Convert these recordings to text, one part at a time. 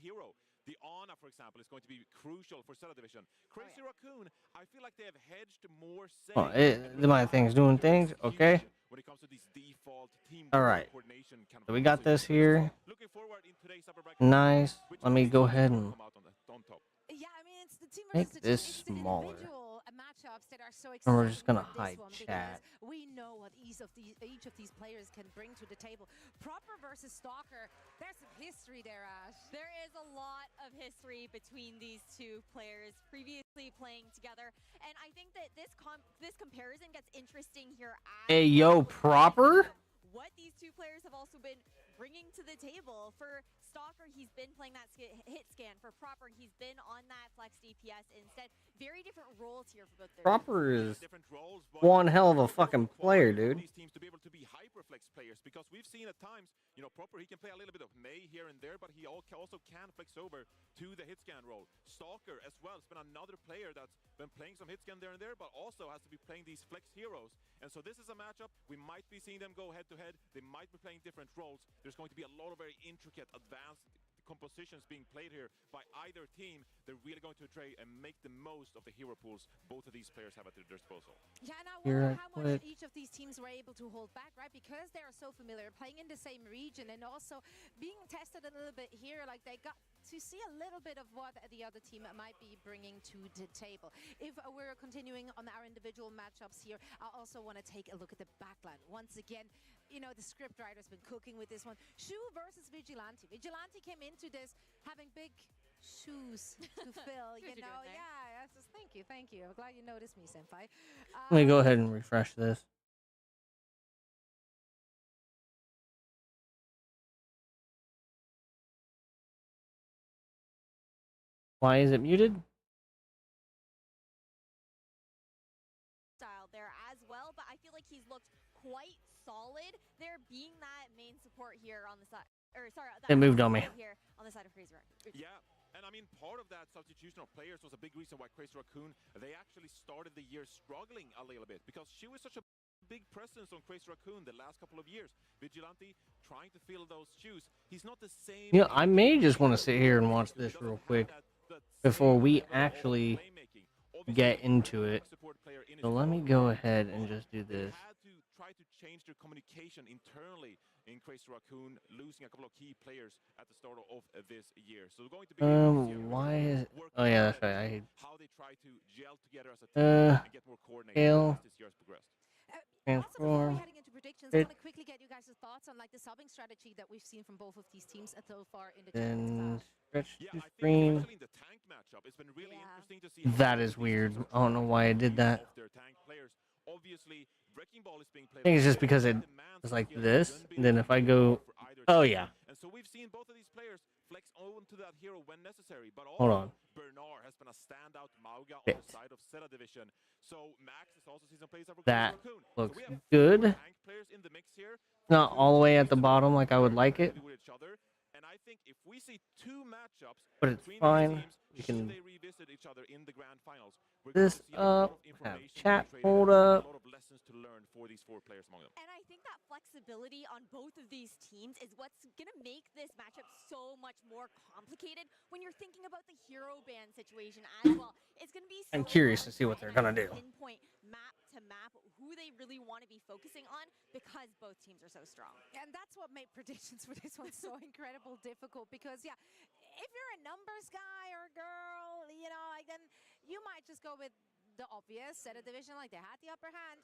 hero. The Ana, for example, is going to be crucial for Zeta Division. Crazy Raccoon, I feel like they have hedged more Oh, my thing's doing things. Okay. when it comes to these default team All right. coordination kind of So we got this positions. here. Looking forward in today's upper bracket. Nice. Which Let of me these go teams ahead will and come out on top? Yeah, I mean, it's the team make versus the this team. It's smaller. the individual matchups that are so And exciting we're just gonna with hide this one chat. because we know what each of these players can bring to the table. Proper versus Stalker, there's some history there, Ash. There is a lot of history between these two players previously playing together, and I think that this comparison gets interesting here. Hey, yo, Proper? What these two players have also been bringing to the table. For Stalker, he's been playing that hit scan. For Proper, he's been on that flex DPS instead. Very different roles here for both their Proper is one hell of a fucking player, dude. These teams to be able to be hyperflex players, because we've seen at times, you know, Proper, he can play a little bit of May here and there, but he also can flex over to the hit scan role. Stalker as well has been another player that's been playing some hit scan there and there, but also has to be playing these flex heroes. And so this is a matchup. We might be seeing them go head to head. They might be playing different roles. There's going to be a lot of very intricate, advanced compositions being played here by either team. They're really going to try and make the most of the hero pools both of these players have at their disposal. Yeah, and I wonder how much each of these teams were able to hold back, right? Because they are so familiar, playing in the same region and also being tested a little bit here. Like, they got to see a little bit of what the other team might be bringing to the table. If we're continuing on our individual matchups here, I also want to take a look at the backline. Once again, you know, the script writer's been cooking with this one. Shu versus Vigilante. Vigilante came into this having big shoes to fill, you know. Yeah, just thank you. I'm glad you noticed me, Senpai. Let me go ahead and refresh this. Why is it muted? Style there as well, but I feel like he's looked quite solid there, being that main support here on the side. Or sorry, it moved on me. Here on the side of Crazy Raccoon. Yeah. And I mean, part of that substitution of players was a big reason why Crazy Raccoon, they actually started the year struggling a little bit, because she was such a big presence on Crazy Raccoon the last couple of years. Vigilante trying to fill those shoes. He's not the same. Yeah, I may just want to sit here and watch this real quick before we actually get into it. So let me go ahead and just do this. Try to change their communication internally in Crazy Raccoon, losing a couple of key players at the start of this year. So we're going to be why is oh yeah, that's right. How they try to gel together as a team and get more coordinated as this year has progressed. Also, before we heading into predictions, I want to quickly get you guys' thoughts on like the subbing strategy that we've seen from both of these teams so far in the Champions Clash. Stretch to screen. In the tank matchup, it's been really interesting to see that is weird. I don't know why I did that. Their tank players. Obviously, Wrecking Ball is being played. I think it's just because it was like this, and then if I go, oh yeah. And so we've seen both of these players flex on to that hero when necessary, but also hold on. Bernard has been a standout Mauga on the side of Zeta Division. So Max is also seeing some plays for that Raccoon. looks so good. Tank players in the mix here. Not all the way at the bottom like I would like it. And I think if we see two matchups, but it's fine. We can they revisit each other in the grand finals. This up, have chat hold up. A lot of lessons to learn for these four players among them. And I think that flexibility on both of these teams is what's going to make this matchup so much more complicated when you're thinking about the hero ban situation as well. It's going to be so I'm curious to see what they're going to do. Pinpoint map to map who they really want to be focusing on, because both teams are so strong. And that's what made predictions for this one so incredible difficult, because yeah, if you're a numbers guy or girl, you know, like, then you might just go with the obvious Zeta Division, like they had the upper hand.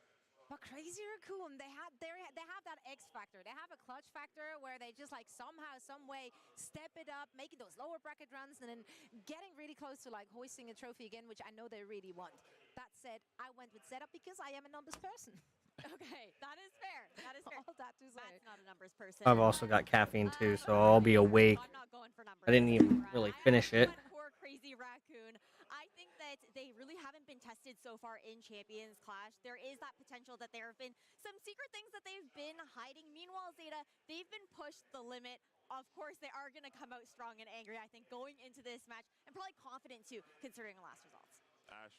But Crazy Raccoon, they have that X factor. They have a clutch factor where they just like somehow, some way step it up, making those lower bracket runs, and then getting really close to like hoisting a trophy again, which I know they really want. That said, I went with setup because I am a numbers person. Okay, that is fair. That is fair. All that to say. Matt's not a numbers person. I've also got caffeine too, so I'll be awake. I'm not going for numbers. I didn't even really finish it. Poor Crazy Raccoon. I think that they really haven't been tested so far in Champions Clash. There is that potential that there have been some secret things that they've been hiding. Meanwhile, Zeta, they've been pushed the limit. Of course, they are going to come out strong and angry, I think, going into this match, and probably confident too, considering the last results. Ash,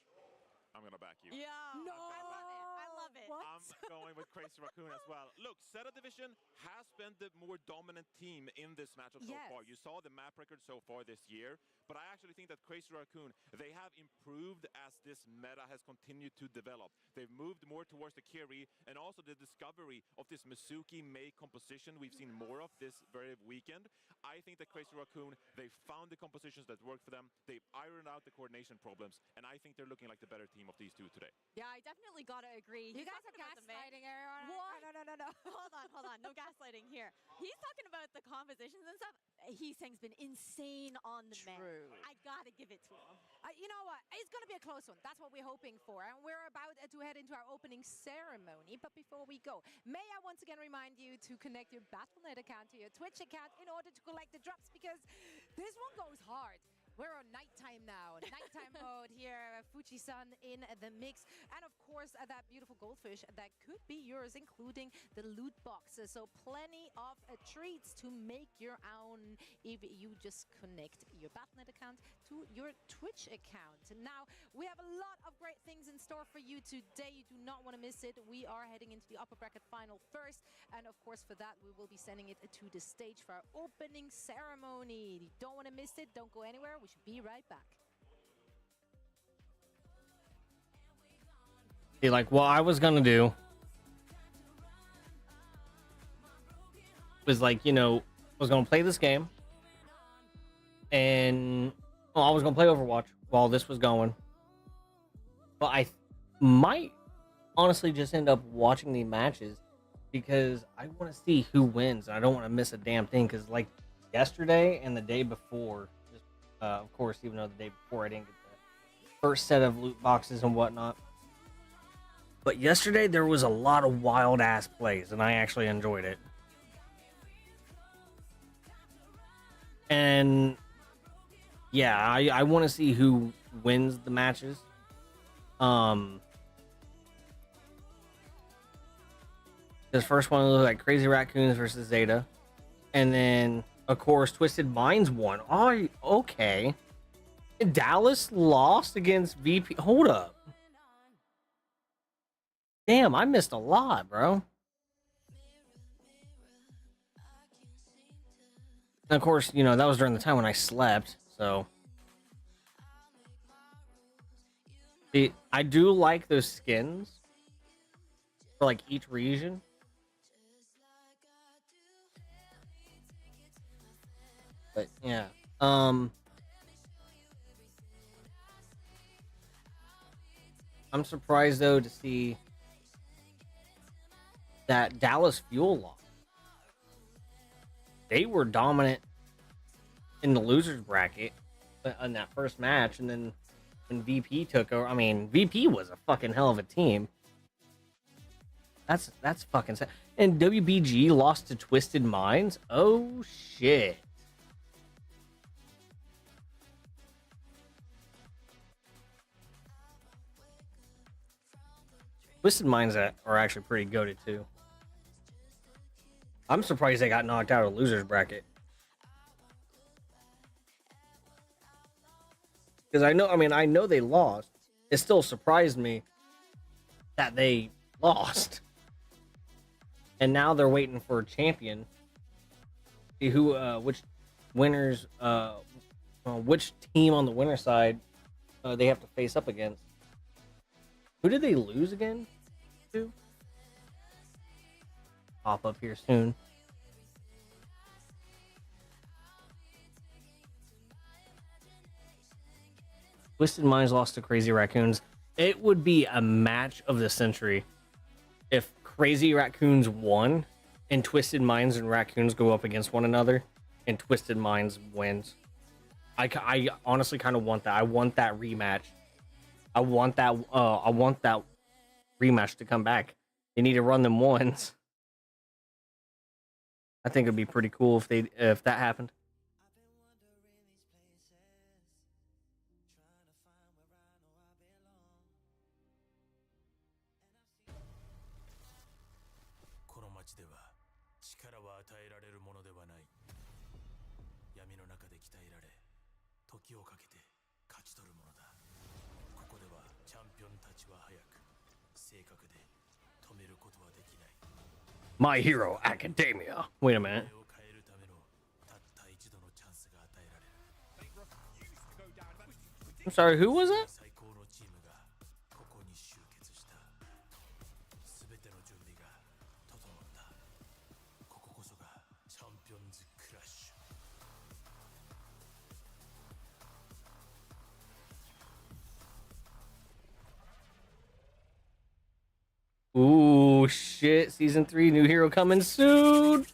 I'm going to back you. Yeah. No. I love it. What? I'm going with Crazy Raccoon as well. Look, Zeta Division has been the more dominant team in this matchup so far. You saw the map record so far this year, but I actually think that Crazy Raccoon, they have improved as this meta has continued to develop. They've moved more towards the carry, and also the discovery of this Mizuki Mei composition we've seen more of this very weekend. I think that Crazy Raccoon, they found the compositions that work for them. They've ironed out the coordination problems, and I think they're looking like the better team of these two today. Yeah, I definitely gotta agree. You He's guys are talking about the gaslighting everyone. What? No. Hold on. No gaslighting here. He's talking about the compositions and stuff. He's been insane on the man. True. I gotta give it to him. You know what? It's going to be a close one. That's what we're hoping for. And we're about to head into our opening ceremony. But before we go, may I once again remind you to connect your Battle.net account to your Twitch account in order to collect the drops, because this one goes hard. We're on nighttime now. Nighttime mode here. Fuji-san in the mix. And of course, that beautiful goldfish that could be yours, including the loot boxes. So plenty of treats to make your own if you just connect your Battle.net account to your Twitch account. Now, we have a lot of great things in store for you today. You do not want to miss it. We are heading into the upper bracket final first. And of course, for that, we will be sending it to the stage for our opening ceremony. You don't want to miss it. Don't go anywhere. We should be right back. See, like, what I was gonna do was, like, you know, was gonna play this game, and I was gonna play Overwatch while this was going, but I might honestly just end up watching the matches because I want to see who wins, and I don't want to miss a damn thing. Because, like, yesterday and the day before, of course, even though the day before I didn't get the first set of loot boxes and whatnot. But yesterday there was a lot of wild ass plays, and I actually enjoyed it. And yeah, I want to see who wins the matches. This first one looked like Crazy Raccoons versus Zeta, and then, of course, Twisted Minds won. Oh, okay. Dallas lost against VP. Hold up. Damn, I missed a lot, bro. And of course, you know, that was during the time when I slept, so. See, I do like those skins for, like, each region. But yeah, I'm surprised though to see that Dallas Fuel lost. They were dominant in the losers bracket in that first match, and then when VP took over, I mean, VP was a fucking hell of a team. That's fucking sad. And WBG lost to Twisted Minds. Oh shit. Twisted Minds are actually pretty goated too. I'm surprised they got knocked out of losers bracket. Because I know they lost. It still surprised me that they lost. And now they're waiting for a champion. See who, which winners, which team on the winner side they have to face up against. Who did they lose again to? Pop up here soon. Twisted Minds lost to Crazy Raccoons. It would be a match of the century if Crazy Raccoons won and Twisted Minds and Raccoons go up against one another and Twisted Minds wins. I honestly kind of want that. I want that rematch. I want that rematch to come back. They need to run them once. I think it'd be pretty cool if that happened. My Hero Academia. Wait a minute. I'm sorry, who was it? Ooh, shit. Season 3, new hero coming soon.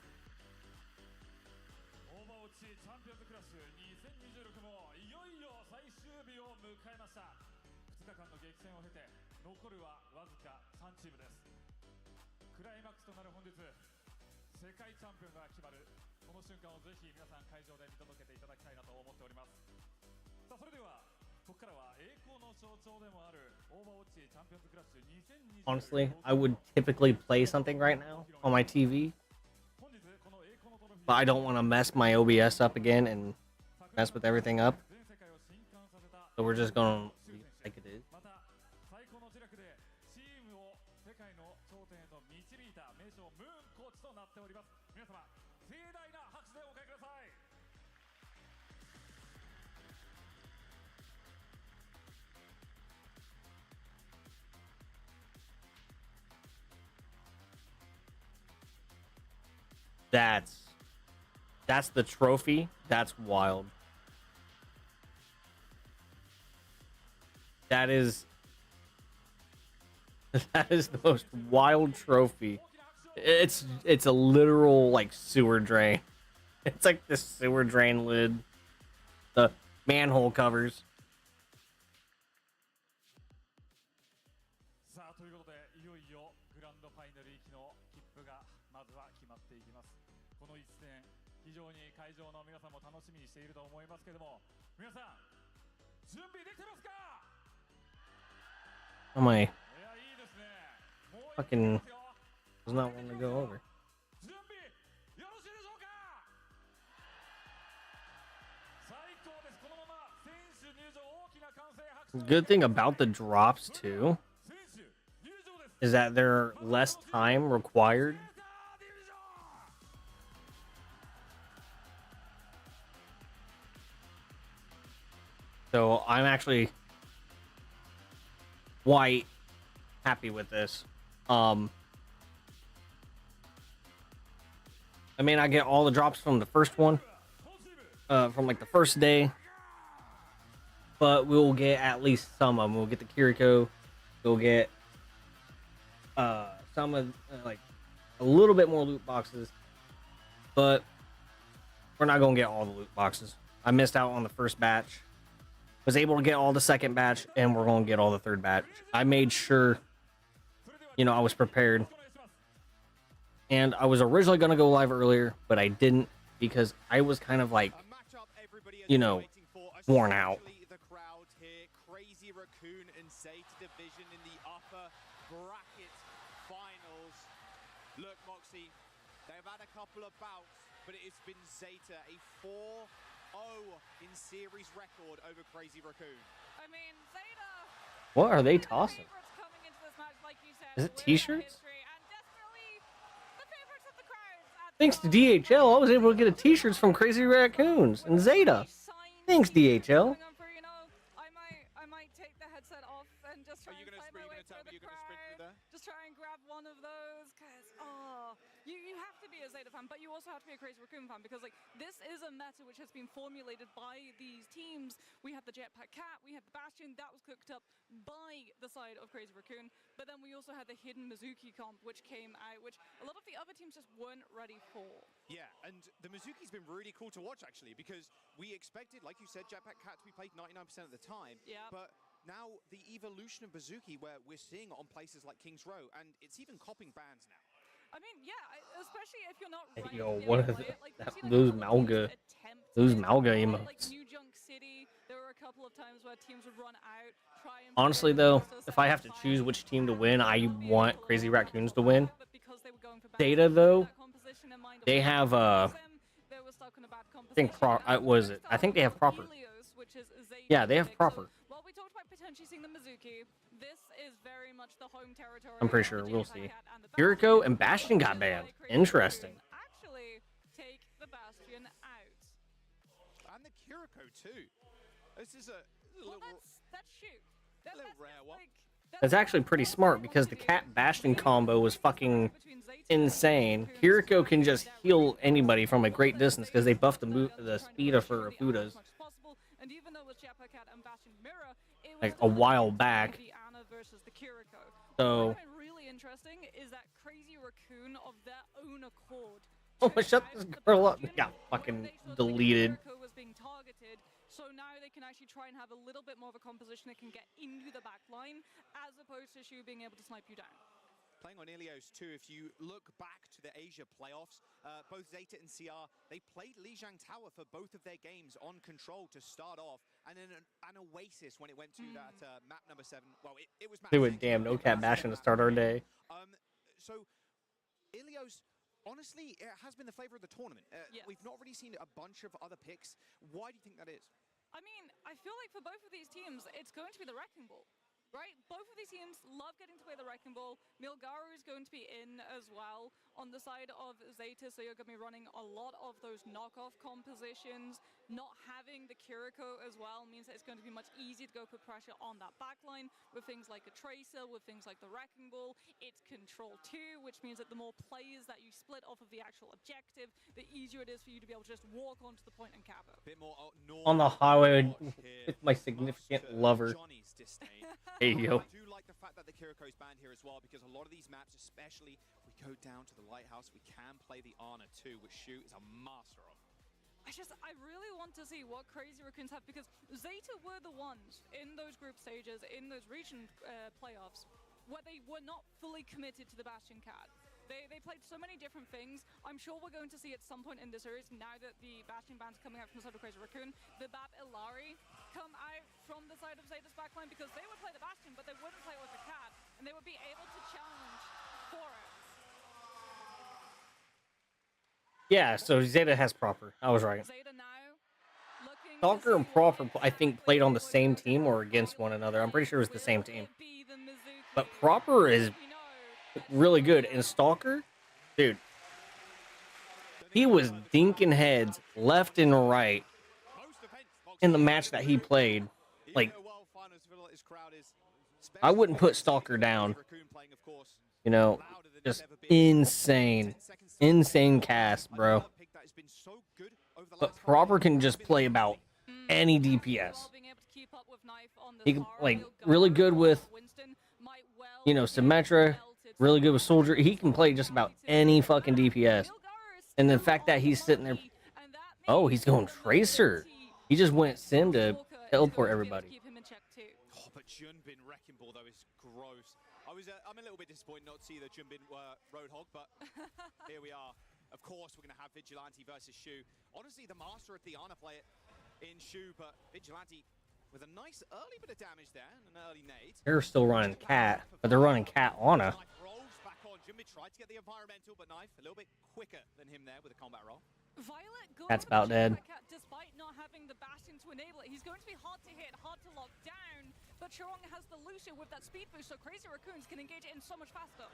Honestly, I would typically play something right now on my TV, but I don't want to mess my OBS up again and mess with everything up. So we're just going to leave it like it is. That's the trophy. That's wild. That is the most wild trophy. It's a literal like sewer drain. It's like the sewer drain lid. The manhole covers. Oh my fucking does not want to go over. Good thing about the drops too is that they're less time required. So I'm actually quite happy with this. I mean, I get all the drops from the first one, from like the first day, but we'll get at least some of them. We'll get the Kiriko, we'll get some of like a little bit more loot boxes, but we're not gonna get all the loot boxes. I missed out on the first batch. Was able to get all the second batch, and we're gonna get all the third batch. I made sure, you know, I was prepared. And I was originally gonna go live earlier, but I didn't because I was kind of like, you know, worn out. The crowd here, Crazy Raccoon and Zeta division in the upper bracket finals. Look, Moxie, they've had a couple of bouts, but it's been Zeta, a 4-0 in series record over Crazy Raccoon. I mean, Zeta. What are they tossing? Like said, Is it t-shirts? The Thanks to DHL, I was able to get a t-shirts from Crazy Raccoons and Zeta. Thanks, DHL. I might take the headset off and just try and find my way through the crowd. Just try and grab one of those, because you have to be a Zeta fan, but you also have to be a Crazy Raccoon fan, because like this is a meta which has been formulated by these teams. We have the Jetpack Cat, we have the Bastion, that was cooked up by the side of Crazy Raccoon, but then we also had the hidden Mizuki comp which came out, which a lot of the other teams just weren't ready for. Yeah, and the Mizuki's been really cool to watch actually, because we expected, like you said, Jetpack Cat to be played 99% of the time. Yeah. But now the evolution of Mizuki, where we're seeing it on places like King's Row, and it's even copping bans now. I mean, yeah, especially if you're not Hey, right. yo, what are those Malga Like emotes? New Junk City, there were a couple of times where teams would run out, try and Honestly, though, if I have to choose which team to win, I want Crazy Raccoons to win. Zeta, though, they have I think I think they have proper. Yeah, they have proper. Well, we talked about potentially seeing the Mizuki. This is very much the home territory. I'm pretty sure we'll see. Kiriko and Bastion got banned. Interesting. Actually take the Bastion out. And the Kiriko too. This is a little... Well, that's shoot. That's rare one. like, That's actually pretty smart because the Cat Bastion combo was fucking insane. Kiriko can just heal anybody from a great distance because they buffed the speed of her Fudas like a while back. So really interesting is that Crazy Raccoon of their own accord. oh, shut this girl up. Got fucking deleted. Was being targeted, so now they can actually try and have a little bit more of a composition that can get into the back line, as opposed to Shu being able to snipe you down. Playing on Ilios too, if you look back to the Asia playoffs, both Zeta and CR, they played Lijiang Tower for both of their games on control to start off, and then an Oasis when it went to that map number 7. Well, it was map Do it, 6, damn, no Cat Bastion to start our day. So, Ilios, honestly, it has been the flavor of the tournament. Yes. We've not really seen a bunch of other picks. Why do you think that is? I mean, I feel like for both of these teams, it's going to be the Wrecking Ball, right? Both of these teams love getting to play the Wrecking Ball. Milgaru is going to be in as well on the side of Zeta, so you're going to be running a lot of those knockoff compositions. Not having the Kiriko as well means that it's going to be much easier to go put pressure on that backline with things like a Tracer, with things like the Wrecking Ball. It's control too, which means that the more players that you split off of the actual objective, the easier it is for you to be able to just walk onto the point and cap it. Bit more On the highway with my significant lover. Johnny's disdain. Hey, yo. I do like the fact that the Kiriko's banned here as well, because a lot of these maps, especially if we go down to the Lighthouse, we can play the Ana too, which Shu is a master of. I really want to see what Crazy Raccoons have, because Zeta were the ones in those group stages, in those region playoffs, where they were not fully committed to the Bastion Cat. They played so many different things. I'm sure we're going to see at some point in the series, now that the Bastion ban's coming out from the side of Crazy Raccoon, the Bab Ilari come out from the side of Zeta's backline, because they would play the Bastion, but they wouldn't play it with the Cat, and they would be able to challenge for it. Yeah, so Zeta has Proper. I was right. Zeta now looking Stalker and Proper, I think, played on the same team or against one another. I'm pretty sure it was the same team. But Proper is really good. And Stalker, dude, he was dinking heads left and right in the match that he played. Like, I wouldn't put Stalker down. You know, just insane. Insane cast, bro. But Proper can just play about any DPS. He can, like, really good with, you know, Symmetra, really good with Soldier. He can play just about any fucking DPS. And the fact that he's sitting there, oh, he's going Tracer. He just went Sim to teleport everybody. Oh, but Junbin Wrecking Ball, though, is gross. I'm a little bit disappointed not to see the Junbin Roadhog, but here we are. Of course, we're going to have Vigilante versus Shu. Honestly, the master of the Ana play it in Shu, but Vigilante with a nice early bit of damage there and an early nade. They're still running Cat, but they're running Cat Ana. Rolls back on. Junbin tried to get the environmental, but Knife a little bit quicker than him there with a combat roll. Violet That's about dead. Despite not having the Bastion to enable it, he's going to be hard to hit, hard to lock down. But Chirong has the Lucio with that speed boost, so Crazy Raccoons can engage it in so much faster.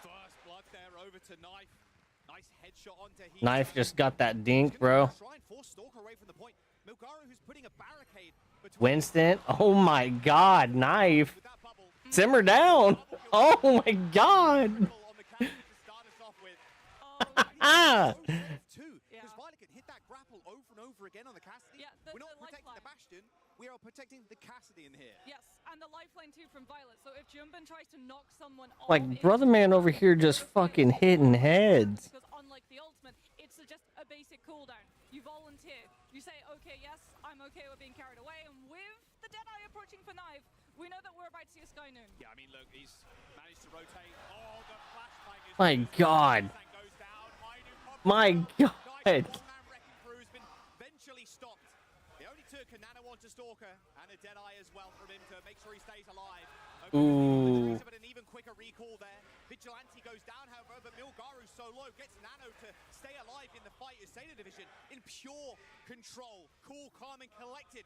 First blood there over to Knife. Nice headshot onto Heat. Knife just got that dink, bro. Try and force Stalker away from the point. Milgaru, who's putting a barricade between Winston, oh my god, Knife. Simmer down. Oh my god. Ah. Because Violet can hit that grapple over and over again on the Cassidy. Yeah, we're not protecting lifeline. the Bastion, we are protecting the Cassidy in here. Yes, and the lifeline too from Violet. So if Junbin tries to knock someone off, Like, brother man over here just fucking hitting heads. Because unlike the ultimate, it's just a basic cooldown. You volunteer. You say, okay, yes, I'm okay with being carried away. And with the Deadeye approaching for Knife, we know that we're about to see a Sky Noon. Yeah, I mean, look, he's managed to rotate. Oh, the flashbang is... My god. My god. Eventually stopped. It only took a nano onto Stalker and a Deadeye as well from him to make sure he stays alive. Ooh. But an even quicker recall there. Vigilante goes down, however, but Milgaru so low gets nano to stay alive in the fight as Zeta Division in pure control. Cool, calm, and collected.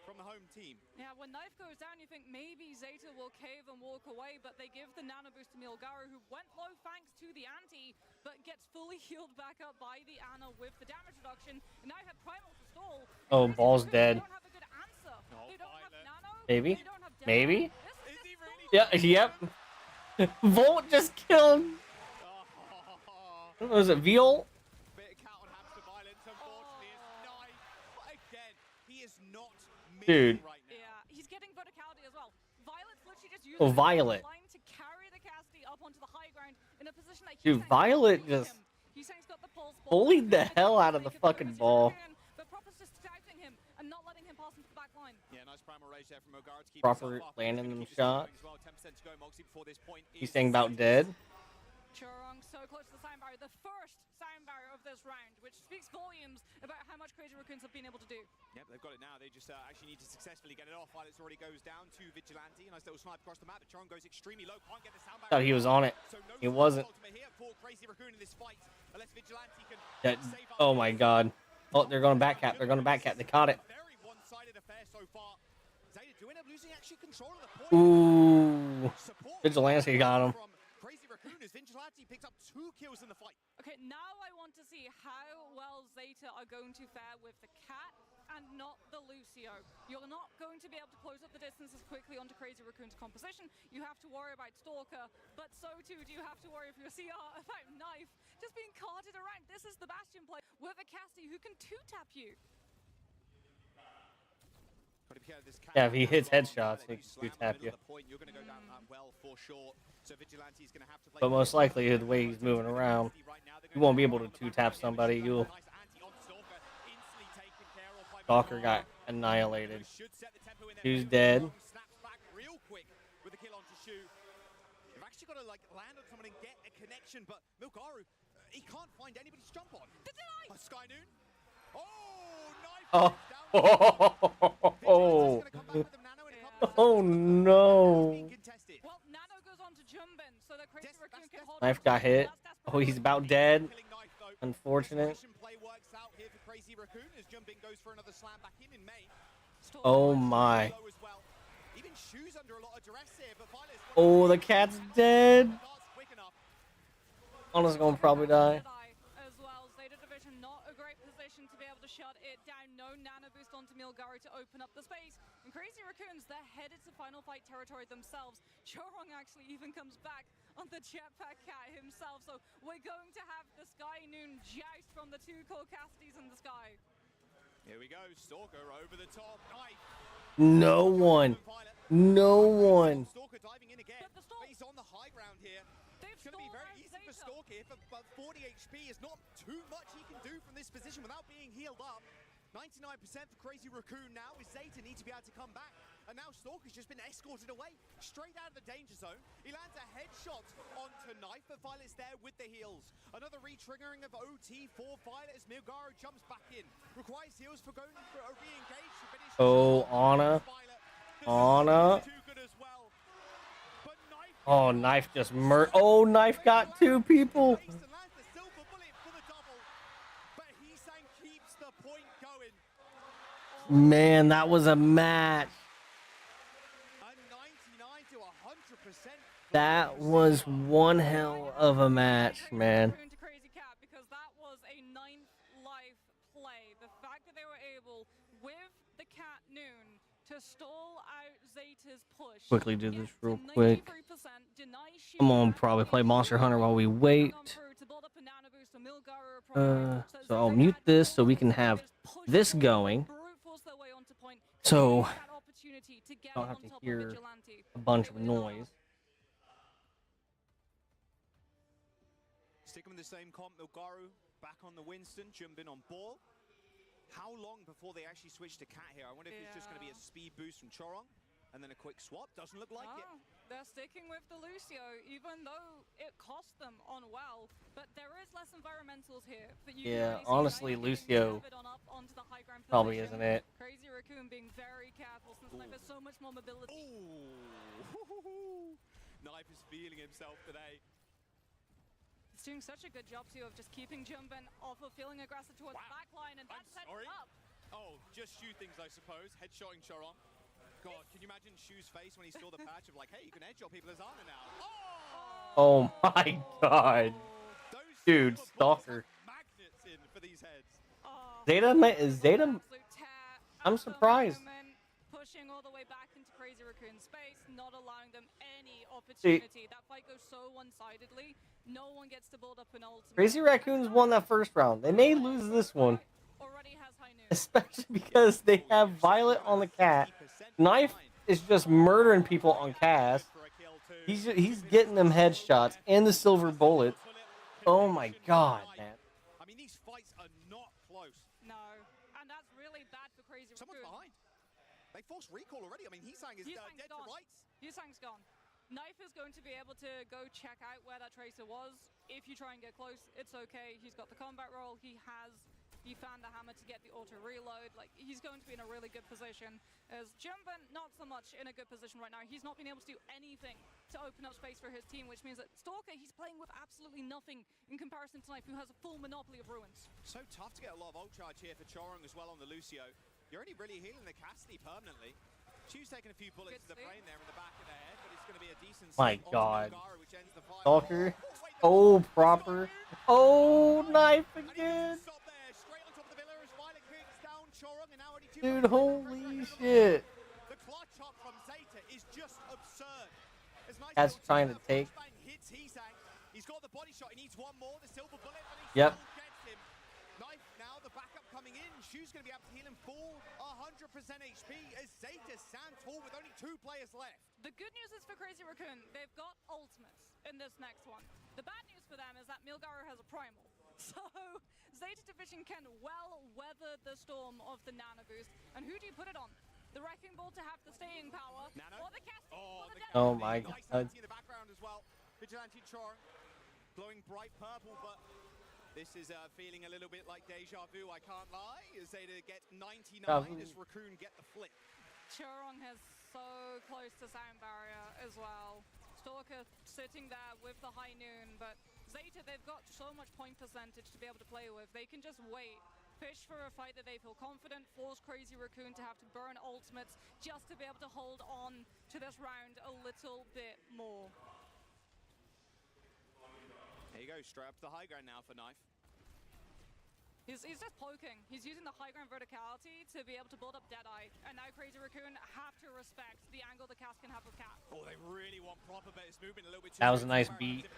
from the home team. Yeah, when Knife goes down, you think maybe Zeta will cave and walk away, but they give the nano boost to Milgaru, who went low thanks to the anti, but gets fully healed back up by the Ana with the damage reduction. And now you have Primal to stall. Oh, Ball's dead. They don't have a good answer. They don't have nano. Maybe? They don't have Maybe? Is he really? Yeah, yep. Volt just killed. What was it, Viol? Bit of cat on hamster violence, unfortunately, it's Knife. But again, he is not Dude. right now. Yeah, he's getting verticality as well. Violet's literally just using Violet. the line to carry the Cassidy up onto the high ground in a position that Dude, Violet just he's got the pulse bullied the hell out of the fucking ball. But Proper's just scouting him and not letting him pass into the back line. Yeah, nice primal rage there from Ogar to keep Proper himself up. landing them Keep this going shots. as well. 10% to go, Moxie, before this point He's is saying about dead. Churong so close to the sound barrier, the first sound barrier of this round, which speaks volumes about how much Crazy Raccoons have been able to do. Yep, they've got it now. They just actually need to successfully get it off. Violet's already goes down to Vigilante. Nice little snipe across the map, but Churong goes extremely low. Can't get the sound barrier. Thought he was on it. So no He wasn't. ultimate here for Crazy Raccoon in this fight. Unless Vigilante can That, save up oh my god. Oh, they're going to back cap. They're going to back cap. They caught it. Very one-sided affair so far. Zeta do end up losing actually control of the point. Ooh. Support Vigilante got him. from Crazy Raccoon as Vigilante picks up 2 kills in the fight. Okay, now I want to see how well Zeta are going to fare with the cat and not the Lucio. You're not going to be able to close up the distance as quickly onto Crazy Raccoon's composition. You have to worry about Stalker, but so too do you have to worry for your CR about Knife just being carted around. This is the Bastion play with a Cassie who can 2-tap you. Yeah, if he hits headshots, he can 2-tap you. You're going to go down that well for sure. So Vigilante's going to have to play. But most likely, the way he's moving around, you won't be able to 2-tap somebody. You'll. Stalker got annihilated. He's dead. Snaps back real quick with a kill onto Shu. You've actually got to like land on someone and get a connection, but Milgaru, he can't find anybody to jump on. Sky Noon. Oh, Knife. Oh. Oh no. Well, Nano goes on to Jumbin, so that Crazy Raccoon can hold Knife got hit. Oh, he's about dead. Unfortunate. Play works out here for Crazy Raccoon as Jumbin goes for another slam back in May. Oh my. Even Shu's under a lot of duress here, but Violet's Oh, the cat's dead. Ana's gonna probably die. As well, Zeta Division not a great position to be able to shut it down. No nano boost onto Milgaru to open up the space. And Crazy Raccoons, they're headed to final fight territory themselves. Chorong actually even comes back on the jetpack cat himself. So we're going to have the Sky Noon joust from the 2 core Casties in the sky. Here we go, Stalker over the top. Knife. No one. No one. Stalker diving in again. But he's on the high ground here. It's going to be very easy for Stalker here, but 40 HP is not too much he can do from this position without being healed up. 99% for Crazy Raccoon now, is Zeta need to be able to come back. And now Stalker's just been escorted away, straight out of the danger zone. He lands a headshot onto Knife, but Violet's there with the heals. Another re-triggering of OT for Violet as Milgaru jumps back in. Requires heals for going for a re-engage. Oh, Ana. Ana. Oh, Knife just oh, Knife got 2 people. Man, that was a match. That was one hell of a match, man. Because that was a 9th life play. The fact that they were able, with the Cat Noon, to stall out Zeta's push. Quickly do this real quick. I'm gonna probably play Monster Hunter while we wait. So I'll mute this so we can have this going. So I don't have to hear a bunch of noise. Sticking with the same comp, Milgaru back on the Winston, Jumbin on ball. How long before they actually switch to Cat here? I wonder if it's just going to be a speed boost from Chorong and then a quick swap. Doesn't look like it. They're sticking with the Lucio, even though it cost them on well. But there is less environmentals here. Yeah, honestly, Lucio probably isn't it. Crazy Raccoon being very careful since Knife has so much more mobility. Ooh. Knife is feeling himself today. He's doing such a good job, too, of just keeping Jumbin off of feeling aggressive towards the backline, and that sets it up. Oh, just Shu things, I suppose. Headshotting Choron. God, can you imagine Shu's face when he saw the patch of like, hey, you can headshot people as Ana now. Oh my god. Those Dude, silver bullets Stalker. have magnets in for these heads. Zeta, I'm surprised. Pushing all the way back into Crazy Raccoon's space, not allowing them any See, opportunity. That fight goes so one-sidedly. No one gets to build up an ultimate. Crazy Raccoons won that first round. They may lose this one. Already has high noon. Especially because they have Violet on the cat. Knife is just murdering people on Cass. He's getting them headshots and the silver bullet. Oh my god, man. I mean, these fights are not close. No, and that's really bad for Crazy Raccoon. Someone's behind. They forced recall already. I mean, Heesang is dead to rights. Heesang's gone. Knife is going to be able to go check out where that Tracer was. If you try and get close, it's okay. He's got the combat roll. He found the hammer to get the auto reload. Like, he's going to be in a really good position. As Jumpin, not so much in a good position right now. He's not been able to do anything to open up space for his team, which means that Stalker, he's playing with absolutely nothing in comparison to Knife, who has a full monopoly of ruins. So tough to get a lot of ult charge here for Chorong as well on the Lucio. You're only really healing the Cassidy permanently. Shu's taking a few bullets to the brain there in the back of the head, but it's going to be a decent My onto god. Nogara, which ends the fight. Stalker. Oh, proper. Oh, Knife again. Dude, holy shit. The clutch up from Zeta is just absurd. That's trying to take. Hits Heesang. He's got the body shot. He needs one more. The silver bullet. Yep. Gets him. Knife now. The backup coming in. Shu's going to be able to heal him full 100% HP as Zeta stands tall with only 2 players left. The good news is for Crazy Raccoon, they've got ultimates in this next one. The bad news for them is that Milgara has a primal. So Zeta Division can well weather the storm of the Nano boost. And who do you put it on? The Wrecking Ball to have the staying power, Nano? or the casting for the death? Oh my Nice god. in the background as well. Vigilante Chor glowing bright purple, but this is feeling a little bit like deja vu, I can't lie, as Zeta get 99 as Raccoon get the flip. Chorong has so close to sound barrier as well. Stalker sitting there with the high noon, but Zeta, they've got so much point percentage to be able to play with. They can just wait, fish for a fight that they feel confident, force Crazy Raccoon to have to burn ultimates just to be able to hold on to this round a little bit more. There you go, straight up to the high ground now for Knife. He's just poking. He's using the high ground verticality to be able to build up Deadeye. And now Crazy Raccoon have to respect the angle the Cass can have with Cat. Oh, they really want proper base movement a little bit too. That was a nice beat.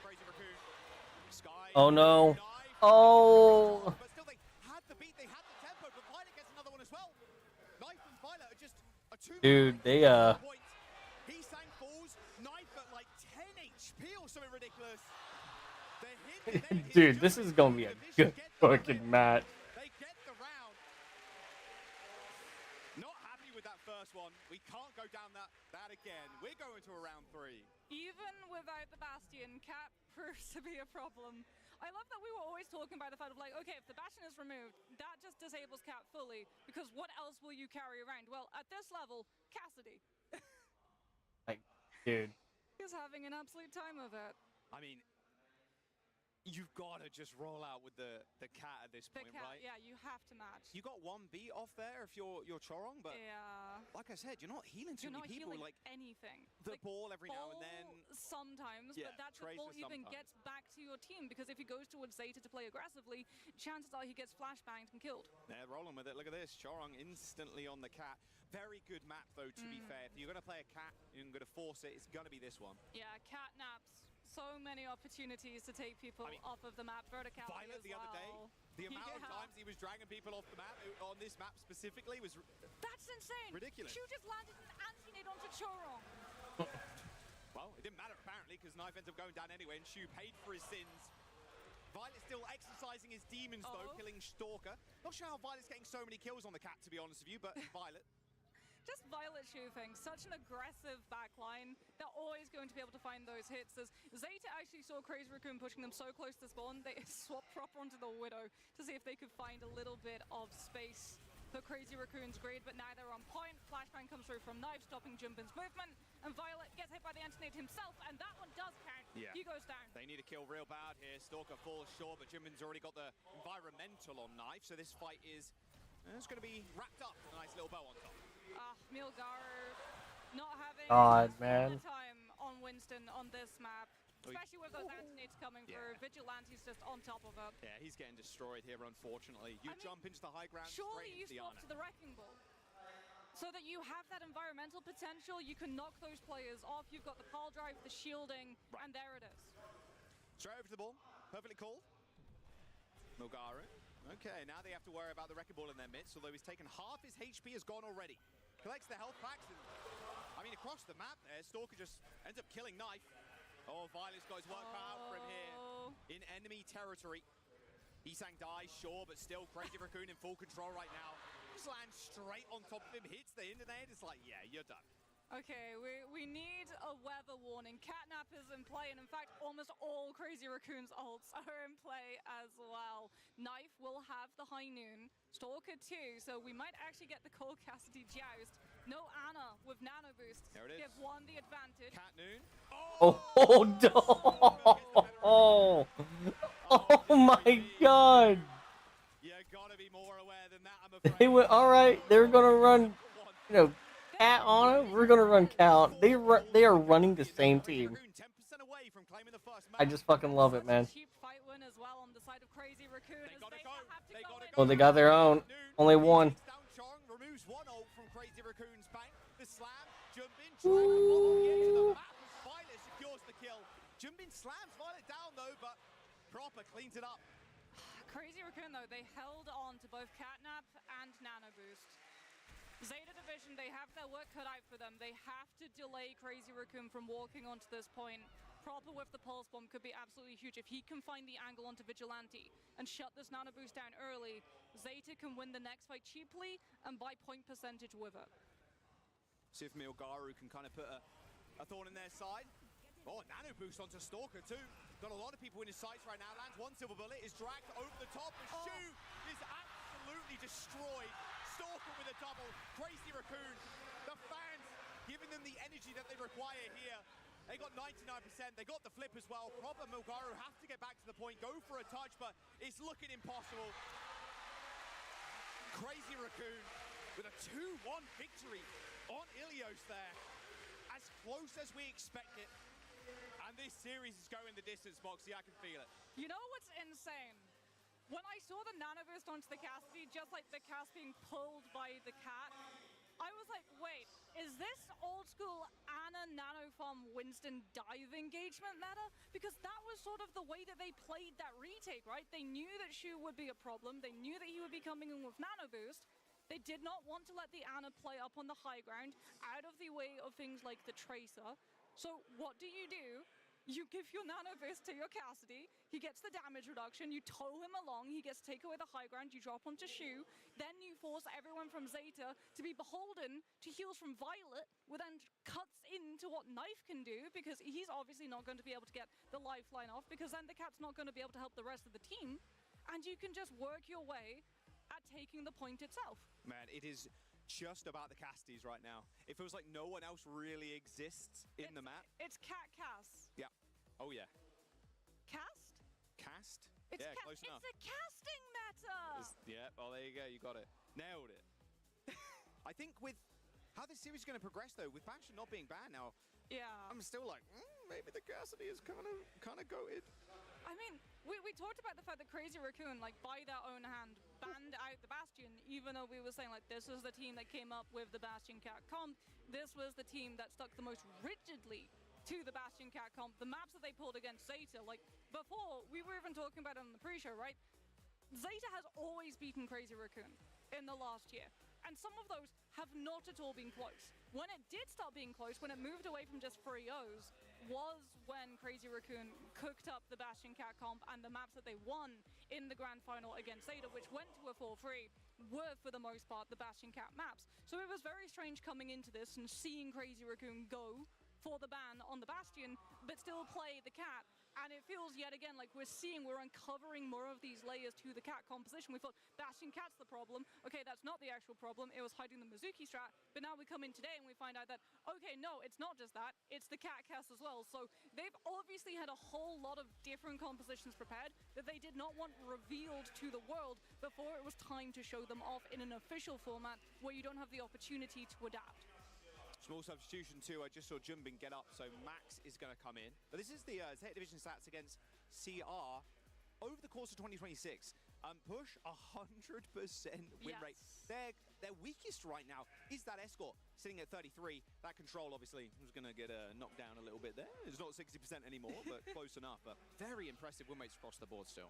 Sky, Oh no. Knife, Oh. but still they had the beat, they had the tempo, but Violet gets another one as well. Knife and Violet are just a 2. Dude, they Heesang falls, Knife at like 10 HP or something ridiculous. Dude, this is gonna be a good fucking match. They get the round. Not happy with that first one. We can't go down that again. We're going to a round 3. Even without the Bastion, Cat proves to be a problem. I love that we were always talking about the fact of like, okay, if the Bastion is removed, that just disables Cat fully, because what else will you carry around? Well, at this level, Cassidy. Like, dude. He's having an absolute time of it. I mean, you've got to just roll out with the Cat at this point, right? Yeah, you have to match. You got 1 beat off there if you're Chorong, but yeah, like I said, you're not healing too many people. Healing like anything. The like, ball every now and then. Sometimes, Yeah, but that Tracer ball even sometimes. gets back to your team, because if he goes towards Zeta to play aggressively, chances are he gets flashbanged and killed. They're rolling with it. Look at this. Chorong instantly on the Cat. Very good map, though, to be fair. If you're going to play a Cat, you're going to force it, it's going to be this one. Yeah, Cat naps. So many opportunities to take people off of the map. Verticality Violet as the other day, the amount of times he was dragging people off the map, on this map specifically, was that's insane. Ridiculous. Shu just landed an anti-nade onto Chorong. Well, it didn't matter apparently, because Knife ends up going down anyway, and Shu paid for his sins. Violet still exercising his demons, though, killing Stalker. Not sure how Violet's getting so many kills on the Cat, to be honest with you, but Violet. Just Violet shooting, such an aggressive backline. They're always going to be able to find those hits. As Zeta actually saw Crazy Raccoon pushing them so close to spawn, they swapped proper onto the Widow to see if they could find a little bit of space for Crazy Raccoon's greed, but now they're on point. Flashbang comes through from Knife, stopping Jumpin's movement, and Violet gets hit by the anti-nade himself, and that one does count. Yeah. He goes down. They need a kill real bad here. Stalker falls short, but Jimin's already got the environmental on Knife, so this fight is And it's going to be wrapped up with a nice little bow on top. Milgaru not having man. time on Winston on this map. Especially with those anti-nades coming through. Vigilante's just on top of it. Yeah, he's getting destroyed here, unfortunately. You jump into the high ground surely straight you into the swap to the Wrecking Ball. So that you have that environmental potential, you can knock those players off. You've got the pile drive, the shielding, and there it is. Straight over to the ball. Perfectly called. Milgaru. Okay, now they have to worry about the Wrecking Ball in their midst, although he's taken half his HP has gone already. Collects the health packs, and I mean, across the map there, Stalker just ends up killing Knife. Oh, Violet's got his work cut out for him here in enemy territory. Isang dies, sure, but still Crazy Raccoon in full control right now. Just lands straight on top of him, hits the internet. It's like, yeah, you're done. Okay, we need a weather warning. Catnap is in play, and in fact, almost all Crazy Raccoon's ults are in play as well. Knife will have the high noon, Stalker too, so we might actually get the Cole Cassidy joust. No Ana with nano boost. There it is. Give one the advantage. Cat noon. Oh my god. You gotta be more aware than that, I'm afraid. They went, alright, they're gonna run, you know, Cat on it, we're gonna run Count. They are running the same team. I just fucking love it, man. Well, they got their own. Only one. Removes one ult from Crazy Raccoon's bank. The slam, jump in, trying to follow the edge of the map. Violet secures the kill. Jump in slams Violet down though, but Proper cleans it up. Crazy Raccoon though, they held on to both Catnap and Nano Boost. Zeta Division, they have their work cut out for them. They have to delay Crazy Raccoon from walking onto this point. Proper with the Pulse Bomb could be absolutely huge. If he can find the angle onto Vigilante and shut this Nano Boost down early, Zeta can win the next fight cheaply and by point percentage with it. See if Milgaru can kind of put a thorn in their side. Oh, Nano Boost onto Stalker too. Got a lot of people in his sights right now. Lands one silver bullet, is dragged over the top. The shoe is absolutely destroyed. Stalker with a double. Crazy Raccoon. The fans giving them the energy that they require here. They got 99%. They got the flip as well. Proper Milgaru have to get back to the point. Go for a touch, but it's looking impossible. Crazy Raccoon with a 2-1 victory on Ilios there. As close as we expect it. And this series is going the distance, Moxie. I can feel it. You know what's insane? When I saw the Nano Boost onto the Cassidy, just like the Cass being pulled by the cat, I was like, wait, is this old school Ana Nano Farm Winston dive engagement meta? Because that was sort of the way that they played that retake, right? They knew that Shu would be a problem. They knew that he would be coming in with Nano Boost. They did not want to let the Ana play up on the high ground, out of the way of things like the Tracer. So what do? You give your Nano Boost to your Cassidy, he gets the damage reduction, you tow him along, he gets to take away the high ground, you drop onto Shu, then you force everyone from Zeta to be beholden to heals from Violet, which then cuts into what Knife can do, because he's obviously not going to be able to get the lifeline off, because then the cat's not going to be able to help the rest of the team, and you can just work your way at taking the point itself. Man, it is just about the Casties right now. It feels like no one else really exists in the map. It's Cass. Yeah. Oh, yeah. Cast? Cast? It's yeah, close enough. It's a casting meta! Yeah, well, there you go. You got it. Nailed it. I think with how this series is going to progress, though, with Bastion not being banned now, I'm still like, maybe the Cassidy is kind of goated. I mean, we talked about the fact that Crazy Raccoon, like, by their own hand, banned out the Bastion, even though we were saying, like, this was the team that came up with the Bastion Cat comp. This was the team that stuck the most rigidly to the Bastion Cat comp. The maps that they pulled against Zeta, like, before, we were even talking about it on the pre-show, right? Zeta has always beaten Crazy Raccoon in the last year. And some of those have not at all been close. When it did start being close, when it moved away from just 3-0s, was when Crazy Raccoon cooked up the Bastion Cat comp, and the maps that they won in the grand final against Zeta, which went to a 4-3, were for the most part the Bastion Cat maps. So it was very strange coming into this and seeing Crazy Raccoon go for the ban on the Bastion, but still play the Cat. And it feels yet again like we're uncovering more of these layers to the Cat composition. We thought Bastion Cat's the problem. Okay, that's not the actual problem. It was hiding the Mizuki strat. But now we come in today and we find out that, okay, no, it's not just that. It's the Cat cast as well. So they've obviously had a whole lot of different compositions prepared that they did not want revealed to the world before it was time to show them off in an official format where you don't have the opportunity to adapt. Small substitution too. I just saw Jumbin get up, so Max is going to come in. But this is the Zeta Division stats against CR over the course of 2026. Push 100% win rate. Their weakest right now is that escort sitting at 33. That control obviously was going to get knocked down a little bit there. It's not 60% anymore, but close enough. But very impressive win rates across the board still.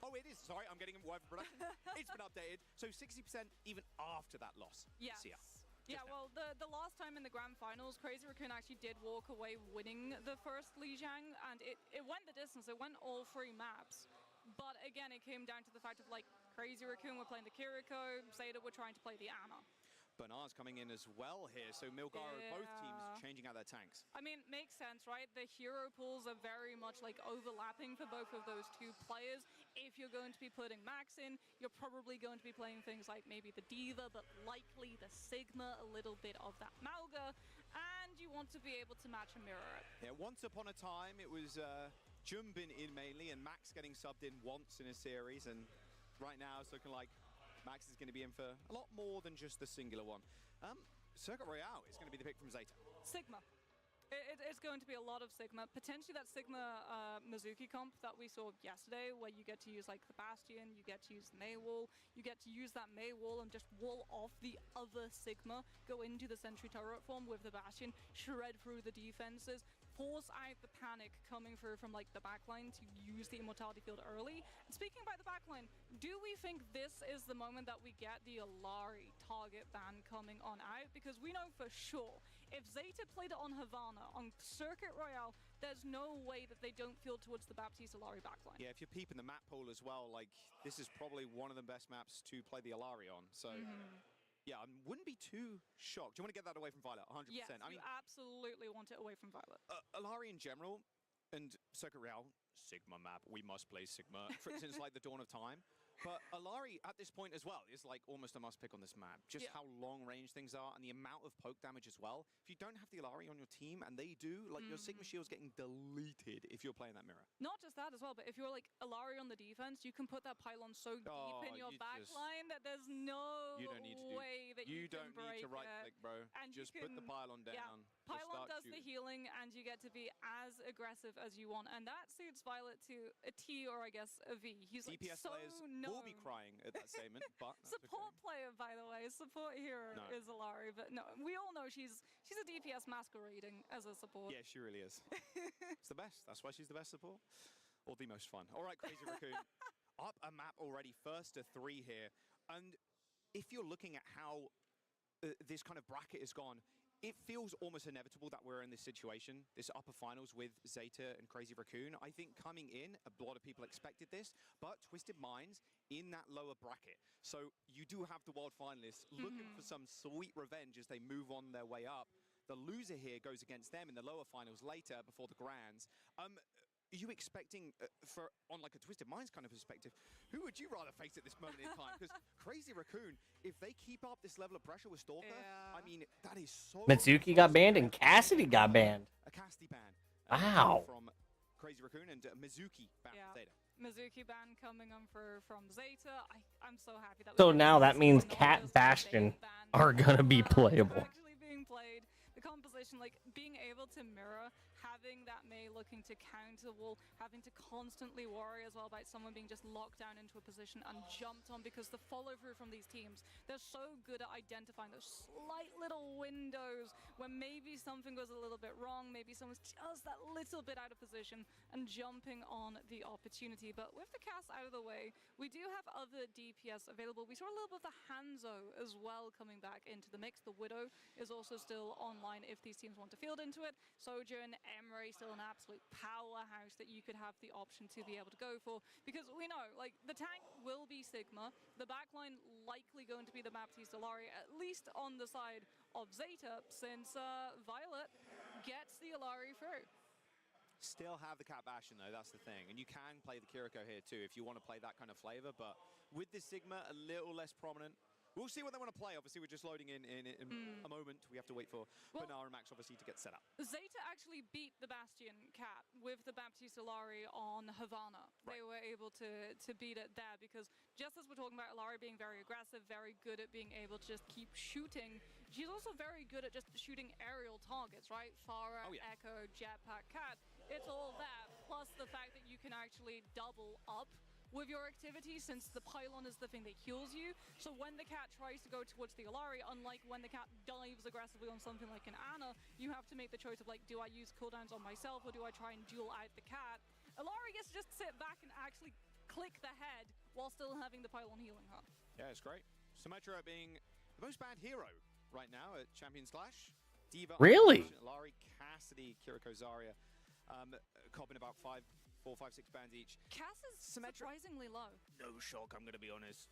Oh, it is. Sorry, I'm getting word for production. It's been updated. So 60% even after that loss. Yes. CR. Yeah, well, the last time in the Grand Finals, Crazy Raccoon actually did walk away winning the first Lijiang, and it went the distance. It went all 3 maps. But again, it came down to the fact of, like, Crazy Raccoon were playing the Kiriko, Zeta were trying to play the Ana. Bernard's coming in as well here, so Milgaro, both teams changing out their tanks. I mean, makes sense, right? The hero pools are very much like overlapping for both of those two players. If you're going to be putting Max in, you're probably going to be playing things like maybe the Diva, but likely the Sigma, a little bit of that Malga, and you want to be able to match a mirror. Yeah, once upon a time, it was Jumbin in mainly, and Max getting subbed in once in a series, and right now it's looking like Max is going to be in for a lot more than just the singular one. Circuit Royale is going to be the pick from Zeta. Sigma. It's going to be a lot of Sigma. Potentially that Sigma Mizuki comp that we saw yesterday, where you get to use like the Bastion, you get to use the Mei Wall, you get to use that Mei Wall and just wall off the other Sigma, go into the Sentry Turret form with the Bastion, shred through the defenses, force out the panic coming through from like the backline to use the Immortality Field early. And speaking about the backline, do we think this is the moment that we get the Alari target ban coming on out? Because we know for sure, if Zeta played it on Havana, on Circuit Royale, there's no way that they don't field towards the Baptiste Alari backline. Yeah, if you're peeping the map pool as well, like, this is probably one of the best maps to play the Alari on, so... Yeah, I wouldn't be too shocked. Do you want to get that away from Violet? 100%. Yes, I mean, you absolutely want it away from Violet. Alari in general and Circuit Royale, Sigma map. We must play Sigma since like the dawn of time. But Alari at this point as well is like almost a must pick on this map. Just how long range things are and the amount of poke damage as well. If you don't have the Alari on your team and they do, like your Sigma shield's getting deleted if you're playing that mirror. Not just that as well, but if you're like Alari on the defense, you can put that pylon so deep in your backline that there's no way that you can break it. You don't need to right click, bro. And just put the pylon down. Yeah. Pylon does the healing and you get to be as aggressive as you want. And that suits Violet to a T or I guess a V. He's like DPS so players will be crying at that statement, but support player, by the way. Support hero is Alari, but no, we all know she's a DPS masquerading as a support. Yeah, she really is. It's the best. That's why she's the best support. Or the most fun. All right, Crazy Raccoon. Up a map already, first to 3 here. And if you're looking at how this kind of bracket has gone, it feels almost inevitable that we're in this situation, this upper finals with Zeta and Crazy Raccoon. I think coming in, a lot of people expected this, but Twisted Minds in that lower bracket. So you do have the world finalists looking for some sweet revenge as they move on their way up. The loser here goes against them in the lower finals later before the grands. Are you expecting, on like a Twisted Minds kind of perspective, who would you rather face at this moment in time? Because Crazy Raccoon, if they keep up this level of pressure with Stalker, I mean, that is so... Mitsuki got banned and Cassidy got banned. A Cassidy ban. Wow. From Crazy Raccoon and Mizuki ban from Zeta. Mizuki ban coming on from Zeta. I'm so happy that... So now that means Cat Bastion are going to be playable. Actually being played. The composition, like being able to mirror, having that Mei looking to counter wall, having to constantly worry as well about someone being just locked down into a position and jumped on, because the follow through from these teams, they're so good at identifying those slight little windows where maybe something goes a little bit wrong, maybe someone's just that little bit out of position and jumping on the opportunity. But with the cast out of the way, we do have other DPS available. We saw a little bit of the Hanzo as well coming back into the mix. The Widow is also still online if these teams want to field into it. Sojourn, Emaray still an absolute powerhouse that you could have the option to be able to go for, because we know, like, the tank will be Sigma, the backline likely going to be the Baptiste Alari, at least on the side of Zeta, since Violet gets the Alari through. Still have the Cat Bastion though, that's the thing. And you can play the Kiriko here too if you want to play that kind of flavor, but with the Sigma a little less prominent. We'll see what they want to play. Obviously, we're just loading in a moment. We have to wait for Benar and Max, obviously, to get set up. Zeta actually beat the Bastion Cat with the Baptiste Alari on Havana. Right. They were able to beat it there because just as we're talking about Alari being very aggressive, very good at being able to just keep shooting, she's also very good at just shooting aerial targets, right? Pharah, Echo, Jetpack, Cat. It's all that, plus the fact that you can actually double up with your activity, since the pylon is the thing that heals you. So when the Cat tries to go towards the Alari, unlike when the Cat dives aggressively on something like an Ana, you have to make the choice of, like, do I use cooldowns on myself or do I try and duel out the Cat? Alari gets to just sit back and actually click the head while still having the pylon healing her. Yeah, it's great. Symmetra being the most banned hero right now at Champions Clash. Diva, really? Alari, Cassidy, Kiriko, Zarya, copping about 4, 5, 6 bans each. Cass is surprisingly low. No shock, I'm going to be honest.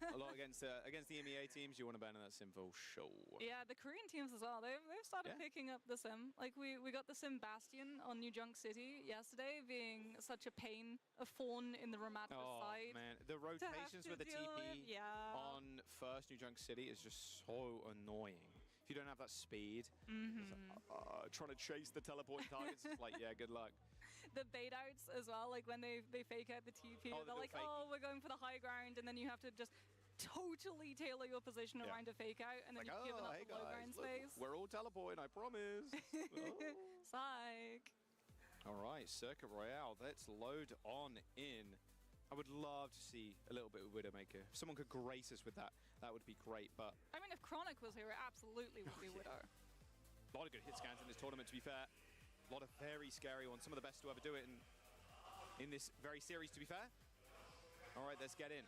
A lot against the EMEA teams, you want to ban on that sim for sure. Yeah, the Korean teams as well. They've started picking up the sim. Like we got the sim Bastion on New Junk City yesterday, being such a pain, a thorn in the Ramatha side. Oh man, the rotations with the TP on first New Junk City is just so annoying. If you don't have that speed, trying to chase the teleporting targets, it's like, yeah, good luck. The bait outs as well, like when they fake out the TP, they're like, oh, we're going for the high ground, and then you have to just totally tailor your position around a fake out, and then like, you've given up the low ground space. We're all teleporting, I promise. Psych. All right, Circuit Royale, let's load on in. I would love to see a little bit of Widowmaker. If someone could grace us with that, that would be great, but... I mean, if Chronic was here, it absolutely would be Widow. A lot of good hit scans in this tournament, to be fair. A lot of very scary ones. Some of the best to ever do it in this very series, to be fair. All right, let's get in.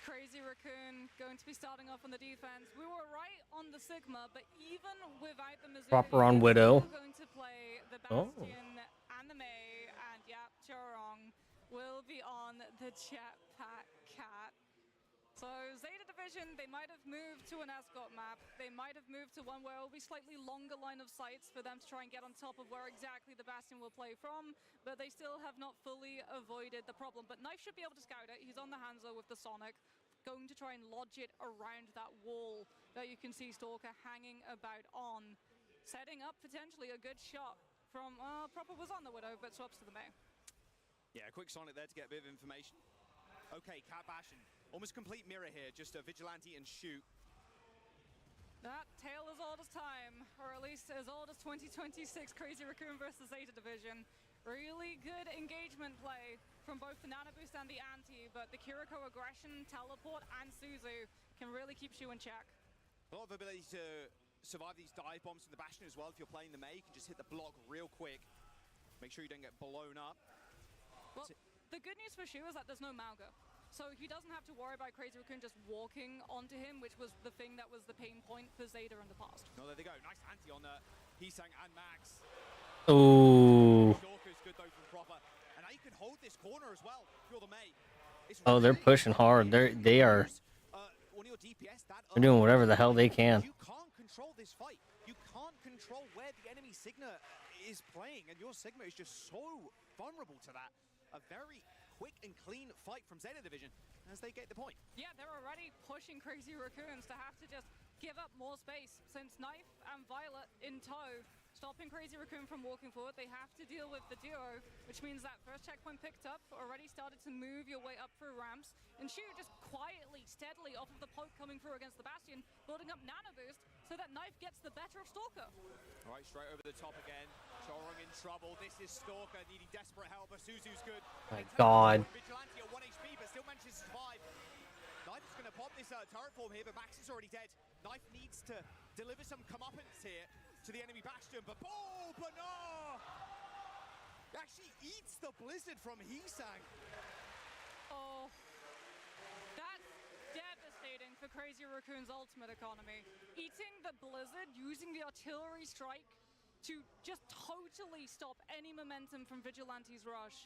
Crazy Raccoon going to be starting off on the defense. We were right on the Sigma, but even without the Missouri, proper on Widow. Going to play the Bastion and the Mei, and Chorong will be on the Jetpack Cat. So Zeta Division, they might have moved to an escort map. They might have moved to one where it will be slightly longer line of sights for them to try and get on top of where exactly the Bastion will play from, but they still have not fully avoided the problem. But Knife should be able to scout it. He's on the Hanzo with the Sonic, going to try and lodge it around that wall that you can see Stalker hanging about on, setting up potentially a good shot from Proper was on the Widow, but swaps to the Mei. Yeah, a quick Sonic there to get a bit of information. Okay, Cat Bastion. Almost complete mirror here, just a vigilante and shoot. That tale as old as time, or at least as old as 2026 Crazy Raccoon versus Zeta Division. Really good engagement play from both the Nano Boost and the Anti, but the Kiriko aggression, teleport, and Suzu can really keep Shu in check. A lot of ability to survive these dive bombs from the Bastion as well. If you're playing the Mei, you can just hit the block real quick. Make sure you don't get blown up. Well, the good news for Shu is that there's no Mauga. So he doesn't have to worry about Crazy Raccoon just walking onto him, which was the thing that was the pain point for Zeta in the past. No, there they go. Nice anti on Heesang and Max. Oh. Stalker's good though from Proper. And now you can hold this corner as well if you're the Mei. Oh, they're pushing hard. They are. One of your DPS, They're doing whatever the hell they can. You can't control this fight. You can't control where the enemy Sigma is playing, and your Sigma is just so vulnerable to that. A very quick and clean fight from Zeta Division as they get the point. Yeah, they're already pushing Crazy Raccoons to have to just give up more space, since Knife and Violet in tow, stopping Crazy Raccoon from walking forward. They have to deal with the duo, which means that first checkpoint picked up, already started to move your way up through ramps, and Shu just quietly, steadily off of the poke coming through against the Bastion, building up Nano Boost so that Knife gets the better of Stalker. All right, straight over the top again. Chorong in trouble. This is Stalker needing desperate help, but Suzu's good. My God. Vigilante at 1 HP, but still manages to survive. Knife is going to pop this turret form here, but Max is already dead. Knife needs to deliver some comeuppance here to the enemy Bastion, but oh, Bernard actually eats the Blizzard from Heesang. Oh, that's devastating for Crazy Raccoon's ultimate economy. Eating the Blizzard, using the artillery strike to just totally stop any momentum from Vigilante's rush.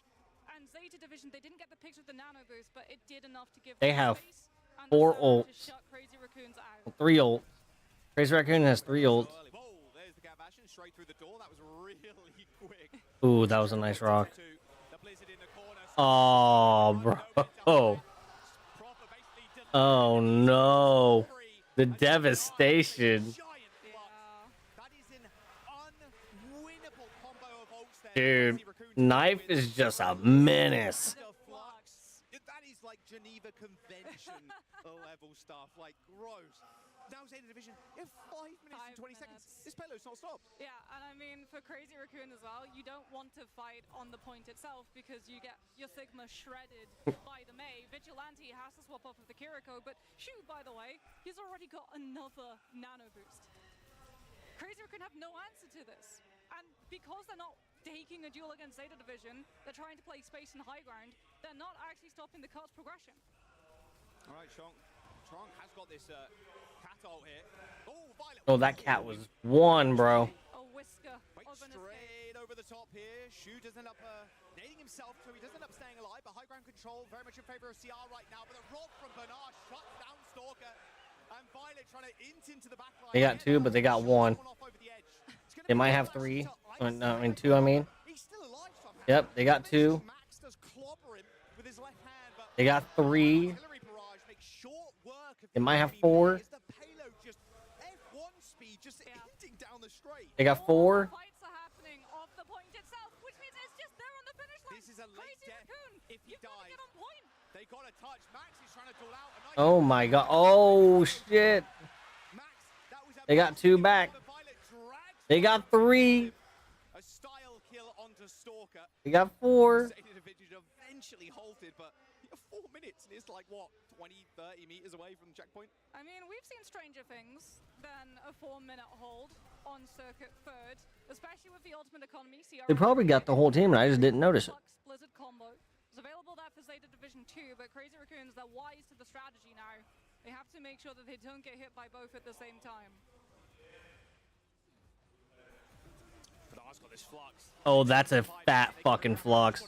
And Zeta Division, they didn't get the picture of the nano boost, but it did enough to give They them have space and 4 the ults. to shut Crazy Raccoons out. 3 ults. Crazy Raccoon has 3 ults. Whoa, there's the Gap Bastion straight through the door. That was really quick. Ooh, that was a nice rock. The Blizzard in the corner. Oh, bro. Oh, no. The devastation. That is an unwinnable combo of ults there. Dude, Knife is just a menace. That is like Geneva Convention level stuff. Like, gross. Now Zeta Division, in 5 minutes and 20 seconds, this payload's not stopped. Yeah, and I mean, for Crazy Raccoon as well, you don't want to fight on the point itself because you get your Sigma shredded by the Mei. Vigilante has to swap off of the Kiriko, but Shu, by the way, he's already got another nano boost. Crazy Raccoon have no answer to this. And because they're not taking a duel against Zeta Division, they're trying to play space and high ground, they're not actually stopping the card's progression. All right, Trong has got this cat ult here. Oh, Violet. Oh, that cat was one, bro. A whisker of an escape. Straight over the top here. Shu does end up nading himself, so he does end up staying alive. But high ground control very much in favor of CR right now. But a rock from Bernard shuts down Stalker. And Violet trying to int into the back line. They got 2, but they got 1. They might have 3. No, I mean 2, I mean. He's still alive somehow. Yep, they got 2. Max does clobber him with his left hand, but They got 3. artillery barrage makes short work of They might have the 4. as the payload just F1 speed just hinting down the straight. They got 4. Fights are happening off the point itself, which means it's just there on the finish line. This is a late Crazy death Raccoon, if he you've got to dies. get on point. They got a touch. Max is trying to duel out. A nice Oh my god. Oh shit. Max, that was a They got 2 back. but Violet drags They got 3. a style kill onto Stalker. They got 4. Zeta Division eventually halted, but 4 minutes and it's like what, 20, 30 meters away from the checkpoint? I mean, we've seen stranger things than a 4-minute hold on Circuit 3rd, especially with the ultimate economy. They probably got the whole team and I just didn't notice it. Flux Blizzard combo. It's available there for Zeta Division 2, but Crazy Raccoons, they're wise to the strategy now. They have to make sure that they don't get hit by both at the same time. Bernard's got this flux. Oh, that's a fat fucking flux.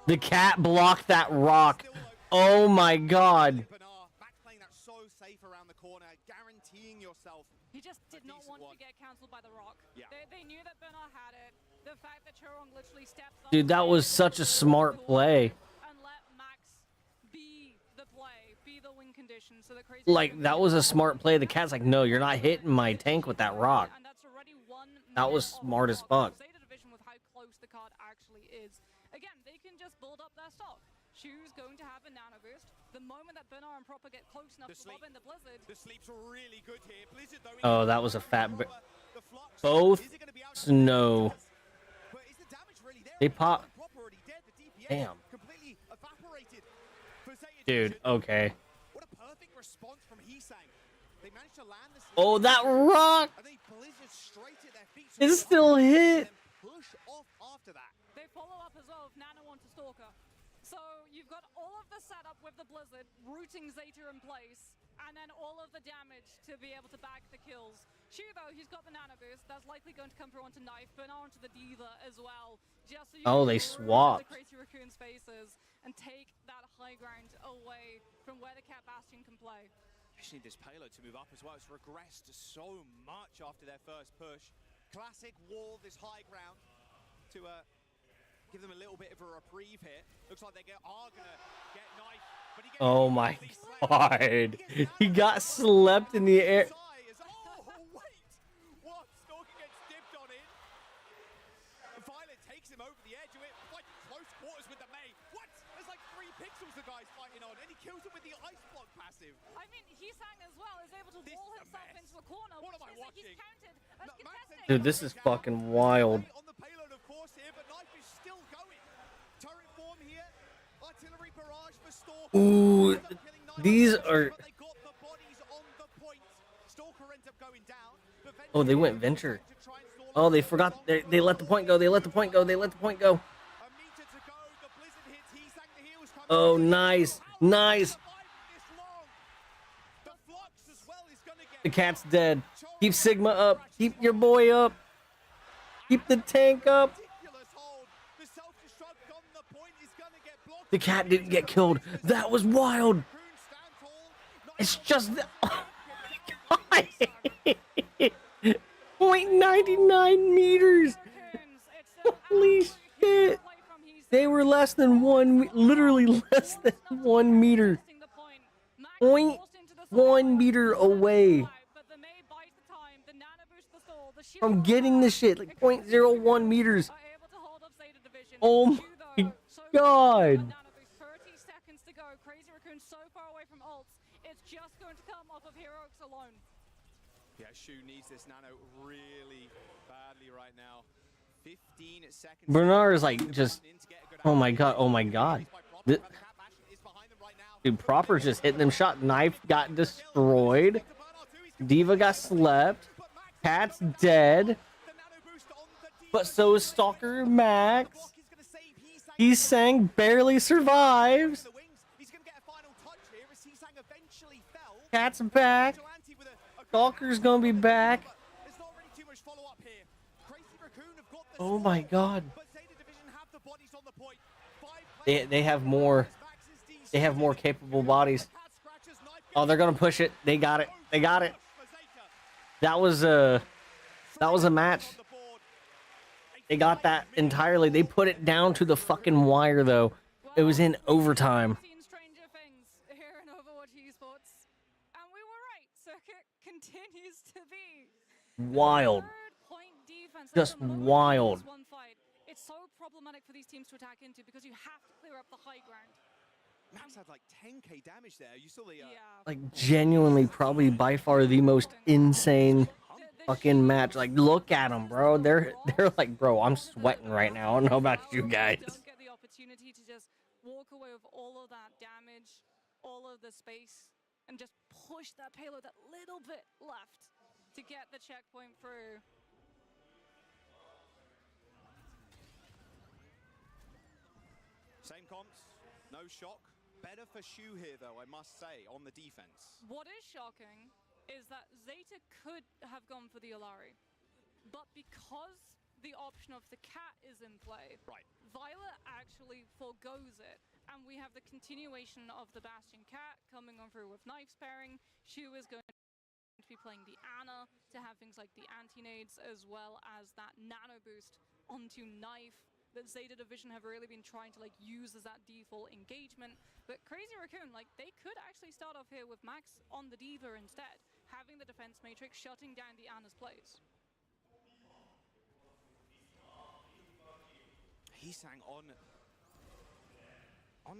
The cat blocked that rock. Oh my god. Bernard, Max playing that so safe around the corner, guaranteeing yourself. He just did not want to get cancelled by the rock. Yeah. They knew that Bernard had it. The fact that Chorong literally steps up. Dude, that was such a smart play. And let Max be the play, be the win condition, so that Crazy Like, that was a smart play. The cat's like, no, you're not hitting my tank with that rock. And that's already 1 That was minute of smart as clock. fuck. Zeta Division with how close the card actually is. Again, they can just build up their stock. Shu's going to have a nano boost. The moment that Bernard and Proper get close enough to lob in the Blizzard. The sleep's really good here. Blizzard, though, Oh, that was a fat... the flux. Both Is it gonna be out? snow. But is the damage really there? They pop... Proper already dead. The DPS Damn. completely evaporated for Zeta Dude, Division. okay. What a perfect response from Heesang. They managed to land the sleep. Oh, that rock And they Blizzard straight at their feet. So is still hit. push off after that. They follow up as well with Nano onto Stalker. So you've got all of the setup with the Blizzard, rooting Zeta in place, and then all of the damage to be able to bag the kills. Shu, though, he's got the nano boost. That's likely going to come through onto Knife, but now onto the Diva as well. Just so you Oh, can they ruin swapped. the Crazy Raccoon's faces and take that high ground away from where the Cat Bastion can play. Just need this payload to move up as well. It's regressed so much after their first push. Classic wall, this high ground to give them a little bit of a reprieve here. Looks like they are gonna get Knife, but he gets Oh my god. He got slept in the air. Oh wait! What? Stalker gets dipped on in. Violet takes him over the edge of it, fighting close quarters with the Mei. What? There's like 3 pixels the guy's fighting on, and he kills him with the ice block passive. I mean, Heesang as well is able to This wall is a himself mess. into a corner, What which am I means that he's watching? counted as No, Max contesting. Dude, this is fucking wild. On the payload, of course, here, but Knife is still going. Turret form here. Artillery barrage for Stalker. Ooh, these are... But they got the bodies Oh, they went venture. Oh, they forgot. They let the point go. They let the point go. They let the point go. Oh, nice. Nice. The cat's dead. Keep Sigma up. Keep your boy up. Keep the tank up. The cat didn't get killed. That was wild. It's just the... Oh my God. 0.99 meters. Holy shit. They were less than literally less than 1 meter. 0.1 meter away from getting the shit. Like 0.01 meters. Oh my God. 30 seconds to go. Crazy Raccoon so far away from ults. It's just going to come off of Heroics alone. Yeah, Shu needs this nano really badly right now. 15 seconds. Bernard is like just, oh my God, oh my God. Dude, Proper's just hitting them shot. Knife got destroyed. Diva got slept. Cat's dead. But so is Stalker Max. Heesang barely survives. Cat's back. Stalker's gonna be back. Oh my God. They have more. They have more capable bodies. Oh, they're gonna push it. They got it. They got it. That was a match. They got that entirely. They put it down to the fucking wire, though. It was in overtime. Seen stranger things here in Overwatch Esports, and we were right. Circuit continues to be Wild. Third-point defense. Just wild. One fight. It's so problematic for these teams to attack into because you have to clear up the high ground. Max had like 10k damage there. You saw the Like genuinely, probably by far the most insane fucking match. Like, look at them, bro. They're like, bro, I'm sweating right now. I don't know about you guys. Don't get the opportunity to just walk away with all of that damage, all of the space, and just push that payload that little bit left to get the checkpoint through. Same comps, no shock. Better for Shu here, though, I must say, on the defense. What is shocking is that Zeta could have gone for the Olari, but because the option of the cat is in play, right, Violet actually forgoes it, and we have the continuation of the Bastion cat coming on through with Knife's pairing. Shu is going to be playing the Ana to have things like the anti-nades as well as that nano boost onto Knife that Zeta Division have really been trying to like use as that default engagement. But Crazy Raccoon, like, they could actually start off here with Max on the Diva instead, having the defense matrix shutting down the Ana's plays. Heesang on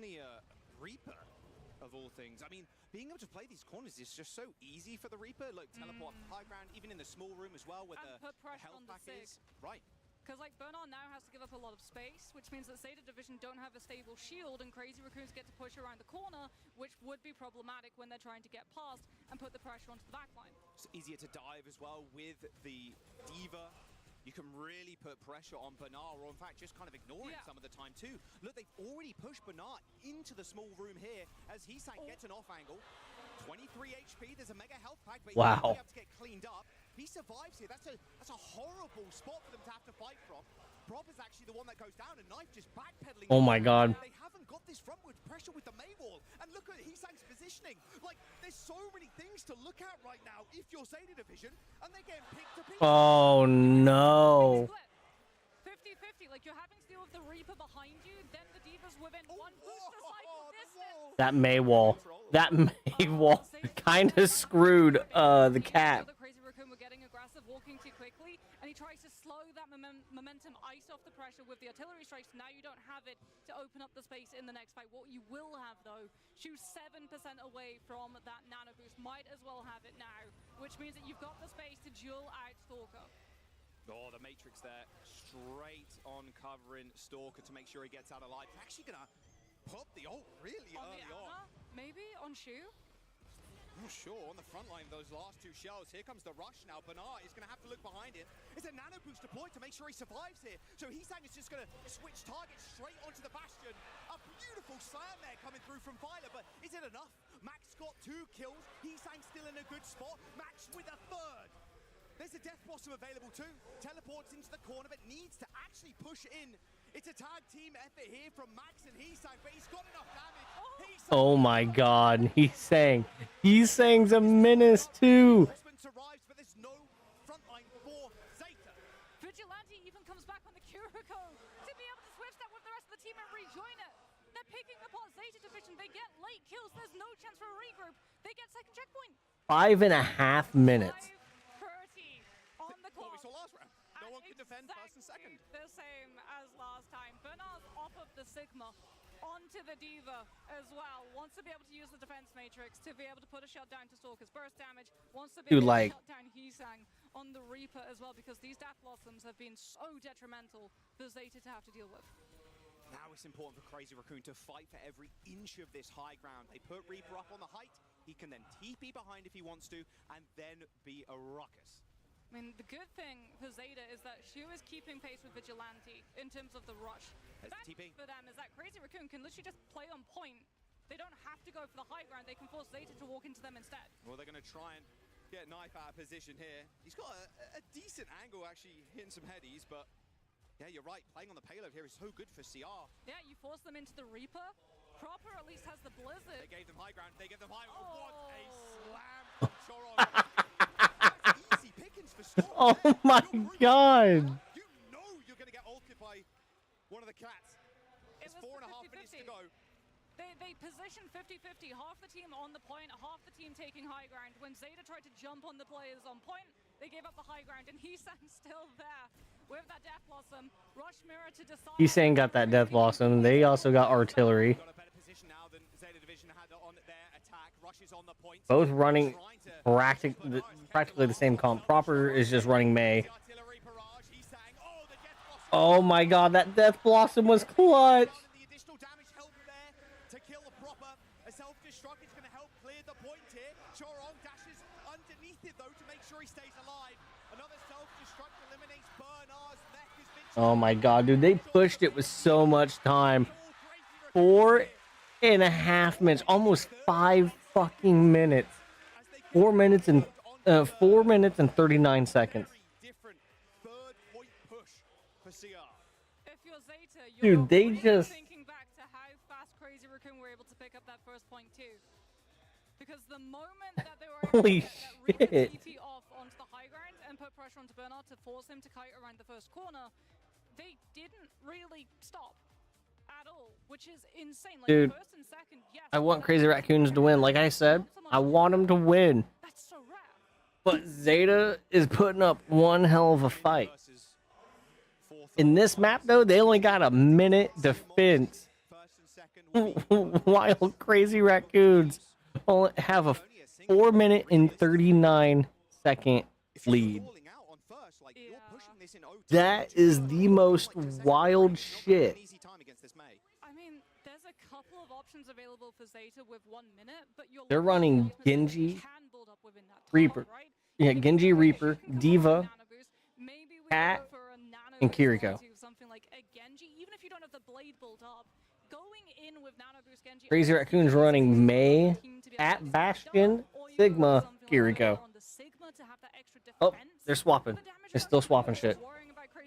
the Reaper, of all things. I mean, being able to play these corners is just so easy for the Reaper. Look, teleport high ground, even in the small room as well, with and the put pressure health on the pack is. Right. Because like Bernard now has to give up a lot of space, which means that Zeta Division don't have a stable shield, and Crazy Raccoons get to push around the corner, which would be problematic when they're trying to get past and put the pressure onto the backline. It's easier to dive as well with the Diva. You can really put pressure on Bernard, or in fact just kind of ignore it some of the time too. Look, they've already pushed Bernard into the small room here as Heesang gets an off angle. 23 HP, there's a mega health pack, but he's able to get cleaned up. He survives here. That's a horrible spot for them to have to fight from. Prop is actually the one that goes down, and Knife just backpedaling. Oh my God. They haven't got this frontward pressure with the May wall. And look at Heesang's positioning. Like, there's so many things to look at right now if you're Zeta Division, and they're getting picked to pieces. Oh no. 50-50, like you're having to deal with the Reaper behind you, then the Diva's within one booster cycle distance. That May wall. That May wall kind of screwed the cat. The Crazy Raccoon were getting aggressive, walking too quickly, and he tries to slow that momentum, ice off the pressure with the artillery strikes. Now you don't have it to open up the space in the next fight. What you will have, though, Shu's 7% away from that nano boost. Might as well have it now, which means that you've got the space to duel out Stalker. Oh, the Matrix there, straight on covering Stalker to make sure he gets out alive. He's actually gonna pop the ult really early on. Maybe on Shu? Oh, sure, on the front line, those last two shells. Here comes the rush now. Bernard is going to have to look behind him. It's a nano boost deployed to make sure he survives here. So Heesang is just going to switch targets straight onto the Bastion. A beautiful slam there coming through from Violet, but is it enough? Max got 2 kills. Heesang still in a good spot. Max with a 3rd. There's a Death Blossom available too. Teleports into the corner, but needs to actually push in. It's a tag team effort here from Max and Heesang, but he's got enough damage. Oh my god, Heesang's a menace too. Arrives, but there's no front line for Zeta. Vigilante even comes back on the Kuriko to be able to switch that with the rest of the team and rejoin it. They're picking apart Zeta division. They get late kills. There's no chance for a regroup. They get second checkpoint. 5.5 minutes. 5:30 on the clock. What we saw last round. No one can defend first and second. The same as last time. Bernard's off of the Sigma onto the Diva as well. Wants to be able to use the defense matrix to be able to put a shot down to Stalker's burst damage. Wants to be able to shut down Heesang on the Reaper as well, because these Death Blossoms have been so detrimental for Zeta to have to deal with. Now it's important for Crazy Raccoon to fight for every inch of this high ground. They put Reaper up on the height. He can then TP behind if he wants to, and then be a ruckus. I mean, the good thing for Zeta is that Shu is keeping pace with Vigilante in terms of the rush. There's Bad the TP. for them is that Crazy Raccoon can literally just play on point. They don't have to go for the high ground. They can force Zeta to walk into them instead. Well, they're going to try and get Knife out of position here. He's got a decent angle, actually, hitting some headies, but yeah, you're right. Playing on the payload here is so good for CR. Yeah, you force them into the Reaper. Proper at least has the Blizzard. They gave them high ground. They gave them high. Oh. What a slam from Choron. Easy pickings for Storm. Oh my god. You know you're going to get ulted by one of the cats. It's 4.5 minutes to go. They position 50-50. Half the team on the point, half the team taking high ground. When Zeta tried to jump on the players on point, they gave up the high ground, and Heesang's still there with that Death Blossom. Rush Mirror to decide. Heesang got that Death Blossom. They also got artillery. Got a better position now than Zeta Division had on their attack. Rush is on the point. Both running practically the same comp. Proper is just running Mei. Oh my god, that Death Blossom was clutch. The additional damage helped there to kill the Proper. A self-destruct is going to help clear the point here. Choron dashes underneath it though to make sure he stays alive. Another self-destruct eliminates Bernard's neck. Oh my god, dude, they pushed it with so much time. 4.5 minutes, almost 5 fucking minutes. 4 minutes and 39 seconds. Dude, they just thinking back to how fast Crazy Raccoon were able to pick up that first point too. Because the moment that they were able Holy to get that shit. TP off onto the high ground and put pressure onto Bernard to force him to kite around the first corner, they didn't really stop at all, which is insane. Like, dude, first and second, yes, I want Crazy Raccoons to win. Like I said, I want them to win. that's so rare. But Zeta is putting up one hell of a fight. In this map, though, they only got a minute defense. While Crazy Raccoons only have a 4 minute and 39 second lead. That is the most wild shit. I mean, there's a couple of options available for Zeta with 1 minute, but They're running Genji, can build up within that time, Reaper. right? Yeah, Genji, Reaper, Diva, Maybe we Cat, go for a nano and boost Kiriko. onto something like a Genji, even if you don't have the blade built up, going in with nano boost Genji. Crazy Raccoons running Mei, at Bastion, Sigma, Kiriko. Oh, they're swapping. They're still swapping shit.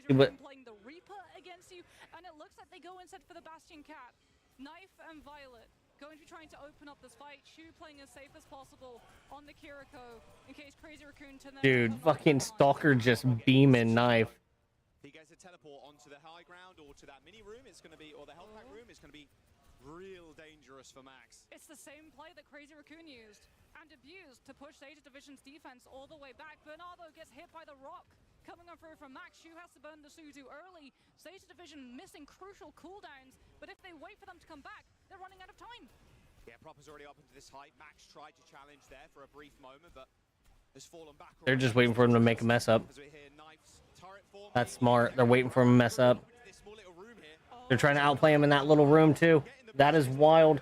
But Playing the Reaper against you, and it looks like they go instead for the Bastion Cat. Knife and Violet going to be trying to open up this fight. Shu playing as safe as possible on the Kiriko in case Crazy Raccoon to dude, fucking Stalker just beaming Knife. He gets a teleport onto the high ground or to that mini room. It's going to be, or the health pack room. It's going to be real dangerous for Max. It's the same play that Crazy Raccoon used and abused to push Zeta Division's defense all the way back. Bernardo gets hit by the rock coming on through from Max. Shu has to burn the Suzu early. Zeta Division missing crucial cooldowns, but if they wait for them to come back, they're running out of time. Yeah, Proper's already up into this height. Max tried to challenge there for a brief moment, but has fallen back. They're just waiting for him to make a mess up. That's smart. They're waiting for him to mess up. They're trying to outplay him in that little room, too. That is wild.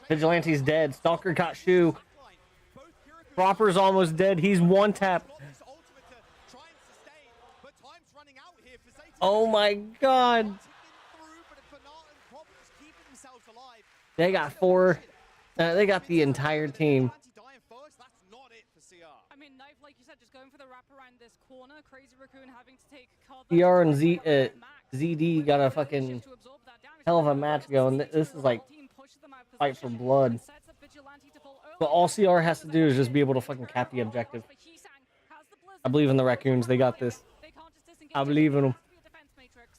Vigilante's dead. Stalker got Shu. Proper's almost dead. He's one tap. Oh my god. They got 4. They got the entire team. I mean, Knife, like you said, just going for the wrap around this corner. Crazy Raccoon having to take cover. CR and ZD got a fucking hell of a match going. This is like fight for blood. But all CR has to do is just be able to fucking cap the objective. I believe in the Raccoons. They got this. I believe in them.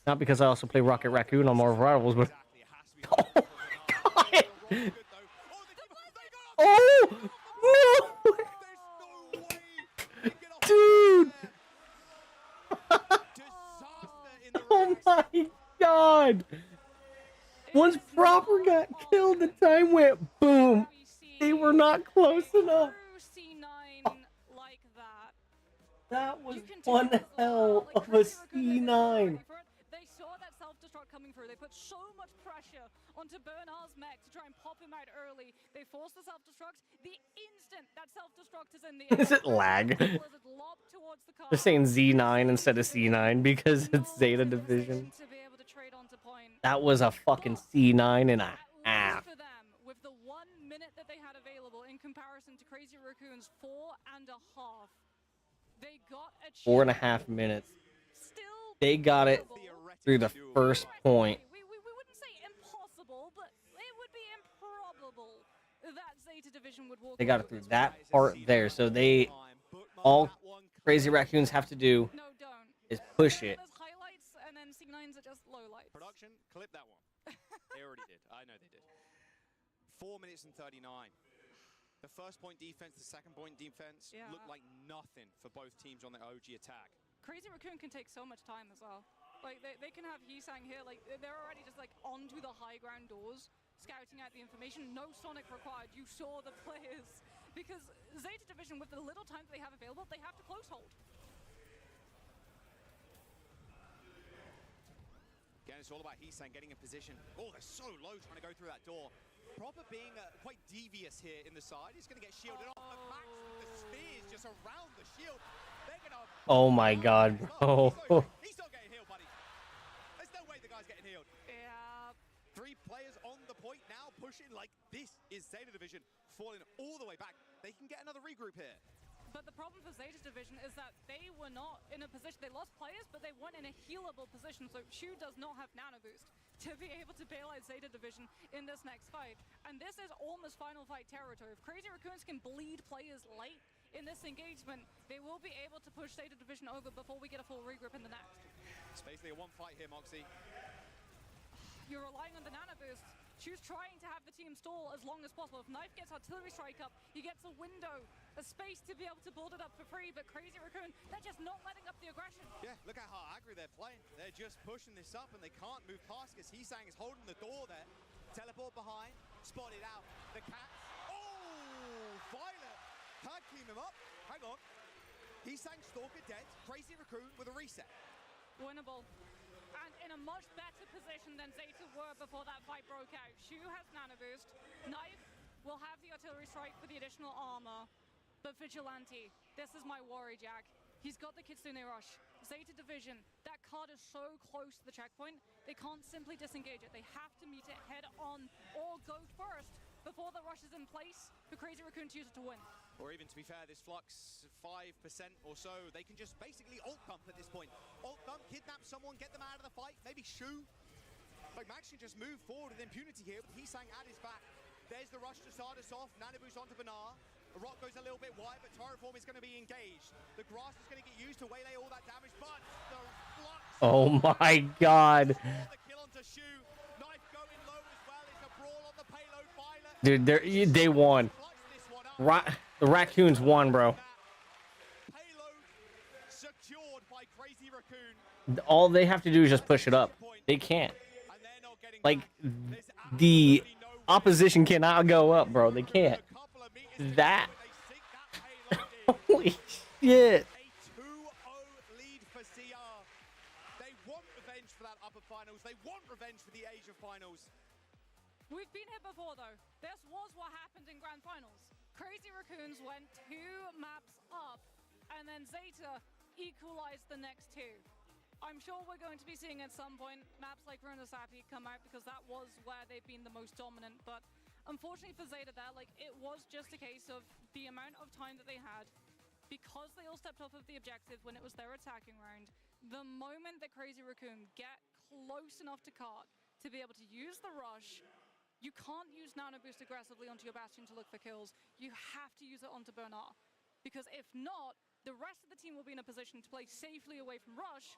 Not because I also play Rocket Raccoon on Marvel Rivals, but... Oh my god! Oh! No! Dude! Oh my god! Once Proper got killed, the time went boom. They were not close enough. That was one hell of a C9. They saw that self-destruct coming through. They put so much pressure onto Bernard's mech to try and pop him out early. They forced the self-destruct. The instant that self-destruct is in the air, Is it lag? They're saying Z9 instead of C9 because it's Zeta Division. That was a fucking C9 and a half. With the 1 minute that they had available in comparison to Crazy Raccoon's 4.5. They got a 4.5 minutes. They got it through the first point. We wouldn't say impossible, but it would be improbable that Zeta Division would walk. They got it through that part there. So they, all Crazy Raccoons have to do is push it. There's highlights and then C9s are just lowlights. Production, clip that one. They already did. I know they did. 4 minutes and 39. The first point defense, the second point defense looked like nothing for both teams on the OG attack. Crazy Raccoon can take so much time as well. Like, they can have Yisang here, like, they're already just, like, onto the high ground doors, scouting out the information. No Sonic required. You saw the players. Because Zeta Division, with the little time that they have available, they have to close hold. Again, it's all about Yisang getting in position. Oh, they're so low trying to go through that door. Proper being quite devious here in the side. He's going to get shielded off. But Max with the spears just around the shield. They're going to... Oh my god, bro. He's not getting healed, buddy. There's no way the guy's getting healed. Yeah. 3 players on the point now, pushing like this is Zeta Division falling all the way back. They can get another regroup here. But the problem for Zeta Division is that they were not in a position, they lost players, but they weren't in a healable position, so Shu does not have Nano Boost to be able to bail out Zeta Division in this next fight. And this is almost final fight territory. If Crazy Raccoons can bleed players late in this engagement, they will be able to push Zeta Division over before we get a full regroup in the next. It's basically a one fight here, Moxie. You're relying on the Nano Boost. Shu's trying to have the team stall as long as possible. If Knife gets artillery strike up, he gets a window, a space to be able to build it up for free, but Crazy Raccoon, they're just not letting up the aggression. Yeah, look at how aggro they're playing. They're just pushing this up and they can't move past because Yisang is holding the door there. Teleport behind, spotted out. The Cats. Oh, Violet. Tag team him up. Hang on. Yisang Stalker dead. Crazy Raccoon with a reset. Winnable. And in a much better position than Zeta were before that fight broke out. Shu has Nano Boost. Knife will have the artillery strike for the additional armor. But Vigilante, this is my worry, Jack. He's got the Kitsune Rush. Zeta Division, that card is so close to the checkpoint, they can't simply disengage it. They have to meet it head on or go first before the rush is in place for Crazy Raccoon to use it to win. Or even, to be fair, this Flux, 5% or so, they can just basically ult dump at this point. Ult dump, kidnap someone, get them out of the fight, maybe Shu. Like, Max can just move forward with impunity here, but Yisang at his back. There's the rush to start us off. Nano Boost onto Bernard. The rock goes a little bit wide, but Terraform is going to be engaged. The grass is going to get used to waylay all that damage, but the Flux... Oh my god. The kill onto Shu. Knife going low as well. It's a brawl on the payload. Violet. Dude, they won. The Raccoons won, bro. Payload secured by Crazy Raccoon. All they have to do is just push it up. They can't. Like, the opposition cannot go up, bro. They can't. That. Holy shit. A 2-0 lead for CR. They want revenge for that upper finals. They want revenge for the Asia finals. We've been here before, though. This was what happened in Grand Finals. Crazy Raccoons went 2 maps up, and then Zeta equalized the next 2. I'm sure we're going to be seeing at some point maps like Runasapi come out because that was where they've been the most dominant. But unfortunately for Zeta there, like, it was just a case of the amount of time that they had. Because they all stepped off of the objective when it was their attacking round, the moment that Crazy Raccoon get close enough to Cart to be able to use the rush, you can't use Nano Boost aggressively onto your Bastion to look for kills. You have to use it onto Bernard. Because if not, the rest of the team will be in a position to play safely away from rush,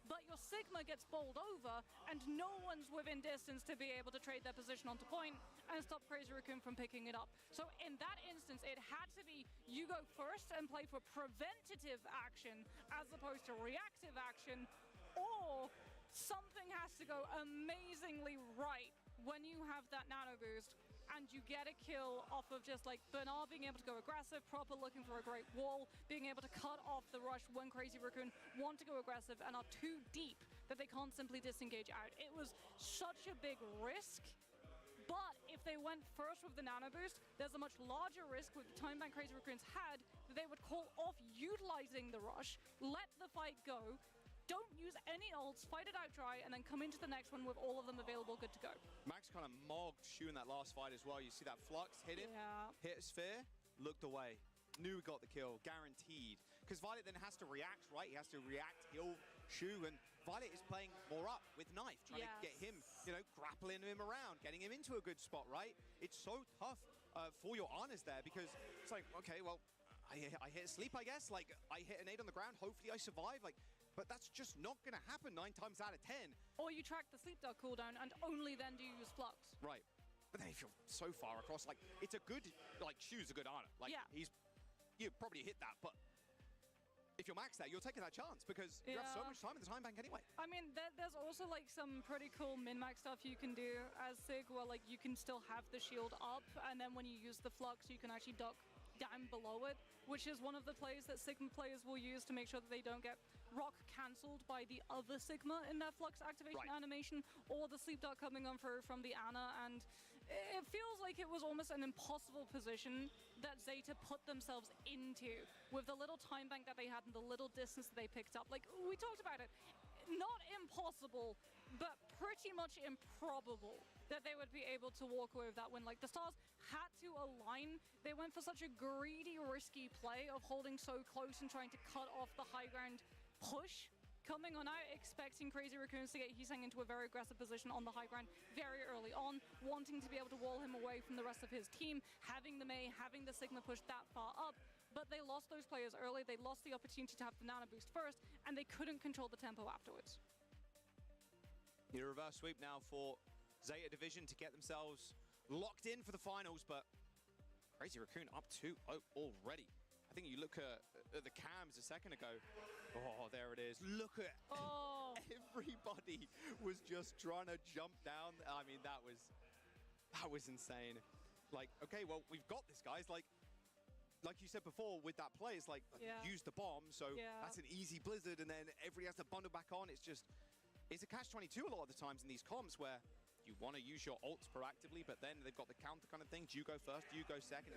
but your Sigma gets bowled over, and no one's within distance to be able to trade their position onto point and stop Crazy Raccoon from picking it up. So in that instance, it had to be you go first and play for preventative action as opposed to reactive action, or something has to go amazingly right when you have that Nano Boost and you get a kill off of just like Bernard being able to go aggressive, proper looking for a great wall, being able to cut off the rush when Crazy Raccoon want to go aggressive and are too deep that they can't simply disengage out. It was such a big risk, but if they went first with the Nano Boost, there's a much larger risk with the time bank Crazy Raccoons had that they would call off utilizing the rush, let the fight go, don't use any ults, fight it out dry, and then come into the next one with all of them available, good to go. Max kind of mogged Shu in that last fight as well. You see that flux hit him, hit a sphere, looked away. Knew he got the kill, guaranteed. Because Violet then has to react, right? He has to react, heal Shu, and Violet is playing more up with Knife, trying to get him, you know, grappling him around, getting him into a good spot, right? It's so tough for your Arnas there because it's like, okay, well, I hit sleep, I guess. Like, I hit an 8 on the ground, hopefully I survive. Like, but that's just not going to happen 9 times out of 10. Or you track the sleep dart cooldown and only then do you use Flux. Right. But then if you're so far across, like, it's a good, like, Shu's a good Ana. Like, you probably hit that, but if you're maxed out, you're taking that chance because you have so much time in the time bank anyway. I mean, there's also, like, some pretty cool min-max stuff you can do as Sig, where, like, you can still have the shield up, and then when you use the Flux, you can actually duck down below it, which is one of the plays that Sigma players will use to make sure that they don't get rock cancelled by the other Sigma in their Flux activation animation, or the sleep dart coming on from the Ana, and it feels like it was almost an impossible position that Zeta put themselves into with the little time bank that they had and the little distance that they picked up. Like, we talked about it, not impossible, but pretty much improbable that they would be able to walk away with that win. Like, the stars had to align. They went for such a greedy, risky play of holding so close and trying to cut off the high ground push. Coming on out, expecting Crazy Raccoons to get Hisang into a very aggressive position on the high ground very early on, wanting to be able to wall him away from the rest of his team, having the Mei, having the Sigma push that far up, but they lost those players early, they lost the opportunity to have the Nano Boost first, and they couldn't control the tempo afterwards. Need a reverse sweep now for Zeta Division to get themselves locked in for the finals, but Crazy Raccoon up 2-0 already. I think you look at the cams a second ago. Oh, there it is. Look at everybody was just trying to jump down. I mean, that was insane. Like, okay, well, we've got this, guys. Like you said before with that play, it's like, use the bomb. So that's an easy blizzard, and then everybody has to bundle back on. It's a catch-22 a lot of the times in these comps where you want to use your ults proactively, but then they've got the counter kind of thing. Do you go first? Do you go second?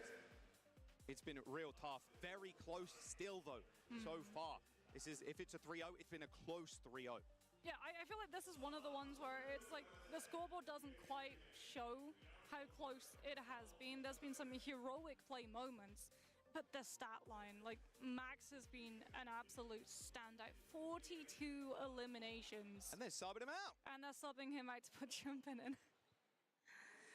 It's been real tough. Very close still, though, so far. If it's a 3-0, it's been a close 3-0. Yeah, I feel like this is one of the ones where it's like the scoreboard doesn't quite show how close it has been. There's been some heroic play moments, but the stat line, like, Max has been an absolute standout. 42 eliminations. And they're subbing him out. And they're subbing him out to put Jumpin in.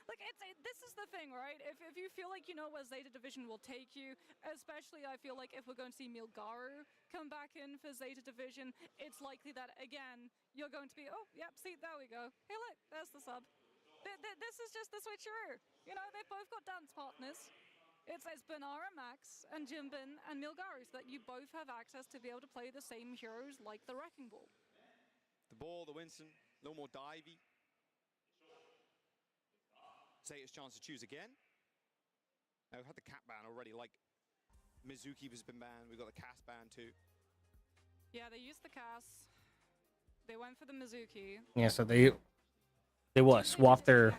Like, this is the thing, right? If you feel like you know where Zeta Division will take you, especially I feel like if we're going to see Milgaru come back in for Zeta Division, it's likely that, again, you're going to be, oh, yep, see, there we go. Hey, look, there's the sub. This is just the switcheroo. You know, they've both got dance partners. It's Benara, Max, and Jimbin, and Milgaru, so that you both have access to be able to play the same heroes like the Wrecking Ball. The ball, the Winston, a little more divey. Zeta's chance to choose again. Now, we've had the cat ban already, like Mizuki has been banned. We've got the Cass ban too. Yeah, they used the Cass. They went for the Mizuki. Yeah, so they what? Swapped their...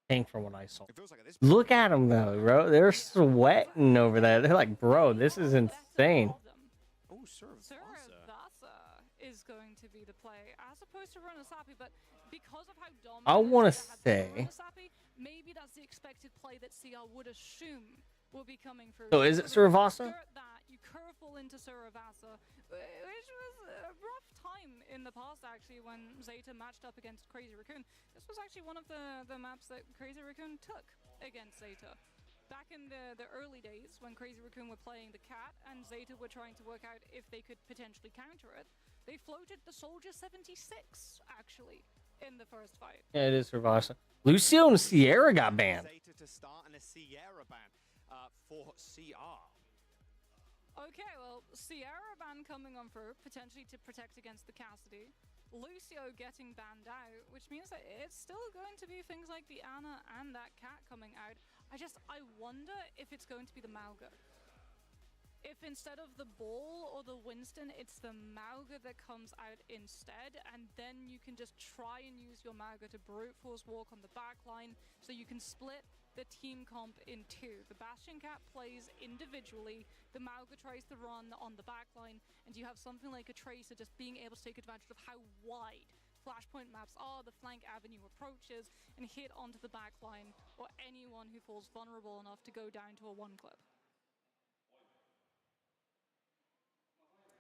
tank from what I saw. It feels like at this Look at them though, bro. They're sweating over there. They're like, bro, this is insane. Oh, Suravasa is going to be the play as opposed to Runasapi, but because of how dominant I want to say. Runasapi, maybe that's the expected play that CR would assume will be coming through. So is it Suravasa? You curveball into Suravasa, which was a rough time in the past actually when Zeta matched up against Crazy Raccoon. This was actually one of the maps that Crazy Raccoon took against Zeta. Back in the early days when Crazy Raccoon were playing the cat and Zeta were trying to work out if they could potentially counter it, they floated the Soldier 76 actually in the first fight. Yeah, it is Suravasa. Lucio and Sierra got banned. Zeta to start and a Sierra ban for CR. Okay, well, Sierra ban coming on through, potentially to protect against the Cassidy. Lucio getting banned out, which means that it's still going to be things like the Ana and that cat coming out. I wonder if it's going to be the Mauga. If instead of the ball or the Winston, it's the Mauga that comes out instead, and then you can just try and use your Mauga to brute force walk on the back line, so you can split the team comp in two. The Bastion Cat plays individually, the Mauga tries to run on the back line, and you have something like a Tracer just being able to take advantage of how wide Flashpoint maps are, the flank avenue approaches, and hit onto the back line, or anyone who falls vulnerable enough to go down to a one clip.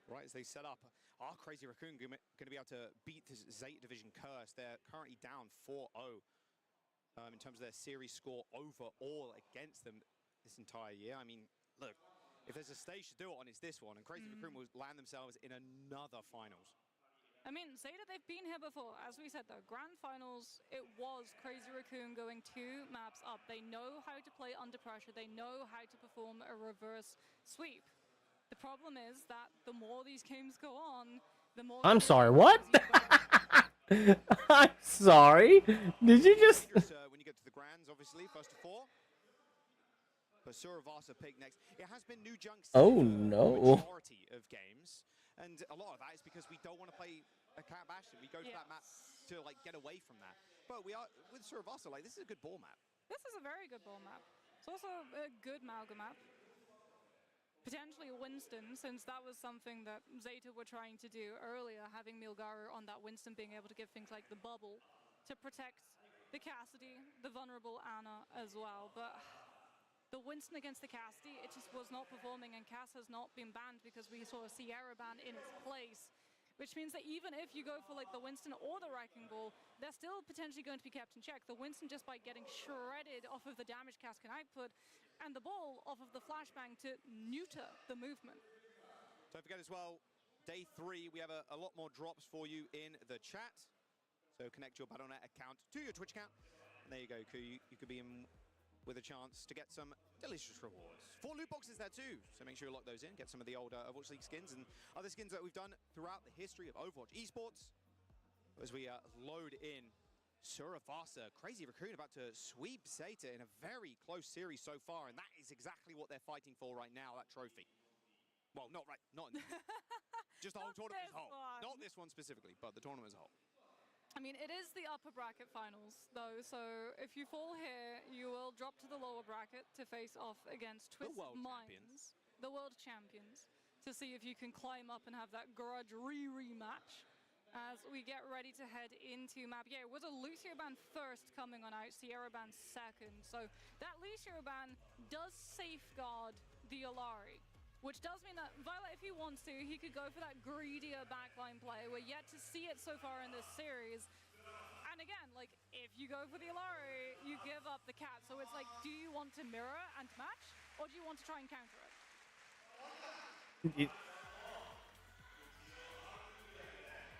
Right, as they set up, are Crazy Raccoon going to be able to beat this Zeta Division curse? They're currently down 4-0 in terms of their series score overall against them this entire year. I mean, look, if there's a stage to do it on, it's this one, and Crazy Raccoon will land themselves in another finals. I mean, Zeta, they've been here before. As we said, though, Grand Finals, it was Crazy Raccoon going 2 maps up. They know how to play under pressure. They know how to perform a reverse sweep. The problem is that the more these games go on, the more... I'm sorry, what? I'm sorry. Did you just... when you get to the Grands, obviously, first of 4. But Suravasa picked next. It has been New Junk Oh, no. majority of games. And a lot of that is because we don't want to play a cat bastion. We go to that map to like get away from that. But we are with Suravasa, like this is a good ball map. This is a very good ball map. It's also a good Mauga map. Potentially a Winston, since that was something that Zeta were trying to do earlier, having Milgaru on that Winston being able to give things like the bubble to protect the Cassidy, the vulnerable Ana as well. But the Winston against the Cassidy, it just was not performing, and Cass has not been banned because we saw a Sierra ban in its place. Which means that even if you go for like the Winston or the Wrecking Ball, they're still potentially going to be kept in check. The Winston just by getting shredded off of the damage Cass can output, and the ball off of the flashbang to neuter the movement. Don't forget as well, day 3, we have a lot more drops for you in the chat. So connect your Battle.net account to your Twitch account. And there you go, you could be in with a chance to get some delicious rewards. 4 loot boxes there too, so make sure you lock those in. Get some of the older Overwatch League skins and other skins that we've done throughout the history of Overwatch esports. As we load in Suravasa, Crazy Raccoon about to sweep Zeta in a very close series so far, and that is exactly what they're fighting for right now, that trophy. Well, not in just the whole tournament as a whole. Not this one specifically, but the tournament as a whole. I mean, it is the upper bracket finals, though, so if you fall here, you will drop to the lower bracket to face off against Twisted Minds, the world champions, to see if you can climb up and have that grudge rematch as we get ready to head into map. Yeah, it was a Lucio ban first coming on out, Sierra ban second, so that Lucio ban does safeguard the Alari. Which does mean that Violet, if he wants to, he could go for that greedier backline play. We're yet to see it so far in this series. And again, like, if you go for the Alari, you give up the cat. So it's like, do you want to mirror and match? Or do you want to try and counter it?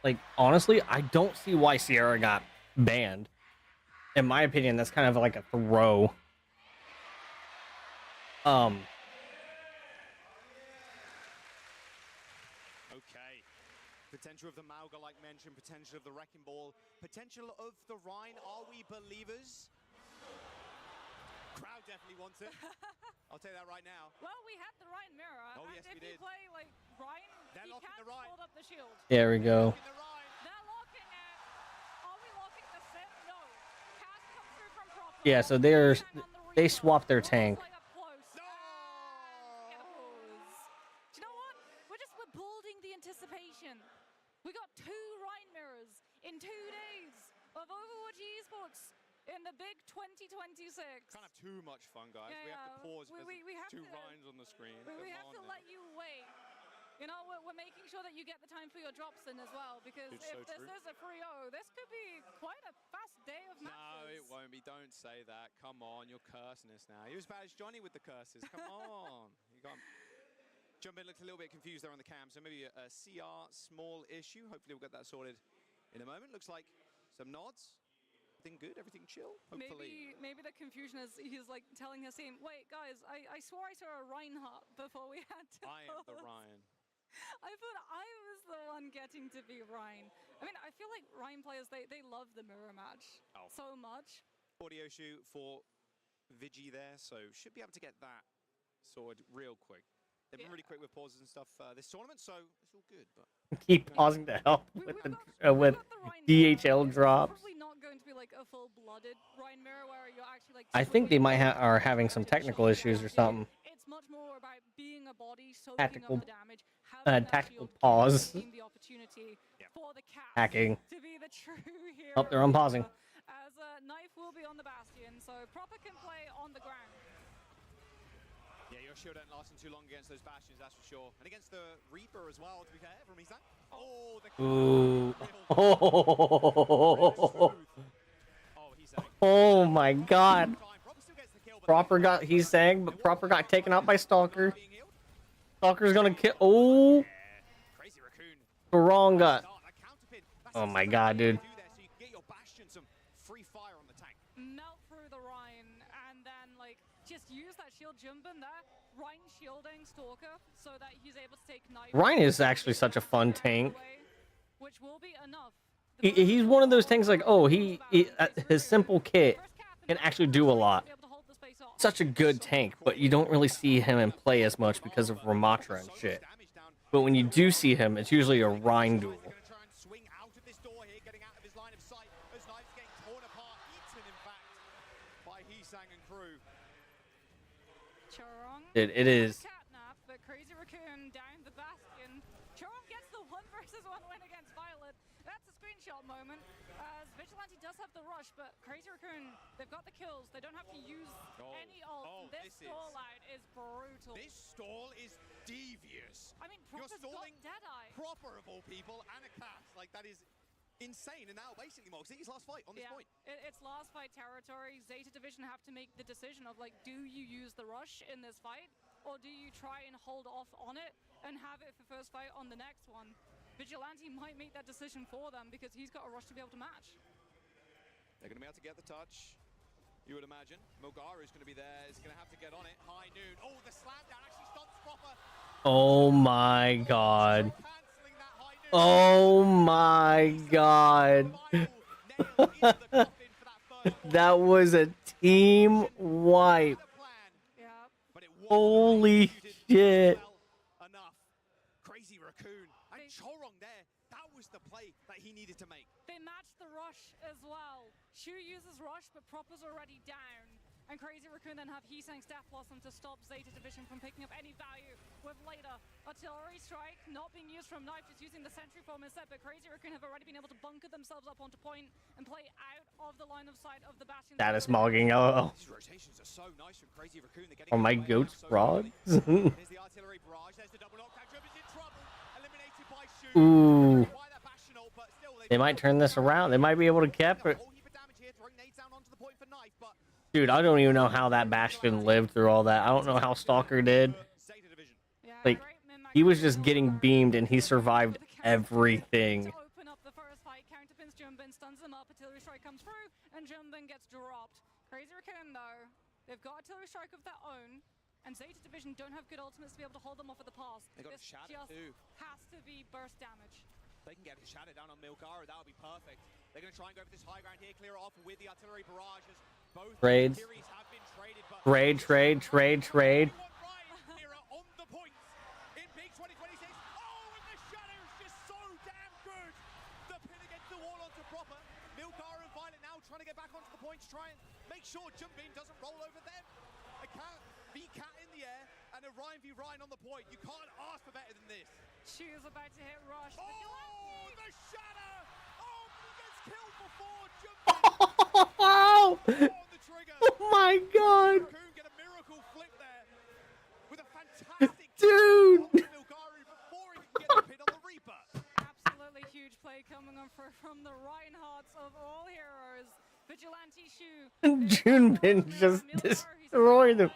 Like, honestly, I don't see why Sierra got banned. In my opinion, that's kind of like a throw. Potential of the Mauga, like mentioned, potential of the Wrecking Ball, potential of the Rhine. Are we believers? Crowd definitely wants it. I'll tell you that right now. Well, we had the Rhine mirror. Oh, yes, we did. If you play like Rhine, he can't hold up the shield. There we go. They're locking it. Are we locking the sim? No. Cass comes through from prop Yeah, so they swapped their tank. We're building the anticipation. We got 2 Rhine mirrors in 2 days of Overwatch esports in the big 2026. Can't have too much fun, guys. We have to pause. We have 2 to, Rhines on the screen. We have to let you wait. You know, we're making sure that you get the time for your drops in as well, because if this is a 3-0, this could be quite a fast day of matches. No, it won't be. Don't say that. Come on, you're cursing us now. You're as bad as Johnny with the curses. Come on. You can't. Jumpin looked a little bit confused there on the cam, so maybe a CR small issue. Hopefully we'll get that sorted in a moment. Looks like some nods. Everything good? Everything chill? Hopefully. Maybe the confusion is he's like telling his team, wait, guys, I swore I saw a Reinhardt before we had to I am the Ryan. I thought I was the one getting to be Ryan. I mean, I feel like Ryan players, they love the mirror match so much. Audio shoot for Vigi there, so should be able to get that sorted real quick. They've been really quick with pauses and stuff this tournament, so it's all good. But keep pausing to help with DHL drops. Probably not going to be like a full-blooded Ryan mirror where you're actually like. I think they might are having some technical issues or something. It's much more about being a body, Tactical, up the damage, tactical pause. The opportunity for the Cats Hacking. to be the true hero. Oh, they're unpausing. As Knife will be on the Bastion, so Proper can play on the ground. Yeah, your shield don't last too long against those Bastions, that's for sure. And against the Reaper as well, to be fair, from Isak. Oh, the Ooh. Oh my god. Proper got, he's saying, but Proper got taken out by Stalker. Stalker's gonna kill. Oh. Garong. Oh my god, dude. Melt through the Rhine and then like just use that shield jump in there. Rhine shielding Stalker so that he's able to take Knife. Rhine is actually such a fun tank. Which will be enough. He's one of those tanks like, oh, his simple kit can actually do a lot. Such a good tank, but you don't really see him in play as much because of Ramatra and shit. But when you do see him, it's usually a Rhine duel. It is. But Crazy Raccoon down the Bastion. Choron gets the 1-versus-1 win against Violet. That's a screenshot moment. As Vigilante does have the rush, but Crazy Raccoon, they've got the kills. They don't have to use any ult. This stall out is brutal. This stall is devious. I mean, Proper's got Deadeye. Proper of all people and a cat. Like, that is insane. And now, basically, Mox, he's last fight on this point. It's last fight territory. Zeta Division have to make the decision of, like, do you use the rush in this fight? Or do you try and hold off on it and have it for first fight on the next one? Vigilante might make that decision for them because he's got a rush to be able to match. They're going to be able to get the touch, you would imagine. Milgaru is going to be there. He's going to have to get on it. High noon. Oh, the slam down actually stunts Proper. Oh my god. Oh my god. That was a team wipe. Holy shit. Enough. Crazy Raccoon. And Chorong there. That was the play that he needed to make. They matched the rush as well. Shu uses rush, but Proper's already down. And Crazy Raccoon then have Heesang's Death Blossom to stop Zeta Division from picking up any value with later. Artillery strike not being used from Knife, just using the sentry form instead, but Crazy Raccoon have already been able to bunker themselves up onto point and play out of the line of sight of the Bastion. Status mogging, LOL. These rotations are so nice from Crazy Raccoon. Are my goats frogs? There's the artillery barrage, there's the double knockdown. Jump is in trouble. Eliminated by Shu. Ooh. They might turn this around. They might be able to cap it. Dude, I don't even know how that Bastion lived through all that. I don't know how Stalker did. Like, he was just getting beamed and he survived everything. Open up the first fight, counterpins Jumbin, stuns them up, artillery strike comes through, and Jumbin gets dropped. Crazy Raccoon though, they've got artillery strike of their own, and Zeta Division don't have good ultimates to be able to hold them off at the pass. They got a shatter too. Has to be burst damage. They can get a shatter down on Milgaru, that would be perfect. They're going to try and go for this high ground here, clear it off with the artillery barrages. Both trades. Have been traded, but trade. On the points in big 2026. Oh, and the shadow is just so damn good. The pin against the wall onto Proper. Milgaru and Violet now trying to get back onto the points, try and make sure Ryan doesn't roll over them. A cat v cat in the air and a Ryan v Ryan on the point. You can't ask for better than this. She is about to hit Rush. Oh, the shatter! Oh, he gets killed before jumping. Oh, The trigger. oh my god. Raccoon get a miracle flip there with a fantastic Dude. Milgaru before he can get the pin on the Reaper. Absolutely huge play coming on from the Reinhardts of all heroes. Vigilante Shu. Junbin just destroyed him.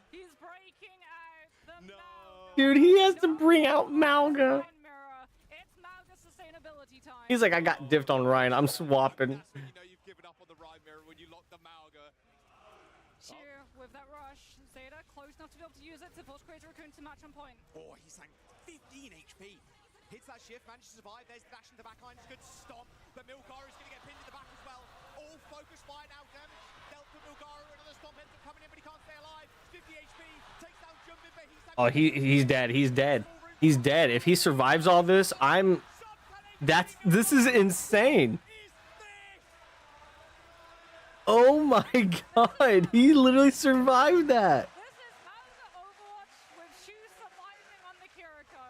He's breaking out the Malga. Dude, he has to bring out Malga. It's Malga sustainability time. He's like, I got diffed on Ryan. I'm swapping. That's when you know you've given up on the Ryan mirror when you lock the Malga. Shu with that rush. Zeta close enough to be able to use it to force Crazy Raccoon to match on point. Oh, he's saying 15 HP. Hits that shift, manages to survive. There's the dash into the backline. It's good stomp. But Milgaru's going to get pinned in the back as well. All focus fire now. Damage dealt to Milgaru. Another stomp ends up coming in, but he can't stay alive. 50 HP. Takes down Jumpin, but he's... Oh, he's dead. He's dead. He's dead. If he survives all this, this is insane. Oh my god, he literally survived that. This is Malga Overwatch with Shu surviving on the Kiriko.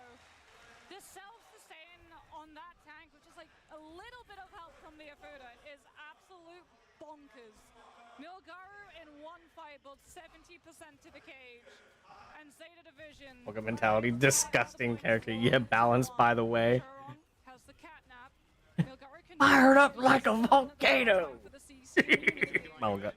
The self-sustain on that tank, which is like a little bit of help from the Afuda, is absolute bonkers. Milgaru in one fight built 70% to the cage. And Zeta Division... Poker mentality, disgusting character. Yeah, balanced, by the way. Has the catnap. Milgaru can Fired up like a volcano. Malga.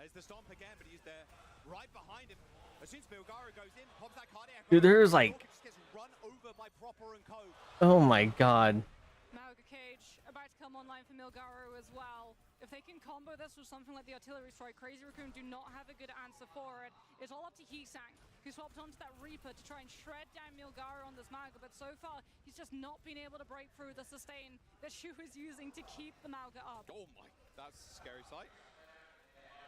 There's the stomp again, but he's there right behind him. As soon as Milgaru goes in, pops that cardiac. Dude, there's like... Just gets run over by Proper and Co. Oh my god. Malga cage about to come online for Milgaru as well. If they can combo this with something like the artillery strike, Crazy Raccoon do not have a good answer for it. It's all up to Heesang, who swapped onto that Reaper to try and shred down Milgaru on this Malga, but so far he's just not been able to break through the sustain that Shu is using to keep the Malga up. Oh my, that's a scary sight.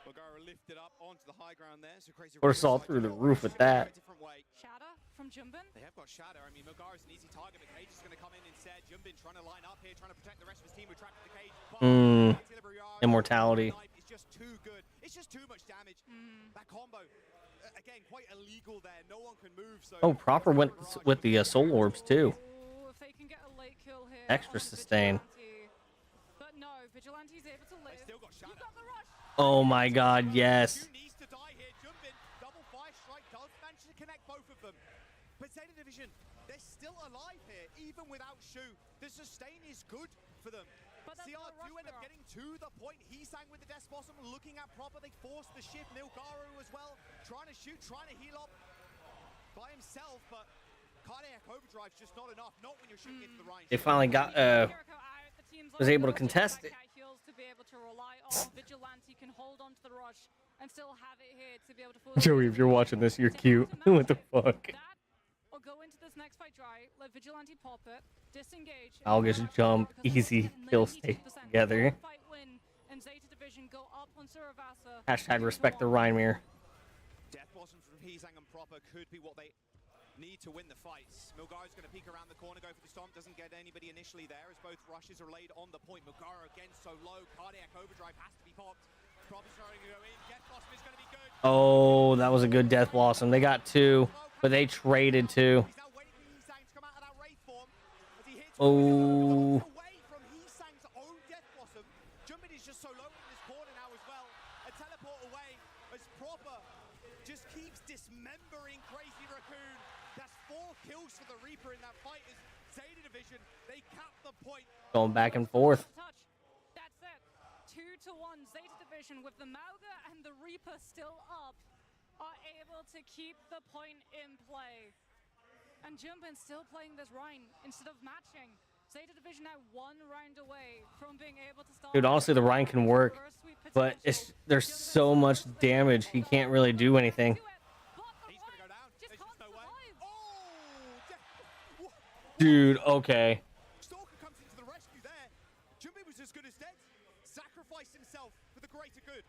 Milgaru lifted up onto the high ground there, so Crazy Or saw through the roof with that. Shatter from Jumbin. They have got Shatter. I mean, Milgaru's an easy target, but Cage is going to come in instead. Jumbin trying to line up here, trying to protect the rest of his team. We're trapped in the cage. Immortality. It's just too good. It's just too much damage. That combo, again, quite illegal there. No one can move. So Oh, Proper went with the soul orbs too. Ooh, if they can get a late kill here. Extra on the sustain. Vigilante. But no, Vigilante's able to live. still got Shatter. You've got the rush. Oh my god, yes. Shu needs to die here. Jumpin, double fire strike does manage to connect both of them. But Zeta Division, they're still alive here, even without Shu. The sustain is good for them. But that's CR the do rush end up mirror. getting to the point. He sang with the Death Blossom, looking at Proper. They force the shift. Milgaru as well, trying to shoot, trying to heal up by himself, but cardiac overdrive's just not enough. Not when you're shooting into the range. They finally got was able to contest it. To be able to rely on Vigilante can hold on to the rush and still have it here to be able to force Joey, if you're watching this, you're cute. What the fuck? that or go into this next fight dry, let Vigilante pop it, disengage. I'll just jump, easy, kill stay together. Fight win, and Zeta Division go up on Suravasa. Hashtag respect the Rhymere. Death Blossoms from Heesang and Proper could be what they need to win the fights. Milgaru's going to peek around the corner, go for the stomp, doesn't get anybody initially there as both rushes are laid on the point. Milgaru again so low, cardiac overdrive has to be popped. Proper's trying to go in, Death Blossom is going to be good. Oh, that was a good Death Blossom. They got two, but they traded two. He's now waiting for Heesang to come out of that Wraith form as he hits Oh. away from Heesang's own Death Blossom. Jumpin is just so low in this corner now as well. A teleport away as Proper just keeps dismembering Crazy Raccoon. That's 4 kills for the Reaper in that fight as Zeta Division, they cap the point. Going back and forth. Touch. That's it. 2-1. Zeta Division with the Malga and the Reaper still up are able to keep the point in play. And Jumpin still playing this Rhine instead of matching. Zeta Division now 1 round away from being able to start. Dude, honestly, the Rhine can work, but there's so much damage, he can't really do anything. Dude, okay. Stalker comes into the rescue there. Jumpin was as good as dead. Sacrificed himself for the greater good.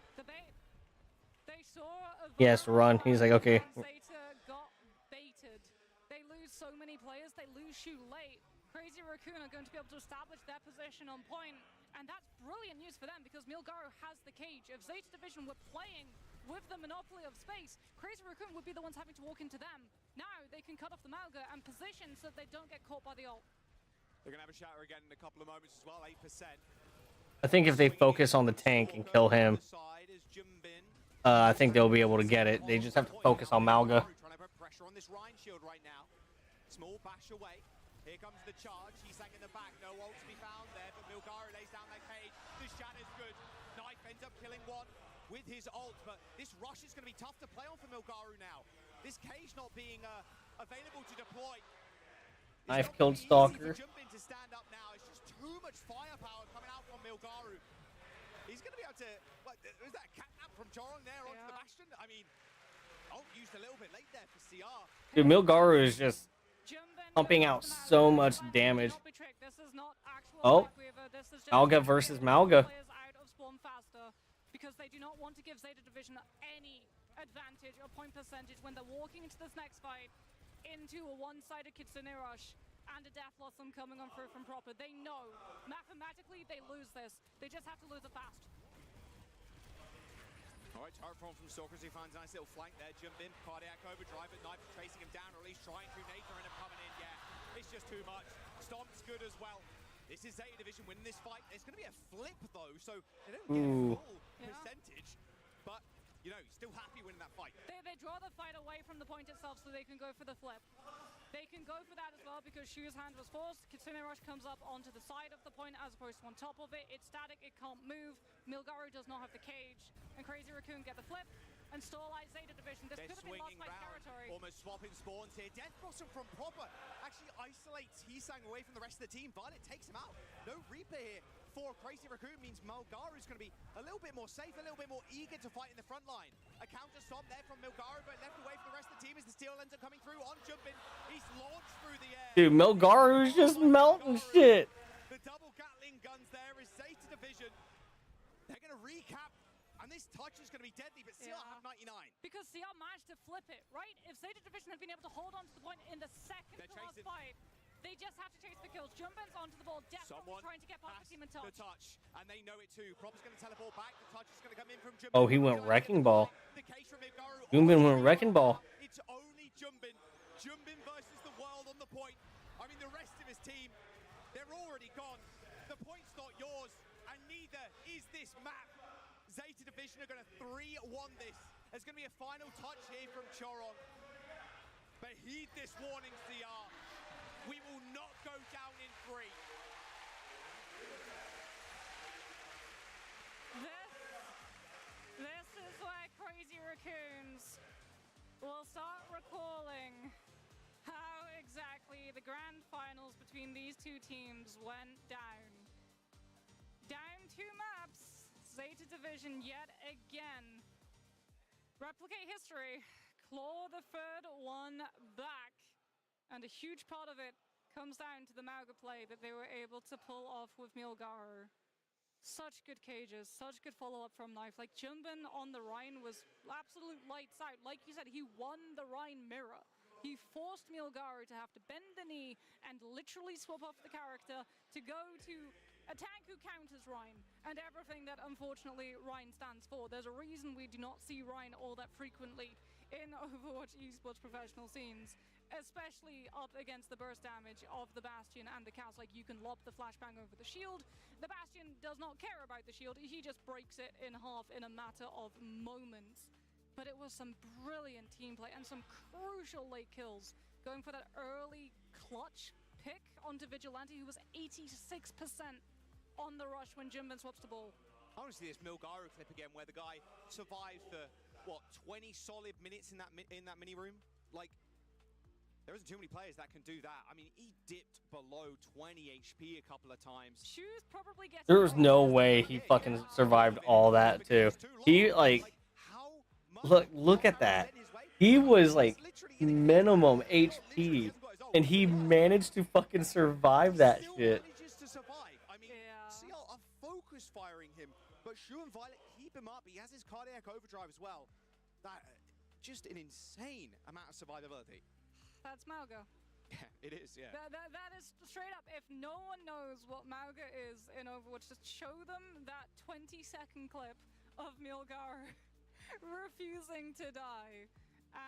They saw a Yes, run. He's like, okay. Zeta got baited. They lose so many players. They lose Shu late. Crazy Raccoon are going to be able to establish their position on point, and that's brilliant news for them because Milgaro has the cage. If Zeta Division were playing with the monopoly of space, Crazy Raccoon would be the ones having to walk into them. Now they can cut off the Malga and position so that they don't get caught by the ult. They're going to have a shatter again in a couple of moments as well, 8%. I think if they focus on the tank and kill him, I think they'll be able to get it. They just have to focus on Malga. Trying to put pressure on this Rhine shield right now. Small bash away. Here comes the charge. He's hanging in the back. No ult to be found there, but Milgaro lays down that cage. The shatter's good. Knife ends up killing one with his ult, but this rush is going to be tough to play on for Milgaro now. This cage not being available to deploy. I've killed Stalker. Jump in to stand up now. It's just too much firepower coming out from Milgaro. He's going to be able to. What, was that a catnap from Chorong there onto the Bastion? I mean, used a little bit late there for CR. Dude, Milgaro is just pumping out so much damage. Oh, Malga versus Malga. Because they do not want to give Zeta Division any advantage or point percentage when they're walking into this next fight into a one-sided Kitsune rush and a death blossom coming on through from Proper. They know mathematically they lose this. They just have to lose it fast. All right, turret from Stalkers, he finds a nice little flank there. Jump in, cardiac overdrive, but Knife chasing him down, or at least trying to. Nathan end up coming in. Yeah, it's just too much. Stomp's good as well. This is Zeta Division winning this fight. There's going to be a flip though, so they don't get a full percentage. But you know, still happy winning that fight. They draw the fight away from the point itself so they can go for the flip. They can go for that as well because Shu's hand was forced. Kitsune Rush comes up onto the side of the point as opposed to on top of it. It's static, it can't move. Milgaro does not have the cage. And Crazy Raccoon get the flip and Starlight Zeta Division. This could have been lost by territory. Almost swapping spawns here. Death Blossom from Proper actually isolates Hisang away from the rest of the team. Violet takes him out. No replay here for Crazy Raccoon means Milgaro is going to be a little bit more safe, a little bit more eager to fight in the front line. A counter stomp there from Milgaro, but left away from the rest of the team as the steel ends up coming through on jumping. He's launched through the air. Dude, Milgaro's just melting shit. The double Gatling guns there is Zeta Division. They're going to recap. And this touch is going to be deadly, but CR have 99. Because CR managed to flip it, right? If Zeta Division had been able to hold on to the point in the second to last fight, they just have to chase the kills. Jumpin's onto the ball. Deathlock trying to get past the team and touch. The touch, and they know it too. Proper's going to teleport back. The touch is going to come in from Jumpin. Oh, he went Wrecking Ball. Jumpin went Wrecking Ball. It's only Jumpin. Jumpin versus the world on the point. I mean, the rest of his team, they're already gone. The point's not yours, and neither is this map. Zeta Division are going to 3-1 this. There's going to be a final touch here from Chorong. But heed this warning, CR. We will not go down in 3. This is where Crazy Raccoons will start recalling how exactly the grand finals between these two teams went down. Down 2 maps. Zeta Division yet again. Replicate history. Claw the third one back. And a huge part of it comes down to the Malga play that they were able to pull off with Milgaro. Such good cages, such good follow-up from Knife. Like, Jumbin on the Rhine was absolute lights out. Like you said, he won the Rhine mirror. He forced Milgaro to have to bend the knee and literally swap off the character to go to a tank who counters Rhine and everything that unfortunately Rhine stands for. There's a reason we do not see Rhine all that frequently in Overwatch esports professional scenes, especially up against the burst damage of the Bastion and the Chaos. Like, you can lob the flashbang over the shield. The Bastion does not care about the shield. He just breaks it in half in a matter of moments. But it was some brilliant team play and some crucial late kills. Going for that early clutch pick onto Vigilante, who was 86% on the rush when Jimbin swaps the ball. I want to see this Milgaro clip again where the guy survives for, what, 20 solid minutes in that mini room? Like, there isn't too many players that can do that. I mean, he dipped below 20 HP a couple of times. Shoes probably getting There was no way he fucking survived all that, too. He, like, look at that. He was, like, minimum HP, and he managed to fucking survive that shit. Firing him, but Shu and Violet keep him up. He has his cardiac overdrive as well. That just an insane amount of survivability. That's Malga. Yeah, it is, yeah. That is straight up. If no one knows what Mauga is in Overwatch, just show them that 20-second clip of Milgar refusing to die.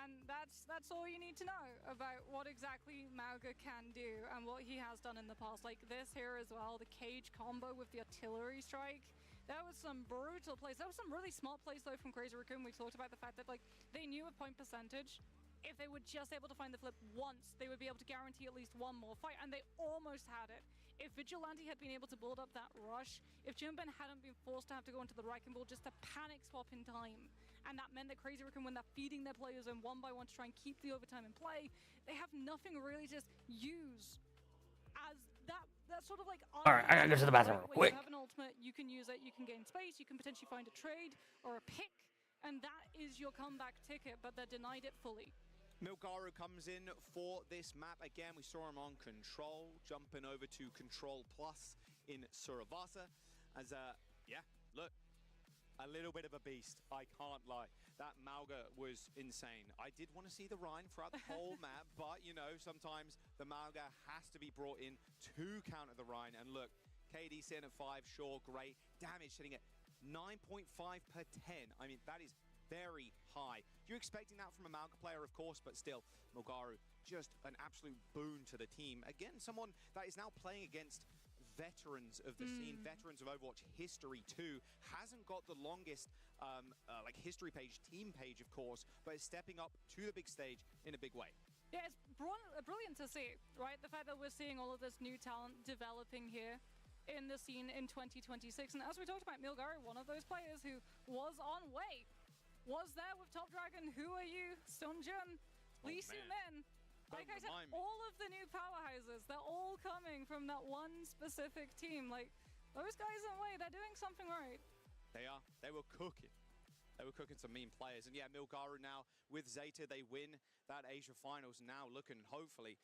And that's all you need to know about what exactly Mauga can do and what he has done in the past. Like this here as well, the cage combo with the artillery strike. That was some brutal plays. That was some really smart plays though from Crazy Raccoon. We talked about the fact that like they knew a point percentage. If they were just able to find the flip once, they would be able to guarantee at least one more fight, and they almost had it. If Vigilante had been able to build up that rush, if Jimbin hadn't been forced to have to go into the Wrecking Ball just to panic swap in time, and that meant that Crazy Raccoon, when they're feeding their players in one by one to try and keep the overtime in play, they have nothing really to just use as that sort of like... Alright, I gotta go to the bathroom real quick. You have an ultimate, you can use it, you can gain space, you can potentially find a trade or a pick, and that is your comeback ticket, but they're denied it fully. Milgaru comes in for this map. Again, we saw him on Control, jumping over to Control Plus in Suravasa. As, yeah, look, a little bit of a beast, I can't lie. That Mauga was insane. I did want to see the Rhine throughout the whole map, but, you know, sometimes the Mauga has to be brought in to counter the Rhine. And look, KD sitting at 5, sure, great. Damage sitting at 9.5 per 10. I mean, that is very high. You're expecting that from a Mauga player, of course, but still, Milgaru, just an absolute boon to the team. Again, someone that is now playing against veterans of the scene, veterans of Overwatch history too. Hasn't got the longest like history page, team page, of course, but is stepping up to the big stage in a big way. Yeah, it's brilliant to see, right? The fact that we're seeing all of this new talent developing here in the scene in 2026. And as we talked about, Milgaru, one of those players who was on way, was there with Top Dragon. Who are you? Sunjun, Lee Min. Like I said, all of the new powerhouses, they're all coming from that one specific team. Like, those guys in way, they're doing something right. They are. They were cooking. They were cooking some mean players. And yeah, Milgaru now with Zeta, they win that Asia Finals. Now looking, hopefully,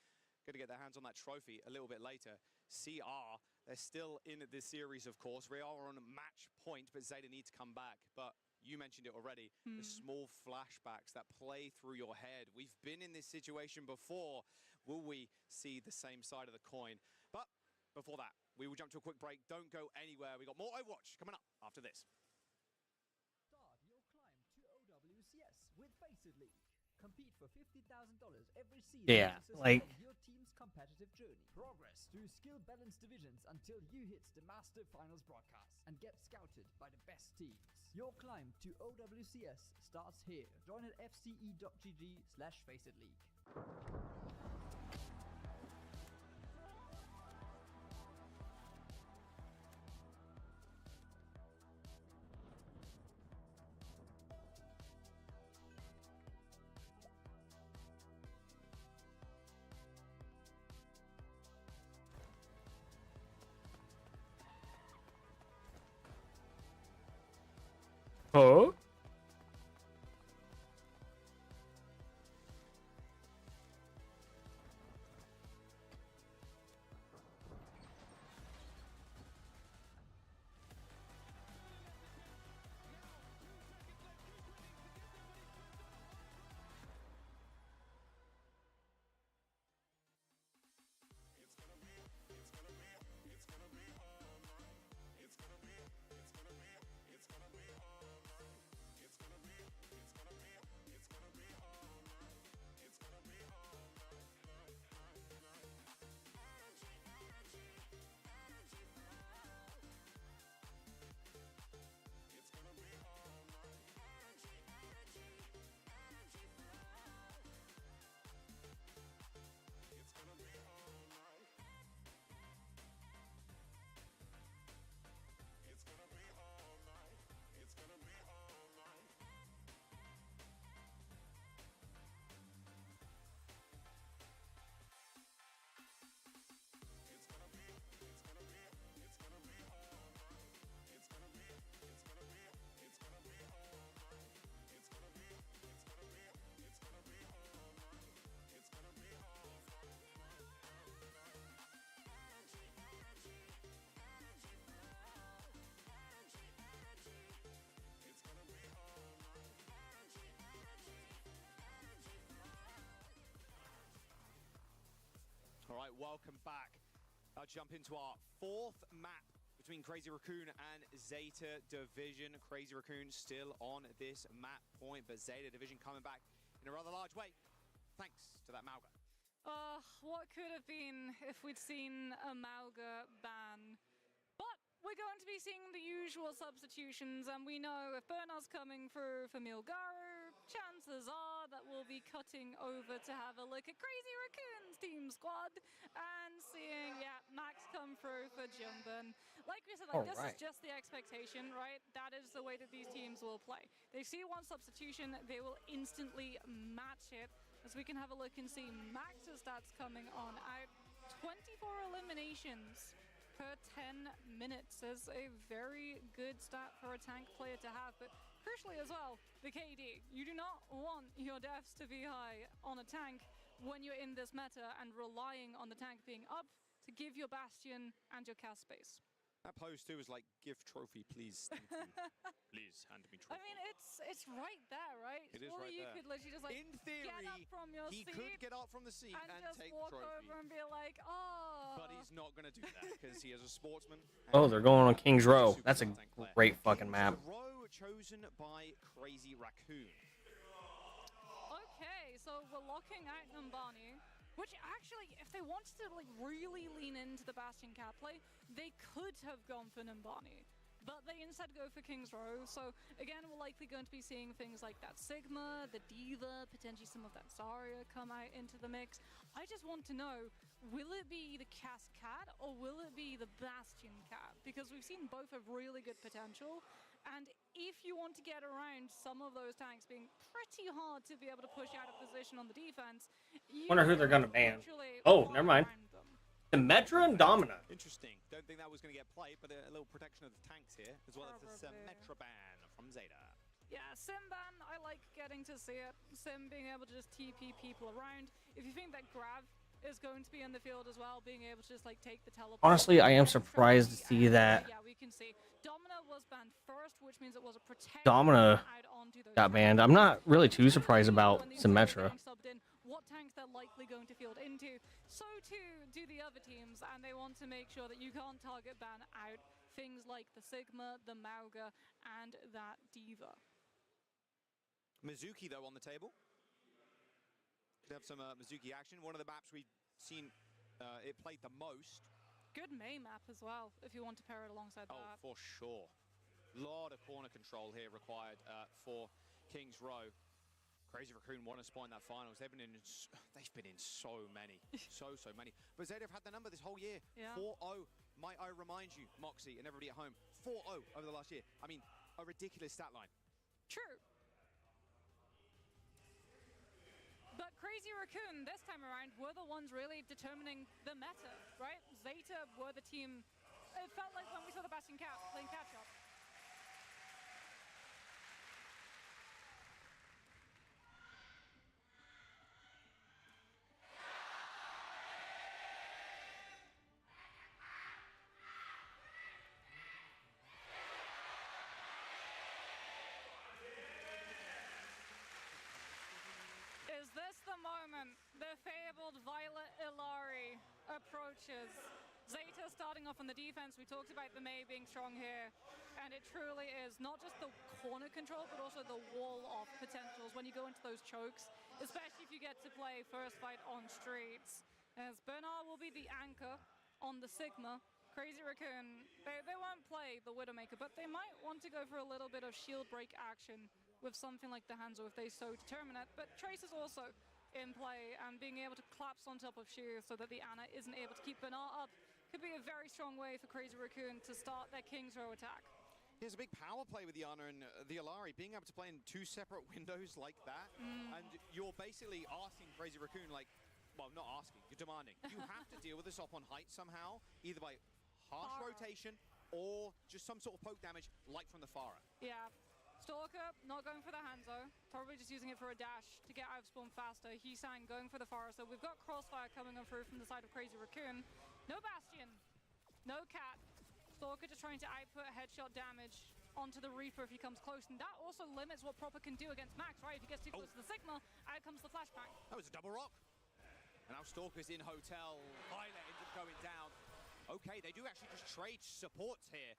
going to get their hands on that trophy a little bit later. CR, they're still in this series, of course. We are on a match point, but Zeta needs to come back. But you mentioned it already, the small flashbacks that play through your head. We've been in this situation before. Will we see the same side of the coin? But before that, we will jump to a quick break. Don't go anywhere. We got more Overwatch coming up after this. Start your climb to OWCS with Faceit League. Compete for $50,000 every season. Yeah, like your team's competitive journey. Progress through skill-balanced divisions until you hit the Master Finals broadcast and get scouted by the best teams. Your climb to OWCS starts here. Join at fce.gg/Faceit League. oh. welcome back. I'll jump into our fourth map between Crazy Raccoon and Zeta Division. Crazy Raccoon still on this map point, but Zeta Division coming back in a rather large way, thanks to that Mauga. What could have been if we'd seen a Mauga ban? But we're going to be seeing the usual substitutions, and we know if Bernard's coming for Milgaru, chances are that we'll be cutting over to have a look at Crazy Raccoon's team squad and seeing, Max come through for Jumban. Like we said, this is just the expectation, right? That is the way that these teams will play. They see one substitution, they will instantly match it. As we can have a look and see Max's stats coming on out. 24 eliminations per 10 minutes is a very good stat for a tank player to have, but crucially as well, the KD. You do not want your deaths to be high on a tank when you're in this meta and relying on the tank being up to give your Bastion and your cast space. That pose too is like, gift trophy, please. Thank you. Please, hand me trophy. I mean, it's right there, right? It is Surely right you there. could literally just like, in theory, get up from your he seat could get up from the seat and just take walk the trophy. over and be like, oh. But he's not going to do that because he is a sportsman. Oh, they're going on King's Row. That's a great fucking map. Row chosen by Crazy Raccoon. Okay, so we're locking out Numbani, which actually, if they wanted to like really lean into the Bastion cat play, they could have gone for Numbani. But they instead go for King's Row. So again, we're likely going to be seeing things like that Sigma, the Diva, potentially some of that Zarya come out into the mix. I just want to know, will it be the Cast Cat or will it be the Bastion Cat? Because we've seen both have really good potential. And if you want to get around some of those tanks being pretty hard to be able to push out of position on the defense, you Wonder who they're gonna ban. Oh, never mind. The Symmetra and Domina. Interesting. Don't think that was going to get played, but a little protection of the tanks here, as well as the Symmetra ban from Zeta. Yeah, Sim ban, I like getting to see it. Sim being able to just TP people around. If you think that Grav is going to be in the field as well, being able to just like take the teleport. Honestly, I am surprised to see that. Yeah, we can see Domina was banned first, which means it was a protection. Domina got banned. I'm not really too surprised about Symmetra. What tanks they're likely going to field into. So too do the other teams, and they want to make sure that you can't target ban out things like the Sigma, the Mauga, and that Diva. Mizuki though on the table. Could have some Mizuki action. One of the maps we've seen it played the most. Good May map as well, if you want to pair it alongside that. Oh, for sure. Lot of corner control here required for King's Row. Crazy Raccoon won a spot in that finals. They've been in so many, so many. But Zeta have had the number this whole year. 4-0. Might I remind you, Moxie and everybody at home, 4-0 over the last year. I mean, a ridiculous stat line. True. But Crazy Raccoon this time around were the ones really determining the meta, right? Zeta were the team. It felt like when we saw the Bastion Cat playing catch up. Is this the moment the fabled Violet Illari approaches? Zeta starting off on the defense. We talked about the Mei being strong here, and it truly is not just the corner control, but also the wall-off potentials when you go into those chokes, especially if you get to play first fight on streets. As Bernard will be the anchor on the Sigma. Crazy Raccoon, they won't play the Widowmaker, but they might want to go for a little bit of shield break action with something like the Hanzo if they so determine it. But Trace is also in play, and being able to collapse on top of Sheer so that the Ana isn't able to keep Bernard up could be a very strong way for Crazy Raccoon to start their King's Row attack. There's a big power play with the Ana and the Illari, being able to play in two separate windows like that, and you're basically asking Crazy Raccoon, like, well, not asking, you're demanding. You have to deal with this up on height somehow, either by harsh rotation or just some sort of poke damage, like from the Pharah. Yeah. Stalker not going for the Hanzo, probably just using it for a dash to get out of spawn faster. Heesang going for the Pharah, so we've got Crossfire coming on through from the side of Crazy Raccoon. No Bastion, no Cat. Stalker just trying to output headshot damage onto the Reaper if he comes close, and that also limits what Proper can do against Max, right? If he gets too close to the Sigma, out comes the flashbang. That was a double rock. And now Stalker's in hotel. Violet ends up going down. Okay, they do actually just trade supports here.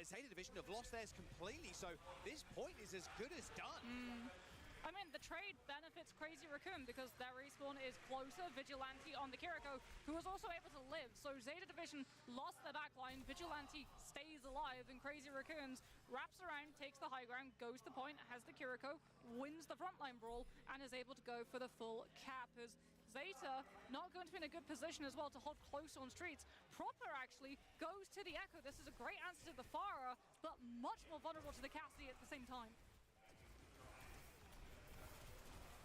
Zeta Division have lost theirs completely, so this point is as good as done. I mean, the trade benefits Crazy Raccoon because their respawn is closer. Vigilante on the Kiriko, who was also able to live. So Zeta Division lost their backline. Vigilante stays alive, and Crazy Raccoons wraps around, takes the high ground, goes to point, has the Kiriko, wins the frontline brawl, and is able to go for the full cap. As Zeta not going to be in a good position as well to hold close on streets. Proper actually goes to the Echo. This is a great answer to the Pharah, but much more vulnerable to the Cassidy at the same time.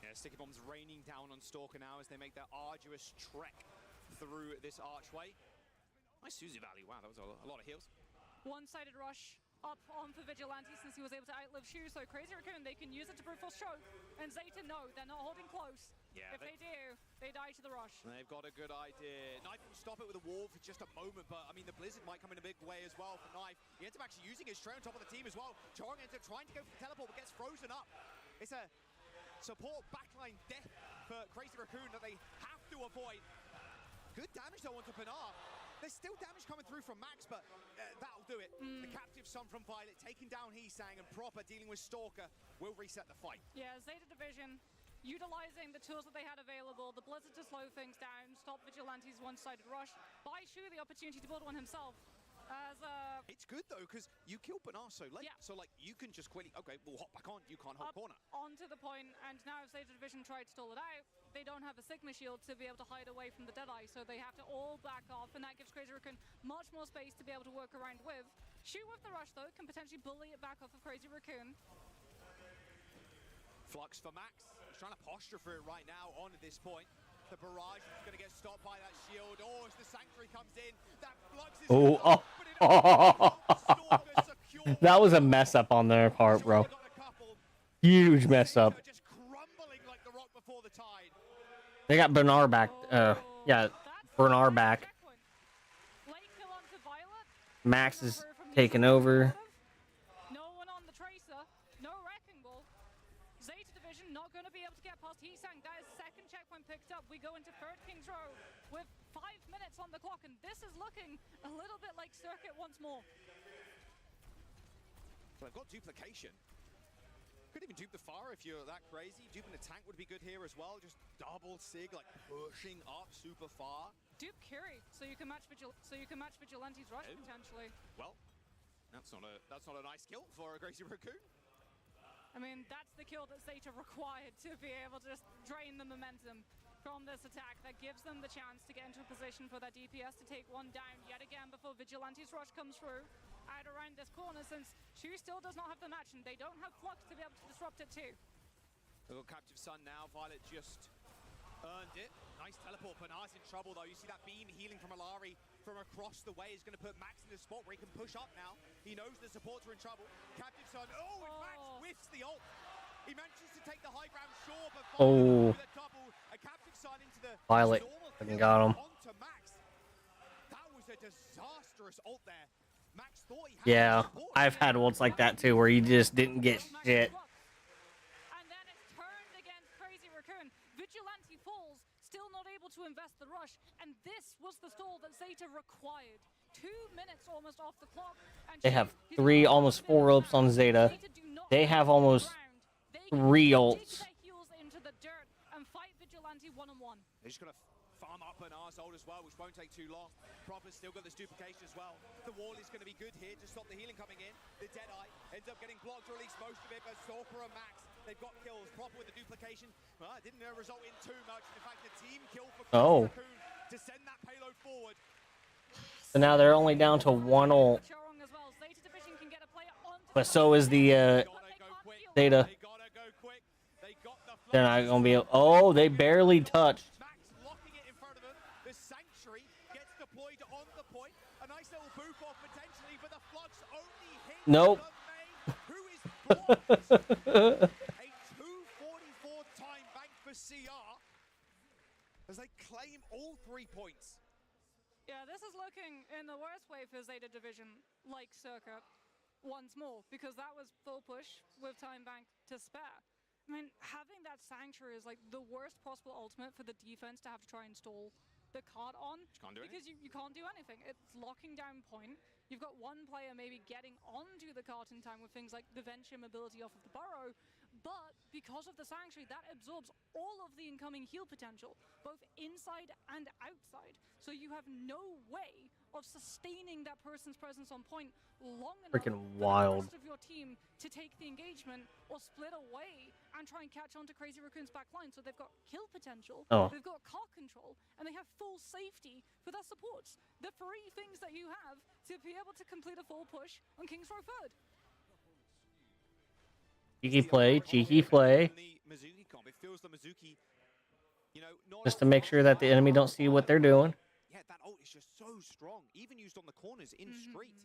Yeah, Sticky Bombs raining down on Stalker now as they make their arduous trek through this archway. Nice Suzy Valley. Wow, that was a lot of heals. One-sided rush up on for Vigilante since he was able to outlive Shu. So Crazy Raccoon, they can use it to brute force choke. And Zeta, no, they're not holding close. Yeah, if they do, they die to the rush. They've got a good idea. Knife will stop it with a wall for just a moment, but I mean, the Blizzard might come in a big way as well for Knife. He ends up actually using his tray on top of the team as well. Chong ends up trying to go for the teleport, but gets frozen up. It's a support backline death for Crazy Raccoon that they have to avoid. Good damage though onto Pinar. There's still damage coming through from Max, but that'll do it. The captive son from Violet taking down Heesang, and Proper dealing with Stalker will reset the fight. Yeah, Zeta Division utilizing the tools that they had available, the Blizzard to slow things down, stop Vigilante's one-sided rush, buy Shu the opportunity to build one himself. It's good though, because you kill Pinar so late, so like you can just quickly, okay, we'll hop back on, you can't hold corner. Onto the point, and now if Zeta Division tried to stall it out, they don't have a Sigma shield to be able to hide away from the Deadeye, so they have to all back off, and that gives Crazy Raccoon much more space to be able to work around with. Shu with the rush though, can potentially bully it back off of Crazy Raccoon. Flux for Max, he's trying to posture for it right now on this point. The barrage is going to get stopped by that shield. Oh, as the Sanctuary comes in, that Flux is that was a mess up on their part, bro. Huge mess up. Just crumbling like the rock before the tide. They got Bernard back. Yeah, Bernard back. Max is taking over. No one on the Tracer, no Wrecking Ball. Zeta Division not going to be able to get past Heesang. That is second checkpoint picked up. We go into third King's Row with 5 minutes on the clock, and this is looking a little bit like Circuit once more. So they've got duplication. Could even dupe the Pharah if you're that crazy. Duping the tank would be good here as well. Just double Sig, like pushing up super far. Dupe Curie, so you can match Vigilante's rush potentially. Well, that's not a nice kill for a Crazy Raccoon. I mean, that's the kill that Zeta required to be able to just drain the momentum from this attack. That gives them the chance to get into a position for their DPS to take one down yet again before Vigilante's rush comes through. Out around this corner, since Shu still does not have the match and they don't have Flux to be able to disrupt it too. Little captive son now. Violet just earned it. Nice teleport. Pinar's in trouble though. You see that beam healing from Alari from across the way is going to put Max in the spot where he can push up now. He knows the supports are in trouble. Captive son. Oh, and Max whiffs the ult. He manages to take the high ground, sure, but with a double. A captive son into the Violet got him. Onto Max. That was a disastrous ult there. Max thought he had Yeah, I've had ults like that too, where you just didn't get shit. And then it's turned against Crazy Raccoon. Vigilante falls, still not able to invest the rush, and this was the stall that Zeta required. 2 minutes almost off the clock. And they have 3, almost 4 ults on Zeta. They have almost 3 ults. Into the dirt and fight Vigilante one-on-one. They're just gonna farm up an arsehole as well, which won't take too long. Proper's still got this duplication as well. The wall is going to be good here to stop the healing coming in. The Deadeye ends up getting blocked, or at least most of it, but Stalker and Max, they've got kills. Proper with the duplication. Well, it didn't result in too much. In fact, the team kill for Raccoon to send that payload forward. So now they're only down to 1 ult. But so is the Zeta. They're not going to be... Oh, they barely touched. Locking it in front of them. The Sanctuary gets deployed on the point. A nice little boof off potentially, but the Flux only hit Nope. the main, who is blocked. A 2:44 time bank for CR as they claim all 3 points. Yeah, this is looking in the worst way for Zeta Division, like Circuit, once more, because that was full push with time bank to spare. I mean, having that Sanctuary is like the worst possible ultimate for the defense to have to try and stall the cart on. Because you can't do anything. It's locking down point. You've got one player maybe getting onto the cart in time with things like the Venture mobility off of the burrow, but because of the Sanctuary, that absorbs all of the incoming heal potential, both inside and outside. So you have no way of sustaining that person's presence on point long enough Freaking for wild. the rest of your team to take the engagement or split away and try and catch on to Crazy Raccoon's back line. So they've got kill potential, they've got car control, and they have full safety for their supports. The three things that you have to be able to complete a full push on King's Row third. Cheeky play. Just to make sure that the enemy don't see what they're doing. Yeah, that ult is just so strong, even used on the corners in street.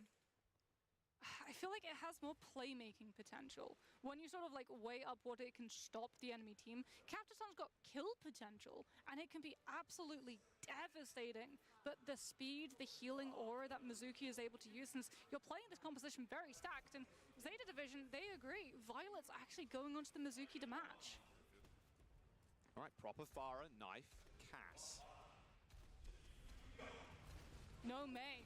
I feel like it has more playmaking potential. When you sort of like weigh up what it can stop the enemy team, Captain's got kill potential, and it can be absolutely devastating. But the speed, the healing aura that Mizuki is able to use, since you're playing this composition very stacked, and Zeta Division, they agree. Violet's actually going onto the Mizuki to match. All right, proper Farah, knife, Cass. No Mei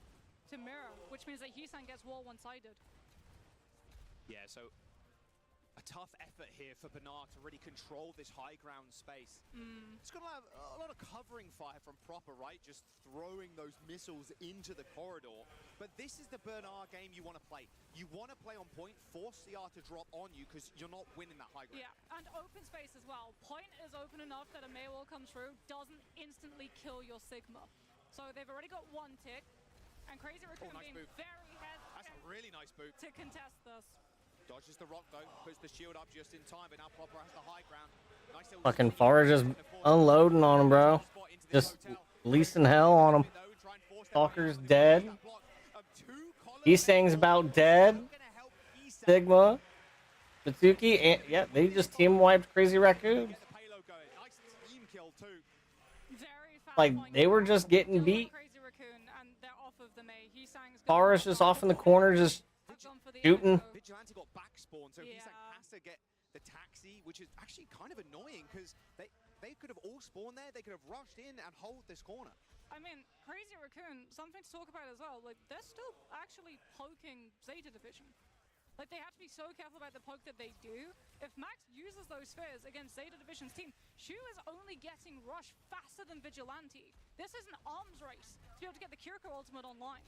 to mirror, which means that Heesan gets wall one-sided. Yeah, so a tough effort here for Bernard to really control this high ground space. It's going to have a lot of covering fire from Proper, right? Just throwing those missiles into the corridor. But this is the Bernard game you want to play. You want to play on point, force CR to drop on you because you're not winning that high ground. Yeah, and open space as well. Point is open enough that a Mei wall comes through, doesn't instantly kill your Sigma. So they've already got one tick, and Crazy Raccoon nice being boot. very hesitant. That's a really nice boot. To contest this. Dodges the rock though, puts the shield up just in time, but now Proper has the high ground. Nice little Fucking Farah just unloading on him, bro. Just leasing hell on him. Stalker's dead. Heesang's about dead. Sigma. Mitsuki, and yeah, they just team wiped Crazy Raccoon. Like, they were just getting beat. Farah's just off in the corner, just shooting. Vigilante got back spawn, so Heesang has to get the taxi, which is actually kind of annoying because they could have all spawned there. They could have rushed in and hold this corner. I mean, Crazy Raccoon, something to talk about as well. Like, they're still actually poking Zeta Division. Like, they have to be so careful about the poke that they do. If Max uses those spheres against Zeta Division's team, Shu is only getting rush faster than Vigilante. This is an arms race to be able to get the Kiriko ultimate online.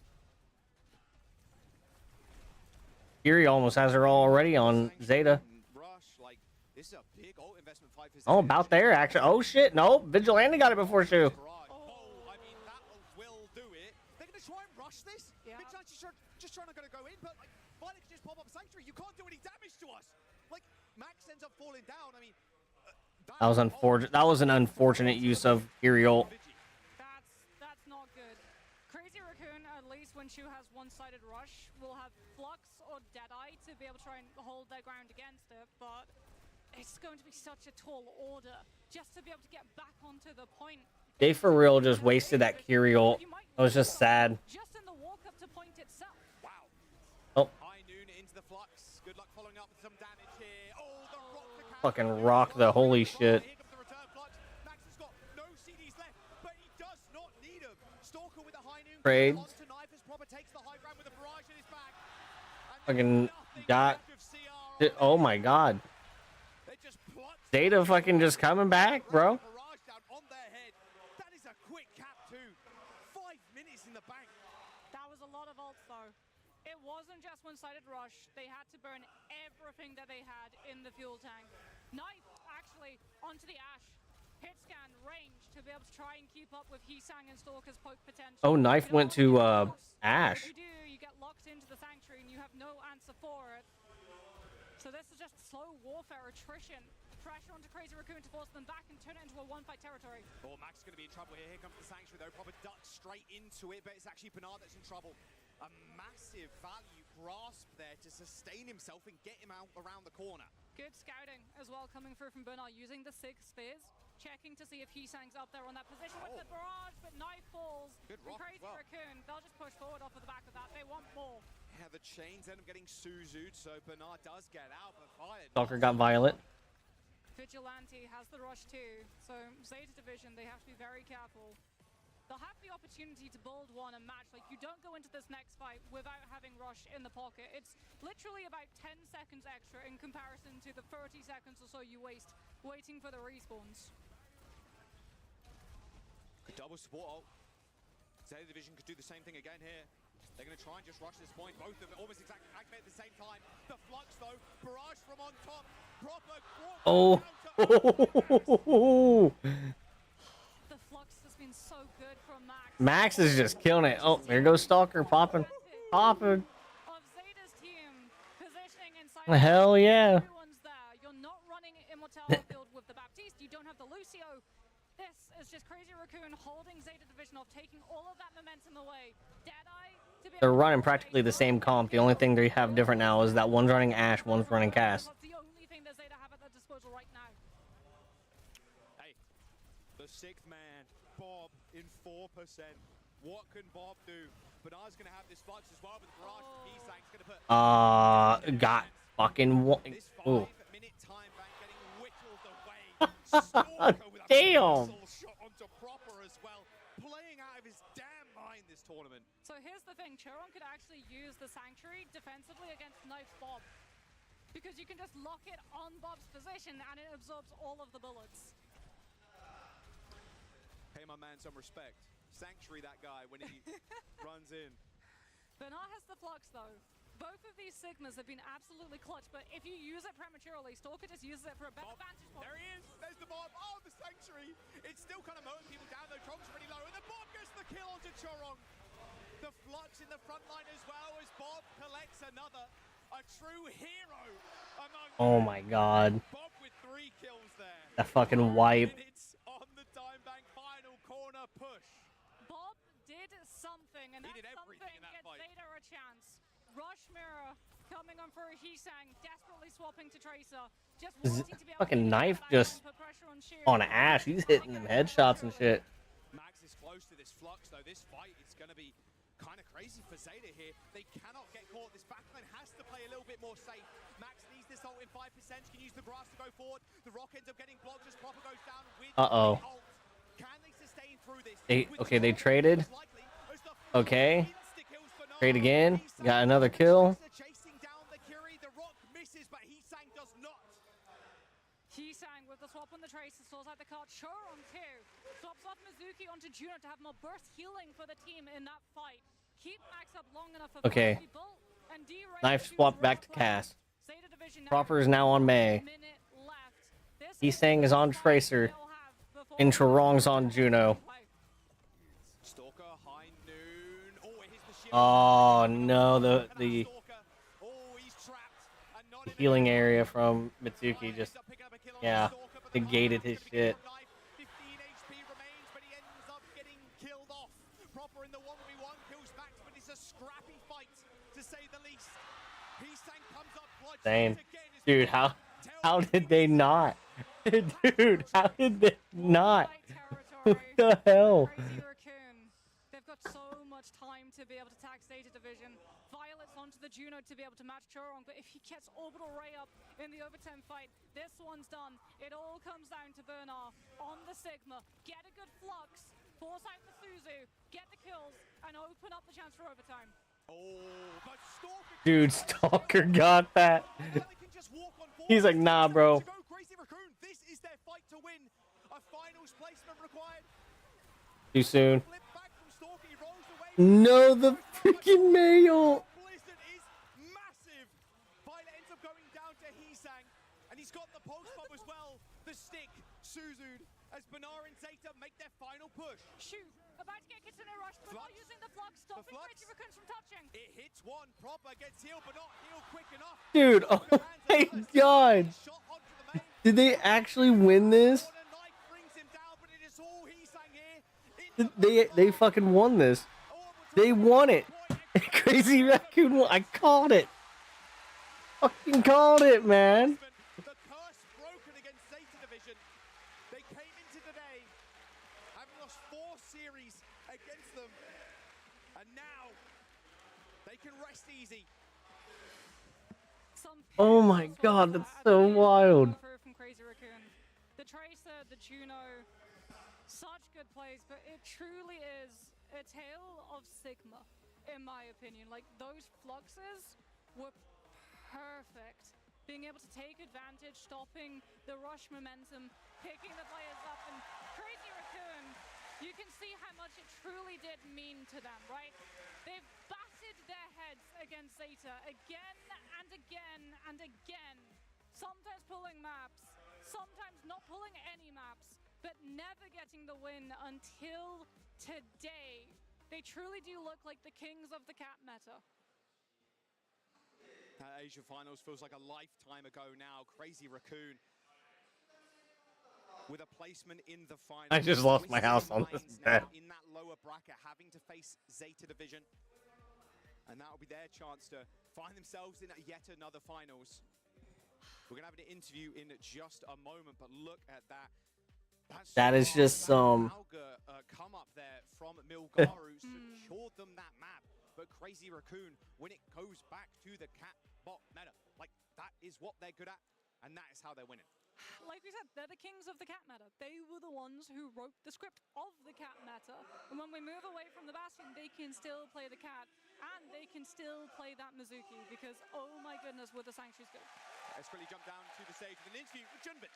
Kiri almost has her already on Zeta. Rush, like, this is a big ult investment fight for Oh, about there, actually. Oh, shit. No, Vigilante got it before Shu. I mean, that will do it. They're going to try and rush this. Yeah. Vigilante's just trying to go in, but like, Violet can just pop up Sanctuary. You can't do any damage to us. Like, Max ends up falling down. I mean, That was unfortunate. That was an unfortunate use of Kiri ult. That's not good. Crazy Raccoon, at least when Shu has one-sided rush, will have Flux or Deadeye to be able to try and hold their ground against it, but it's going to be such a tall order just to be able to get back onto the point. They for real just wasted that Kiri ult. It was just sad. Just in the walk up to point itself. Wow. Oh. High noon into the Flux. Good luck following up with some damage here. Oh, the rock to catch. Fucking rock the holy shit. Here comes the return Flux. Max has got no CDs left, but he does not need them. Stalker with a high noon. Trades. Onto knife as Proper takes the high ground with a barrage in his back. Fucking got. Oh my god. They just Zeta fucking just coming back, bro. barrage down on their head. That is a quick cap too. 5 minutes in the bank. That was a lot of ults though. It wasn't just one-sided rush. They had to burn everything that they had in the fuel tank. Knife, actually, onto the Ash. Hit scan, range, to be able to try and keep up with Heesang and Stalker's poke potential. Oh, Knife went to Ash. If you do, you get locked into the Sanctuary and you have no answer for it. So this is just slow warfare, attrition. Pressure onto Crazy Raccoon to force them back and turn it into a one-fight territory. Oh, Max is going to be in trouble here. Here comes the Sanctuary though. Proper ducks straight into it, but it's actually Bernard that's in trouble. A massive value grasp there to sustain himself and get him out around the corner. Good scouting as well coming through from Bernard using the 6 spheres. Checking to see if Heesang's up there on that position with the barrage, but Knife falls. Good rock Crazy Raccoon, they'll just push forward off of the back of that. They want more. Yeah, the chains end up getting Suzu'd, so Bernard does get out, but Violet. Stalker got Violet. Vigilante has the rush too, so Zeta Division, they have to be very careful. They'll have the opportunity to build one and match. Like, you don't go into this next fight without having rush in the pocket. It's literally about 10 seconds extra in comparison to the 30 seconds or so you waste waiting for the respawns. Good double support ult. Zeta Division could do the same thing again here. They're going to try and just rush this point. Both of them almost exactly activate at the same time. The Flux, though, barrage from on top. Proper. Oh. The Flux has been so good from Max. Max is just killing it. Oh, there goes Stalker popping. Popping. Of Zeta's team positioning inside. Hell yeah. Everyone's there. You're not running Immortality Field with the Baptiste. You don't have the Lucio. This is just Crazy Raccoon holding Zeta Division off, taking all of that momentum away. Deadeye to be. They're running practically the same comp. The only thing they have different now is that one's running Ashe, one's running Cass. That's the only thing that Zeta have at their disposal right now. Hey, the sixth man, Bob, in 4%. What can Bob do? Bernard's going to have this Flux as well, but the barrage from Heesang's going to put. Got fucking one. This Ooh. 5-minute time bank getting whittled away. Stalker with a Damn. missile shot onto Proper as well. Playing out of his damn mind this tournament. So here's the thing, Choron could actually use the Sanctuary defensively against Knife Bob. Because you can just lock it on Bob's position and it absorbs all of the bullets. Pay my man some respect. Sanctuary that guy when he runs in. Bernard has the Flux though. Both of these Sigmas have been absolutely clutch, but if you use it prematurely, Stalker just uses it for a better vantage point. There he is! There's the Bob! Oh, the Sanctuary! It's still kind of mowing people down though. Chorong's pretty low, and the Bob gets the kill onto Chorong. The Flux in the front line as well as Bob collects another. A true hero among Oh my god. Bob with 3 kills there. That fucking wipe. Minutes on the time bank final corner push. Bob did something, and He that did everything something in that gets fight. Zeta a chance. Rush Mirror coming on for a Heesang, desperately swapping to Tracer. Just wanting to be able Fucking to Knife get back just and put pressure on Sheer. on Ashe. He's hitting them headshots and shit. Max is close to this Flux though. This fight is going to be kind of crazy for Zeta here. They cannot get caught. This backline has to play a little bit more safe. Max needs this ult in 5%. Can use the grass to go forward. The Rock ends up getting blocked as Proper goes down with the ult. Can they sustain through this? Okay, they traded. Okay. Trade again. Got another kill. Chasing down the Curie. The Rock misses, but Heesang does not. Heesang with the swap on the Tracer, stores out the card. Choron too. Swaps off Mizuki onto Juno to have more burst healing for the team in that fight. Keep Max up long enough for Okay. Velocity Bolt and D-Ray Knife to swapped do back to his work. Cass. Zeta Division now Proper is now on May. minute left. This Heesang is the on fight Tracer. they'll have before And the Chorong's on Juno. Stalker, high noon. Oh, it hits the shield. Oh no, the Stalker. Oh, he's trapped. And not in a healing good area from Mitsuki just, Ends up picking up a kill on yeah, Stalker, but the negated his Knife is gonna be shit. killed on Knife. 15 HP remains, but he ends up getting killed off. Proper in the 1v1 kills Max, but it's a scrappy fight to say the least. Heesang comes up clutch. Insane. Once again, his Dude, how tail did they not? Dude, how did they not? What territory. the hell? Crazy Raccoon. They've got so much time to be able to tax Zeta Division. Violet's onto the Juno to be able to match Chorong, but if he gets Orbital Ray up in the overtime fight, this one's done. It all comes down to Bernard on the Sigma. Get a good Flux, force out the Suzu, get the kills, and open up the chance for overtime. Oh, but Stalker Dude, Stalker got that. can just walk on forward. He's like, nah, bro. To go, Crazy Raccoon. This is their fight to win. A finals placement required. Too soon. Flip back from Stalker. He rolls away. No, the freaking mail. Blizzard is massive. Violet ends up going down to Heesang, and he's got the pulse bomb as well. The stick, Suzu'd, as Bernard and Zeta make their final push. Shoot, about to get Kitsune Rush, but not Flux. using the Flux, stopping Flux. Crazy Raccoons from touching. It hits one, Proper gets healed, but not healed quick enough. Dude, oh my god. Shot onto the main. Did they actually win this? Corner knife brings him down, but it is all Heesang here. They fucking won this. They won it. Crazy Raccoon won. I called it. Fucking called it, man. The curse broken against Zeta Division. They came into today having lost 4 series against them, and now they can rest easy. Some Oh my pills god, also that's at so the end wild. from Crazy Crazy Raccoon. The Tracer, the Juno, such good plays, but it truly is a tale of Sigma, in my opinion. Like, those fluxes were perfect. Being able to take advantage, stopping the rush momentum, picking the players up, and Crazy Raccoon, you can see how much it truly did mean to them, right? They've batted their heads against Zeta again and again and again. Sometimes pulling maps, sometimes not pulling any maps, but never getting the win until today. They truly do look like the kings of the cat meta. Asia Finals feels like a lifetime ago now. Crazy Raccoon with a placement in the final. I just lost my house on this bet. In that lower bracket, having to face Zeta Division. And that'll be their chance to find themselves in yet another finals. We're going to have an interview in just a moment, but look at that. That is just some... come up there from Milgaru, secured them that map. But Crazy Raccoon, when it goes back to the cat bot meta, like, that is what they're good at, and that is how they're winning. Like we said, they're the kings of the cat meta. They were the ones who wrote the script of the cat meta. And when we move away from the Bastion, they can still play the cat, and they can still play that Mizuki, because, oh my goodness, would the Sanctuaries go. Let's quickly jump down to the stage with an interview with Junbin.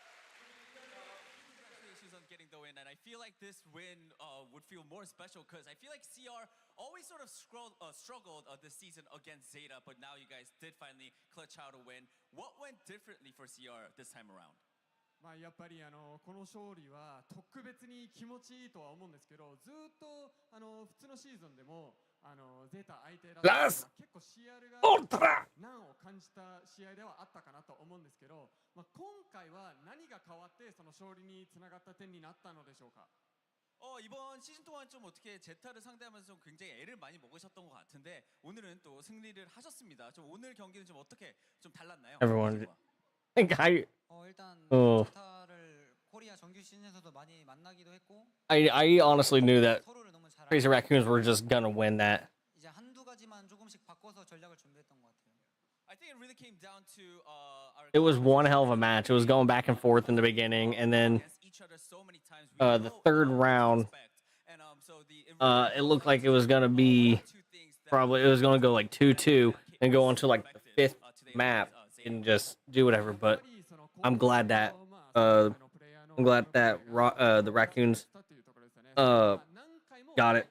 On getting the win, and I feel like this win would feel more special because I feel like CR always sort of struggled this season against Zeta, but now you guys did finally clutch out a win. What went differently for CR this time around? やっぱりこの勝利は特別に気持ちいいとは思うんですけど、ずっと普通のシーズンでもゼータ相手だったら結構 CR が難を感じた試合ではあったかなと思うんですけど、今回は何が変わってその勝利につながった点になったのでしょうか。 이번 시즌 동안 좀 어떻게 제타를 상대하면서 좀 굉장히 애를 많이 먹으셨던 것 같은데 오늘은 또 승리를 하셨습니다. 좀 오늘 경기는 좀 어떻게 좀 달랐나요? Everyone, 일단 제타를 코리아 정규 시즌에서도 많이 만나기도 했고 I honestly knew that Crazy Raccoons were just gonna win that. 이제 한두 가지만 조금씩 바꿔서 전략을 준비했던 것 같아요. I think it really came down to It was one hell of a match. It was going back and forth in the beginning, and then the third round, it looked like it was gonna be probably it was gonna go like 2-2 and go on to like the fifth map and just do whatever. But I'm glad that the Raccoons got it.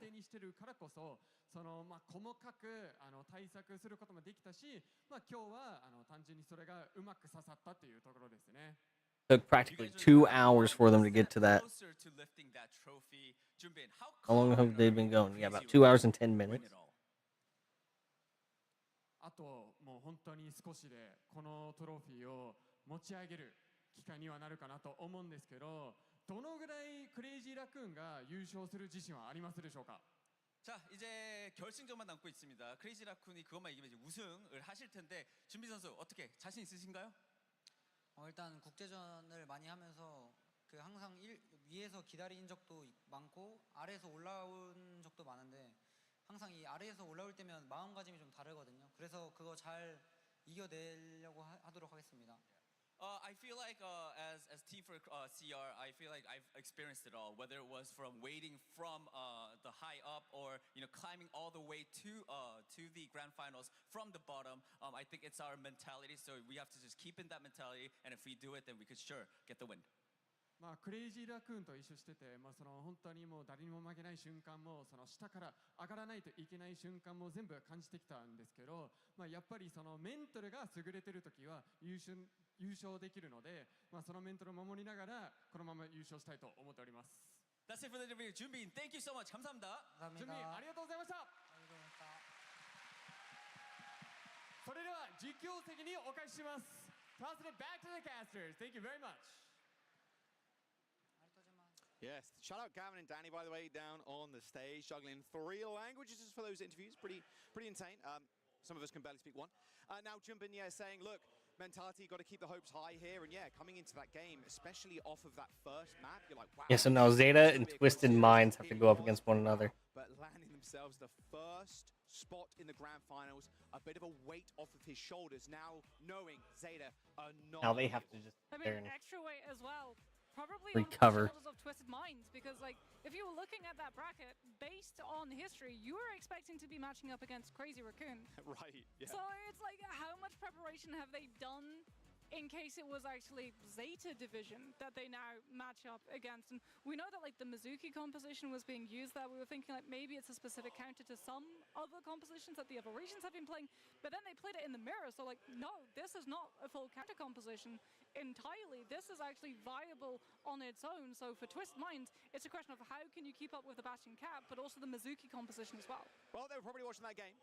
細かく対策することもできたし、今日は単純にそれがうまく刺さったというところですね。Took practically 2 hours for them to get to that. How long have they been going? Yeah, about 2 hours and 10 minutes. あともう本当に少しでこのトロフィーを持ち上げる機会にはなるかなと思うんですけど、どのぐらいクレイジーラクーンが優勝する自信はありますでしょうか。 자, 이제 결승전만 남고 있습니다. 크레이지 라쿤이 그것만 이기면 이제 우승을 하실 텐데 준비 선수 어떻게 자신 있으신가요? 일단 국제전을 많이 하면서 그 항상 위에서 기다린 적도 많고 아래에서 올라온 적도 많은데 항상 이 아래에서 올라올 때면 마음가짐이 좀 다르거든요. 그래서 그거 잘 이겨내려고 하도록 하겠습니다. I feel like as team for CR, I feel like I've experienced it all. Whether it was from waiting from the high up, or climbing all the way to the grand finals from the bottom. I think it's our mentality, so we have to just keep in that mentality. And if we do it, then we could sure get the win. クレイジーラクーンと一緒してて、その本当にもう誰にも負けない瞬間も、その下から上がらないといけない瞬間も全部感じてきたんですけど、やっぱりそのメンタルが優れてる時は優勝できるので、そのメンタルを守りながらこのまま優勝したいと思っております。That's it for the interview. 준비, thank you so much. 감사합니다. 準備ありがとうございました。それでは実況席にお返しします。Toss it back to the casters. Thank you very much. Yes, shout out Gavin and Danny, by the way, down on the stage, juggling 3 languages for those interviews. Pretty insane. Some of us can barely speak one. Now, Junbin, saying, look, mentality, got to keep the hopes high here. And coming into that game, especially off of that first map, you're like, wow. Yeah, so now Zeta and Twisted Minds have to go up against one another. But landing themselves the first spot in the grand finals, a bit of a weight off of his shoulders now, knowing Zeta are not. Now they have to just extra weight as well. Probably recover. on the shoulders of Twisted Minds, because like if you were looking at that bracket based on history, you were expecting to be matching up against Crazy Raccoon. Right. Yeah. So it's like, how much preparation have they done in case it was actually Zeta division that they now match up against? And we know that like the Mizuki composition was being used there. We were thinking like maybe it's a specific counter to some other compositions that the other regions have been playing, but then they played it in the mirror. So like, no, this is not a full counter composition entirely. This is actually viable on its own. So for Twist Minds, it's a question of how can you keep up with the Bastion Cap, but also the Mizuki composition as well. Well, they were probably watching that game,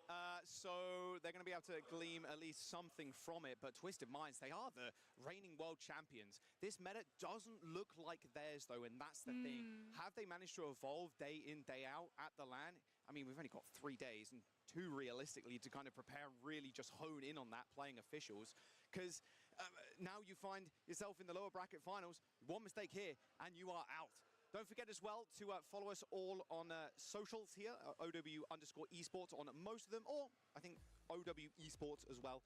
so they're going to be able to glean at least something from it. But Twisted Minds, they are the reigning world champions. This meta doesn't look like theirs, though, and that's the thing. Have they managed to evolve day in, day out at the LAN? I mean, we've only got 3 days and 2 realistically to kind of prepare and really just hone in on that playing officials. Because now you find yourself in the lower bracket finals, one mistake here and you are out. Don't forget as well to follow us all on socials here, OW_esports on most of them, or I think OWEsports as well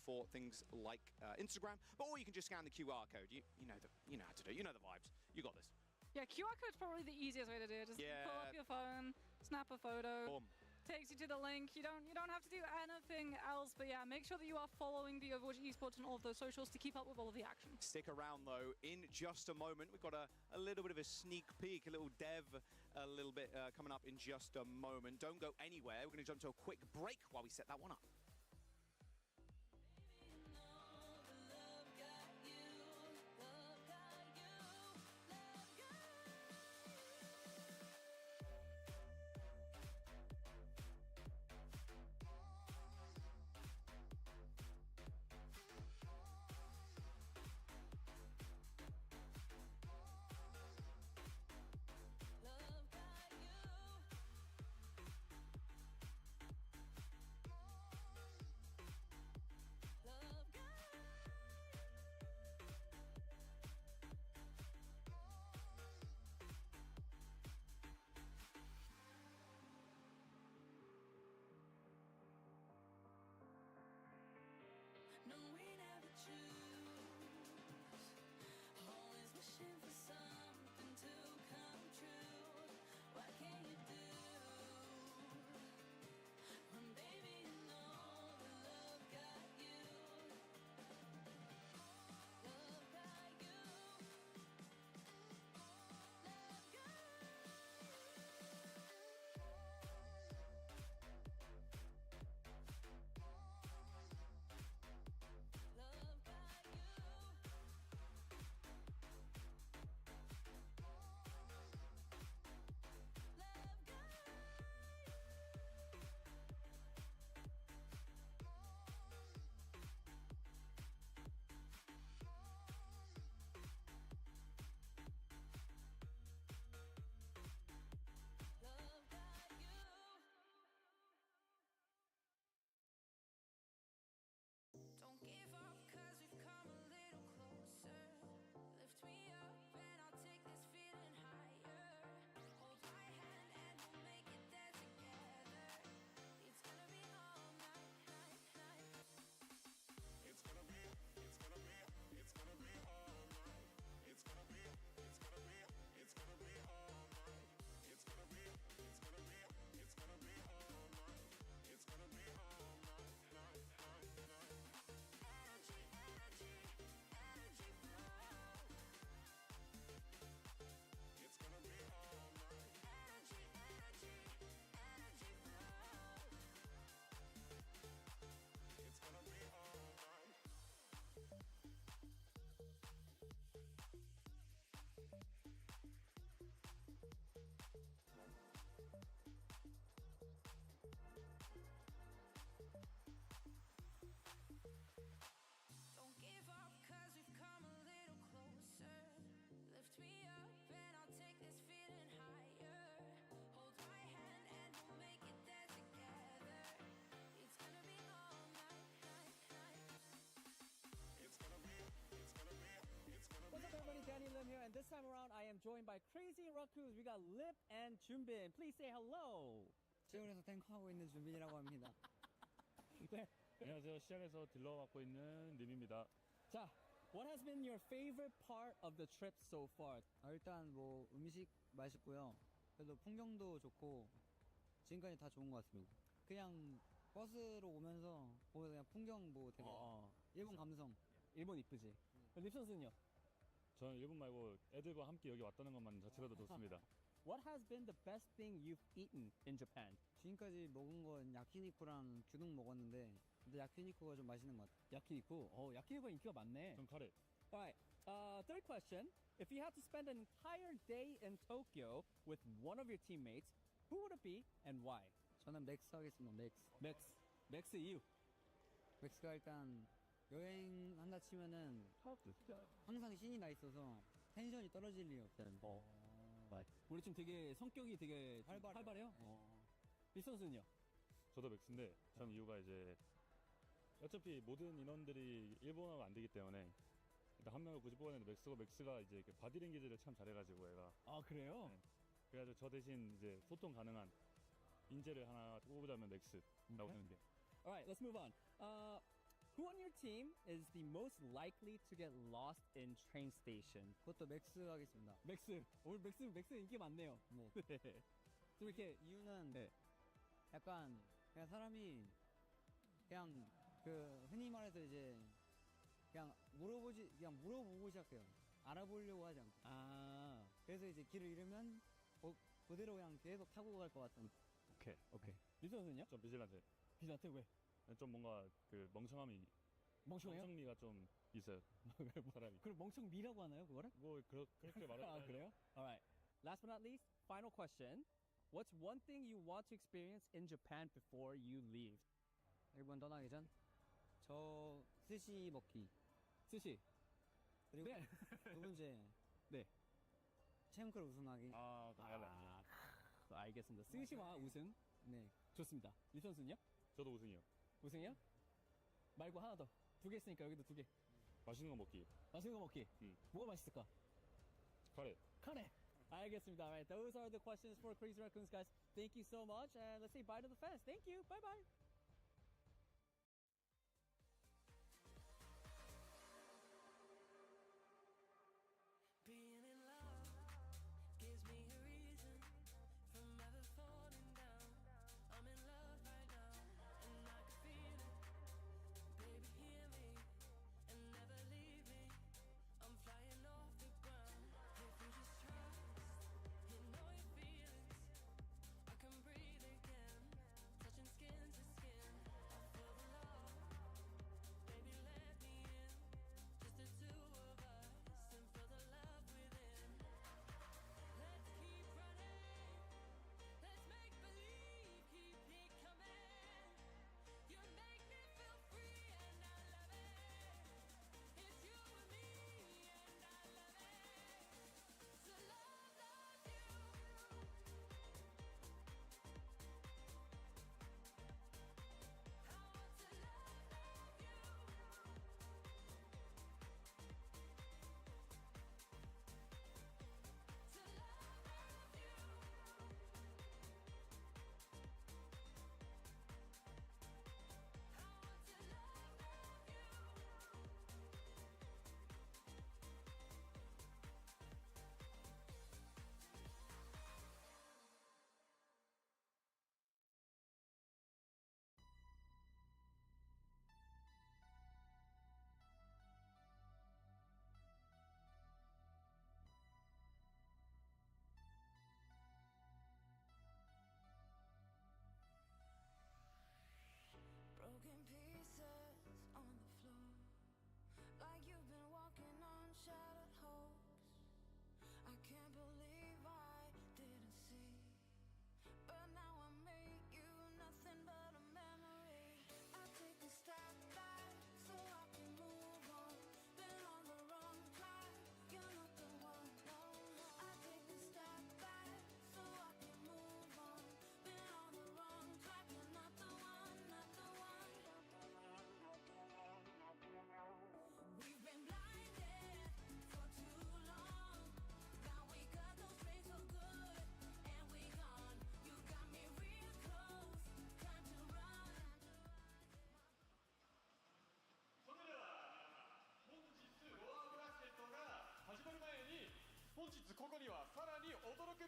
for things like Instagram. But or you can just scan the QR code. You know how to do it. You know the vibes. You got this. Yeah, QR code's probably the easiest way to do it. Just pull up your phone, snap a photo. Boom. Takes you to the link. You don't have to do anything else, but yeah, make sure that you are following the Overwatch Esports on all of those socials to keep up with all of the action. Stick around though, in just a moment. We've got a little bit of a sneak peek, a little dev, a little bit coming up in just a moment. Don't go anywhere. We're going to jump to a quick break while we set that one up. And this time around, I am joined by Crazy Raccoons. We got Lip and Chumbin. Please say hello. 시골에서 탱크하고 있는 준빈이라고 합니다. 네. 안녕하세요. 시장에서 딜러 맡고 있는 님입니다. 자, what has been your favorite part of the trip so far? 일단 뭐 음식 맛있고요. 그래도 풍경도 좋고 지금까지 다 좋은 것 같습니다. 그냥 버스로 오면서 그냥 풍경 뭐 되게 일본 감성. 일본 이쁘지? 립 선수는요? 저는 일본 말고 애들과 함께 여기 왔다는 것만 자체로도 좋습니다. What has been the best thing you've eaten in Japan? 지금까지 먹은 건 야키니쿠랑 규동 먹었는데 근데 야키니쿠가 좀 맛있는 것 같아요. 야키니쿠. 야키니쿠가 인기가 많네. 전 카레. Alright, third question. If you had to spend an entire day in Tokyo with one of your teammates, who would it be and why? 저는 맥스 하겠습니다. 맥스 이유. 맥스가 일단 여행한다 치면은 항상 신이 나 있어서 텐션이 떨어질 일이 없잖아요. 우리 좀 되게 성격이 되게 활발해요? 립 선수는요? 저도 맥스인데 전 이유가 이제 어차피 모든 인원들이 일본어가 안 되기 때문에 일단 한 명을 굳이 뽑아내는데 맥스가 이제 바디랭귀지를 참 잘해가지고 얘가. 아 그래요? 네. 그래가지고 저 대신 이제 소통 가능한 인재를 하나 뽑으자면 맥스라고 생각해요. Alright, let's move on. Who on your team is the most likely to get lost in train station? 그것도 맥스 하겠습니다. 맥스. 오늘 맥스 인기 많네요. 네. 좀 이렇게 이유는 약간 그냥 사람이 그냥 그 흔히 말해서 이제 그냥 물어보고 시작해요. 알아보려고 하지 않고. 그래서 이제 길을 잃으면 그대로 그냥 계속 타고 갈 것 같은. 오케이. 립 선수는요? 좀 비질한테. 비한테 왜? 좀 뭔가 그 멍청함이. 멍청해요? 멍청미가 좀 있어요. 사람이. 그럼 멍청미라고 하나요, 그거를? 뭐 그렇게 말하면. 그래요? Alright. Last but not least, final question. What's one thing you want to experience in Japan before you leave? 일본 떠나기 전? 저 스시 먹기. 스시. 그리고 네. 두 번째. 네. 챔크를 우승하기. 알겠습니다. 스시와 우승. 네. 좋습니다. 리 선수는요? 저도 우승이요. 우승이요? 말고 하나 더. 두 개 있으니까 여기도 두 개. 맛있는 거 먹기. 맛있는 거 먹기. 뭐가 맛있을까? 카레. 알겠습니다. Alright, those are the questions for Crazy Raccoons, guys. Thank you so much, and let's say bye to the fans. Thank you. Bye bye. Being in love gives me a reason from ever falling down. I'm in love right now, and I can feel it. Baby, hear me and never leave me. I'm flying off the ground. If you just trust, you know your feelings. I can breathe again, touching skin to skin.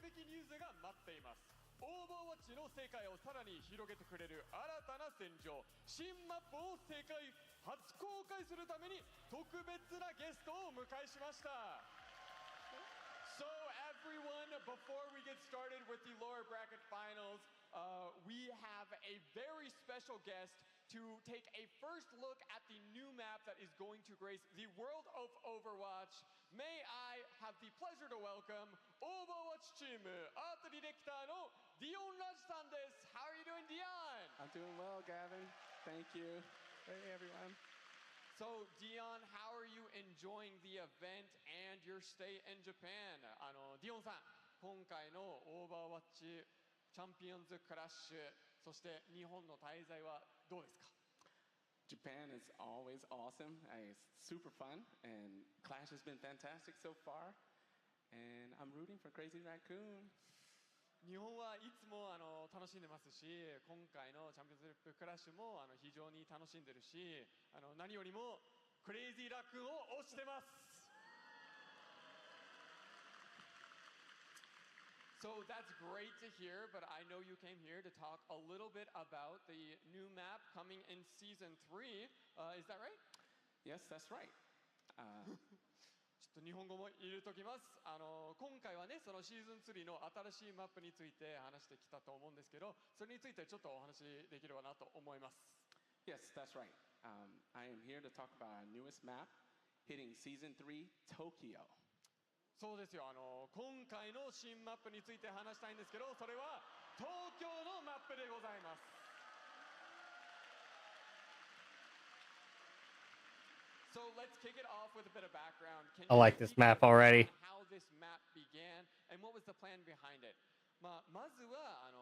的ニュースが待っています。オーバーワッチの世界をさらに広げてくれる新たな戦場、新マップを世界初公開するために特別なゲストをお迎えしました。So everyone, before we get started with the lower bracket finals, we have a very special guest to take a first look at the new map that is going to grace the world of Overwatch. May I have the pleasure to welcome Overwatch Team Art Director no Dion Raj-san desu. How are you doing, Dion? I'm doing well, Gavin. Thank you. Hey, everyone. So, Dion, how are you enjoying the event and your stay in Japan? ディオンさん、今回のオーバーワッチチャンピオンズクラッシュ、そして日本の滞在はどうですか？ Japan is always awesome. It's super fun, and Clash has been fantastic so far. And I'm rooting for Crazy Raccoon. 日本はいつも楽しんでますし、今回のチャンピオンズリーグクラッシュも非常に楽しんでるし、何よりもクレイジーラックンを推してます。So that's great to hear, but I know you came here to talk a little bit about the new map coming in Season 3. Is that right? Yes, that's right. ちょっと日本語も入れときます。今回はね、そのシーズン3の新しいマップについて話してきたと思うんですけど、それについてちょっとお話できればなと思います。Yes, that's right. I am here to talk about our newest map, hitting Season 3, Tokyo. そうですよ。今回の新マップについて話したいんですけど、それは東京のマップでございます。So let's kick it off with a bit of background. I like this map already. How this map began and what was the plan behind it? まずは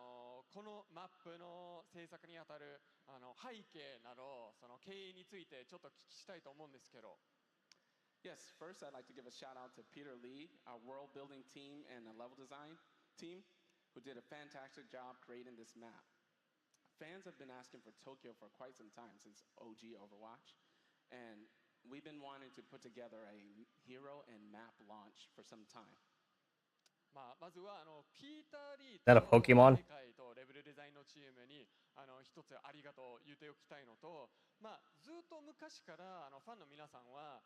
このマップの制作にあたる背景などその経緯についてちょっと聞きしたいと思うんですけど。Yes, first I'd like to give a shout out to Peter Lee, our world building team and the level design team, who did a fantastic job creating this map. Fans have been asking for Tokyo for quite some time since OG Overwatch, and we've been wanting to put together a hero and map launch for some time. まずはピーター・リー Is that a Pokemon? 世界とレベルデザインのチームに一つありがとう言っておきたいのと、ずっと昔からファンの皆さんは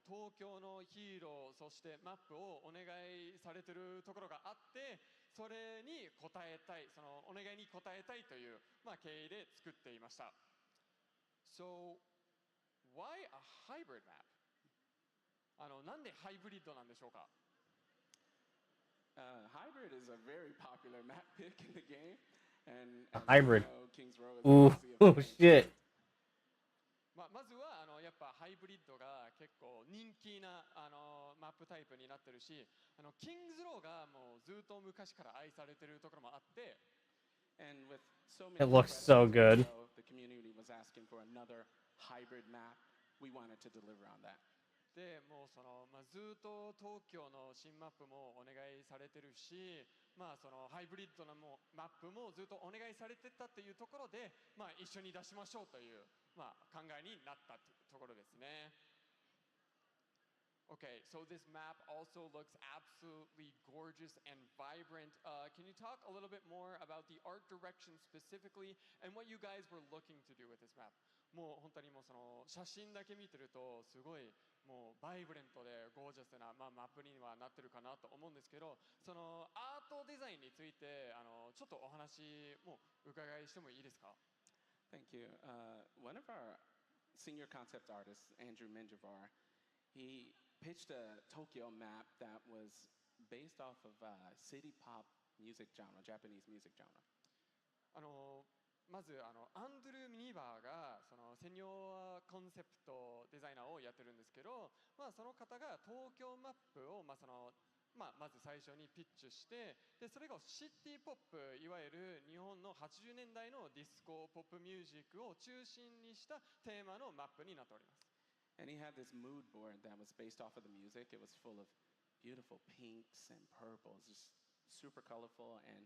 東京のヒーローそしてマップをお願いされてるところがあって、それに応えたい、そのお願いに応えたいという経緯で作っていました。So why a hybrid map? なんでハイブリッドなんでしょうか？ Hybrid is a very popular map pick in the game, and hybrid. Kings Row is Ooh, shit. まずはやっぱハイブリッドが結構人気なマップタイプになってるし、キングズローがもうずっと昔から愛されてるところもあって、and with so many It looks so good. The community was asking for another hybrid map. We wanted to deliver on that. でもうずっと東京の新マップもお願いされてるし、そのハイブリッドなマップもずっとお願いされてたっていうところで、一緒に出しましょうという、考えになったところですね。Okay, so this map also looks absolutely gorgeous and vibrant. Can you talk a little bit more about the art direction specifically and what you guys were looking to do with this map? もう本当にもうその写真だけ見てるとすごいもうバイブレントでゴージャスなマップにはなってるかなと思うんですけど、そのアートデザインについてちょっとお話も伺いしてもいいですか？ Thank you. One of our senior concept artists, Andrew Menjivar, he pitched a Tokyo map that was based off of city pop music genre, Japanese music genre. まずアンドルー・ミニバーがそのセニョアコンセプトデザイナーをやってるんですけど、その方が東京マップをまず最初にピッチュして、でそれがシティポップ、いわゆる日本の80年代のディスコポップミュージックを中心にしたテーマのマップになっております。And he had this mood board that was based off of the music. It was full of beautiful pinks and purples, just super colorful, and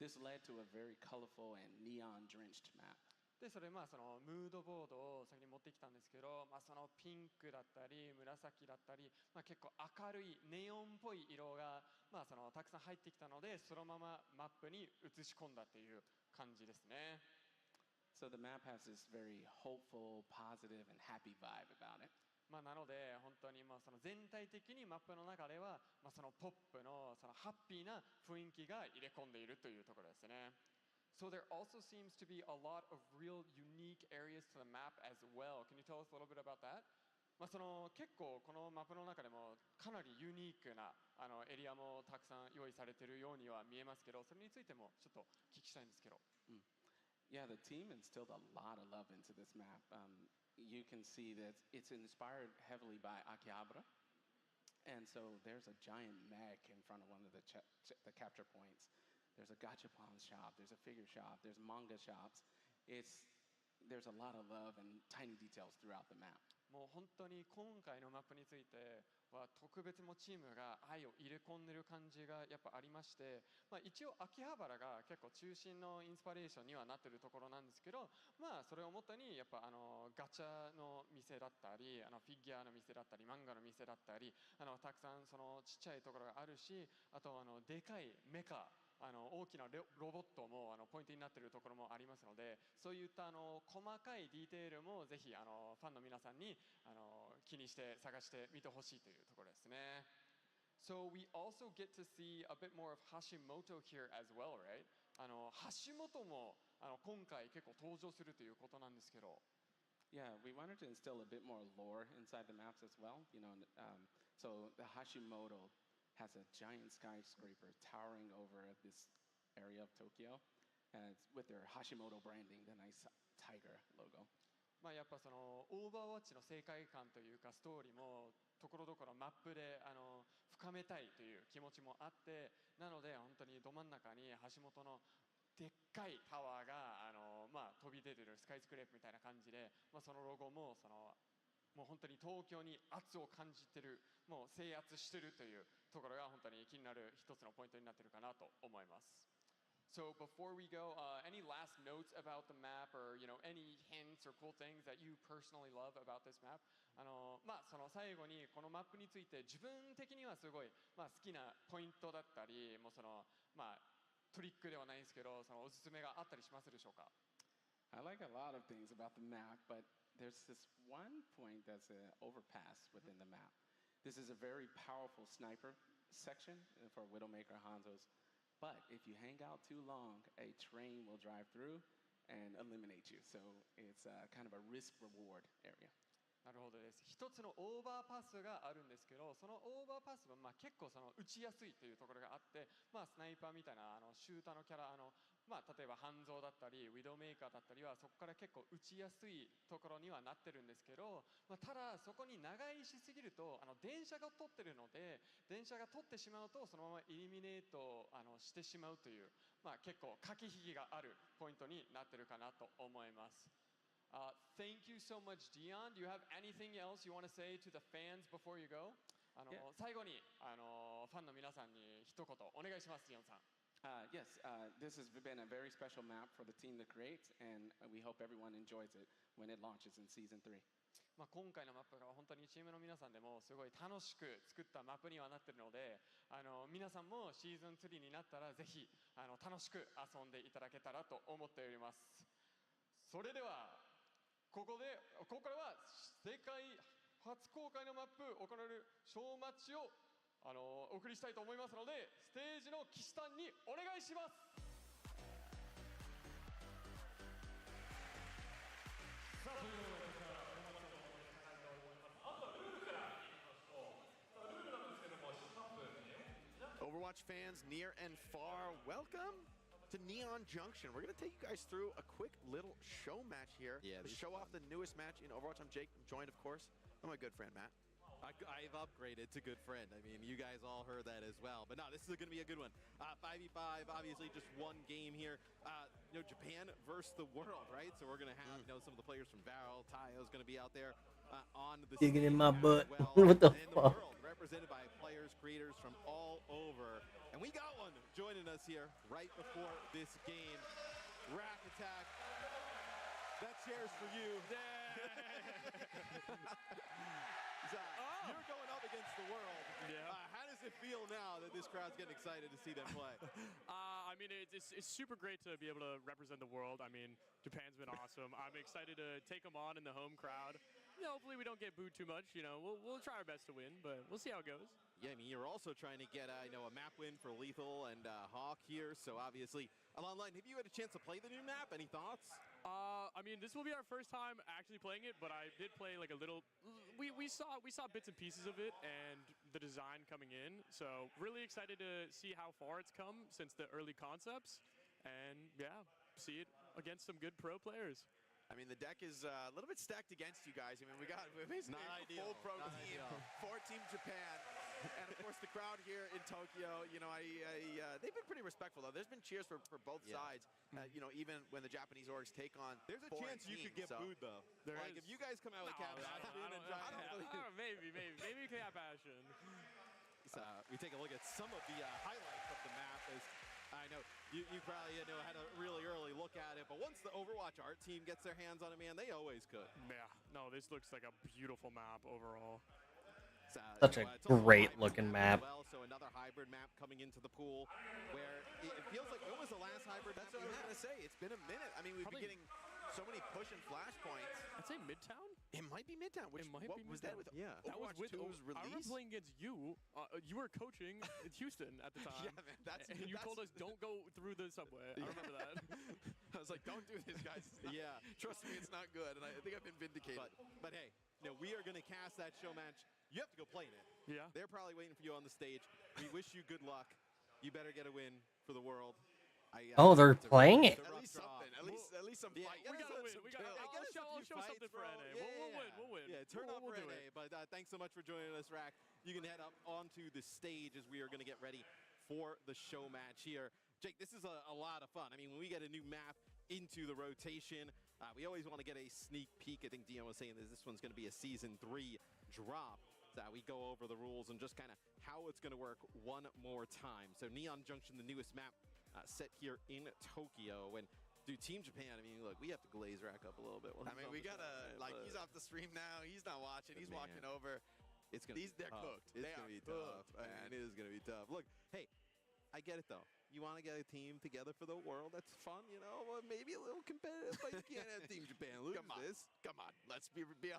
this led to a very colorful and neon-drenched map. でそれそのムードボードを先に持ってきたんですけど、そのピンクだったり紫だったり、結構明るいネオンっぽい色がそのたくさん入ってきたので、そのままマップに移し込んだっていう感じですね。So the map has this very hopeful, positive, and happy vibe about it. なので本当にその全体的にマップの中ではそのポップのそのハッピーな雰囲気が入れ込んでいるというところですね。So there also seems to be a lot of real unique areas to the map as well. Can you tell us a little bit about that? その結構このマップの中でもかなりユニークなエリアもたくさん用意されているようには見えますけど、それについてもちょっと聞きしたいんですけど。Yeah, the team instilled a lot of love into this map. You can see that it's inspired heavily by Akihabara. And so there's a giant mech in front of one of the capture points. There's a gachapon shop, there's a figure shop, there's manga shops. There's a lot of love and tiny details throughout the map. もう本当に今回のマップについては特別もチームが愛を入れ込んでる感じがやっぱありまして、一応秋葉原が結構中心のインスパレーションにはなってるところなんですけど、それをもとにやっぱガチャの店だったりフィギュアの店だったり漫画の店だったりたくさんそのちっちゃいところがあるし、あとでかいメカ大きなロボットもポイントになっているところもありますので、そういった細かいディテールもぜひファンの皆さんに気にして探してみてほしいというところですね。So we also get to see a bit more of Hashimoto here as well, right? 橋本も今回結構登場するということなんですけど。Yeah, we wanted to instill a bit more lore inside the maps as well. So the Hashimoto has a giant skyscraper towering over this area of Tokyo, and with their Hashimoto branding, the nice tiger logo. やっぱそのオーバーワッチの世界観というかストーリーもところどころマップで深めたいという気持ちもあって、なので本当にど真ん中に橋本のでっかいタワーが飛び出てるスカイスクレープみたいな感じで、そのロゴももう本当に東京に圧を感じてる、もう制圧してるというところが本当に気になる一つのポイントになってるかなと思います。So before we go, any last notes about the map, or any hints or cool things that you personally love about this map? その最後にこのマップについて自分的にはすごい好きなポイントだったり、もうトリックではないんですけど、おすすめがあったりしますでしょうか？ I like a lot of things about the map, but there's this one point that's an overpass within the map. This is a very powerful sniper section for Widowmaker Hanzo's, but if you hang out too long, a train will drive through and eliminate you. So it's kind of a risk-reward area. なるほどです。一つのオーバーパスがあるんですけど、そのオーバーパスは結構打ちやすいというところがあって、スナイパーみたいなシューターのキャラ例えば半蔵だったりウィドウメーカーだったりはそこから結構打ちやすいところにはなってるんですけど、ただそこに長居しすぎると電車が通ってるので、電車が通ってしまうとそのままイリミネートしてしまうという、結構駆け引きがあるポイントになってるかなと思います。Thank you so much, Dion. Do you have anything else you want to say to the fans before you go? 最後にファンの皆さんに一言お願いします、ディオンさん。Yes, this has been a very special map for the team to create, and we hope everyone enjoys it when it launches in Season 3. 今回のマップが本当にチームの皆さんでもすごい楽しく作ったマップにはなっているので、皆さんもシーズン3になったらぜひ楽しく遊んでいただけたらと思っております。それではここからは世界初公開のマップ行われるショーマッチをお送りしたいと思いますので、ステージの騎士団にお願いします。さあ、ということでここからお待ちをしたいと思います。まずはルールからいきましょう。ルールなんですけども、シャープOverwatch fans near and far, welcome to Neon Junction. We're going to take you guys through a quick little show match here to show off the newest match in Overwatch. I'm Jake. I'm joined, of course, by my good friend, Matt. I've upgraded to good friend. I mean, you guys all heard that as well. But no, this is going to be a good one. 5v5, obviously just one game here. Japan versus the world, right? So we're going to have, some of the players from Varel, Tayo's going to be out there on the digging in my butt. Well. What the fuck? The world, represented by players, creators from all over. And we got one joining us here right before this game. Rack Attack. That chair's for you. You're going up against the world. Yeah. How does it feel now that this crowd's getting excited to see them play? I mean, it's super great to be able to represent the world. I mean, Japan's been awesome. I'm excited to take them on in the home crowd. Hopefully we don't get booed too much. We'll try our best to win, but we'll see how it goes. Yeah, I mean, you're also trying to get a map win for Lethal and Hawk here. So obviously, online, have you had a chance to play the new map? Any thoughts? I mean, this will be our first time actually playing it, but I did play like a little. We saw bits and pieces of it and the design coming in. So really excited to see how far it's come since the early concepts, and yeah, see it against some good pro players. I mean, the deck is a little bit stacked against you guys. I mean, we got basically a full pro team for Team Japan. And, of course, the crowd here in Tokyo, they've been pretty respectful, though. There's been cheers for both sides, even when the Japanese orgs take on There's a chance you could get booed, though. If you guys come out with Cap maybe we can have passion. We take a look at some of the highlights of the map. As I know you probably had a really early look at it, but once the Overwatch art team gets their hands on it, man, they always could. Yeah, no, this looks like a beautiful map overall. Such a great looking map. So another hybrid map coming into the pool where it feels like, when was the last hybrid map? That's what I was going to say. It's been a minute. I mean, we've been getting so many push and flash points. I'd say Midtown? It might be Midtown. Was that with that was with Overwatch 2's release? I remember playing against you. You were coaching in Houston at the time. Yeah, man. And you told us don't go through the subway. I remember that. I was like, don't do this, guys. Yeah. Trust me, it's not good. And I think I've been vindicated. But hey, we are going to cast that show match. You have to go play in it. Yeah. They're probably waiting for you on the stage. We wish you good luck. You better get a win for the world. They're playing it. At least something. At least some fight. We gotta win. I'll show something for NA. We'll win. Yeah, turn up for NA. But thanks so much for joining us, Rack. You can head up onto the stage as we are going to get ready for the show match here. Jake, this is a lot of fun. I mean, when we get a new map into the rotation, we always want to get a sneak peek. I think Dion was saying this one's going to be a Season 3 drop. We go over the rules and just kind of how it's going to work one more time. So Neon Junction, the newest map set here in Tokyo. And Team Japan, I mean, look, we have to glaze Rack up a little bit. I mean, we got to, he's off the stream now. He's not watching. He's walking over. It's going to be They're cooked. It's going to be tough. I mean, it is going to be tough. Look, hey, I get it, though. You want to get a team together for the world? That's fun, Well, maybe a little competitive, but you can't have Team Japan lose this. Come on. Let's be 100%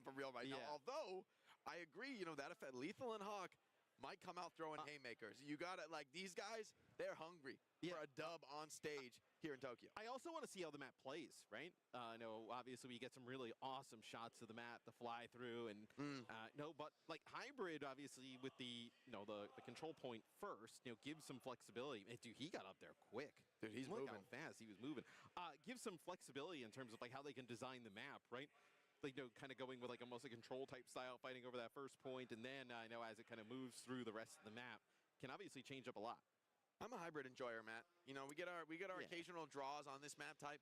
for real right now. Although, I agree, that effect, Lethal and Hawk might come out throwing haymakers. You got to, these guys, they're hungry for a dub on stage here in Tokyo. I also want to see how the map plays, right? I know, obviously, we get some really awesome shots of the map, the fly through, and but hybrid, obviously, with the control point first, gives some flexibility. Dude, he got up there quick. Dude, he's moving fast. He was moving. Gives some flexibility in terms of how they can design the map, right? Kind of going with almost a control type style, fighting over that first point, and then as it kind of moves through the rest of the map, can obviously change up a lot. I'm a hybrid enjoyer, Matt. We get our occasional draws on this map type,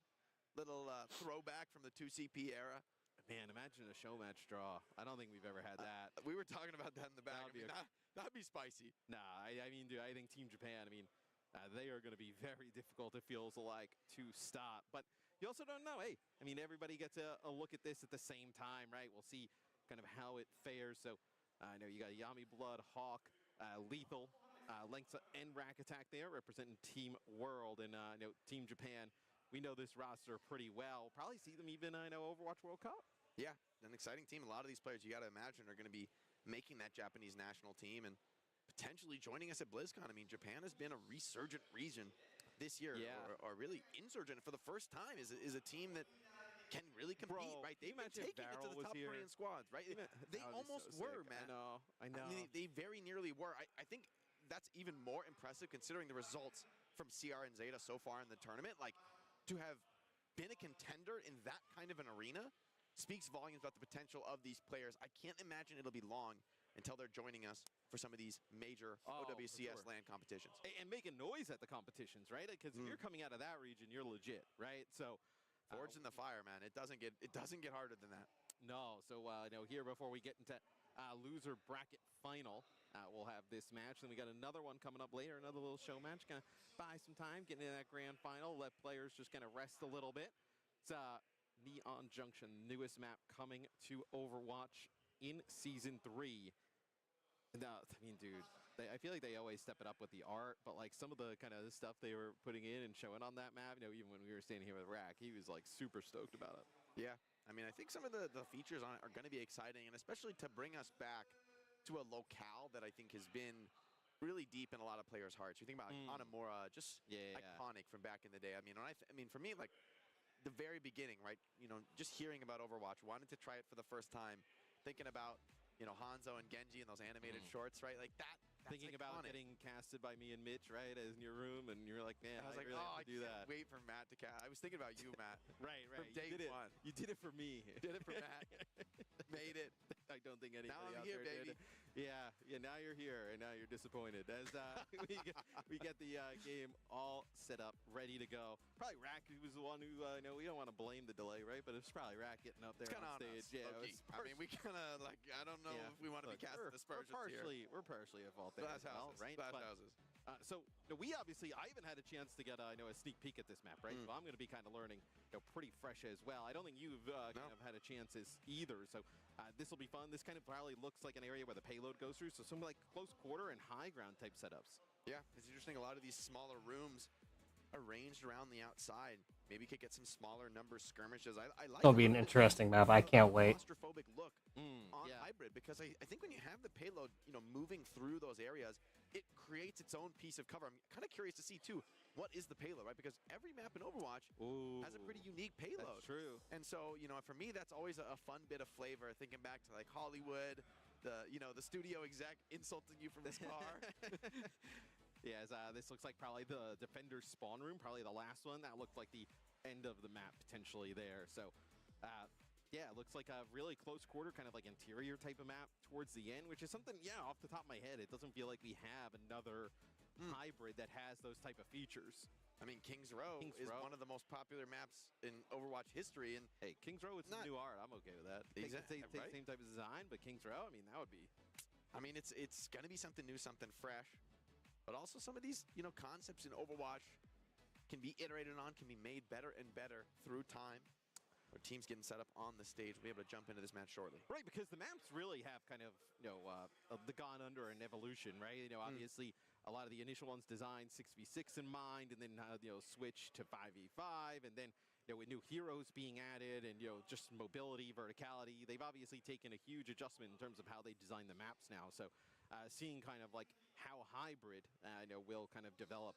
little throwback from the 2CP era. Man, imagine a show match draw. I don't think we've ever had that. We were talking about that in the back. That'd be spicy. Nah, I mean, dude, I think Team Japan, they are going to be very difficult, it feels like, to stop. But you also don't know. Hey, everybody gets a look at this at the same time, right? We'll see kind of how it fares. So I know you got Yami Blood, Hawk, Lethal, Lengsa, and Rack Attack there representing Team World. And Team Japan, we know this roster pretty well. Probably see them even, Overwatch World Cup. Yeah, an exciting team. A lot of these players, you got to imagine, are going to be making that Japanese national team and potentially joining us at BlizzCon. Japan has been a resurgent region this year, or really insurgent for the first time, is a team that can really compete, right? They've been taking it to the top Korean squads, right? They almost were, man. I know. They very nearly were. I think that's even more impressive considering the results from CR and Zeta so far in the tournament. To have been a contender in that kind of an arena speaks volumes about the potential of these players. I can't imagine it'll be long until they're joining us for some of these major OWCS LAN competitions. And making noise at the competitions, right? Because if you're coming out of that region, you're legit, right? So forged in the fire, man. It doesn't get harder than that. No. So here before we get into loser bracket final, we'll have this match. Then we got another one coming up later, another little show match. Gonna buy some time, get into that grand final, let players just kind of rest a little bit. It's Neon Junction, newest map coming to Overwatch in Season 3. No, I mean, dude, I feel like they always step it up with the art, but like some of the kind of stuff they were putting in and showing on that map, you know, even when we were standing here with Rack, he was like super stoked about it. Yeah, I mean, I think some of the features on it are going to be exciting, and especially to bring us back to a locale that I think has been really deep in a lot of players' hearts. You think about Hanamura, just iconic from back in the day. I mean, I mean, for me, like the very beginning, right? You know, just hearing about Overwatch, wanted to try it for the first time, thinking about, you know, Hanzo and Genji and those animated shorts, right? Like that. Thinking about getting casted by me and Mitch, right, as in your room, and you're like, man, I was like, really have to do that. Wait for Matt to cast. I was thinking about you, Matt. right. From day one. You did it for me. Did it for Matt. Made it. I don't think anybody now I'm out here, there baby. did. Yeah. Now you're here, and now you're disappointed. As we get the game all set up, ready to go. Probably Rack, who was the one who, no, we don't want to blame the delay, right? But it's probably Rack getting up there on stage. Yeah, I mean, we kind of like, I don't know if we want to be casting aspersions here. We're partially at fault there as well, right? So we obviously, I haven't had a chance to get a sneak peek at this map, right? So I'm going to be kind of learning, pretty fresh as well. I don't think you've kind of had a chance either. So this will be fun. This kind of probably looks like an area where the payload goes through. So some like close quarter and high ground type setups. Yeah, it's interesting. A lot of these smaller rooms arranged around the outside. Maybe you could get some smaller number skirmishes. I like It'll be an interesting map. I can't wait. Claustrophobic look on hybrid, because I think when you have the payload, moving through those areas, it creates its own piece of cover. I'm kind of curious to see too, what is the payload, right? Because every map in Overwatch has a pretty unique payload. That's true. And so, for me, that's always a fun bit of flavor. Thinking back to like Hollywood, the studio exec insulting you from his car. Yeah, this looks like probably the Defender's spawn room, probably the last one. That looked like the end of the map potentially there. So, yeah, it looks like a really close quarter, kind of like interior type of map towards the end, which is something, off the top of my head, it doesn't feel like we have another hybrid that has those type of features. I mean, Kings Row is one of the most popular maps in Overwatch history. And hey, Kings Row with some new art, I'm okay with that. Exactly, take same type of design, but Kings Row, I mean, that would be... I mean, it's going to be something new, something fresh. But also some of these, concepts in Overwatch can be iterated on, can be made better and better through time. Our team's getting set up on the stage. We'll be able to jump into this match shortly. Right, because the maps really have kind of, gone under an evolution, right? Obviously, a lot of the initial ones designed 6v6 in mind, and then, switch to 5v5, and then, with new heroes being added, and, just mobility, verticality, they've obviously taken a huge adjustment in terms of how they design the maps now. So, seeing kind of like how hybrid will kind of develop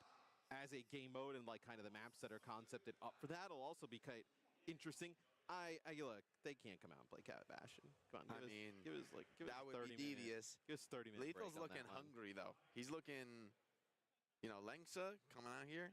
as a game mode, and like kind of the maps that are concepted up for that will also be quite interesting. I look, they can't come out and play Cat Bastion. Come on, give us that would be devious. Give us 30 minutes. Lethal's looking hungry though. He's looking, Lengsa coming out here.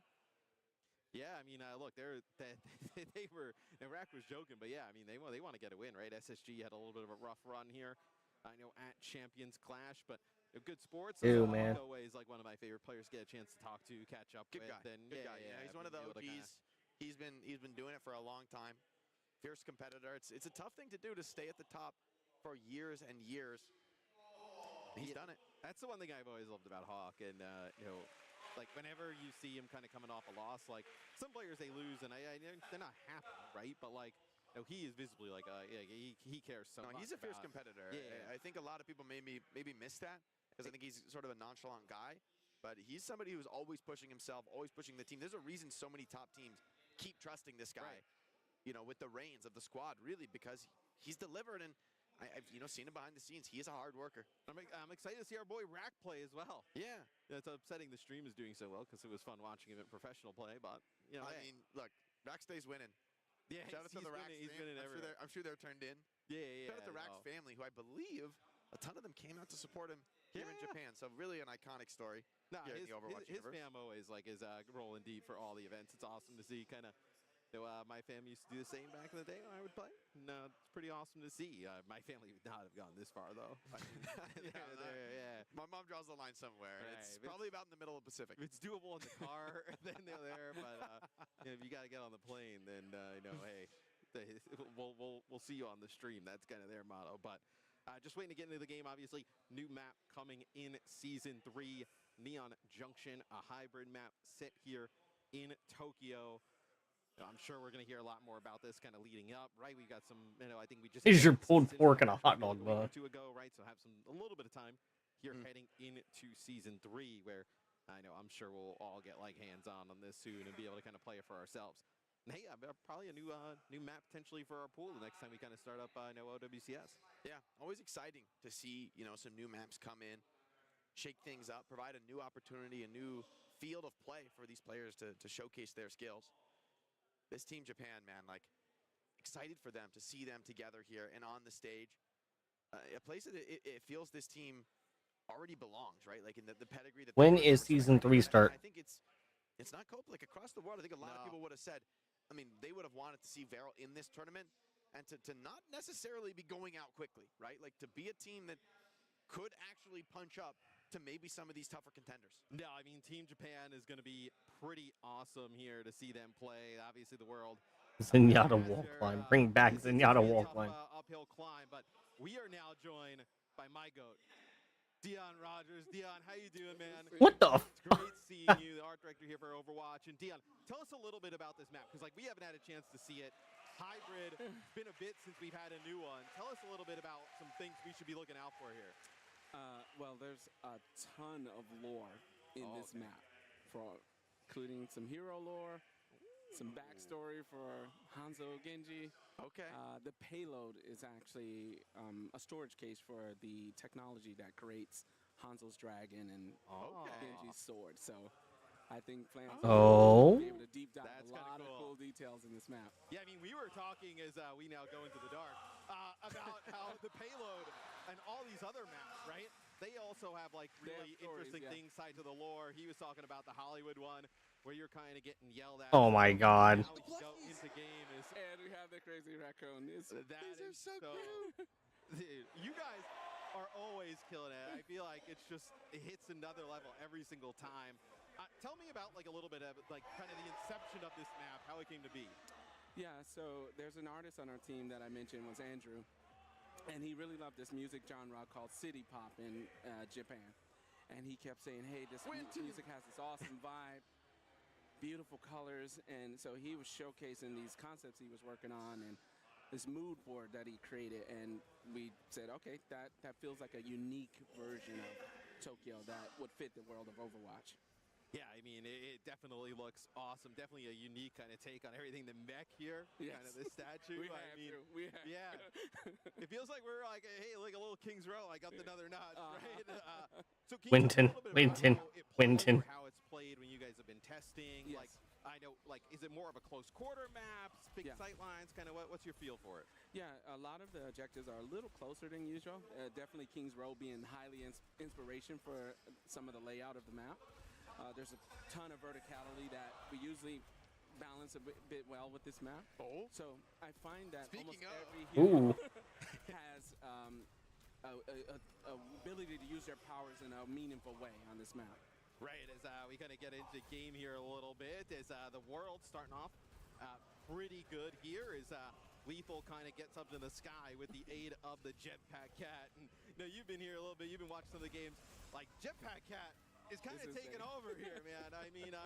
Yeah, I mean, look, they were. Rack was joking, but yeah, I mean, they want to get a win, right? SSG had a little bit of a rough run here. I know at Champions Clash, but good sports. Man. Always like one of my favorite players to get a chance to talk to, catch up Good with. guy. And Good guy. Yeah, he's one of the OGs. He's been doing it for a long time. Fierce competitor. It's a tough thing to do, to stay at the top for years and years. He's done it. That's the one thing I've always loved about Hawk, and like whenever you see him kind of coming off a loss, like some players they lose and they're not happy, right? But like, he is visibly like he cares so much. He's a fierce competitor. Yeah. I think a lot of people maybe miss that, because I think he's sort of a nonchalant guy, but he's somebody who's always pushing himself, always pushing the team. There's a reason so many top teams keep trusting this guy, with the reins of the squad, really, because he's delivered, and I've seen him behind the scenes. He is a hard worker. I'm excited to see our boy Rack play as well. Yeah. It's upsetting the stream is doing so well, because it was fun watching him in professional play, but, I mean, look, Rack stays winning. Yeah, shout out to the Rack stream. I'm sure they're turned in. Yeah. Shout out to Rack's family, who I believe a ton of them came out to support him here in Japan. So really an iconic story here in the Overwatch his universe. fam always is rolling deep for all the events. It's awesome to see. Kind of, my family used to do the same back in the day when I would play. No, it's pretty awesome to see. My family would not have gone this far though. I mean, yeah. My mom draws the line somewhere. Right. It's probably about in the middle of the Pacific. If it's doable in the car, then they're there. But if you got to get on the plane, then hey, we'll see you on the stream. That's kind of their motto. But just waiting to get into the game. Obviously, new map coming in Season 3, Neon Junction, a hybrid map set here in Tokyo. I'm sure we're going to hear a lot more about this kind of leading up, right? We've got some, I think we just Is your pulled season pork in a hot maybe dog week bun? or two ago, right? So have a little bit of time here heading into season 3, where I know I'm sure we'll all get like hands-on this soon and be able to kind of play it for ourselves. And hey, probably a new map potentially for our pool the next time we kind of start up OWCS. Yeah, always exciting to see, some new maps come in, shake things up, provide a new opportunity, a new field of play for these players to showcase their skills. This Team Japan, man, like, excited for them to see them together here and on the stage. A place that it feels this team already belongs, right? Like in the pedigree that. When is season 3 start? I think it's not Copa. Like across the world, I think a lot of people would have said, I mean, they would have wanted to see Varel in this tournament and to not necessarily be going out quickly, right? Like to be a team that could actually punch up to maybe some of these tougher contenders. No, I mean, Team Japan is going to be pretty awesome here to see them play. Obviously, the world. Zenyatta wall climb. Bring back Zenyatta wall climb. Uphill climb, but we are now joined by my GOAT, Dion Rogers. Dion, how you doing, man? What the? It's great seeing you, the art director here for Overwatch. And Dion, tell us a little bit about this map, because like we haven't had a chance to see it. Hybrid, it's been a bit since we've had a new one. Tell us a little bit about some things we should be looking out for here. Well, there's a ton of lore in this map, including some hero lore, some backstory for Hanzo Genji. Okay. The payload is actually a storage case for the technology that creates Hanzo's dragon and Genji's sword. So I think fans will be able to deep dive a lot of cool details in this map. Yeah, I mean, we were talking as we now go into the dark about how the payload and all these other maps, right? They also have like really interesting things tied to the lore. He was talking about the Hollywood one, where you're kind of getting yelled at. Oh my God. How we go into game is, and we have the crazy raccoon. These are so cute. Dude, you guys are always killing it. I feel like it hits another level every single time. Tell me about like a little bit of like kind of the inception of this map, how it came to be. Yeah, so there's an artist on our team that I mentioned was Andrew, and he really loved this music genre called city pop in Japan. And he kept saying, hey, this music has this awesome vibe, beautiful colors. And so he was showcasing these concepts he was working on and this mood board that he created. And we said, okay, that feels like a unique version of Tokyo that would fit the world of Overwatch. Yeah, I mean, it definitely looks awesome. Definitely a unique kind of take on everything. The mech here, kind of the statue. We have yeah. It feels like we're like, hey, like a little King's Row. I got another notch, right? So Winton. How it's played when you guys have been testing. Yes. Like, I know, like, is it more of a close quarter map, big sight lines? Kind of what's your feel for it? Yeah, a lot of the objectives are a little closer than usual. Definitely King's Row being highly inspiration for some of the layout of the map. There's a ton of verticality that we usually balance a bit well with this map. So I find that almost every hero has a ability to use their powers in a meaningful way on this map. Right, as we kind of get into game here a little bit, as the world starting off pretty good here, as Lethal kind of gets up to the sky with the aid of the Jetpack Cat. And you've been here a little bit, you've been watching some of the games, like Jetpack Cat is kind of taking over here, man. I mean,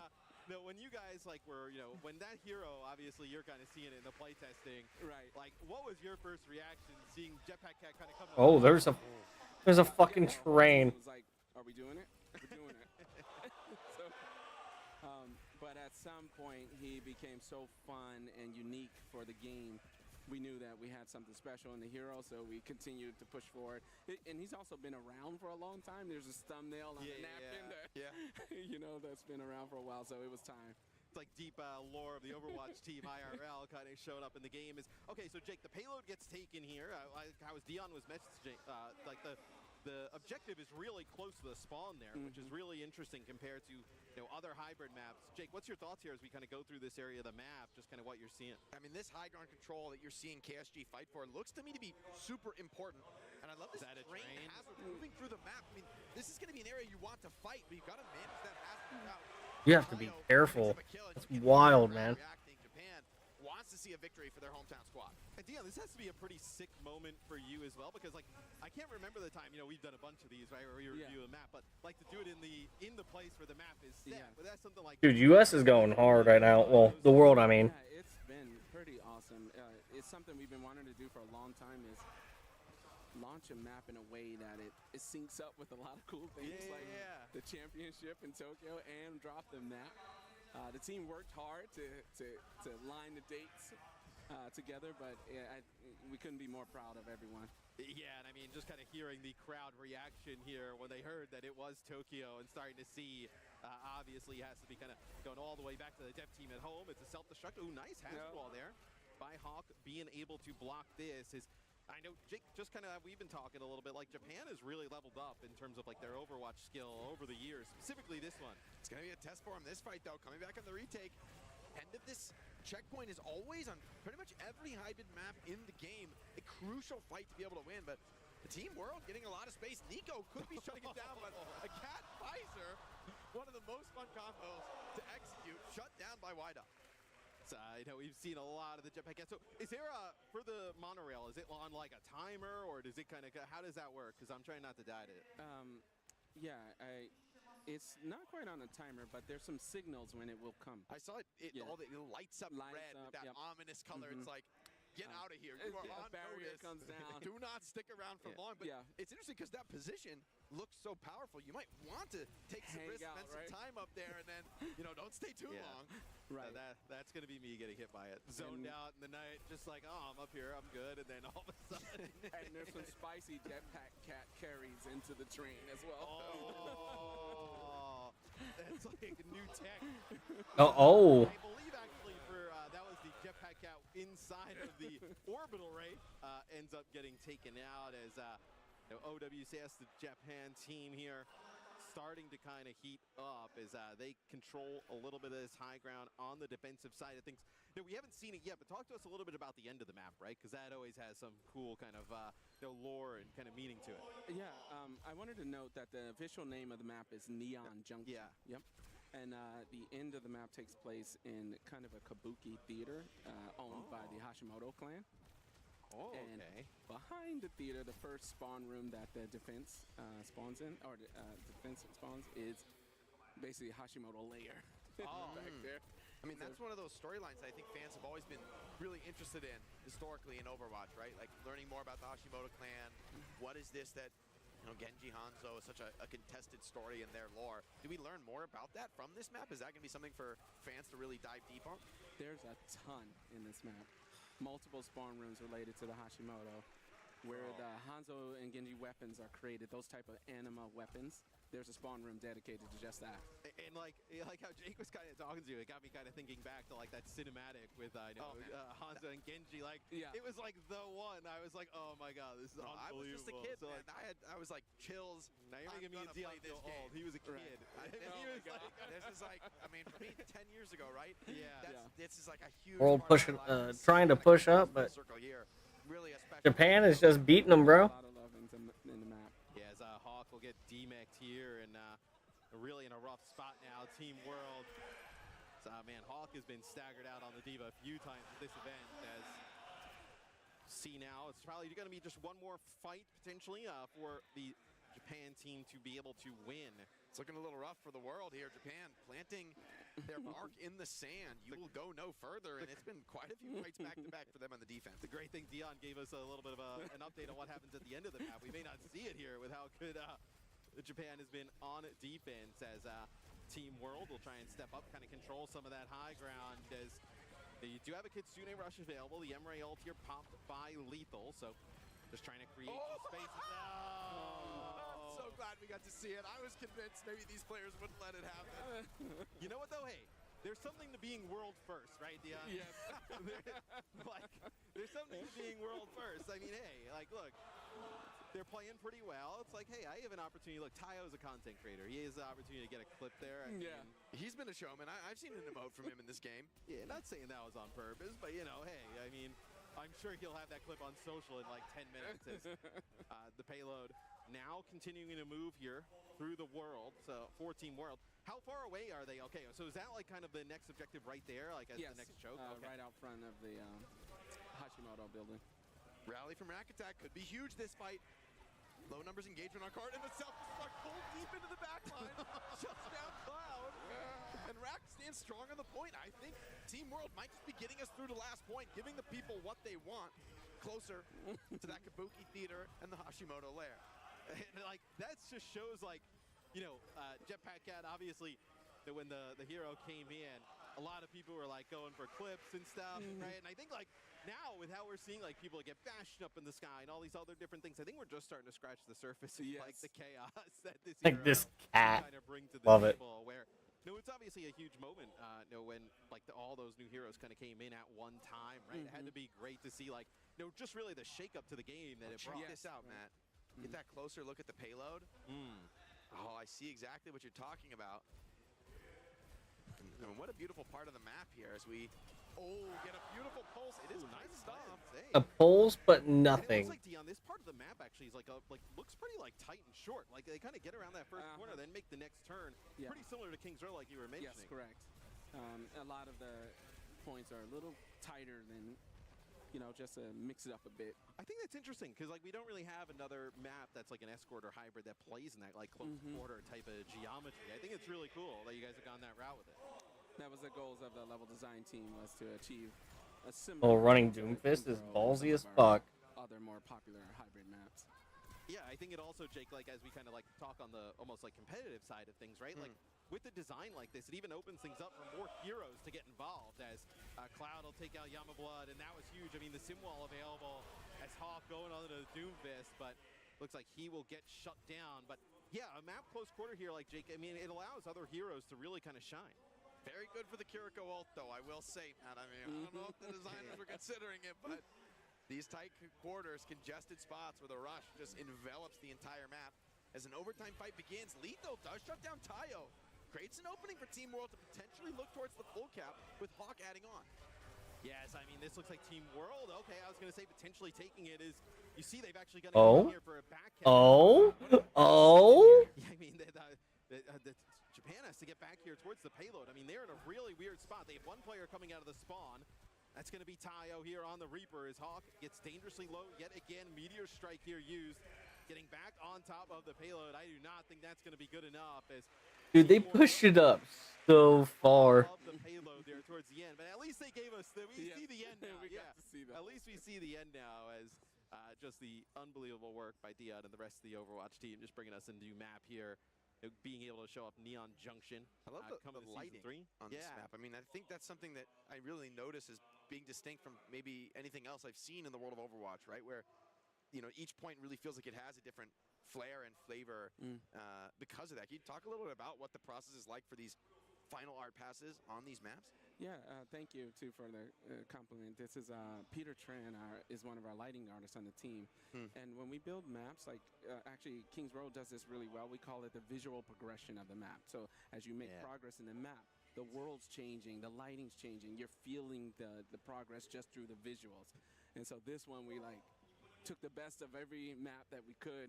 when you guys like were, when that hero, obviously you're kind of seeing it in the playtesting, right? Like, what was your first reaction seeing Jetpack Cat kind of come? Oh, there's a fucking train. It was like, are we doing it? We're doing it. So, but at some point, he became so fun and unique for the game. We knew that we had something special in the hero, so we continued to push forward. And he's also been around for a long time. There's this thumbnail on the napkin that, that's been around for a while, so it was time. It's like deep lore of the Overwatch team IRL kind of showed up in the game. Okay, so Jake, the payload gets taken here. How as Dion was messaging, like the objective is really close to the spawn there, which is really interesting compared to other hybrid maps. Jake, what's your thoughts here as we kind of go through this area of the map, just kind of what you're seeing? I mean, this high ground control that you're seeing KSG fight for looks to me to be super important. And I love this train hazard moving through the map. I mean, this is going to be an area you want to fight, but you've got to manage that hazard out. You have to be careful. It's wild, man. Japan wants to see a victory for their hometown squad. And Dion, this has to be a pretty sick moment for you as well, because like I can't remember the time, we've done a bunch of these, right, where we review a map, but like to do it in the place where the map is set. But that's something like, dude, US is going hard right now. Well, the world, I mean. Yeah, it's something we've been wanting to do for a long time, is launch a map in a way that it syncs up with a lot of cool things the championship in Tokyo and drop the map. The team worked hard to line the dates together, but we couldn't be more proud of everyone. Yeah, and I mean, just kind of hearing the crowd reaction here when they heard that it was Tokyo and starting to see, obviously, it has to be kind of going all the way back to the dev team at home. It's a self-destruct. Ooh, nice hazard wall there by Hawk, being able to block this is. I know, Jake, just kind of, we've been talking a little bit, like Japan has really leveled up in terms of like their Overwatch skill over the years, specifically this one. It's going to be a test for him this fight, though. Coming back on the retake. End of this checkpoint is always on pretty much every hybrid map in the game. A crucial fight to be able to win, but the Team World getting a lot of space. Nico could be shutting it down, but a Cat Pfizer, one of the most fun combos to execute, shut down by Wida. I know we've seen a lot of the jetpack. So is there for the monorail, is it on like a timer, or does it kind of, how does that work? Because I'm trying not to die to it. It's not quite on a timer, but there's some signals when it will come. I saw it, it lights up red with that ominous color. It's like, get out of here. You are on barrier notice. comes down. Do not stick around for long. But it's interesting because that position looks so powerful. You might want to take some risks, spend some time up there, and then, don't stay too long. Right. That's going to be me getting hit by it. Zoned out in the night, just like, oh, I'm up here, I'm good. And then all of a sudden. And there's some spicy jetpack cat carries into the train as well. Oh, that's like a new tech. Oh. I believe actually that was the jetpack cat inside of the orbital ray. Ends up getting taken out as OWCS, the Japan team here, starting to kind of heat up as they control a little bit of this high ground on the defensive side of things. Now, we haven't seen it yet, but talk to us a little bit about the end of the map, right? Because that always has some cool kind of lore and kind of meaning to it. Yeah, I wanted to note that the official name of the map is Neon Junction. Yeah. Yep. And the end of the map takes place in kind of a kabuki theater owned by the Hashimoto clan. Oh, and behind the theater, the first spawn room that the defense spawns in, or the defense spawns, is basically Hashimoto lair. Back there. I mean, that's one of those storylines I think fans have always been really interested in historically in Overwatch, right? Like learning more about the Hashimoto clan. What is this that, Genji Hanzo is such a contested story in their lore. Do we learn more about that from this map? Is that going to be something for fans to really dive deep on? There's a ton in this map. Multiple spawn rooms related to the Hashimoto, where the Hanzo and Genji weapons are created, those type of anima weapons. There's a spawn room dedicated to just that. And like how Jake was kind of talking to you, it got me kind of thinking back to like that cinematic with Hanzo and Genji. Like it was like the one. I was like, oh my god, this is unbelievable. I was just a kid, man. I was like chills. Now you're making me and Dion feel old. He was a kid. This is like, I mean, for me, 10 years ago, right? Yeah. This is like a huge. World pushing, trying to push up, but really Japan is just beating them, bro. A lot of love in the map. Yeah, as Hawk will get demec'd here, and really in a rough spot now. Team World. So, man, Hawk has been staggered out on the Diva a few times at this event. As see now, it's probably going to be just one more fight potentially for the Japan team to be able to win. It's looking a little rough for the world here. Japan planting their mark in the sand. You will go no further, and it's been quite a few fights back-to-back for them on the defense. The great thing, Dion gave us a little bit of an update on what happens at the end of the map. We may not see it here with how good Japan has been on defense, as Team World will try and step up, kind of control some of that high ground, as they do have a Kitsune Rush available. The Emre ult here popped by Lethal, so just trying to create some space. I'm so glad we got to see it. I was convinced maybe these players wouldn't let it happen. You know what, though? Hey, there's something to being world first, right, Dion? Yes. There's something to being world first. I mean, hey, like, look, they're playing pretty well. It's like, hey, I have an opportunity. Look, Taio's a content creator. He has the opportunity to get a clip there. I mean, he's been a showman. I've seen an emote from him in this game. Yeah, not saying that was on purpose, but, hey, I mean, I'm sure he'll have that clip on social in like 10 minutes as the payload now continuing to move here through the world, so 14 world. How far away are they? Okay, so is that like kind of the next objective right there, like as the next choke? Right out front of the Hashimoto building. Rally from Rack Attack could be huge this fight. Low numbers engagement on card, and the self-destruct pulled deep into the back line. Shuts down Cloud. And Rack stands staying strong on the point. I think Team World might just be getting us through the last point, giving the people what they want, closer to that Kabuki Theater and the Hashimoto Lair. And like that just shows like, you know, Jetpack Cat obviously that when the hero came in, a lot of people were like going for clips and stuff, right? And I think like now with how we're seeing like people get bashed up in the sky and all these other different things, I think we're just starting to scratch the surface of like the chaos that this Like hero this cat. kind of bring to the Love it. table. Where no, it's obviously a huge moment. You know, when like all those new heroes kind of came in at one time, right? It had to be great to see like, you know, just really the shake up to the game that it Check brought. this out, Matt. Get that closer look at the payload. Oh, I see exactly what you're talking about. And what a beautiful part of the map here as we, get a beautiful pulse. It is nice stuff. A pulse, but And it nothing. looks like Dion, this part of the map actually is like looks pretty like tight and short. Like they kind of get around that first corner, then make the next turn. Yeah. Pretty similar to King's Row, like you were mentioning. Yes, correct. A lot of the points are a little tighter than, you know, just to mix it up a bit. I think that's interesting because like we don't really have another map that's like an escort or hybrid that plays in that like close quarter type of geometry. I think it's really cool that you guys have gone that route with it. That was the goals of the level design team, was to achieve a similar. Oh, running Doomfist is ballsy as fuck. Other more popular hybrid maps. Yeah, I think it also, Jake, like as we kind of like talk on the almost like competitive side of things, right? Like with the design like this, it even opens things up for more heroes to get involved as Cloud will take out Yamablood, and that was huge. I mean, the sim wall available as Hawk going on to the Doomfist, but looks like he will get shut down. But yeah, a map close quarter here, like Jake, I mean, it allows other heroes to really kind of shine. Very good for the Kiriko ult, though, I will say, Matt. I mean, I don't know if the designers were considering it, but these tight quarters, congested spots where the rush just envelops the entire map. As an overtime fight begins, Lead, though, does shut down Tayo. Creates an opening for Team World to potentially look towards the full cap with Hawk adding on. Yes, I mean, this looks like Team World. Okay, I was going to say potentially taking it is, you see they've actually got to go in here for a back. Yeah, I mean, Japan has to get back here towards the payload. I mean, they're in a really weird spot. They have one player coming out of the spawn. That's going to be Tayo here on the Reaper as Hawk gets dangerously low. Yet again, Meteor Strike here used. Getting back on top of the payload. I do not think that's going to be good enough. As Dude, they pushed it up so far. the payload there towards the end, but at least they gave us we see the end now. We got to see that. At least we see the end now as just the unbelievable work by Dion and the rest of the Overwatch team, just bringing us a new map here, being able to show up Neon Junction. I love the lighting on this map. I mean, I think that's something that I really notice as being distinct from maybe anything else I've seen in the world of Overwatch, right? Where, you know, each point really feels like it has a different flair and flavor because of that. Can you talk a little bit about what the process is like for these final art passes on these maps? Yeah, thank you too for the compliment. This is Peter Tran is one of our lighting artists on the team. And when we build maps, like actually Kings Row does this really well. We call it the visual progression of the map. So as you make progress in the map, the world's changing, the lighting's changing. You're feeling the progress just through the visuals. And so this one we like took the best of every map that we could,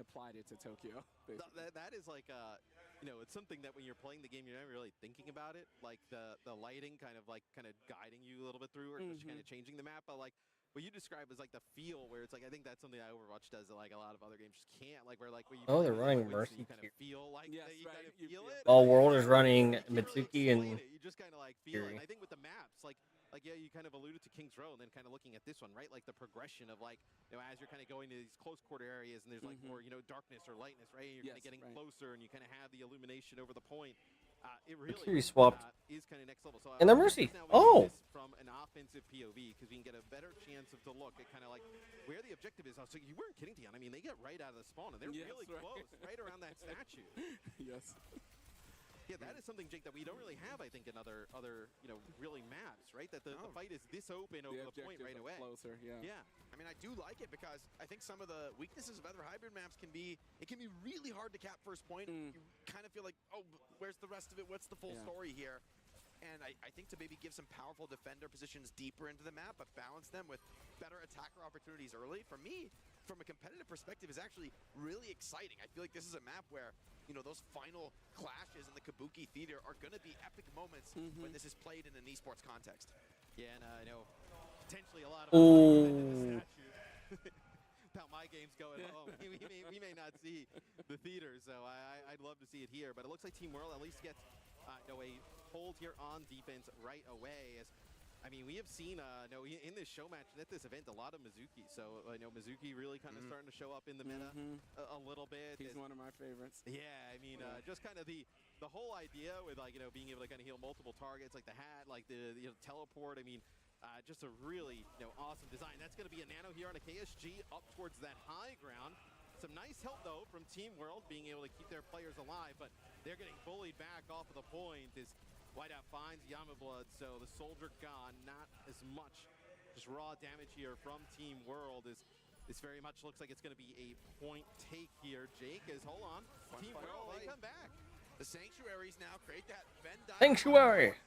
applied it to Tokyo. That is like, you know, it's something that when you're playing the game, you're not really thinking about it. Like the lighting kind of guiding you a little bit through, or just kind of changing the map. But like what you describe as like the feel, where it's like I think that's something that Overwatch does that like a lot of other games just can't. Like where like when you they're running Mercy. you kind of feel like you kind of feel it. All World is running Mitsuki and you just kind of like feel it. And I think with the maps, like yeah, you kind of alluded to King's Row, and then kind of looking at this one, right? Like the progression of like, you know, as you're kind of going to these close quarter areas, and there's like more, you know, darkness or lightness, right? And you're kind of getting closer, and you kind of have the illumination over the point. It really swapped. Is kind of next level. So and the Mercy. From an offensive POV, because we can get a better chance of to look at kind of like where the objective is. So you weren't kidding, Dion. I mean, they get right out of the spawn, and they're really close, right around that statue. Yes. Yeah, that is something, Jake, that we don't really have, I think, in other you know, really maps, right? That the fight is this open over the point right away. Closer, yeah. I mean, I do like it because I think some of the weaknesses of other hybrid maps can be really hard to cap first point. You kind of feel like, oh, where's the rest of it? What's the full story here? And I think to maybe give some powerful defender positions deeper into the map, but balance them with better attacker opportunities early, for me, from a competitive perspective, is actually really exciting. I feel like this is a map where, you know, those final clashes in the Kabuki Theater are going to be epic moments when this is played in an esports context. Yeah, and I know potentially a lot of how my game's going home. we may not see the theater, so I'd love to see it here. But it looks like Team World at least gets no, a hold here on defense right away. As I mean, we have seen no in this show match and at this event a lot of Mizuki. So I know Mizuki really kind of starting to show up in the meta a little bit. He's one of my favorites. Yeah, I mean, just kind of the whole idea with like being able to kind of heal multiple targets, like the hat, like the teleport. I mean, just a really awesome design. That's going to be a nano here on a KSG up towards that high ground. Some nice help though from Team World being able to keep their players alive, but they're getting bullied back off of the point as Whiteout finds Yamablood. So the soldier gone, not as much just raw damage here from Team World. As this very much looks like it's going to be a point take here. Jake is hold on. Team World, they come back. The Sanctuaries now create that Venn diagram. Sanctuary.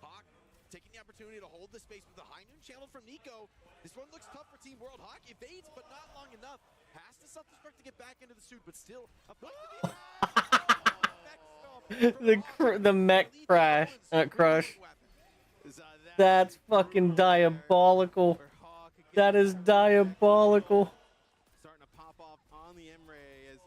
Hawk taking the opportunity to hold the space with the high noon channel from Nico. This one looks tough for Team World. Hawk evades, but not long enough. Has to self-destruct to get back into the suit, but still a fight to be the mech crush. That's fucking diabolical. That is diabolical. Starting to pop off on the Emre as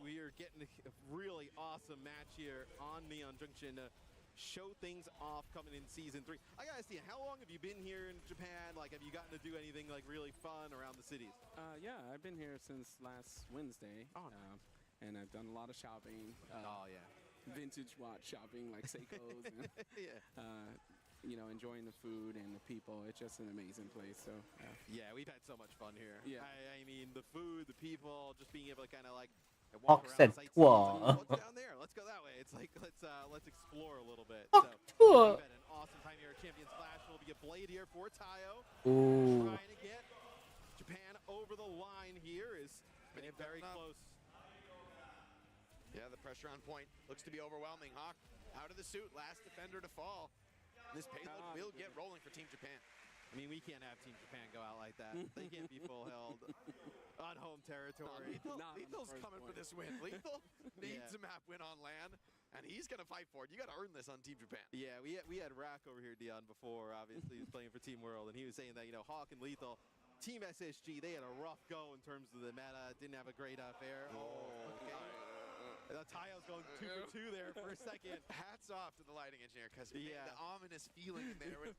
we are getting a really awesome match here on Neon Junction to show things off coming in Season 3. I gotta see, how long have you been here in Japan? Like, have you gotten to do anything like really fun around the cities? Yeah, I've been here since last Wednesday. And I've done a lot of shopping. Vintage watch shopping, like Seiko's. And, enjoying the food and the people. It's just an amazing place. So yeah, we've had so much fun here. Yeah. I mean, the food, the people, just being able to kind of like Hawk said tour. What's down there? Let's go that way. It's like let's explore a little bit. Hawk tour. We've had an awesome time here at Champions Clash. Will be a blade here for Tayo. Ooh. Trying to get Japan over the line here is getting very close. Yeah, the pressure on point looks to be overwhelming. Hawk out of the suit, last defender to fall. This payload will get rolling for Team Japan. I mean, we can't have Team Japan go out like that. They can't be full held on home territory. Lethal's coming for this win. Lethal needs a map win on land, and he's going to fight for it. You got to earn this on Team Japan. Yeah, we had Rack over here, Dion, before. Obviously, he was playing for Team World, and he was saying that, Hawk and Lethal, Team SSG, they had a rough go in terms of the meta. Didn't have a great fare. Okay. Tayo's going 2 for 2 there for a second. Hats off to the lighting engineer, because the ominous feeling in there when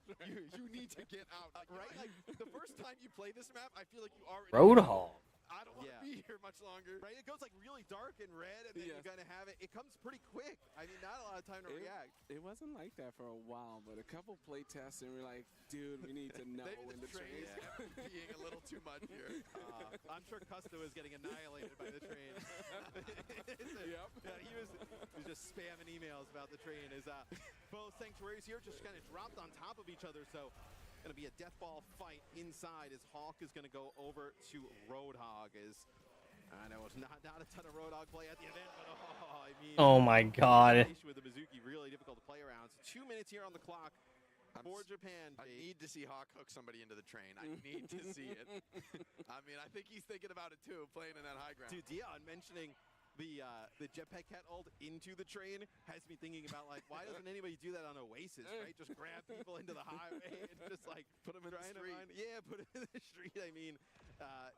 you need to get out. Right? Like, the first time you play this map, I feel like you already Roadhog. I don't want to be here much longer. Right? It goes like really dark and red, and then you kind of have it. It comes pretty quick. I mean, not a lot of time to react. It wasn't like that for a while, but a couple play tests, and we're like, dude, we need to know when the train is being a little too much here. I'm sure Custo is getting annihilated by the train. Yeah, he was just spamming emails about the train. As both Sanctuaries here just kind of dropped on top of each other, so going to be a death ball fight inside as Hawk is going to go over to Roadhog. As I know it's not a ton of Roadhog play at the event, but I mean, oh my god, with the Mizuki, really difficult to play around. So 2 minutes here on the clock for Japan. I need to see Hawk hook somebody into the train. I need to see it. I mean, I think he's thinking about it too, playing in that high ground. Dude, Dion mentioning the jetpack cat ult into the train has me thinking about, like, why doesn't anybody do that on OWCS, right? Just grab people into the highway and just like put them in the street. Put them in the street. I mean,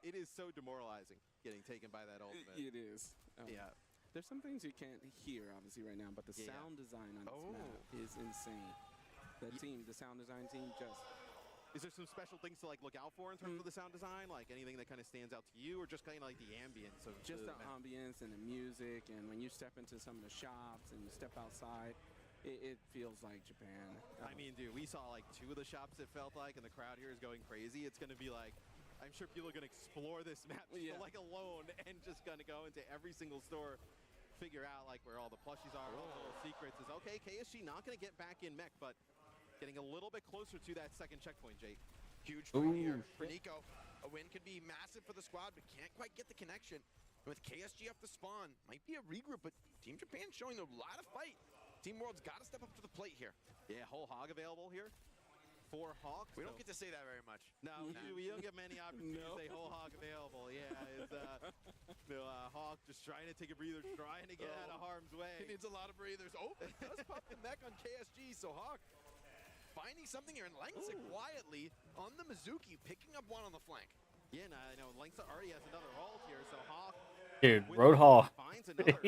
it is so demoralizing getting taken by that ultimate. It is. Yeah. There's some things you can't hear obviously right now, but the sound design on this map is insane. The sound design team just. Is there some special things to like look out for in terms of the sound design? Like anything that kind of stands out to you, or just kind of like the ambience of just the ambience and the music, and when you step into some of the shops and you step outside, it feels like Japan. I mean, dude, we saw like 2 of the shops, it felt like, and the crowd here is going crazy. It's going to be like, I'm sure people are going to explore this map like alone and just going to go into every single store, figure out like where all the plushies are, all the little secrets. Is okay, KSG not going to get back in mech, but getting a little bit closer to that second checkpoint, Jake. Huge fight here for Nico. A win could be massive for the squad, but can't quite get the connection. With KSG up the spawn, might be a regroup, but Team Japan showing a lot of fight. Team World's got to step up to the plate here. Yeah, whole hog available here for Hawk. We don't get to say that very much. No, we don't get many opportunities to say whole hog available. Yeah, it's Hawk just trying to take a breather, trying to get out of harm's way. He needs a lot of breathers. Oh, it does pop the mech on KSG, so Hawk finding something here, and Langsa quietly on the Mizuki, picking up one on the flank. Yeah, and I know Langsa already has another ult here, so Hawk. Dude, Roadhog. Finds another.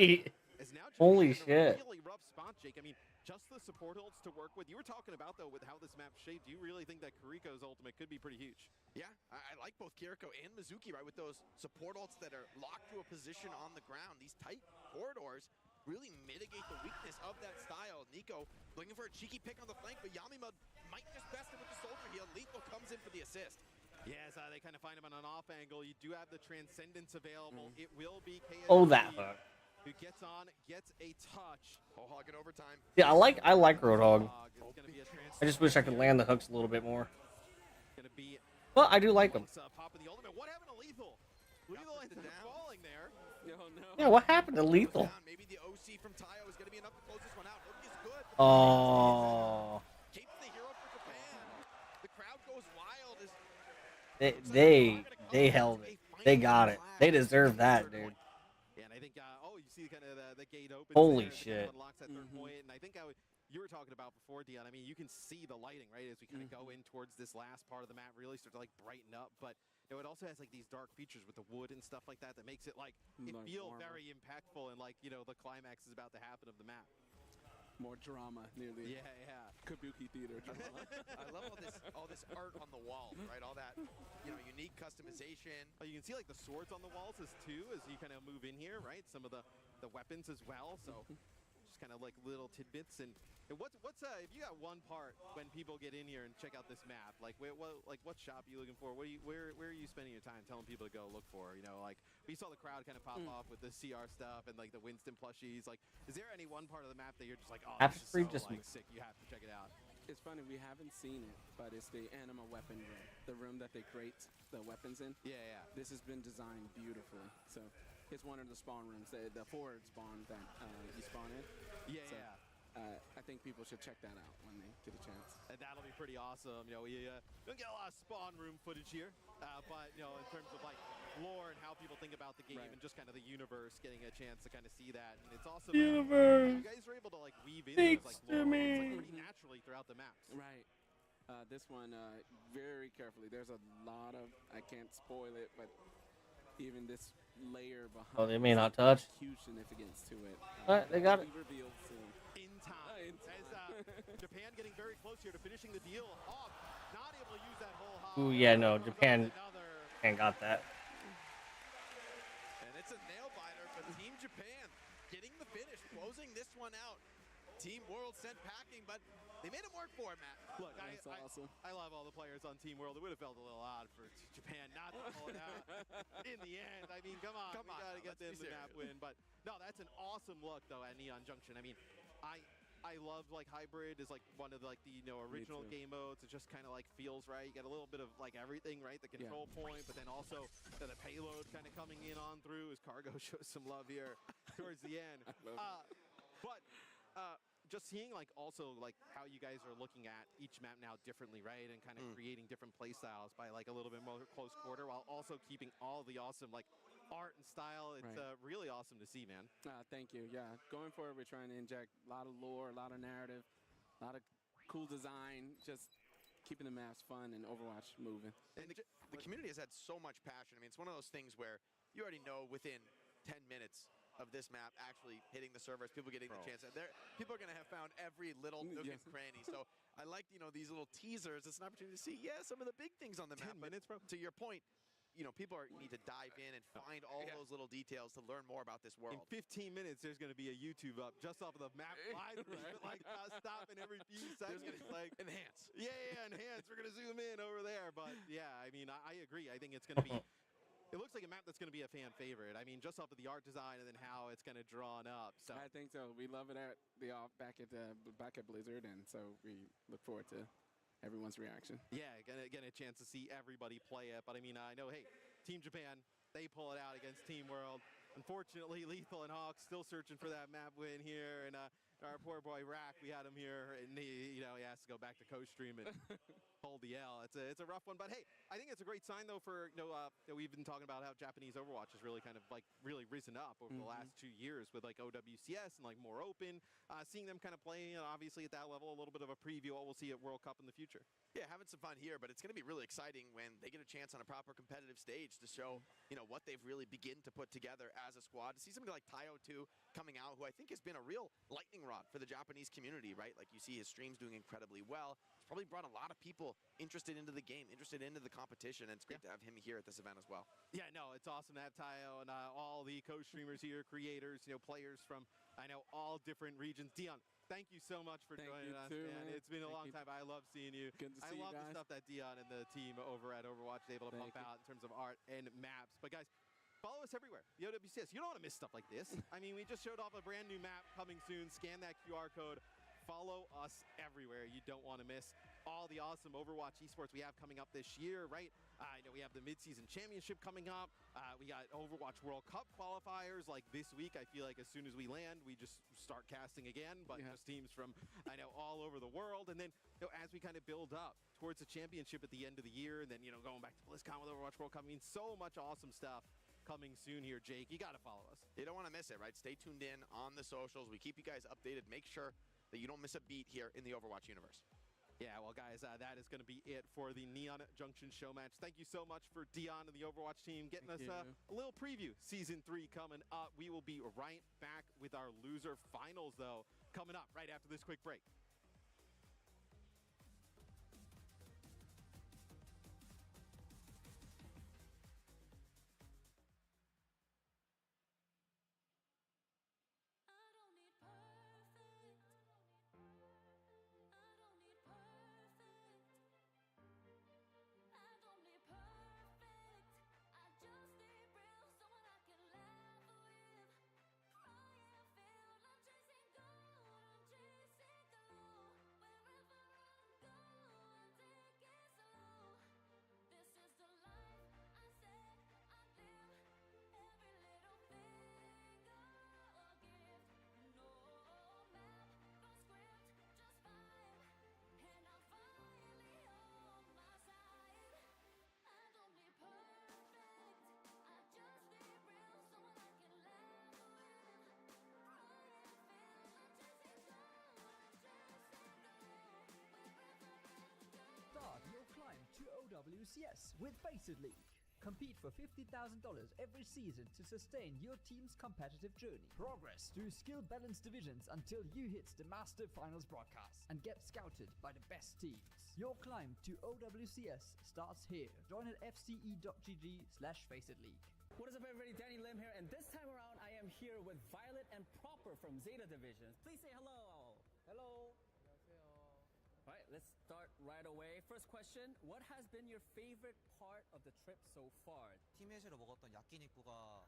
As now Holy Japan's in shit. a really rough spot, Jake. I mean, just the support holds to work with. You were talking about, though, with how this map's shaped. Do you really think that Kiriko's ultimate could be pretty huge? Yeah, I like both Kiriko and Mizuki, right, with those support ults that are locked to a position on the ground. These tight corridors really mitigate the weakness of that style. Nico looking for a cheeky pick on the flank, but Yamima might just best him with the soldier heal. Lethal comes in for the assist. Yes, they kind of find him on an off angle. You do have the Transcendence available. It will be KSG Oh, that hook. who gets on, gets a touch. Hog in overtime. Yeah, I like Roadhog. I just wish I could land the hooks a little bit more. But I do like them. Pop of the ultimate. What happened to Lethal? Lethal ended up falling there. No, no. Yeah, what happened to Lethal? Maybe the OC from Tayo is going to be enough to close this one out. Look is good. Oh. Keeps the hero for Japan. The crowd goes wild. They held it. They got it. They deserve that, dude. Yeah, and I think, you see kind of the gate opens. Holy there, shit. Unlocks that third point, and I think you were talking about before, Dion. I mean, you can see the lighting, right, as we kind of go in towards this last part of the map, really start to, like, brighten up. But, you know, it also has, like, these dark features with the wood and stuff like that that makes it, like, it feel very impactful and, like, you know, the climax is about to happen of the map. More drama, nearly. Yeah. Kabuki theater drama. I love all this art on the walls, right? All that, you know, unique customization. Oh, you can see like the swords on the walls as you kind of move in here, right? Some of the weapons as well. So just kind of like little tidbits. And what's if you got one part when people get in here and check out this map, like what shop are you looking for? Where are you spending your time telling people to go look for? You know, like we saw the crowd kind of pop off with the CR stuff and like the Winston plushies. Like, is there any one part of the map that you're just like, oh, this is so like sick, you have to check it out? It's funny, we haven't seen it, but it's the anima weapon room, the room that they create the weapons in. Yeah. This has been designed beautifully. So it's one of the spawn rooms, the forward spawn that you spawn in. Yeah. I think people should check that out when they get a chance. And that'll be pretty awesome. You know, we don't get a lot of spawn room footage here, but you know, in terms of like lore and how people think about the game and just kind of the universe, getting a chance to kind of see that, and it's awesome. Universe. You guys are able to like weave in those like lore moments, like, pretty naturally throughout the maps. Right. This one, very carefully. There's a lot of, I can't spoil it, but even this layer behind. Oh, they may not touch. Huge significance to it. Alright, they got it. Be revealed soon. In time. As Japan getting very close here to finishing the deal. Hawk not able to use that whole hog. Ooh, yeah, no, Japan got that. And it's a nail biter for Team Japan. Getting the finish, closing this one out. Team World sent packing, but they made him work for it, Matt. Look, awesome. I love all the players on Team World. It would have felt a little odd for Japan not to pull it out in the end. I mean, come on. We got to get them the map win. But, no, that's an awesome look, though, at Neon Junction. I mean, I love, like, Hybrid is, like, one of, like, the, you know, original game modes. It just kind of, like, feels right. You get a little bit of, like, everything, right? The control point, but then also the payload kind of coming in on through as Cargo shows some love here towards the end. Just seeing like also like how you guys are looking at each map now differently, right? And kind of creating different play styles by like a little bit more close quarter while also keeping all the awesome like art and style. It's really awesome to see, man. Thank you. Yeah, going forward, we're trying to inject a lot of lore, a lot of narrative, a lot of cool design, just keeping the maps fun and Overwatch moving. And the community has had so much passion. I mean, it's one of those things where you already know within 10 minutes of this map actually hitting the servers, people getting the chance. People are going to have found every little nook and cranny. So I like, you know, these little teasers. It's an opportunity to see, some of the big things on the map. 10 minutes, bro. To your point, you know, people need to dive in and find all those little details to learn more about this world. In 15 minutes, there's going to be a YouTube up just off of the map library, like stopping every few seconds. Like enhance. Yeah, enhance. We're going to zoom in over there. But yeah, I mean, I agree. I think it's going to be. It looks like a map that's going to be a fan favorite. I mean, just off of the art design and then how it's kind of drawn up. So I think so. We love it at back at Blizzard, and so we look forward to everyone's reaction. Yeah, gonna get a chance to see everybody play it. But I mean, I know, hey, Team Japan, they pull it out against Team World. Unfortunately, Lethal and Hawk still searching for that map win here, and our poor boy Rack, we had him here, and he, you know, has to go back to co-stream and hold the L. It's a rough one, but hey, I think it's a great sign though for we've been talking about how Japanese Overwatch has really kind of like really risen up over the last 2 years with like OWCS and like more open, seeing them kind of play obviously at that level. A little bit of a preview of what we'll see at World Cup in the future. Yeah, having some fun here, but it's going to be really exciting when they get a chance on a proper competitive stage to show, what they've really begin to put together as a squad. To see somebody like Taio, too, coming out, who I think has been a real lightning rod for the Japanese community, right? Like, you see his streams doing incredibly well. It's probably brought a lot of people interested into the game, interested into the competition, and it's great to have him here at this event as well. Yeah, no, it's awesome to have Taio and all the co-streamers here, creators, players from, I know, all different regions. Dion, thank you so much for joining us, man. It's been a long time. I love seeing you. Good to see you love guys. the stuff that Dion and the team over at Overwatch is able to pump out in terms of art and maps. But guys, follow us everywhere. The OWCS. You don't want to miss stuff like this. I mean, we just showed off a brand new map coming soon. Scan that QR code. Follow us everywhere. You don't want to miss all the awesome Overwatch esports we have coming up this year, right? We have the mid-season championship coming up. We got Overwatch World Cup qualifiers like this week. I feel like as soon as we land, we just start casting again, but just teams from, all over the world. And then, as we kind of build up towards the championship at the end of the year, and then, going back to BlizzCon with Overwatch World Cup, I mean, so much awesome stuff coming soon here, Jake. You got to follow us. You don't want to miss it, right? Stay tuned in on the socials. We keep you guys updated. Make sure that you don't miss a beat here in the Overwatch universe. Yeah, well, guys, that is going to be it for the Neon Junction show match. Thank you so much for Dion and the Overwatch team getting us a little preview. Season 3 coming up. We will be right back with our loser finals, though, coming up right after this quick break. Start your climb to OWCS with Faceit League. Compete for $50,000 every season to sustain your team's competitive journey. Progress through skill balance divisions until you hit the Master Finals broadcast and get scouted by the best teams. Your climb to OWCS starts here. Join at fce.gg/Faceit League. What is up, everybody? Danny Lim here, and this time around I am here with Violet and Proper from Zeta Divisions. Please say hello. Hello. All right, let's start right away. First question, what has been your favorite part of the trip so far? 팀에시로 먹었던 야끼니쿠가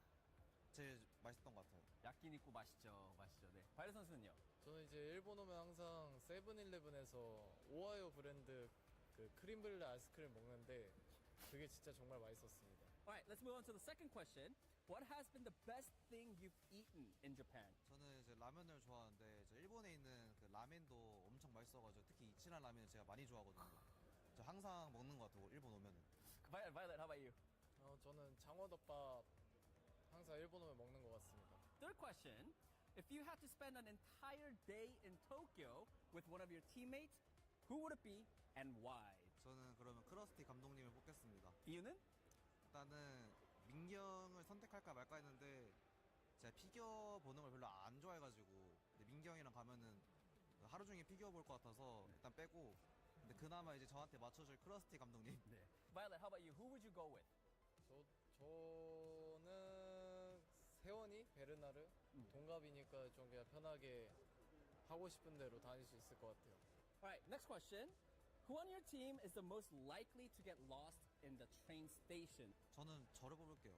제일 맛있던 것 같아요. 야끼니쿠 맛있죠. 네. 바이러 선수는요? 저는 이제 일본 오면 항상 세븐일레븐에서 오하이오 브랜드 그 크림블레 아이스크림 먹는데 그게 진짜 정말 맛있었습니다. All right, let's move on to the second question. What has been the best thing you've eaten in Japan? 저는 이제 라면을 좋아하는데 이제 일본에 있는 그 라멘도 엄청 맛있어가지고 특히 이치란 라면을 제가 많이 좋아하거든요. 저 항상 먹는 것 같아요. 일본 오면은. Violet, how about you? 저는 장어덮밥 항상 일본 오면 먹는 것 같습니다. Third question, if you had to spend an entire day in Tokyo with one of your teammates, who would it be and why? 저는 그러면 크러스티 감독님을 뽑겠습니다. 이유는? 일단은 민경을 선택할까 말까 했는데 제가 피겨 보는 걸 별로 안 좋아해가지고 근데 민경이랑 가면은 하루 종일 피겨 볼 것 같아서 일단 빼고 근데 그나마 이제 저한테 맞춰줄 크러스티 감독님. 네. Violet, how about you? Who would you go with? 저는 세원이 베르나르 동갑이니까 좀 그냥 편하게 하고 싶은 대로 다닐 수 있을 것 같아요. All right, next question. Who on your team is the most likely to get lost in the train station? 저는 저를 뽑을게요.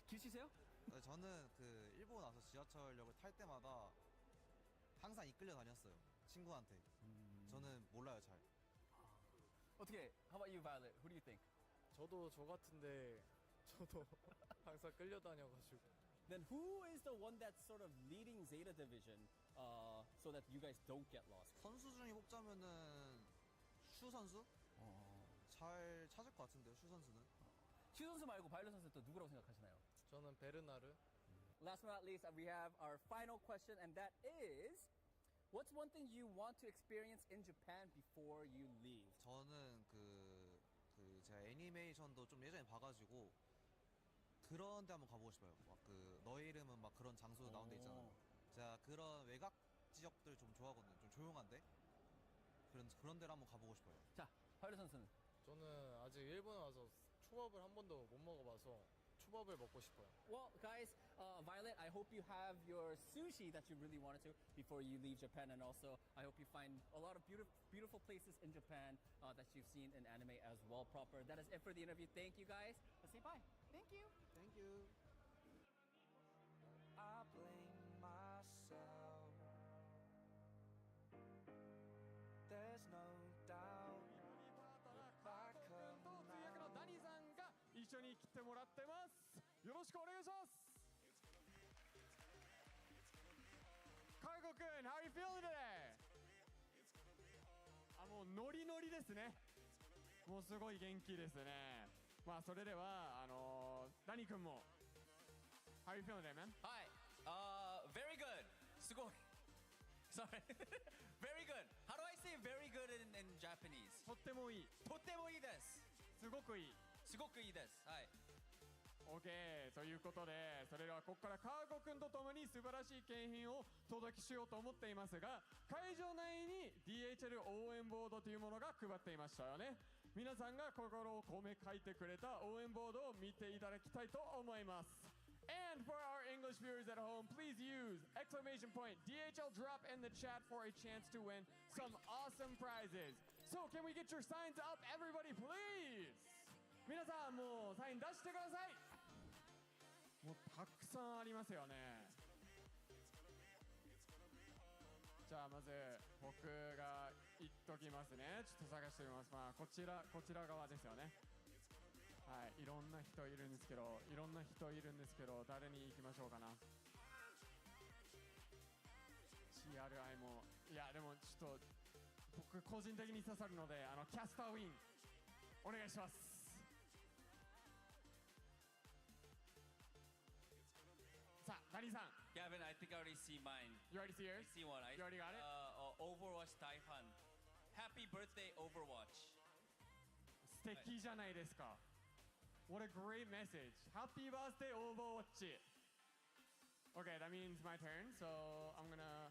길치세요? 네, 저는 그 일본 와서 지하철역을 탈 때마다 항상 이끌려 다녔어요. 친구한테. 저는 몰라요 잘. 어떻게? How about you, Violet? Who do you think? 저도 저 같은데 저도 항상 끌려다녀가지고. Then who is the one that's sort of leading Zeta Division so that you guys don't get lost? 선수 중에 찾자면은 슈 선수? 잘 찾을 것 같은데요, 슈 선수는. 슈 선수 말고 바이올렛 선수 또 누구라고 생각하시나요? 저는 베르나르. Last but not least, we have our final question, and that is, what's one thing you want to experience in Japan before you leave? 저는 제가 애니메이션도 좀 예전에 봐가지고 그런 데 한번 가보고 싶어요. 막 너의 이름은 막 그런 장소 나온 데 있잖아요. 제가 그런 외곽 지역들 좀 좋아하거든요. 좀 조용한데 그런 데를 한번 가보고 싶어요. 자, 바이올렛 선수는? 저는 아직 일본에 와서 초밥을 한 번도 못 먹어봐서 초밥을 먹고 싶어요. Well, guys, Violet, I hope you have your sushi that you really wanted to before you leave Japan, and also I hope you find a lot of beautiful places in Japan that you've seen in anime as well. Proper. That is it for the interview. Thank you, guys. Let's say bye. Thank you. Thank you. I blame myself. There's no doubt. と通訳のダニさんが一緒に来てもらってます。よろしくお願いします。Cargo君、how are you feeling today? もうノリノリですね。もうすごい元気ですね。まあそれではダニ君も how are you feeling today, man? Hi. Very good. すごい. Sorry. Very good. How do I say very good in Japanese? とってもいい。とってもいいです。すごくいい。すごくいいです。はい。OK ということで、それではここからカーゴ君とともに素晴らしい景品を届けしようと思っていますが、会場内に DHL 応援ボードというものが配っていましたよね。皆さんが心を込め書いてくれた応援ボードを見ていただきたいと思います。And for our English viewers at home, please use exclamation point DHL drop in the chat for a chance to win some awesome prizes. So can we get your signs up, everybody, please? 皆さんもうサイン出してください。もうたくさんありますよね。じゃあまず僕が言っときますね。ちょっと探してみます。まあこちら側ですよね。はい、いろんな人いるんですけど、誰に行きましょうかな。CRI も、いやでもちょっと僕個人的に刺さるので、キャスターウィンお願いします。さあ、ダニーさん。Gavin, I think I already see mine. You already see yours? I see one. You already got it? Overwatch Taihan. Happy birthday, Overwatch. 素敵じゃないですか。What a great message. Happy birthday, Overwatch. Okay, that means my turn. So I'm gonna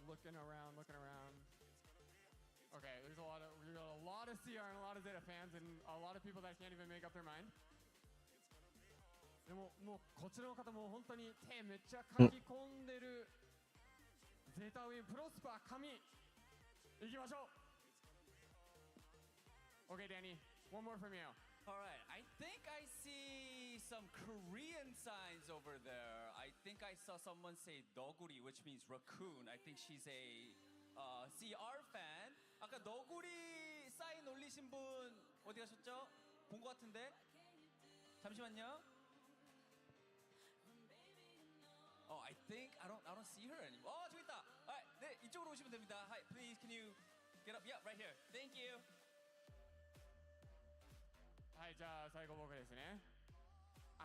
looking around. Okay, we got a lot of CR and a lot of Zeta fans and a lot of people that can't even make up their mind. でももうこちらの方も本当に手めっちゃ書き込んでる。ゼータウィンプロスパー神いきましょう。Okay, Danny, one more from you. All right, I think I see some Korean signs over there. I think I saw someone say Doguri, which means raccoon. I think she's a CR fan. 아까 너구리 사인 올리신 분 어디 가셨죠? 본 것 같은데? 잠시만요. I think I don't see her anymore. 저기 있다. 네, 이쪽으로 오시면 됩니다. Hi, please, can you get up? Yeah, right here. Thank you. はい、じゃあ最後僕ですね。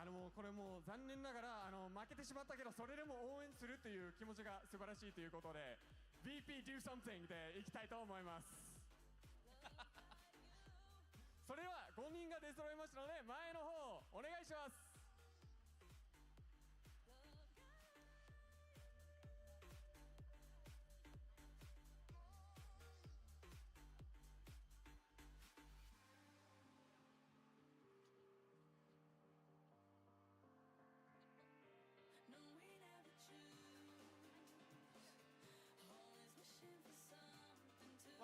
もうこれもう残念ながら負けてしまったけど、それでも応援するという気持ちが素晴らしいということで VP do something でいきたいと思います。それでは5人が出揃いましたので前の方お願いします。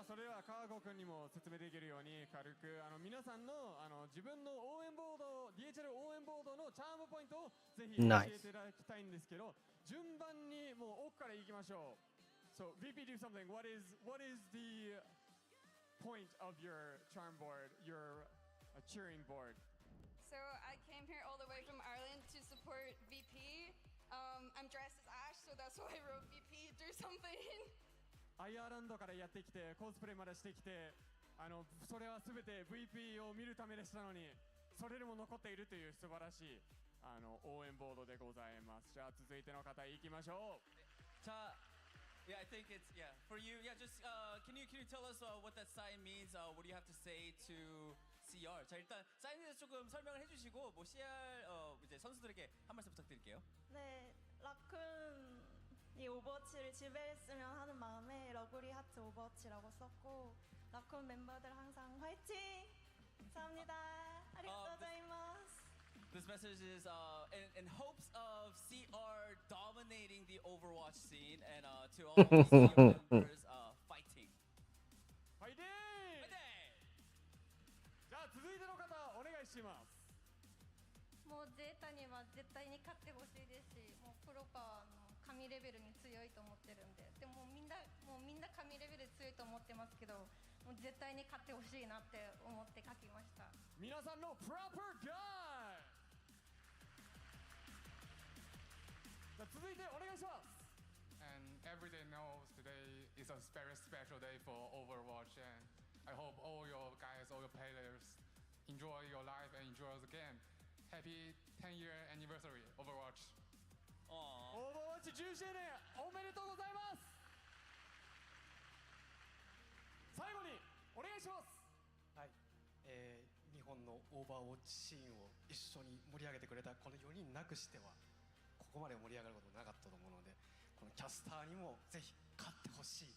それでは川郷君にも説明できるように軽く皆さんの自分の応援ボード DHL 応援ボードのチャームポイントをぜひ教えていただきたいんですけど、順番にもう奥からいきましょう。So VP do something. What is the point of your charm board, your cheering board? So I came here all the way from Ireland to support VP. I'm dressed as Ash, so that's why I wrote VP do something. いやアランドからやってきてコスプレまでしてきてそれは全て VP を見るためでしたのにそれでも残っているという素晴らしい応援ボードでございます。じゃあ続いての方行きましょう。Yeah, I think it's for you. Yeah, just can you tell us what that sign means? What do you have to say to CR? 자 일단 사인에 대해서 조금 설명을 해주시고 뭐 CR 이제 선수들에게 한 말씀 부탁드릴게요. 네, 라쿤이 오버워치를 지배했으면 하는 마음에 러구리 하트 오버워치라고 썼고 라쿤 멤버들 항상 화이팅! 감사합니다. 아리가토고자이마스. This message is in hopes of CR dominating the Overwatch scene and to all the CR members fighting. 화이팅! 자, 続いての方お願いします。もうゼータには絶対に勝ってほしいですし、もうプロパワーの神レベルに強いと思ってるんで、でもみんな神レベル強いと思ってますけど、もう絶対に勝ってほしいなって思って書きました。皆さんの proper guy。続いてお願いします。 And every day knows today is a very special day for Overwatch, and I hope all your guys, all your players enjoy your life and enjoy the game. Happy 10-year anniversary, Overwatch. Overwatch 10周年おめでとうございます。最後にお願いします。はい、日本のオーバーウォッチシーンを一緒に盛り上げてくれたこの4人なくしてはここまで盛り上がることなかったと思うので、このキャスターにもぜひ勝ってほしい。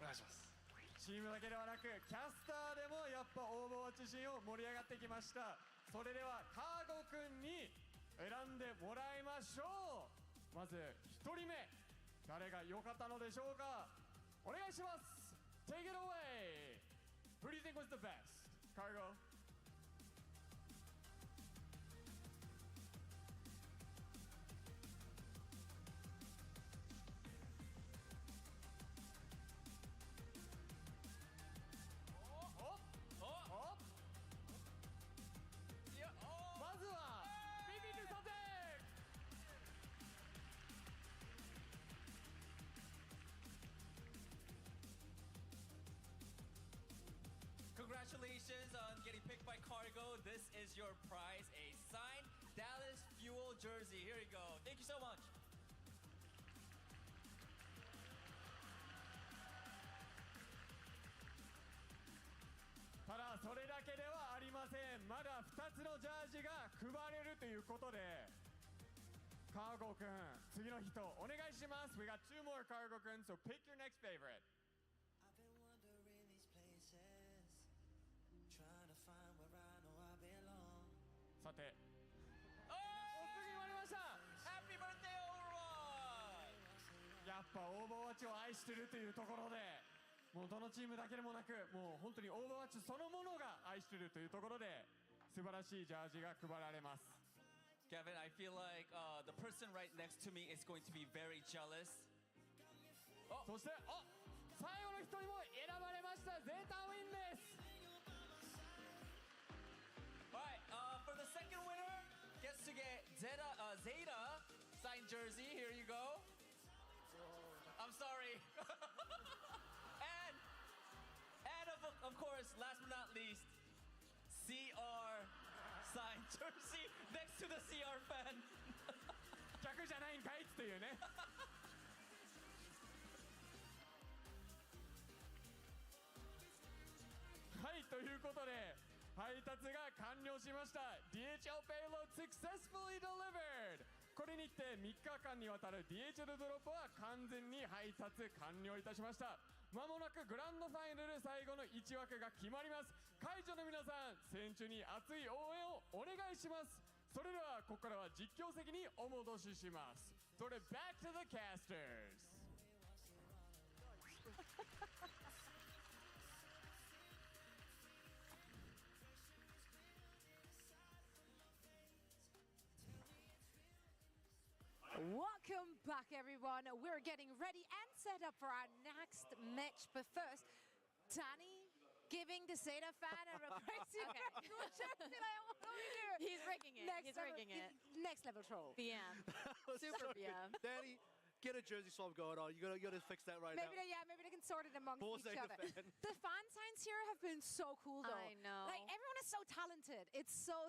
お願いします。チームだけではなくキャスターでもやっぱオーバーウォッチシーンを盛り上がってきました。それではカーゴくんに選んでもらいましょう。まず1人目誰が良かったのでしょうか。お願いします。 Take it away. Who do you think was the best? Cargo. Congratulations on getting picked by Cargo. This is your prize, a signed Dallas Fuel jersey. Here you go. Thank you so much. ただそれだけではありません。まだ2つのジャージが配れるということで、カーゴくん次の人お願いします。 We got 2 more カーゴくん so pick your next favorite.さて、お次決まりました。 Happy birthday, Overwatch! やっぱオーバーワッチを愛してるというところで、もうどのチームだけでもなく、もう本当にオーバーワッチそのものが愛してるというところで素晴らしいジャージが配られます。 Kevin, I feel like the person right next to me is going to be very jealous. そして最後の一人も選ばれました。ゼータウィンです。 Alright, for the second winner gets to get Zeta signed jersey. Here you go. I'm sorry. and of course, last but not least, CR signed jersey next to the CR fan. 逆じゃないんかいっていうね。はい、ということで配達が完了しました。 DHL payload successfully delivered。 これにて3日間にわたる DHL ドロップは完全に配達完了いたしました。まもなくグランドファイナル最後の1枠が決まります。会場の皆さん、選手に熱い応援をお願いします。それではここからは実況席にお戻しします。それ Back to the casters。Welcome back, everyone. We're getting ready and set up for our next match. But first, Danny giving the Zeta fan a requesting He's rigging it. He's rigging it. Next level troll. BM. Super BM. Danny Get a jersey swap going on. You gotta fix that right Maybe now. maybe they can sort it amongst For each Zeta other. fan. The fan signs here have been so cool, though. I know. Like, everyone is so talented. It's so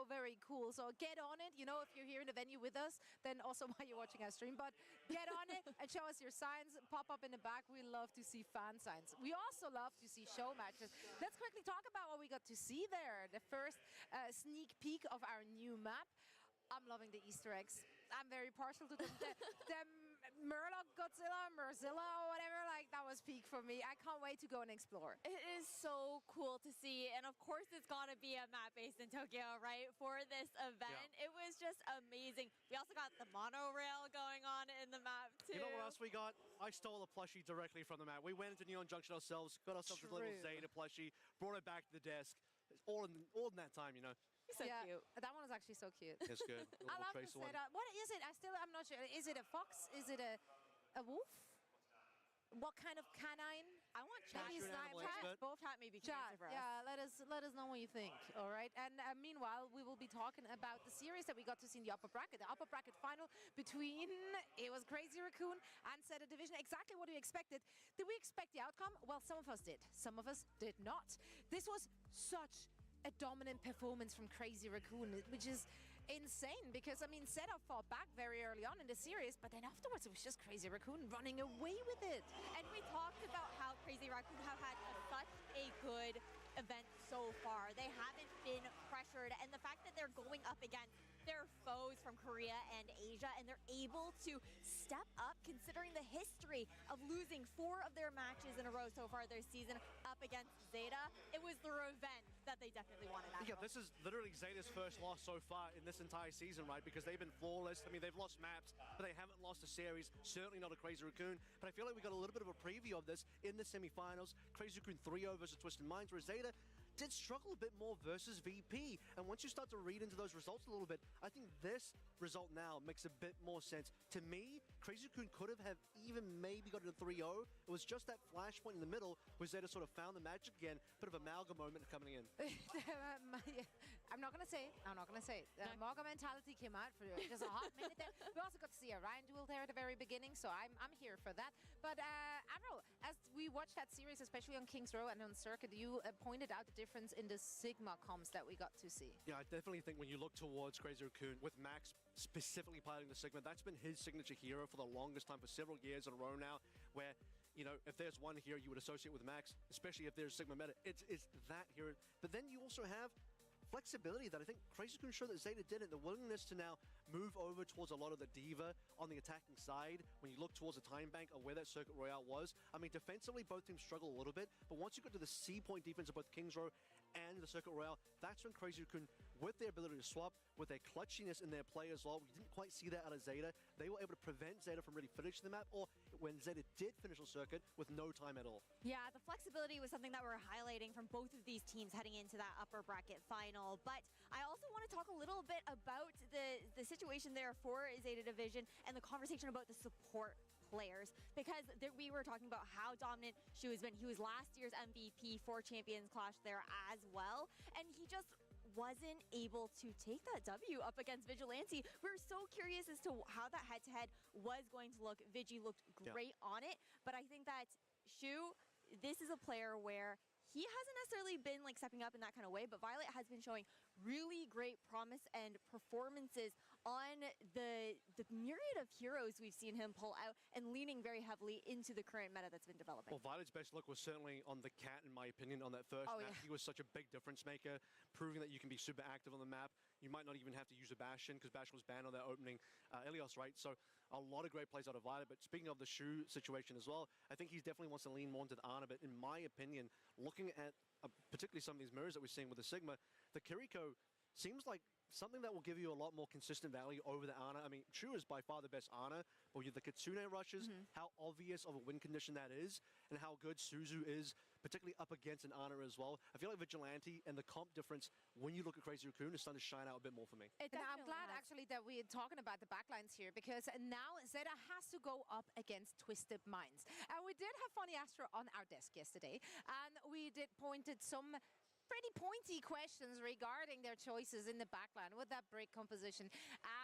very cool. So get on it. You know, if you're here in the venue with us, then also while you're watching our stream, but get on it and show us your signs. Pop up in the back. We love to see fan signs. We also love to see show matches. Let's quickly talk about what we got to see there. The first sneak peek of our new map. I'm loving the Easter eggs. I'm very partial to them. The Murloc Godzilla, Merzilla, or whatever, like, that was peak for me. I can't wait to go and explore. It is so cool to see, and of course it's got to be a map based in Tokyo, right, for this event. Yeah. It was just amazing. We also got the monorail going on in the map, too. You know what else we got? I stole a plushie directly from the map. We went into Neon Junction ourselves, got ourselves a little True. Zeta plushie, brought it back to the desk. It's all in that time, you know. So cute. That one is actually so cute. It's good. A I little love the tracer one. setup. What is it? I'm not sure. Is it a fox? Is it a wolf? What kind of canine? I want chat. You're an animal expert. Both chat maybe can Chat, answer for us. yeah, let us know what you think, all right? And meanwhile, we will be talking about the series that we got to see in the upper bracket. The upper bracket final between, it was Crazy Raccoon and Zeta Division. Exactly what we expected. Did we expect the outcome? Well, some of us did. Some of us did not. This was such a dominant performance from Crazy Raccoon, which is insane because, I mean, Zeta fought back very early on in the series, but then afterwards it was just Crazy Raccoon running away with it. And we talked about how Crazy Raccoon have had such a good event so far. They haven't been pressured, and the fact that they're going up against their foes from Korea and Asia, and they're able to step up considering the history of losing 4 of their matches in a row so far this season up against Zeta. It was the revenge that they definitely wanted out Yeah, of. this is literally Zeta's first loss so far in this entire season, right? Because they've been flawless. I mean, they've lost maps, but they haven't lost a series. Certainly not a Crazy Raccoon. But I feel like we got a little bit of a preview of this in the semifinals. Crazy Raccoon 3-0 versus Twisted Minds, where Zeta did struggle a bit more versus VP. And once you start to read into those results a little bit, I think this result now makes a bit more sense. To me, Crazy Raccoon could have even maybe got it a 3-0. It was just that flashpoint in the middle where Zeta sort of found the magic again. Bit of a Malga moment coming in. I'm not gonna say it. I'm not gonna say it. The Morga mentality came out for just a hot minute there. We also got to see a Ryan duel there at the very beginning, so I'm here for that. But Admiral, as we watched that series, especially on King's Row and on Circuit, you pointed out the difference in the Sigma comms that we got to see. Yeah, I definitely think when you look towards Crazy Raccoon, with Max specifically piloting the Sigma, that's been his signature hero for the longest time, for several years in a row now, where, you know, if there's one hero you would associate with Max, especially if there's Sigma meta, it's that hero. But then you also have flexibility that I think Crazy Raccoon showed that Zeta didn't. The willingness to now move over towards a lot of the Diva on the attacking side. When you look towards the time bank of where that Circuit Royale was, I mean, defensively, both teams struggle a little bit. But once you get to the C-point defense of both Kings Row and the Circuit Royale, that's when Crazy Raccoon, with their ability to swap, with their clutchiness in their play as well, we didn't quite see that out of Zeta. They were able to prevent Zeta from really finishing the map, or when Zeta did finish the circuit with no time at all. Yeah, the flexibility was something that we're highlighting from both of these teams heading into that upper bracket final. But I also want to talk a little bit about the situation there for Zeta Division and the conversation about the support players, because we were talking about how dominant Shu has been. He was last year's MVP for Champions Clash there as well, and he just wasn't able to take that W up against Vigilante. We're so curious as to how that head-to-head was going to look. Vigi looked great on it, but I think that Shu, this is a player where he hasn't necessarily been like stepping up in that kind of way, but Violet has been showing really great promise and performances on the myriad of heroes we've seen him pull out, and leaning very heavily into the current meta that's been developing. Well, Violet's best look was certainly on the Cat, in my opinion, on that first map. Yeah. He was such a big difference maker, proving that you can be super active on the map. You might not even have to use a Bastion, because Bastion was banned on that opening Ilios, right? So a lot of great plays out of Violet. But speaking of the Shu situation as well, I think he definitely wants to lean more into the Ana. But in my opinion, looking at particularly some of these mirrors that we're seeing with the Sigma, the Kiriko seems like something that will give you a lot more consistent value over the Ana. I mean, Shu is by far the best Ana, but with the Kitsune rushes, how obvious of a win condition that is, and how good Suzu is, particularly up against an Ana as well. I feel like Vigilante and the comp difference, when you look at Crazy Raccoon, is starting to shine out a bit more for me. And I'm glad actually that we're talking about the backlines here, because now Zeta has to go up against Twisted Minds. And we did have Funny Astro on our desk yesterday, and we did pointed some pretty pointy questions regarding their choices in the backline with that break composition.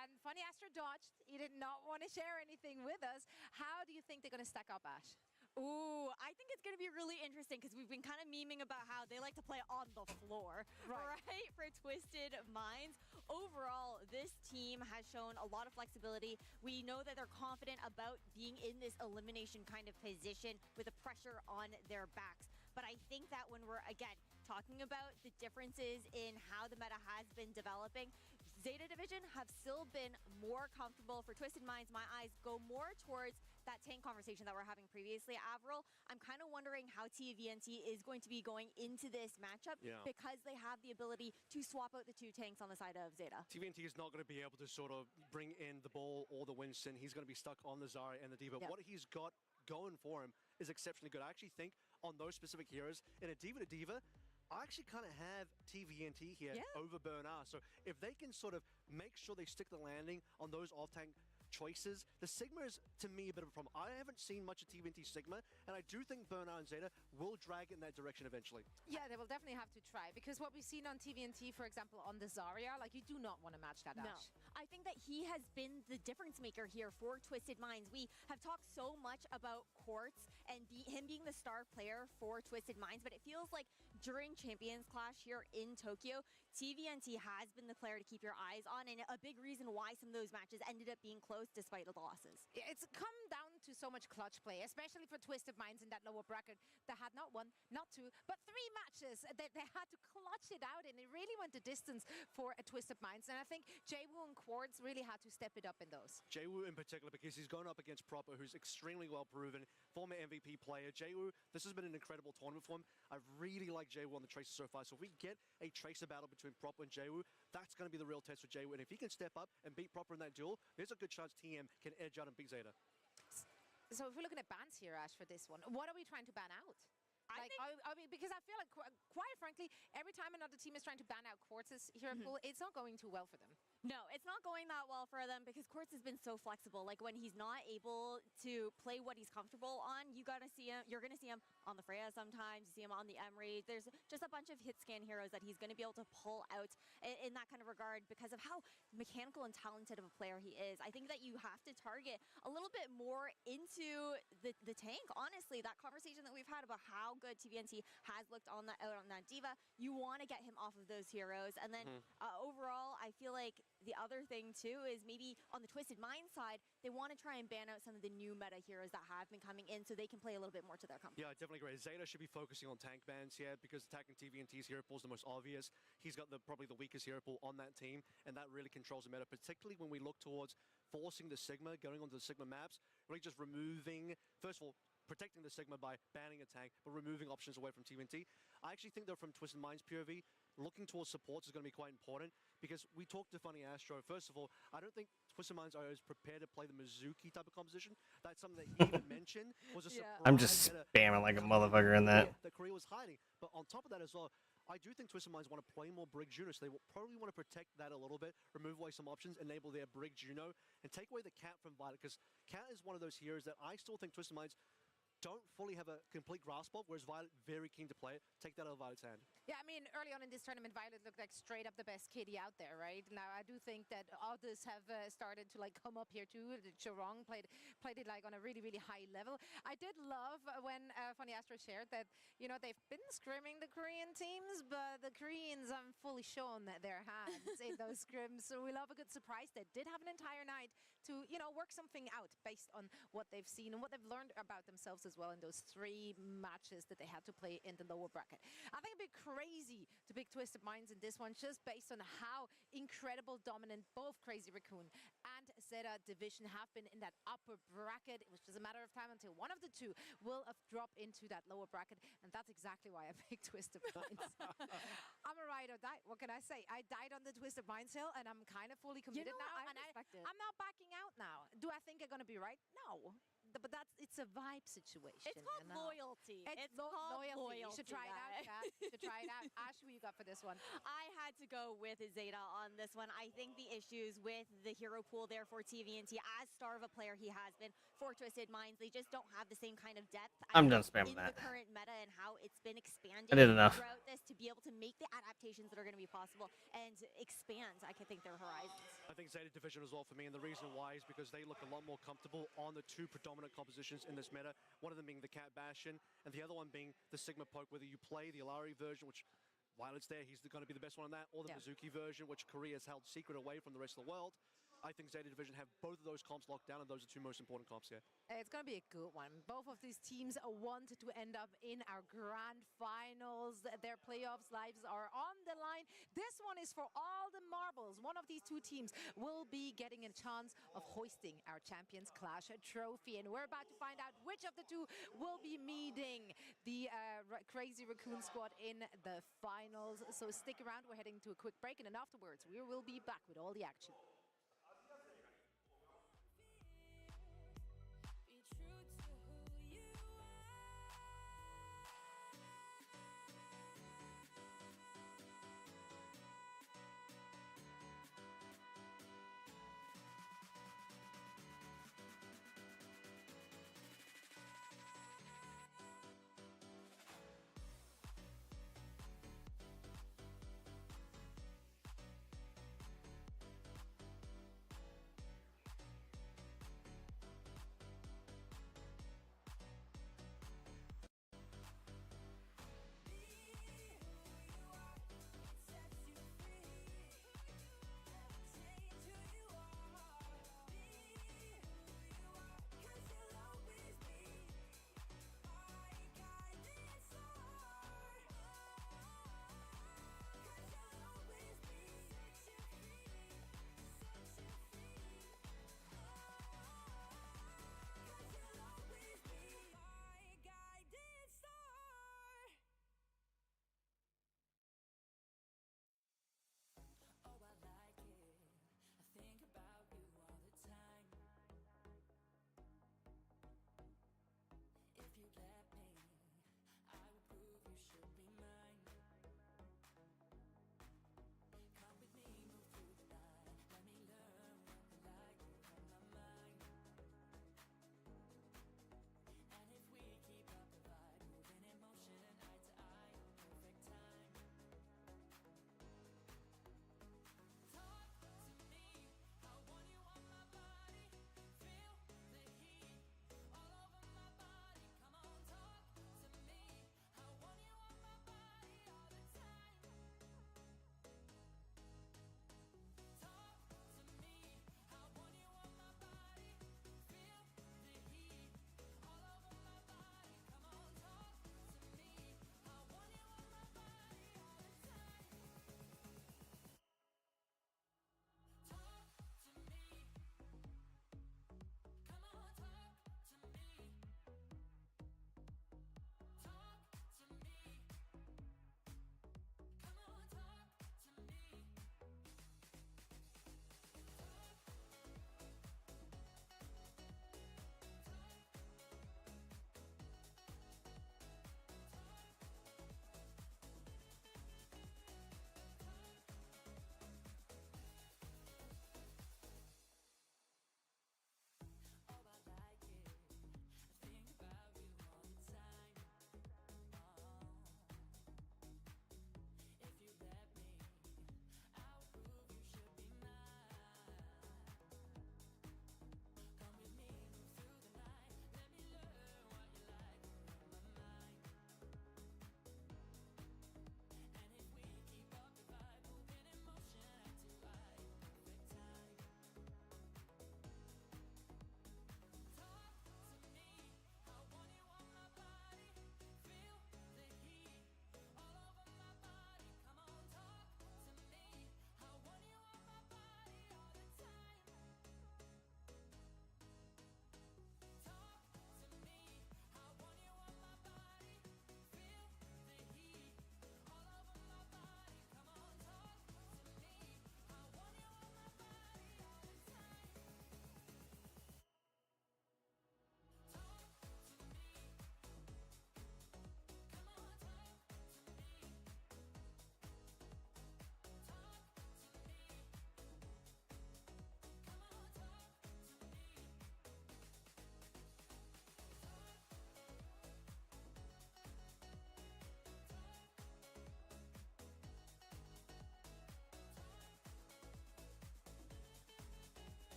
And Funny Astro dodged. He did not want to share anything with us. How do you think they're going to stack up, Ash? Ooh, I think it's going to be really interesting because we've been kind of memeing about how they like to play on the floor, right? For Twisted Minds. Overall, this team has shown a lot of flexibility. We know that they're confident about being in this elimination kind of position with the pressure on their backs. But I think that when we're, again, talking about the differences in how the meta has been developing, Zeta Division have still been more comfortable. For Twisted Minds, my eyes go more towards that tank conversation that we're having previously, Avril. I'm kind of wondering how TVNT is going to be going into this matchup because they have the ability to swap out the two tanks on the side of Zeta. TVNT is not going to be able to sort of bring in the ball or the Winston. He's going to be stuck on the Zarya and the D.Va. What he's got going for him is exceptionally good. I actually think on those specific heroes, in a D.Va to D.Va, I actually kind of have TVNT here over Bernard. So if they can sort of make sure they stick the landing on those off-tank choices, the Sigma is, to me, a bit of a problem. I haven't seen much of TVNT Sigma, and I do think Bernard and Zeta will drag in that direction eventually. Yeah, they will definitely have to try, because what we've seen on TVNT, for example, on the Zarya, like, you do not want to match that, Ash. No. I think that he has been the difference maker here for Twisted Minds. We have talked so much about Quartz and him being the star player for Twisted Minds, but it feels like during Champions Clash here in Tokyo, TVNT has been the player to keep your eyes on, and a big reason why some of those matches ended up being close despite the losses. It's come down to so much clutch play, especially for Twisted Minds in that lower bracket that had not one, not two, but 3 matches that they had to clutch it out in. It really went the distance for a Twisted Minds, and I think Jaewoo and Quartz really had to step it up in those. Jaewoo in particular, because he's going up against Proper, who's extremely well proven, former MVP player. Jaewoo, this has been an incredible tournament for him. I really like Jaewoo on the Tracer so far. So if we get a Tracer battle between Proper and Jaewoo, that's going to be the real test for Jaewoo. And if he can step up and beat Proper in that duel, there's a good chance TM can edge out and beat Zeta. So if we're looking at bans here, Ash, for this one, what are we trying to ban out? Because I feel like, quite frankly, every time another team is trying to ban out Quartz's hero pool, it's not going too well for them. No, it's not going that well for them because Quartz has been so flexible. Like when he's not able to play what he's comfortable on, you're gonna see him on the Freya sometimes, you see him on the Emery. There's just a bunch of hit scan heroes that he's gonna be able to pull out in that kind of regard because of how mechanical and talented of a player he is. I think that you have to target a little bit more into the tank. Honestly, that conversation that we've had about how good TVNT has looked on that D.Va, you want to get him off of those heroes. And then overall, I feel like the other thing too is maybe on the Twisted Mind side, they want to try and ban out some of the new meta heroes that have been coming in so they can play a little bit more to their comfort. Yeah, I definitely agree. Zeta should be focusing on tank bans here because attacking TVNT's hero pool is the most obvious. He's got probably the weakest hero pool on that team, and that really controls the meta, particularly when we look towards forcing the Sigma, going onto the Sigma maps, really just removing, first of all, protecting the Sigma by banning a tank, but removing options away from TVNT. I actually think, though, from Twisted Minds POV, looking towards supports is going to be quite important because we talked to Funny Astro. First of all, I don't think Twisted Minds are as prepared to play the Mizuki type of composition. That's something that he even mentioned was a surprise. I'm just spamming like a motherfucker in that. That Korea was hiding. But on top of that as well, I do think Twisted Minds want to play more Brig Juno, so they will probably want to protect that a little bit, remove away some options, enable their Brig Juno, and take away the Cat from Violet, because Cat is one of those heroes that I still think Twisted Minds don't fully have a complete grasp of, whereas Violet very keen to play it. Take that out of Violet's hand. Yeah, I mean, early on in this tournament, Violet looked like straight up the best KD out there, right? Now, I do think that others have started to, like, come up here, too. Chorong played it, like, on a really, really high level. I did love when Funny Astro shared that, you know, they've been scrimming the Korean teams, but the Koreans haven't fully shown their hands in those scrims. So we love a good surprise. They did have an entire night to, you know, work something out based on what they've seen and what they've learned about themselves as well in those 3 matches that they had to play in the lower bracket. I think it'd be crazy to pick Twisted Minds in this one just based on how incredible dominant both Crazy Raccoon and Zeta Division have been in that upper bracket. It was just a matter of time until one of the two will have dropped into that lower bracket, and that's exactly why I picked Twisted Minds. I'm a ride or die. What can I say? I died on the Twisted Minds hill, and I'm kind of fully committed now. I'm not backing out now. Do I think I'm going to be right? No. but it's a vibe situation. It's called loyalty. It's called loyalty. You should try it out, Kat. You should try it out. Ash, who you got for this one? I had to go with Zeta on this one. I think the issues with the hero pool there for TVNT, as star of a player he has been for Twisted Minds, they just don't have the same kind of depth. I'm done spamming in that. the current meta and how it's been expanding I did enough. throughout this to be able to make the adaptations that are going to be possible and expand, I can think, their horizons. I think Zeta Division as well for me, and the reason why is because they look a lot more comfortable on the two predominant compositions in this meta. One of them being the Cat Bastion, and the other one being the Sigma Poke. Whether you play the Alari version, which while it's there, he's going to be the best one on that, or the Mizuki version, which Korea has held secret away from the rest of the world. I think Zeta Division have both of those comps locked down, and those are two most important comps here. It's going to be a good one. Both of these teams wanted to end up in our grand finals. Their playoffs lives are on the line. This one is for all the marbles. One of these two teams will be getting a chance of hoisting our Champions Clash trophy. And we're about to find out which of the two will be meeting the Crazy Raccoon squad in the finals. So stick around. We're heading to a quick break. And then afterwards, we will be back with all the action.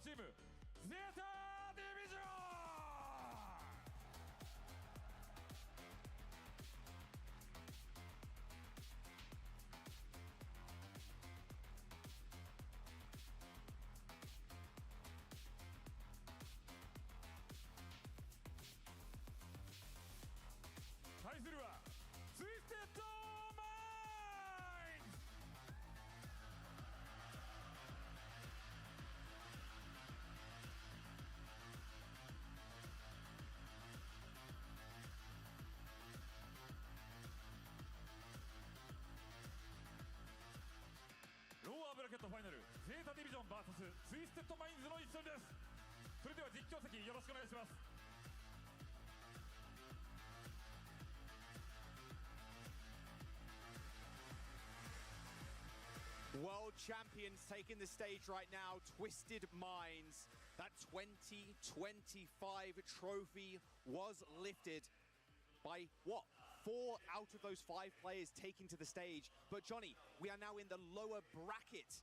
チームゼータディビジョン。対するはツイステッドマインズ。ローアーブラケットファイナルゼータディビジョン VS ツイステッドマインズの一戦です。それでは実況席よろしくお願いします。World champions taking the stage right now, Twisted Minds. That 2025 trophy was lifted by what? 4 out of those 5 players taking to the stage. But Johnny, we are now in the lower bracket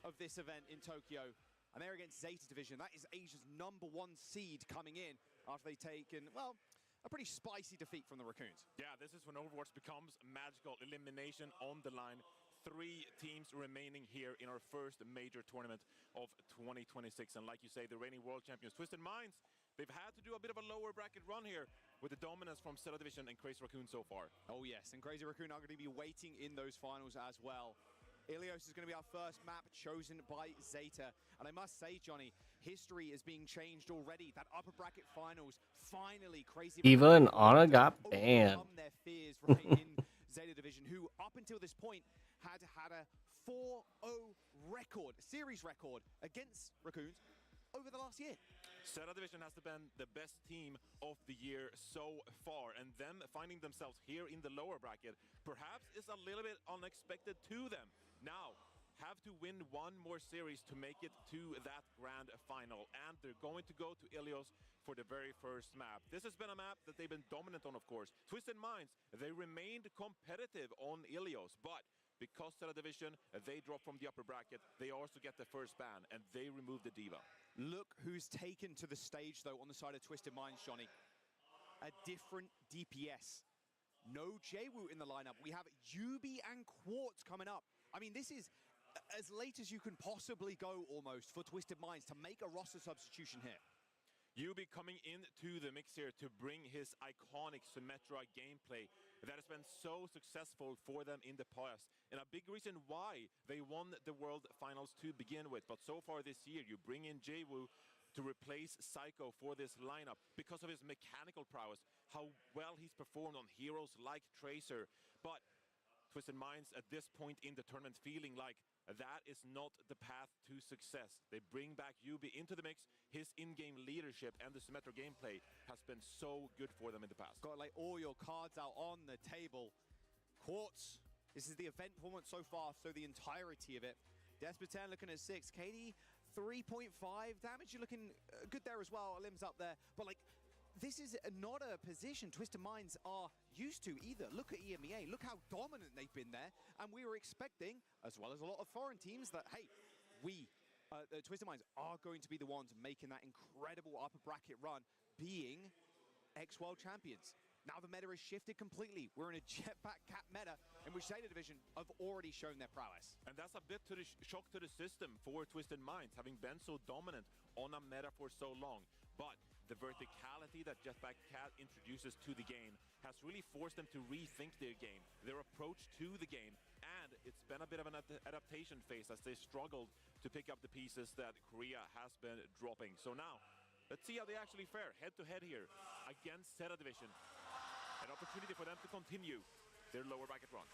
of this event in Tokyo. And they're against Zeta Division. That is Asia's #1 seed coming in after they've taken, well, a pretty spicy defeat from the Raccoons. Yeah, this is when Overwatch becomes magical. Elimination on the line. 3 teams remaining here in our first major tournament of 2026. And like you say, the reigning world champions, Twisted Minds, they've had to do a bit of a lower bracket run here with the dominance from Zeta Division and Crazy Raccoon so far. Oh yes, and Crazy Raccoon are going to be waiting in those finals as well. Ilios is going to be our first map chosen by Zeta. And I must say, Johnny, history is being changed already. That upper bracket finals, finally, Crazy Eva and Ana got banned. Their fears right in Zeta Division, who up until this point had a 4-0 record, series record against Raccoons over the last year. Zeta Division has been the best team of the year so far, and them finding themselves here in the lower bracket perhaps is a little bit unexpected to them. Now, have to win one more series to make it to that grand final, and they're going to go to Ilios for the very first map. This has been a map that they've been dominant on, of course. Twisted Minds, they remained competitive on Ilios, but because Zeta Division, they drop from the upper bracket, they also get the first ban, and they remove the Diva. Look who's taken to the stage, though, on the side of Twisted Minds, Johnny. A different DPS. No Jwoo in the lineup. We have Yubi and Quartz coming up. I mean, this is as late as you can possibly go, almost, for Twisted Minds to make a roster substitution here. Yubi coming into the mix here to bring his iconic Symmetra gameplay that has been so successful for them in the past, and a big reason why they won the World Finals to begin with. But so far this year, you bring in Jwoo to replace Psycho for this lineup because of his mechanical prowess, how well he's performed on heroes like Tracer. But Twisted Minds at this point in the tournament feeling like that is not the path to success. They bring back Yubi into the mix. His in-game leadership and the Symmetra gameplay has been so good for them in the past. Got like all your cards out on the table. Quartz, this is the event performance so far, so the entirety of it. Despoten looking at 6. KD 3.5 damage. You're looking good there as well. Limbs up there, but like, this is not a position Twisted Minds are used to either. Look at EMEA, look how dominant they've been there. And we were expecting, as well as a lot of foreign teams, that, hey, the Twisted Minds are going to be the ones making that incredible upper bracket run, being ex-world champions. Now the meta is shifted completely. We're in a jetpack cap meta in which Zeta Division have already shown their prowess. And that's a bit to the shock to the system for Twisted Minds, having been so dominant on a meta for so long. But the verticality that Jetpack Cat introduces to the game has really forced them to rethink their game, their approach to the game, and it's been a bit of an adaptation phase as they struggled to pick up the pieces that Korea has been dropping. So now, let's see how they actually fare head-to-head here against Zeta Division. An opportunity for them to continue their lower bracket run.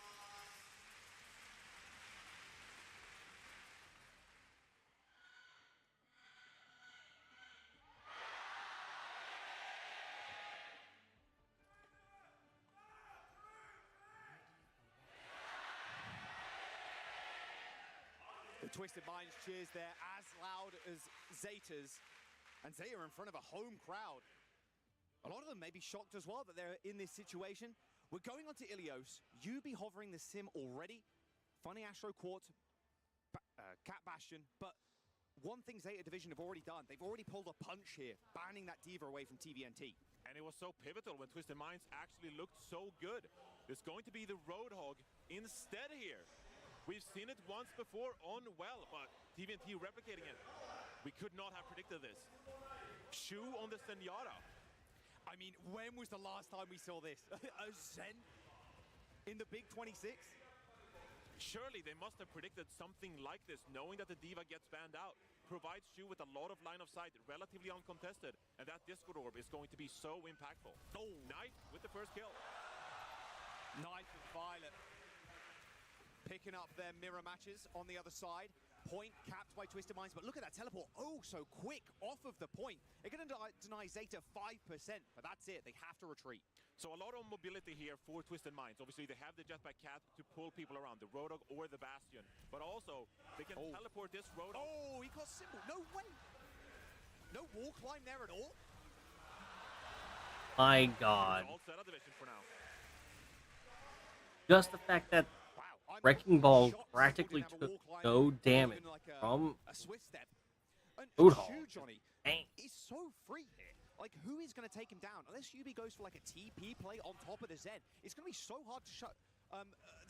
The Twisted Minds cheers there as loud as Zeta's. And Zeta in front of a home crowd. A lot of them may be shocked as well that they're in this situation. We're going on to Ilios. Yubi hovering the sim already. Funny Astro Quartz, Cat Bastion. But one thing Zeta Division have already done, they've already pulled a punch here, banning that Diva away from TVNT. And it was so pivotal when Twisted Minds actually looked so good. It's going to be the Roadhog instead here. We've seen it once before on well, but TVNT replicating it. We could not have predicted this. Shu on the Zenyatta. I mean, when was the last time we saw this? A Zen in the Big 26? Surely they must have predicted something like this, knowing that the Diva gets banned out. Provides Shu with a lot of line of sight, relatively uncontested, and that Discord Orb is going to be so impactful. Oh, Knight with the first kill. Knight and Violet picking up their mirror matches on the other side. Point capped by Twisted Minds, but look at that teleport. Oh, so quick off of the point. They're going to deny Zeta 5%, but that's it. They have to retreat. So a lot of mobility here for Twisted Minds. Obviously, they have the Jetpack Cat to pull people around, the Roadhog or the Bastion. But also, they can teleport this Roadhog. Oh, he got Symbol. No way. No wall climb there at all. My God. All set up division for now. Just the fact that Wrecking Ball practically took no damage from a swift step. And Roadhog. Shu, Johnny, is so free here. Like, who is going to take him down? Unless Yubi goes for like a TP play on top of the Zen, it's going to be so hard to shut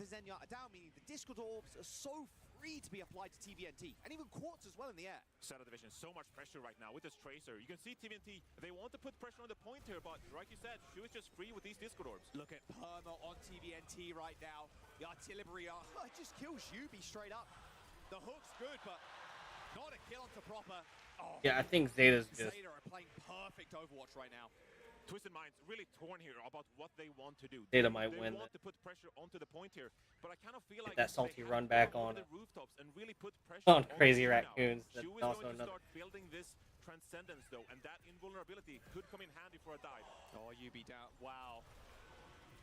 the Zenyatta down, meaning the Discord Orbs are so free to be applied to TVNT, and even Quartz as well in the air. Set of division, so much pressure right now with this Tracer. You can see TVNT, they want to put pressure on the point here, but like you said, Shu is just free with these Discord Orbs. Look at Perma on TVNT right now. The artillery just kills Yubi straight up. The hook's good, but not a kill onto proper. Oh, yeah, I think Zeta's just... Zeta are playing perfect Overwatch right now. Twisted Minds really torn here about what they want to do. Zeta might win. They want to put pressure onto the point here, but I kind of feel like that salty run back on the rooftops and really put pressure on Crazy Raccoons. That's Shu is also going to another. start building this transcendence though, and that invulnerability could come in handy for a dive. Oh, Yubi down. Wow.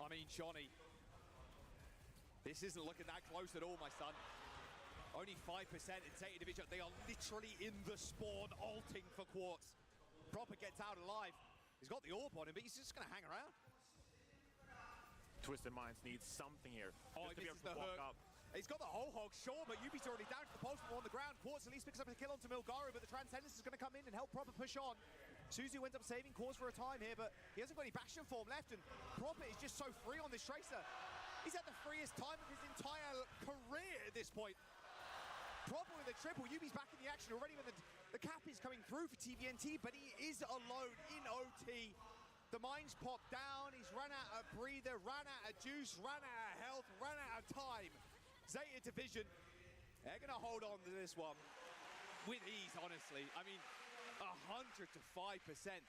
I mean, Johnny, this isn't looking that close at all, my son. Only 5% in Zeta Division. They are literally in the spawn, ulting for Quartz. Proper gets out alive. He's got the orb on him, but he's just going to hang around. Twisted Minds needs something here. Oh, he misses the hook. He's got the whole hog, sure, but Yubi's already down to the post on the ground. Quartz at least picks up a kill onto Milgaru, but the Transcendence is going to come in and help Proper push on. Suzu ends up saving Quartz for a time here, but he hasn't got any Bastion form left, and Proper is just so free on this Tracer. He's had the freest time of his entire career at this point. Proper with a triple. Yubi's back in the action already when the cap is coming through for TVNT, but he is alone in OT. The mines pop down. He's run out of breather, ran out of juice, ran out of health, ran out of time. Zeta Division, they're going to hold on to this one with ease, honestly. I mean, 100 to 5%.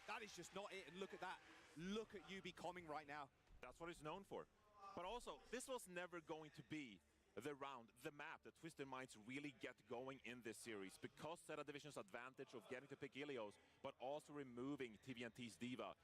That is just not it. And look at that. Look at Yubi coming right now. That's what he's known for. But also, this was never going to be the round, the map that Twisted Minds really get going in this series, because Zeta Division's advantage of getting to pick Ilios, but also removing TVNT's Diva.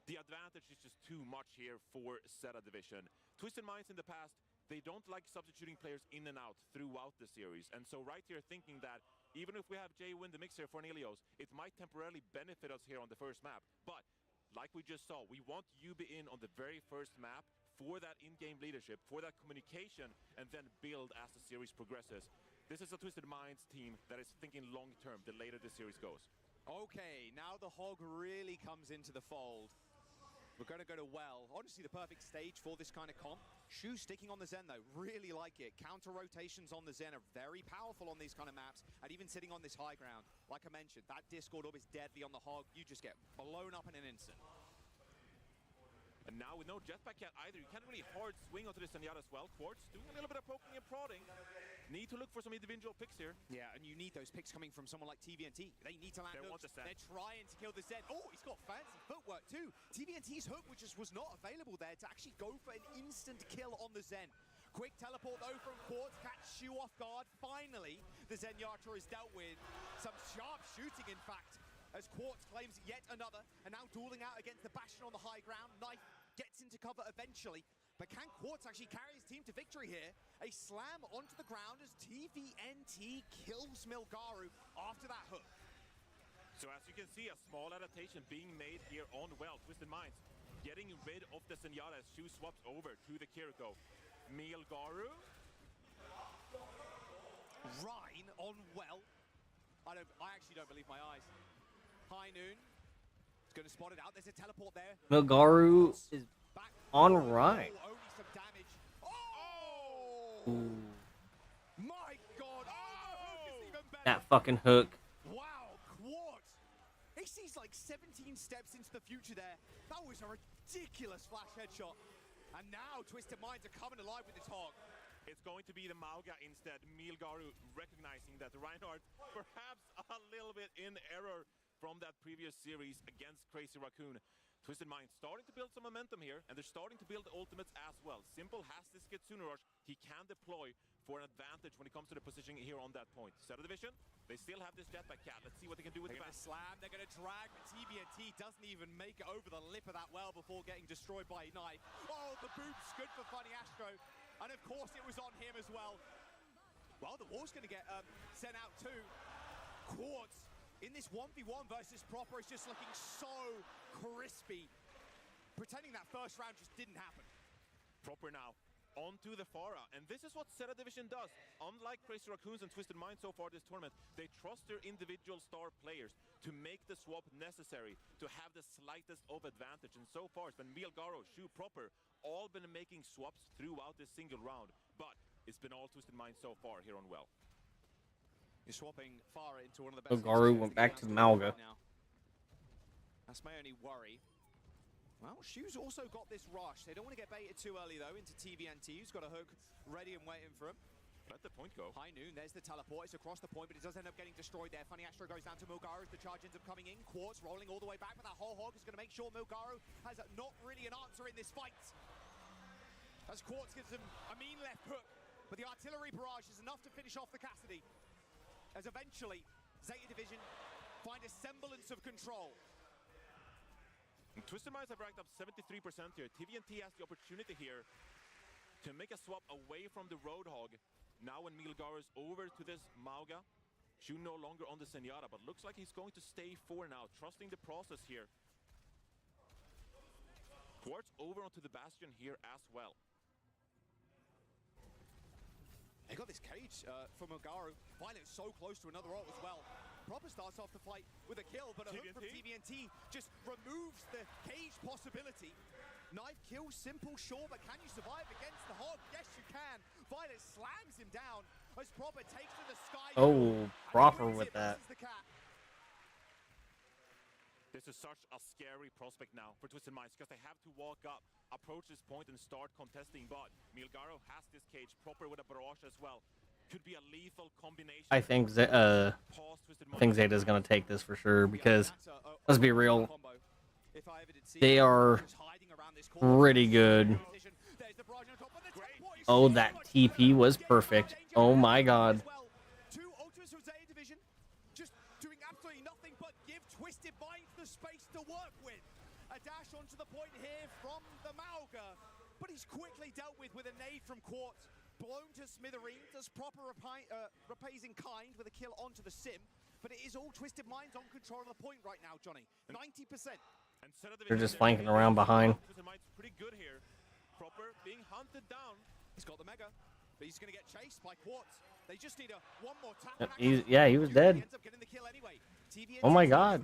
The advantage is just too much here for Zeta Division. Twisted Minds in the past, they don't like substituting players in and out throughout the series, and so right here thinking that even if we have Jay win the mix here for an Ilios, it might temporarily benefit us here on the first map. But like we just saw, we want Yubi in on the very first map for that in-game leadership, for that communication, and then build as the series progresses. This is a Twisted Minds team that is thinking long-term the later the series goes. Okay, now the hog really comes into the fold. We're going to go to well. Honestly, the perfect stage for this kind of comp. Shu sticking on the Zen, though. Really like it. Counter rotations on the Zen are very powerful on these kind of maps, and even sitting on this high ground. Like I mentioned, that Discord Orb is deadly on the hog. You just get blown up in an instant. And now with no Jetpack Cat either, you can't really hard swing onto this Zenyatta as well. Quartz doing a little bit of poking and prodding. Need to look for some individual picks here. Yeah, and you need those picks coming from someone like TVNT. They need to land hooks. They're trying to kill the Zen. Oh, he's got fancy footwork too. TVNT's hook, which was not available there to actually go for an instant kill on the Zen. Quick teleport though from Quartz, catch Shu off guard. Finally, the Zenyatta is dealt with. Some sharp shooting, in fact, as Quartz claims yet another, and now dueling out against the Bastion on the high ground. Knife gets into cover eventually, but can Quartz actually carry his team to victory here? A slam onto the ground as TVNT kills Milgaru after that hook. So as you can see, a small adaptation being made here on well. Twisted Minds getting rid of the Zenyatta as Shu swaps over to the Kiriko. Milgaru. Rhine on well. I actually don't believe my eyes. High Noon is going to spot it out. There's a teleport there. Milgaru is on right. Only some damage. Ooh. My God. Oh, the hook is even better. That fucking hook. Wow, Quartz. He sees like 17 steps into the future there. That was a ridiculous flash headshot. And now Twisted Minds are coming alive with this hog. It's going to be the Mauga instead. Milgaru recognizing that Reinhardt perhaps a little bit in error from that previous series against Crazy Raccoon. Twisted Mind starting to build some momentum here, and they're starting to build ultimates as well. Simple has this Kitsune Rush. He can deploy for an advantage when it comes to the positioning here on that point. Set of division, they still have this jetpack cat. Let's see what they can do with They're the going to slam, they're going to drag, but TBNT doesn't even make it over the lip of that well before getting destroyed by Ignite. Oh, the boots, good for Funny Astro. And of course it was on him as well. Well, the wall's going to get sent out too. Quartz in this 1v1 versus Proper is just looking so crispy. Pretending that first round just didn't happen. Proper now onto the Pharah, and this is what Zeta Division does. Unlike Crazy Raccoons and Twisted Minds so far this tournament, they trust their individual star players to make the swap necessary to have the slightest of advantage. And so far it's been Milgaru, Shu, Proper, all been making swaps throughout this single round, but it's been all Twisted Minds so far here on Well. You're swapping Pharah into one of the best. Milgaru went back to Mauga. That's my only worry. Well, Shu's also got this rush. They don't want to get baited too early, though, into TVNT, who's got a hook ready and waiting for him. Let the point go. High Noon, there's the teleport. It's across the point, but it does end up getting destroyed there. Funny Astro goes down to Milgaru as the charge ends up coming in. Quartz rolling all the way back, but that whole hog is going to make sure Milgaru has not really an answer in this fight. As Quartz gives him a mean left hook, but the artillery barrage is enough to finish off the Cassidy. As eventually, Zeta Division find a semblance of control. And Twisted Minds have ranked up 73% here. TVNT has the opportunity here to make a swap away from the Roadhog. Now when Milgaru is over to this Mauga, Shu no longer on the Zenyatta, but looks like he's going to stay for now, trusting the process here. Quartz over onto the Bastion here as well. They got this cage from Milgaru. Violet so close to another ult as well. Proper starts off the fight with a kill, but a hook from TVNT just removes the cage possibility. Knife kill, simple, sure, but can you survive against the hog? Yes, you can. Violet slams him down as Proper takes to the sky. Oh, Proper with that. This is such a scary prospect now for Twisted Minds because they have to walk up, approach this point, and start contesting. But Milgaru has this cage, Proper with a barrage as well. Could be a lethal combination. I think Zeta's gonna take this for sure because let's be real, they are pretty good. Oh, that TP was perfect. Oh my God. Two ultimates from Zeta Division, just doing absolutely nothing but give Twisted Minds the space to work with. A dash onto the point here from the Mauga, but he's quickly dealt with a nade from Quartz. Blown to smithereens as Proper repays in kind with a kill onto the sim, but it is all Twisted Minds on control of the point right now, Johnny. 90%. They're just flanking around behind. Twisted Minds pretty good here. Proper being hunted down. He's got the mega, but he's going to get chased by Quartz. They just need one more tap. Yeah, he was dead. He ends up getting the kill anyway. Oh my God.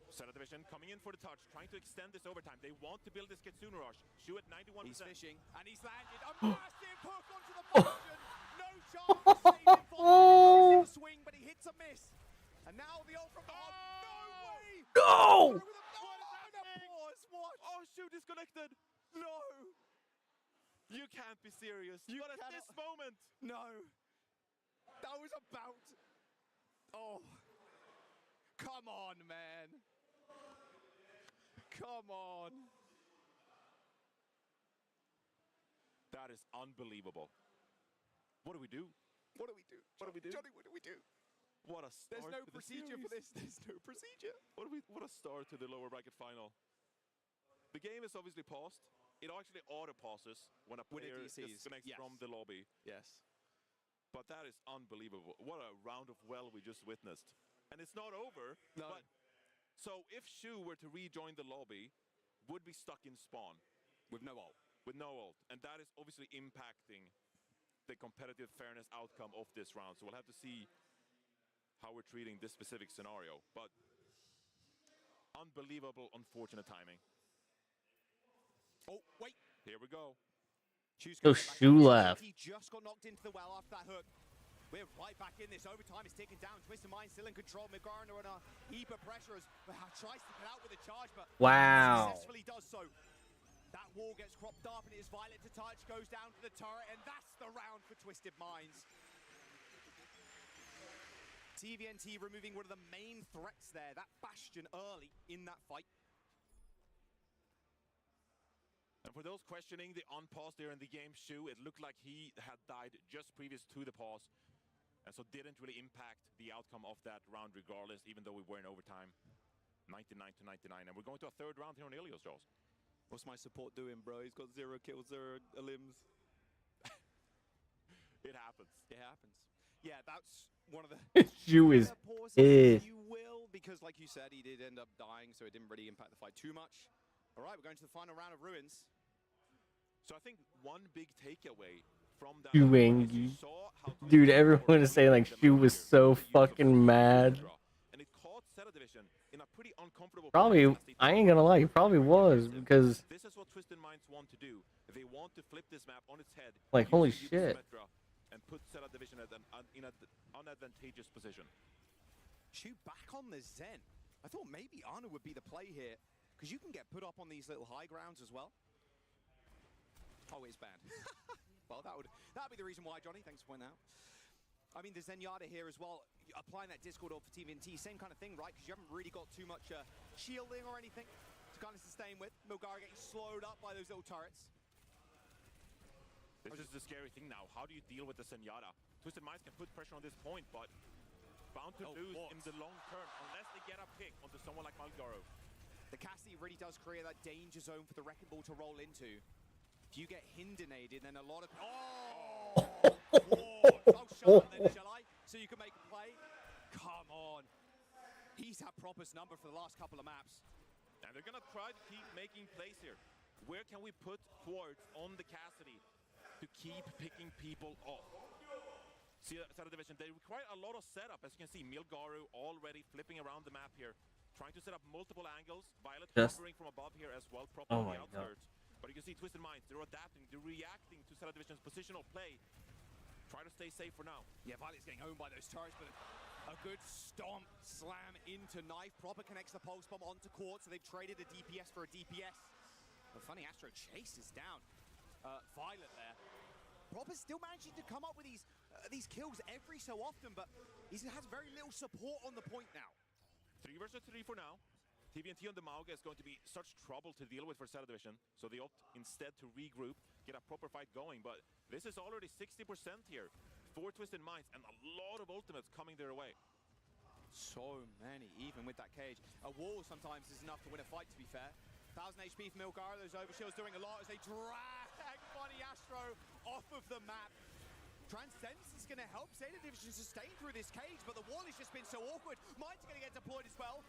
Zeta Division coming in for the touch, trying to extend this overtime. They want to build this Kitsune Rush. Shu at 91%. He's fishing, and he's landed a massive hook onto the Bastion. No chance to save it from the swing, but he hits a miss. And now the ult from the hog. No way! No! What? Oh, Shu disconnected. No! You can't be serious. But at this moment. No. That was about. Oh. Come on, man. Come on. That is unbelievable. What do we do? What do we do? What do we do? Johnny, what do we do? What a start. There's no to procedure for this. There's no procedure. What a start to the lower bracket final. The game is obviously paused. It actually auto-pauses when a player disconnects from the lobby. Yes. But that is unbelievable. What a round of well we just witnessed. And it's not over. No. But so if Shu were to rejoin the lobby, would be stuck in spawn. With no ult. With no ult. And that is obviously impacting the competitive fairness outcome of this round. So we'll have to see how we're treating this specific scenario. But unbelievable, unfortunate timing. Oh, wait. Here we go. So Shu left. He just got knocked into the well after that hook. We're right back in this. Overtime is ticking down. Twisted Mind still in control. McGarner on a heap of pressure as tries to get out with a charge, but Wow. successfully does so. That wall gets cropped up and it is Violet to touch, goes down to the turret, and that's the round for Twisted Minds. TVNT removing one of the main threats there, that Bastion early in that fight. And for those questioning the unpause there in the game, Shu, it looked like he had died just previous to the pause, and so didn't really impact the outcome of that round regardless, even though we were in overtime, 99-99. And we're going to a third round here on Ilios, Jaws. What's my support doing, bro? He's got 0 kills, 0 limbs. It happens. It happens. Yeah, that's one of the Shu is pauses, pissed. if you will, because like you said, he did end up dying, so it didn't really impact the fight too much. All right, we're going to the final round of Ruins. So I think one big takeaway from that Shu round is you angry. saw how Dude, everyone is saying like Shu was so fucking mad. and it caught Zeta Division in a pretty uncomfortable Probably, position as they I ain't gonna lie, he probably was because this is what Twisted Minds want to do. They want to flip this map on its head. Like, use holy the shit. Symmetra, and put Zeta Division in an unadvantageous position. Shu back on the Zen. I thought maybe Ana would be the play here, because you can get put up on these little high grounds as well. Oh, it's banned. Well, that'd be the reason why, Johnny. Thanks for pointing out. I mean, the Zenyatta here as well, applying that Discord ult for TVNT, same kind of thing, right? Because you haven't really got too much shielding or anything to kind of sustain with. Milgara getting slowed up by those little turrets. This is the scary thing now. How do you deal with the Zenyatta? Twisted Minds can put pressure on this point, but bound to lose in the long term unless they get a pick onto someone like Malgaro. The Cassie really does create that danger zone for the Wrecking Ball to roll into. If you get Hindenated, then a lot of... Oh! I'll shut up then, shall I? So you can make a play? Come on. He's had Proper's number for the last couple of maps. And they're going to try to keep making plays here. Where can we put Quartz on the Cassidy to keep picking people off? See, Zeta Division, they require a lot of setup. As you can see, Milgaru already flipping around the map here, trying to set up multiple angles. Violet hovering from above here as well, Proper on the outskirts. But you can see Twisted Minds, they're adapting, they're reacting to Zeta Division's positional play. Try to stay safe for now. Yeah, Violet's getting owned by those turrets, but a good stomp slam into Knife. Proper connects the pulse bomb onto Quartz, so they've traded a DPS for a DPS. The funny Astro chases down Violet there. Proper's still managing to come up with these kills every so often, but he has very little support on the point now. 3 versus 3 for now. TVNT on the Mauga is going to be such trouble to deal with for Zeta Division, so they opt instead to regroup, get a proper fight going. But this is already 60% here for Twisted Minds, and a lot of ultimates coming their way. So many, even with that cage. A wall sometimes is enough to win a fight, to be fair. 1000 HP for Milgara, those overshields doing a lot as they drag Funny Astro off of the map. Transcendence is going to help Zeta Division sustain through this cage, but the wall has just been so awkward. Mind's going to get deployed as well.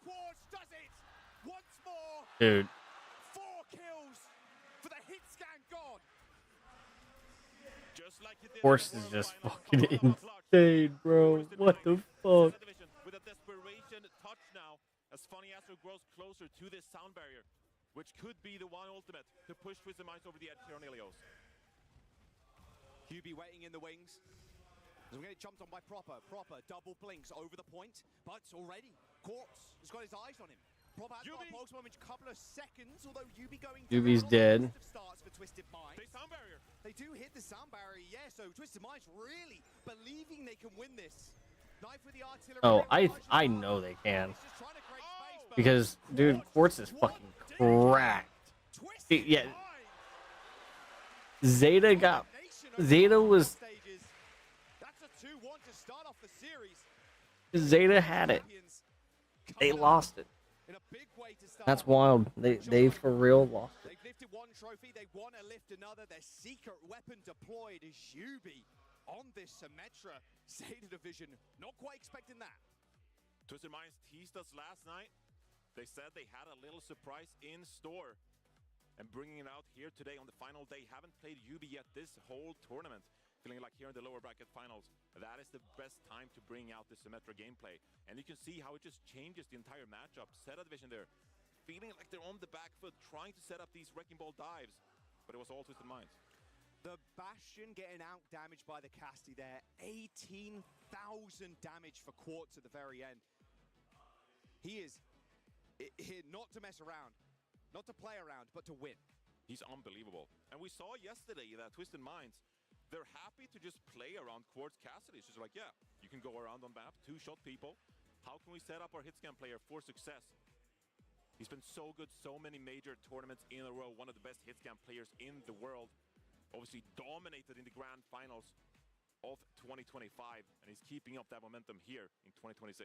Quartz does it once more. Dude. 4 kills for the hit scan god. Just like he did Quartz is just fucking insane, bro. What the fuck? With a desperation touch now, as Funny Astro grows closer to this sound barrier, which could be the one ultimate to push Twisted Minds over the edge here on Ilios. QB waiting in the wings. As we're getting jumped on by Proper. Proper double blinks over the point, but already Quartz has got his eyes on him. Proper has got a pulse bomb in a couple of seconds, although Yubi going down. Yubi's dead. Starts for Twisted Minds. They sound barrier. They do hit the sound barrier, yeah, so Twisted Minds really believing they can win this. Knife with the artillery. Oh, I know they can. Because, dude, Quartz is fucking cracked. Yeah. Zeta was... That's a 2-1 to start off the series. Zeta had it. They lost it. That's wild. They for real lost it. They've lifted one trophy. They want to lift another. Their secret weapon deployed is Yubi on this Symmetra. Zeta Division not quite expecting that. Twisted Minds teased us last night. They said they had a little surprise in store. And bringing it out here today on the final day. Haven't played Yubi yet this whole tournament. feeling like here in the lower bracket finals, that is the best time to bring out the Symmetra gameplay. And you can see how it just changes the entire matchup. Zeta Division there, feeling like they're on the back foot, trying to set up these Wrecking Ball dives, but it was all Twisted Minds. The Bastion getting out damaged by the Casty there. 18,000 damage for Quartz at the very end. He is here not to mess around, not to play around, but to win. He's unbelievable. And we saw yesterday that Twisted Minds, they're happy to just play around Quartz Cassidy. It's just like, yeah, you can go around on map, two-shot people. How can we set up our hitscan player for success? He's been so good, so many major tournaments in a row, one of the best hitscan players in the world. Obviously dominated in the grand finals of 2025, and he's keeping up that momentum here in 2026.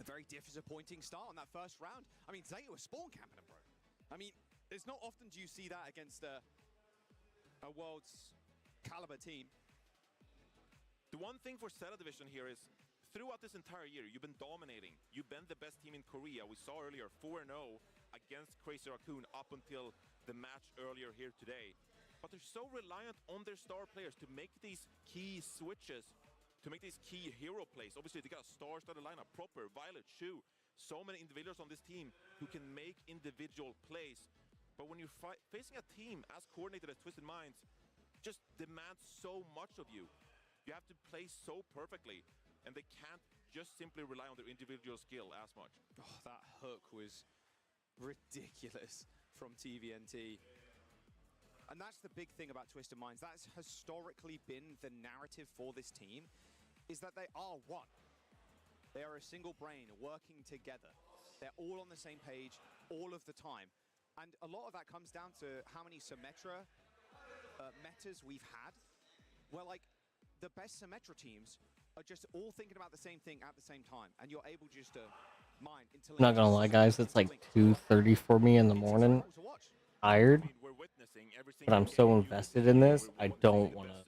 A very disappointing start on that first round. I mean, Zeta was spawn camping him, bro. I mean, it's not often do you see that against a world's caliber team. The one thing for Zeta Division here is, throughout this entire year, you've been dominating. You've been the best team in Korea. We saw earlier 4-0 against Crazy Raccoon up until the match earlier here today. But they're so reliant on their star players to make these key switches, to make these key hero plays. Obviously, they got a star-studded lineup, Proper, Violet, Shu. So many individuals on this team who can make individual plays. But when you're facing a team as coordinated as Twisted Minds, just demands so much of you. You have to play so perfectly, and they can't just simply rely on their individual skill as much. Oh, that hook was ridiculous from TVNT. And that's the big thing about Twisted Minds. That's historically been the narrative for this team, is that they are one. They are a single brain working together. They're all on the same page all of the time. And a lot of that comes down to how many Symmetra metas we've had, where like the best Symmetra teams are just all thinking about the same thing at the same time. And you're able just to mine until Not gonna lie, guys, it's like 2:30 for me in the morning. Tired, but I'm so invested in this, I don't want to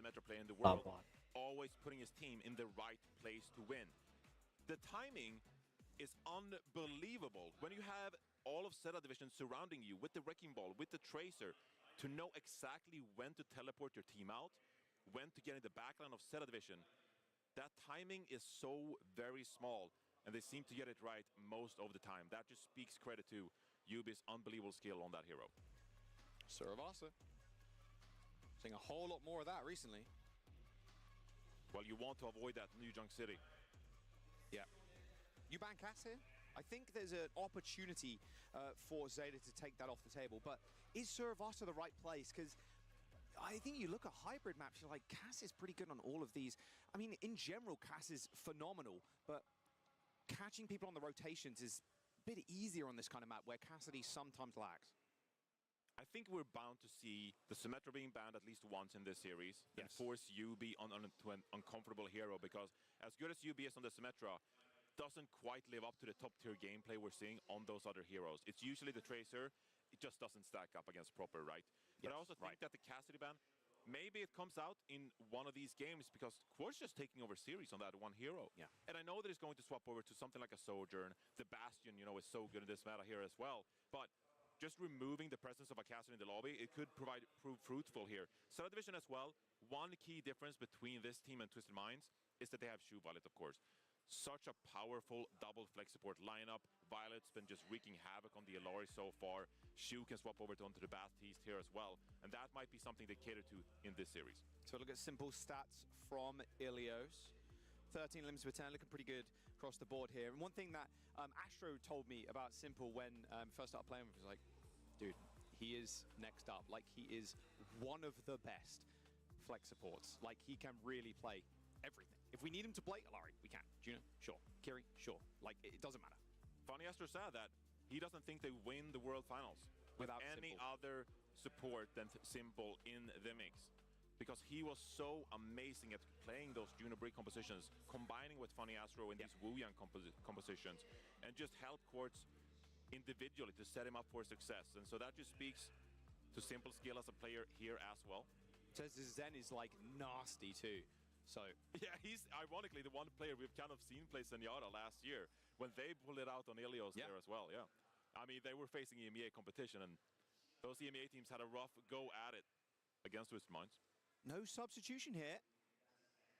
stop watching. Always putting his team in the right place to win. The timing is unbelievable. When you have all of Zeta Division surrounding you with the Wrecking Ball, with the Tracer, to know exactly when to teleport your team out, when to get in the backline of Zeta Division, that timing is so very small, and they seem to get it right most of the time. That just speaks credit to Yubi's unbelievable skill on that hero. Suravasa. Seeing a whole lot more of that recently. Well, you want to avoid that New Junk City. Yeah. You ban Cass here? I think there's an opportunity for Zeta to take that off the table, but is Suravasa the right place? Because I think you look at hybrid maps, you're like, Cass is pretty good on all of these. I mean, in general, Cass is phenomenal, but catching people on the rotations is a bit easier on this kind of map where Cassidy sometimes lacks. I think we're bound to see the Symmetra being banned at least once in this series, and force Yubi to an uncomfortable hero, because as good as Yubi is on the Symmetra, doesn't quite live up to the top tier gameplay we're seeing on those other heroes. It's usually the Tracer, it just doesn't stack up against Proper, right? But I also think that the Cassidy ban, maybe it comes out in one of these games, because Quartz just taking over series on that one hero. Yeah. And I know that he's going to swap over to something like a Sojourn. The Bastion, you know, is so good in this meta here as well. But just removing the presence of a Cassidy in the lobby, it could prove fruitful here. Zeta Division as well, one key difference between this team and Twisted Minds is that they have Shu Violet, of course. Such a powerful double flex support lineup. Violet's been just wreaking havoc on the Illari so far. Shu can swap over onto the Baptiste here as well. And that might be something they cater to in this series. So look at simple stats from Ilios. 13 limbs per 10, looking pretty good across the board here. And one thing that Astro told me about Simple when first started playing with was like, dude, he is next up. Like, he is one of the best flex supports. Like, he can really play everything. If we need him to play Illari, we can. Juno, sure. Kiri, sure. Like, it doesn't matter. Funny Astro said that he doesn't think they win the World Finals without any other support than Simple in the mix. Because he was so amazing at playing those Juno Break compositions, combining with Funny Astro in these Wu-Yang compositions, and just help Quartz individually to set him up for success. And so that just speaks to Simple skill as a player here as well. Says Zen is like nasty too. So yeah, he's ironically the one player we've kind of seen play Zenyatta last year when they pulled it out on Ilios there as well. Yeah, I mean, they were facing EMEA competition, and those EMEA teams had a rough go at it against Twisted Minds. No substitution here.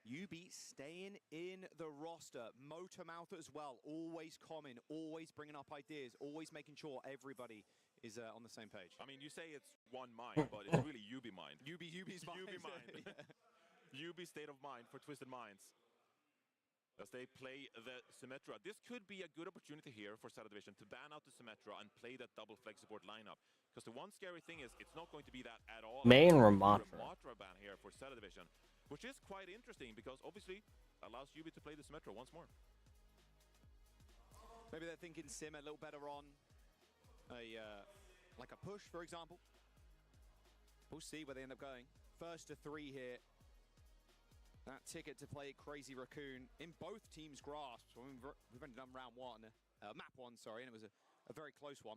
UB staying in the roster. Motormouth as well. Always common, always bringing up ideas, always making sure everybody is on the same page. I mean, you say it's one mind, but it's really UB mind. UB's mind. UB mind. UB state of mind for Twisted Minds. As they play the Symmetra. This could be a good opportunity here for Sada Division to ban out the Symmetra and play that double flex support lineup. Because the one scary thing is it's not going to be that at all. Main Ramatra. Ramatra ban here for Sada Division, which is quite interesting because obviously allows UB to play the Symmetra once more. Maybe they're thinking Sim a little better on like a push, for example. We'll see where they end up going. First to 3 here. That ticket to play Crazy Raccoon in both teams' grasps. We've only done round 1, map 1, sorry, and it was a very close one.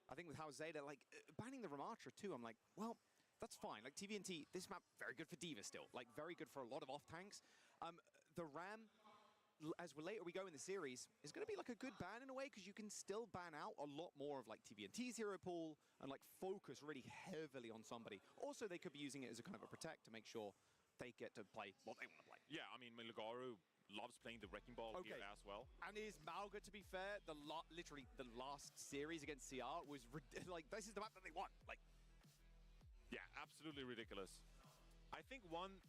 I think with how Zeta, like, banning the Ramatra too, I'm like, well, that's fine. Like, TVNT, this map, very good for D.Va still. Like, very good for a lot of off-tanks. The Ram, as later we go in the series, is going to be like a good ban in a way, because you can still ban out a lot more of, like, TVNT's hero pool and, like, focus really heavily on somebody. Also, they could be using it as a kind of a protect to make sure they get to play what they want to play. Yeah, I mean, Milgaru loves playing the Wrecking Ball here as well. And is Malga, to be fair, literally the last series against CR was like, this is the map that they want. Like, yeah, absolutely ridiculous. I think one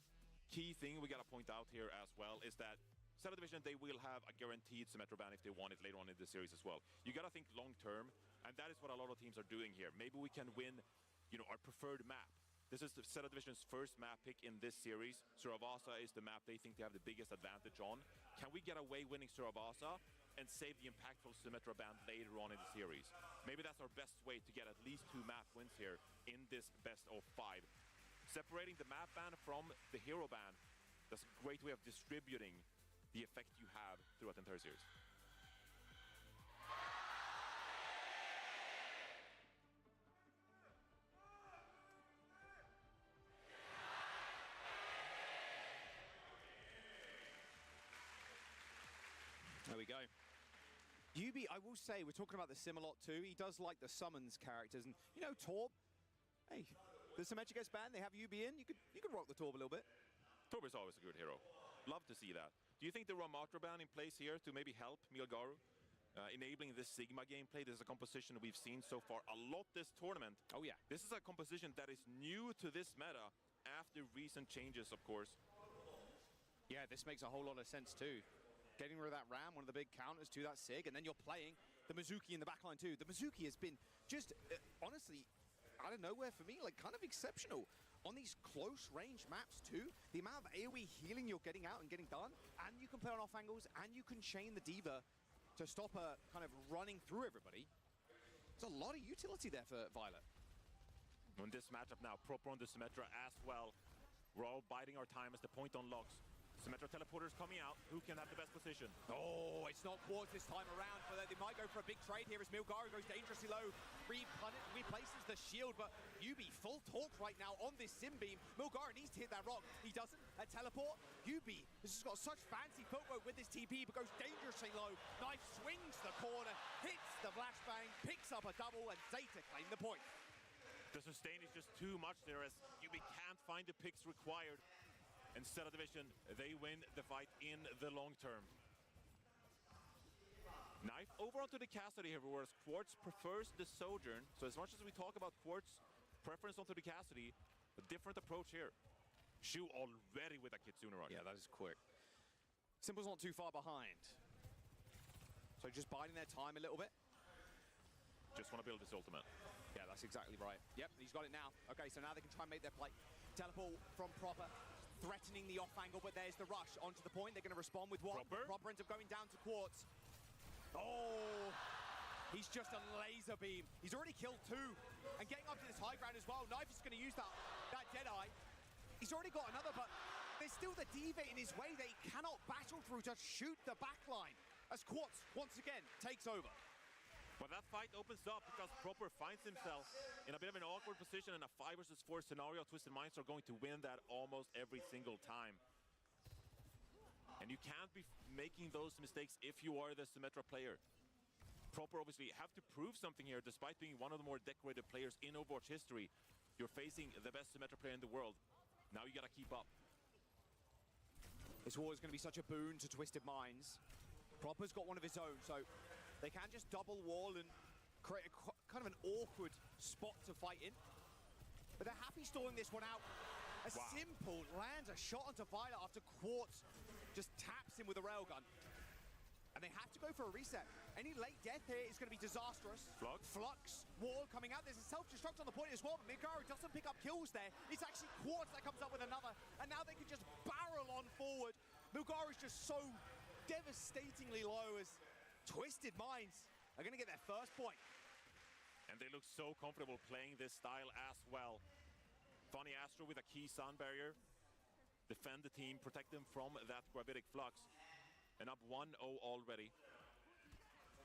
key thing we got to point out here as well is that Sada Division, they will have a guaranteed Symmetra ban if they want it later on in the series as well. You got to think long term, and that is what a lot of teams are doing here. Maybe we can win, you know, our preferred map. This is the Sada Division's first map pick in this series. Suravasa is the map they think they have the biggest advantage on. Can we get away winning Suravasa and save the impactful Symmetra ban later on in the series? Maybe that's our best way to get at least 2 map wins here in this best of 5. Separating the map ban from the hero ban, that's a great way of distributing the effect you have throughout the entire series. There we go. UB, I will say, we're talking about the Sim a lot too. He does like the summons characters. And, you know, Torb, hey, the Symmetra gets banned, they have UB in. You could rock the Torb a little bit. Torb is always a good hero. Love to see that. Do you think the Ramatra ban in place here to maybe help Milgaru? Enabling this Sigma gameplay. This is a composition we've seen so far a lot this tournament. Oh, yeah. This is a composition that is new to this meta after recent changes, of course. Yeah, this makes a whole lot of sense too. Getting rid of that Ram, one of the big counters to that Sig, and then you're playing the Mizuki in the backline too. The Mizuki has been just, honestly, out of nowhere for me, like kind of exceptional. On these close range maps too, the amount of AoE healing you're getting out and getting done, and you can play on off angles, and you can chain the D.Va to stop her kind of running through everybody. There's a lot of utility there for Violet. In this matchup now, proper on the Symmetra as well. We're all biding our time as the point unlocks. Symmetra teleporters coming out. Who can have the best position? Oh, it's not Quartz this time around, but they might go for a big trade here as Milgaru goes dangerously low. Replaces the shield, but UB full torque right now on this Sim beam. Milgaru needs to hit that rock. He doesn't. A teleport. UB has just got such fancy footwork with this TP, but goes dangerously low. Knife swings the corner, hits the flashbang, picks up a double, and Zeta claim the point. The sustain is just too much there as UB can't find the picks required. And Sada Division, they win the fight in the long term. Knife over onto the Cassidy here, whereas Quartz prefers the Sojourn. So as much as we talk about Quartz preference onto the Cassidy, a different approach here. Shu already with a Kitsune rush. Yeah, that is quick. Simple's not too far behind. So just biding their time a little bit. Just want to build this ultimate. Yeah, that's exactly right. Yep, he's got it now. Okay, so now they can try and make their play. Teleport from Proper. Threatening the off angle, but there's the rush onto the point. They're going to respond with one. Proper ends up going down to Quartz. Oh, he's just a laser beam. He's already killed 2. And getting up to this high ground as well. Knife is going to use that Deadeye. He's already got another, but there's still the D.Va in his way that he cannot battle through to shoot the backline. As Quartz, once again, takes over. But that fight opens up because Proper finds himself in a bit of an awkward position in a 5 versus 4 scenario. Twisted Minds are going to win that almost every single time. And you can't be making those mistakes if you are the Symmetra player. Proper obviously have to prove something here, despite being one of the more decorated players in Overwatch history. You're facing the best Symmetra player in the world. Now you gotta keep up. This war is going to be such a boon to Twisted Minds. Proper's got one of his own, so they can just double wall and create a kind of an awkward spot to fight in. But they're happy stalling this one out. A simple lands a shot onto Violet after Quartz just taps him with a railgun. And they have to go for a reset. Any late death here is going to be disastrous. Flux, wall coming out. There's a self-destruct on the point as well, but Milgaru doesn't pick up kills there. It's actually Quartz that comes up with another, and now they can just barrel on forward. Milgaru's just so devastatingly low as Twisted Minds are going to get their first point. And they look so comfortable playing this style as well. Funny Astro with a key sun barrier. Defend the team, protect them from that gravitic flux. And up 1-0 already.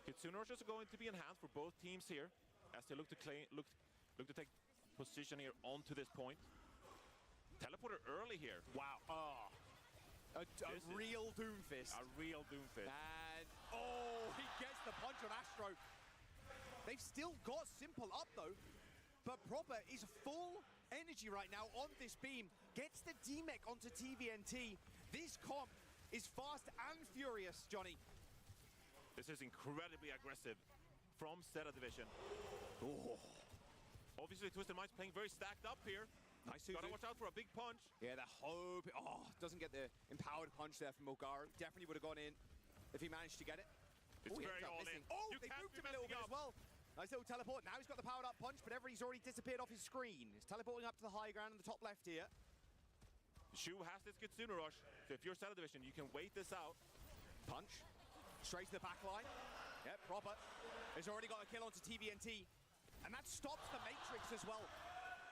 Kitsune Rush is going to be in hand for both teams here as they look to take position here onto this point. Teleporter early here. Wow. A real Doomfist. A real Doomfist. And he gets the punch on Astro. They've still got Simple up though, but Proper is full energy right now on this beam. Gets the D-Mech onto TVNT. This comp is fast and furious, Johnny. This is incredibly aggressive from Zeta Division. Obviously, Twisted Minds playing very stacked up here. Nice. Gotta watch out for a big punch. Yeah, the hope. Doesn't get the empowered punch there from Milgaru. Definitely would have gone in if he managed to get it. It's very all in. They moved him a little bit as well. Nice little teleport. Now he's got the powered up punch, but everybody's already disappeared off his screen. He's teleporting up to the high ground in the top left here. Shu has this Kitsune Rush, so if you're Zeta Division, you can wait this out. Punch. Straight to the back line. Yep, Proper has already got a kill onto TVNT. And that stops the Matrix as well.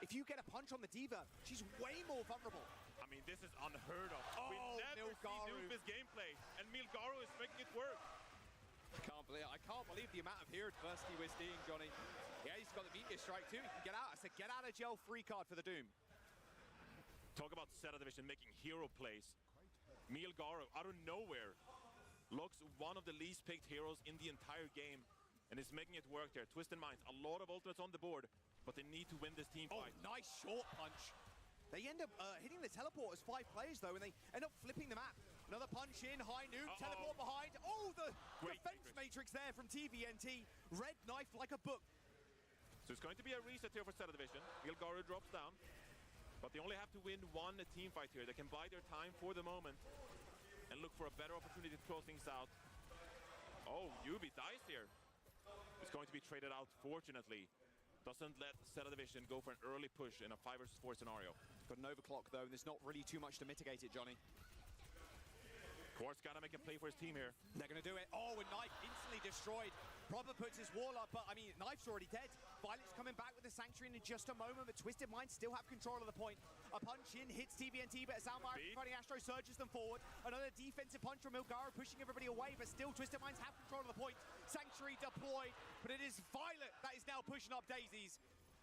If you get a punch on the Diva, she's way more vulnerable. I mean, this is unheard of. We've never seen Doomfist gameplay, and Milgaru is making it work. I can't believe the amount of hero diversity we're seeing, Johnny. Yeah, he's got the Meteor Strike too. He can get out. It's a get out of jail free card for the Doom. Talk about Zeta Division making hero plays. Milgaru, out of nowhere, looks one of the least picked heroes in the entire game and is making it work there. Twisted Minds, a lot of ultimates on the board, but they need to win this team fight. Nice short punch. They end up hitting the teleport as 5 players though, and they end up flipping the map. Another punch in, high noon, teleport behind. The defense matrix there from TVNT. Red knife like a book. So it's going to be a reset here for Zeta Division. Milgaru drops down. But they only have to win one team fight here. They can buy their time for the moment and look for a better opportunity to close things out. Yubi dies here. It's going to be traded out, fortunately. Doesn't let Zeta Division go for an early push in a 5 versus 4 scenario. Got an overclock though, and there's not really too much to mitigate it, Johnny. Quartz gotta make a play for his team here. They're gonna do it. And Knife instantly destroyed. Proper puts his wall up, but I mean, Knife's already dead. Violet's coming back with the Sanctuary in just a moment, but Twisted Minds still have control of the point. A punch in, hits TVNT, but Zalmar fighting Astro surges them forward. Another defensive punch from Milgaru, pushing everybody away, but still Twisted Minds have control of the point. Sanctuary deployed, but it is Violet that is now pushing up daisies.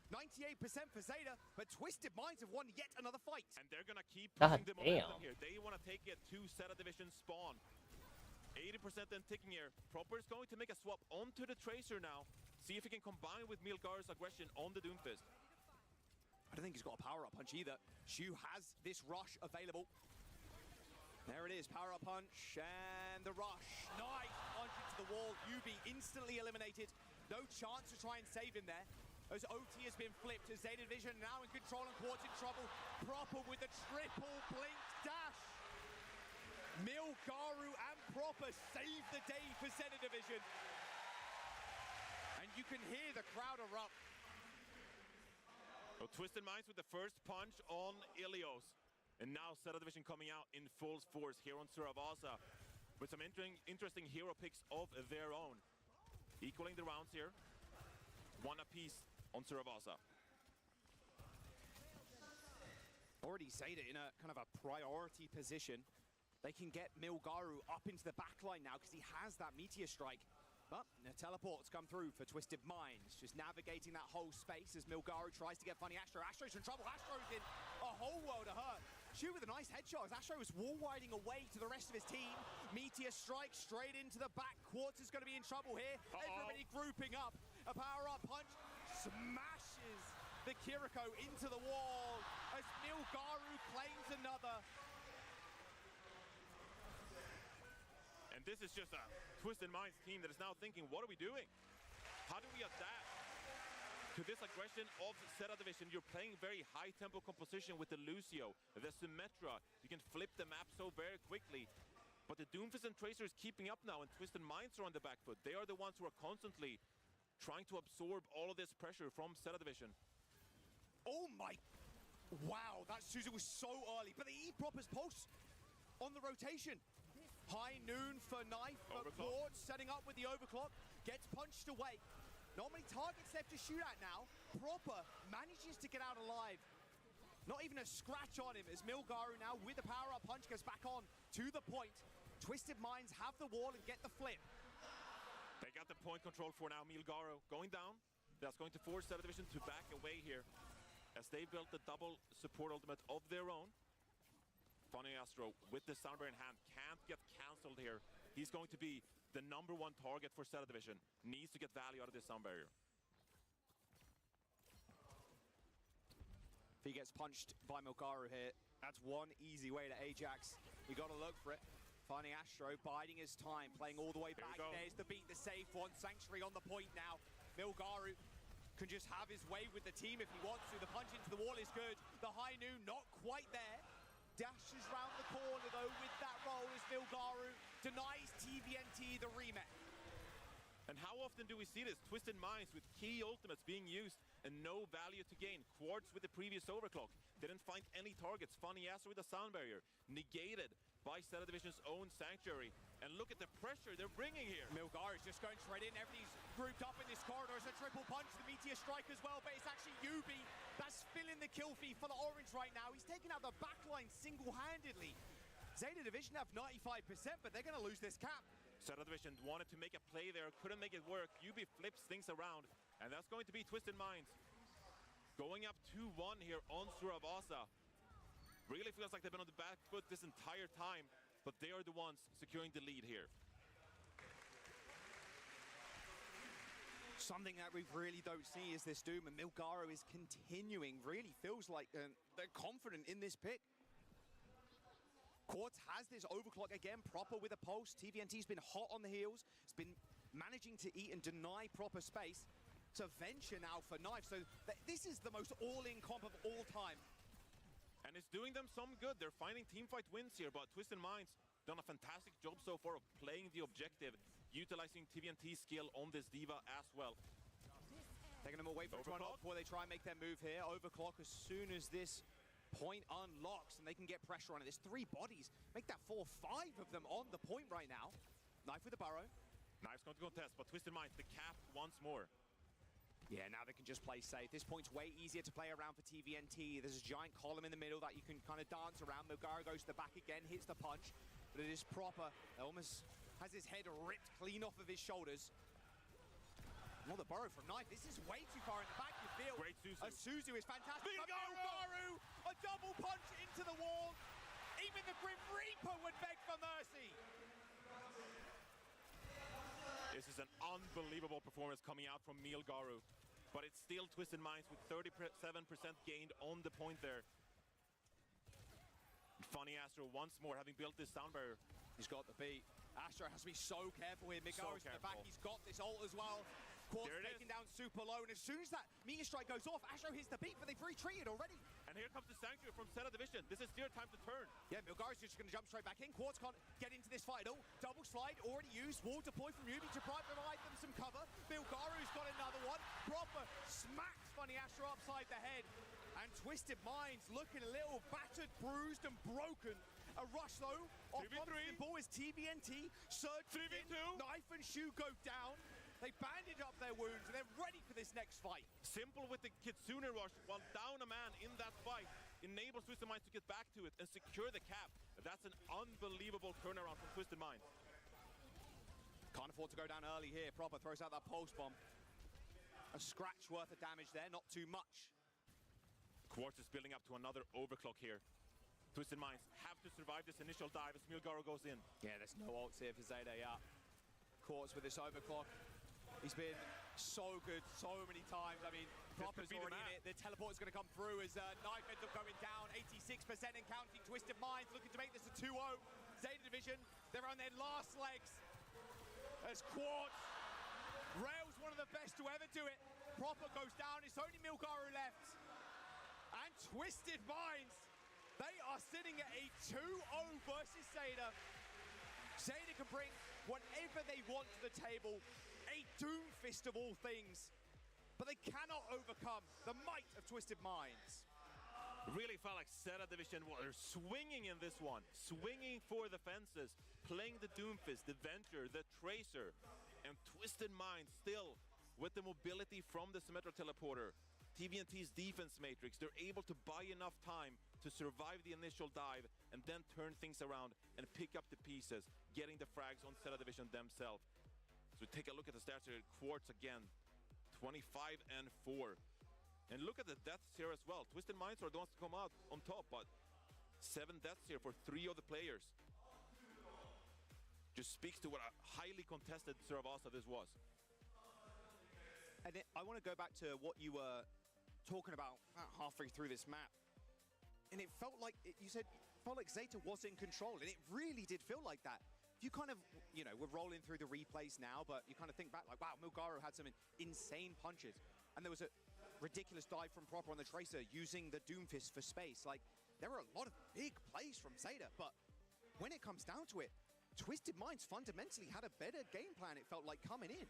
98% for Zeta, but Twisted Minds have won yet another fight. And they're gonna keep pushing the momentum here. They want to take it to Zeta Division spawn. 80% then ticking here. Proper is going to make a swap onto the Tracer now. See if he can combine with Milgaru's aggression on the Doomfist. I don't think he's got a power-up punch either. Shu has this rush available. There it is, power-up punch, and the rush. Nice punch into the wall. Yubi instantly eliminated. No chance to try and save him there. As OT has been flipped, as Zeta Division now in control and Quartz in trouble. Proper with the triple blink dash. Milgaru and Proper save the day for Zeta Division. And you can hear the crowd erupt. Well, Twisted Minds with the first punch on Ilios. And now Zeta Division coming out in full force here on Suravasa with some interesting hero picks of their own. Equaling the rounds here. One apiece on Suravasa. Already Zeta in a kind of a priority position. They can get Milgaru up into the backline now because he has that Meteor Strike. But the teleports come through for Twisted Minds, just navigating that whole space as Milgaru tries to get funny Astro. Astro's in trouble. Astro's in a whole world of hurt. Shu with a nice headshot as Astro is wall-riding away to the rest of his team. Meteor Strike straight into the back. Quartz is going to be in trouble here. Everybody grouping up. A power-up punch smashes the Kiriko into the wall. A as Milgaru claims another. And this is just a Twisted Minds team that is now thinking, what are we doing? How do we adapt to this aggression of Zeta Division? You're playing very high tempo composition with the Lucio, the Symmetra. You can flip the map so very quickly. But the Doomfist and Tracer is keeping up now, and Twisted Minds are on the back foot. They are the ones who are constantly trying to absorb all of this pressure from Zeta Division. Oh my, wow, that Suzu was so early, but the E-Proper's pulse on the rotation. High noon for Knife, but Ward setting up with the overclock, gets punched away. Not many targets left to shoot at now. Proper manages to get out alive. Not even a scratch on him as Milgaru now with the power-up punch goes back on to the point. Twisted Minds have the wall and get the flip. They got the point control for now. Milgaru going down. That's going to force Zeta Division to back away here as they built the double support ultimate of their own. Funny Astro with the Soundbar in hand can't get cancelled here. He's going to be the #1 target for Zeta Division. Needs to get value out of this sound barrier. If he gets punched by Milgaru here, that's one easy way to Ajax. You got to look for it. Finding Astro, biding his time, playing all the way back. There's the beat, the safe one. Sanctuary on the point now. Milgaru can just have his way with the team if he wants to. The punch into the wall is good. The high noon not quite there. Dashes round the corner though with that roll as Milgaru denies TVNT the rematch. And how often do we see this? Twisted Minds with key ultimates being used and no value to gain. Quartz with the previous overclock. Didn't find any targets. Funny Aster with the sound barrier. Negated by Zeta Division's own Sanctuary. And look at the pressure they're bringing here. Milgaru's just going straight in. Everything's grouped up in this corridor. It's a triple punch. The Meteor Strike as well, but it's actually Yubi that's filling the kill feed for the Orange right now. He's taking out the backline single-handedly. Zeta Division have 95%, but they're going to lose this cap. Zeta Division wanted to make a play there, couldn't make it work. Yubi flips things around, and that's going to be Twisted Minds. Going up 2-1 here on Surabasa. Really feels like they've been on the back foot this entire time, but they are the ones securing the lead here. Something that we really don't see is this Doom, and Milgaru is continuing. Really feels like they're confident in this pick. Quartz has this overclock again, proper with a pulse. TVNT's been hot on the heels. It's been managing to eat and deny proper space. It's a venture now for Knife, so this is the most all-in comp of all time. And it's doing them some good. They're finding teamfight wins here, but Twisted Minds done a fantastic job so far of playing the objective, utilizing TVNT's skill on this Diva as well. Taking them away from front before they try and make their move here. Overclock as soon as this point unlocks and they can get pressure on it. There's 3 bodies. Make that 4, 5 of them on the point right now. Knife with the burrow. Knife's going to contest, but Twisted Minds, the cap once more. Yeah, now they can just play safe. This point's way easier to play around for TVNT. There's a giant column in the middle that you can kind of dance around. Milgaru goes to the back again, hits the punch, but it is proper. Almost has his head ripped clean off of his shoulders. Well, the burrow from Knife. This is way too far in the back, you feel. Great Suzu. Suzu is fantastic. Milgaru! A double punch into the wall. Even the Grim Reaper would beg for mercy. This is an unbelievable performance coming out from Milgaru. But it's still Twisted Minds with 37% gained on the point there. Funny Astro once more having built this sound barrier. He's got the beat. Astro has to be so careful here. Milgaru's in the back. He's got this ult as well. Quartz taking down super low, and as soon as that Meteor Strike goes off, Astro hits the beat, but they've retreated already. And here comes the Sanctuary from Zeta Division. This is their time to turn. Yeah, Milgaru's just going to jump straight back in. Quartz can't get into this fight at all. Double slide already used. Wall deploy from Yubi to provide them some cover. Milgaru's got another one. Proper smacks Funny Astro upside the head. And Twisted Minds looking a little battered, bruised, and broken. A rush though. Off the ball is TVNT. Surge 3v2. Knife and Shoe go down. They bandage up their wounds and they're ready for this next fight. Simple with the Kitsune rush while down a man in that fight enables Twisted Minds to get back to it and secure the cap. That's an unbelievable turnaround from Twisted Minds. Can't afford to go down early here. Proper throws out that pulse bomb. A scratch worth of damage there, not too much. Quartz is building up to another overclock here. Twisted Minds have to survive this initial dive as Milgaru goes in. Yeah, there's no ults here for Zeta, yeah. Quartz with this overclock. He's been So good, so many times. I mean, Proper's already in it. The teleport is going to come through as Knife ends up going down. 86% and counting. Twisted Minds looking to make this a 2-0. Zeta Division, they're on their last legs. As Quartz rails one of the best to ever do it. Proper goes down. It's only Milgaru left. And Twisted Minds, they are sitting at a 2-0 versus Zeta. Zeta can bring whatever they want to the table. A Doomfist of all things. But they cannot overcome the might of Twisted Minds. Really felt like Zeta Division were swinging in this one. Swinging for the fences. Playing the Doomfist, the Venture, the Tracer. And Twisted Minds still with the mobility from the Symmetra Teleporter. TVNT's defense matrix, they're able to buy enough time to survive the initial dive and then turn things around and pick up the pieces, getting the frags on Zeta Division themselves. So take a look at the stats here. Quartz again, 25-4. And look at the deaths here as well. Twisted Minds are the ones to come out on top, but 7 deaths here for 3 of the players. Just speaks to what a highly contested Saravasa this was. And I want to go back to what you were talking about halfway through this map. And it felt like, you said, felt like Zeta was in control, and it really did feel like that. You kind of, you know, we're rolling through the replays now, but you kind of think back like, wow, Milgaru had some insane punches. And there was a ridiculous dive from Proper on the Tracer using the Doomfist for space. Like, there were a lot of big plays from Zeta, but when it comes down to it, Twisted Minds fundamentally had a better game plan, it felt like, coming in.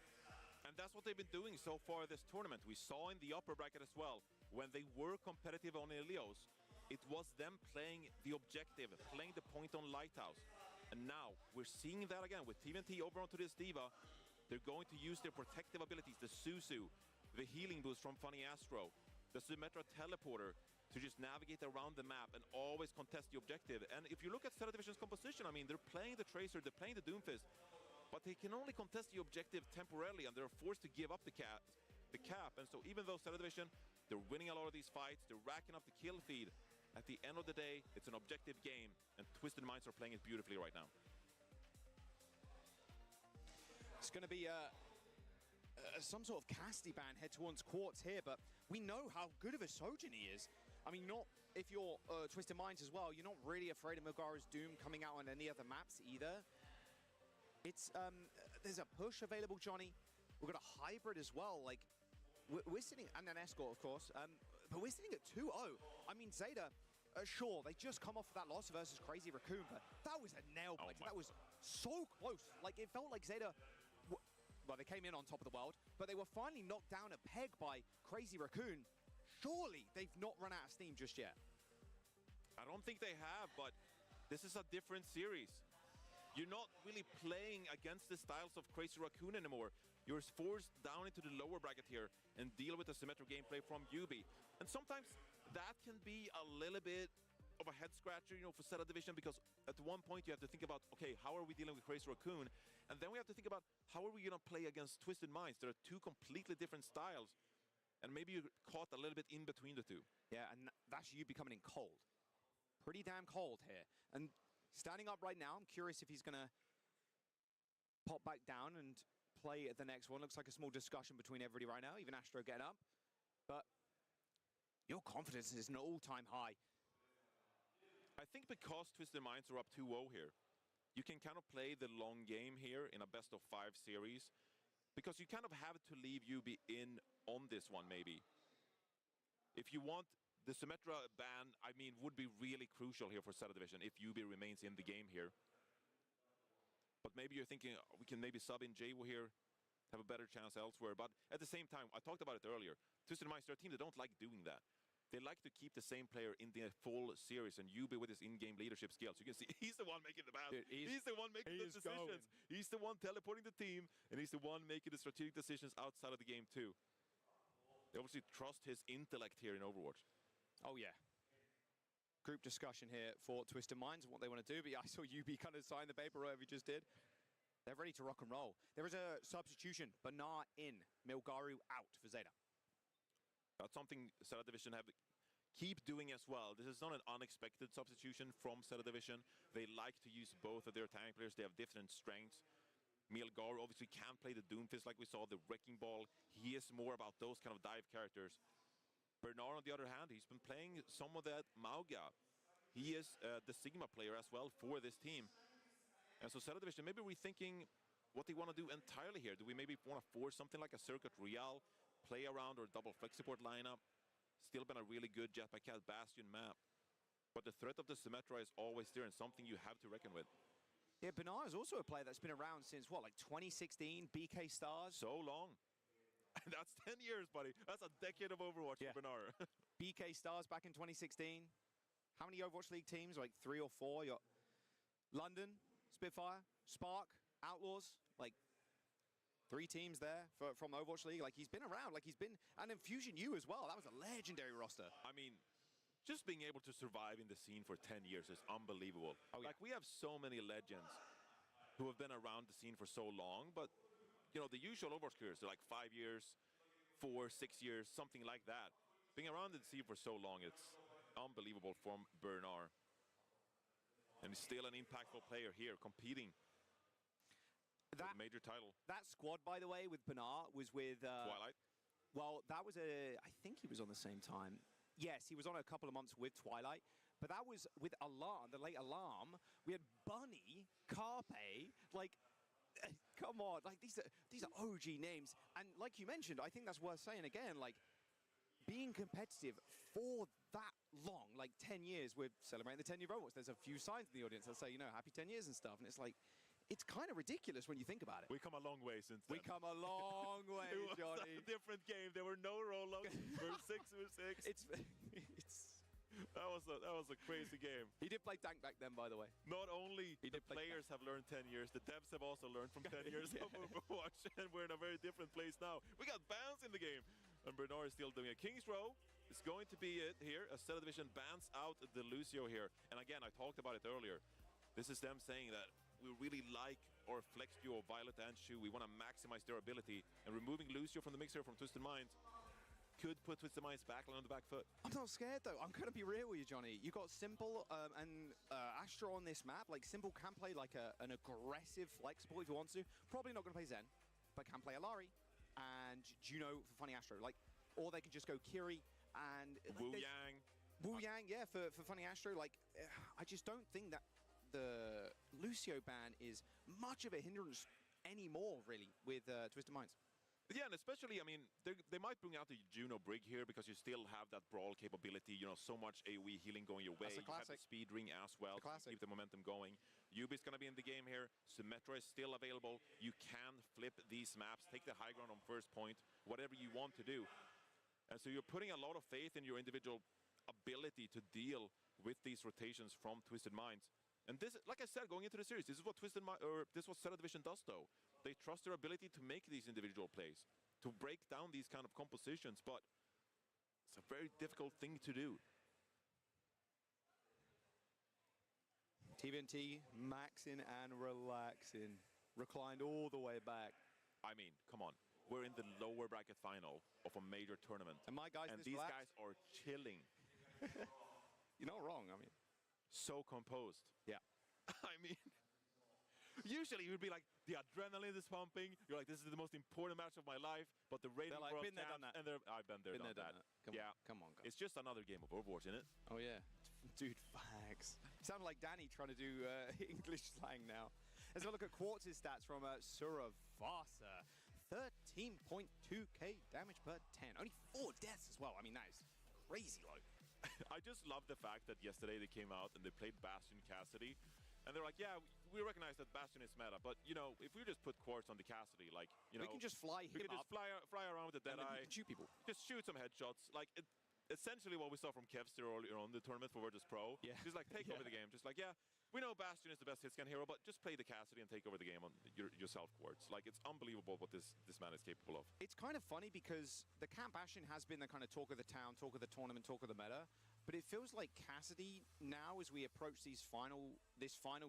And that's what they've been doing so far this tournament. We saw in the upper bracket as well, when they were competitive on Ilios, it was them playing the objective, playing the point on Lighthouse. And now we're seeing that again with TVNT over onto this Diva. They're going to use their protective abilities, the Suzu, the healing boost from Funny Astro, the Symmetra Teleporter, to just navigate around the map and always contest the objective. And if you look at Zeta Division's composition, I mean, they're playing the Tracer, they're playing the Doomfist, but they can only contest the objective temporarily, and they're forced to give up the cap. And so even though Zeta Division, they're winning a lot of these fights, they're racking up the kill feed, at the end of the day, it's an objective game, and Twisted Minds are playing it beautifully right now. It's going to be some sort of casty ban head towards Quartz here, but we know how good of a Sojin he is. I mean, not if you're Twisted Minds as well, you're not really afraid of Milgaru's Doom coming out on any other maps either. It's there's a push available, Johnny. We've got a hybrid as well. Like, we're sitting, and an escort, of course, but we're sitting at 2-0. I mean, Zeta, sure, they just come off of that loss versus Crazy Raccoon, but that was a nail biter. That was so close. Like, it felt like Zeta, well, they came in on top of the world, but they were finally knocked down a peg by Crazy Raccoon. Surely they've not run out of steam just yet. I don't think they have, but this is a different series. You're not really playing against the styles of Crazy Raccoon anymore. You're forced down into the lower bracket here and deal with the symmetric gameplay from Yubi. And sometimes that can be a little bit of a head scratcher, you know, for Zeta Division, because at one point you have to think about, okay, how are we dealing with Crazy Raccoon? And then we have to think about, how are we going to play against Twisted Minds? There are two completely different styles. And maybe you're caught a little bit in between the two. Yeah, and that's Yubi coming in cold. Pretty damn cold here. And standing up right now, I'm curious if he's going to pop back down and play at the next one. Looks like a small discussion between everybody right now, even Astro getting up. But your confidence is an all-time high. I think because Twisted Minds are up 2-0 here, you can kind of play the long game here in a best-of-5 series, because you kind of have to leave Yubi in on this one, maybe. If you want, the Symmetra ban, I mean, would be really crucial here for Zeta Division if Yubi remains in the game here. But maybe you're thinking, we can maybe sub in Jawo here, have a better chance elsewhere. But at the same time, I talked about it earlier, Twisted Minds are a team that don't like doing that. They like to keep the same player in the full series, and Yubi with his in-game leadership skills. You can see he's the one making the pass. He's the one making the decisions. He's the one teleporting the team, and he's the one making the strategic decisions outside of the game too. They obviously trust his intellect here in Overwatch. Oh yeah. Group discussion here for Twisted Minds and what they want to do, but yeah, I saw Yubi kind of sign the paper, whatever he just did. They're ready to rock and roll. There is a substitution. Bernard in, Milgaru out for Zeta. That's something Zeta Division keep doing as well. This is not an unexpected substitution from Zeta Division. They like to use both of their tank players. They have different strengths. Milgar obviously can't play the Doomfist like we saw, the Wrecking Ball. He is more about those kind of dive characters. Bernard, on the other hand, he's been playing some of that Mauga. He is the Sigma player as well for this team. And so Zeta Division, maybe rethinking what they want to do entirely here. Do we maybe want to force something like a Circuit Real, play around or double flex support lineup? Still been a really good Jetpack Cat Bastion map. But the threat of the Symmetra is always there and something you have to reckon with. Yeah, Bernard is also a player that's been around since, what, like 2016, BK Stars? So long. That's 10 years, buddy. That's a decade of Overwatch for Bernard. BK Stars back in 2016. How many Overwatch League teams? Like 3 or 4. You got London, Spitfire, Spark, Outlaws. Like 3 teams there from Overwatch League. Like he's been around. Like he's been, and then Fusion U as well. That was a legendary roster. I mean, just being able to survive in the scene for 10 years is unbelievable. Like we have so many legends who have been around the scene for so long, but you know, the usual Overwatch careers, they're like 5 years, 4, 6 years, something like that. Being around the scene for so long, it's unbelievable from Bernard. And he's still an impactful player here, competing for the major title. That squad, by the way, with Bernard was with... Twilight? Well, that was I think he was on the same time. Yes, he was on a couple of months with Twilight. But that was with Alarm, the late Alarm. We had Bunny, Carpe, like... Come on, like these are OG names. And like you mentioned, I think that's worth saying again, like being competitive for that long, like 10 years, we're celebrating the 10-year Overwatch. There's a few signs in the audience that say, you know, happy 10 years and stuff. And it's like, it's kind of ridiculous when you think about it. We come a long way since then. We come a long way, It was Johnny. a different game. There were no roll-ups. We're 6v6. That was a crazy game. He did play tank back then, by the way. Not only the players have learned 10 years, the devs have also learned from 10 years of Overwatch, and we're in a very different place now. We got bans in the game, and Bernard is still doing it. King's Row is going to be it here. A Zeta Division bans out the Lucio here. And again, I talked about it earlier. This is them saying that we really like our flex duo, Violet and Shu. We want to maximize their ability, and removing Lucio from the mix here from Twisted Minds could put Twisted Minds back on the back foot. I'm not scared, though. I'm going to be real with you, Johnny. You got Simple and Astro on this map. Like, Simple can play like an aggressive flex support if he wants to. Probably not going to play Zen, but can play Alari and Juno for Funny Astro. Like, or they can just go Kiri and... Wu Yang. Wu Yang, yeah, for Funny Astro. Like, I just don't think that the Lucio ban is much of a hindrance anymore, really, with Twisted Minds. Yeah, and especially, I mean, they might bring out the Juno Brig here because you still have that brawl capability, you know, so much AoE healing going your way. That's a You have classic. the speed ring as well to keep the momentum going. Yubi's going to be in the game here. Symmetra is still available. You can flip these maps, take the high ground on first point, whatever you want to do. And so you're putting a lot of faith in your individual ability to deal with these rotations from Twisted Minds. And this, like I said, going into the series, this is what Zeta Division does, though. They trust their ability to make these individual plays, to break down these kind of compositions, but it's a very difficult thing to do. TVNT, maxing and relaxing. Reclined all the way back. I mean, come on. We're in the lower bracket final of a major tournament. And my guys, and these guys are chilling. You're not wrong, I mean. So composed. Yeah. I mean, usually you'd be like, the adrenaline is pumping. You're like, this is the most important match of my life. But the rating like, world been there, done champs, that. and I've been there, done that. Come on, guys. It's just another game of Overwatch, isn't it? Oh, yeah. Dude, facts. Sound like Danny trying to do English slang now. Let's have a look at Quartz's stats from Suravasa. 13.2k damage per 10. Only 4 deaths as well. I mean, that is crazy low. I just love the fact that yesterday they came out and they played Bastion Cassidy. And they're like, yeah, we recognize that Bastion is meta, but, you know, if we just put Quartz on the Cassidy, like, you know... We can just fly him We can just fly around with the and then Deadeye. we can shoot people. Just shoot some headshots. Like, essentially what we saw from Kevster earlier on the tournament for Virtus Pro. Yeah. Just like, take over the game. Just like, yeah, we know Bastion is the best hitscan hero, but just play the Cassidy and take over the game on yourself, Quartz. Like, it's unbelievable what this man is capable of. It's kind of funny because the Camp Bastion has been the kind of talk of the town, talk of the tournament, talk of the meta. But it feels like Cassidy now, as we approach this final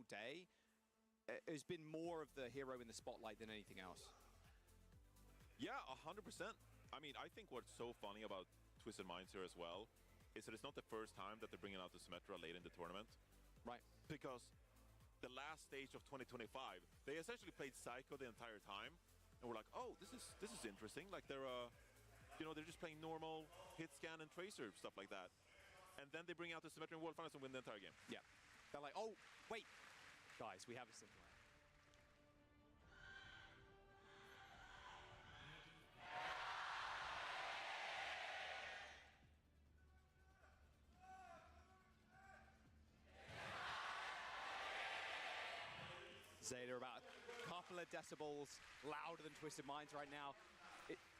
day, has been more of the hero in the spotlight than anything else. Yeah, 100%. I mean, I think what's so funny about Twisted Minds here as well is that it's not the first time that they're bringing out the Symmetra late in the tournament. Right. Because the last stage of 2025, they essentially played Psycho the entire time, and we're like, oh, this is interesting. Like they're they're just playing normal hit scan and tracer stuff like that, and then they bring out the Symmetra in World Finals and win the entire game. Yeah, they're like, oh wait, guys, we have a simple. Zeta are about a couple of decibels louder than Twisted Minds right now.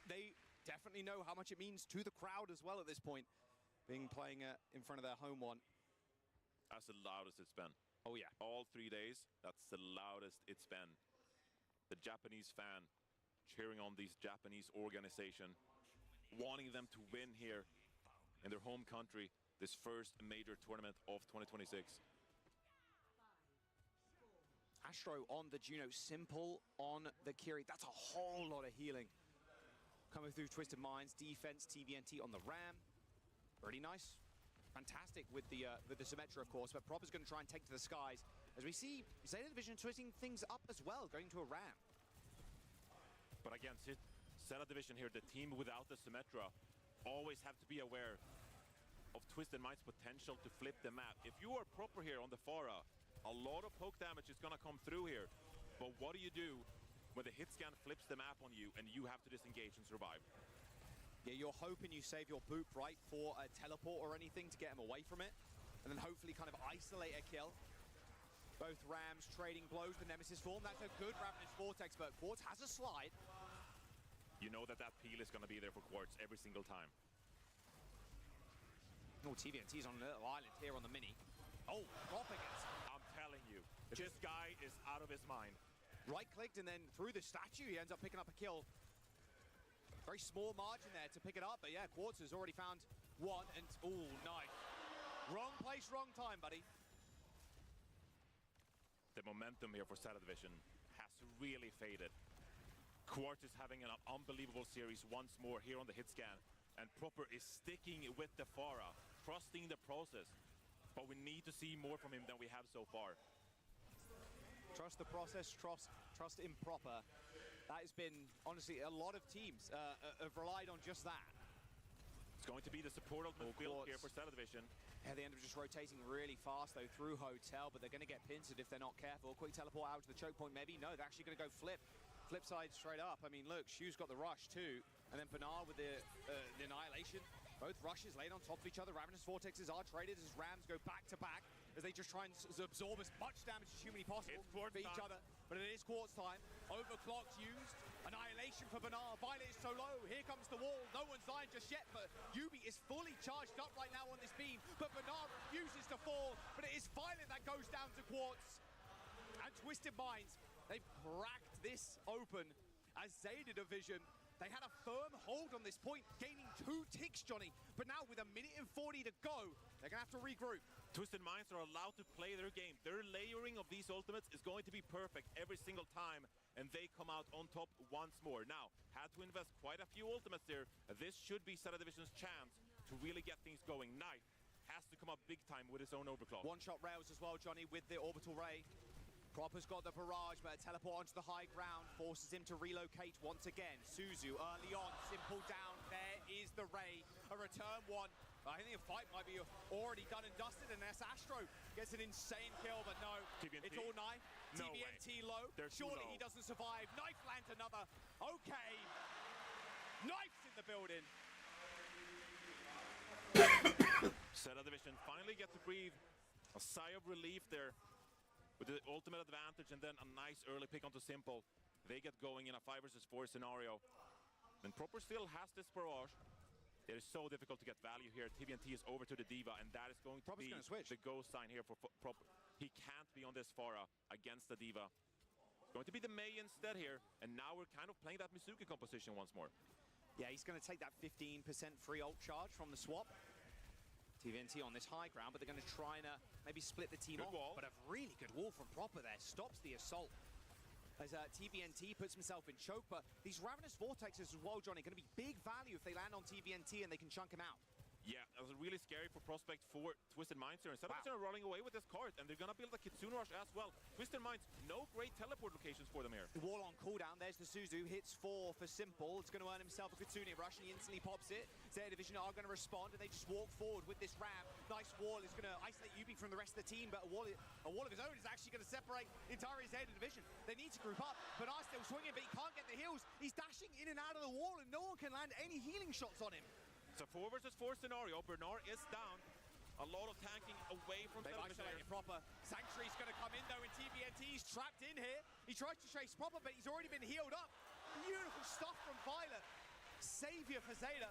They definitely know how much it means to the crowd as well at this point, playing in front of their home one. That's the loudest it's been. Oh yeah. All 3 days, that's the loudest it's been. The Japanese fan cheering on this Japanese organization, wanting them to win here in their home country, this first major tournament of 2026. Astro on the Juno, Simple on the Kiri. That's a whole lot of healing coming through Twisted Minds. Defense, TVNT on the Ram. Pretty nice. Fantastic with the Symmetra, of course, but Proper's going to try and take to the skies as we see Zeta Division twisting things up as well, going to a Ram. But again, Zeta Division here, the team without the Symmetra, always have to be aware of Twisted Minds' potential to flip the map. If you are Proper here on the Pharah, a lot of poke damage is going to come through here. But what do when the hit scan flips the map on you and you have to disengage and survive? Yeah, you're hoping you save your boop right for a teleport or anything to get him away from it, and then hopefully kind of isolate a kill. Both Rams trading blows, the Nemesis form. That's a good Ravenous Vortex, but Quartz has a slide. You know that peel is going to be there for Quartz every single time. Oh, TVNT's on a little island here on the mini. Oh, dropping it. I'm telling you, this guy is out of his mind. Right-clicked and then through the statue, he ends up picking up a kill. Very small margin there to pick it up, but yeah, Quartz has already found one, and ooh, nice. Wrong place, wrong time, buddy. The momentum here for Zeta Division has really faded. Quartz is having an unbelievable series once more here on the hit scan, and Proper is sticking with the Pharah, trusting the process. But we need to see more from him than we have so far. Trust the process, trust Improper. That has been, honestly, a lot of teams have relied on just that. It's going to be the support ultimate build here for Zeta Division. Yeah, they end up just rotating really fast, though, through Hotel, but they're going to get pincered if they're not careful. Quick teleport out to the choke point, maybe. No, they're actually going to go flip. Flip side straight up. I mean, look, Shu's got the rush, too. And then Bernard with the Annihilation. Both rushes laid on top of each other. Ravenous Vortexes are traded as Rams go back-to-back as they just try and absorb as much damage as humanly possible for each other. But it is Quartz time. Overclocked used. Annihilation for Bernard. Violet is so low. Here comes the wall. No one's dying just yet, but Yubi is fully charged up right now on this beam. But Bernard refuses to fall. But it is Violet that goes down to Quartz. And Twisted Minds, they've cracked this open as Zeta Division. They had a firm hold on this point, gaining 2 ticks, Johnny. But now with 1:40 to go, they're going to have to regroup. Twisted Minds are allowed to play their game. Their layering of these ultimates is going to be perfect every single time, and they come out on top once more. Now, had to invest quite a few ultimates there. This should be Zeta Division's chance to really get things going. Knight has to come up big time with his own overclock. One-shot rails as well, Johnny, with the orbital ray. Proper's got the barrage, but a teleport onto the high ground forces him to relocate once again. Suzu early on, Simple down. There is the Ray, a return one. I think the fight might be already done and dusted, and that's Astro gets an insane kill, but no, TVNT. It's all Knife. No TVNT way. low. Surely Surely he doesn't survive. Knife lands another. Okay. Knife's in the building. Zeta Division finally get to breathe a sigh of relief there with the ultimate advantage, and then a nice early pick onto Simple. They get going in a 5 versus 4 scenario. And Proper still has this barrage. It is so difficult to get value here. TVNT is over to the Diva, and that is going to be the go sign here for Proper. He can't be on this Pharah against the Diva. It's going to be the Mei instead here, and now we're kind of playing that Mizuki composition once more. Yeah, he's going to take that 15% free ult charge from the swap. TVNT on this high ground, but they're going to try and maybe split the team off. But a really good wall from Proper there stops the assault as TVNT puts himself in choke. But these Ravenous Vortexes as well, Johnny, going to be big value if they land on TVNT and they can chunk him out. Yeah, that was really scary for Prospect for Twisted Minds here. Instead of running away with this card, and they're gonna build a Kitsune Rush as well. Twisted Minds, no great teleport locations for them here. The wall on cooldown, there's the Suzu, hits 4 for Simple. It's going to earn himself a Kitsune Rush, and he instantly pops it. Zeta Division are going to respond, and they just walk forward with this ram. Nice wall is going to isolate Yubi from the rest of the team, but a wall of his own is actually going to separate the entire Zeta Division. They need to group up. Bernard still swinging, but he can't get the heals. He's dashing in and out of the wall, and no one can land any healing shots on him. It's a 4 versus 4 scenario. Bernard is down. A lot of tanking away from They've isolated Proper. Sanctuary's going to come in though, and TBNT's trapped in here. He tries to chase Proper, but he's already been healed up. Beautiful stuff from Violet. Savior for Zeta.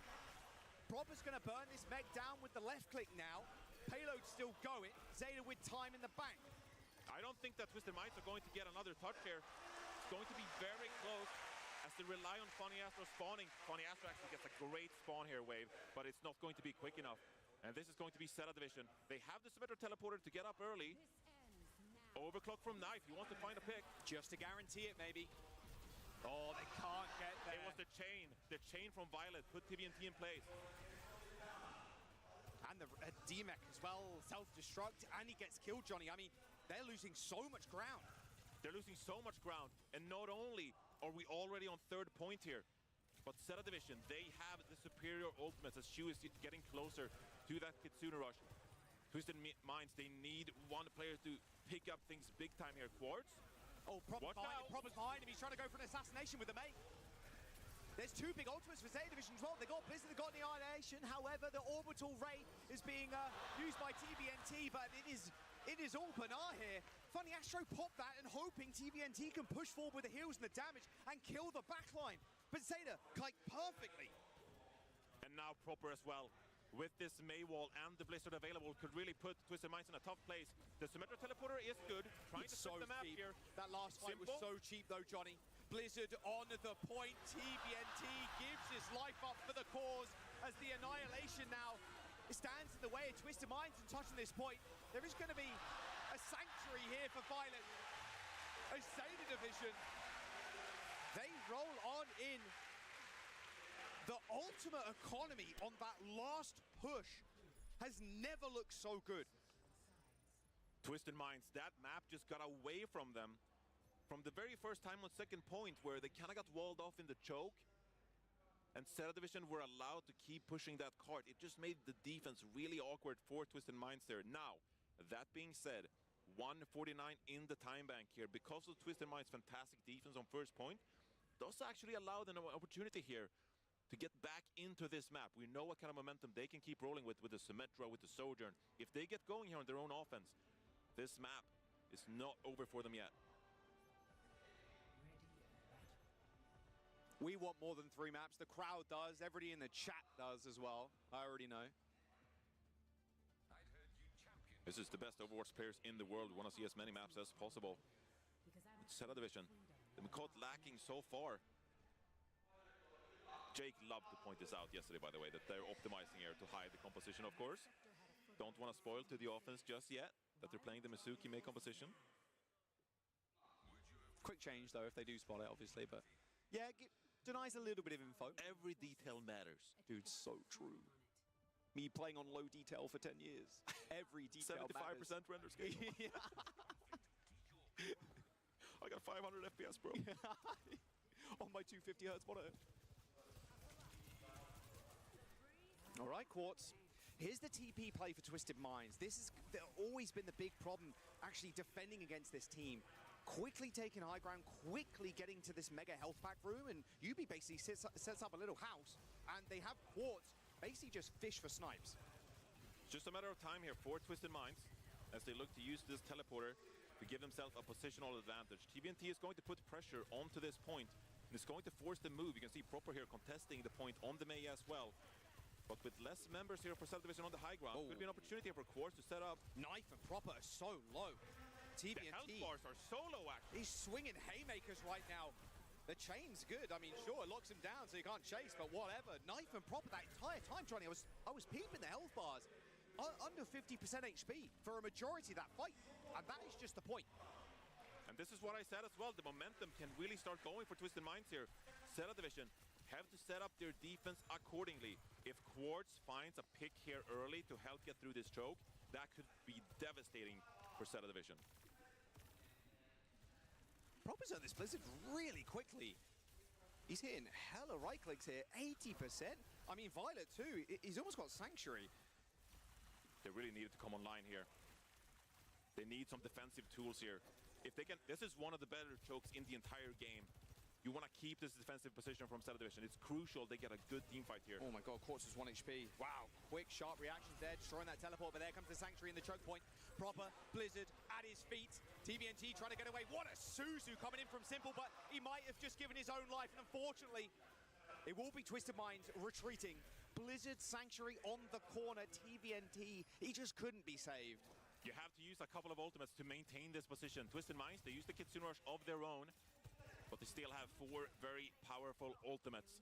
Proper's going to burn this mech down with the left click now. Payload's still going. Zeta with time in the bank. I don't think that Twisted Minds are going to get another touch here. It's going to be very close as they rely on Funny Astro spawning. Funny Astro actually gets a great spawn here, Wave, but it's not going to be quick enough. And this is going to be Zeta Division. They have the Symmetra teleporter to get up early. Overclock from Knife. He wants to find a pick. Just to guarantee it, maybe. Oh, they can't get there. It was the chain. The chain from Violet put TBNT in place. And the D-Mech as well. Self-destruct. And he gets killed, Johnny. I mean, they're losing so much ground. They're losing so much ground. And not only are we already on 3rd point here, but Zeta Division, they have the superior ultimates as Shu is getting closer to that Kitsune Rush. Twisted Minds, they need one player to pick up things big time here. Quartz. Oh, Proper's behind him. He's trying to go for an assassination with the mate. There's 2 big ultimates for Zeta Division as well. They got Blizzard, they got Annihilation. However, the Orbital Ray is being used by TBNT, but it is all Bernard here. Funny Astro popped that and hoping TBNT can push forward with the heals and the damage and kill the backline. But Zeta, like, perfectly. And now Proper as well. With this Maywall and the Blizzard available, could really put Twisted Minds in a tough place. The Symmetra teleporter is good. Trying to flip the map here. That last fight was so cheap though, Johnny. Blizzard on the point. TBNT gives his life up for the cause as the Annihilation now stands in the way of Twisted Minds and touching this point. There is going to be a sanctuary here for Violet. A Zeta Division. They roll on in. The ultimate economy on that last push has never looked so good. Twisted Minds, that map just got away from them. From the very first time on 2nd point where they kind of got walled off in the choke and Zeta Division were allowed to keep pushing that cart. It just made the defense really awkward for Twisted Minds there. Now, that being said, 149 in the time bank here. Because of Twisted Minds' fantastic defense on 1st point, does actually allow them an opportunity here to get back into this map. We know what kind of momentum they can keep rolling with the Symmetra, with the Sojourn. If they get going here on their own offense, this map is not over for them yet. We want more than 3 maps. The crowd does. Everybody in the chat does as well. I already know. This is the best Overwatch players in the world. We want to see as many maps as possible. Zeta Division, they've been caught lacking so far. Jake loved to point this out yesterday, by the way, that they're optimizing here to hide the composition, of course. Don't want to spoil to the offense just yet, that they're playing the Mizuki Mei composition. Quick change, though, if they do spot it, obviously, but yeah, denies a little bit of info. Every detail matters. Dude, so true. Me playing on low detail for 10 years. Every detail 75% render scale. I got 500 FPS, bro. On my 250 Hz monitor. All right, Quartz. Here's the TP play for Twisted Minds. This has always been the big problem, actually defending against this team. Quickly taking high ground, quickly getting to this mega health pack room, and Yubi basically sets up a little house, and they have Quartz basically just fish for snipes. Just a matter of time here for Twisted Minds as they look to use this teleporter to give themselves a positional advantage. TBNT is going to put pressure onto this point, and it's going to force the move. You can see Proper here contesting the point on the Mei as well. But with less members here for Zeta Division on the high ground, could be an opportunity for Quartz to set up. Knife and Proper are so low. TBNT. The health bars are so low, actually. He's swinging haymakers right now. The chain's good. I mean, sure, it locks him down so you can't chase, but whatever. Knife and Proper that entire time, Johnny, I was peeping the health bars. Under 50% HP for a majority of that fight. And that is just the point. And this is what I said as well. The momentum can really start going for Twisted Minds here. Zeta Division, have to set up their defense accordingly. If Quartz finds a pick here early to help get through this choke, that could be devastating for Zeta Division. Proper's on this Blizzard really quickly. He's hitting hella right clicks here, 80%. I mean, Violet too, he's almost got Sanctuary. They really needed to come online here. They need some defensive tools here. If they can, this is one of the better chokes in the entire game. You want to keep this defensive position from Zeta Division. It's crucial they get a good team fight here. Oh my god, Quartz is 1 HP. Wow, quick, sharp reactions there, destroying that teleport, but there comes the Sanctuary in the choke point. Proper, Blizzard at his feet. TVNT trying to get away. What a Suzu coming in from Simple, but he might have just given his own life, and unfortunately, it will be Twisted Mind retreating. Blizzard, Sanctuary on the corner, TVNT, he just couldn't be saved. You have to use a couple of ultimates to maintain this position. Twisted Minds, they use the Kitsune Rush of their own, but they still have 4 very powerful ultimates.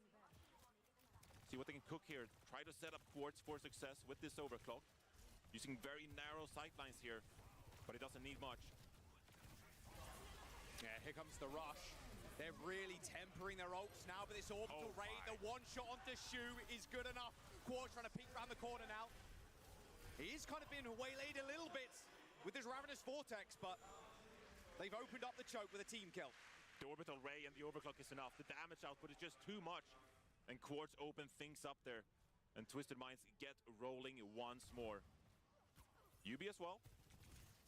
See what they can cook here. Try to set up Quartz for success with this overclock. Using very narrow sightlines here, but it doesn't need much. Yeah, here comes the rush. They're really tempering their ults now, but this orbital raid, the one shot onto Shu is good enough. Quartz trying to peek around the corner now. He's kind of been waylaid a little bit with his Ravenous Vortex, but they've opened up the choke with a team kill. The orbital ray and the overclock is enough. The damage output is just too much. And Quartz open things up there. And Twisted Minds get rolling once more. UB as well.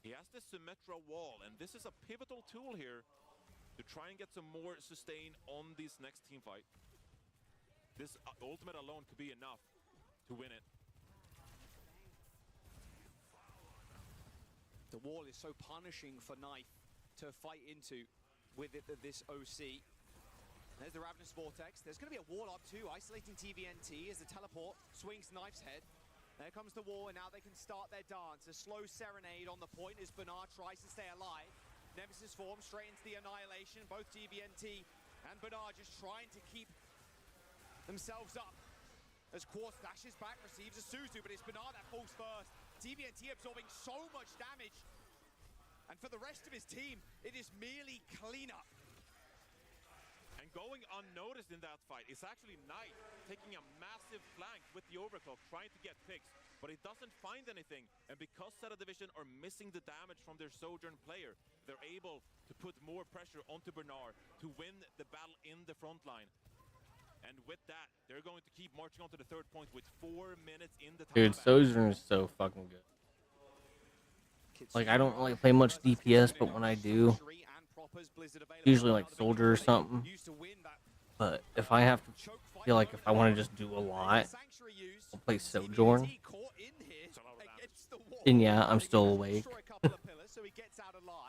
He has the Symmetra wall, and this is a pivotal tool here to try and get some more sustain on this next team fight. This ultimate alone could be enough to win it. The wall is so punishing for Knife to fight into with this OC. There's the Ravenous Vortex. There's going to be a wall up too, isolating TVNT as the teleport swings Knife's head. There comes the wall, and now they can start their dance. A slow serenade on the point as Bernard tries to stay alive. Nemesis forms straight into the annihilation. Both TVNT and Bernard just trying to keep themselves up. As Quartz dashes back, receives a Suzu, but it's Bernard that falls first. TVNT absorbing so much damage. And for the rest of his team, it is merely cleanup. And going unnoticed in that fight is actually Knight taking a massive flank with the overclock, trying to get picks, but he doesn't find anything. And because Zeta Division are missing the damage from their Sojourn player, they're able to put more pressure onto Bernard to win the battle in the front line. And with that, they're going to keep marching on to the third point with 4 minutes in the time. Dude, Sojourn is so fucking good. Like, I don't really play much DPS, but when I do, usually like Soldier or something. But if I have to feel like if I want to just do a lot, I'll play Sojourn. And yeah, I'm still awake.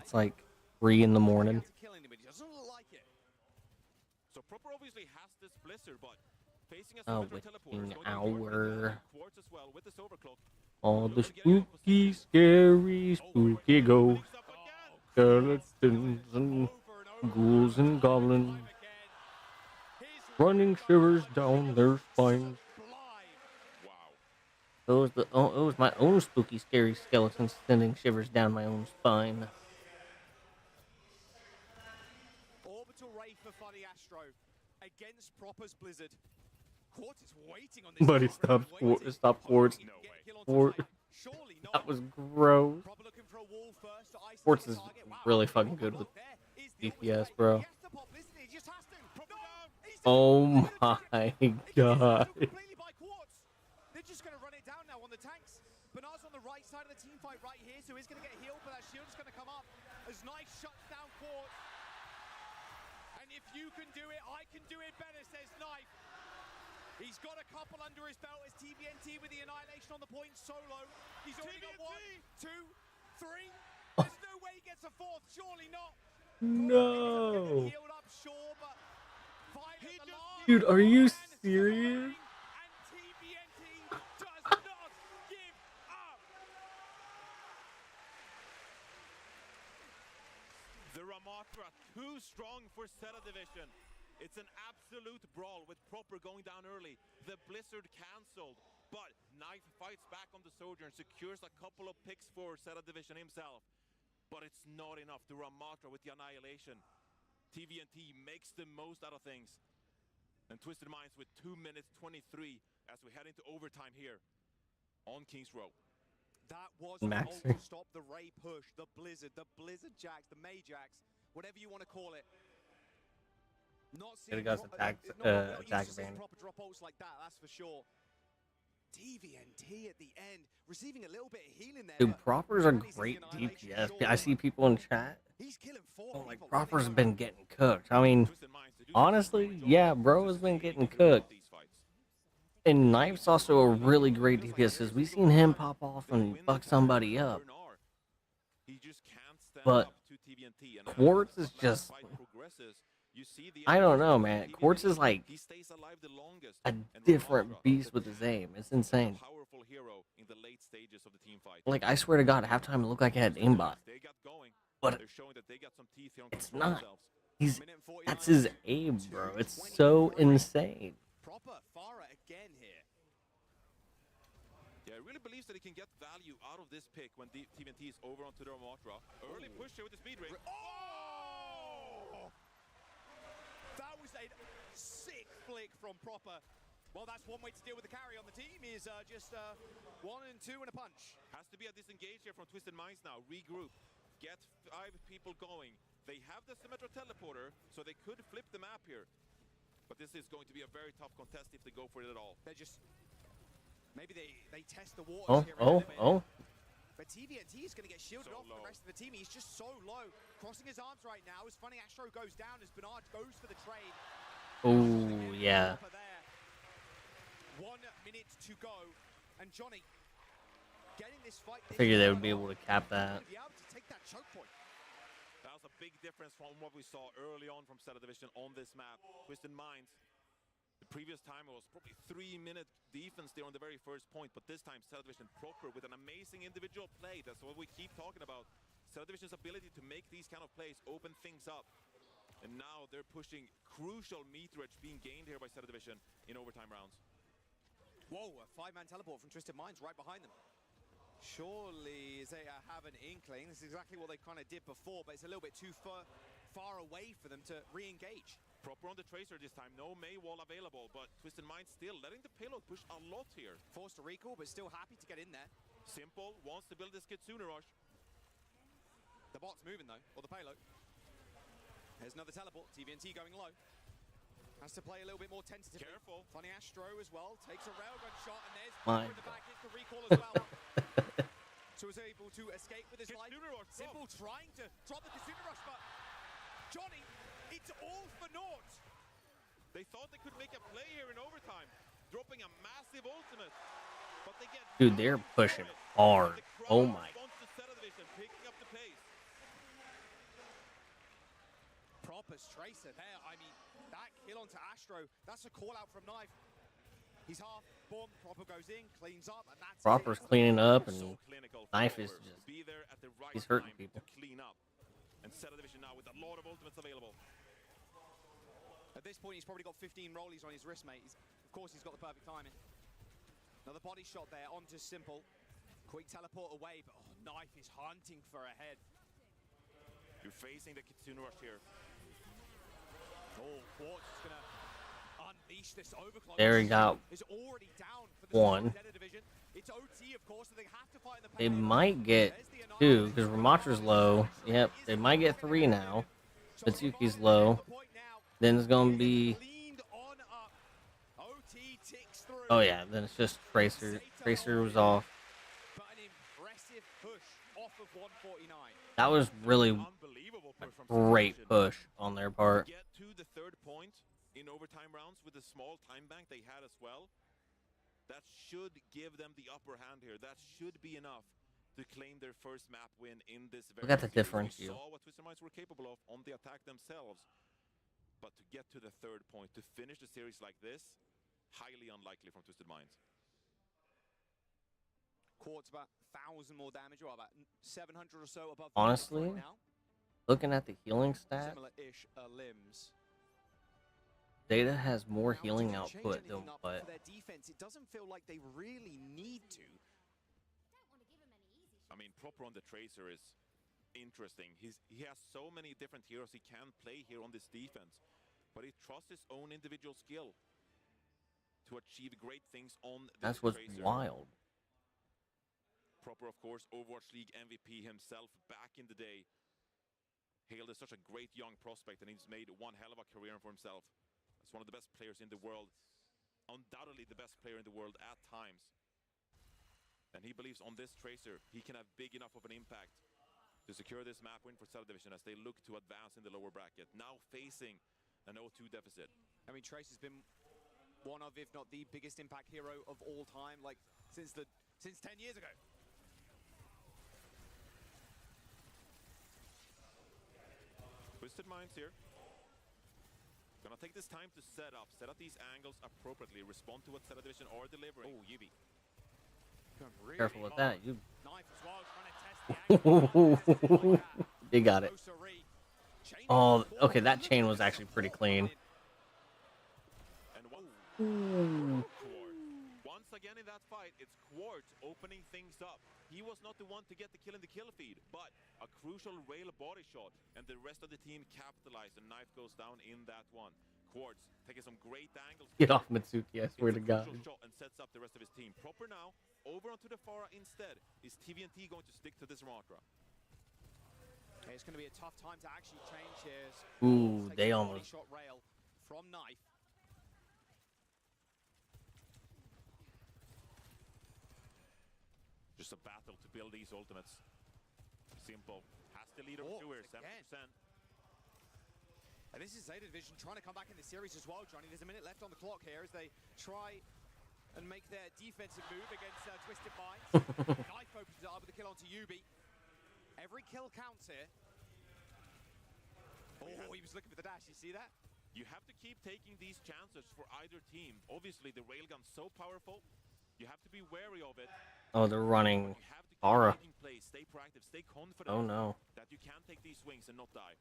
It's like 3 in the morning. So Proper obviously has this Blizzard, but facing a Within hour. Quartz as well with this overclock. All the spooky, scary, spooky ghosts, skeletons and ghouls and goblins, running shivers down their spines. It was my own spooky, scary skeletons sending shivers down my own spine. Orbital Ray for Funny Astro against Proper's Blizzard. Quartz is waiting on this. Buddy, stop Quartz. That was gross. Quartz is really fucking good with DPS, bro. Oh my god. They're just going to run it down now on the tanks. Bernard's on the right side of the team fight right here, so he's going to get healed, but that shield's going to come up as Knife shuts down Quartz. And if you can do it, I can do it better, says Knife. He's got a couple under his belt as TVNT with the annihilation on the point solo. He's already got 1, 2, 3. There's no way he gets a fourth, surely not. No. Healed up, sure, but Dude, are you serious? The Ramatra too strong for Zeta Division. It's an absolute brawl with Proper going down early. The Blizzard cancelled, but Knife fights back on the Sojourn, secures a couple of picks for Zeta Division himself. But it's not enough. The Ramatra with the annihilation. TVNT makes the most out of things. And Twisted Minds with 2 minutes 23 as we head into overtime here on Kings Row. That was Max. the goal to stop the Ray push, the Blizzard Jacks, the Majax, whatever you want to call it. Not seeing Gotta go some attack advantage. proper drop ults like that, that's for sure. TVNT at the end, receiving a little bit of healing there. Dude, Proper's a great DPS. I see people in chat. Oh, like Proper's been getting cooked. I mean, honestly, yeah, bro has been getting cooked. And Knife's also a really great DPS because we've seen him pop off and fuck somebody up. But Quartz is just, I don't know, man. Quartz is like a different beast with his aim. It's insane. Like, I swear to God, at halftime it looked like it had aimbot. But it's not. That's his aim, bro. It's so insane. Proper Farah again here. Yeah, he really believes that he can get value out of this pick when TVNT is over onto the Ramatra. Early push here with the speed ring. Oh! That was a sick flick from Proper. Well, that's one way to deal with the carry on the team is just 1 and 2 and a punch. Has to be a disengage here from Twisted Minds now. Regroup. Get 5 people going. They have the Symmetra teleporter, so they could flip the map here. But this is going to be a very tough contest if they go for it at all. They're just... Maybe they test the waters here a little bit. But TVNT is going to get shielded off from the rest of the team. He's just so low. Crossing his arms right now as Funny Astro goes down as Bernard goes for the trade. Oh, yeah. 1 minute to go. And Johnny getting this fight... I figured they would be able to cap that. Be able to take that choke point. That was a big difference from what we saw early on from Zeta Division on this map. Twisted Minds. The previous time it was probably 3-minute defense there on the very first point, but this time Zeta Division Proper with an amazing individual play. That's what we keep talking about. Zeta Division's ability to make these kind of plays, open things up. And now they're pushing crucial meterage being gained here by Zeta Division in overtime rounds. Whoa, a 5-man teleport from Twisted Minds right behind them. Surely they have an inkling. This is exactly what they kind of did before, but it's a little bit too far away for them to re-engage. Proper on the Tracer this time. No May wall available, but Twisted Minds still letting the payload push a lot here. Forced to recall, but still happy to get in there. Simple wants to build this Kitsune rush. The bot's moving though, or the payload. There's another teleport. TVNT going low. Has to play a little bit more tentatively. Careful. Funny Astro as well. Takes a railgun shot, and there's My in the back. Hits the recall as well. So he's able to escape with his life. Simple trying to drop the Kitsune rush, but Johnny, it's all for naught. They thought they could make a play here in overtime, dropping a massive ultimate. But they get Dude, they're pushing hard. Oh my. Picking up the pace. Proper's Tracer there. I mean, that kill onto Astro, that's a call out from Knife. He's half, boom, Proper goes in, cleans up, and that's Proper's cleaning up, and Knife is just, he's hurting people. Clean up. And Zeta Division now with a lot of ultimates available. At this point, he's probably got 15 rollies on his wrist, mate. Of course, he's got the perfect timing. Another body shot there onto Simple. Quick teleport away, but Knife is hunting for a head. You're facing the Kitsune rush here. Oh, Quartz is going to unleash this overclock. There he got is already down for the one. Division. It's OT, of course, so they have to fight in the They might get 2 because Ramatra's low. Yep, they might get 3 now. Mitsuki's low. Then it's gonna be. Oh yeah, then it's just Tracer. Tracer was off. But an impressive push off of 149. That was really a great push on their part. Get to the 3rd point in overtime rounds with the small time bank they had as well. That should give them the upper hand here. That should be enough to claim their first map win in this very Look at the series. differential. We saw what Twisted Minds were capable of on the attack themselves. But to get to the 3rd point, to finish the series like this, highly unlikely from Twisted Minds. Quartz about 1,000 more damage, or about 700 or so above. Honestly, right now. looking at the healing stat, Similar-ish limbs. Data has more healing output than what. For their defense, it doesn't feel like they really need to. I mean, Proper on the Tracer is interesting. He has so many different heroes he can play here on this defense. but he trusts his own individual skill to achieve great things on this That's what's Tracer. wild. Proper, of course, Overwatch League MVP himself back in the day. Hailed as such a great young prospect, and he's made one hell of a career for himself. As one of the best players in the world. Undoubtedly the best player in the world at times. And he believes on this Tracer, he can have big enough of an impact to secure this map win for Cellar Division as they look to advance in the lower bracket. Now facing an 0-2 deficit. I mean, Trace has been one of, if not the biggest impact hero of all time, like since 10 years ago. Twisted Minds here. Gonna take this time to set up these angles appropriately, respond to what Cellar Division are delivering. Oh, Yubi. Really Careful with that. You. Knife as well, trying to test the angle. They got it. Oh, okay. That chain was actually pretty clean. Ooh. Once again in that fight, it's Quartz opening things up. He was not the one to get the kill in the kill feed, but a crucial rail body shot, and the rest of the team capitalized, and Knife goes down in that one. Quartz taking some great angles. Get off Mitsuki, I swear to God. Shot and sets up the rest of his team. Proper now, over onto the Pharah instead. Is TVNT going to stick to this Ramatra? It's going to be a tough time to actually change here. Ooh, they almost. Shot rail from Knife. Just a battle to build these ultimates. Simple. Has to lead over to her, 70%. And this is Zeta Division trying to come back in the series as well, Johnny. There's a minute left on the clock here as they try and make their defensive move against Twisted Minds. Knife opens it up with a kill onto Yubi. Every kill counts here. Oh, he was looking for the dash. You see that? You have to keep taking these chances for either team. Obviously, the railgun's so powerful. You have to be wary of it. Oh, they're running Pharah. Stay proactive, stay confident. Oh no. That you can take these swings and not die.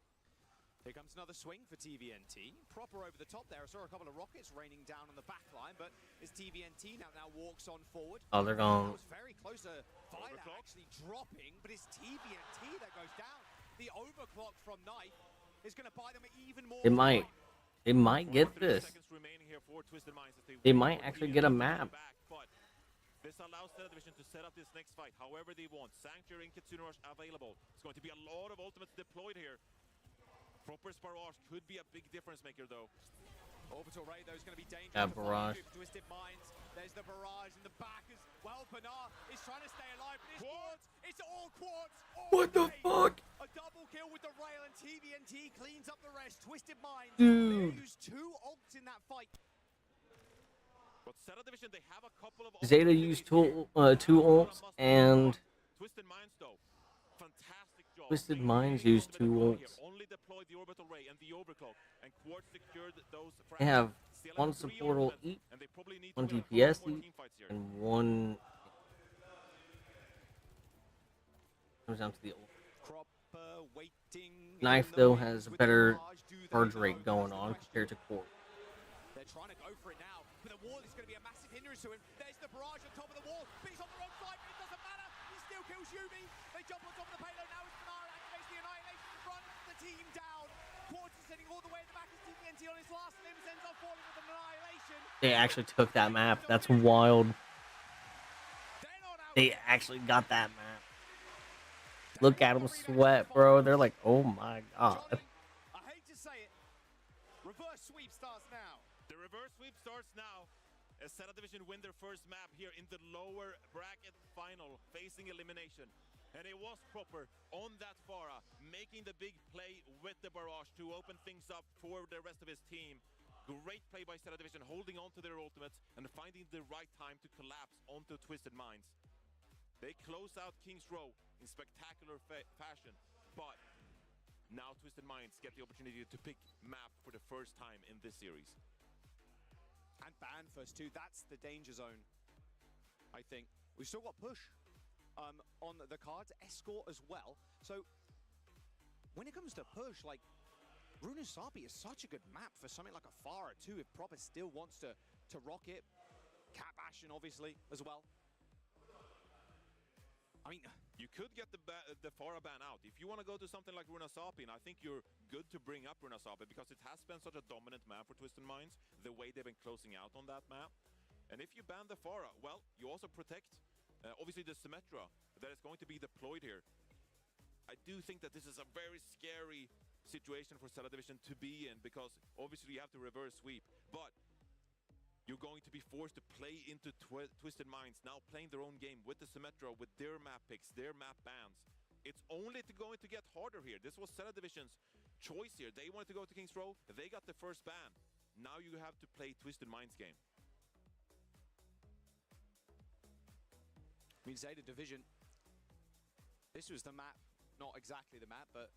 Here comes another swing for TVNT. Proper over the top there. I saw a couple of rockets raining down on the back line, but as TVNT now walks on forward. Oh, they're going. That was very close to Violet actually dropping, but it's TVNT that goes down. The overclock from Knife is going to buy them even more. It might. They might get this. They might actually get a map. This allows Cellar Division to set up this next fight however they want. Sanctuary and Kitsune Rush available. It's going to be a lot of ultimates deployed here. Proper Barrage could be a big difference maker though. Orbital Ray though is going to be dangerous. Yeah, Barrage. Twisted Minds. There's the Barrage in the back as well. Bernard is trying to stay alive, but it's Quartz. It's all Quartz. What the fuck? A double kill with the rail and TVNT cleans up the rest. Twisted Minds. Dude. They used 2 ults in that fight. But Cellar Division, they have a couple of Zeta used two ults, and Twisted Minds though, fantastic job. Twisted Minds used 2 ults. Only deployed the orbital ray and the overclock, and Quartz secured those. They have 1 support ult each, 1 DPS each, and 1 comes down to the ult. Knife though has a better charge rate going on compared to Quartz. They're trying to go for it now, but the wall is going to be a massive hindrance to him. There's the Barrage on top of the wall, but he's on the wrong side, but it doesn't matter. He still kills Yubi. They jump on top of the payload. Now it's Bernard activates the Annihilation to run the team down. Quartz is sitting all the way at the back as TVNT on his last limbs ends up falling with an Annihilation. They actually took that map. That's wild. They actually got that map. Look at them sweat, bro. They're like, oh my god. I hate to say it. Reverse sweep starts now. The reverse sweep starts now as Cellar Division win their first map here in the lower bracket final, facing elimination. And it was Proper on that Pharah, making the big play with the Barrage to open things up for the rest of his team. Great play by Cellar Division, holding on to their ultimates and finding the right time to collapse onto Twisted Minds. They close out King's Row in spectacular fashion, but now Twisted Minds get the opportunity to pick map for the first time in this series. And ban first too. That's the danger zone, I think. We've still got push on the cards, escort as well. So when it comes to push, like Runasabi is such a good map for something like a Pharah too, if Proper still wants to rock it. Cap Ashen obviously as well. I mean, You could get the Farah ban out. If you want to go to something like Runasapin, I think you're good to bring up Runasapin because it has been such a dominant map for Twisted Minds, the way they've been closing out on that map. And if you ban the Farah, well, you also protect, obviously, the Symmetra that is going to be deployed here. I do think that this is a very scary situation for Cellar Division to be in because obviously you have to reverse sweep. But you're going to be forced to play into Twisted Minds, now playing their own game with the Symmetra, with their map picks, their map bans. It's only going to get harder here. This was Cellar Division's choice here. They wanted to go to King's Row. They got the first ban. Now you have to play Twisted Minds game. I mean, Zeta Division, this was the map, not exactly the map, but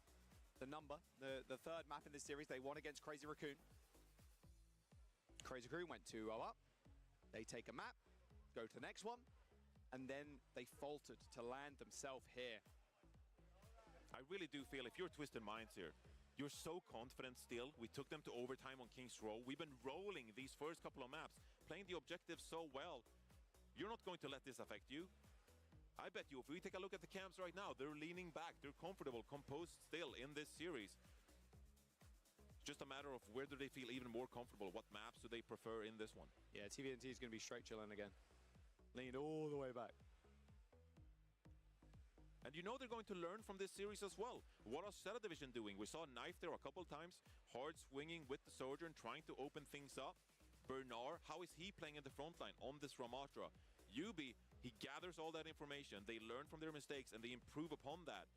the number, the third map in this series they won against Crazy Raccoon. Crazy Raccoon went 2-0 up. They take a map, go to the next one, and then they faltered to land themselves here. I really do feel if you're Twisted Minds here, you're so confident still. We took them to overtime on King's Row. We've been rolling these first couple of maps, playing the objectives so well. You're not going to let this affect you. I bet you if we take a look at the camps right now, they're leaning back, they're comfortable, composed still in this series. It's just a matter of where do they feel even more comfortable, what maps do they prefer in this one. Yeah, TVNT is going to be straight chilling again. Leaned all the way back. And you know they're going to learn from this series as well. What is Cellar Division doing? We saw Knife there a couple of times, hard swinging with the Sojourn, trying to open things up. Bernard, how is he playing in the front line on this Ramatra? Yubi, he gathers all that information, they learn from their mistakes, and they improve upon that.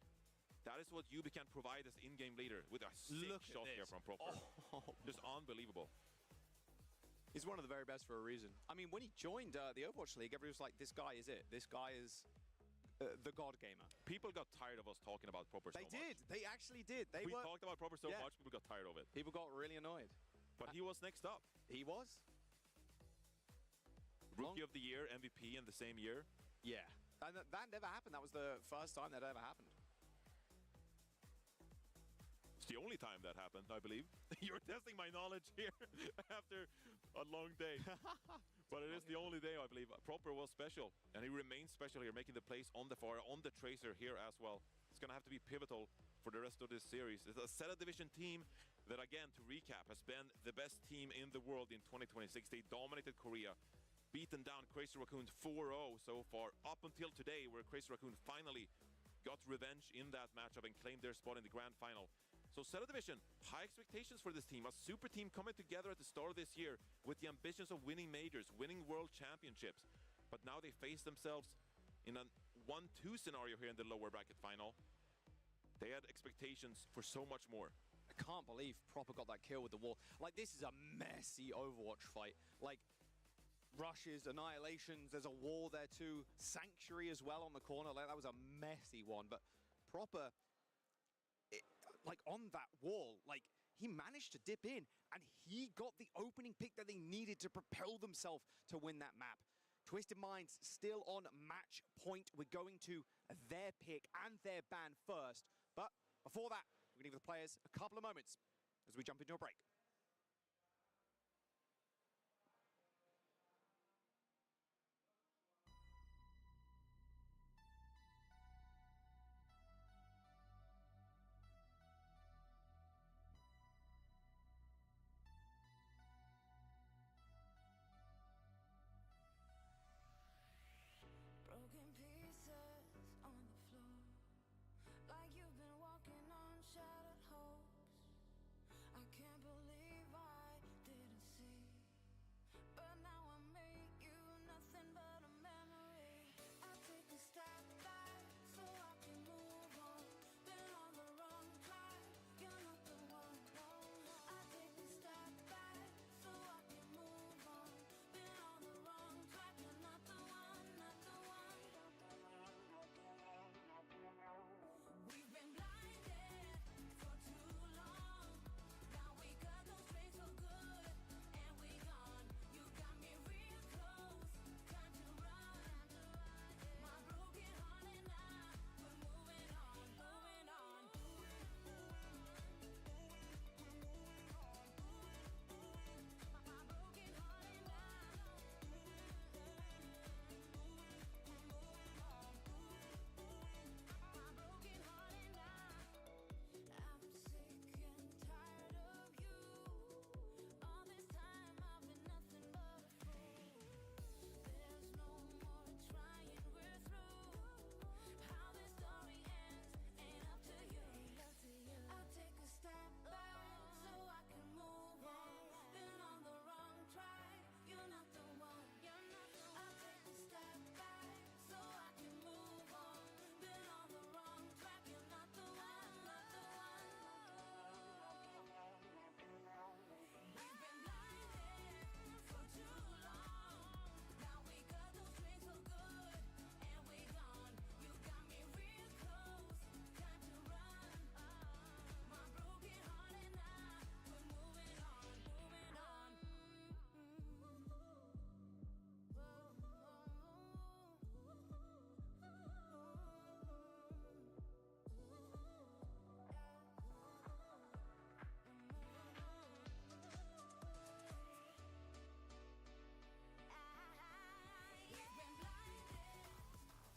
That is what Yubi can provide as in-game leader with a sick shot here from Proper. Oh. Just unbelievable. He's one of the very best for a reason. I mean, when he joined the Overwatch League, everybody was like, this guy is it. This guy is the God Gamer. People got tired of us talking about Proper so much. They did. They actually did. We talked about Proper so much, people got tired of it. People got really annoyed. But he was next up. He was. Rookie of the Year, MVP in the same year. Yeah. And that never happened. That was the first time that ever happened. It's the only time that happened, I believe. You're testing my knowledge here after a long day. But it is the only day, I believe. Proper was special, and he remains special here, making the plays on the Farah, on the Tracer here as well. It's going to have to be pivotal for the rest of this series. It's a Cellar Division team that, again, to recap, has been the best team in the world in 2026. They dominated Korea, beaten down Crazy Raccoon 4-0 so far, up until today, where Crazy Raccoon finally got revenge in that matchup and claimed their spot in the grand final. So Cellar Division, high expectations for this team. A super team coming together at the start of this year with the ambitions of winning majors, winning world championships. But now they face themselves in a 1-2 scenario here in the lower bracket final. They had expectations for so much more. I can't believe Proper got that kill with the wall. Like, this is a messy Overwatch fight. Like, rushes, annihilations, there's a wall there too. Sanctuary as well on the corner. Like, that was a messy one. But Proper, like, on that wall, like, he managed to dip in and he got the opening pick that they needed to propel themselves to win that map. Twisted Minds still on match point. We're going to their pick and their ban first. But before that, we're going to give the players a couple of moments as we jump into a break. Broken pieces on the floor, like you've been walking on shattered hopes. I can't believe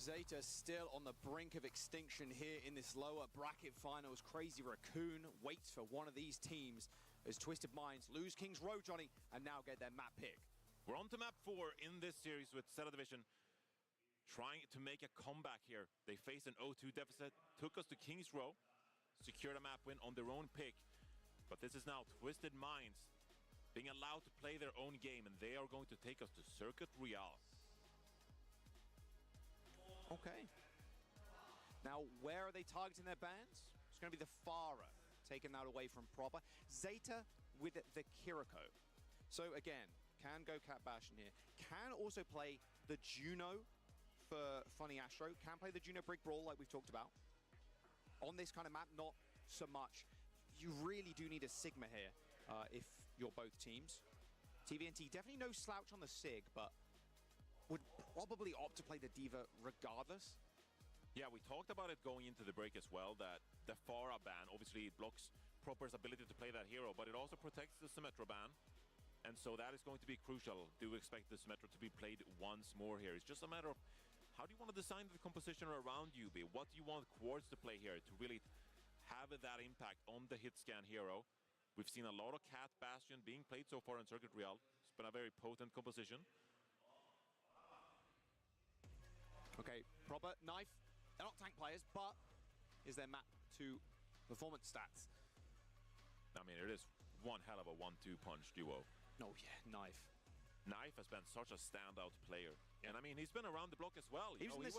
Zeta still on the brink of extinction here in this lower bracket finals. Crazy Raccoon waits for one of these teams as Twisted Minds lose Kings Row, Johnny, and now get their map pick. We're on to map 4 in this series with Zeta Division trying to make a comeback here. They faced an 0-2 deficit, took us to Kings Row, secured a map win on their own pick. But this is now Twisted Minds being allowed to play their own game, and they are going to take us to Circuit Royale. Okay. Now, where are they targeting their bans? It's going to be the Farah, taking that away from Proper. Zeta with the Kiriko. So again, can go Cat Bash in here. Can also play the Juno for Funny Astro. Can play the Juno Brig Brawl like we've talked about. On this kind of map, not so much. You really do need a Sigma here if you're both teams. TVNT, definitely no slouch on the Sig, but would probably opt to play the Diva regardless. Yeah, we talked about it going into the break as well, that the Farah ban, obviously it blocks Proper's ability to play that hero, but it also protects the Symmetra ban. And so that is going to be crucial. Do expect the Symmetra to be played once more here. It's just a matter of how do you want to design the composition around UB? What do you want Quartz to play here to really have that impact on the hit scan hero? We've seen a lot of Cat Bastion being played so far in Circuit Real. It's been a very potent composition. Okay, Proper, Knife, they're not tank players, but is their map to performance stats? I mean, it is one hell of a 1-2 punch duo. Oh yeah, Knife. Knife has been such a standout player. And I mean, he's been around the block as well. He was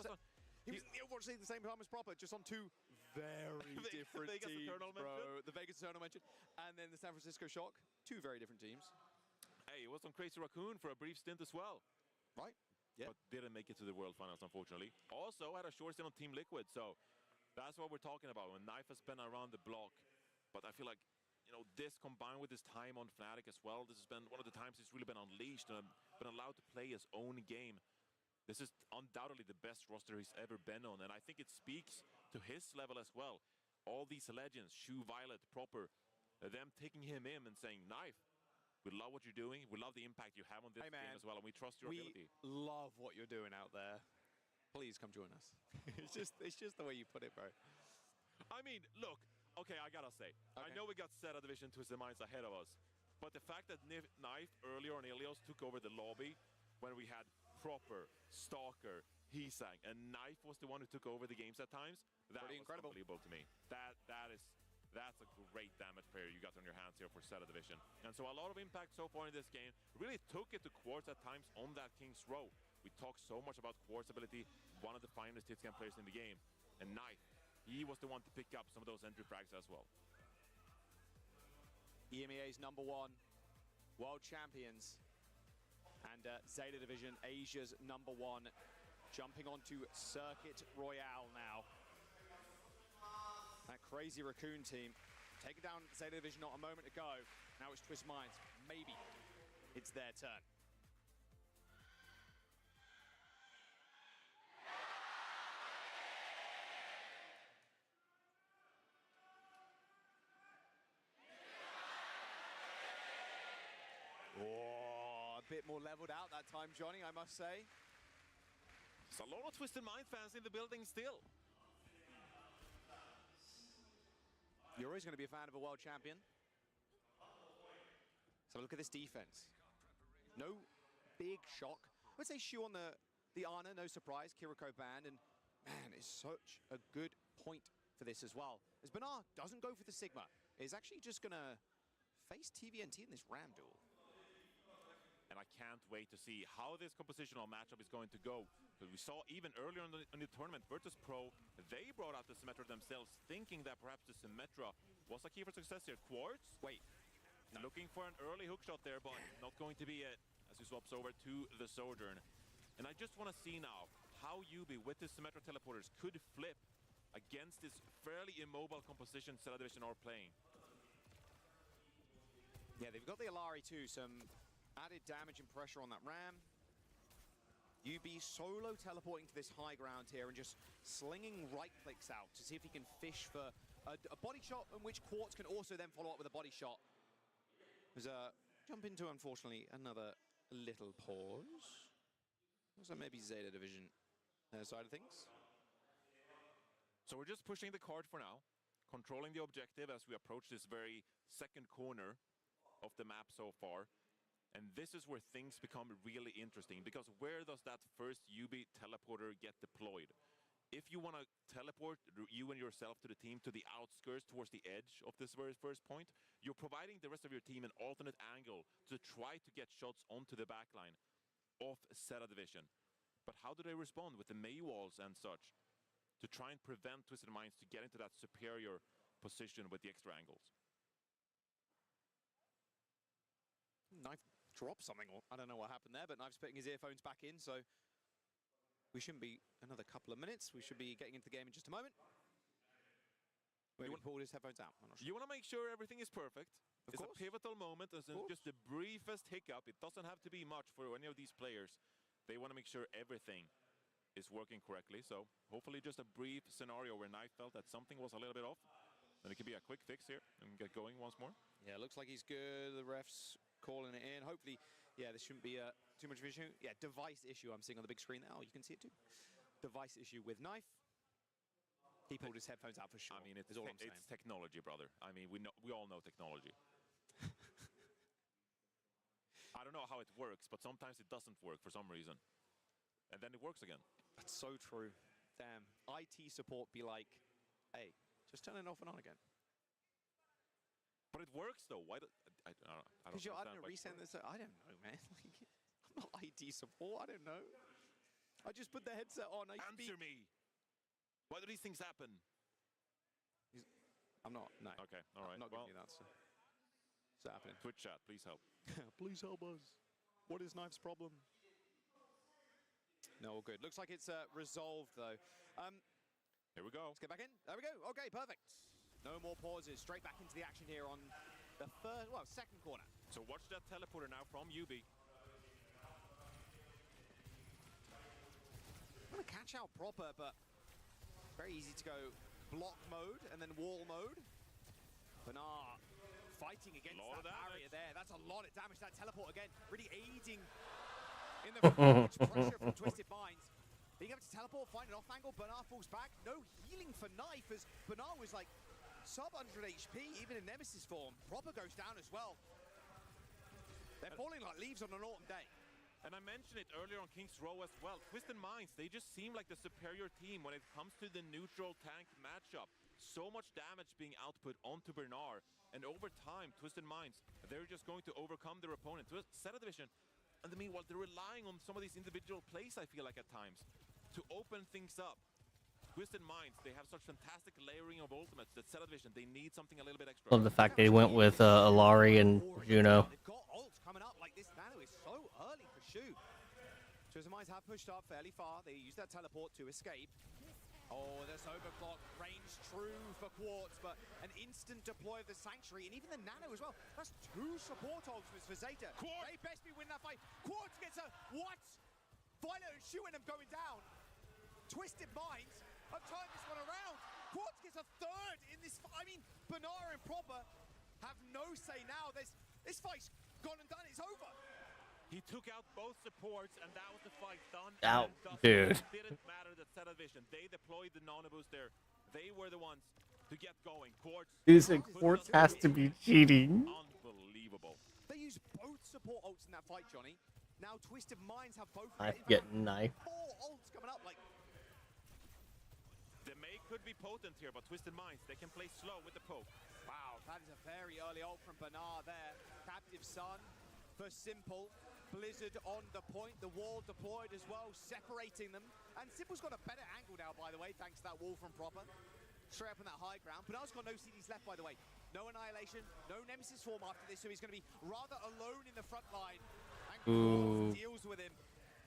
in the Overwatch League at the same time as Proper, just on two very different teams, bro. The Vegas Eternal mentioned, and then the San Francisco Shock, two very different teams. Hey, he was on Crazy Raccoon for a brief stint as well. Right, yeah. But didn't make it to the World Finals, unfortunately. Also had a short stint on Team Liquid, so that's what we're talking about. When Knife has been around the block, but I feel like, you know, this combined with his time on Fnatic as well, this has been one of the times he's really been unleashed and been allowed to play his own game. This is undoubtedly the best roster he's ever been on, and I think it speaks to his level as well. All these legends, Shu, Violet, Proper, them taking him in and saying, Knife, we love what you're doing, we love the impact you have on this game as well, and we trust your ability. We love what you're doing out there. Please come join us. it's just the way you put it, bro. I mean, look, okay, I gotta say, I know we got Zeta Division Twisted Minds ahead of us, but the fact that Knife earlier on Ilios took over the lobby when we had Proper, Stalker, Heesang, and Knife was the one who took over the games at times, that was incredible. Unbelievable to me. That's a great damage player you got on your hands here for Zeta Division. And so a lot of impact so far in this game. Really took it to Quartz at times on that King's Row. We talked so much about Quartz ability, one of the finest hit scan players in the game. And Knife, he was the one to pick up some of those entry frags as well. EMEA's #1 world champions and Zeta Division, Asia's #1, jumping onto Circuit Royale now. That Crazy Raccoon team taking down Zeta Division not a moment ago. Now it's Twist Minds. Maybe it's their turn. Oh, a bit more leveled out that time, Johnny, I must say. There's a lot of Twisted Mind fans in the building still. You're always going to be a fan of a world champion. So look at this defense. No big shock. I would say Shu on the Ana, no surprise. Kiriko banned, and man, it's such a good point for this as well. As Bernard doesn't go for the Sigma, is actually just going to face TVNT in this Ram duel. And I can't wait to see how this compositional matchup is going to go. Because we saw even earlier in the tournament, Virtus Pro, they brought out the Symmetra themselves, thinking that perhaps the Symmetra was a key for success here. Quartz, wait, no. Looking for an early hook shot there, but not going to be it, as he swaps over to the Sojourn. And I just want to see now how Yubi, with his Symmetra teleporters, could flip against this fairly immobile composition Zeta Division are playing. Yeah, they've got the Alari too, some added damage and pressure on that Ram. UB solo teleporting to this high ground here and just slinging right clicks out to see if he can fish for a body shot, in which Quartz can also then follow up with a body shot. There's a jump into, unfortunately, another little pause. So maybe Zeta Division their side of things. So we're just pushing the card for now, controlling the objective as we approach this very second corner of the map so far. And this is where things become really interesting, because where does that first UB teleporter get deployed? If you want to teleport you and yourself to the team to the outskirts towards the edge of this very first point, you're providing the rest of your team an alternate angle to try to get shots onto the backline of Zeta Division. But how do they respond with the May walls and such to try and prevent Twisted Minds to get into that superior position with the extra angles? Knife dropped something, or I don't know what happened there, but Knife's putting his earphones back in, so we shouldn't be another couple of minutes. We should be getting into the game in just a moment. Maybe he pulled his headphones out. I'm not sure. You want to make sure everything is perfect. Of It's course. a pivotal moment. It's just the briefest hiccup. It doesn't have to be much for any of these players. They want to make sure everything is working correctly. So hopefully just a brief scenario where Knife felt that something was a little bit off. Then it could be a quick fix here and get going once more. Yeah, looks like he's good. The ref's calling it in. Hopefully, yeah, this shouldn't be too much of an issue. Yeah, device issue I'm seeing on the big screen now. You can see it too. Device issue with Knife. He pulled his headphones out for sure. I mean, it's all I'm saying. technology, brother. I mean, we all know technology. I don't know how it works, but sometimes it doesn't work for some reason. And then it works again. That's so true. Damn. IT support be like, hey, just turn it off and on again. But it works though. Why? I don't know. Because I don't know, resend this. I don't know, man. I'm not IT support. I don't know. I just put the headset on. Answer me. Why do these things happen? I'm not. No. Okay. All right. I'm not giving you that. So. What's happening? Twitch chat, please help. Please help us. What is Knife's problem? No, all good. Looks like it's resolved though. Here we go. Let's get back in. There we go. Okay, perfect. No more pauses. Straight back into the action here on the second corner. So watch that teleporter now from UB. I'm gonna catch out proper, but very easy to go block mode and then wall mode. Bernard fighting against that barrier there. That's a lot of damage. That teleport again, really aiding in the pressure from Twisted Minds. Being able to teleport, find an off angle, Bernard falls back. No healing for Knife as Bernard was like sub 100 HP, even in Nemesis form. Proper goes down as well. They're falling like leaves on an autumn day. And I mentioned it earlier on King's Row as well. Twisted Minds, they just seem like the superior team when it comes to the neutral tank matchup. So much damage being output onto Bernard. And over time, Twisted Minds, they're just going to overcome their opponent. Zeta Division, and meanwhile, they're relying on some of these individual plays, I feel like, at times, to open things up. Twisted Minds, they have such fantastic layering of ultimates that Zeta Division, they need something a little bit extra. Love the fact they went with Alari and Juno. They've got ults coming up like this. Nano is so early for shoot. Twisted Minds have pushed up fairly far. They use that teleport to escape. Oh, this overclock, range true for Quartz, but an instant deploy of the Sanctuary, and even the Nano as well. That's two support ultimates for Zeta. They best be winning that fight. Quartz gets a what? Violet and shooting them going down. Twisted Minds have turned this one around. Quartz gets a third in this fight. I mean, Bernard and Proper have no say now. This fight's gone and done. It's over. He took out both supports, and that was the fight done. Out, dude. dude. It didn't matter that Zeta Division. They deployed the nano-boost there. They were the ones to get going. Quartz. Quartz has to be cheating. Unbelievable. They used both support ults in that fight, Johnny. Now Twisted Minds have both. Knife getting knife. 4 ults coming up. Like the May could be potent here, but Twisted Minds, they can play slow with the poke. Wow, that is a very early ult from Bernard there. Captive Sun for Simple. Blizzard on the point, the wall deployed as well, separating them. And Simple's got a better angle now, by the way, thanks to that wall from Proper. Straight up on that high ground. Bernard's got no CDs left, by the way. No Annihilation, no Nemesis form after this, so he's going to be rather alone in the front line. And Quartz deals with him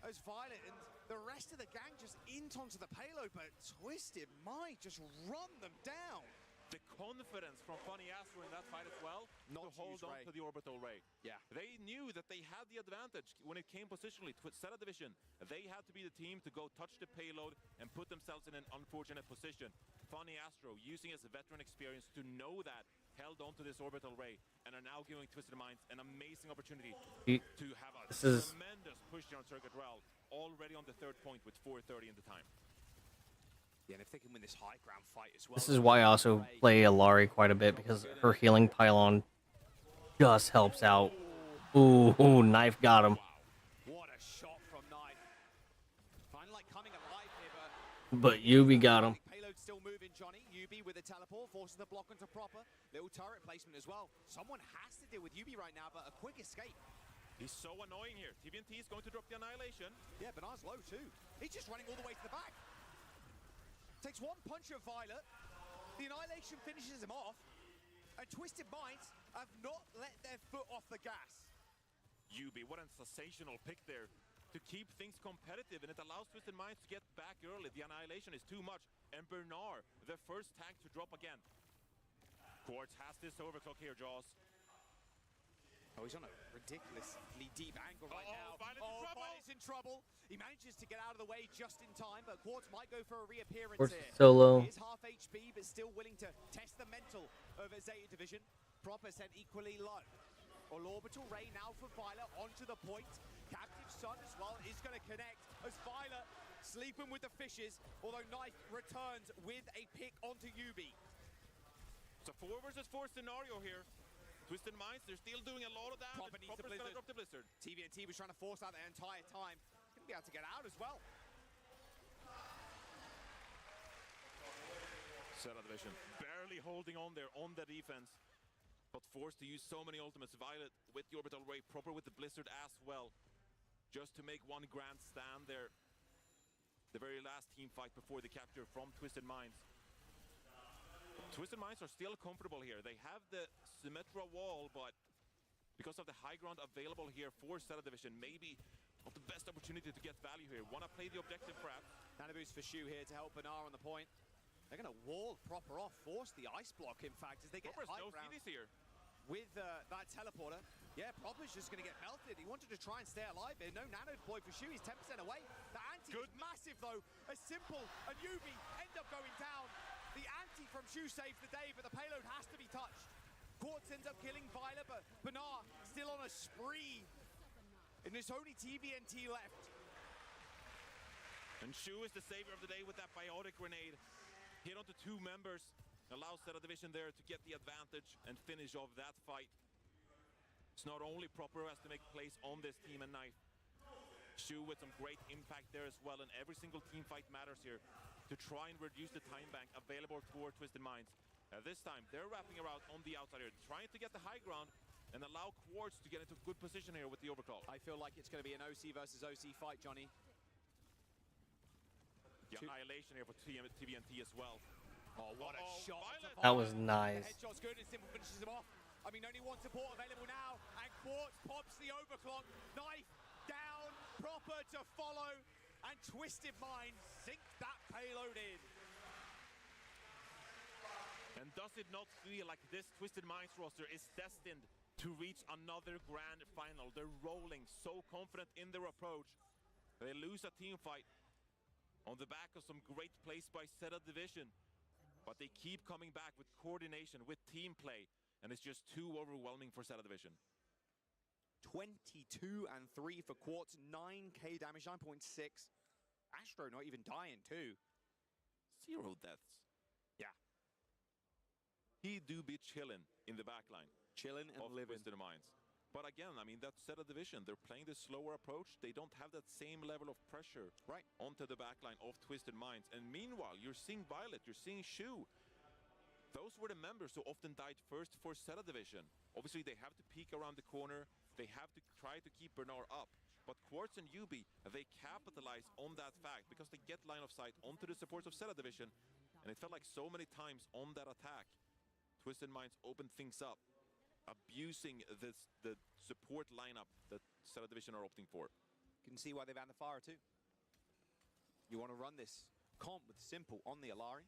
as Violet and the rest of the gang just int onto the payload, but Twisted might just run them down. The confidence from Funny Astro in that fight as well, to hold on to the orbital ray. Yeah. They knew that they had the advantage when it came positionally. Zeta Division, they had to be the team to go touch the payload and put themselves in an unfortunate position. Funny Astro using his veteran experience to know that held on to this orbital ray and are now giving Twisted Minds an amazing opportunity to have a tremendous push here on Circuit Rail, already on the 3rd point with 4:30 in the time. Yeah, and if they can win this high ground fight as well. This is why I also play Alari quite a bit, because her healing pylon just helps out. Ooh, knife got him. What a shot from Knife. Kind of like coming alive here, But Yubi got him. payload still moving, Johnny. Yubi with the teleport, forces the block into proper. Little turret placement as well. Someone has to deal with Yubi right now, but a quick escape. He's so annoying here. TVNT is going to drop the Annihilation. Yeah, Banar's low too. He's just running all the way to the back. Takes one punch of Violet. The Annihilation finishes him off. And Twisted Minds have not let their foot off the gas. Yubi, what a sensational pick there to keep things competitive, and it allows Twisted Minds to get back early. The Annihilation is too much, and Bernard, the first tank to drop again. Quartz has this overclock here, Jaws. Oh, he's on a ridiculously deep angle right now. Violet's in trouble. He manages to get out of the way just in time, but Quartz might go for a reappearance Quartz here. so low. He is half HP, but still willing to test the mental of a Zeta Division. Proper sent equally low. All orbital ray now for Violet onto the point. Captive Sun as well is going to connect as Violet sleeping with the fishes, although Knife returns with a pick onto Yubi. It's a 4 versus 4 scenario here. Twisted Minds, they're still doing a lot of damage. Proper needs Proper's gonna drop the Blizzard. TVNT was trying to force out the entire time. Gonna be able to get out as well. Zeta Division barely holding on there on the defense, but forced to use so many ultimates. Violet with the orbital ray, Proper with the Blizzard as well, just to make one grand stand there. The very last team fight before the capture from Twisted Minds. Twisted Minds are still comfortable here. They have the Symmetra wall, but because of the high ground available here for Zeta Division, maybe not the best opportunity to get value here. Wanna play the objective perhaps. Nanobo's for Shu here to help Banar on the point. They're gonna wall Proper off, force the ice block in fact, as they get Proper's high no ground CDs here. with that teleporter. Yeah, Proper's just gonna get melted. He wanted to try and stay alive here. No nano deploy for Shu, he's 10% away. The anti is massive though, as Simple and Yubi end up going down. The anti from Shu saves the day, but the payload has to be touched. Quartz ends up killing Violet, but Banar still on a spree. And there's only TVNT left. And Shu is the savior of the day with that biotic grenade. Hit onto 2 members, allows Zeta Division there to get the advantage and finish off that fight. It's not only Proper who has to make plays on this team and Knife. Shu with some great impact there as well, and every single team fight matters here to try and reduce the time bank available for Twisted Minds. This time, they're wrapping around on the outside here, trying to get the high ground and allow Quartz to get into good position here with the overclock. I feel like it's going to be an OC versus OC fight, Johnny. The Annihilation here for TVNT as well. Oh, what a shot. That was nice. The headshot's good and Simple finishes him off. I mean, only one support available now, and Quartz pops the overclock. Knife down, Proper to follow, and Twisted Minds sink that payload in. And does it not feel like this Twisted Minds roster is destined to reach another grand final? They're rolling, so confident in their approach. They lose a team fight on the back of some great plays by Zeta Division, but they keep coming back with coordination, with team play, and it's just too overwhelming for Zeta Division. 22 and 3 for Quartz, 9k damage, 9.6. Astro not even dying too. 0 deaths. Yeah. He do be chilling in the backline. Chilling and living. Twisted Minds. But again, I mean, that's Zeta Division. They're playing this slower approach. They don't have that same level of pressure onto the backline of Twisted Minds. And meanwhile, you're seeing Violet, you're seeing Shu. Those were the members who often died first for Zeta Division. Obviously, they have to peek around the corner. They have to try to keep Bernard up. But Quartz and Yubi, they capitalize on that fact because they get line of sight onto the supports of Zeta Division. And it felt like so many times on that attack, Twisted Minds opened things up, abusing the support lineup that Zeta Division are opting for. You can see why they banned the Fire too. You want to run this comp with Simple on the Alari.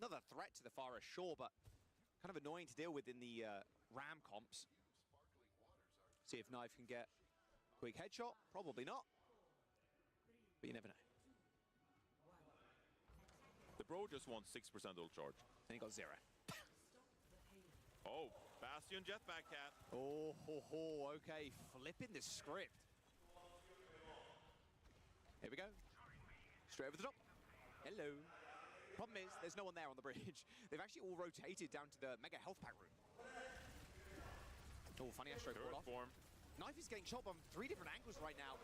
Another threat to the Fire, sure, but kind of annoying to deal with in the Ram comps. See if Knife can get a quick headshot. Probably not. But you never know. The bro just won 6% ult charge. And he got 0. Oh, Bastion jetpack cat. Oh, okay, flipping the script. Here we go. Straight over the top. Hello. Problem is, there's no one there on the bridge. They've actually all rotated down to the mega health pack room. Oh, funny Astro caught off. Form. Knife is getting shot from 3 different angles right now.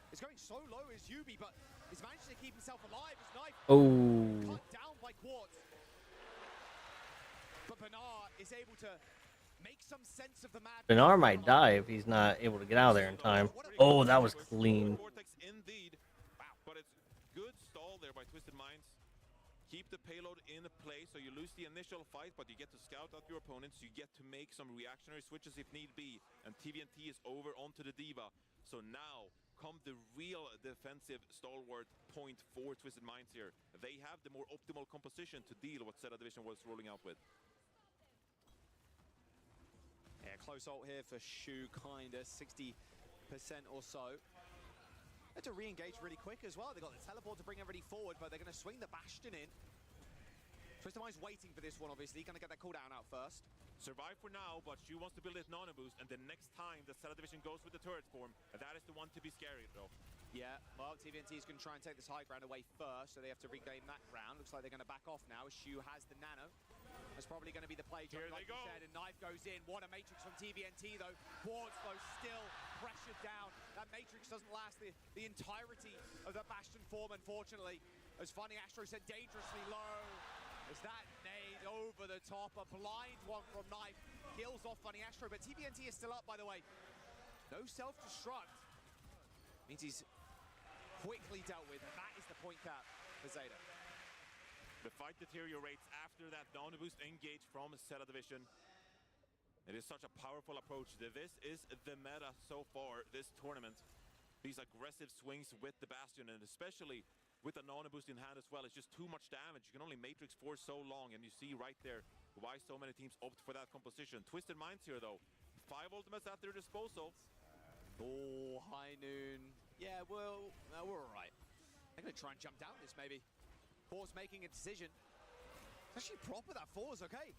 It's going so low as Yubi, but he's managed to keep himself alive. His knife cut down by Quartz. But Bernard is able to make some sense of the mad. Bernard might die if he's not able to get out of there in time. Oh, that was clean. Indeed. Wow. But it's good stall there by Twisted Minds. Keep the payload in play, so you lose the initial fight, but you get to scout out your opponents. You get to make some reactionary switches if need be. And TVNT is over onto the Diva. So now come the real defensive stalwart point for Twisted Minds here. They have the more optimal composition to deal what Zeta Division was rolling out with. Yeah, close ult here for Shu, kinda 60% or so. They had to re-engage really quick as well. They got the teleport to bring everybody forward, but they're going to swing the Bastion in. Twisted Mind's waiting for this one, obviously. Going to get that cooldown out first. Survive for now, but Shu wants to build his nano boost, and the next time the Zeta Division goes with the turret form, that is the one to be scary, though. Yeah, well, TVNT is going to try and take this high ground away first, so they have to regain that ground. Looks like they're going to back off now as Shu has the nano. That's probably going to be the play, John, like you said, and Knife goes in. What a Matrix from TVNT, though. Quartz, though, still pressured down. That Matrix doesn't last the entirety of that Bastion form, unfortunately. As Funny Astro said, dangerously low. As that nade over the top, a blind one from Knife. Kills off Funny Astro, but TVNT is still up, by the way. No self-destruct. Means he's quickly dealt with, and that is the point cap for Zeta. The fight deteriorates after that nano boost engage from Zeta Division. It is such a powerful approach. This is the meta so far this tournament. These aggressive swings with the Bastion, and especially with the nano boost in hand as well, it's just too much damage. You can only Matrix for so long, and you see right there why so many teams opt for that composition. Twisted Minds here, though. 5 ultimates at their disposal. Oh, High Noon. Yeah, well, we're all right. They're going to try and jump down this, maybe. Force making a decision. It's actually proper, that Force, okay.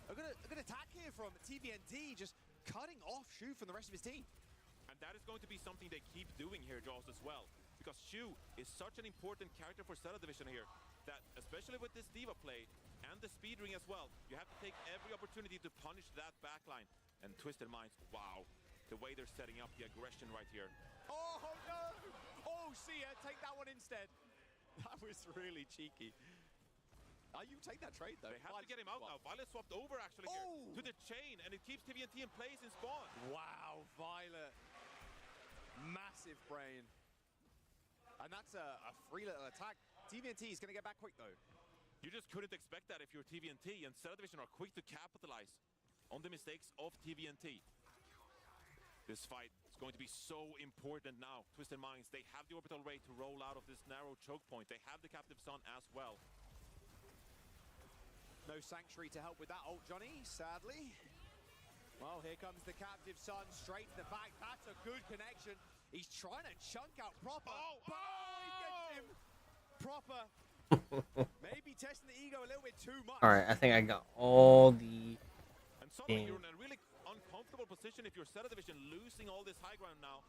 A good attack here from TVNT, just cutting off Shu from the rest of his team. And that is going to be something they keep doing here, Jaws, as well. Because Shu is such an important character for Zeta Division here, that especially with this Diva play and the speed ring as well, you have to take every opportunity to punish that backline. And Twisted Minds, wow, the way they're setting up the aggression right here. Oh, no! Oh, see ya, take that one instead. That was really cheeky. You take that trade, though. They have to get him out now. Violet swapped over, actually, here to the chain, and it keeps TVNT in place in spawn. Wow, Violet. Massive brain. And that's a free little attack. TVNT is going to get back quick, though. You just couldn't expect that if you're TVNT, and Zeta Division are quick to capitalize on the mistakes of TVNT. This fight is going to be so important now. Twisted Minds, they have the orbital ray to roll out of this narrow choke point. They have the captive sun as well. No Sanctuary to help with that ult, Johnny, sadly. Well, here comes the captive sun straight to the back. That's a good connection. He's trying to chunk out Proper. He gets him. Proper. Maybe testing the ego a little bit too much. All right, I think I got all the. And suddenly you're in a really uncomfortable position if you're Zeta Division, losing all this high ground now.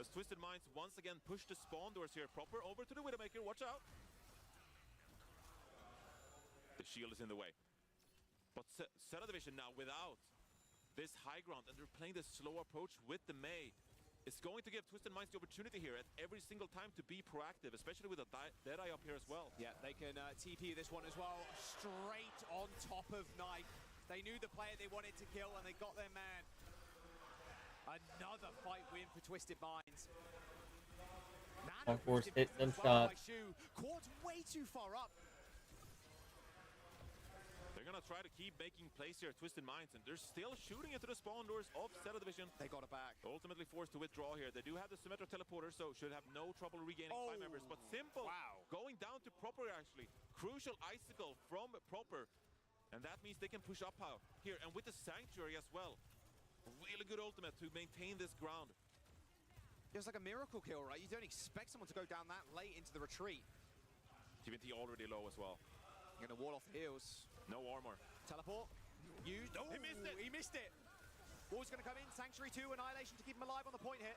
As Twisted Minds once again push the spawn doors here. Proper over to the Widowmaker. Watch out. The shield is in the way. But Zeta Division now without this high ground, and they're playing this slow approach with the Mei. It's going to give Twisted Minds the opportunity here at every single time to be proactive, especially with a Deadeye up here as well. Yeah, they can TP this one as well. Straight on top of Knife. They knew the player they wanted to kill, and they got their man. Another fight win for Twisted Minds. Of course, hit them shots. Quartz way too far up. They're gonna try to keep making plays here at Twisted Minds, and they're still shooting into the spawn doors of Zeta Division. They got it back. Ultimately forced to withdraw here. They do have the Symmetra teleporter, so should have no trouble regaining 5 members. But Simple going down to Proper, actually. Crucial icicle from Proper. And that means they can push up here. And with the Sanctuary as well. Really good ultimate to maintain this ground. It was like a miracle kill, right? You don't expect someone to go down that late into the retreat. TVNT already low as well. Gonna wall off the heals. No armor. Teleport. He missed it. Wall's going to come in. Sanctuary 2, Annihilation to keep him alive on the point hit.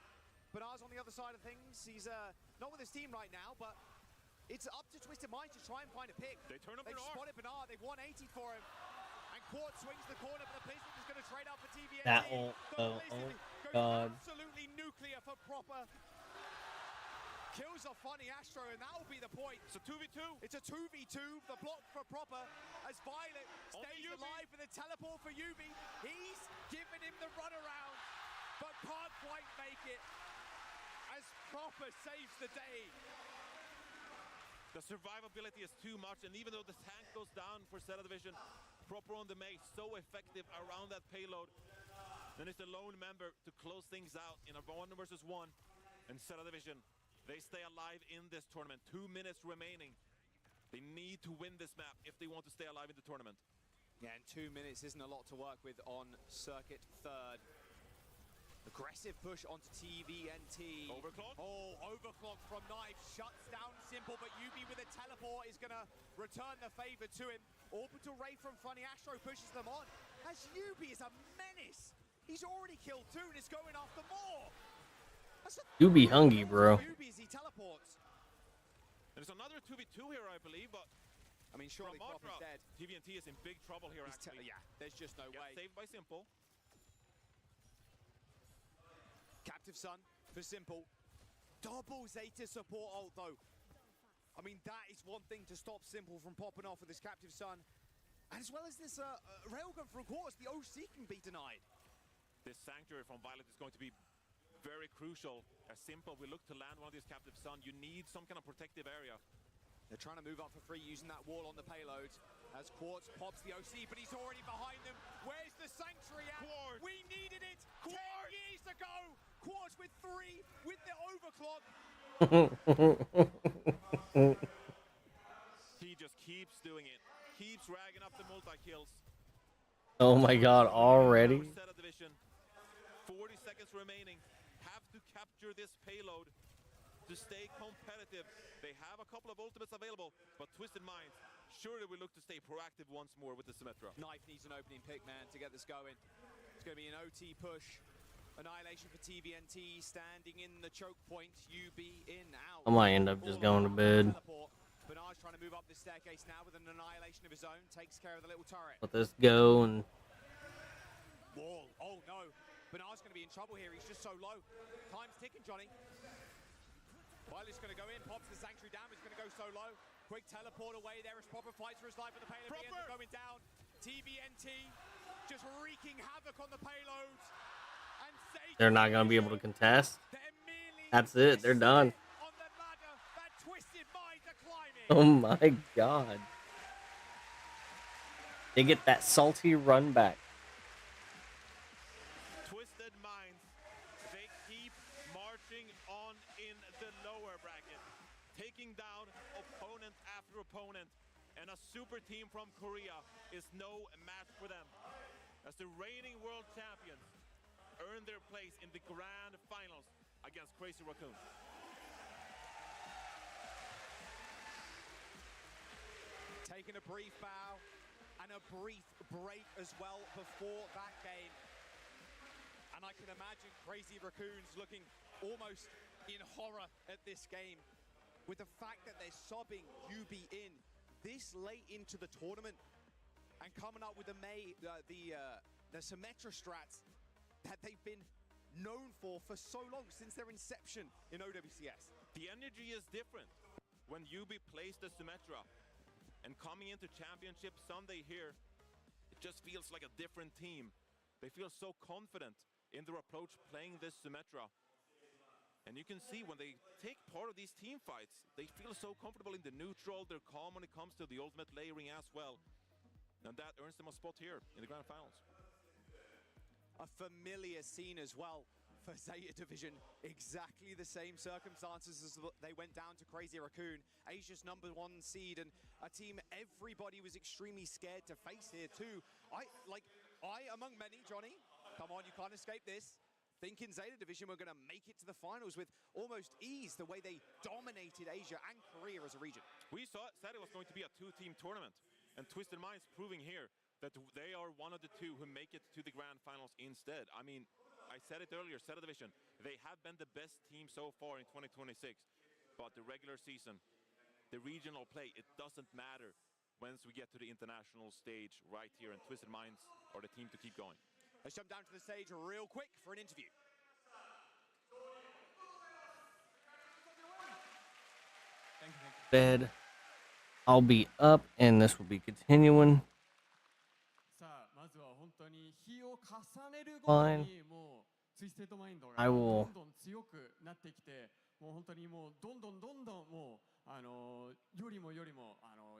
Banar's on the other side of things. He's not with his team right now, but it's up to Twisted Minds to try and find a pick. They turn up They've Banar. spotted Banar. They've 180 for him. And Quart swings the corner, but the Blizzard is going to trade out for TVNT. That won't. Oh God. Absolutely nuclear for proper. Kills off Funny Astro, and that'll be the point. It's a 2v2. It's a 2v2. The block for proper as Violet stays alive with a teleport for Yubi. He's given him the runaround, but can't quite make it as proper saves the day. The survivability is too much, and even though the tank goes down for Zeta Division, proper on the maze, so effective around that payload. Then it's the lone member to close things out in a 1 versus 1. And Zeta Division, they stay alive in this tournament. 2 minutes remaining. They need to win this map if they want to stay alive in the tournament. Yeah, and 2 minutes isn't a lot to work with on Circuit 3rd. Aggressive push onto TVNT. Overclock. Oh, overclock from Knife. Shuts down Simple, but Yubi with a teleport is going to return the favor to him. Orbital Ray from Funny Astro pushes them on. As Yubi is a menace. He's already killed 2 and is going after more. You be hungry, bro. Yubi as he teleports. There's another 2v2 here, I believe, but I mean, surely Propper's dead. TVNT is in big trouble here, actually. Yeah, there's just no way. Saved by Simple. Captive Sun for Simple. Double Zeta support ult, though. I mean, that is one thing to stop Simple from popping off with this Captive Sun. And as well as this Railgun from Quartz, the OC can be denied. This Sanctuary from Violet is going to be very crucial. As Simple will look to land one of these Captive Sun, you need some kind of protective area. They're trying to move up for free using that wall on the payloads. As Quartz pops the OC, but he's already behind them. Where's the Sanctuary at? Quartz. We needed it 10 years ago. Quartz with 3 with the overclock. He just keeps doing it. Keeps ragging up the multi-kills. Oh my God, already? 40 seconds remaining. Have to capture this payload to stay competitive. They have a couple of ultimates available, but Twisted Minds surely will look to stay proactive once more with the Symmetra. Knife needs an opening pick, man, to get this going. It's going to be an OT push. Annihilation for TVNT, standing in the choke point. UB in, out. I might end up just going to bed. Banar's trying to move up the staircase now with an Annihilation of his own. Takes care of the little turret. Let this go and... Wall. Oh, no. Banar's going to be in trouble here. He's just so low. Time's ticking, Johnny. Violet's going to go in. Pops the Sanctuary down. He's going to go so low. Quick teleport away there as Proper fights for his life with the payload. He ends up going down. TVNT just wreaking havoc on the payloads. They're not going to be able to contest. That's it. They're done. Oh my God. They get that salty run back. Twisted Minds, they keep marching on in the lower bracket, taking down opponent after opponent, and a super team from Korea is no match for them. As the reigning world champions earn their place in the grand finals against Crazy Raccoon. Taking a brief bow and a brief break as well before that game. And I can imagine Crazy Raccoons looking almost in horror at this game with the fact that they're subbing UB in this late into the tournament and coming up with the Symmetra strats that they've been known for so long, since their inception in OWCS. The energy is different when UB plays the Symmetra. And coming into Championship Sunday here, it just feels like a different team. They feel so confident in their approach playing this Symmetra. And you can see when they take part of these team fights, they feel so comfortable in the neutral, they're calm when it comes to the ultimate layering as well. And that earns them a spot here in the grand finals. A familiar scene as well for Zeta Division. Exactly the same circumstances as they went down to Crazy Raccoon, Asia's #1 seed, and a team everybody was extremely scared to face here too. I among many, Johnny, come on, you can't escape this, thinking Zeta Division were going to make it to the finals with almost ease, the way they dominated Asia and Korea as a region. We said it was going to be a 2-team tournament, and Twisted Minds proving here that they are one of the two who make it to the grand finals instead. I mean, I said it earlier, Zeta Division, they have been the best team so far in 2026, but the regular season, the regional play, it doesn't matter once we get to the international stage right here, and Twisted Minds are the team to keep going. Let's jump down to the stage real quick for an interview. Bed. I'll be up, and this will be continuing. さあまずは本当に日を重ねるごと Fine. にもうツイステッドマインドが I ど will んどん強くなってきてもう本当にもうどんどんもうよりも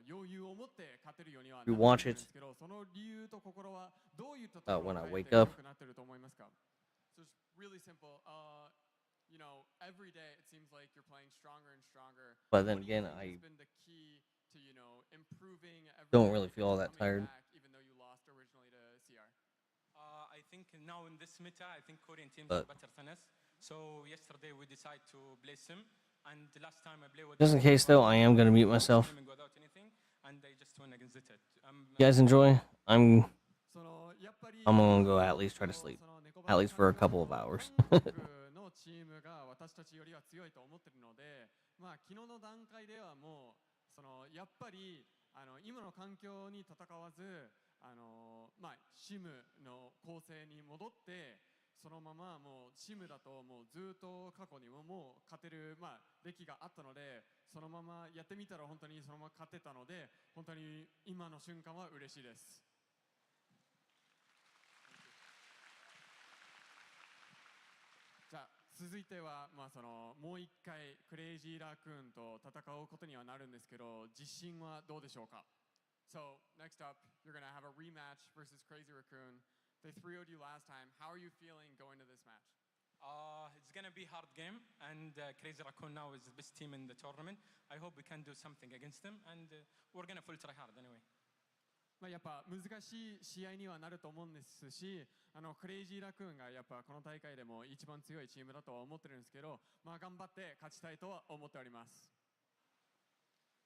余裕を持って勝てるようにはなって We る watch ん it ですけどその理由と心はどういったところ when を I 変えて wake up. 強くなってると思いますか So it's really simple. You know, every day it seems like you're playing stronger and stronger. But then What do you again, think I has been the key to, you know, improving every don't day really feel all that coming tired. back, even though you lost originally to CR? I think now in this meta, I think Korean teams are But- better than us. So yesterday we decided to play sim, and the last time I played with Just in case, though, I am going to mute myself. without anything, and they just win against it. You guys enjoy? I'm going to go at least try to sleep. At least for a couple of hours. のチームが私たちよりは強いと思ってるので、まあ昨日の段階ではもうやっぱり今の環境に戦わずまあシムの構成に戻ってそのままもうシムだともうずっと過去にももう勝てるまあ歴があったのでそのままやってみたら本当にそのまま勝てたので本当に今の瞬間は嬉しいです。じゃあ続いては、まあ、もう一回クレイジーラクーンと戦うことにはなるんですけど自信はどうでしょうか So next up, you're going to have a rematch versus Crazy Raccoon. They 3-0'd you last time. How are you feeling going to this match? It's gonna be a hard game, and Crazy Raccoon now is the best team in the tournament. I hope we can do something against them, and we're gonna full try hard anyway. まあやっぱ難しい試合にはなると思うんですしクレイジーラクーンがやっぱこの大会でも一番強いチームだとは思ってるんですけど、まあ、頑張って勝ちたいとは思っております。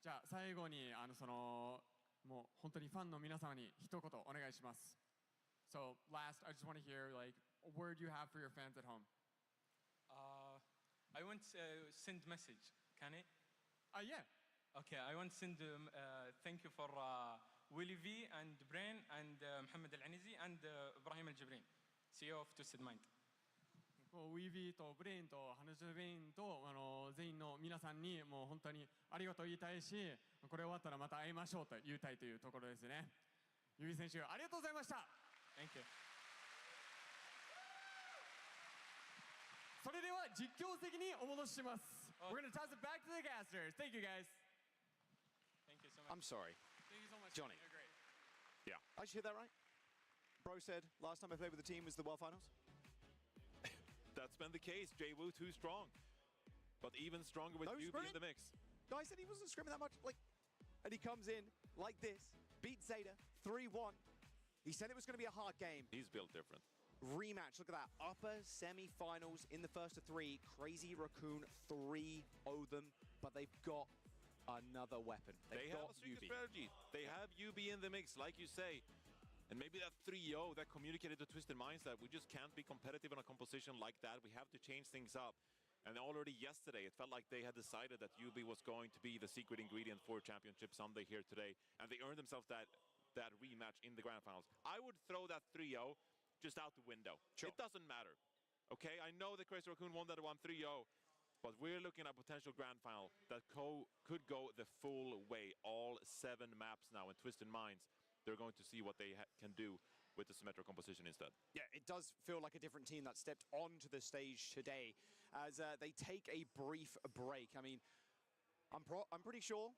じゃあ最後にもう本当にファンの皆様に一言お願いします。So last, I just want to hear like a word you have for your fans at home. I want to send message. Can I? Yeah. Okay, I want to send thank you for Willie V and Brain and Mohammed Al-Anizi and Ibrahim Al-Jibrin, CEO of Twisted Mind. ウィービーとブレインとハネジュベインと全員の皆さんにもう本当にありがとう言いたいしこれ終わったらまた会いましょうと言いたいというところですね。ユビ選手ありがとうございました。Thank you. それでは実況席にお戻しします。We're going to toss it back to the casters. Thank you guys. Thank you so much. I'm sorry. Thank you so much. Johnny. You're great. Yeah. I just hear that right? Bro said last time I played with the team was the World Finals? That's been the case. Jay Wu too strong. But even stronger with No UB sprint? in the mix. Guy said he wasn't scrimming that much. And he comes in like this, beats Zeta 3-1. He said it was going to be a hard game. He's built different. Rematch, look at that. Upper semi-finals in the first of three. Crazy Raccoon 3-0 them, but they've got another weapon. They have got a secret UB. strategy. They have UB in the mix, like you say. And maybe that 3-0 that communicated to Twisted Minds that we just can't be competitive in a composition like that. We have to change things up. And already yesterday, it felt like they had decided that UB was going to be the secret ingredient for Championship Sunday here today. And they earned themselves that rematch in the Grand Finals. I would throw that 3-0 just out the window. Sure. It doesn't matter. Okay, I know that Crazy Raccoon won that 1-3-0. But we're looking at a potential Grand Final that could go the full way. All 7 maps now in Twisted Minds. They're going to see what they can do with the symmetric composition instead. Yeah, it does feel like a different team that stepped onto the stage today as they take a brief break. I mean, I'm pretty sure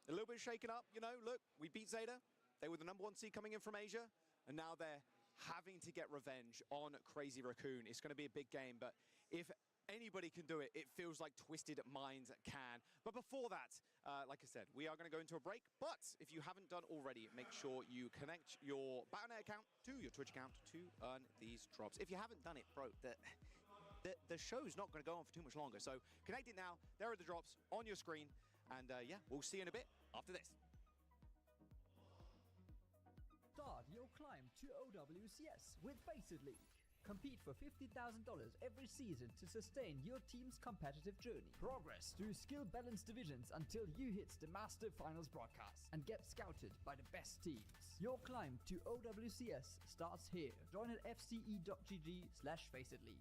a little bit shaken up. You know, look, we beat Zeta. They were the #1 seed coming in from Asia, and now they're having to get revenge on Crazy Raccoon. It's going to be a big game, but if anybody can do it, it feels like Twisted Minds can. But before that, like I said, we are going to go into a break. But if you haven't done already, make sure you connect your Battle.net account to your Twitch account to earn these drops. If you haven't done it, bro, the show's not going to go on for too much longer. So connect it now. There are the drops on your screen. And yeah, we'll see you in a bit after this. Start your clock. to OWCS with Faceit League. Compete for $50,000 every season to sustain your team's competitive journey. Progress through skill-balanced divisions until you hit the Master Finals broadcast and get scouted by the best teams. Your climb to OWCS starts here. Join at fce.gg/FaceitLeague.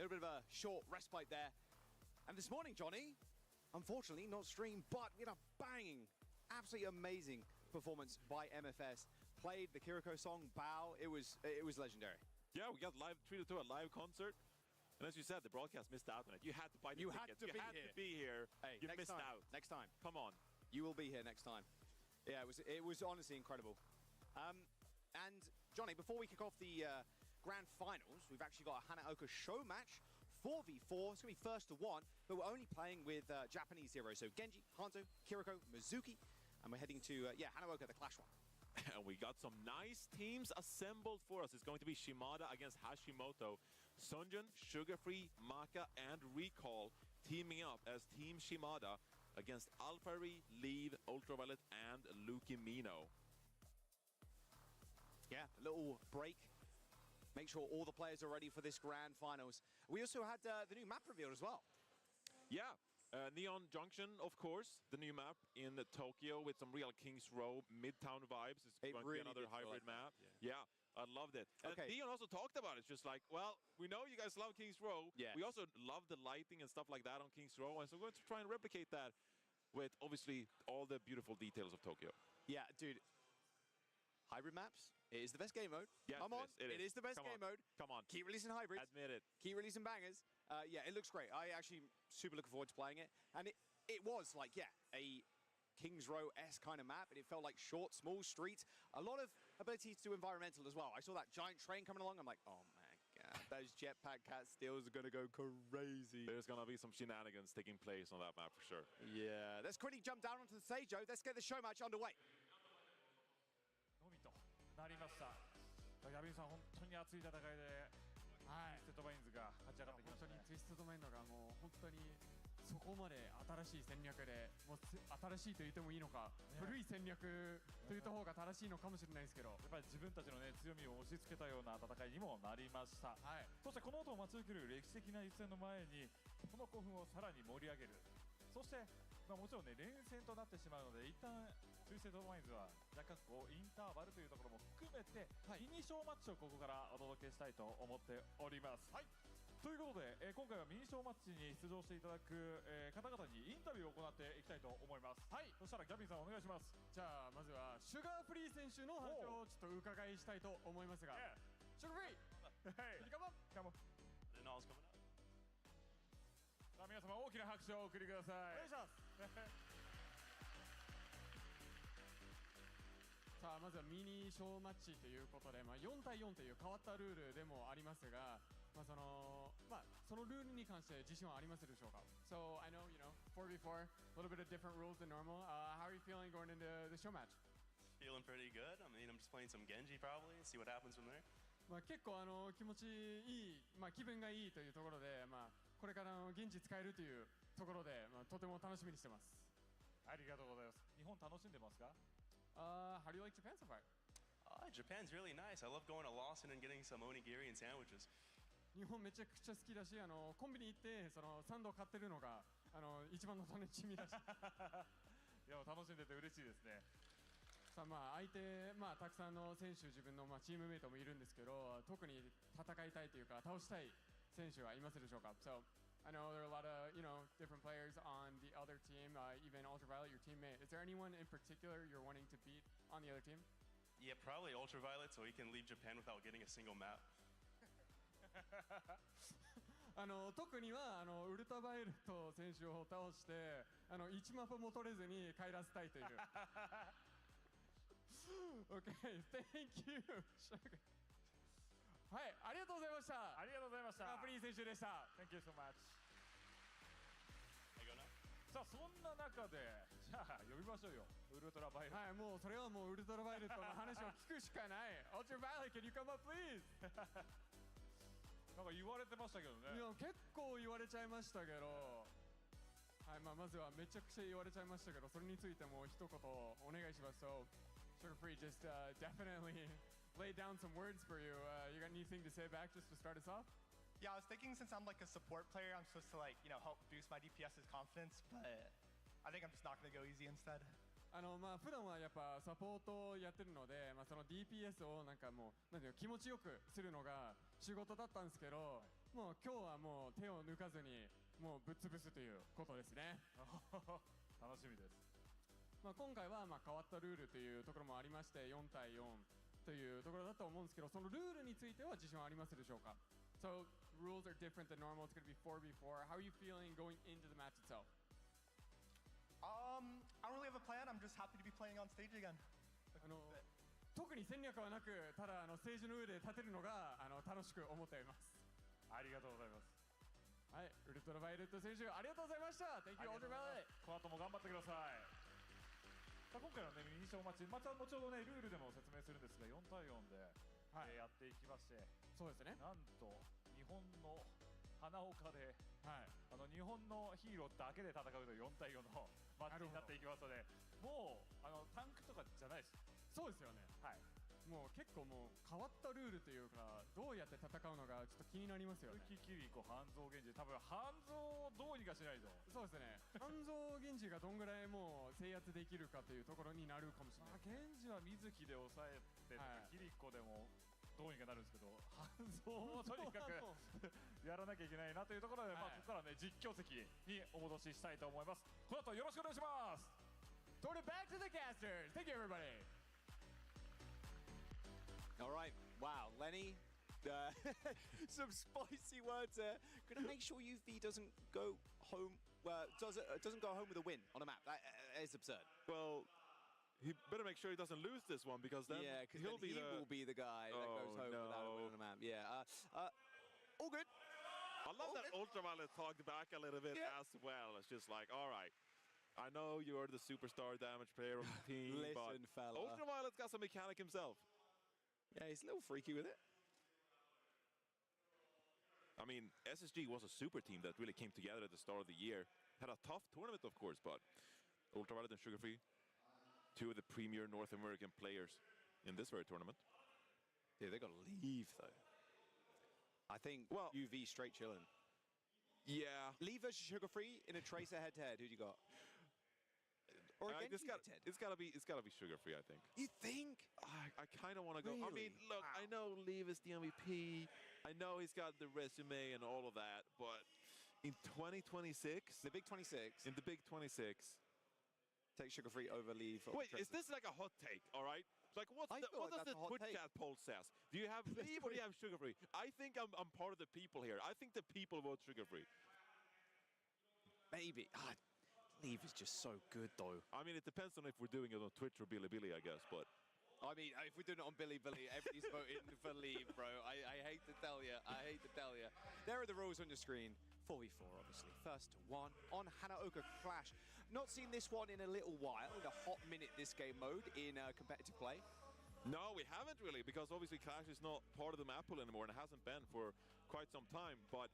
little bit of a short respite there. And this morning, Johnny, unfortunately not streamed, but we had a banging, absolutely amazing performance by MFS. Played the Kiriko song, Bow. It was legendary. Yeah, we got treated to a live concert. And as you said, the broadcast missed out on it. You had to buy the ticket. You had to be here. Hey, you missed out. Next time. Come on. You will be here next time. Yeah, it was honestly incredible. And Johnny, before we kick off the grand finals, we've actually got a Hanaoka show match, 4v4. It's going to be first to one, but we're only playing with Japanese heroes. So Genji, Hanzo, Kiriko, Mizuki, and we're heading to, Hanaoka, the Clash one. And we got some nice teams assembled for us. It's going to be Shimada against Hashimoto, Sunjun, Sugar-Free, Maka, and Recall teaming up as Team Shimada against Alphari, Leave, Ultraviolet, and Luki Mino. Yeah, a little break. Make sure all the players are ready for this grand finals. We also had the new map revealed as well. Yeah. Neon Junction, of course, the new map in Tokyo with some real Kings Row Midtown vibes. It's going to be another hybrid map. Yeah, I loved it. And Dion also talked about it. It's just like, well, we know you guys love Kings Row. Yes. We also love the lighting and stuff like that on Kings Row. And so we're going to try and replicate that with, obviously, all the beautiful details of Tokyo. Yeah, dude. Hybrid maps, it is the best game mode. Yeah, Come on, it is the best game mode. Come on. Keep releasing hybrids. Admit it. Keep releasing bangers. Yeah, it looks great. I actually super looking forward to playing it. And it was like, a Kings Row-esque kind of map, and it felt like short, small streets. A lot of ability to do environmental as well. I saw that giant train coming along. I'm like, oh my god, those jetpack cat steals are going to go crazy. There's going to be some shenanigans taking place on that map for sure. Yeah, let's quickly jump down onto the stage, Joe. Let's get the show match underway. のみとなりました。ヤビンさん、本当に熱い戦いで、ツイステッドマインズが勝ち上がってきましたね。本当にツイステッドマインズがもう本当にそこまで新しい戦略で、もう新しいと言ってもいいのか、古い戦略と言った方が正しいのかもしれないですけど、やっぱり自分たちのね強みを押し付けたような戦いにもなりました。そしてこの後待ち受ける歴史的な一戦の前に、この興奮をさらに盛り上げる。そして、もちろんね連戦となってしまうので、一旦ツイステッドマインズは若干こうインターバルというところも含めて、イニショーマッチをここからお届けしたいと思っております。ということで、今回はミニショーマッチに出場していただく、方々にインタビューを行っていきたいと思います。そしたらギャビンさんお願いします。じゃあまずはシュガーフリー選手の話をちょっとお伺いしたいと思いますが、シュガーフリー、Come on, come on. Didn't know I was coming up. さあ皆様大きな拍手をお送りください。お願いします。さあまずはミニショーマッチということで、4対4という変わったルールでもありますが、そのルールに関して自信はありますでしょうか？ So I know, 4v4, a little bit of different rules than normal. How are you feeling going into the show match? Feeling pretty good. I mean, I'm just playing some Genji probably and see what happens from there. 結構気持ちいい、気分がいいというところで、これから現地使えるというところで、とても楽しみにしてます。ありがとうございます。日本楽しんでますか？How do you like Japan so far? Japan's really nice. I love going to Lawson and getting some onigiri and sandwiches. 日本めちゃくちゃ好きだし、コンビニ行ってサンドを買ってるのが一番の楽しみだし。いや楽しんでて嬉しいですね。さあ相手たくさんの選手自分のチームメイトもいるんですけど、特に戦いたいというか倒したい選手はいますでしょうか？ So I know there are a lot of different players on the other team, even Ultraviolet, your teammate. Is there anyone in particular you're wanting to beat on the other team? Yeah, probably Ultraviolet, so he can leave Japan without getting a single map. 特にはウルトラバイオレット選手を倒して1マップも取れずに帰らせたいという。Okay, thank you. はい、ありがとうございました。ありがとうございました。フリー選手でした。Thank you so much. I go now. さあそんな中でじゃあ呼びましょうよ。ウルトラバイオレット。はい、もうそれはもうウルトラバイオレットの話を聞くしかない。Ultraviolet, can you come up please? なんか言われてましたけどね。いや結構言われちゃいましたけど、はい、まずはめちゃくちゃ言われちゃいましたけど、それについても一言お願いします。So, Sugar Free, just definitely lay down some words for you. You got anything to say back just to start us off? Yeah, I was thinking since I'm like a support player, I'm supposed to help boost my DPS's confidence, but I think I'm just not going to go easy instead. まあ普段はやっぱサポートをやってるので、まあその DPS をなんかもうなんていうの気持ちよくするのが仕事だったんですけど、もう今日はもう手を抜かずにもうぶっ潰すということですね。楽しみです。まあ今回はまあ変わったルールというところもありまして4対4というところだと思うんですけど、そのルールについては自信はありますでしょうか？ So rules are different than normal. It's going to be 4v4. How are you feeling going into the match itself? I don't really have a plan. I'm just happy to be playing on stage again. 特に戦略はなく、ただステージの上で立てるのが楽しく思っています。ありがとうございます。はい、ウルトラバイオレット選手ありがとうございました。Thank you, Ultra Violet。この後も頑張ってください。さあ今回のねミニショーマッチ、また後ほどねルールでも説明するんですが、4対4で、やっていきまして、そうですね。なんと日本の花岡で、日本のヒーローだけで戦うという4対4のマッチになっていきますので、もうタンクとかじゃないです。そうですよね。はい。もう結構もう変わったルールというか、どうやって戦うのがちょっと気になりますよね。キキリコ、半蔵源氏、多分半蔵をどうにかしないと。そうですね。半蔵源氏がどんぐらいもう制圧できるかというところになるかもしれない。源氏は水木で抑えて、キリコでもどうにかなるんですけど、半蔵をとにかくやらなきゃいけないなというところで、まあここからね実況席にお戻ししたいと思います。この後よろしくお願いします。Turn it back to the casters. Thank you, everybody. All right. Wow, Lenny. Some spicy words there. Gonna make sure UV doesn't go home. Doesn't go home with a win on a map. That is absurd. Well, he better make sure he doesn't lose this one, because then he will be the guy that goes home without a win on a map. Yeah. All good. I love that Ultraviolet talked back a little bit as well. It's just like, all right, I know you're the superstar damage player of the team, but fella. Ultraviolet's got some mechanic himself. Yeah, he's a little freaky with it. I mean, SSG was a super team that really came together at the start of the year. Had a tough tournament, of course, but Ultraviolet and Sugarfree, two of the premier North American players in this very tournament. Yeah, they got to leave, though. I think UV straight chilling. Yeah. Leave versus Sugarfree in a Tracer head-to-head. Who do you got? Or it's gotta be Sugarfree, I think. You think? I kind of want to go. Really? I mean, look, I know Leave is the MVP. I know he's got the resume and all of that, but in 2026, the Big 26, in the Big 26, take Sugarfree over Leave. Wait, is this like a hot take? All right. Like, what does the Twitch chat poll says? Do you have Leave or do you have Sugarfree? I think I'm part of the people here. I think the people vote Sugarfree. Maybe. Leave is just so good, though. I mean, it depends on if we're doing it on Twitch or Bilibili, I guess, but... I mean, if we're doing it on Bilibili, everybody's voting for Leave, bro. I hate to tell you. I hate to tell you. There are the rules on your screen. 4v4, obviously. First to one on Hanaoka Clash. Not seen this one in a little while, in a hot minute this game mode in competitive play. No, we haven't really, because obviously Clash is not part of the map pool anymore, and it hasn't been for quite some time, but...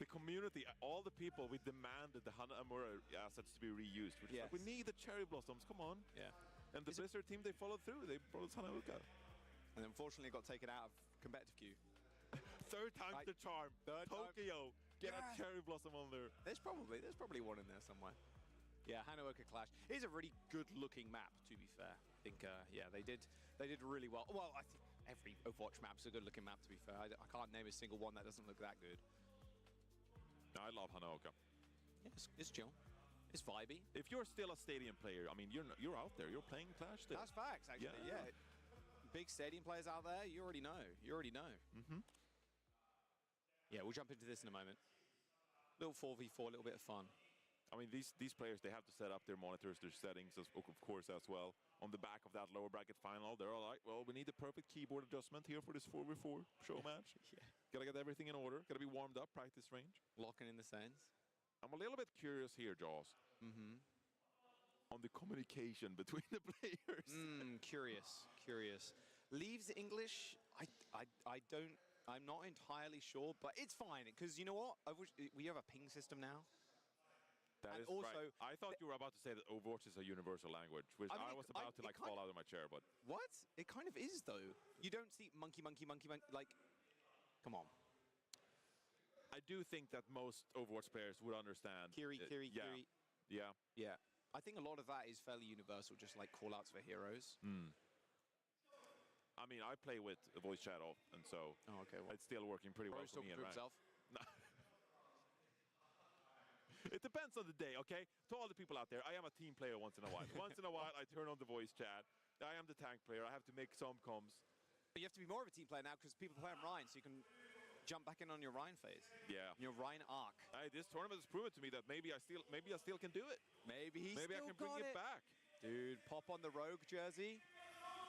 The community, all the people, we demanded the Hana Amura assets to be reused. Which is like, we need the cherry blossoms, come on. Yeah. And the Blizzard team, they followed through. They brought us Hanaoka. And unfortunately got taken out of competitive queue. Third time's the charm. Tokyo, get a cherry blossom on there. There's probably one in there somewhere. Yeah, Hanaoka Clash is a really good-looking map, to be fair. I think, they did really well. Well, I think every Overwatch map's a good-looking map, to be fair. I can't name a single one that doesn't look that good. I love Hanaoka. Yeah, it's chill. It's vibey. If you're still a stadium player, I mean, you're out there. You're playing Clash still. That's facts, actually. Yeah. Big stadium players out there. You already know. Mm-hmm. Yeah, we'll jump into this in a moment. Little 4v4, a little bit of fun. I mean, these players, they have to set up their monitors, their settings, of course, as well. On the back of that lower bracket final, they're all like, well, we need the perfect keyboard adjustment here for this 4v4 show match. Yeah. Gotta get everything in order. Gotta be warmed up, practice range. Locking in the sands. I'm a little bit curious here, Jaws. Mm-hmm. On the communication between the players. Curious. Leaves English, I'm not entirely sure, but it's fine, because you know what? We have a ping system now. That is also right. I thought you were about to say that Overwatch is a universal language, which I was about to fall out of my chair, but... What? It kind of is, though. You don't see monkey, like... Come on. I do think that most Overwatch players would understand. Kiri. Yeah. Yeah. I think a lot of that is fairly universal, just like call-outs for heroes. I mean, I play with a voice chat off, and so it's still working pretty well for me. And himself. It depends on the day, okay? To all the people out there, I am a team player once in a while. Once in a while, I turn on the voice chat. I am the tank player. I have to make some comms. But you have to be more of a team player now because people play on Ryan, so you can jump back in on your Ryan phase. Yeah. Your Ryan arc. Hey, this tournament has proven to me that maybe I still can do it. Maybe I can bring it back. Dude, pop on the Rogue jersey.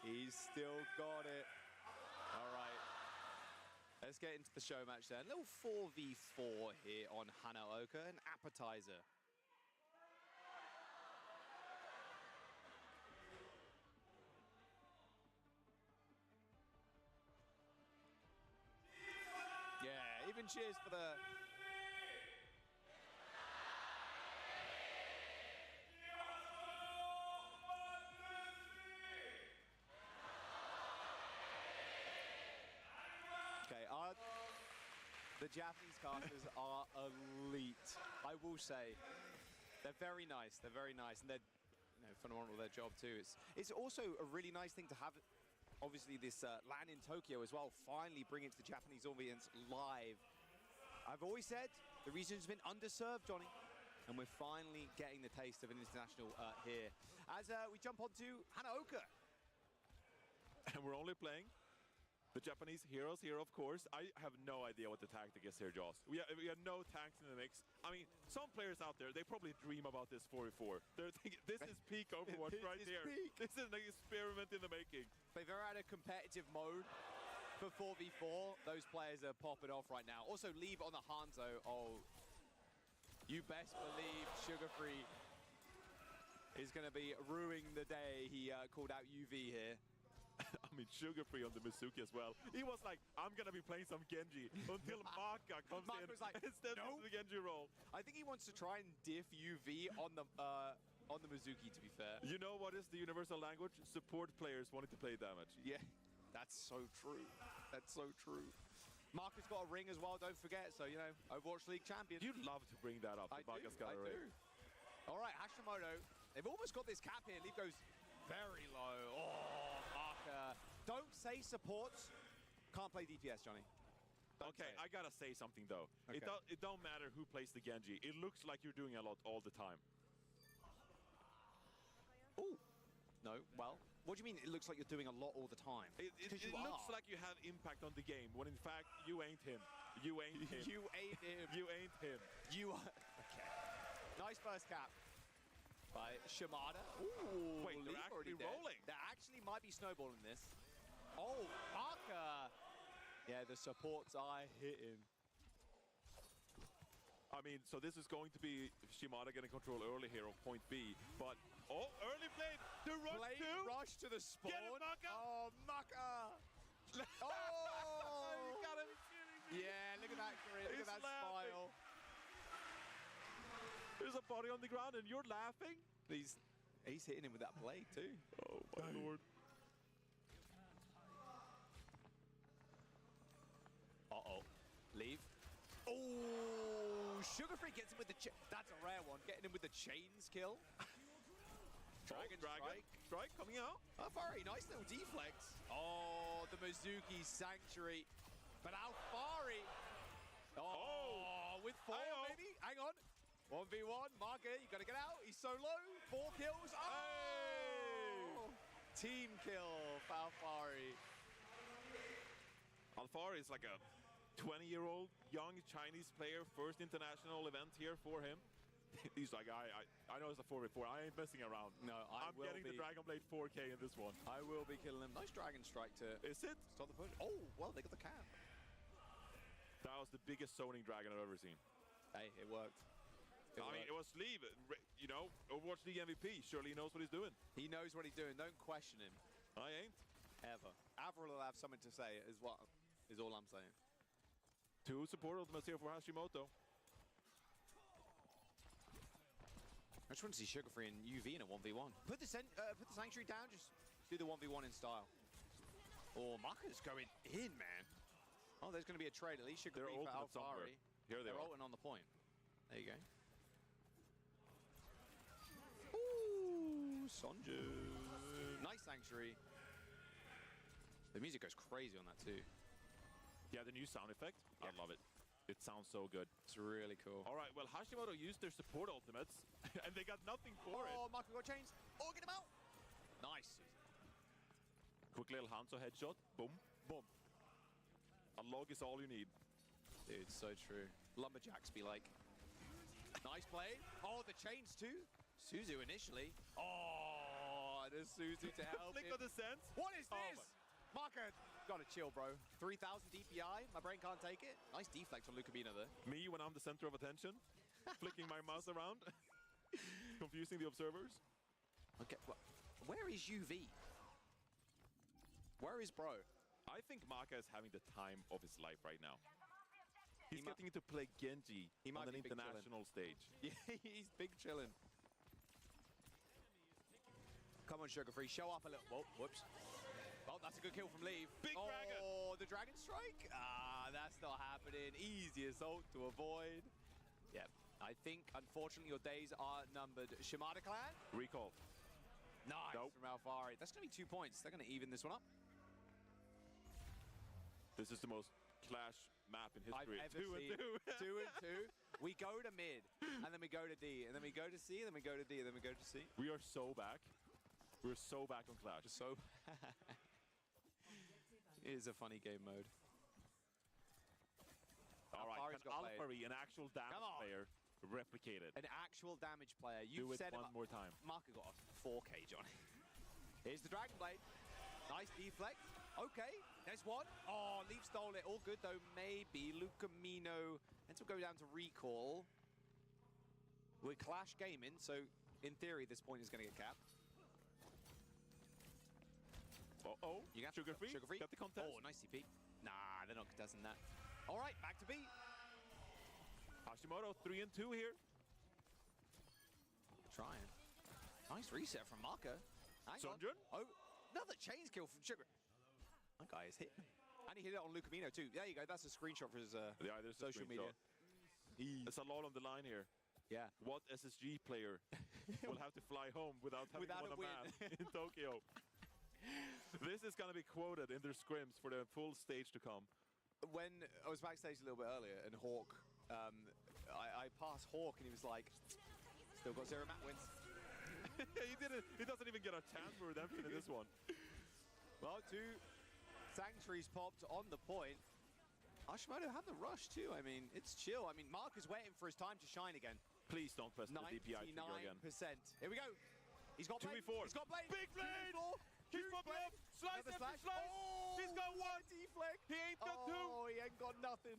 He's still got it. All right. Let's get into the show match then. A little 4v4 here on Hanaoka, an appetizer. Yeah, even cheers for the... The Japanese casters are elite. I will say, they're very nice. They're very nice, and they're phenomenal at their job too. It's also a really nice thing to have. Obviously, this LAN in Tokyo as well. Finally, bring it to the Japanese audience live. I've always said the region's been underserved, Johnny, and we're finally getting the taste of an international here. As we jump onto Hanaoka, and we're only playing the Japanese heroes here, of course. I have no idea what the tactic is here, Joss. We have no tanks in the mix. I mean, some players out there, they probably dream about this 4v4. They're thinking, this is peak Overwatch right here. Peak. This is an experiment in the making. They've ever had a competitive mode for 4v4. Those players are popping off right now. Also, leave on the Hanzo. Oh, you best believe Sugar Free is going to be ruining the day. He called out UV here. I mean, Sugar Free on the Mizuki as well. He was like, I'm going to be playing some Genji until Maka comes in like, and steps into the Genji role. I think he wants to try and diff UV on the Mizuki, to be fair. You know what is the universal language? Support players wanting to play damage. Yeah, that's so true. That's so true. Marcus got a ring as well, don't forget. So, you know, Overwatch League champion. You'd love to bring that up. I do. All right, Hashimoto. They've almost got this cap here. Leaf goes very low. Oh, Marker. Don't say supports can't play DPS, Johnny. Okay, I gotta say something though. Okay. It don't matter who plays the Genji. It looks like you're doing a lot all the time. Ooh. No, well, what do you mean it looks like you're doing a lot all the time? It looks like you have impact on the game, when in fact, you ain't him. You ain't him. You ain't him. You ain't him. You are... Okay. Nice first cap by Shimada. Ooh, wait, they're actually rolling. They actually might be snowballing this. Oh, Parker. Yeah, the supports are hitting. I mean, so this is going to be Shimada getting control early here on point B, but early play, the rush to the spawn. Get it, Maka. Oh, Maka. Oh, you gotta be kidding me. Yeah, look at that grin, look at that smile. There's a body on the ground and you're laughing? He's hitting him with that blade too. Oh my lord. Uh-oh. Leave. Oh, Sugar Free gets him with the... That's a rare one. Getting him with the chains kill. Dragon strike coming out. Alfari, nice little deflex. Oh, the Mizuki Sanctuary. But Alfari. Oh, with 4 maybe. Hang on. 1v1. Marker, you got to get out. He's so low. 4 kills. Oh! Hey! Team kill for Alfari. Alfari is like a 20-year-old young Chinese player. First international event here for him. He's like, I know it's a 4v4. I ain't messing around. No, I'm getting the Dragon Blade 4K in this one. I will be killing him. Nice Dragon Strike to... Is it? Stop the push. Oh, well, they got the cap. That was the biggest zoning dragon I've ever seen. Hey, it worked. I mean, it was Sleeve, you know, Overwatch League MVP. Surely he knows what he's doing. He knows what he's doing. Don't question him. I ain't. Ever. Avril will have something to say, is all I'm saying. 2 support ultimates here for Hashimoto. I just want to see Sugar Free and UV in a 1v1. Put the Sanctuary down, just do the 1v1 in style. Oh, Maka's going in, man. Oh, there's going to be a trade. At least Sugar Free for Alfari. Here they're ulting on the point. There you go. Ooh, Sonju. Nice sanctuary. The music goes crazy on that too. Yeah, the new sound effect. I love it. It sounds so good. It's really cool. All right, well, Hashimoto used their support ultimates, and they got nothing for it. Oh, Marco got chains. Oh, get him out. Nice. Quick little Hanzo headshot. Boom. Boom. A log is all you need. Dude, so true. Lumberjacks be like. Nice play. Oh, the chains too. Suzu initially. Oh, there's Suzu to help Flick him. of the sense. What is Oh this? Marco, gotta chill, bro. 3,000 DPI. My brain can't take it. Nice deflect on Lucamino there. Me when I'm the center of attention, flicking my mouse around, confusing the observers. Okay, where is UV? Where is bro? I think Maka is having the time of his life right now. He's getting to play Genji on an international stage. Yeah, he's big chillin'. Come on, Sugar Free, show off a little. Whoa, whoops. Oh, that's a good kill from Leave. Big dragon. Oh, the dragon strike? Ah, that's not happening. Easy assault to avoid. Yep. I think, unfortunately, your days are numbered. Shimada clan? Recall. Nice Nope. from Alfari. That's going to be 2 points. They're going to even this one up. This is the most Clash map in history. I've ever 2 seen. and 2. 2 and 2. We go to mid, and then we go to D, and then we go to C, and then we go to D, and then we go to C. We are so back. We're so back on Clash. So it is a funny game mode. All right, Alfari's can got played. Alfari, an actual damage player, replicate it? An actual damage player. You Do it said one more time. Marco got a 4K, Johnny. Here's the Dragon Blade. Nice deflect. Okay, there's one. Oh, Leaf stole it. All good, though. Maybe Lucamino. And will go down to recall. We're Clash gaming, so in theory, this point is going to get capped. Uh-oh. You got Sugar Free? Sugar Free. Got the contest? Oh, nice CP. Nah, they're not contesting that. All right, back to B. Hashimoto, 3 and 2 here. Trying. Nice reset from Marco. Hang on. Sunjun? Oh, another chains kill from Sugar. That guy is hitting. And he hit it on Lucamino too. There you go. That's a screenshot for his Yeah, there's a social media. screenshot. There's a lot on the line here. Yeah. What SSG player will have to fly home without having Without won a a win. match in Tokyo? This is going to be quoted in their scrims for the full stage to come. When I was backstage a little bit earlier and Hawk, I passed Hawk and he was like, still got 0 map wins. He doesn't even get a chance for redemption in this one. Well, 2 sanctuaries popped on the point. Hashimoto had the rush too. I mean, it's chill. I mean, Mark is waiting for his time to shine again. Please don't press the DPI trigger again. 99%. Here we go. He's got blade. 2v4. He's got blade. Big blade. Huge blade. Slice Another after slash. slice. Oh, He's got one. deflect. He ain't got 2. Oh, he ain't got nothing.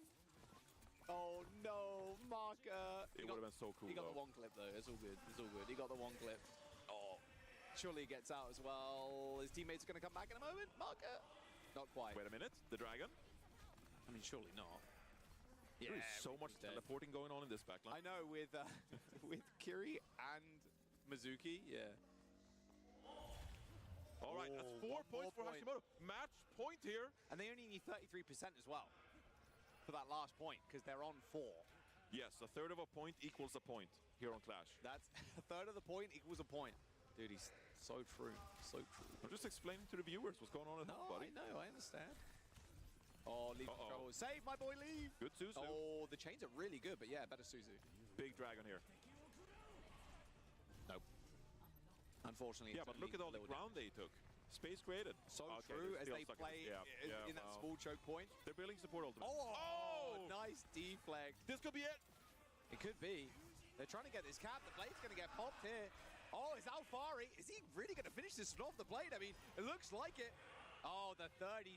Oh no, Marker. It would have been so cool. He got though. the 1 clip though. It's all good. It's all good. He got the 1 clip. Oh, surely he gets out as well. His teammates are going to come back in a moment. Marker. Not quite. Wait a minute. The dragon. I mean, surely not. There is so much teleporting going on in this backline. I know with with Kiri and Mizuki. Yeah. All right, that's 4 one points for more point. Hashimoto. Match point here. And they only need 33% as well for that last point because they're on 4. Yes, a third of a point equals a point here on Clash. That's a third of the point equals a point. Dude, he's so true. So true. I'm just explaining to the viewers what's going on at home, buddy. I know, I understand. Oh, Leave control. Save my boy, Leave. Good Suzu. Oh, the chains are really good, but yeah, better Suzu. Big dragon here. Nope. Unfortunately, Yeah, it's but only look at all the little ground they took. Space created. So Okay, true they're as still they sucking play it. in that well, small choke point. They're building support ultimate. Oh, nice deflect. This could be it. It could be. They're trying to get this cap. The blade's going to get popped here. Oh, is Alfari? Is he really going to finish this one off the blade? I mean, it looks like it. Oh, the 33%.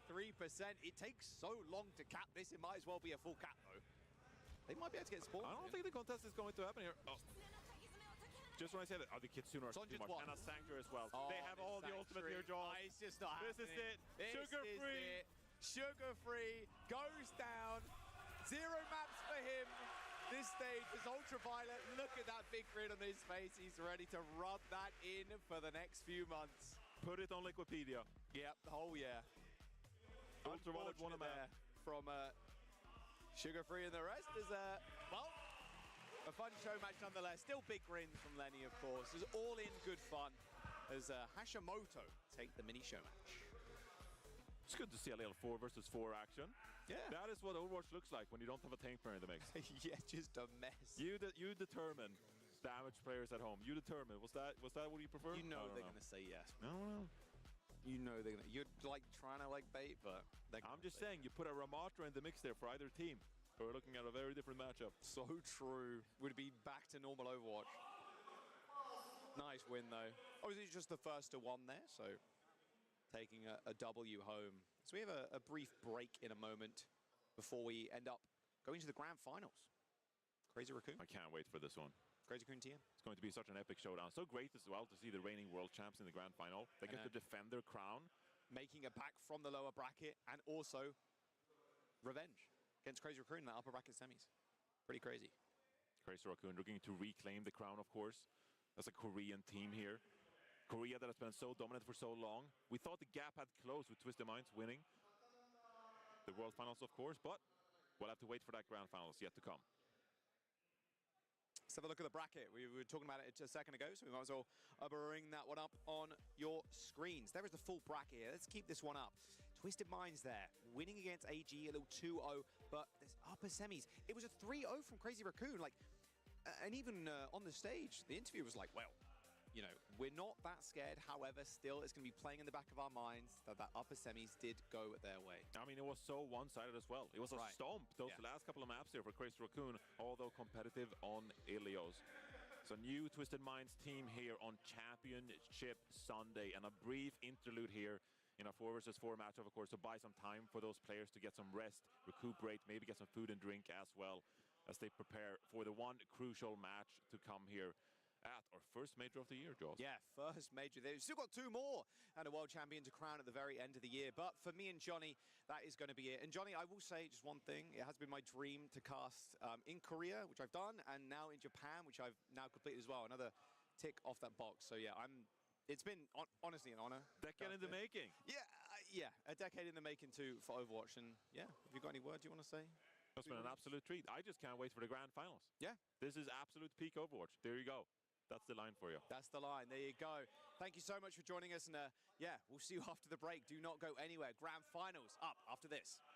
It takes so long to cap this. It might as well be a full cap, though. They might be able to get spawned. I don't think the contest is going to happen here. Oh. Just when I say that, the Kitsune are too much. And a Sanctuary as well. Oh, they have all the ultimate here, John. It's just not This is happening. it. Sugar free. Sugar free goes down. 0 maps for him. This stage is Ultraviolet. Look at that big grin on his face. He's ready to rub that in for the next few months. Put it on Liquipedia. Yep. Oh, yeah. Ultraviolet won a map. From Sugar Free, and the rest is, well, a fun show match nonetheless. Still big grins from Lenny, of course. It's all in good fun. as Hashimoto take the mini show match. It's good to see a little 4 versus 4 action. Yeah. That is what Overwatch looks like when you don't have a tank player in the mix. Yeah, just a mess. You determine damage players at home. You determine. Was that what you prefer? You know they're going to say yes. No. You know they're going to. You're like trying to like bait, but I'm just saying you put a Ramatra in the mix there for either team. We're looking at a very different matchup. So true. Would be back to normal Overwatch. Nice win though. Obviously just the first to 1 there, so taking a W home. So we have a brief break in a moment before we end up going to the grand finals. Crazy Raccoon. I can't wait for this one. Crazy Raccoon TM. It's going to be such an epic showdown. So great as well to see the reigning world champs in the grand final. They get to defend their crown. Making it back from the lower bracket and also revenge against Crazy Raccoon in the upper bracket semis. Pretty crazy. Crazy Raccoon looking to reclaim the crown, of course. That's a Korean team here. Korea that has been so dominant for so long. We thought the gap had closed with Twisted Minds winning the World Finals, of course, but we'll have to wait for that Grand Finals yet to come. Let's have a look at the bracket. We were talking about it a second ago, so we might as well bring that one up on your screens. There is the full bracket here. Let's keep this one up. Twisted Minds there, winning against AG, a little 2-0, but this upper semis, it was a 3-0 from Crazy Raccoon. And even on the stage, the interview was like, well, you know, we're not that scared. However, still, it's going to be playing in the back of our minds that upper semis did go their way. I mean, it was so one-sided as well. It was a stomp, those last couple of maps here for Crazy Raccoon, although competitive on Ilios. So new Twisted Minds team here on Championship Sunday, and a brief interlude here in a 4 versus 4 matchup, of course, to buy some time for those players to get some rest, recuperate, maybe get some food and drink as well as they prepare for the one crucial match to come here at our first major of the year, Jaws. Yeah, first major. They've still got 2 more and a world champion to crown at the very end of the year. But for me and Johnny, that is going to be it. And Johnny, I will say just one thing. It has been my dream to cast in Korea, which I've done, and now in Japan, which I've now completed as well. Another tick off that box. So yeah, it's been honestly an honor. Decade in the making. Yeah, a decade in the making too for Overwatch. And yeah, have you got any words you want to say? It's been an absolute treat. I just can't wait for the grand finals. Yeah. This is absolute peak Overwatch. There you go. That's the line for you. That's the line. There you go. Thank you so much for joining us. And yeah, we'll see you after the break. Do not go anywhere. Grand finals up after this. Just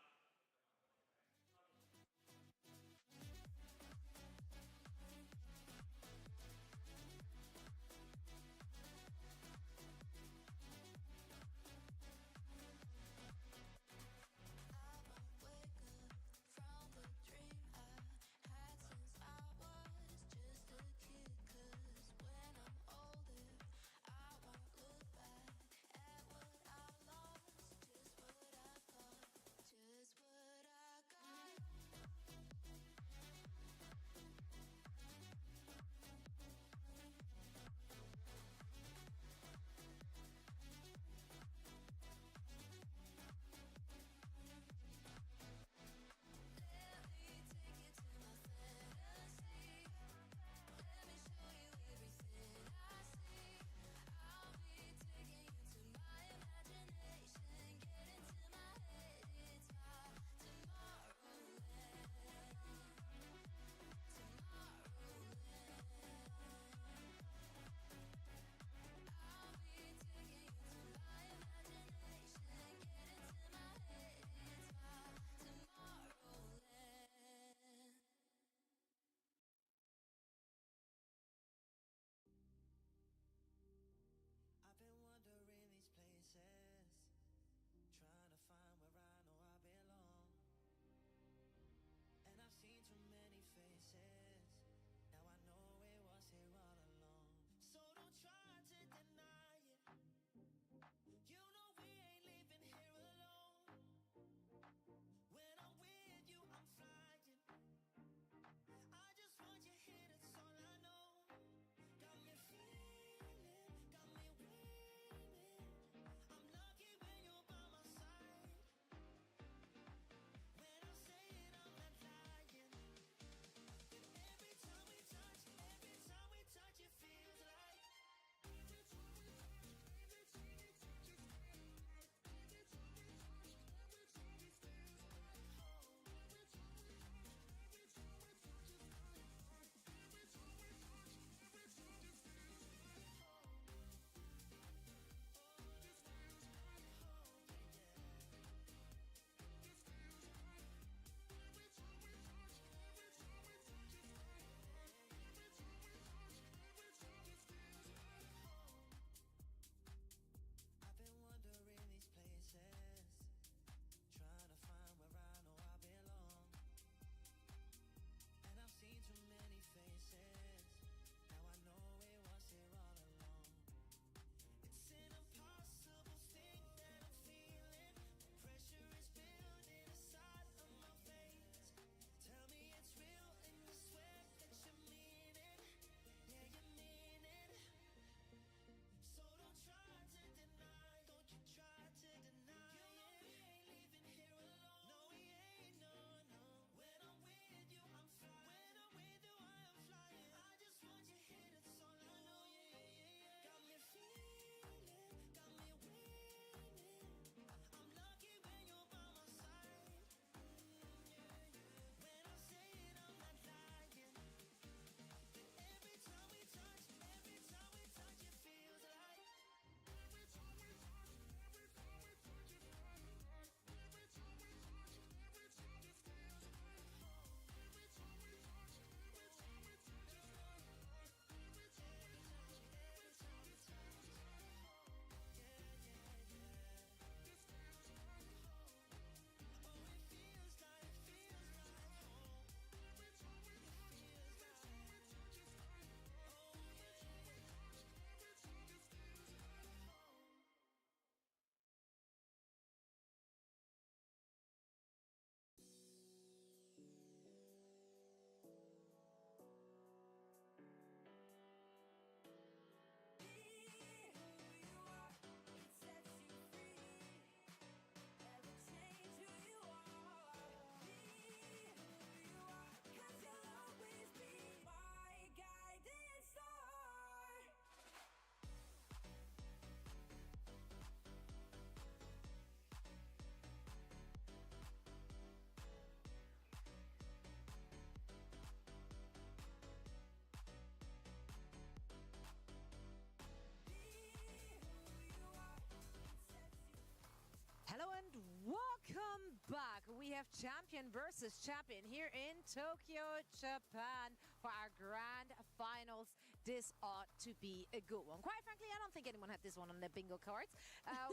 have champion versus champion here in Tokyo, Japan for our grand finals. This ought to be a good one. Quite frankly, I don't think anyone had this one on their bingo cards.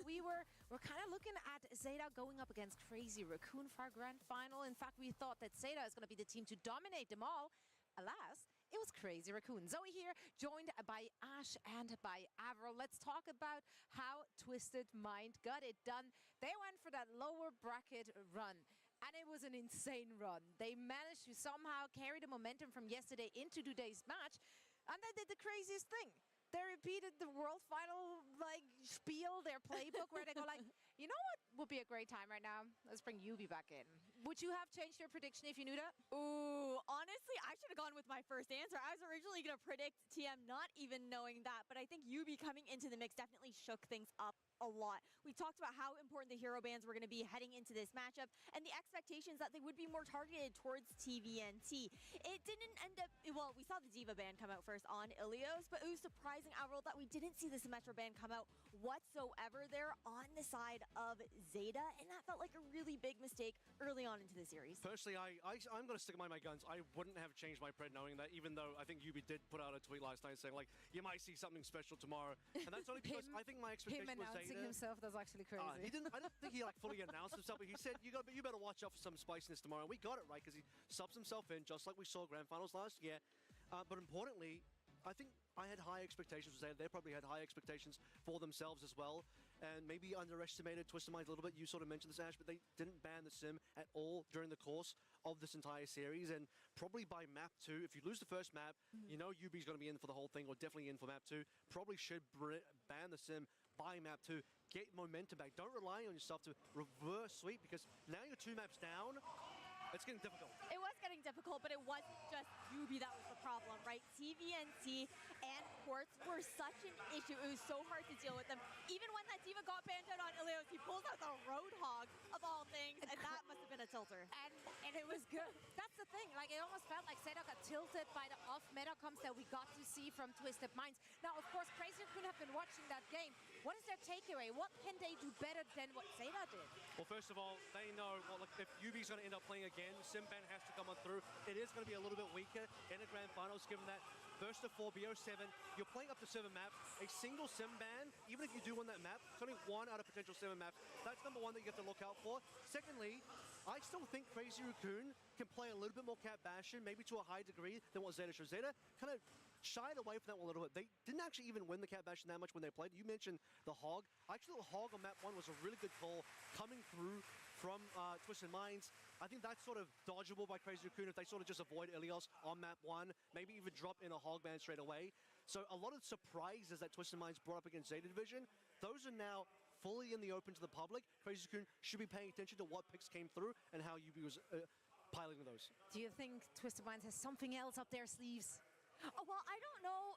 We're kind of looking at Zeta going up against Crazy Raccoon for our grand final. In fact, we thought that Zeta is going to be the team to dominate them all. Alas, it was Crazy Raccoon. Zoe here, joined by Ash and by Avril. Let's talk about how Twisted Mind got it done. They went for that lower bracket run, and it was an insane run. They managed to somehow carry the momentum from yesterday into today's match, and they did the craziest thing. They repeated the world final spiel, their playbook, where they go like, you know what would be a great time right now? Let's bring Yubi back in. Would you have changed your prediction if you knew that? Ooh, honestly, I should have gone with my first answer. I was originally going to predict TM, not even knowing that, but I think Yubi coming into the mix definitely shook things up a lot. We talked about how important the hero bans were going to be heading into this matchup and the expectations that they would be more targeted towards TVNT. It didn't end up, well, we saw the Diva ban come out first on Ilios, but it was surprising, Avril, that we didn't see the Symmetra ban come out whatsoever there on the side of Zeta, and that felt like a really big mistake early on into the series. Personally, I'm going to stick by my guns. I wouldn't have changed my pred knowing that, even though I think Yubi did put out a tweet last night saying, like, you might see something special tomorrow. And that's only because I think my expectation was Zeta. Himself, that's actually crazy. I don't think he fully announced himself, but he said, you better watch out for some spiciness tomorrow. And we got it right, because he subs himself in, just like we saw Grand Finals last year. But importantly, I think I had high expectations for Zeta. They probably had high expectations for themselves as well, and maybe underestimated Twisted Minds a little bit. You sort of mentioned this, Ash, but they didn't ban the sim at all during the course of this entire series, and probably by map 2, if you lose the first map, you know Yubi's going to be in for the whole thing, or definitely in for map 2. Probably should ban the sim by map 2. Get momentum back. Don't rely on yourself to reverse sweep, because now you're 2 maps down. It's getting difficult. It was getting difficult, but it wasn't just Yubi that was the problem, right? TVNT and Quartz were such an issue. It was so hard to deal with them. Even when that Diva got banned out on Ilios, he pulls out the Roadhog of all things, and that must have been a tilter. And it was good. That's the thing. Like, it almost felt like Zeta got tilted by the off-meta comps that we got to see from Twisted Minds. Now, of course, Crazy could have been watching that game. What is their takeaway? What can they do better than what Zeta did? Well, first of all, they know, well, look, if Yubi's going to end up playing again, Simban has to come on through. It is going to be a little bit weaker in the Grand Finals, given that first of 4, BO7, you're playing up to 7 maps. A single Simban, even if you do win that map, it's only 1 out of potential 7 maps. That's number 1 that you have to look out for. Secondly, I still think Crazy Raccoon can play a little bit more Cat Bastion, maybe to a high degree than what Zeta shows. Zeta kind of shied away from that one a little bit. They didn't actually even win the Cat Bastion that much when they played. You mentioned the Hog. Actually, the Hog on map 1 was a really good call coming through from Twisted Minds. I think that's sort of dodgeable by Crazy Raccoon if they sort of just avoid Ilios on map 1, maybe even drop in a Hog ban straight away. So a lot of surprises that Twisted Minds brought up against Zeta Division, those are now fully in the open to the public. Crazy Raccoon should be paying attention to what picks came through and how Yubi was piloting those. Do you think Twisted Minds has something else up their sleeves? Oh, well, I don't know.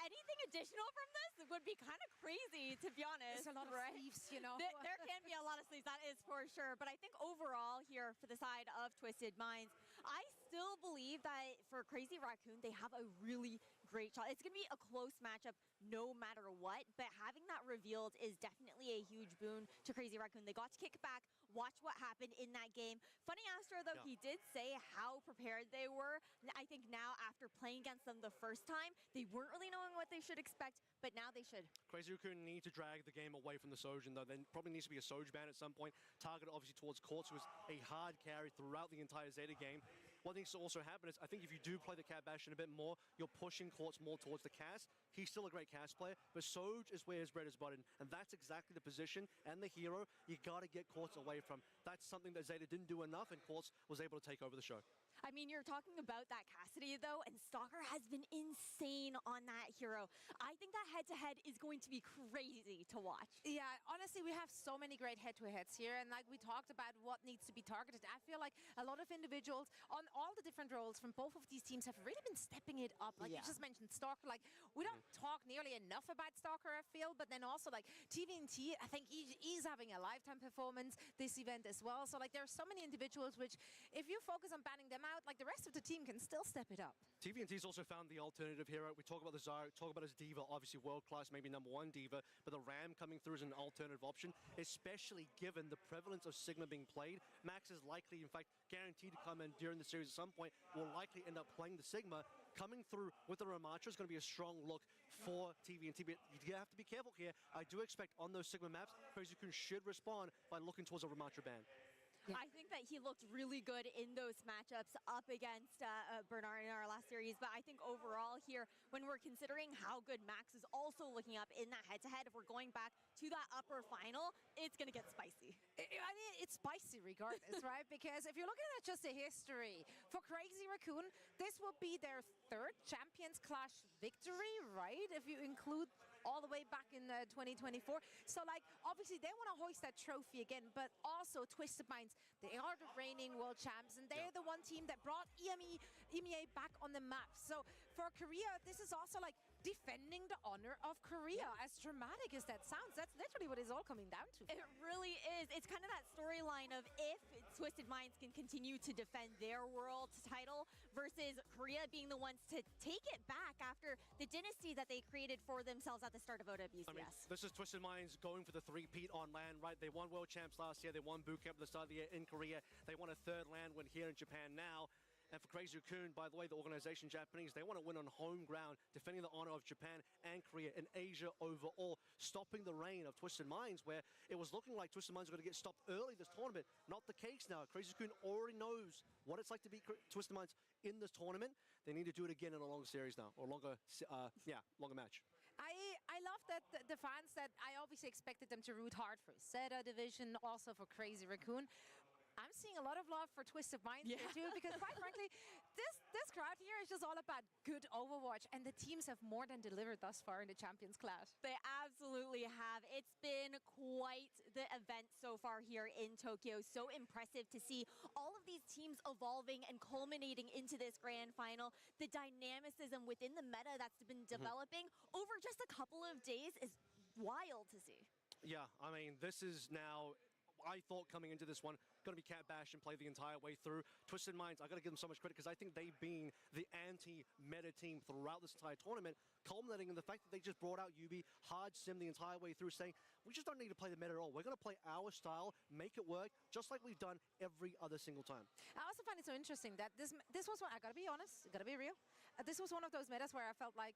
Anything additional from this would be kind of crazy, to be honest. There's a lot of sleeves, you know. There can be a lot of sleeves, that is for sure. But I think overall here for the side of Twisted Minds, I still believe that for Crazy Raccoon, they have a really great shot. It's going to be a close matchup no matter what, but having that revealed is definitely a huge boon to Crazy Raccoon. They got to kick back, watch what happened in that game. Funny Astro, though, he did say how prepared they were. I think now, after playing against them the first time, they weren't really knowing what they should expect, but now they should. Crazy Raccoon need to drag the game away from the Sojin, though. There probably needs to be a Soj ban at some point, targeted obviously towards Quartz, who was a hard carry throughout the entire Zeta game. What needs to also happen is, I think if you do play the Cat Bastion a bit more, you're pushing Quartz more towards the cast. He's still a great cast player, but Soj is where his bread is buttered, and that's exactly the position and the hero you got to get Quartz away from. That's something that Zeta didn't do enough, and Quartz was able to take over the show. I mean, you're talking about that Cassidy, though, and Stalker has been insane on that hero. I think that head-to-head is going to be crazy to watch. Yeah, honestly, we have so many great head-to-heads here, and like we talked about what needs to be targeted. I feel like a lot of individuals on all the different roles from both of these teams have really been stepping it up. Like you just mentioned Stalker, like we don't talk nearly enough about Stalker, I feel, but then also like TVNT, I think he's having a lifetime performance this event as well. So like there are so many individuals which, if you focus on banning them out, out, like the rest of the team can still step it up. TVNT's also found the alternative hero. We talk about the Zarya, talk about his diva, obviously world-class, maybe #1 diva, but the Ram coming through as an alternative option, especially given the prevalence of Sigma being played. Max is likely, in fact, guaranteed to come in during the series at some point, will likely end up playing the Sigma. Coming through with the Ramatra is going to be a strong look for TVNT, but you have to be careful here. I do expect on those Sigma maps, Crazy-kun should respond by looking towards a Ramatra ban. I think that he looked really good in those matchups up against Bernard in our last series, but I think overall here, when we're considering how good Max is also looking up in that head-to-head, if we're going back to that upper final, it's going to get spicy. I mean, it's spicy regardless, right? Because if you're looking at just the history, for Crazy Raccoon, this will be their 3rd Champions Clash victory, right? If you include all the way back in 2024. So, like, obviously they want to hoist that trophy again, but also Twisted Minds, they are the reigning world champs, and they're the one team that brought EMEA back on the map. So for Korea, this is also like defending the honor of Korea. As dramatic as that sounds, that's literally what it's all coming down to. It really is. It's kind of that storyline of if Twisted Minds can continue to defend their world title versus Korea being the ones to take it back after the dynasty that they created for themselves at the start of OWCS. I mean, this is Twisted Minds going for the 3-peat on land, right? They won World Champs last year. They won Boot Camp at the start of the year in Korea. They won a 3rd land win here in Japan now. And for Crazy Raccoon, by the way, the organization Japanese, they want to win on home ground, defending the honor of Japan and Korea and Asia overall, stopping the reign of Twisted Minds, where it was looking like Twisted Minds were going to get stopped early this tournament. Not the case now. Crazy Raccoon already knows what it's like to beat Twisted Minds in this tournament. They need to do it again in a longer series now, or longer match. I love that the fans that I obviously expected them to root hard for Zeta Division, also for Crazy Raccoon. I'm seeing a lot of love for Twisted Minds here too, because quite frankly, this crowd here is just all about good Overwatch, and the teams have more than delivered thus far in the Champions Clash. They absolutely have. It's been quite the event so far here in Tokyo. So impressive to see all of these teams evolving and culminating into this grand final. The dynamicism within the meta that's been developing over just a couple of days is wild to see. Yeah, I mean, this is now, I thought coming into this one, going to be Cat Bash and play the entire way through. Twisted Minds, I got to give them so much credit because I think they've been the anti-meta team throughout this entire tournament, culminating in the fact that they just brought out Yubi, hard sim the entire way through, saying, we just don't need to play the meta at all. We're going to play our style, make it work, just like we've done every other single time. I also find it so interesting that this was one, I got to be honest, got to be real. This was one of those metas where I felt like,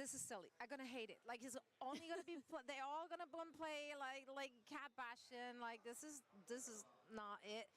this is silly. I'm gonna hate it. Like, it's only gonna be. They all gonna play like Cat Bastion. Like, this is not it.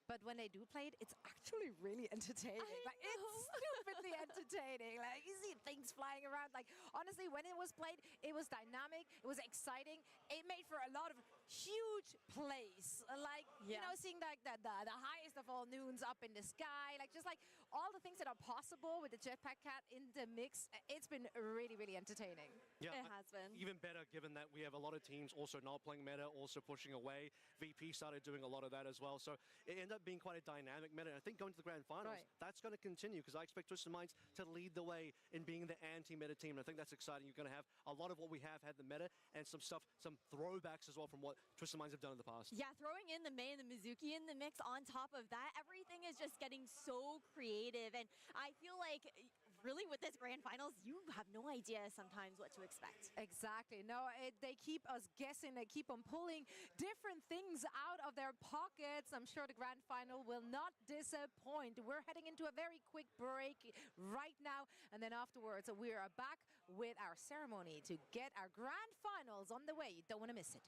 But when they do play it, it's actually really entertaining. It's stupidly entertaining. Like, you see things flying around. Like, honestly, when it was played, it was dynamic. It was exciting. It made for a lot of huge plays. Like, you know, seeing like the highest of all noons up in the sky. Like, just like all the things that are possible with the Jetpack Cat in the mix. It's been really, really entertaining. Yeah, it has been. Even better, given that we have a lot of teams also not playing meta, also pushing away. VP started doing a lot of that as well. So it ended up being quite a dynamic meta. And I think going to the grand finals, that's going to continue because I expect Twisted Minds to lead the way in being the anti-meta team. And I think that's exciting. You're going to have a lot of what we have had the meta and some stuff, some throwbacks as well from what Twisted Minds have done in the past. Yeah, throwing in the Mei and the Mizuki in the mix on top of that, everything is just getting so creative. And I feel like really with this grand finals, you have no idea sometimes what to expect. Exactly. No, they keep us guessing. They keep on pulling different things out of their pockets. I'm sure the grand final will not disappoint. We're heading into a very quick break right now. And then afterwards, we are back with our ceremony to get our grand finals on the way. You don't want to miss it.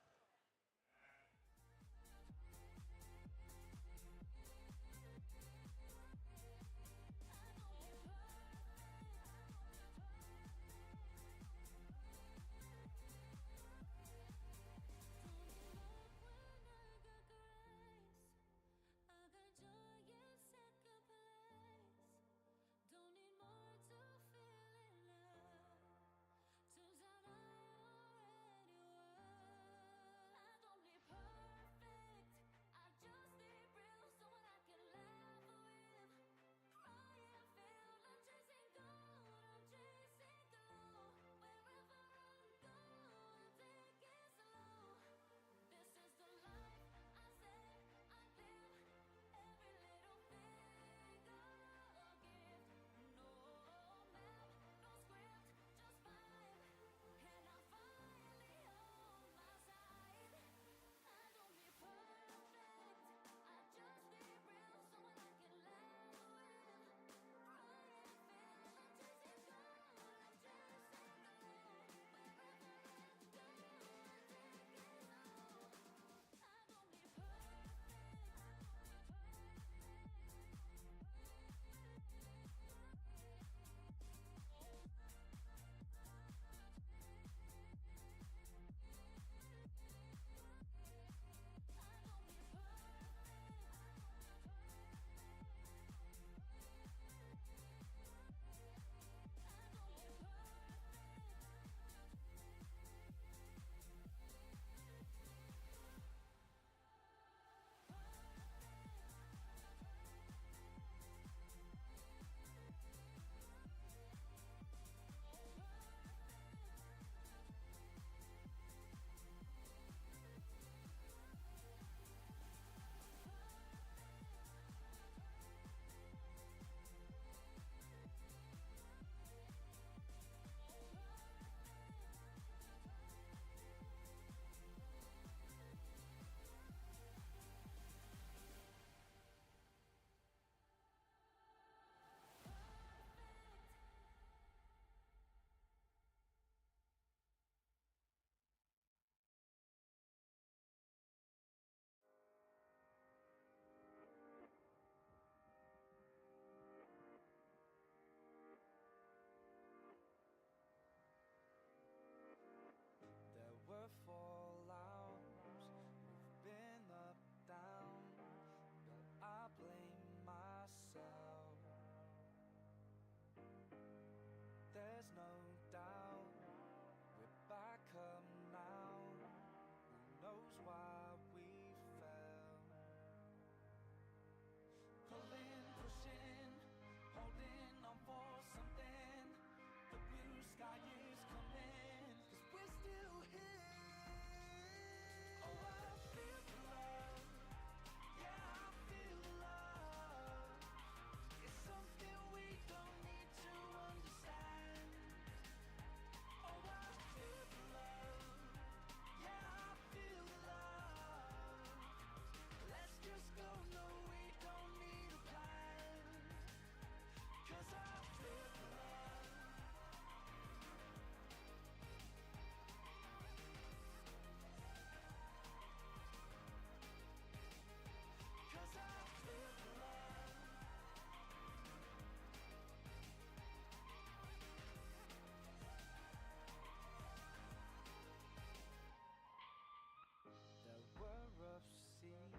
seas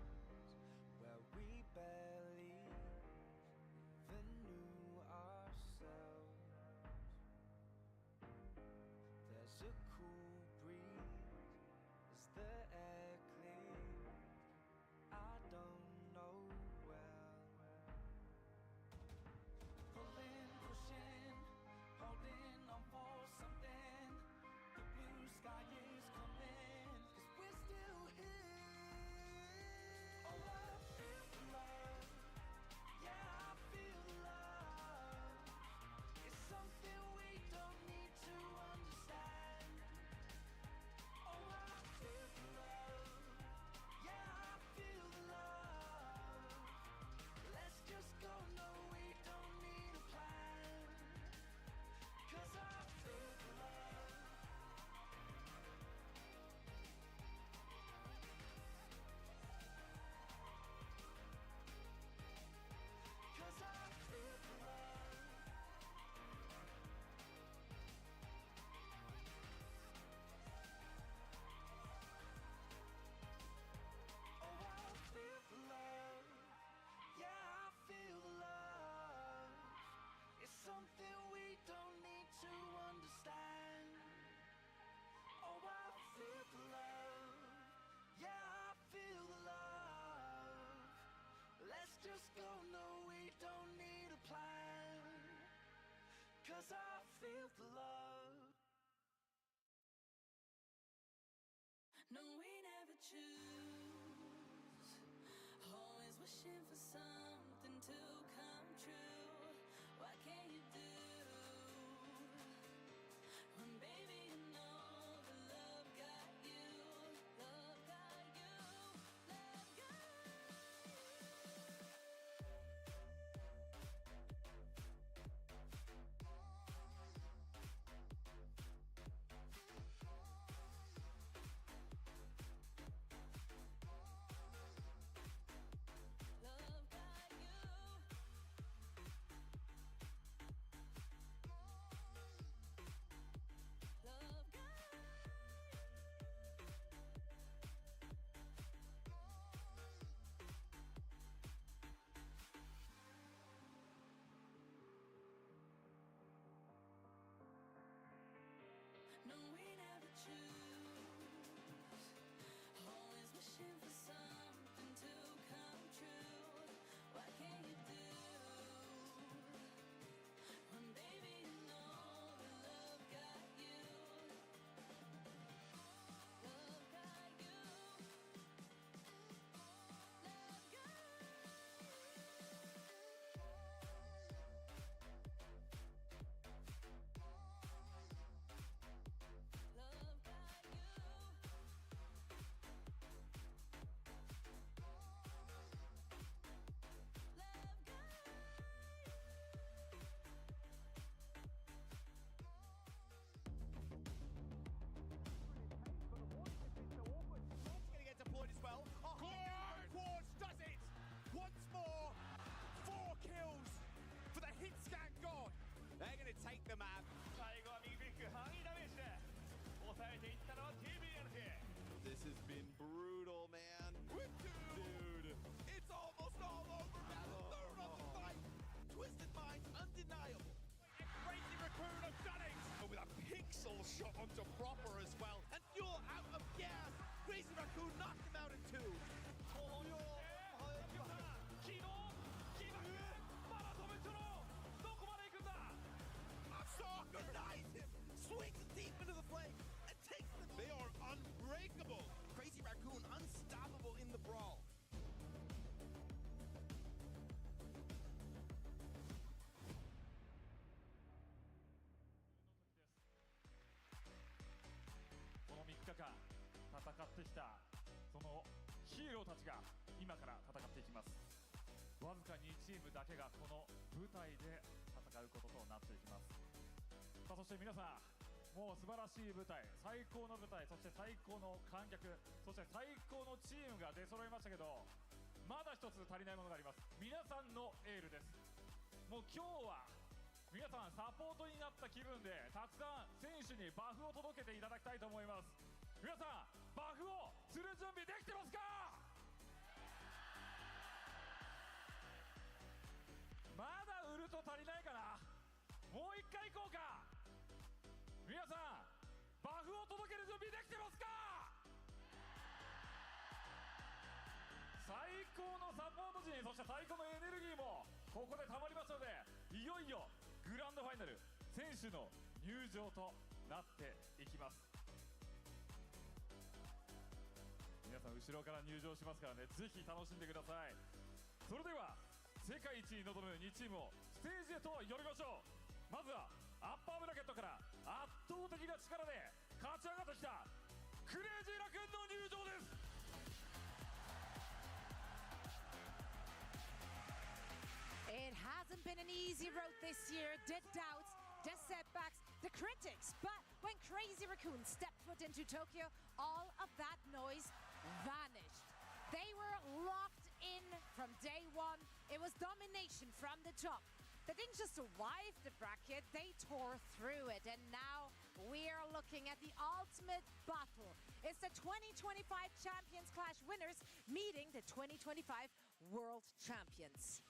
where we barely even knew ourselves. There's a cool breeze. Is the air clear? I don't know well. Pulling, pushing, holding on for something. The blue sky is coming, 'cause we're still here. Oh, I feel the love. Yeah, I feel the love. It's something we don't need to understand. Oh, I feel the love. Yeah, I feel the love. Let's just go, no, we don't need a plan. 'Cause I feel the love. 'Cause I feel the love. Oh, I feel the love. Yeah, I feel the love. It's something we don't need to understand. Oh, I feel the love. Yeah, I feel the love. Let's just go, no, we don't need a plan. 'Cause I feel the love. No, we never choose. Always wishing for something to come true. What can you do when, baby, you know the love got you? Love got you. Love got love got you. Love got no, we never choose. Always wishing for something to come true. What can you do when, baby, you know the love got you? Love got you. Love got love got you. Love got Gonna get deployed as well. Quartz does it! Once more, 4 kills for the hit scan god. They're gonna take the map. 最後は右クリック範囲ダメージで抑えていったのは TBNT. This has been brutal, man. Dude, it's almost all over. Third of the fight. Twisted Minds, undeniable. And Crazy Raccoon have done it! With a pixel shot onto Proper as well. And Fuel out of gas. Crazy Raccoon knocked him out in 2. 昨日キーバックまだ止めちょろどこまで行くんだ Soccer denies him. Swings deep into the flame and takes them. They are unbreakable. Crazy Raccoon unstoppable in the brawl. この3日間戦ってきたそのヒーローたちが今から戦っていきます。わずか2チームだけがこの舞台で戦うこととなっていきます。さあそして皆さんもう素晴らしい舞台、最高の舞台、そして最高の観客、そして最高のチームが出揃いましたけど、まだ一つ足りないものがあります。皆さんのエールです。もう今日は皆さんサポートになった気分でたくさん選手にバフを届けていただきたいと思います。皆さんバフをする準備できてますか？人足りないかな。もう一回行こうか。皆さんバフを届ける準備できてますか。最高のサポート陣、そして最高のエネルギーもここでたまりますので、いよいよグランドファイナル選手の入場となっていきます。皆さん後ろから入場しますからね、ぜひ楽しんでください。それでは世界一に臨む2チームをステージへと呼びましょう。まずはアッパーブラケットから圧倒的な力で勝ち上がってきたクレイジーラクーンの入場です。It hasn't been an easy road this year. The doubts, the setbacks, the critics. But when Crazy Raccoon stepped foot into Tokyo, all of that noise vanished. They were locked in from day one. It was domination from the top. They didn't just survive the bracket, they tore through it. And now we are looking at the ultimate battle. It's the 2025 Champions Clash winners meeting the 2025 World Champions.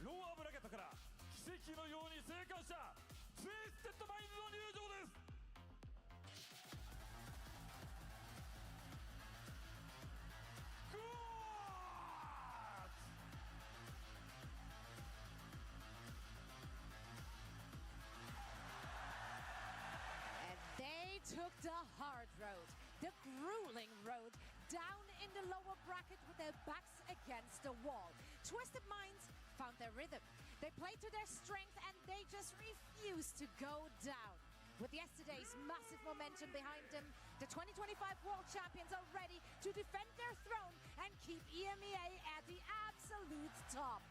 ローアーブラケットから奇跡のように生還したツイステッドマインズの入場です。And they took the hard road, the grueling road, down in the lower bracket with their backs against the wall. Twisted Minds found their rhythm. They played to their strength and they just refused to go down. With yesterday's massive momentum behind them, the 2025 World Champions are ready to defend their throne and keep EMEA at the absolute top.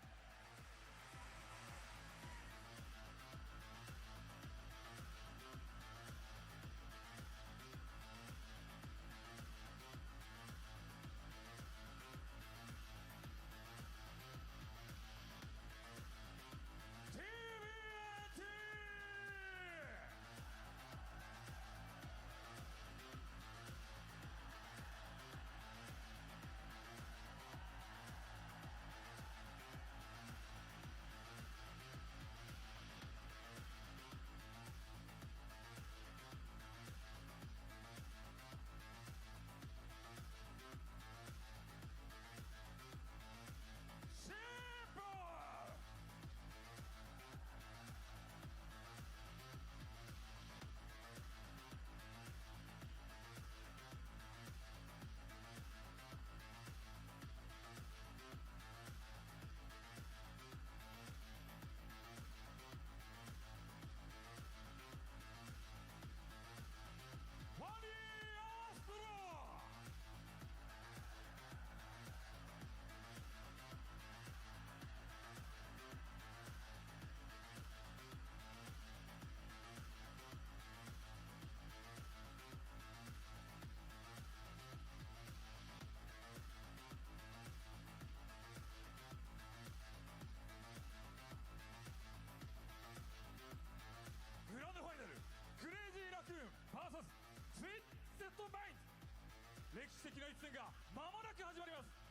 戦が間もなく始まります。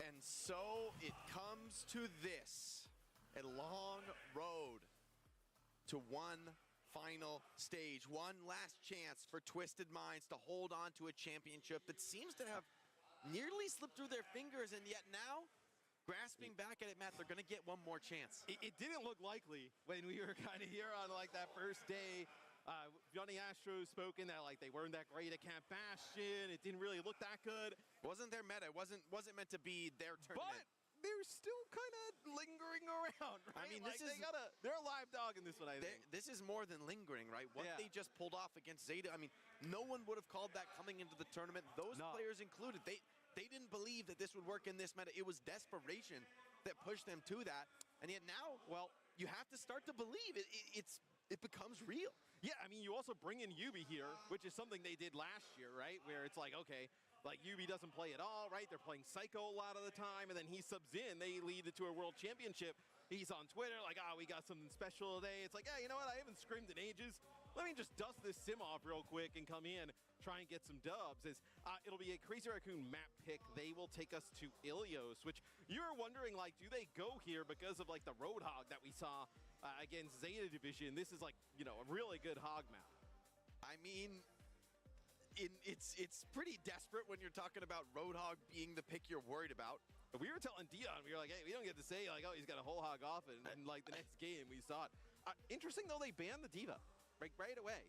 And so it comes to this, a long road to one final stage, one last chance for Twisted Minds to hold on to a championship that seems to have nearly slipped through their fingers, and yet now, grasping back at it, Matt, they're going to get one more chance. It didn't look likely when we were kind of here on like that first day. Johnny Astro spoken that like they weren't that great at Camp Bastion. It didn't really look that good. Wasn't their meta. Wasn't meant to be their tournament. But they're still kind of lingering around, right? I mean, like this is they're a live dog in this one, I think. This is more than lingering, right? What they just pulled off against Zeta. I mean, no one would have called that coming into the tournament. Those players included. They didn't believe that this would work in this meta. It was desperation that pushed them to that. And yet now, well, you have to start to believe it. It becomes real. Yeah, I mean, you also bring in Yubi here, which is something they did last year, right? Where it's like, okay, like Yubi doesn't play at all, right? They're playing Psycho a lot of the time, and then he subs in. They lead it to a world championship. He's on Twitter like, we got something special today. It's like, hey, you know what? I haven't screamed in ages. Let me just dust this sim off real quick and come in, try and get some dubs. It'll be a Crazy Raccoon map pick. They will take us to Ilios, which you're wondering, like, do they go here because of, like, the Roadhog that we saw against Zeta Division? This is, like, you know, a really good hog map. I mean, it's pretty desperate when you're talking about Roadhog being the pick you're worried about. We were telling Dion, we were like, hey, we don't get to say, like, oh, he's got a whole hog off, and like, the next game, we saw it. Interesting, though, they banned the Diva. Right away.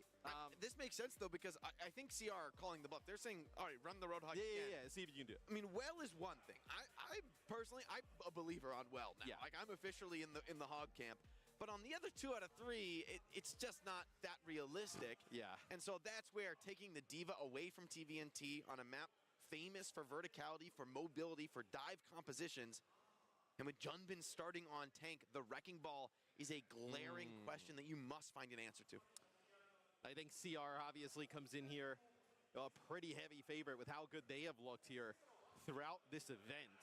This makes sense, though, because I think CR are calling the bluff. They're saying, all right, run the Roadhog again. Yeah, see if you can do it. I mean, Well is one thing. I personally, I'm a believer on Well now. Yeah. Like, I'm officially in the hog camp. But on the other 2 out of 3, it's just not that realistic. Yeah. And so that's where taking the Diva away from TVNT on a map famous for verticality, for mobility, for dive compositions, and with Junbin starting on tank, the Wrecking Ball is a glaring question that you must find an answer to. I think CR obviously comes in here a pretty heavy favorite with how good they have looked here throughout this event.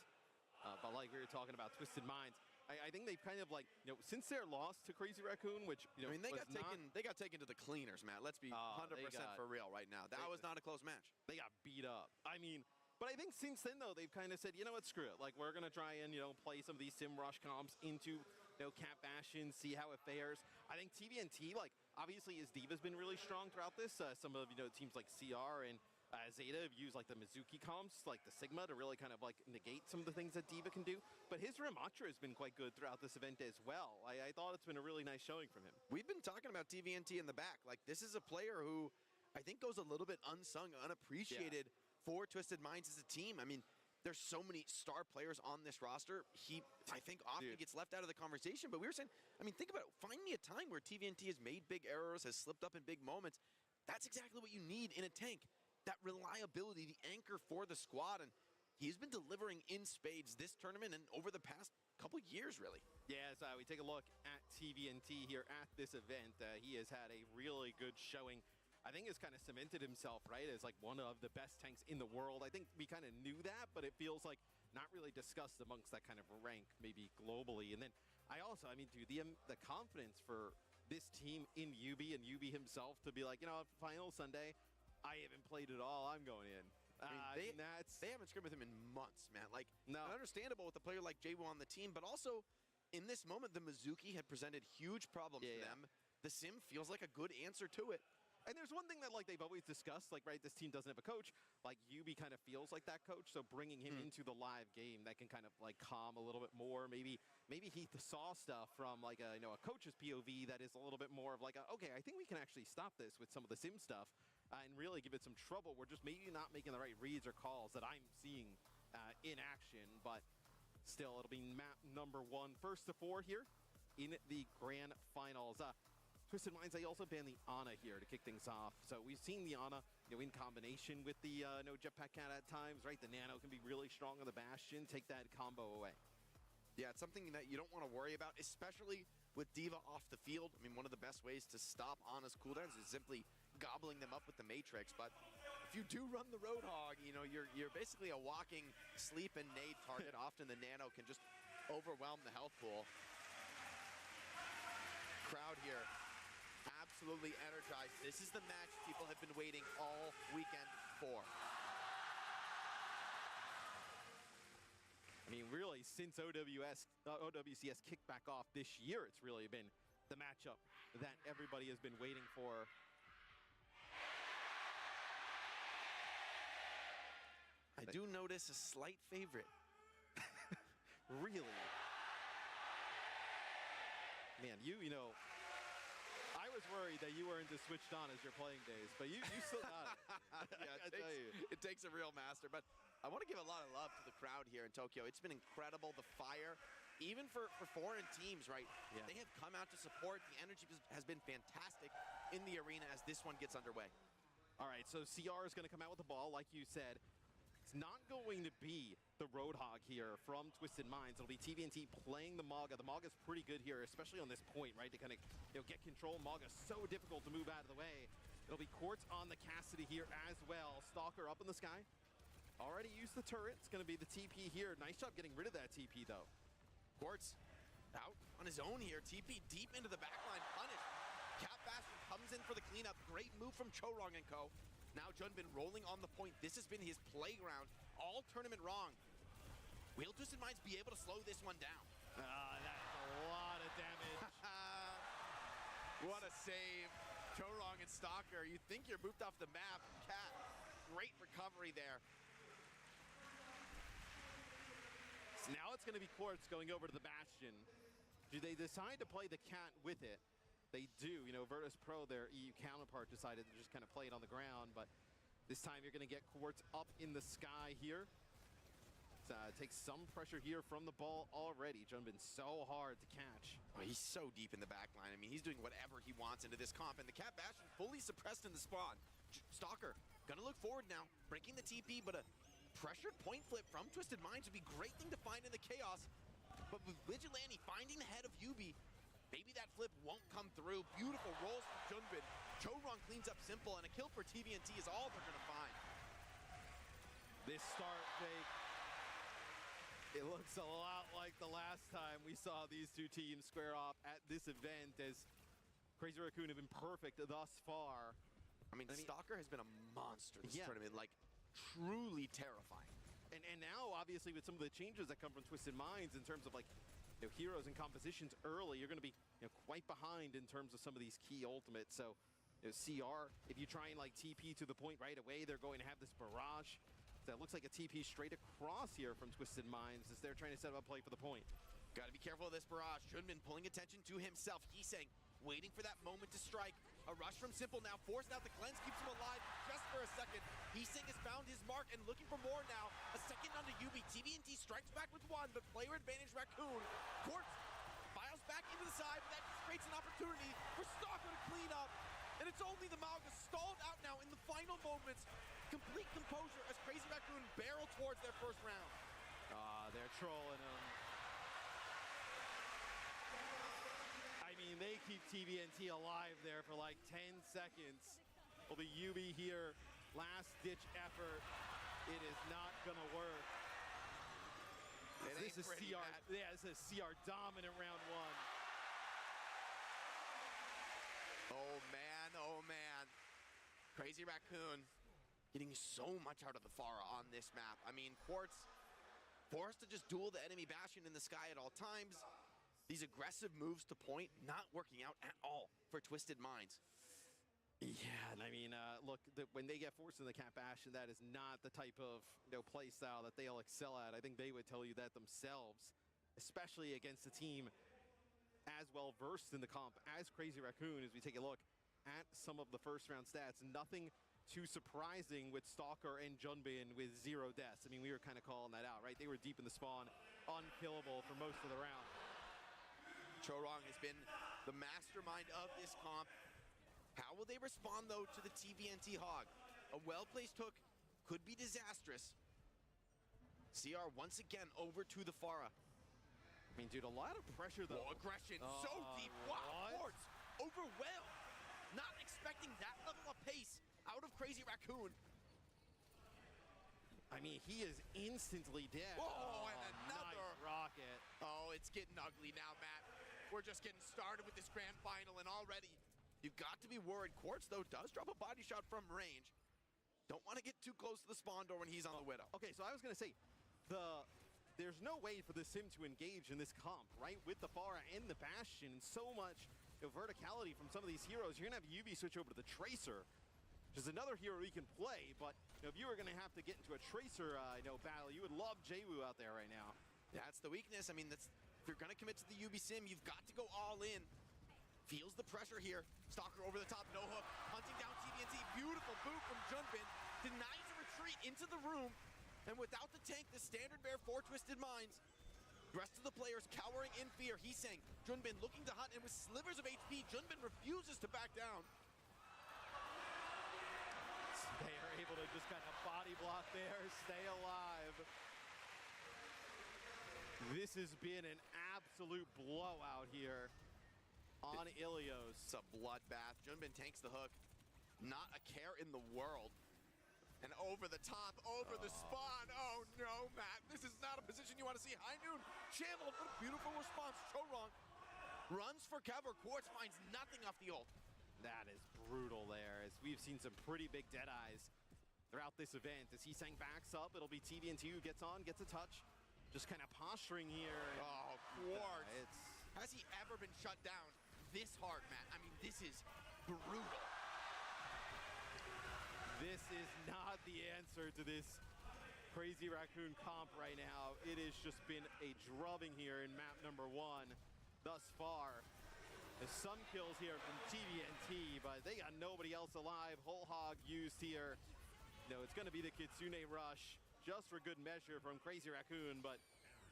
But like we were talking about Twisted Minds, I think they've kind of like, you know, since their loss to Crazy Raccoon, which, you know, I mean, they got taken to the cleaners, Matt. Let's be 100% for real right now. That was not a close match. They got beat up. I mean, but I think since then, though, they've kind of said, you know what, screw it. Like, we're going to try and, you know, play some of these Sim Rush comps into, you know, Camp Bastion, see how it fares. I think TVNT, like, obviously his Diva's been really strong throughout this. Some of, you know, teams like CR and Zeta have used, like, the Mizuki comps, like the Sigma, to really kind of, like, negate some of the things that Diva can do. But his Ramatra has been quite good throughout this event as well. I thought it's been a really nice showing from him. We've been talking about TVNT in the back. Like, this is a player who I think goes a little bit unsung, unappreciated for Twisted Minds as a team. I mean, there's so many star players on this roster. He, I think, often gets left out of the conversation. But we were saying, I mean, think about it. Find me a time where TVNT has made big errors, has slipped up in big moments. That's exactly what you need in a tank. That reliability, the anchor for the squad. And he's been delivering in spades this tournament and over the past couple years, really. Yeah, as we take a look at TVNT here at this event, he has had a really good showing. I think has kind of cemented himself, right, as like one of the best tanks in the world. I think we kind of knew that, but it feels like not really discussed amongst that kind of rank, maybe globally. And then I mean, dude, the confidence for this team in Yubi and Yubi himself to be like, you know, final Sunday, I haven't played at all, I'm going in. I mean, they haven't scrimmaged with him in months, man. Like, understandable with a player like Jaywoo on the team, but also in this moment, the Mizuki had presented huge problems to them. The sim feels like a good answer to it. And there's one thing that, like, they've always discussed, like, right, this team doesn't have a coach. Like, Yubi kind of feels like that coach, so bringing him into the live game, that can kind of, like, calm a little bit more. Maybe he saw stuff from, like, a coach's POV that is a little bit more of, like, okay, I think we can actually stop this with some of the sim stuff and really give it some trouble. We're just maybe not making the right reads or calls that I'm seeing in action, but still, it'll be map number 1, first to 4 here in the grand finals. Twisted Minds, they also banned the Ana here to kick things off. So we've seen the Ana in combination with the no jetpack cat at times, right? The Nano can be really strong on the Bastion, take that combo away. Yeah, it's something that you don't want to worry about, especially with D.Va off the field. I mean, one of the best ways to stop Ana's cooldowns is simply gobbling them up with the Matrix. But if you do run the Roadhog, you're basically a walking sleep and nade target. Often the Nano can just overwhelm the health pool. Crowd here absolutely energized. This is the match people have been waiting all weekend for. I mean, really, since OWCS kicked back off this year, it's really been the matchup that everybody has been waiting for. I do notice a slight favorite. Really? Man, I was worried that you weren't as switched on as your playing days, but you still got it. Yeah, it takes a real master. But I want to give a lot of love to the crowd here in Tokyo. It's been incredible. The fire, even for foreign teams, right? Yeah. They have come out to support. The energy has been fantastic in the arena as this one gets underway. All right, so CR is going to come out with the ball, like you said. It's not going to be the Roadhog here from Twisted Minds. It'll be TVNT playing the Maga. The Maga's pretty good here, especially on this point, right? To kind of get control. Maga's so difficult to move out of the way. It'll be Quartz on the Cassidy here as well. Stalker up in the sky. Already used the turret. It's going to be the TP here. Nice job getting rid of that TP, though. Quartz out on his own here. TP deep into the backline. Punished. Cap Bastion comes in for the cleanup. Great move from Chorong and co. Now Junbin rolling on the point. This has been his playground all tournament long. Will Twisted Minds be able to slow this one down? That's a lot of damage. What a save. Chorong and Stalker. You think you're moved off the map. Cat, great recovery there. So now it's going to be Quartz going over to the Bastion. Do they decide to play the Cat with it? They do. Virtus Pro, their EU counterpart, decided to just kind of play it on the ground, but this time you're going to get Quartz up in the sky here. Takes some pressure here from the ball already. Junbin so hard to catch. Oh, he's so deep in the back line. I mean, he's doing whatever he wants into this comp, and the Cat Bastion fully suppressed in the spawn. Stalker, gonna look forward now, breaking the TP, but a pressured point flip from Twisted Minds would be a great thing to find in the chaos. But with Vigilante finding the head of Yubi, maybe that flip won't come through. Beautiful rolls from Junbin. Chorong cleans up simple, and a kill for TVNT is all they're gonna find. This start, Jake, it looks a lot like the last time we saw these two teams square off at this event, as Crazy Raccoon have been perfect thus far. I mean, Stalker has been a monster this tournament, like truly terrifying. And now, obviously, with some of the changes that come from Twisted Minds in terms of heroes and compositions early, you're going to be quite behind in terms of some of these key ultimates. So CR, if you try and TP to the point right away, they're going to have this barrage. That looks like a TP straight across here from Twisted Minds as they're trying to set up a play for the point. Gotta be careful of this barrage. Junbin pulling attention to himself. Heesang waiting for that moment to strike. A rush from Simple now forced out the cleanse, keeps him alive just for a second. Heesang has found his mark and looking for more now. A second onto Yubi. TVNT strikes back with one, but player advantage Raccoon. Quartz files back into the side, but that just creates an opportunity for Stalker to clean up. And it's only the Malga stalled out now in the final moments. Complete composure as Crazy Raccoon barrel towards their first round. They're trolling him. I mean, they keep TVNT alive there for 10 seconds. Well, the Yubi here, last-ditch effort. It is not gonna work. This is CR. Yeah, this is CR dominant round one. Oh man. Crazy Raccoon getting so much out of the Pharah on this map. I mean, Quartz forced to just duel the enemy Bastion in the sky at all times. These aggressive moves to point not working out at all for Twisted Minds. Yeah, and I mean, look, when they get forced in the Cat Bastion, that is not the type of play style that they'll excel at. I think they would tell you that themselves, especially against a team as well versed in the comp as Crazy Raccoon. As we take a look at some of the first round stats, nothing too surprising with Stalker and Junbin with 0 deaths. I mean, we were kind of calling that out, right? They were deep in the spawn, unkillable for most of the round. Chorong has been the mastermind of this comp. How will they respond, though, to the TVNT Hog? A well-placed hook could be disastrous. CR once again over to the Farah. I mean, dude, a lot of pressure though. Oh, aggression so deep. Wow, Quartz overwhelmed. Not expecting that level of pace out of Crazy Raccoon. I mean, he is instantly dead. Oh, and another nice rocket. Oh, it's getting ugly now, Matt. We're just getting started with this grand final, and already you've got to be worried. Quartz, though, does drop a body shot from range. Don't want to get too close to the spawn door when he's on the Widow. Okay, so I was going to say, there's no way for the Sim to engage in this comp, right? With the Farah and the Bastion, and so much verticality from some of these heroes. You're going to have UV switch over to the Tracer, which is another hero he can play, but if you were going to have to get into a Tracer battle, you would love Jwoo out there right now. That's the weakness. I mean, if you're going to commit to the UB Sim, you've got to go all in. Feels the pressure here. Stalker over the top, no hook. Hunting down TVNT. Beautiful boot from Junbin. Denies a retreat into the room. And without the tank, the standard bear for Twisted Minds. The rest of the players cowering in fear. He's saying Junbin looking to hunt, and with slivers of HP, Junbin refuses to back down. They are able to just kind of body block there, stay alive. This has been an absolute blowout here on Ilios. It's a bloodbath. Junbin tanks the hook. Not a care in the world. And over the top, over the spawn. Oh no, Matt. This is not a position you want to see. High Noon shambled, but a beautiful response. Chorong runs for cover. Quartz finds nothing off the ult. That is brutal there, as we've seen some pretty big deadeyes throughout this event. As Heesang backs up, it'll be TVNT who gets on, gets a touch. Just kind of posturing here. Oh, Quartz. Has he ever been shut down this hard, Matt? I mean, this is brutal. This is not the answer to this Crazy Raccoon comp right now. It has just been a drubbing here in map number 1 thus far. There's some kills here from TVNT, but they got nobody else alive. Whole hog used here. No, it's going to be the Kitsune Rush, just for good measure from Crazy Raccoon, but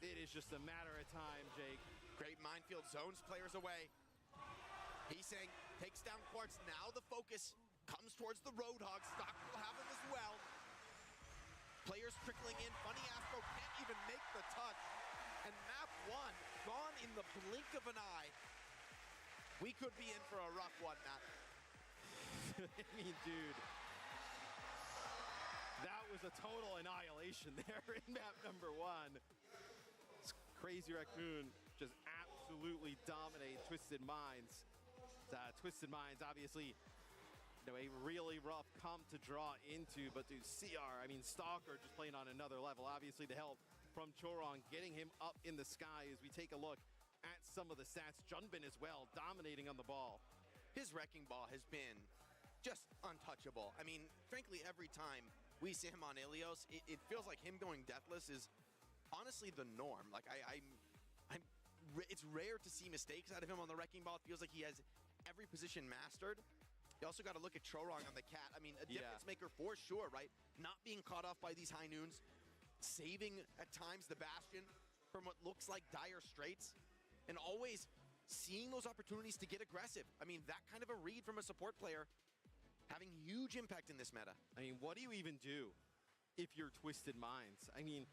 it is just a matter of time, Jake. Great minefield zones players away. Heesang takes down Quartz. Now the focus comes towards the Roadhog. Stalker will have him as well. Players trickling in. Funny Astro can't even make the touch. And map 1 gone in the blink of an eye. We could be in for a rough one, Matt. I mean, dude, that was a total annihilation there in map number 1. Crazy Raccoon just absolutely dominate Twisted Minds. Twisted Minds, obviously, a really rough comp to draw into, but dude, CR, I mean, Stalker just playing on another level. Obviously, the help from Chorong getting him up in the sky as we take a look at some of the stats. Junbin as well, dominating on the ball. His wrecking ball has been just untouchable. I mean, frankly, every time we see him on Ilios, it feels like him going deathless is honestly the norm. Like, it's rare to see mistakes out of him on the wrecking ball. It feels like he has every position mastered. You also got to look at Chorong on the cat. I mean, a difference maker for sure, right? Not being caught off by these high noons, saving at times the Bastion from what looks like dire straits, and always seeing those opportunities to get aggressive. I mean, that kind of a read from a support player having huge impact in this meta. I mean, what do you even do if you're Twisted Minds? I mean,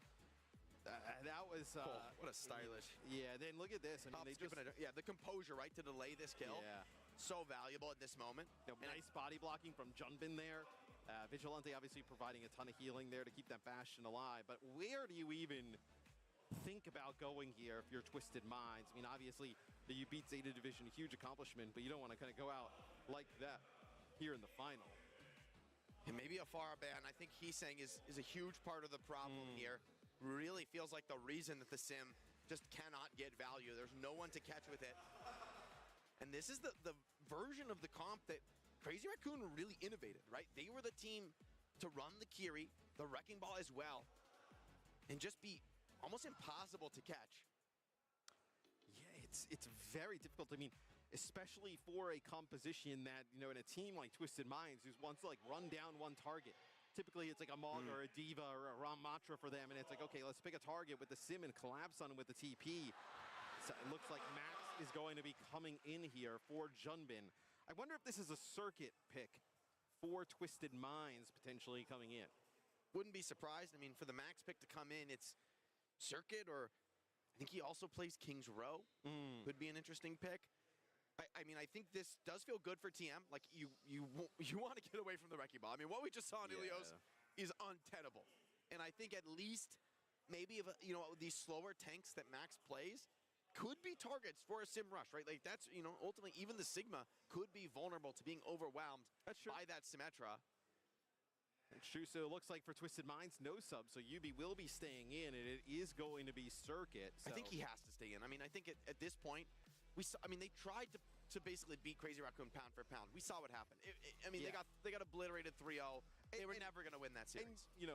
that was... what a stylish. Yeah, then look at this. I mean, they just... the composure, right, to delay this kill. Yeah. So valuable at this moment. Nice body blocking from Junbin there. Vigilante obviously providing a ton of healing there to keep that Bastion alive. But where do you even think about going here if you're Twisted Minds? I mean, obviously, you beat Zeta Division, a huge accomplishment, but you don't want to kind of go out like that here in the final. And maybe a Farah ban, I think Heesang is a huge part of the problem here. Really feels like the reason that the Sim just cannot get value. There's no one to catch with it. And this is the version of the comp that Crazy Raccoon really innovated, right? They were the team to run the Kiri, the Wrecking Ball as well, and just be almost impossible to catch. Yeah, it's very difficult. I mean, especially for a composition that, in a team like Twisted Minds, who's wants to like run down one target. Typically, it's like a Mog or a Diva or a Ramatra for them, and it's like, okay, let's pick a target with the Sim and collapse on him with the TP. So it looks like Max is going to be coming in here for Junbin. I wonder if this is a circuit pick for Twisted Minds potentially coming in. Wouldn't be surprised. I mean, for the Max pick to come in, it's Circuit, or I think he also plays Kings Row. Could be an interesting pick. I mean, I think this does feel good for TM. Like, you want to get away from the wrecking ball. I mean, what we just saw in Ilios is untenable. And I think at least maybe if these slower tanks that Max plays could be targets for a sim rush, right? Like, that's, ultimately even the Sigma could be vulnerable to being overwhelmed by that Symmetra. That's true. So it looks like for Twisted Minds, no sub. So Yubi will be staying in, and it is going to be Circuit. So. I think he has to stay in. I mean, I think at this point, they tried to basically beat Crazy Raccoon pound for pound. We saw what happened. They got obliterated 3-0. They were never going to win that series. And,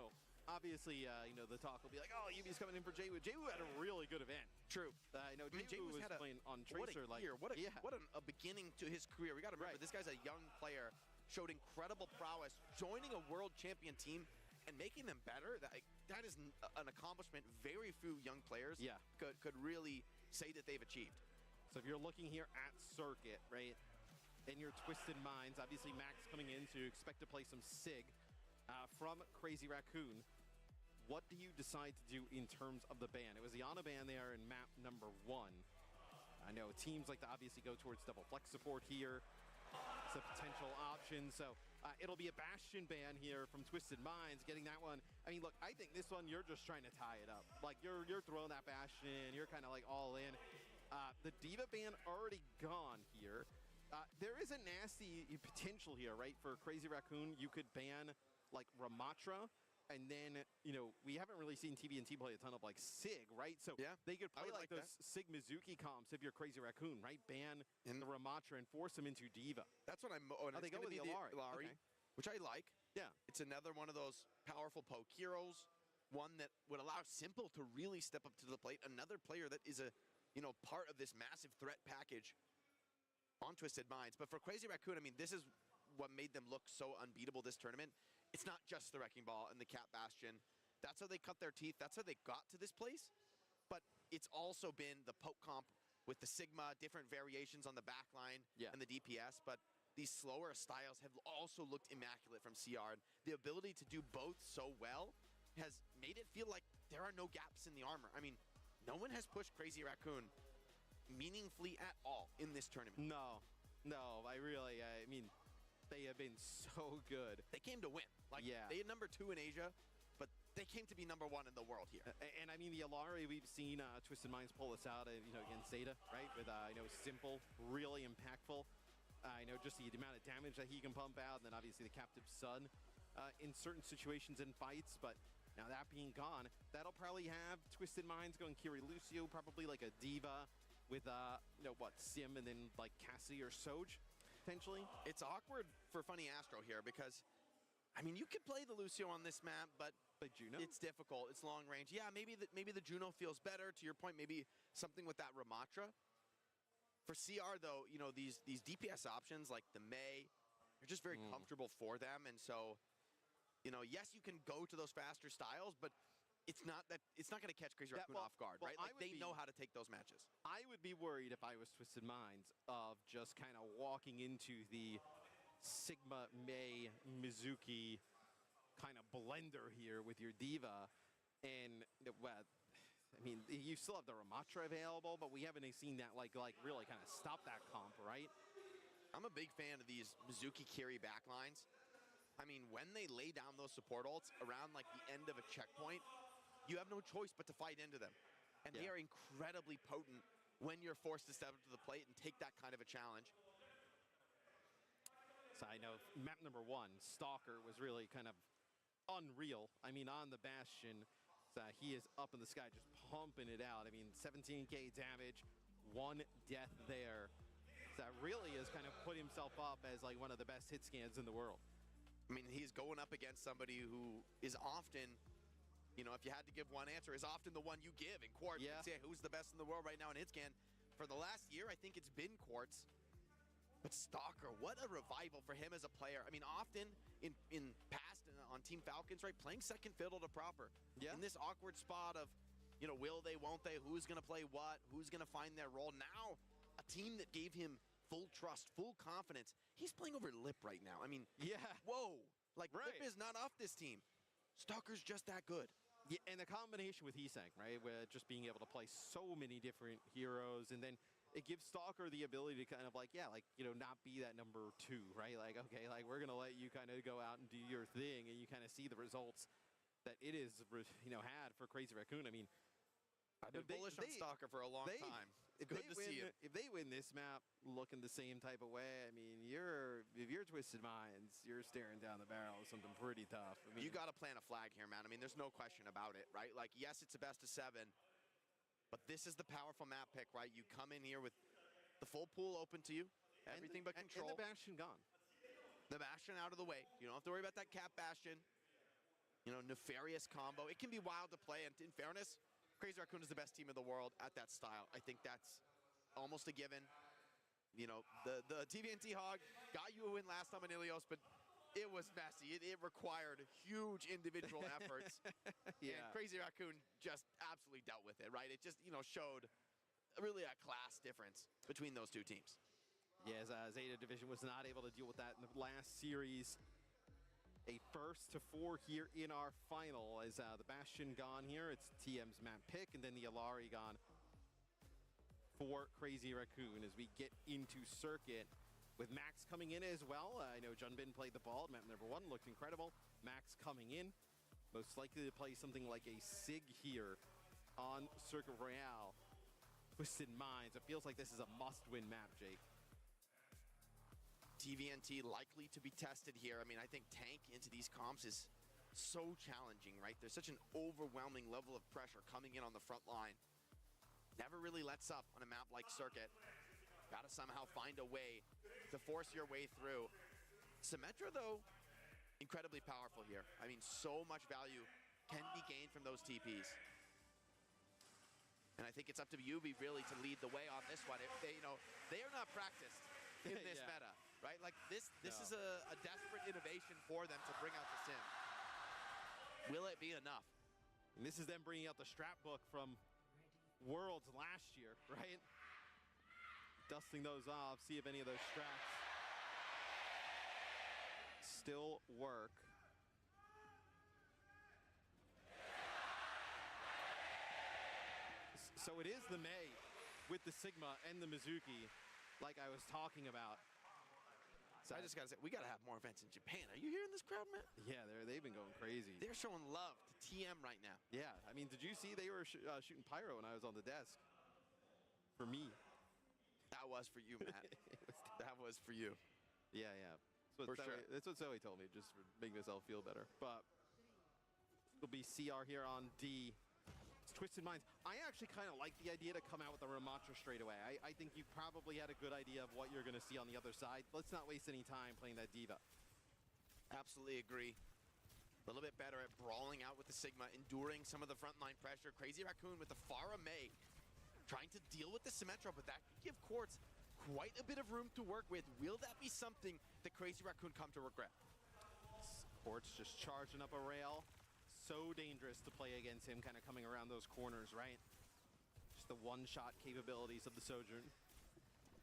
obviously, the talk will be like, oh, Yubi's coming in for Jaywu. Jaywu had a really good event. True. Jaywu was playing on Tracer. What a year. What a beginning to his career. We got to remember, this guy's a young player, showed incredible prowess, joining a world champion team and making them better. That is an accomplishment very few young players could really say that they've achieved. So if you're looking here at Circuit, right, in your Twisted Minds, obviously Max coming in, so you expect to play some Sig from Crazy Raccoon. What do you decide to do in terms of the ban? It was the Ana ban there in map number 1. I know teams like to obviously go towards double flex support here. It's a potential option. So it'll be a Bastion ban here from Twisted Minds, getting that one. I mean, look, I think this one you're just trying to tie it up. Like, you're throwing that Bastion, you're kind of like all in. The D.Va ban already gone here. There is a nasty potential here, right? For Crazy Raccoon, you could ban like Ramatra, and then, we haven't really seen TVNT play a ton of like Sig, right? So they could play like those Sig Mizuki comps if you're Crazy Raccoon, right? Ban the Ramatra and force them into D.Va. That's what I'm. They go with the Illari, okay. Which I like. Yeah. It's another one of those powerful poke heroes. One that would allow Simple to really step up to the plate. Another player that is a part of this massive threat package on Twisted Minds. But for Crazy Raccoon, I mean, this is what made them look so unbeatable this tournament. It's not just the Wrecking Ball and the Cat Bastion. That's how they cut their teeth. That's how they got to this place. But it's also been the poke comp with the Sigma, different variations on the backline and the DPS. But these slower styles have also looked immaculate from CR. And the ability to do both so well has made it feel like there are no gaps in the armor. I mean, no one has pushed Crazy Raccoon meaningfully at all in this tournament. No. I mean, they have been so good. They came to win. They had number 2 in Asia, but they came to be number 1 in the world here. And I mean, the Illari, we've seen Twisted Minds pull this out, against Zeta, right? With, Simple, really impactful. Just the amount of damage that he can pump out, and then obviously the Captive Sun in certain situations in fights, but now that being gone, that'll probably have Twisted Minds going Kiri Lucio, probably like a D.Va with, Sim and then like Cassie or Soj, potentially. It's awkward for Funny Astro here because, I mean, you could play the Lucio on this map, but Juno? It's difficult. It's long range. Yeah, maybe the Juno feels better. To your point, maybe something with that Ramatra. For CR, though, these DPS options like the Mei are just very comfortable for them, and so, yes, you can go to those faster styles, but it's not going to catch Crazy Raccoon off guard, right? Like, they know how to take those matches. I would be worried if I was Twisted Minds of just kind of walking into the Sigma Mei Mizuki kind of blender here with your D.Va, and I mean, you still have the Ramatra available, but we haven't seen that like really kind of stop that comp, right? I'm a big fan of these Mizuki Kiri backlines. I mean, when they lay down those support ults around like the end of a checkpoint, you have no choice but to fight into them. And they are incredibly potent when you're forced to step up to the plate and take that kind of a challenge. So I know map number 1, Stalker, was really kind of unreal. I mean, on the Bastion, he is up in the sky just pumping it out. I mean, 17k damage, 1 death there. So that really has kind of put himself up as like one of the best hit scans in the world. I mean, he's going up against somebody who is often, if you had to give one answer, is often the one you give in Quartz. Yeah. Say who's the best in the world right now in hit scan. For the last year, I think it's been Quartz. But Stalker, what a revival for him as a player. I mean, often in past on Team Falcons, right, playing second fiddle to Proper. Yeah. In this awkward spot of, will they, won't they, who's going to play what, who's going to find their role. Now, a team that gave him full trust, full confidence. He's playing over Lip right now. I mean, yeah. Whoa. Like, Right. Lip is not off this team. Stalker's just that good. Yeah, and the combination with Heesang, right, with just being able to play so many different heroes, and then it gives Stalker the ability to kind of like, not be that number 2, right? Like, okay, like we're gonna let you kind of go out and do your thing, and you kind of see the results that it is, had for Crazy Raccoon. I mean, I've been bullish on Stalker for a long time. It's good to see him. If they win this map looking the same type of way, I mean, if you're Twisted Minds, you're staring down the barrel of something pretty tough. I mean, you got to plant a flag here, man. I mean, there's no question about it, right? Like, yes, it's a best of 7, but this is the powerful map pick, right? You come in here with the full pool open to you, everything but control. And the Bastion gone. The Bastion out of the way. You don't have to worry about that Cap Bastion. Nefarious combo. It can be wild to play, and in fairness, Crazy Raccoon is the best team in the world at that style. I think that's almost a given. The TVNT Hog got you a win last time in Ilios, but it was messy. It required huge individual efforts. Yeah. And Crazy Raccoon just absolutely dealt with it, right? It just, showed really a class difference between those two teams. Yeah, as Zeta Division was not able to deal with that in the last series. A 1st to 4 here in our final as the Bastion gone here. It's TM's map pick, and then the Alari gone for Crazy Raccoon as we get into circuit with Max coming in as well. I know Junbin played the ball. Map number 1 looked incredible. Max coming in, most likely to play something like a Sig here on Circuit Royale. Twisted Minds. It feels like this is a must-win map, Jake. TVNT likely to be tested here. I mean, I think tank into these comps is so challenging, right? There's such an overwhelming level of pressure coming in on the front line. Never really lets up on a map like Circuit. Gotta somehow find a way to force your way through. Symmetra, though, incredibly powerful here. I mean, so much value can be gained from those TPs. And I think it's up to Yubi really to lead the way on this one. They are not practiced in this Yeah. meta. Right? Like this is a desperate innovation for them to bring out the sim. Will it be enough? And this is them bringing out the strap book from Worlds last year, right? Dusting those off, see if any of those straps still work. So it is the May with the Sigma and the Mizuki, like I was talking about. So I just gotta say, we gotta have more events in Japan. Are you hearing this crowd, man? Yeah, they've been going crazy. They're showing love to TM right now. Yeah, I mean, did you see they were shooting pyro when I was on the desk? For me. That was for you, Matt. That was for you. Yeah. That's what Zoe told me, just for making myself feel better. But it'll be CR here on D. It's Twisted Minds. I actually kind of like the idea to come out with a Ramattra straight away. I think you probably had a good idea of what you're going to see on the other side. Let's not waste any time playing that Diva. Absolutely agree. A little bit better at brawling out with the Sigma, enduring some of the frontline pressure. Crazy Raccoon with the Pharah May trying to deal with the Symmetra, but that could give Quartz quite a bit of room to work with. Will that be something that Crazy Raccoon come to regret? Quartz just charging up a rail. So dangerous to play against him, kind of coming around those corners, right? Just the one-shot capabilities of the Sojourn.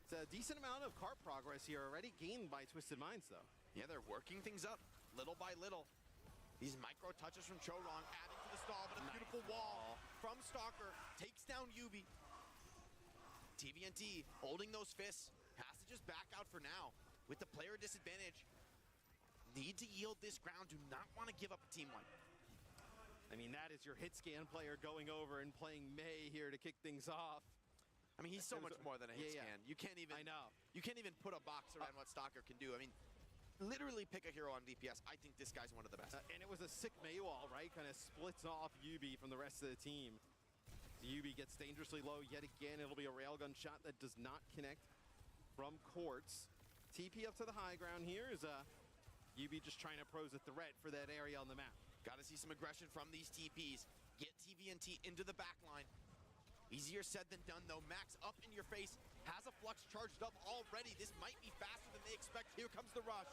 It's a decent amount of cart progress here already gained by Twisted Minds, though. Yeah, they're working things up little by little. These micro touches from Chorong adding to the stall, but a beautiful wall from Stalker takes down Yubi. TVNT holding those fists, has to just back out for now with the player disadvantage. Need to yield this ground, do not want to give up a team one. I mean, that is your hit scan player going over and playing May here to kick things off. I mean, he's so much more than a hit scan. You can't even. I know. You can't even put a box around what Stalker can do. I mean, literally pick a hero on DPS. I think this guy's one of the best. And it was a sick May wall, right? Kind of splits off Yubi from the rest of the team. Yubi gets dangerously low yet again. It'll be a railgun shot that does not connect from Quartz. TP up to the high ground here is Yubi just trying to pose a threat for that area on the map. Got to see some aggression from these TPs. Get TVNT into the back line. Easier said than done, though. Max up in your face. Has a flux charged up already. This might be faster than they expect. Here comes the rush.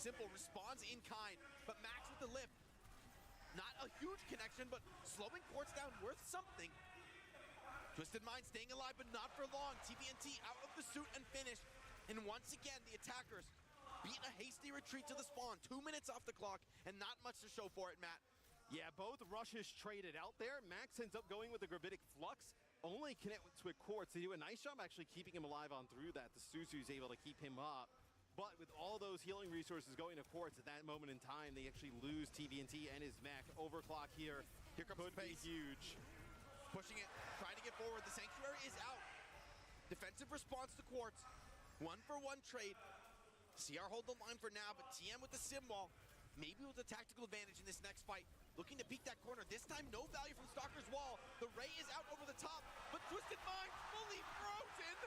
Simple responds in kind, but Max with the lift. Not a huge connection, but slowing Quartz down worth something. Twisted Mind staying alive, but not for long. TVNT out of the suit and finish. And once again, the attackers beat a hasty retreat to the spawn. 2 minutes off the clock, and not much to show for it, Matt. Yeah, both rushes traded out there. Max ends up going with the Gravitic Flux. Only connect with Quartz. They do a nice job actually keeping him alive on through that. The Suzu's able to keep him up. But with all those healing resources going to Quartz at that moment in time, they actually lose TVNT and his mech. Overclock here. Here comes Could be huge. Pushing it, trying to get forward. The Sanctuary is out. Defensive response to Quartz. 1-for-1 trade. CR hold the line for now, but TM with the sim wall. Maybe with a tactical advantage in this next fight. Looking to peek that corner. This time, no value from Stalker's wall. The Ray is out over the top, but Twisted Mind fully frozen.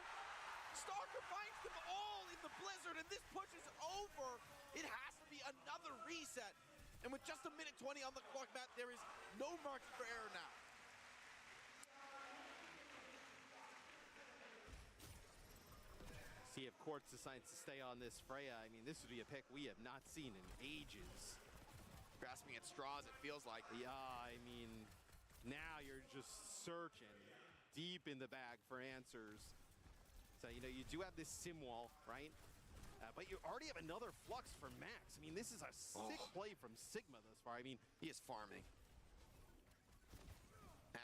Stalker finds them all in the blizzard, and this push is over. It has to be another reset. And with just 1:20 on the clock, Matt, there is no margin for error now. See if Quartz decides to stay on this Freya. I mean, this would be a pick we have not seen in ages. Grasping at straws, it feels like. Yeah, I mean, now you're just searching deep in the bag for answers. So, you know, you do have this sim wall, right? But you already have another Flux for Max. I mean, this is a sick play from Sigma thus far. I mean, he is farming.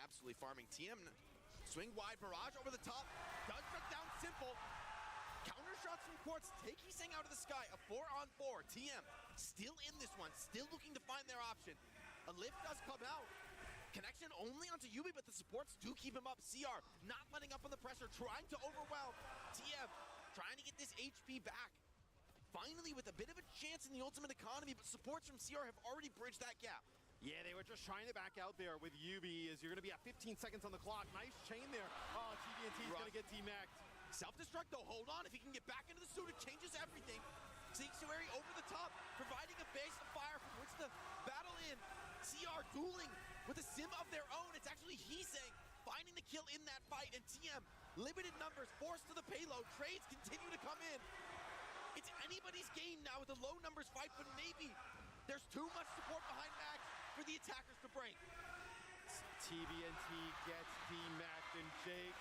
Absolutely farming. TM swing wide, barrage over the top. Does shut down Simple. Counter shots from Quartz take Heesang out of the sky. A 4-on-4. TM still in this one, still looking to find their option. A lift does come out. Connection only onto Yubi, but the supports do keep him up. CR not letting up on the pressure, trying to overwhelm. TM trying to get this HP back. Finally with a bit of a chance in the ultimate economy, but supports from CR have already bridged that gap. Yeah, they were just trying to back out there with Yubi as you're going to be at 15 seconds on the clock. Nice chain there. Oh, TVNT is going to get T-Maxed. Self-destruct though, hold on. If he can get back into the suit, it changes everything. Sanctuary over the top, providing a base of fire from which to battle in. CR dueling with a sim of their own. It's actually Heesang finding the kill in that fight, and TM, limited numbers, forced to the payload. Trades continue to come in. It's anybody's game now with a low numbers fight, but maybe there's too much support behind Max for the attackers to break. TVNT gets D-Mac and Jake.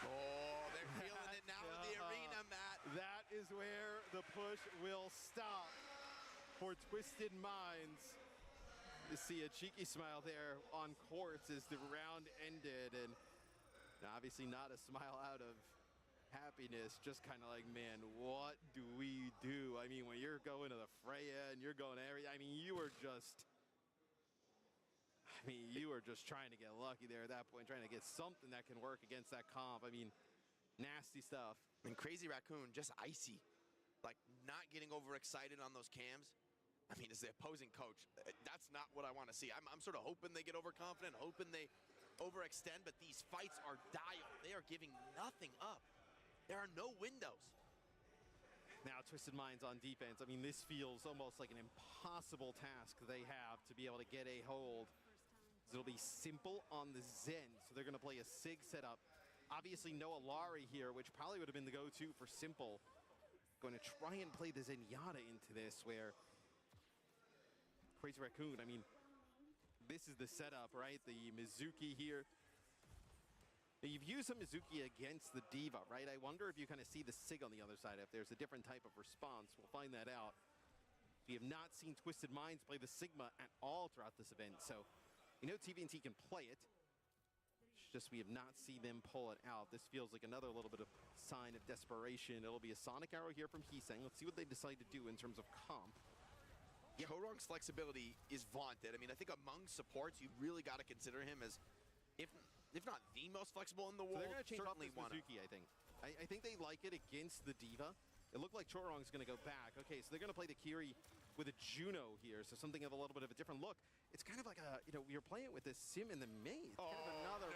Oh, they're feeling it now in the arena, Matt. That is where the push will stop for Twisted Minds. You see a cheeky smile there on Quartz as the round ended, and obviously not a smile out of happiness, just kind of like, man, what do we do? I mean, when you're going to the Freya and you're going to everything, I mean, you were just trying to get lucky there at that point, trying to get something that can work against that comp. I mean, nasty stuff. And Crazy Raccoon, just icy. Like, not getting overexcited on those cams. I mean, as the opposing coach, that's not what I want to see. I'm sort of hoping they get overconfident, hoping they overextend, but these fights are dialed. They are giving nothing up. There are no windows. Now, Twisted Minds on defense. I mean, this feels almost like an impossible task they have to be able to get a hold. It'll be Simple on the Zen, so they're going to play a Sig setup. Obviously, no Alari here, which probably would have been the go-to for Simple. Going to try and play the Zenyatta into this, where Crazy Raccoon, I mean, this is the setup, right? The Mizuki here. You've used some Mizuki against the Diva, right? I wonder if you kind of see the Sig on the other side, if there's a different type of response. We'll find that out. We have not seen Twisted Minds play the Sigma at all throughout this event, so you know TVNT can play it. It's just we have not seen them pull it out. This feels like another little bit of sign of desperation. It'll be a Sonic Arrow here from Heesang. Let's see what they decide to do in terms of comp. Yeah, Horong's flexibility is vaunted. I mean, I think among supports, you've really got to consider him as, if not the most flexible in the world, So they're going to change off certainly this one. Mizuki, I think. I think they like it against the Diva. It looked like Chorong's going to go back. Okay, so they're going to play the Kiri with a Juno here, so something of a little bit of a different look. It's kind of like a, you know, you're playing with this Sim in the maze. Oh, kind of another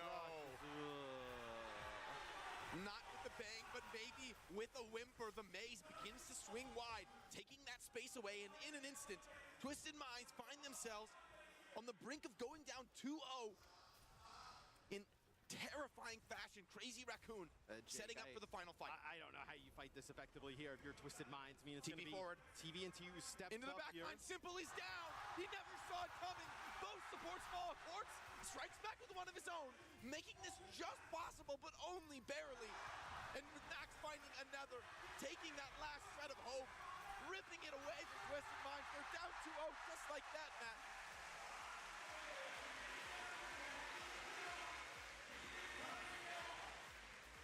Not with the bang, but maybe with a whimper. The maze begins to swing wide, taking that space away, and in an instant, Twisted Minds find themselves on the brink of going down 2-0 in terrifying fashion. Crazy Raccoon setting up for the final fight. I don't know how you fight this effectively here if you're Twisted Minds. I mean, it's going to be forward. TVNT steps Into the up back here. line, Simple is down. He never saw it coming. Both supports fall. Quartz strikes back with one of his own, making this just possible, but only barely. And with Max finding another, taking that last shred of hope, ripping it away from Twisted Minds. They're down 2-0 just like that, Matt.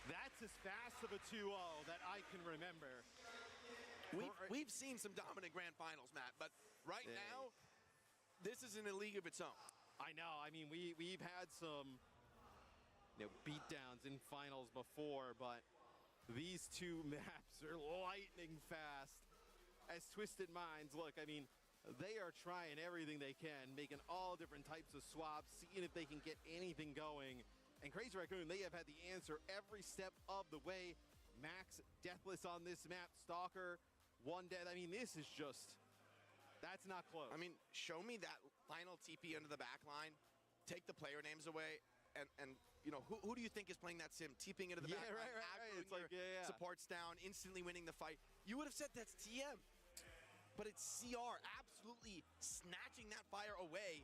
That's as fast of a 2-0 that I can remember. We've seen some dominant grand finals, Matt, but right now, this is in a league of its own. I know. I mean, we've had some beatdowns in finals before, but these two maps are lightning fast. As Twisted Minds, look, I mean, they are trying everything they can, making all different types of swaps, seeing if they can get anything going. And Crazy Raccoon, they have had the answer every step of the way. Max deathless on this map, Stalker, one dead. I mean, this is just, that's not close. I mean, show me that final TP into the back line, take the player names away, and you know, who do you think is playing that sim? TPing into the back line, right. It's like, supports down, instantly winning the fight. You would have said that's TM. But it's CR absolutely snatching that fire away.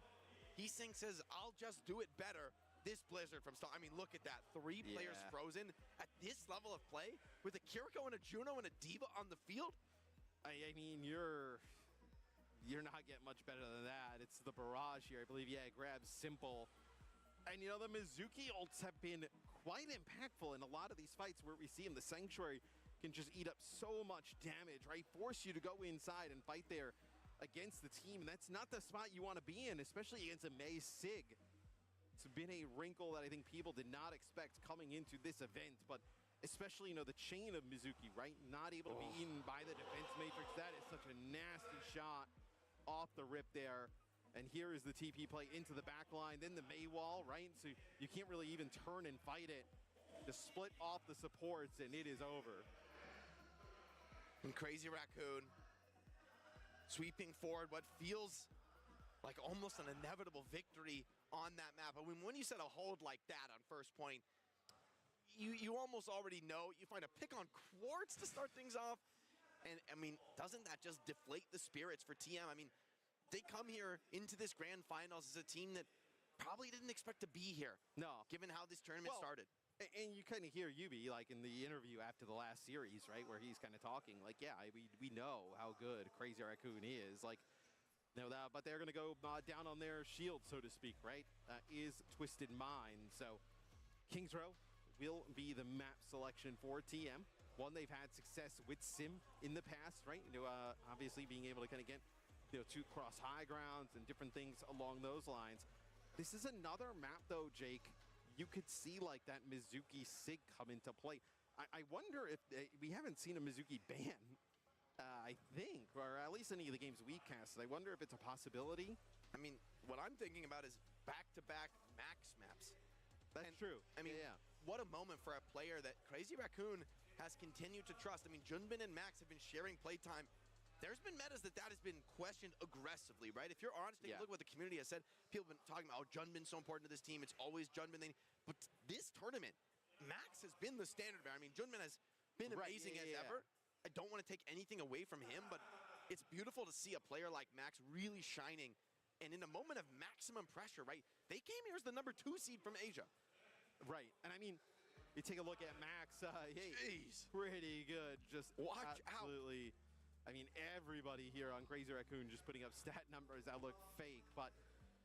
He says, I'll just do it better. This Blizzard from Star. I mean, look at that. 3 players frozen at this level of play with a Kiriko and a Juno and a Diva on the field. I mean, you're not getting much better than that. It's the barrage here. I believe, it grabs Simple. And, you know, the Mizuki ults have been quite impactful in a lot of these fights where we see him. The Sanctuary can just eat up so much damage, right? Force you to go inside and fight there against the team. And that's not the spot you want to be in, especially against a Mei Sig. It's been a wrinkle that I think people did not expect coming into this event, but especially, you know, the chain of Mizuki, right? Not able to be eaten by the defense matrix. That is such a nasty shot off the rip there. And here is the TP play into the back line, then the Mei wall, right? So you can't really even turn and fight it. Just split off the supports and it is over. And Crazy Raccoon sweeping forward what feels like almost an inevitable victory on that map. I mean, when you set a hold like that on first point, you almost already know. You find a pick on Quartz to start things off. And, I mean, doesn't that just deflate the spirits for TM? I mean, they come here into this grand finals as a team that probably didn't expect to be here. No. Given how this tournament started. And you kind of hear Yubi, like, in the interview after the last series, right, where he's kind of talking, like, we know how good Crazy Raccoon is. Like, no doubt, but they're going to go down on their shield, so to speak, right, is Twisted Mind. So Kings Row will be the map selection for TM. One they've had success with Sim in the past, right? You know, obviously being able to kind of get, you know, 2 cross high grounds and different things along those lines. This is another map, though, Jake. You could see, like, that Mizuki Sig come into play. I wonder if we haven't seen a Mizuki ban, I think, or at least any of the games we casted. I wonder if it's a possibility. I mean, what I'm thinking about is back-to-back Max maps. That's true. I mean, what a moment for a player that Crazy Raccoon has continued to trust. I mean, Junbin and Max have been sharing playtime. There's been metas that has been questioned aggressively, right? If you're honest, take a look at what the community has said. People have been talking about, Junbin's so important to this team. It's always Junbin. But this tournament, Max has been the standard bearer. I mean, Junbin has been amazing as ever. I don't want to take anything away from him, but it's beautiful to see a player like Max really shining. And in a moment of maximum pressure, right? They came here as the number 2 seed from Asia. Right. And I mean, you take a look at Max, pretty good. Just watch absolutely. I mean, everybody here on Crazy Raccoon just putting up stat numbers that look fake. But,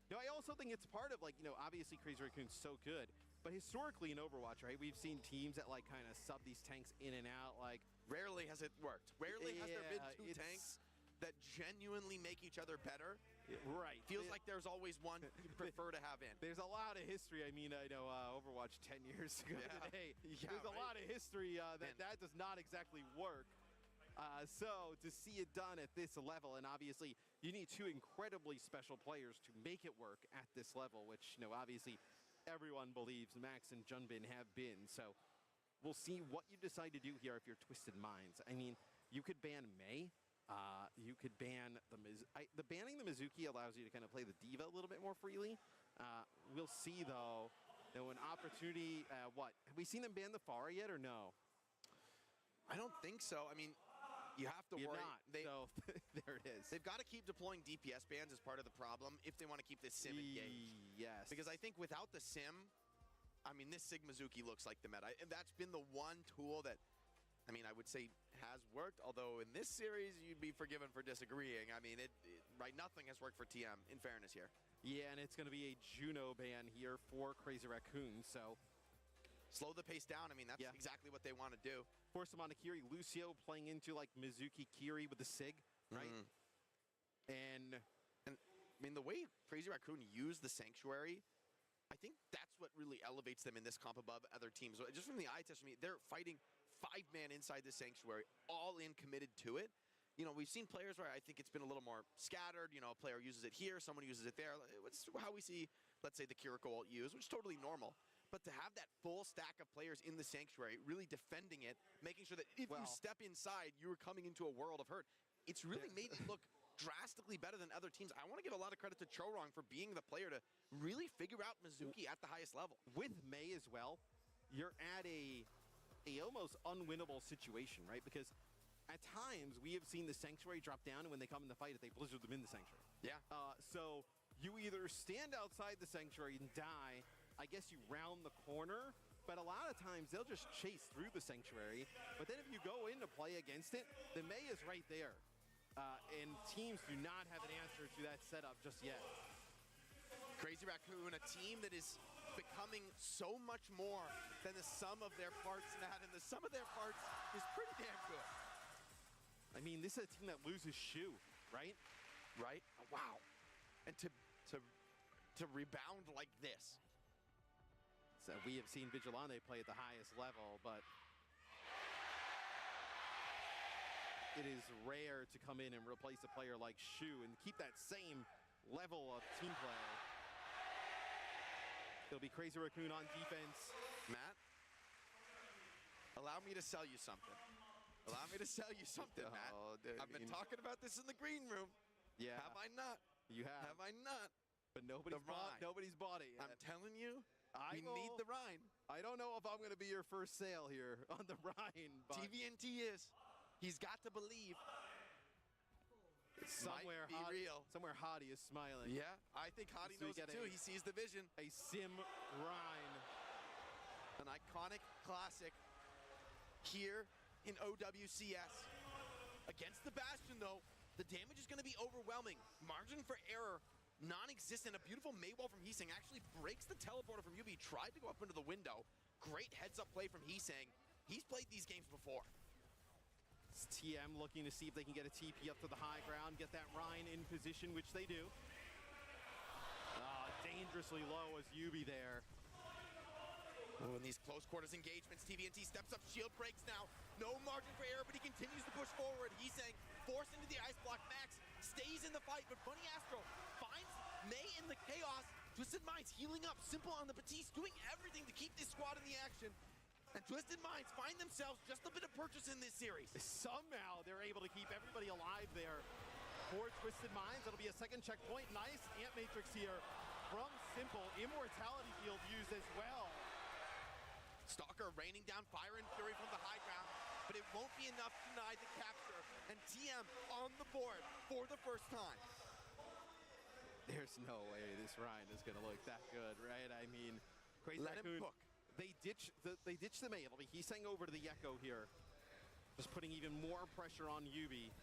you know, I also think it's part of, like, you know, obviously Crazy Raccoon's so good. But historically in Overwatch, right, we've seen teams that, like, kind of sub these tanks in and out. Like, rarely has it worked. Rarely has there been 2 tanks that genuinely make each other better. Right. Feels like there's always one you prefer to have in. There's a lot of history. I mean, I know Overwatch 10 years ago today. There's a lot of history that does not exactly work. So to see it done at this level, and obviously you need 2 incredibly special players to make it work at this level, which, you know, obviously everyone believes Max and Junbin have been. So we'll see what you decide to do here if you're Twisted Minds. I mean, you could ban Mei. You could ban the banning the Mizuki allows you to kind of play the Diva a little bit more freely. We'll see, though. You know, an opportunity. What have we seen them ban the Pharah yet, or no? I don't think so. I mean, You have to You're worry. not. So there it is. They've got to keep deploying DPS bans as part of the problem if they want to keep this sim engaged. Yes. Because I think without the sim, I mean, this Sigmazuki looks like the meta. And that's been the one tool that, I mean, I would say has worked. Although in this series, you'd be forgiven for disagreeing. I mean, right, nothing has worked for TM, in fairness here. Yeah, and it's going to be a Juno ban here for Crazy Raccoon, so... Slow the pace down. I mean, that's exactly what they want to do. Force him on a Kiri. Lucio playing into, like, Mizuki Kiri with the Sig, right? And I mean, the way Crazy Raccoon used the Sanctuary, I think that's what really elevates them in this comp above other teams. Just from the eye test, I mean, they're fighting 5-man inside the Sanctuary, all in, committed to it. You know, we've seen players where I think it's been a little more scattered. You know, a player uses it here, someone uses it there. It's how we see, let's say, the Kiriko ult used, which is totally normal. But to have that full stack of players in the Sanctuary, really defending it, making sure that if you step inside, you're coming into a world of hurt, it's really made it look drastically better than other teams. I want to give a lot of credit to Chorong for being the player to really figure out Mizuki at the highest level. With Mei as well, you're at a almost unwinnable situation, right? Because at times, we have seen the Sanctuary drop down, and when they come in the fight, they blizzard them in the Sanctuary. Yeah. So you either stand outside the Sanctuary and die, I guess you round the corner, but a lot of times they'll just chase through the Sanctuary. But then if you go in to play against it, the Mei is right there. And teams do not have an answer to that setup just yet. Crazy Raccoon, a team that is becoming so much more than the sum of their parts, Nat, and the sum of their parts is pretty damn good. I mean, this is a team that loses Shu, right? Right? Wow. And to rebound like this. So we have seen Vigilante play at the highest level, but it is rare to come in and replace a player like Shu and keep that same level of team play. It'll be Crazy Raccoon on defense. Matt, allow me to sell you something. Allow me to sell you something, Matt. I've been talking about this in the green room. Yeah. Have I not? You have. Have I not? But nobody's bought it yet. I'm telling you, we need the Rhine. I don't know if I'm going to be your first sale here on the Rhine. But TVNT is. He's got to believe. Somewhere Hottie is smiling. Yeah, I think Hottie knows it too. He sees the vision. A sim Rhine. An iconic classic here in OWCS. Against the Bastion, though, the damage is going to be overwhelming. Margin for error non-existent. A beautiful Maywall from Heesang actually breaks the teleporter from Yubi. Tried to go up into the window. Great heads-up play from Heesang. He's played these games before. It's TM looking to see if they can get a TP up to the high ground, get that Rhine in position, which they do. Dangerously low as Yubi there. Oh, in these close quarters engagements, TVNT steps up, shield breaks now. No margin for error, but he continues to push forward. Heesang forced into the ice block. Max stays in the fight, but Bunny Astro finds Mei in the chaos. Twisted Minds healing up. Simple on the Batiste, doing everything to keep this squad in the action. And Twisted Minds find themselves just a bit of purchase in this series. Somehow they're able to keep everybody alive there for Twisted Minds. That'll be a second checkpoint. Nice Ant Matrix here from Simple. Immortality field used as well. Stalker raining down fire and fury from the high ground, but it won't be enough to deny the capture. And TM on the board for the first time. There's no way this Rhine is going to look that good, right? I mean, Crazy Raccoon, they ditch the Mei. It'll be Heesang over to the Echo here. Just putting even more pressure on Yubi.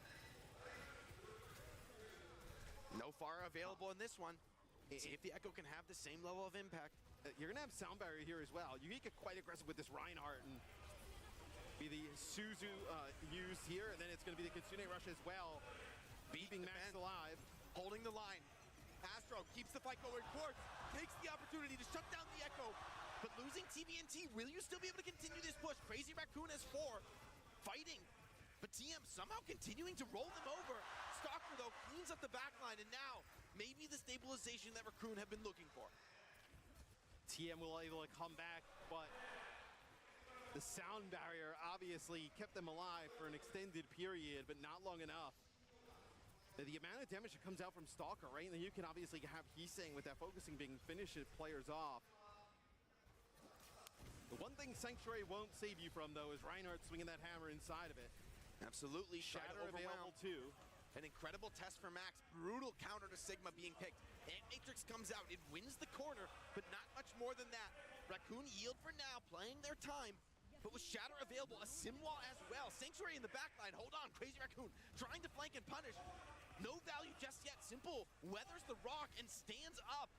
No Pharah available in this one. See if the Echo can have the same level of impact. You're going to have Sound Barrier here as well. You can get quite aggressive with this Reinhardt and be the Suzu used here, and then it's going to be the Kitsune Rush as well. Beeping Max alive. Holding the line. Astro keeps the fight going. Quartz takes the opportunity to shut down the Echo, but losing TVNT, will you still be able to continue this push? Crazy Raccoon has 4, fighting, but TM somehow continuing to roll them over. Stalker, though, cleans up the backline, and now maybe the stabilization that Raccoon have been looking for. TM will able to come back, but the Sound Barrier obviously kept them alive for an extended period, but not long enough. The amount of damage that comes out from Stalker, right? And then you can obviously have Heesang with that focusing being finishes players off. The one thing Sanctuary won't save you from, though, is Reinhardt swinging that hammer inside of it. Absolutely. Shatter available too. An incredible test for Max. Brutal counter to Sigma being picked. Ant Matrix comes out. It wins the corner, but not much more than that. Raccoon yield for now, playing their time. But with Shatter available, a sim wall as well. Sanctuary in the backline. Hold on, Crazy Raccoon trying to flank and punish. No value just yet. Simple weathers the rock and stands up.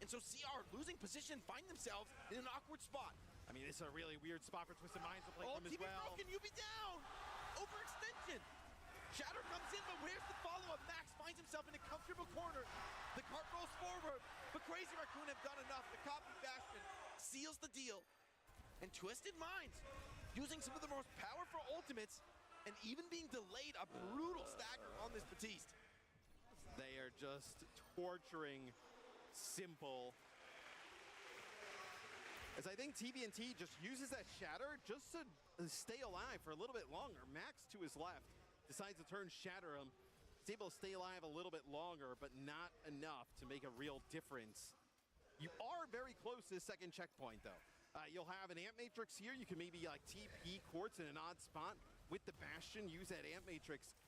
And so CR losing position, find themselves in an awkward spot. I mean, this is a really weird spot for Twisted Minds to play from as TV well. broken, UB down. Overextension. Shatter comes in, but where's the follow-up? Max finds himself in a comfortable corner. The cart rolls forward, but Crazy Raccoon have done enough. The copy Bastion seals the deal. And Twisted Minds, using some of the most powerful ultimates, and even being delayed, a brutal stagger on this Batiste. They are just torturing Simple. As I think TBNT just uses that Shatter just to stay alive for a little bit longer. Max to his left decides to turn Shatter him. He's able to stay alive a little bit longer, but not enough to make a real difference. You are very close to the second checkpoint, though. You'll have an Ant Matrix here. You can maybe like TP Quartz in an odd spot with the Bastion. Use that Ant Matrix.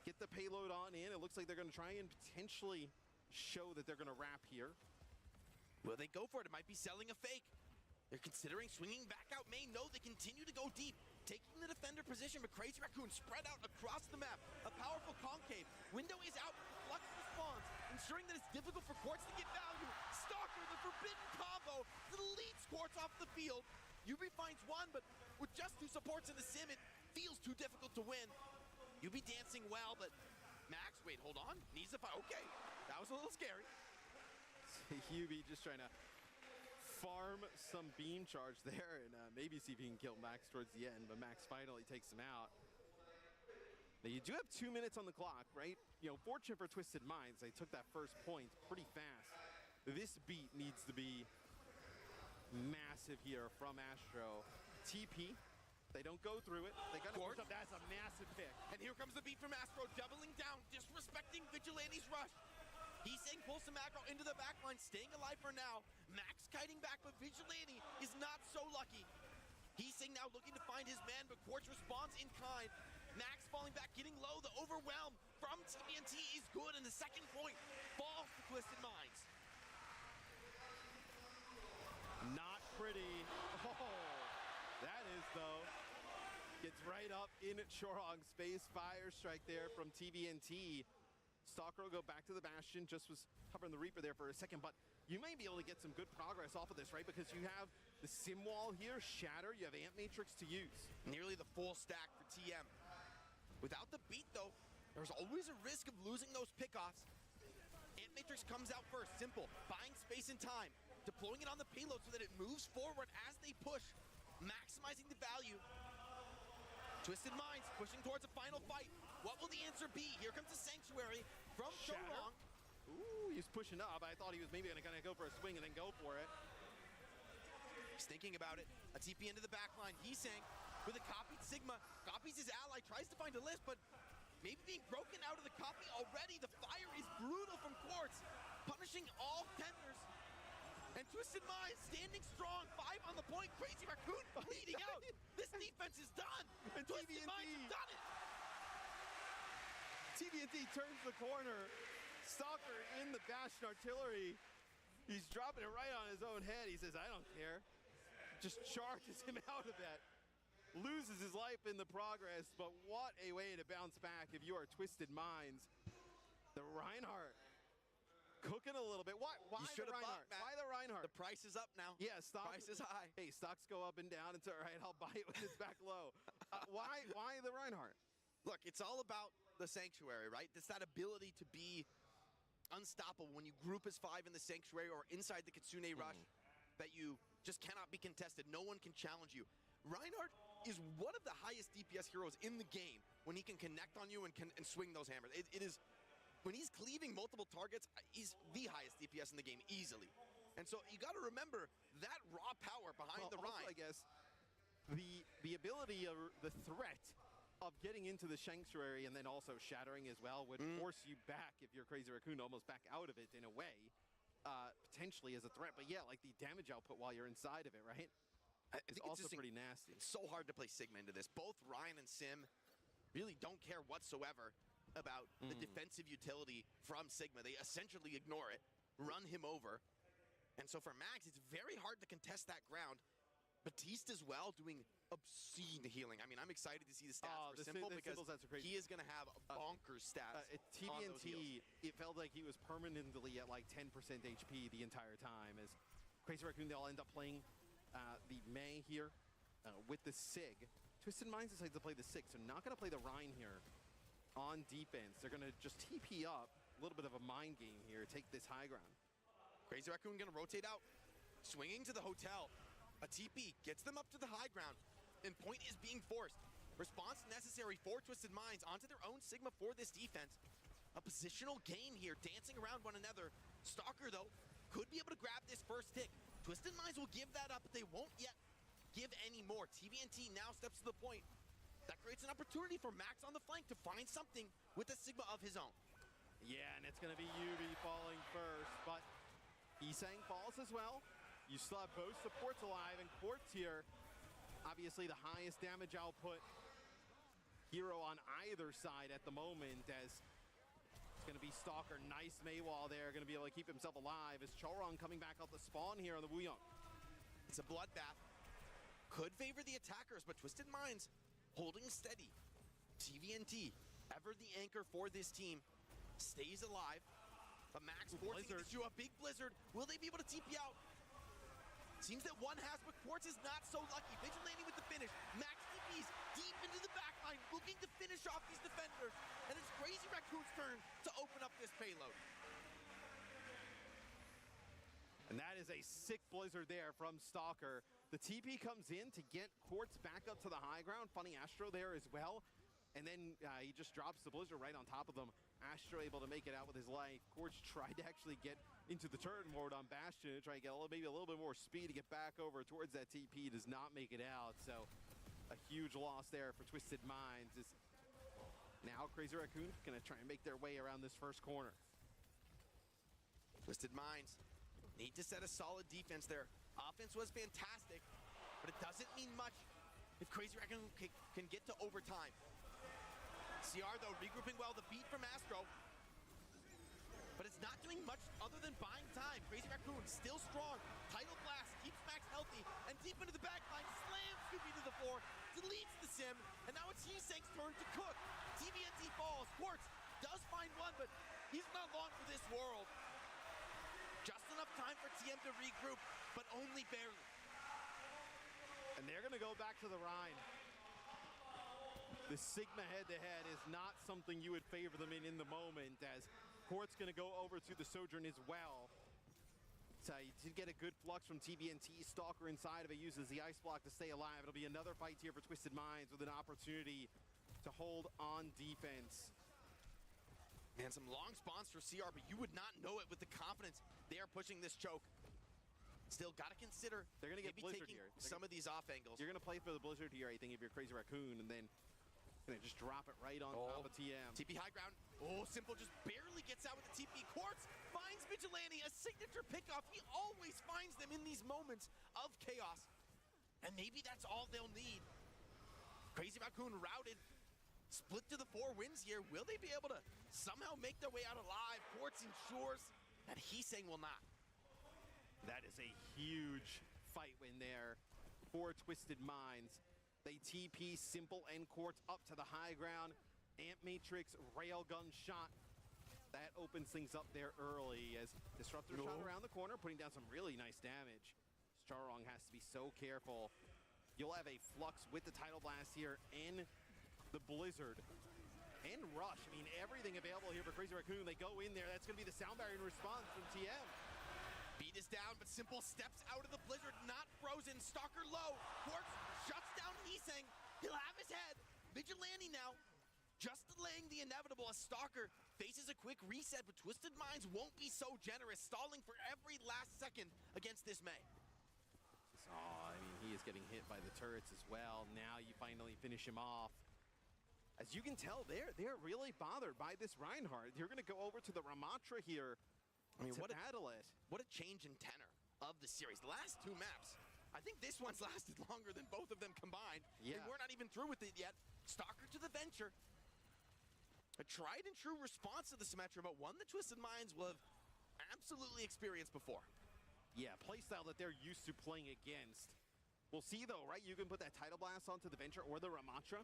Get the payload on in. It looks like they're going to try and potentially show that they're going to wrap here. Will they go for it? It might be selling a fake. They're considering swinging back out main. No, they continue to go deep, taking the defender position, but Crazy Raccoon spread out across the map. A powerful concave. Window is out. Flux responds, ensuring that it's difficult for Quartz to get value. Stalker, the forbidden combo, deletes Quartz off the field. UB finds one, but with just two supports in the sim, it feels too difficult to win. UB dancing well, but Max, wait, hold on. Needs to fight. Okay, that was a little scary. UB just trying to farm some beam charge there and maybe see if he can kill Max towards the end, but Max finally takes him out. Now you do have 2 minutes on the clock, right? You know, fortunate for Twisted Minds, they took that first point pretty fast. This beat needs to be massive here from Astro. TP, they don't go through it. They got to push up. That's a massive pick. And here comes the beat from Astro, doubling down, disrespecting Vigilante's rush. He's saying pull some aggro into the backline, staying alive for now. Max kiting back, but Vigilante is not so lucky. He's saying now looking to find his man, but Quartz responds in kind. Max falling back, getting low. The overwhelm from TBNT is good, and the second point falls to Twisted Minds. Not pretty. Oh, that is, though. Gets right up in Chorong's face. Fire strike there from TBNT. Stalker will go back to the Bastion, just was hovering the Reaper there for a second, but you may be able to get some good progress off of this, right? Because you have the sim wall here, Shatter, you have Ant Matrix to use. Nearly the full stack for TM. Without the beat, though, there's always a risk of losing those pickoffs. Ant Matrix comes out first, simple, buying space and time, deploying it on the payload so that it moves forward as they push, maximizing the value. Twisted Minds pushing towards a final fight. What will the answer be? Here comes the Sanctuary from Chorong. Ooh, he's pushing up. I thought he was maybe going to kind of go for a swing and then go for it. He's thinking about it. A TP into the back line. He's saying with a copied Sigma, copies his ally, tries to find a list, but maybe being broken out of the copy already. The fire is brutal from Quartz, punishing all tenders. And Twisted Minds standing strong, 5 on the point. Crazy Raccoon bleeding out. This defense is done. And Twisted Minds have done it. TBNT turns the corner. Stalker in the Bastion artillery. He's dropping it right on his own head. He says, I don't care. Just charges him out of that. Loses his life in the progress, but what a way to bounce back if you are Twisted Minds. The Reinhardt cooking a little bit. Why the Reinhardt? Why the Reinhardt? The price is up now. Yeah, stocks. Price is high. Hey, stocks go up and down. It's all right. I'll buy it when it's back low. Why the Reinhardt? Look, it's all about the Sanctuary, right? It's that ability to be unstoppable when you group as 5 in the Sanctuary or inside the Kitsune Rush that you just cannot be contested. No one can challenge you. Reinhardt is one of the highest DPS heroes in the game when he can connect on you and swing those hammers. It is, when he's cleaving multiple targets, he's the highest DPS in the game easily. And so you got to remember that raw power behind the Rein. I guess the ability of the threat of getting into the Sanctuary and then also shattering as well would force you back, if you're Crazy Raccoon, almost back out of it in a way, potentially as a threat. But yeah, like the damage output while you're inside of it, right? I think also it's pretty nasty. It's so hard to play Sigma into this. Both Ryan and Sim really don't care whatsoever about the defensive utility from Sigma. They essentially ignore it, run him over. And so for Max, it's very hard to contest that ground. Batiste as well doing obscene healing. I mean, I'm excited to see the stats for Simple because he is going to have bonkers stats. TBNT, it felt like he was permanently at like 10% HP the entire time. As Crazy Raccoon, they'll end up playing the Mei here with the Sig. Twisted Minds decides to play the Sig, so not going to play the Rhine here on defense. They're going to just TP up, a little bit of a mind game here, take this high ground. Crazy Raccoon going to rotate out, swinging to the hotel. A TP gets them up to the high ground, and point is being forced. Response necessary for Twisted Minds onto their own Sigma for this defense. A positional game here, dancing around one another. Stalker, though, could be able to grab this first tick. Twisted Minds will give that up, but they won't yet give any more. TBNT now steps to the point. That creates an opportunity for Max on the flank to find something with a Sigma of his own. Yeah, and it's going to be Yubi falling first, but Isang falls as well. You still have both supports alive, and Quartz here, obviously the highest damage output hero on either side at the moment, as it's going to be Stalker. Nice Maywall there, going to be able to keep himself alive, as Choron coming back out the spawn here on the Wuyong. It's a bloodbath. Could favor the attackers, but Twisted Minds holding steady. TVNT, ever the anchor for this team, stays alive. But Max forcing this to a big blizzard. Will they be able to TP out? Seems that one has, but Quartz is not so lucky. Vigilante with the finish. Max TPs deep into the backline, looking to finish off these defenders. And it's Crazy Raccoon's turn to open up this payload. And that is a sick blizzard there from Stalker. The TP comes in to get Quartz back up to the high ground. Funny Astro there as well. And then he just drops the blizzard right on top of them. Astro able to make it out with his life. Quartz tried to actually get into the turret mode on Bastion to try and get maybe a little bit more speed to get back over towards that TP. Does not make it out. So a huge loss there for Twisted Minds. Is now Crazy Raccoon going to try and make their way around this first corner. Twisted Minds need to set a solid defense there. Offense was fantastic, but it doesn't mean much if Crazy Raccoon can get to overtime. CR, though, regrouping well, the beat from Astro. But it's not doing much other than buying time. Crazy Raccoon still strong. Tidal Blast keeps Max healthy, and deep into the backline, slams Scooby to the floor, deletes the sim, and now it's Heesang's turn to cook. TBNT falls. Quartz does find one, but he's not long for this world. Just enough time for TM to regroup, but only barely. And they're going to go back to the Rhine. The Sigma head-to-head is not something you would favor them in the moment, as Quartz going to go over to the Sojourn as well. So you did get a good flux from TBNT. Stalker inside of it uses the ice block to stay alive. It'll be another fight here for Twisted Minds with an opportunity to hold on defense. Man, some long spawns for CR, but you would not know it with the confidence they are pushing this choke. Still, got to consider they're going to get Blizzard here. Some of these off angles. You're going to play for the Blizzard here, I think, if you're Crazy Raccoon, and then gonna just drop it right on top of TM. TP high ground. Oh, Simple just barely gets out with the TP. Quartz finds Vigilante, a signature pickoff. He always finds them in these moments of chaos. And maybe that's all they'll need. Crazy Raccoon routed. Split to the 4 wins here. Will they be able to somehow make their way out alive? Quartz ensures that Heesang will not. That is a huge fight win there for Twisted Minds. They TP Simple and Quartz up to the high ground. Amp Matrix railgun shot. That opens things up there early as Disruptor shot around the corner, putting down some really nice damage. Charong has to be so careful. You'll have a Flux with the Tidal Blast here in the Blizzard. And Rush, I mean, everything available here for Crazy Raccoon. They go in there, that's gonna be the sound barrier in response from TM. Beat is down, but Simple steps out of the Blizzard, not frozen. Stalker low. Quartz shuts down Heesang. He'll have his head. Vigilante now, just delaying the inevitable as Stalker faces a quick reset, but Twisted Minds won't be so generous, stalling for every last second against this Mei. Oh, I mean, he is getting hit by the turrets as well. Now you finally finish him off. As you can tell, they're really bothered by this Reinhardt. You're going to go over to the Ramatra here. I mean, what a change in tenor of the series. The last 2 maps, I think this one's lasted longer than both of them combined. Yeah. And we're not even through with it yet. Stalker to the Venture. A tried and true response to the Symmetra, but one that Twisted Minds will have absolutely experienced before. Yeah, playstyle that they're used to playing against. We'll see though, right? You can put that Tidal Blast onto the Venture or the Ramattra.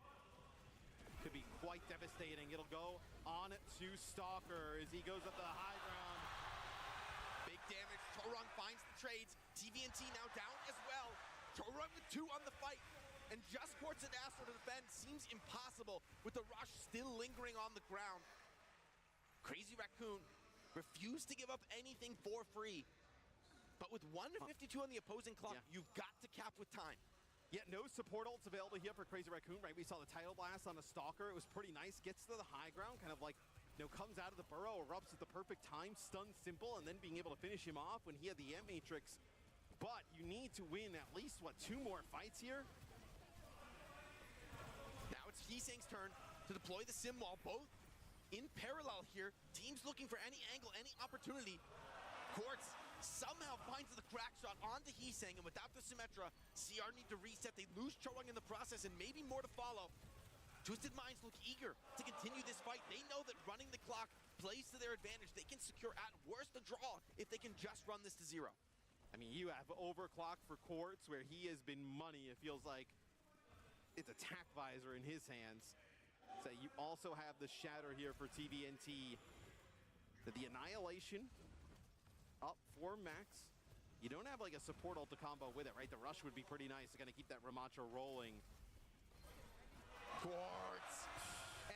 Could be quite devastating. It'll go on to Stalker as he goes up the high ground. Big damage. Torong finds the trades. TVNT now down as well. Torong with 2 on the fight. And just Quartz and Astro to defend seems impossible with the rush still lingering on the ground. Crazy Raccoon refused to give up anything for free. But with 1:52 on the opposing clock, you've got to cap with time. Yeah, no support ults available here for Crazy Raccoon, right? We saw the Tidal Blast on a Stalker. It was pretty nice. Gets to the high ground, kind of like, comes out of the burrow, erupts at the perfect time, stuns Simple, and then being able to finish him off when he had the Ant Matrix. But you need to win at least, 2 more fights here? Now it's Heesang's turn to deploy the Sim Wall, both in parallel here. Teams looking for any angle, any opportunity. Quartz somehow finds the crack shot onto Heesang, and without the Symmetra, CR need to reset. They lose Chorong in the process, and maybe more to follow. Twisted Minds look eager to continue this fight. They know that running the clock plays to their advantage. They can secure at worst a draw if they can just run this to 0. I mean, you have overclock for Quartz, where he has been money. It feels like it's attack visor in his hands. So you also have the Shatter here for TVNT. The Annihilation up for Max. You don't have like a support ult to combo with it, right? The rush would be pretty nice to kind of keep that Ramattra rolling. Quartz,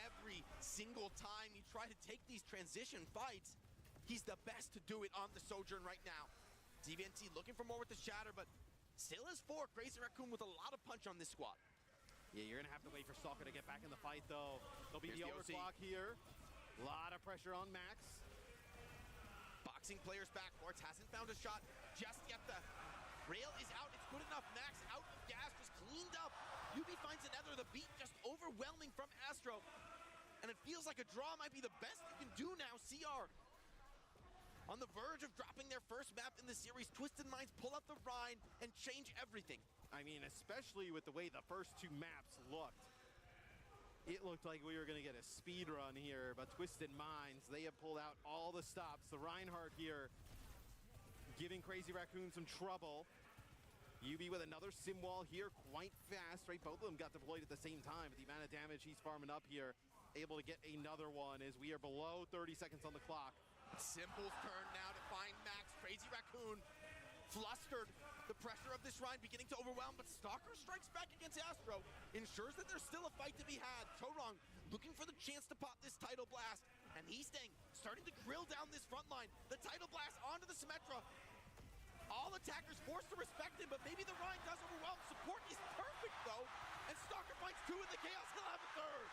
every single time you try to take these transition fights, he's the best to do it on the Sojourn right now. TVNT looking for more with the Shatter, but still has 4. Crazy Raccoon with a lot of punch on this squad. Yeah, you're gonna have to wait for Stalker to get back in the fight though. There'll be Here's the the overclock here. A lot of pressure on Max. Boxing players back. Quartz hasn't found a shot just yet. The rail is out. It's good enough. Max out of gas, just cleaned up. Yubi finds another. The beat just overwhelming from Astro. And it feels like a draw might be the best you can do now. CR on the verge of dropping their first map in the series. Twisted Minds pull up the Rhine and change everything. I mean, especially with the way the first 2 maps looked. It looked like we were going to get a speed run here, but Twisted Minds, they have pulled out all the stops. The Reinhardt here giving Crazy Raccoon some trouble. Yubi with another Sim Wall here quite fast, right? Both of them got deployed at the same time, but the amount of damage he's farming up here, able to get another one as we are below 30 seconds on the clock. Simple's turn now to find Max. Crazy Raccoon flustered. The pressure of this Rhine beginning to overwhelm, but Stalker strikes back against Astro, ensures that there's still a fight to be had. Chorong looking for the chance to pop this Tidal Blast, and Heesang starting to grill down this front line. The Tidal Blast onto the Symmetra. All attackers forced to respect him, but maybe the Rhine does overwhelm. Support is perfect, though, and Stalker finds 2 in the chaos. He'll have a 3rd.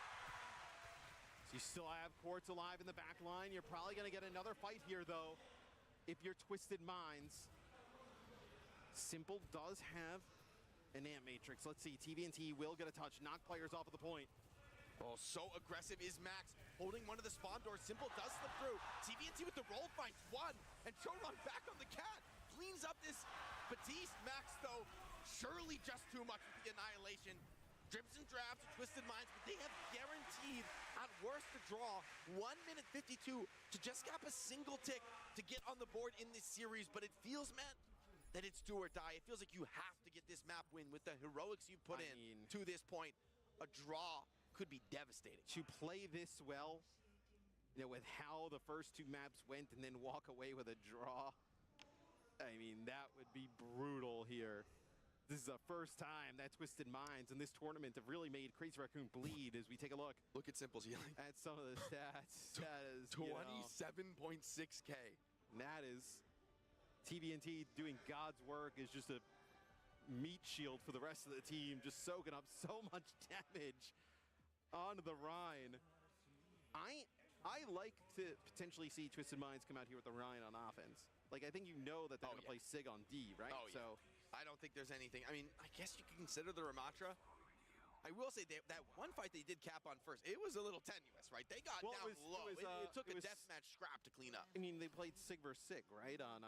So you still have Quartz alive in the back line. You're probably going to get another fight here, though, if you're Twisted Minds. Simple does have an Ant Matrix. Let's see, TVNT will get a touch, knock players off of the point. Oh, so aggressive is Max, holding one of the spawn doors. Simple does slip through. TVNT with the roll finds 1, and Chorong back on the cat. Cleans up this Batiste. Max, though, surely just too much with the Annihilation. Dribs and drabs to Twisted Minds, but they have guaranteed, at worst, to draw 1:52 to just gap a single tick to get on the board in this series. But it feels, Matt, that it's do or die. It feels like you have to get this map win with the heroics you put in to this point. A draw could be devastating. To play this well, with how the first 2 maps went and then walk away with a draw, I mean, that would be brutal here. This is the first time that Twisted Minds in this tournament have really made Crazy Raccoon bleed as we take a look. Look at Simple's healing. At some of the stats. That is 27.6K. That is TVNT doing God's work is just a meat shield for the rest of the team, just soaking up so much damage onto the Rhine. I like to potentially see Twisted Minds come out here with the Rhine on offense. Like, I think you know that they're going to play Sig on D, right? Oh, yeah. So I don't think there's anything. I mean, I guess you can consider the Ramattra. I will say that one fight they did cap on first, it was a little tenuous, right? They got down low. It took a deathmatch scrap to clean up. I mean, they played Sig versus Sig, right? On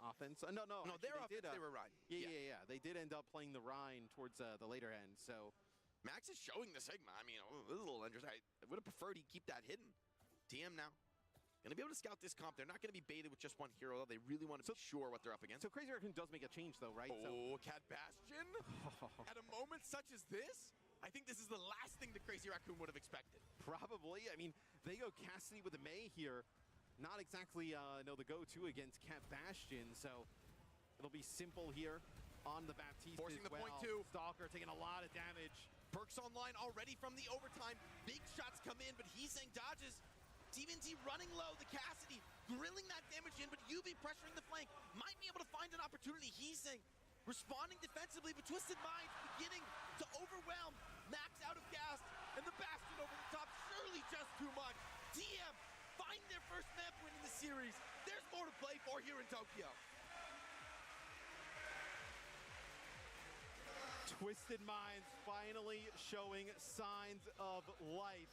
offense. No, their offense, they were Rhine. Yeah. They did end up playing the Rhine towards the later end. So Max is showing the Sigma. I mean, this is a little interesting. I would have preferred he keep that hidden. TM now. Going to be able to scout this comp. They're not going to be baited with just one hero, though. They really want to be sure what they're up against. So Crazy Raccoon does make a change, though, right? Oh, Cat Bastion? At a moment such as this? I think this is the last thing the Crazy Raccoon would have expected. Probably. I mean, they go Cassidy with a May here. Not exactly the go-to against Cat Bastion, so it'll be simple here on the Baptiste. Forcing as the well. point two. Stalker taking a lot of damage. Perks online already from the overtime. Big shots come in, but he's saying dodges. TVNT running low, the Cassidy grilling that damage in, but UB pressuring the flank. Might be able to find an opportunity. He's saying responding defensively, but Twisted Minds beginning to overwhelm. Max out of gas, and the Bastion over the top. Surely just too much. TM find their first map win in the series. There's more to play for here in Tokyo. Twisted Minds finally showing signs of life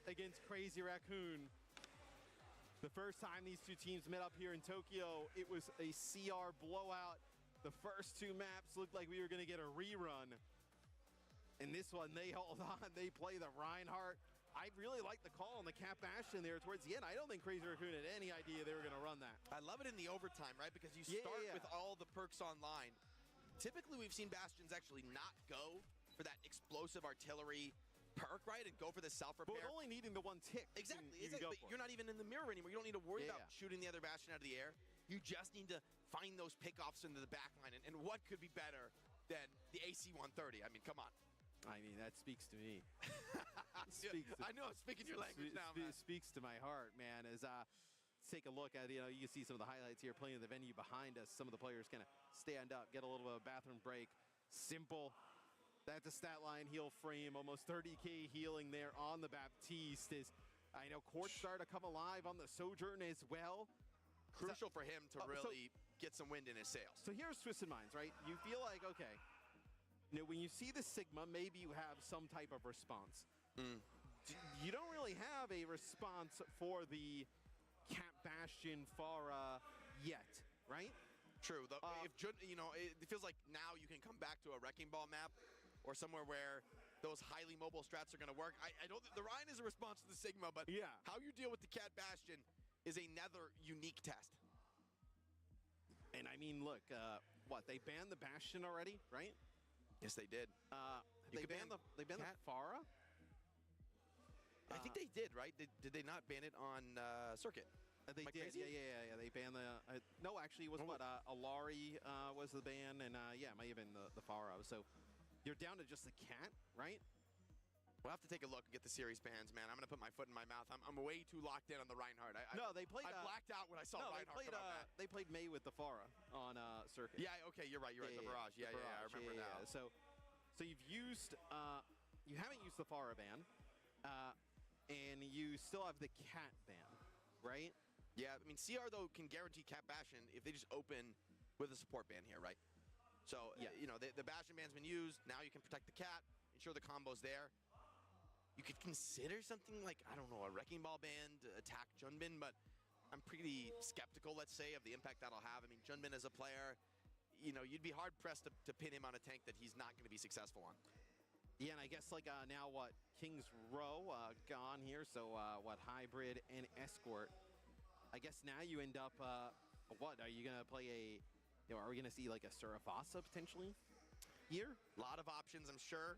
against Crazy Raccoon. The first time these two teams met up here in Tokyo, it was a CR blowout. The first two maps looked like we were going to get a rerun. And this one, they hold on. They play the Reinhardt. I really like the call on the Cat Bastion there towards the end. I don't think Crazy Raccoon had any idea they were going to run that. I love it in the overtime, right? Because you start with all the perks online. Typically, we've seen Bastions actually not go for that explosive artillery perk, right, and go for the self-repair. But only needing the one tick. Exactly. You can go but for you're it. not even in the mirror anymore. You don't need to worry about shooting the other Bastion out of the air. You just need to find those pickoffs into the back line. And what could be better than the AC-130? I mean, come on. I mean, that speaks to me. I know, I'm speaking your language now, man. Speaks to my heart, man. As let's take a look at, you can see some of the highlights here playing in the venue behind us. Some of the players kind of stand up, get a little bit of a bathroom break. Simple. That's a stat line heal frame, almost 30K healing there on the Baptiste. As I know Court started to come alive on the Sojourn as well. Crucial for him to really get some wind in his sails. So here's Twisted Minds, right? You feel like, okay, when you see the Sigma, maybe you have some type of response. You don't really have a response for the Cat Bastion Pharah yet, right? True. If it feels like now you can come back to a Wrecking Ball map or somewhere where those highly mobile strats are going to work. I don't think the Ryan is a response to the Sigma, but how you deal with the Cat Bastion is another unique test. And I mean, look, they banned the Bastion already, right? Yes, they did. They banned the Pharah? I think they did, right? Did they not ban it on Circuit? They did, yeah. They banned the... no, actually, it was Alari was the ban, and it might have been the Pharah. So you're down to just the Cat, right? We'll have to take a look and get the series bans, man. I'm going to put my foot in my mouth. I'm way too locked in on the Reinhardt. They played... I blacked out when I saw Reinhardt come out. They played May with the Pharah on Circuit. Yeah, okay, you're right. The Barrage. Yeah, I remember now. So you've used... you haven't used the Pharah ban, and you still have the Cat ban, right? Yeah, I mean, CR, though, can guarantee Cat Bastion if they just open with a support ban here, right? So, the Bastion ban's been used. Now you can protect the Cat, ensure the combo's there. You could consider something like, I don't know, a Wrecking Ball ban to attack Junbin, but I'm pretty skeptical, let's say, of the impact that'll have. I mean, Junbin as a player, you'd be hard-pressed to pin him on a tank that he's not going to be successful on. Yeah, and I guess, now King's Row gone here, so Hybrid and Escort. I guess now you end up, are you going to play are we going to see like a Surafasa potentially here? A lot of options, I'm sure.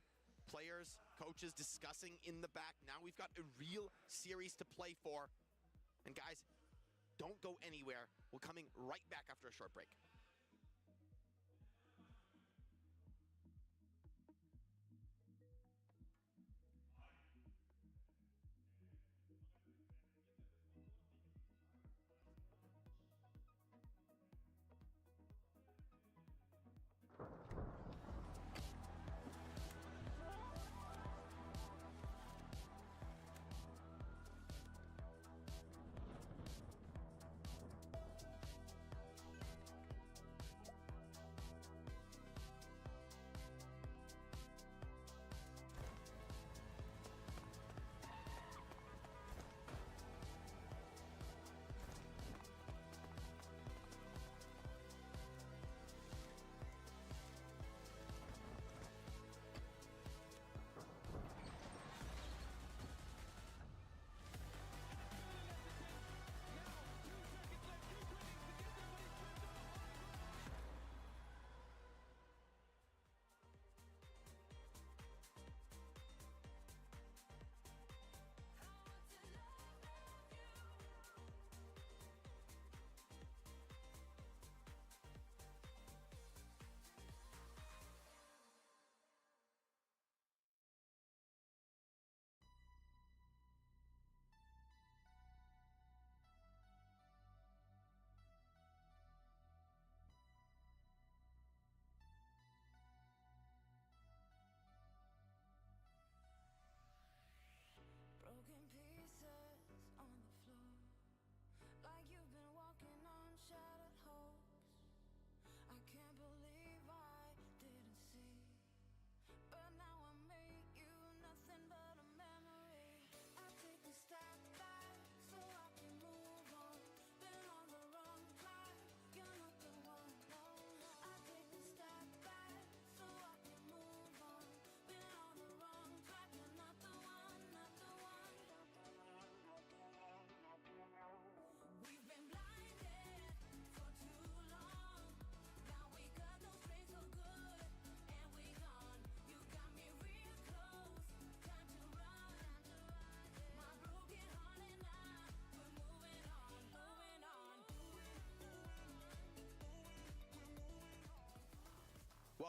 Players, coaches discussing in the back. Now we've got a real series to play for. And guys, don't go anywhere. We're coming right back after a short break.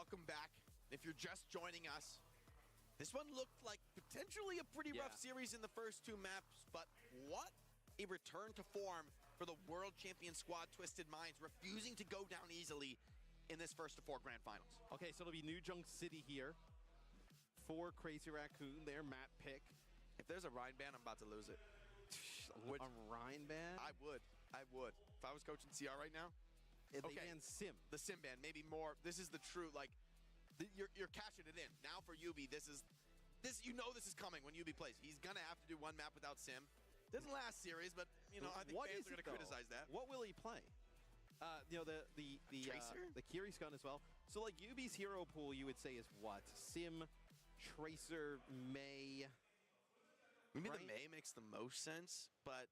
welcome back. If you're just joining us, this one looked like potentially a pretty rough series in the first two maps, but what a return to form for the world champion squad Twisted Minds, refusing to go down easily in this first of 4 grand finals. Okay, so it'll be New Junk City here for Crazy Raccoon, their map pick. If there's a Rhine ban, I'm about to lose it. A Rhine ban? I would. If I was coaching CR right now. They ban Sim. The Sim ban, maybe more. This is the true, like, you're cashing it in. Now for Yubi, this is coming when Yubi plays. He's going to have to do one map without Sim. Doesn't last series, but, you know, I think fans are going to criticize that. What will he play? Tracer? The Kiri's gun as well. So, like, Yubi's hero pool, you would say, is what? Sim, Tracer, May. Maybe the May makes the most sense, but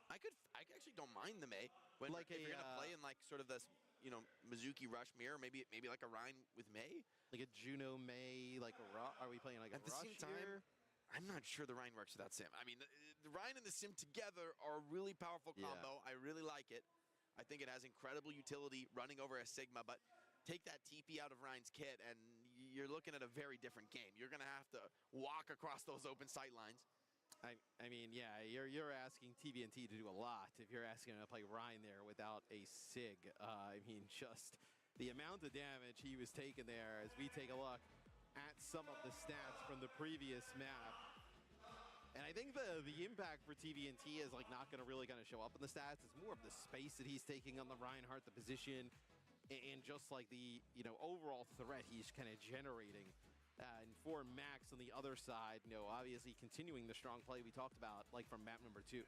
I actually don't mind the May. When Like if you're a, gonna play in like sort of this, you know, Mizuki Rush mirror, maybe like a Rhine with May, like a Juno May, like a are we playing like a at the Rush same time? here? I'm not sure the Rhine works without Sim. I mean, the Rhine and the Sim together are a really powerful combo. I really like it. I think it has incredible utility running over a Sigma, but take that TP out of Rhine's kit and you're looking at a very different game. You're gonna have to walk across those open sight lines. I mean, yeah, you're asking TBNT to do a lot if you're asking him to play Rhine there without a Sig. I mean, just the amount of damage he was taking there as we take a look at some of the stats from the previous map. And I think the impact for TBNT is like not really gonna show up in the stats. It's more of the space that he's taking on the Reinhardt, the position, and just like the, you know, overall threat he's kind of generating. And for Max on the other side, you know, obviously continuing the strong play we talked about, like from map number 2.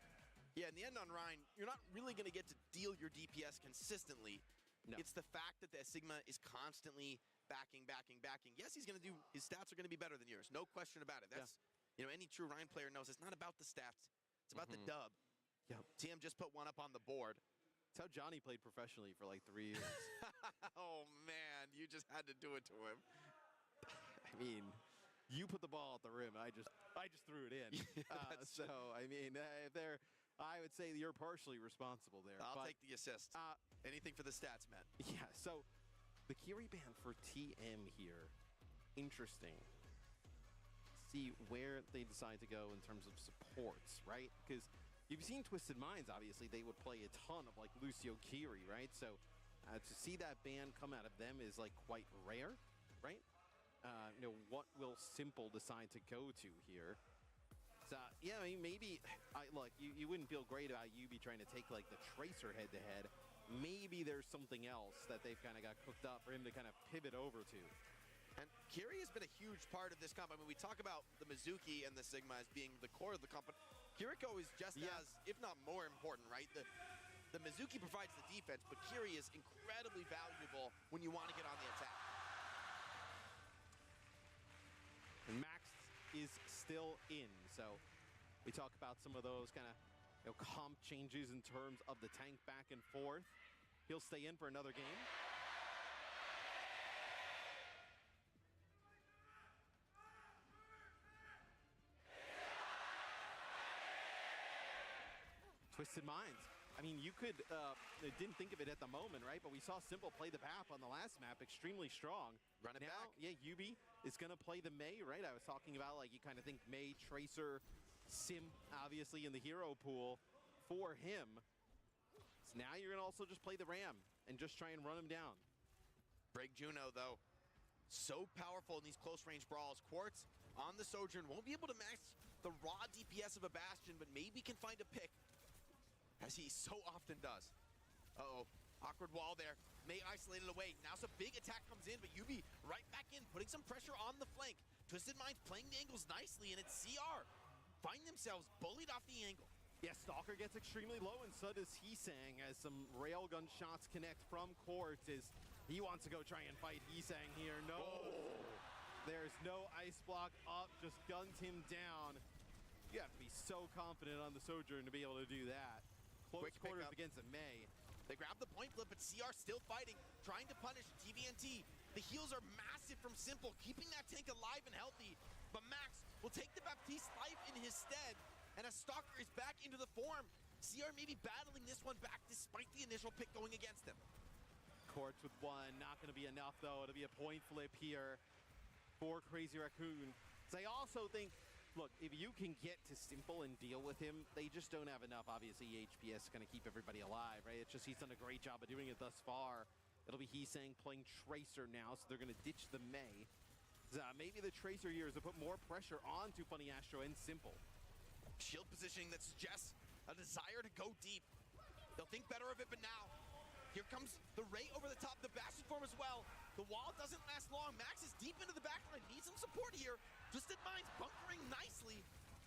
Yeah, in the end on Rhine, you're not really going to get to deal your DPS consistently. No. It's the fact that the Sigma is constantly backing. Yes, his stats are going to be better than yours. No question about it. That's, you know, any true Rhine player knows it's not about the stats. It's about the dub. Yeah. TM just put one up on the board. That's how Johnny played professionally for like 3 years. Oh, man, you just had to do it to him. I mean, you put the ball at the rim. I just threw it in. So I mean, I would say you're partially responsible there. I'll take the assist. Anything for the stats, Matt. Yeah. So the Kiri ban for TM here, interesting. See where they decide to go in terms of supports, right? Because you've seen Twisted Minds. Obviously, they would play a ton of like Lucio Kiri, right? So to see that ban come out of them is like quite rare, right? You know, what will Simple decide to go to here? So, yeah, I mean, maybe, look, you wouldn't feel great about Yubi trying to take, like, the Tracer head-to-head. Maybe there's something else that they've kind of got cooked up for him to kind of pivot over to. And Kiri has been a huge part of this comp. I mean, we talk about the Mizuki and the Sigma as being the core of the comp, but Kiriko is just as, if not more important, right? The Mizuki provides the defense, but Kiri is incredibly valuable when you want to get on the attack. And Max is still in, so we talk about some of those kind of, you know, comp changes in terms of the tank back and forth. He'll stay in for another game. Twisted Minds. I mean, you could, didn't think of it at the moment, right? But we saw Simple play the BAP on the last map, extremely strong. Run it now, back. Yeah, Yubi is going to play the May, right? I was talking about, like, you kind of think May, Tracer, Sim, obviously, in the hero pool for him. So now you're going to also just play the Ram and just try and run him down. Break Juno, though, so powerful in these close-range brawls. Quartz on the Sojourn won't be able to match the raw DPS of a Bastion, but maybe can find a pick, as he so often does. Uh-oh, awkward wall there. May isolated away. Now some big attack comes in, but Yubi right back in, putting some pressure on the flank. Twisted Minds playing the angles nicely, and it's CR. Find themselves bullied off the angle. Yeah, Stalker gets extremely low, and so does Heesang, as some railgun shots connect from Quartz as he wants to go try and fight Heesang here. No, there's no ice block up, just guns him down. You have to be so confident on the Sojourn to be able to do that. Close quarters against a May. They grab the point flip, but CR still fighting, trying to punish TVNT. The heals are massive from Simple, keeping that tank alive and healthy. But Max will take the Baptiste life in his stead, and a Stalker is back into the form. CR may be battling this one back despite the initial pick going against him. Courts with one, not going to be enough though. It'll be a point flip here for Crazy Raccoon. So I also think, look, if you can get to Simple and deal with him, they just don't have enough. Obviously, HPS is going to keep everybody alive, right? It's just he's done a great job of doing it thus far. It'll be Heesang playing Tracer now, so they're going to ditch the Mei. Maybe the Tracer here is to put more pressure onto Funny Astro and Simple. Shield positioning that suggests a desire to go deep. They'll think better of it, but now, here comes the Ray over the top, the Bastion form as well. The wall doesn't last long. Max is deep into the backline, needs some support here. Twisted Minds bunkering nicely.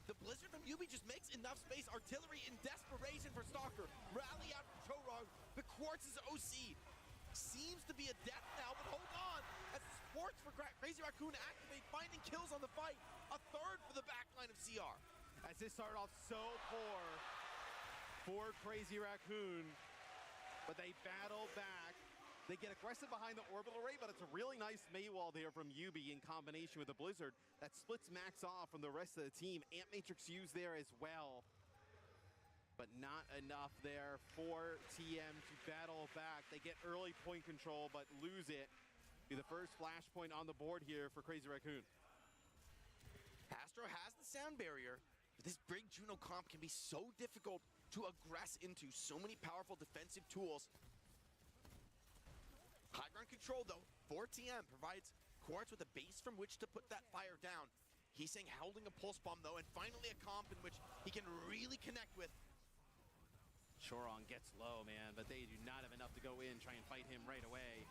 The Blizzard from Yubi just makes enough space. Artillery in desperation for Stalker. Rally out from Chorog. The Quartz's OC seems to be a death now, but hold on. As the supports for Crazy Raccoon activate, finding kills on the fight. A third for the backline of CR. As this started off so poor for Crazy Raccoon, but they battle back. They get aggressive behind the orbital array, but it's a really nice Mei wall there from Yubi in combination with the Blizzard that splits Max off from the rest of the team. Ant Matrix used there as well, but not enough there for TM to battle back. They get early point control, but lose it. Be the first flashpoint on the board here for Crazy Raccoon. Astro has the sound barrier, but this big Juno comp can be so difficult to aggress into. So many powerful defensive tools. High ground control, though, for TM provides Quartz with a base from which to put that fire down. He's saying holding a pulse bomb, though, and finally a comp in which he can really connect with. Chorong gets low, man, but they do not have enough to go in, try and fight him right away.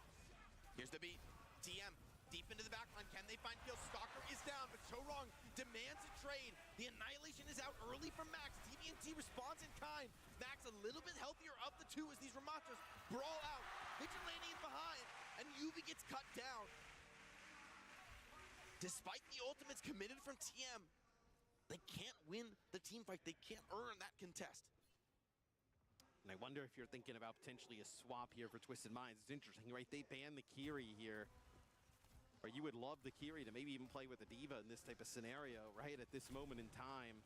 Here's the beat. TM deep into the backline. Can they find kills? Stalker is down, but Chorong demands a trade. The Annihilation is out early from Max. TVNT responds in kind. Max a little bit healthier of the two as these Ramatas brawl out. Vigilante is behind, and Yubi gets cut down. Despite the ultimates committed from TM, they can't win the team fight. They can't earn that contest. And I wonder if you're thinking about potentially a swap here for Twisted Minds. It's interesting, right? They banned the Kiri here. Or you would love the Kiri to maybe even play with the D.Va in this type of scenario, right? At this moment in time.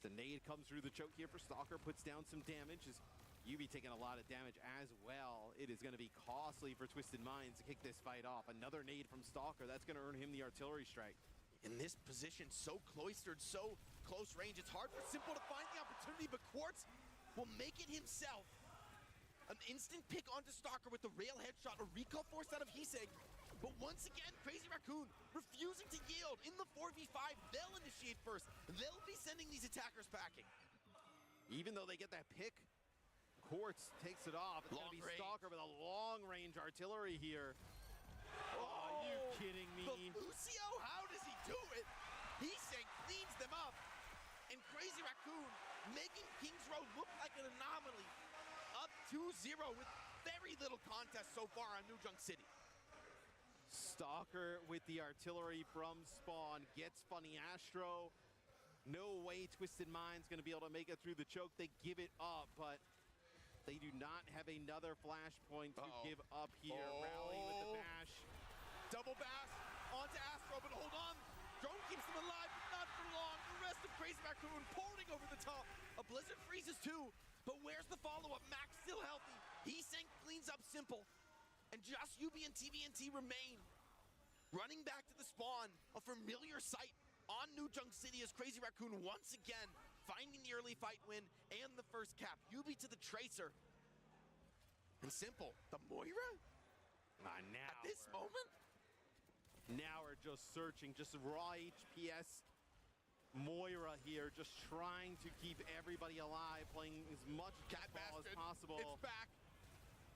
The nade comes through the choke here for Stalker, puts down some damage. As Yubi taking a lot of damage as well. It is going to be costly for Twisted Minds to kick this fight off. Another nade from Stalker. That's going to earn him the artillery strike. In this position, so cloistered, so close range, it's hard for Simple to find the opportunity, but Quartz will make it himself. An instant pick onto Stalker with the rail headshot, a recall force out of Heesang. But once again, Crazy Raccoon refusing to yield. In the 4v5, they'll initiate first. They'll be sending these attackers packing. Even though they get that pick, Quartz takes it off. It's going to be Stalker with a long-range artillery here. Oh, are you kidding me? The Lucio, how does he do it? Heesang cleans them up. And Crazy Raccoon making Kings Row look like an anomaly. Up 2-0 with very little contest so far on New Junk City. Stalker with the artillery from Spawn gets Funny Astro. No way Twisted Mind's going to be able to make it through the choke. They give it up, but they do not have another flashpoint to give up here. Rally with the bash. Double bash onto Astro, but hold on. Drone keeps them alive, but not for long. The rest of Crazy Raccoon pouring over the top. A Blizzard freezes too, but where's the follow-up? Max still healthy. Heesang cleans up Simple. And just Yubi and TVNT remain. Running back to the spawn, a familiar sight on New Junk City as Crazy Raccoon once again finding the early fight win and the first cap. Yubi to the Tracer. And Simple, the Moira? Now at this moment? Now we're just searching, just raw HPS Moira here, just trying to keep everybody alive, playing as much ball as possible. It's back.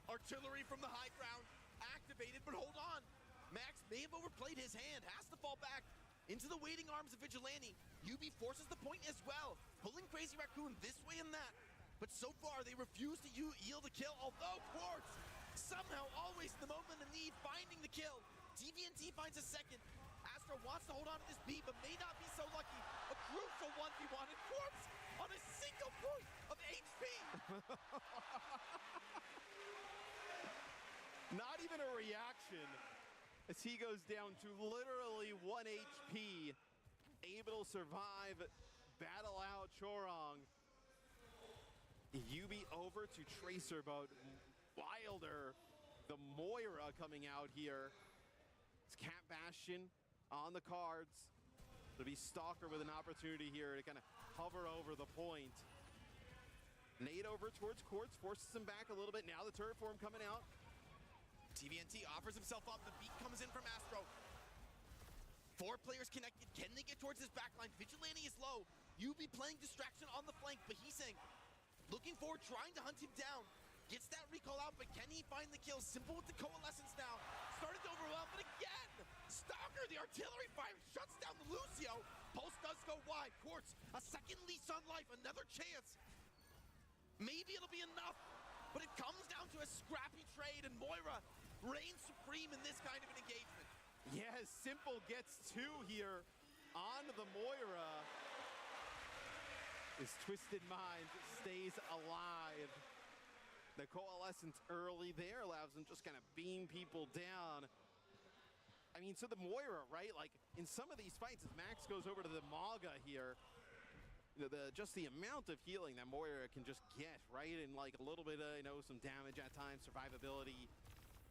Artillery from the high ground activated, but hold on. Max may have overplayed his hand, has to fall back into the waiting arms of Vigilante. Yubi forces the point as well, pulling Crazy Raccoon this way and that. But so far, they refuse to yield a kill, although Quartz, somehow always in the moment of need, finding the kill. TVNT finds a second. Astro wants to hold on to this B, but may not be so lucky. A crucial 1v1, and Quartz on a single point of HP. Not even a reaction as he goes down to literally 1 HP, able to survive, battle out Chorong. Yubi over to Tracer, but Wilder The Moira coming out here. It's Cat Bastion on the cards. It'll be Stalker with an opportunity here to kind of hover over the point. Nade over towards Quartz, forces him back a little bit. Now the turret form coming out. TVNT offers himself up. The beat comes in from Astro. 4 players connected. Can they get towards his backline? Vigilante is low. Yubi playing distraction on the flank, but he's saying, looking forward, trying to hunt him down. Gets that recall out, but can he find the kill? Simple with the coalescence now. Started to overwhelm, but again, Stalker, the artillery fire, shuts down the Lucio. Pulse does go wide. Quartz, a second lease on life, another chance. Maybe it'll be enough, but it comes down to a scrappy trade, and Moira reigns supreme in this kind of an engagement. Yeah, Simple gets 2 here on the Moira. His Twisted Mind stays alive. The coalescence early there allows him just kind of beam people down. I mean, so the Moira, right? Like, in some of these fights, as Max goes over to the Maga here, just the amount of healing that Moira can just get, right? And like a little bit of, some damage at times, survivability,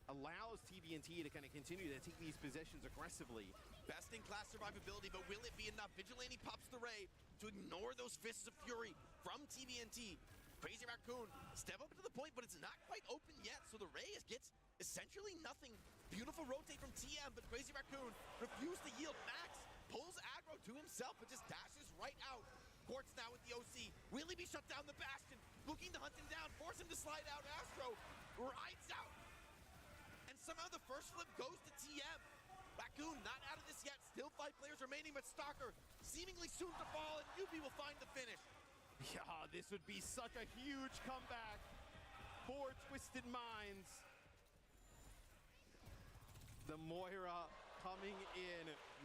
allows TVNT to kind of continue to take these positions aggressively. Best in class survivability, but will it be enough? Vigilante pops the ray to ignore those fists of fury from TVNT. Crazy Raccoon, step up to the point, but it's not quite open yet, so the ray gets essentially nothing. Beautiful rotate from TM, but Crazy Raccoon refused to yield. Max pulls aggro to himself, but just dashes right out. Quartz now with the OC. Will he be shut down? The Bastion looking to hunt him down, force him to slide out. Astro rides out. And somehow the first flip goes to TM. Raccoon not out of this yet. Still 5 players remaining, but Stalker seemingly soon to fall, and Yubi will find the finish. Yeah, this would be such a huge comeback for Twisted Minds. The Moira coming in.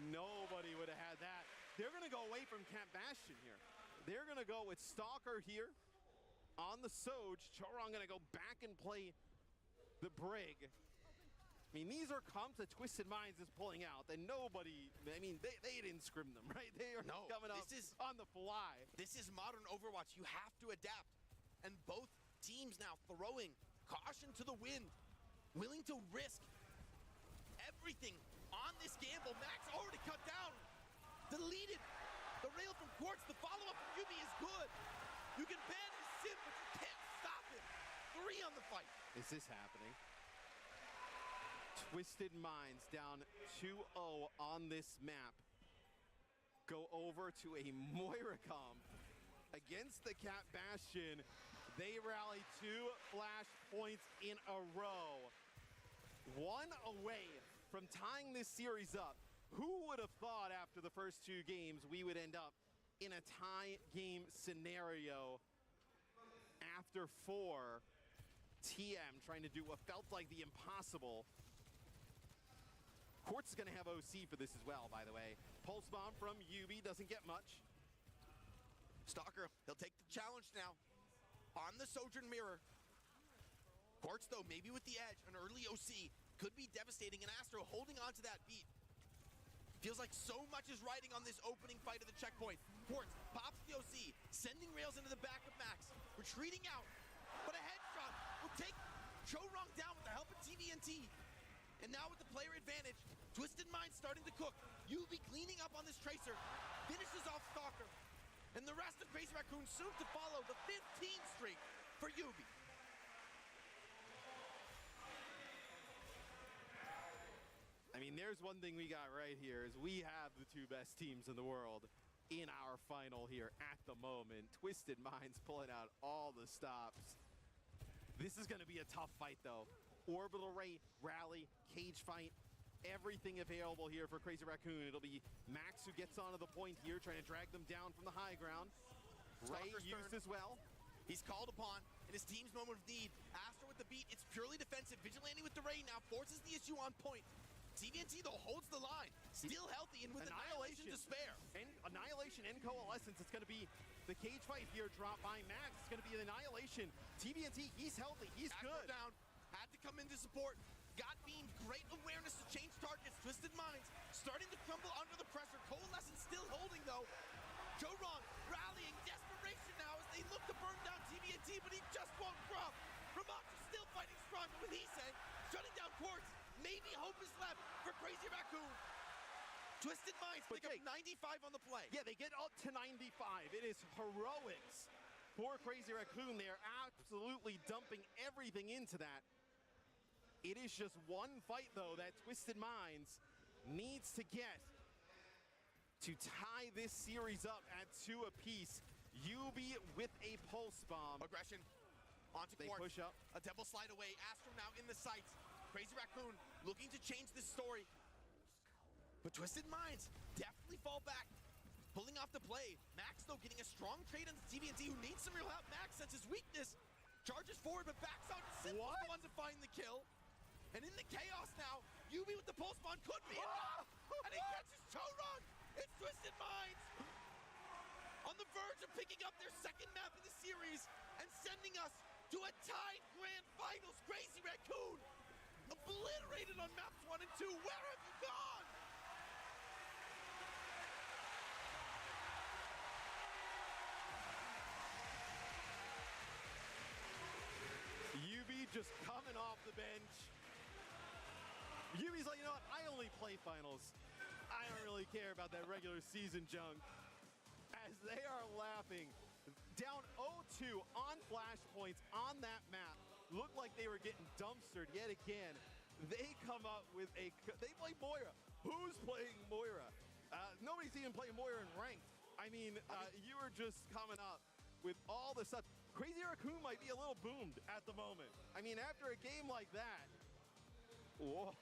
Nobody would have had that. They're going to go away from Cat Bastion here. They're going to go with Stalker here on the Soj. Choron going to go back and play the Brig. I mean, these are comps that Twisted Minds is pulling out, and nobody, I mean, they didn't scrim them, right? They are coming up on the fly. This is modern Overwatch. You have to adapt. And both teams now throwing caution to the wind, willing to risk everything on this gamble. Max already cut down, deleted the rail from Quartz. The follow-up from Yubi is good. You can ban his sim, but you can't stop him. 3 on the fight. Is this happening? Twisted Minds down 2-0 on this map. Go over to a Moira comp against the Cat Bastion. They rally 2 flash points in a row. 1 away from tying this series up. Who would have thought after the first 2 games we would end up in a tie game scenario after 4? TM trying to do what felt like the impossible. Quartz is going to have OC for this as well, by the way. Pulse Bomb from Yubi doesn't get much. Stalker, he'll take the challenge now on the Sojourn Mirror. Quartz, though, maybe with the edge, an early OC could be devastating, and Astro holding on to that beat. Feels like so much is riding on this opening fight of the checkpoint. Quartz pops the OC, sending rails into the back of Max, retreating out, but a headshot will take Chorong down with the help of TVNT. And now with the player advantage, Twisted Mind starting to cook. Yubi cleaning up on this Tracer, finishes off Stalker. And the rest of Crazy Raccoon soon to follow, the 15 streak for Yubi. I mean, there's one thing we got right here is we have the 2 best teams in the world in our final here at the moment. Twisted Minds pulling out all the stops. This is going to be a tough fight, though. Orbital Ray, rally, cage fight, everything available here for Crazy Raccoon. It'll be Max who gets onto the point here, trying to drag them down from the high ground. Ray used as well. He's called upon in his team's moment of need. Astro with the beat, it's purely defensive. Vigilante with the Ray now forces the issue on point. TVNT, though, holds the line. Still healthy and with Annihilation to spare. And Annihilation and Coalescence, it's going to be the cage fight here dropped by Max. It's going to be an Annihilation. TVNT, he's healthy, he's good. Down, had to come in to support. Got beamed, great awareness to change targets. Twisted Minds starting to crumble under the pressure. Coalescence still holding, though. Chorong rallying, desperation now as they look to burn down TVNT, but he just won't drop. Ramat's still fighting strong with Heesang, shutting maybe hope is left for Crazy Raccoon. Twisted Minds pick up 95 on the play. Yeah, they get up to 95. It is heroics for Crazy Raccoon. They are absolutely dumping everything into that. It is just one fight, though, that Twisted Minds needs to get to tie this series up at 2 apiece. Yubi with a pulse bomb. Aggression onto They Quartz. push up. A devil slide away. Astro now in the sights. Crazy Raccoon looking to change this story. But Twisted Minds definitely fall back. Pulling off the play. Max, though, getting a strong trade on TVNT, who needs some real help. Max senses weakness. Charges forward, but backs out. Simple's the one to find the kill. And in the chaos now, Yubi with the pulse bomb could be enough. And he catches Choron. It's Twisted Minds on the verge of picking up their second map in the series and sending us to a tied grand finals. Crazy Raccoon obliterated on maps 1 and 2. Where have you gone? Yubi just coming off the bench. Yubi's like, you know what? I only play finals. I don't really care about that regular season junk. As they are laughing, down 0-2 on flashpoints on that map. Looked like they were getting dumpstered yet again. They come up with they play Moira. Who's playing Moira? Nobody's even playing Moira in ranked. I mean, you are just coming up with all the stuff. Crazy Raccoon might be a little boomed at the moment. I mean, after a game like that. Whoa.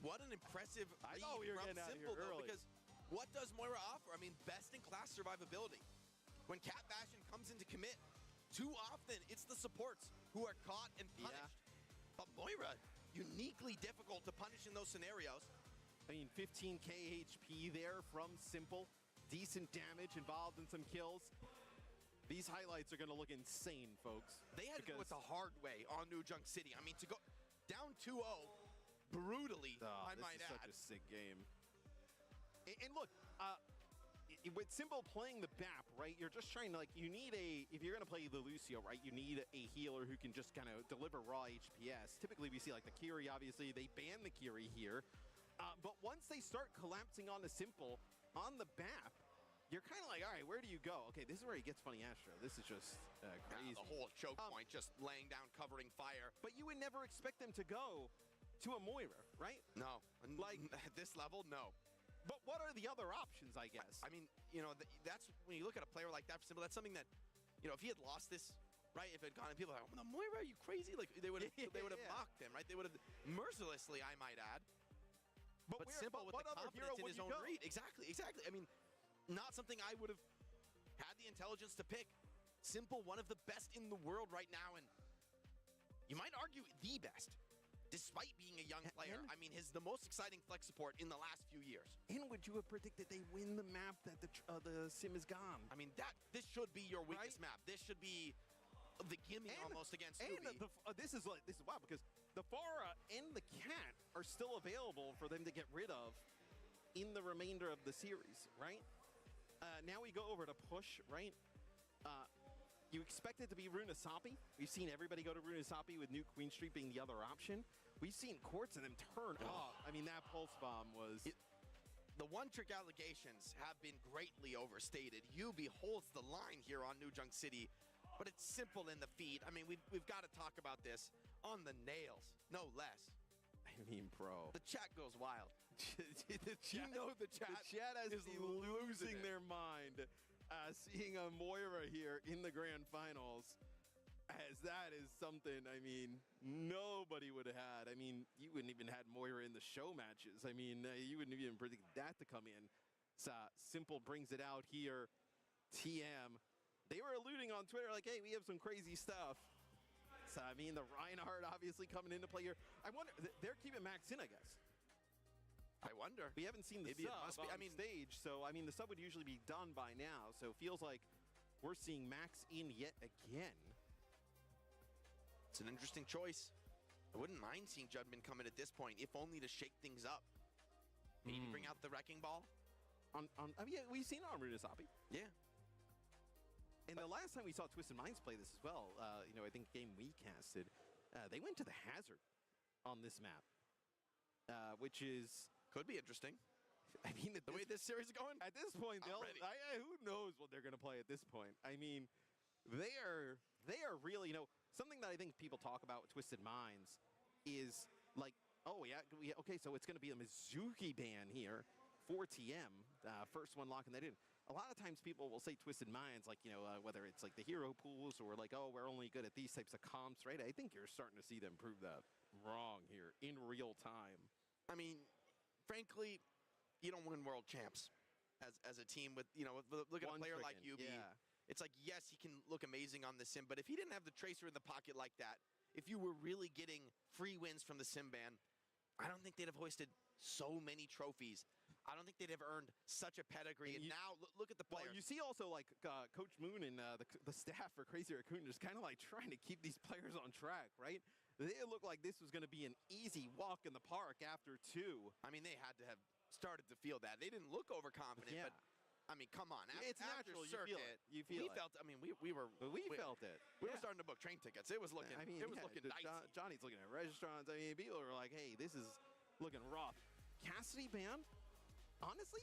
What an impressive I read thought we were from getting out of Simple, here though, early. because what does Moira offer? I mean, best-in-class survivability. When Cat Bastion comes into commit, too often it's the supports who are caught and punished. But Moira, uniquely difficult to punish in those scenarios. I mean, 15k HP there from Simple. Decent damage involved in some kills. These highlights are going to look insane, folks. They had to do it the hard way on New Junk City. I mean, to go down 2-0 brutally, I might add. Such a sick game. And look, with Simple playing the BAP, right, you're just trying to, like, you need if you're going to play the Lucio, right, you need a healer who can just kind of deliver raw HPS. Typically, we see, like, the Kiri, obviously, they ban the Kiri here. But once they start collapsing on the Simple, on the BAP, you're kind of like, all right, where do you go? Okay, this is where he gets Funny Astro. This is just crazy. The whole choke point, just laying down, covering fire. But you would never expect them to go to a Moira, right? No. Like, at this level, no. But what are the other options, I guess? I mean, you know, that's when you look at a player like that for Simple, that's something that, you know, if he had lost this, right, if it had gone and people are like, oh, no, Moira, are you crazy? Like, they would have mocked him, right? They would have mercilessly, I might add. But Simple with the confidence in his own read. Exactly. I mean, not something I would have had the intelligence to pick. Simple, one of the best in the world right now, and you might argue the best, despite being a young player. I mean, he's the most exciting flex support in the last few years. And would you have predicted they win the map that the sim is gone? I mean, this should be your weakest map. This should be the gimme almost against Yubi. This is wild because the Pharah and the Cat are still available for them to get rid of in the remainder of the series, right? Now we go over to push, right? You expect it to be Runasapi. We've seen everybody go to Runasapi with Nuke Queen Street being the other option. We've seen Quartz and them turn off. I mean, that pulse bomb was... The one-trick allegations have been greatly overstated. Yubi holds the line here on New Junk City, but it's Simple in the feed. I mean, we've got to talk about this on the nails, no less. I mean, bro. The chat goes wild. The chat is losing their mind seeing a Moira here in the grand finals, as that is something, I mean, nobody would have had. I mean, you wouldn't even had Moira in the show matches. I mean, you wouldn't even predict that to come in. So Simple brings it out here. TM. They were alluding on Twitter like, hey, we have some crazy stuff. So, I mean, the Reinhardt obviously coming into play here. I wonder, they're keeping Max in, I guess. I wonder. We haven't seen the Maybe sub on stage, so, I mean, the sub would usually be done by now, so it feels like we're seeing Max in yet again. It's an interesting choice. I wouldn't mind seeing Judman come in at this point, if only to shake things up. Maybe bring out the Wrecking Ball. I mean, yeah, we've seen it on Runasapi. Yeah. And the last time we saw Twisted Minds play this as well, you know, I think game we casted, they went to the Hazard on this map, which is could be interesting. I mean, the way this series is going, at this point, who knows what they're going to play at this point? I mean, they are really, something that I think people talk about with Twisted Minds is like, oh yeah, okay, so it's going to be a Mizuki ban here for TM, first one locking that in. A lot of times people will say Twisted Minds, like, whether it's like the hero pools or like, oh, we're only good at these types of comps, right? I think you're starting to see them prove that wrong here in real time. I mean, frankly, you don't win world champs as a team with, look at a player like Yubi. Yeah. It's like, yes, he can look amazing on the sim, but if he didn't have the tracer in the pocket like that, if you were really getting free wins from the sim ban, I don't think they'd have hoisted so many trophies. I don't think they'd have earned such a pedigree. And now look at the players. Well, you see also like Coach Moon and the staff for Crazy Raccoon just kind of like trying to keep these players on track, right? They looked like this was going to be an easy walk in the park after 2. I mean, they had to have started to feel that. They didn't look overconfident, but I mean, come on. It's natural. Circuit, you feel it. Felt. I mean, we felt it. We were starting to book train tickets. It was looking. It was looking dicey. Johnny's looking at restaurants. I mean, people are like, "Hey, this is looking rough." Cassidy ban. Honestly,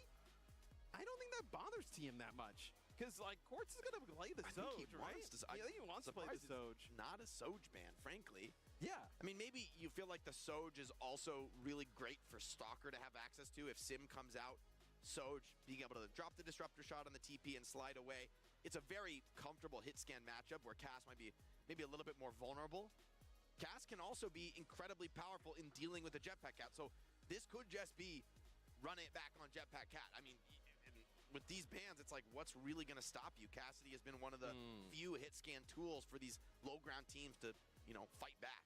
I don't think that bothers TM that much. Because, like, Quartz is going to play the Soj, right? I think he wants to play the Soj. Not a Soj ban, frankly. Yeah. I mean, maybe you feel like the Soj is also really great for Stalker to have access to. If Sim comes out, Soj being able to drop the Disruptor shot on the TP and slide away. It's a very comfortable hit scan matchup where Cass might be maybe a little bit more vulnerable. Cass can also be incredibly powerful in dealing with the Jetpack Cat. So this could just be run it back on Jetpack Cat. I mean, with these bans, it's like, what's really going to stop you? Cassidy has been one of the few hit scan tools for these low ground teams to, fight back.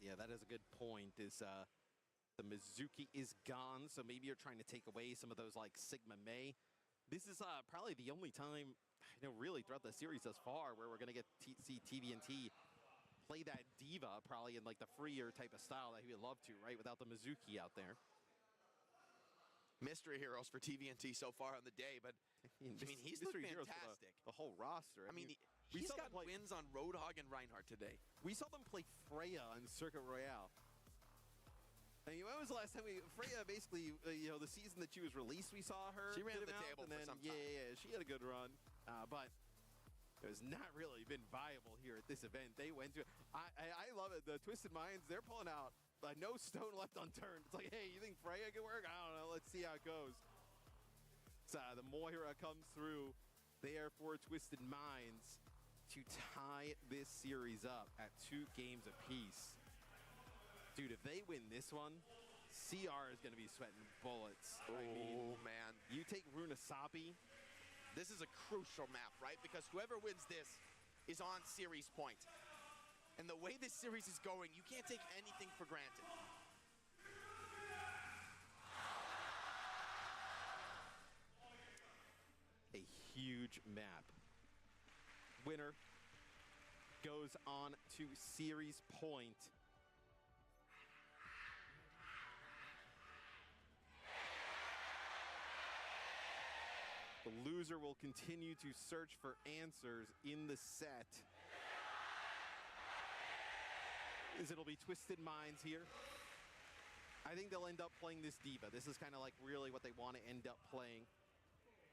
Yeah, that is a good point. Is the Mizuki is gone, so maybe you're trying to take away some of those like Sigma May. This is probably the only time, really throughout the series thus far where we're going to get see TVNT play that diva probably in like the freer type of style that he would love to, right? Without the Mizuki out there. Mystery heroes for TVNT so far on the day, but I mean he's looked fantastic. The whole roster. I mean, he's got wins on Roadhog and Reinhardt today. We saw them play Freya on Circuit Royale. I mean, when was the last time Freya basically, the season that she was released, we saw her. She ran the table for some time. Yeah, she had a good run, but it was not really been viable here at this event. They went to. I love it. The Twisted Minds, they're pulling out. No stone left unturned. It's like, hey, you think Freya can work? I don't know. Let's see how it goes. So the Moira comes through there for Twisted Minds to tie this series up at 2 games apiece. Dude, if they win this one, CR is going to be sweating bullets. Oh, man. You take Runasapi. This is a crucial map, right? Because whoever wins this is on series point. And the way this series is going, you can't take anything for granted. A huge map. Winner goes on to series point. The loser will continue to search for answers in the set. It'll be Twisted Minds here. I think they'll end up playing this diva. This is kind of like really what they want to end up playing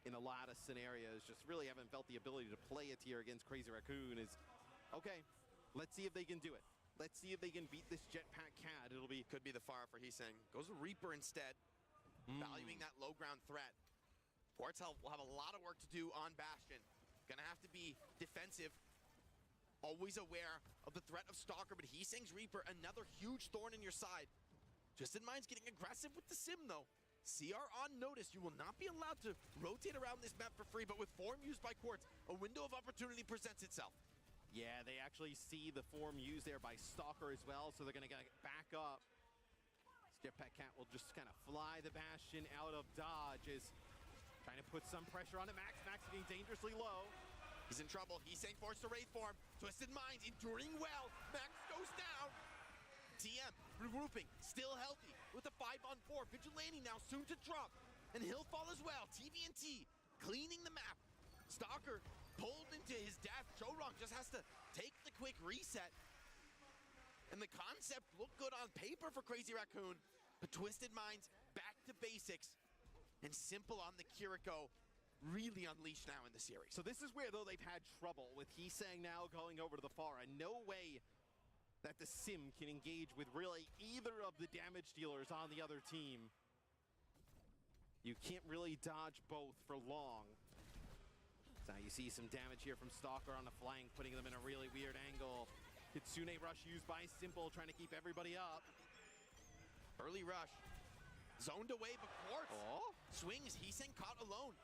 in a lot of scenarios. Just really haven't felt the ability to play it here against Crazy Raccoon. Is okay, let's see if they can do it. Let's see if they can beat this Jetpack Cat. Could be the fire for Heesang. Goes to Reaper instead, valuing that low ground threat. Quartz will have a lot of work to do on Bastion. Gonna have to be defensive. Always aware of the threat of Stalker, but Heesang's Reaper, another huge thorn in your side. Twisted Minds getting aggressive with the sim, though. CR on notice. You will not be allowed to rotate around this map for free, but with form used by Quartz, a window of opportunity presents itself. Yeah, they actually see the form used there by Stalker as well, so they're going to get back up. Jetpack Cat will just kind of fly the Bastion out of dodge, is trying to put some pressure on it. Max getting dangerously low. He's in trouble. Heesang forced to Wraith form. Twisted Minds enduring well. Max goes down. TM regrouping, still healthy with a 5-on-4. Vigilante now soon to drop. And he'll fall as well. TVNT cleaning the map. Stalker pulled into his death. Chorong just has to take the quick reset. And the concept looked good on paper for Crazy Raccoon, but Twisted Minds back to basics, and Simple on the Kiriko really unleashed now in the series. So this is where, though, they've had trouble with Heesang now going over to the far, and no way that the Sim can engage with really either of the damage dealers on the other team. You can't really dodge both for long. So you see some damage here from Stalker on the flank, putting them in a really weird angle. Kitsune rush used by Simple, trying to keep everybody up. Early rush. Zoned away, but Quartz swings. Heesang caught alone.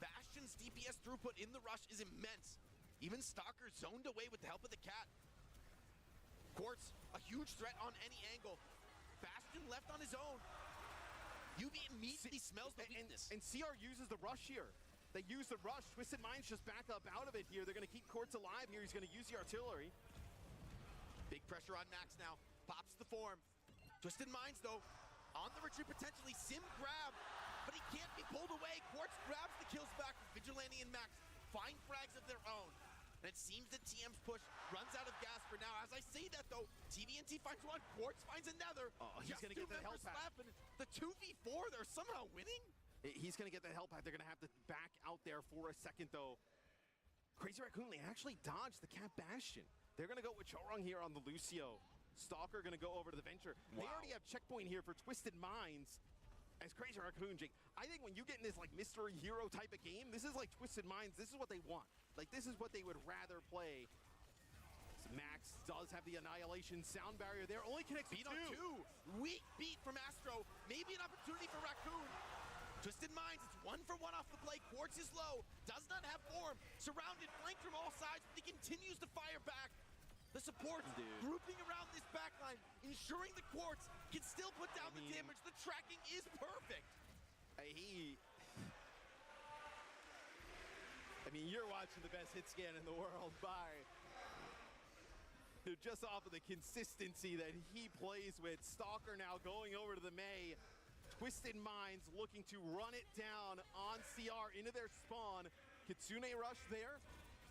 Bastion's DPS throughput in the rush is immense. Even Stalker zoned away with the help of the cat. Quartz, a huge threat on any angle. Bastion left on his own. UV immediately smells the weakness. And CR uses the rush here. They use the rush. Twisted Minds just back up out of it here. They're going to keep Quartz alive here. He's going to use the artillery. Big pressure on Max now. Pops the form. Twisted Minds, though, on the retreat potentially. Sim grab, but he can't be pulled away. Quartz grabs the kills back. Vigilante and Max find frags of their own. And it seems that TM's push runs out of gas for now. As I say that, though, TVNT finds one. Quartz finds another. Oh, he's going to get that help pack. The 2v4, they're somehow winning? He's going to get that help pack. They're going to have to back out there for a second, though. Crazy Raccoon, they actually dodged the Cat Bastion. They're going to go with Chorong here on the Lucio. Stalker going to go over to the Venture. Wow. They already have checkpoint here for Twisted Minds as Crazy Raccoon, Jake. I think when you get in this like mystery hero type of game, this is like Twisted Minds. This is what they want. Like, this is what they would rather play. So Max does have the Annihilation sound barrier there. Only connects beat on two. Weak beat from Astro. Maybe an opportunity for Raccoon. Twisted Minds, it's 1-for-1 off the play. Quartz is low. Does not have form. Surrounded, flanked from all sides, but he continues to fire back. The supports grouping around this backline, ensuring the Quartz can still put down the damage. The tracking is perfect. I mean, you're watching the best hit scan in the world by just off of the consistency that he plays with. Stalker now going over to the Mei. Twisted Minds looking to run it down on CR into their spawn. Kitsune rush there.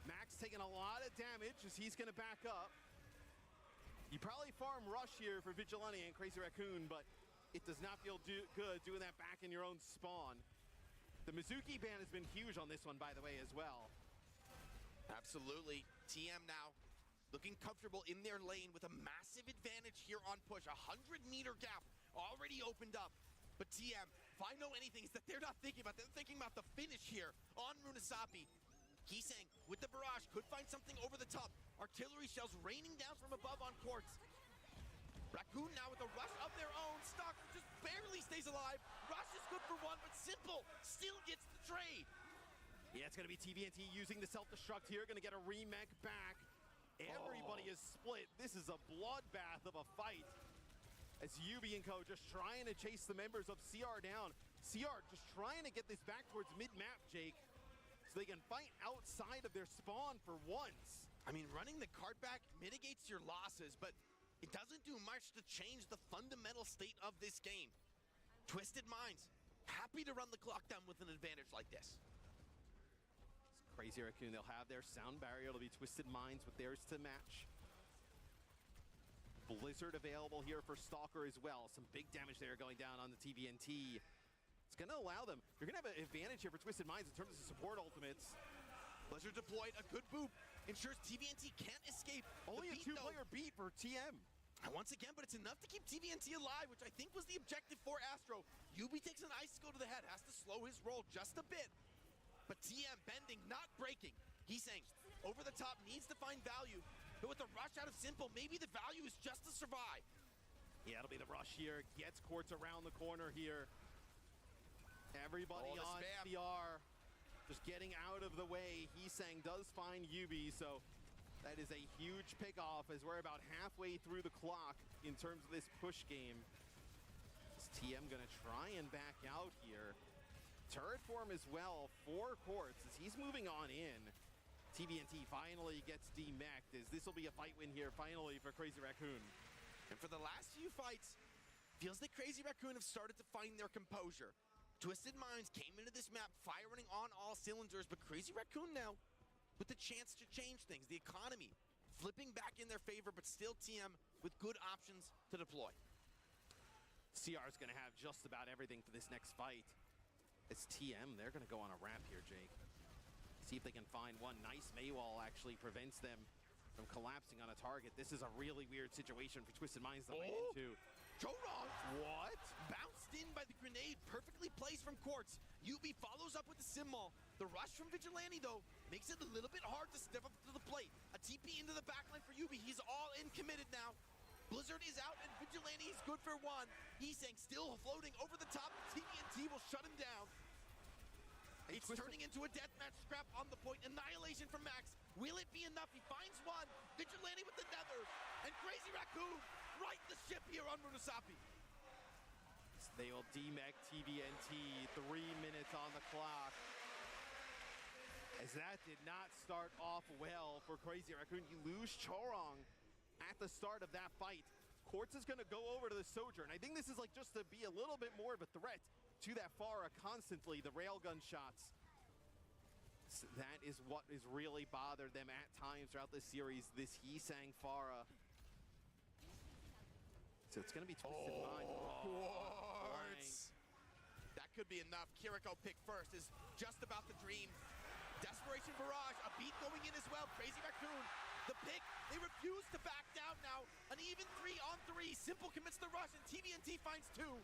Max taking a lot of damage as he's going to back up. You probably farm rush here for Vigilante and Crazy Raccoon, but it does not feel good doing that back in your own spawn. The Mizuki ban has been huge on this one, by the way, as well. Absolutely. TM now looking comfortable in their lane with a massive advantage here on push. 100-meter gap already opened up. But TM, if I know anything, is that they're not thinking about that. They're thinking about the finish here on Runasapi. Heesang with the barrage could find something over the top. Artillery shells raining down from above on Quartz. Raccoon now with a rush of their own. Stalker just barely stays alive. Rush is good for one, but Simple still gets the trade. Yeah, it's going to be TVNT using the self-destruct here. Going to get a remake back. Everybody is split. This is a bloodbath of a fight. As Yubi and co just trying to chase the members of CR down. CR just trying to get this back towards mid-map, Jake, so they can fight outside of their spawn for once. I mean, running the cart back mitigates your losses, but it doesn't do much to change the fundamental state of this game. Twisted Minds, happy to run the clock down with an advantage like this. It's Crazy Raccoon, they'll have their sound barrier. It'll be Twisted Minds with theirs to match. Blizzard available here for Stalker as well. Some big damage there going down on the TVNT. It's going to allow them. You're going to have an advantage here for Twisted Minds in terms of support ultimates. Blizzard deployed, a good boop. Ensures TVNT can't escape. Only a two-player beat for TM. Once again, but it's enough to keep TVNT alive, which I think was the objective for Astro. Yubi takes an icicle to the head, has to slow his roll just a bit. But TM bending, not breaking. He's saying, over the top, needs to find value. But with the rush out of Simple, maybe the value is just to survive. Yeah, it'll be the rush here. Gets Quartz around the corner here. Everybody on CR just getting out of the way. Heesang does find Yubi, so that is a huge pick-off as we're about halfway through the clock in terms of this push game. Is TM gonna try and back out here? Turret form as well for Quartz as he's moving on in. TVNT finally gets demeched as this will be a fight win here finally for Crazy Raccoon. And for the last few fights, feels like Crazy Raccoon have started to find their composure. Twisted Minds came into this map firing on all cylinders, but Crazy Raccoon now with the chance to change things. The economy flipping back in their favor, but still TM with good options to deploy. CR is going to have just about everything for this next fight. It's TM. They're going to go on a wrap here, Jake. See if they can find one. Nice Maywall actually prevents them from collapsing on a target. This is a really weird situation for Twisted Minds to lay into. Chorong! What? Bounced in by the grenade, perfectly placed from Quartz. Yubi follows up with the Simmel. The rush from Vigilante, though, makes it a little bit hard to step up to the plate. A TP into the backline for Yubi. He's all in committed now. Blizzard is out, and Vigilante is good for one. Heesang still floating over the top. TVNT will shut him down. It's turning into a deathmatch scrap on the point. Annihilation from Max. Will it be enough? He finds one. Vigilante with the nether. And Crazy Raccoon right the ship here on Murasaki. They will demech TVNT. 3 minutes on the clock. As that did not start off well for Crazy Raccoon. You lose Chorong at the start of that fight. Quartz is going to go over to the Sojourn. I think this is like just to be a little bit more of a threat to that Pharah constantly, the railgun shots. So that is what has really bothered them at times throughout this series, this Heesang Pharah. So it's going to be Twisted Mind. Quartz! That could be enough. Kiriko pick first is just about the dream. Desperation Barrage, a beat going in as well. Crazy Raccoon, the pick, they refuse to back down now. An even 3-on-3. Simple commits the rush, and TVNT finds two.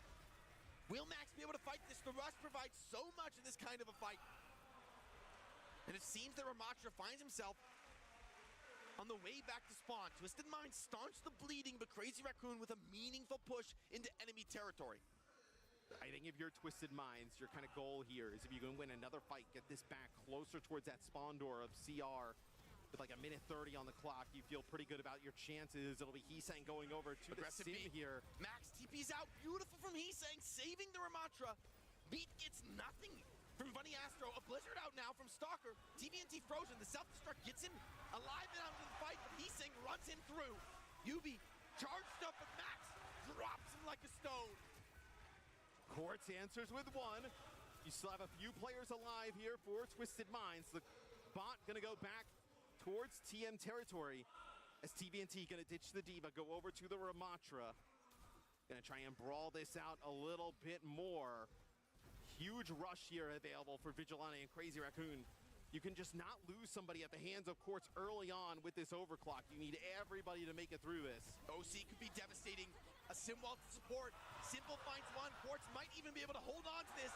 Will Max be able to fight this? The rush provides so much in this kind of a fight. And it seems that Ramatra finds himself on the way back to spawn. Twisted Mind staunch the bleeding, but Crazy Raccoon with a meaningful push into enemy territory. I think if you're Twisted Minds, your kind of goal here is if you can win another fight, get this back closer towards that spawn door of CR with like a minute 30 on the clock. You feel pretty good about your chances. It'll be Heesang going over to Aggressive the Sim beat. here. Max TP's out. Beautiful from Heesang, saving the Ramatra. Beat gets nothing from Bunny Astro. A Blizzard out now from Stalker. TVNT frozen. The self-destruct gets him alive and out of the fight, but Heesang runs him through. Yubi charged up, but Max drops him like a stone. Quartz answers with one. You still have a few players alive here for Twisted Minds. The bot gonna go back towards TM territory as TVNT gonna ditch the Diva, go over to the Ramatra. Gonna try and brawl this out a little bit more. Huge rush here available for Vigilante and Crazy Raccoon. You can just not lose somebody at the hands of Quartz early on with this overclock. You need everybody to make it through this. OC could be devastating. A Simwall to support. Simple finds one. Quartz might even be able to hold on to this.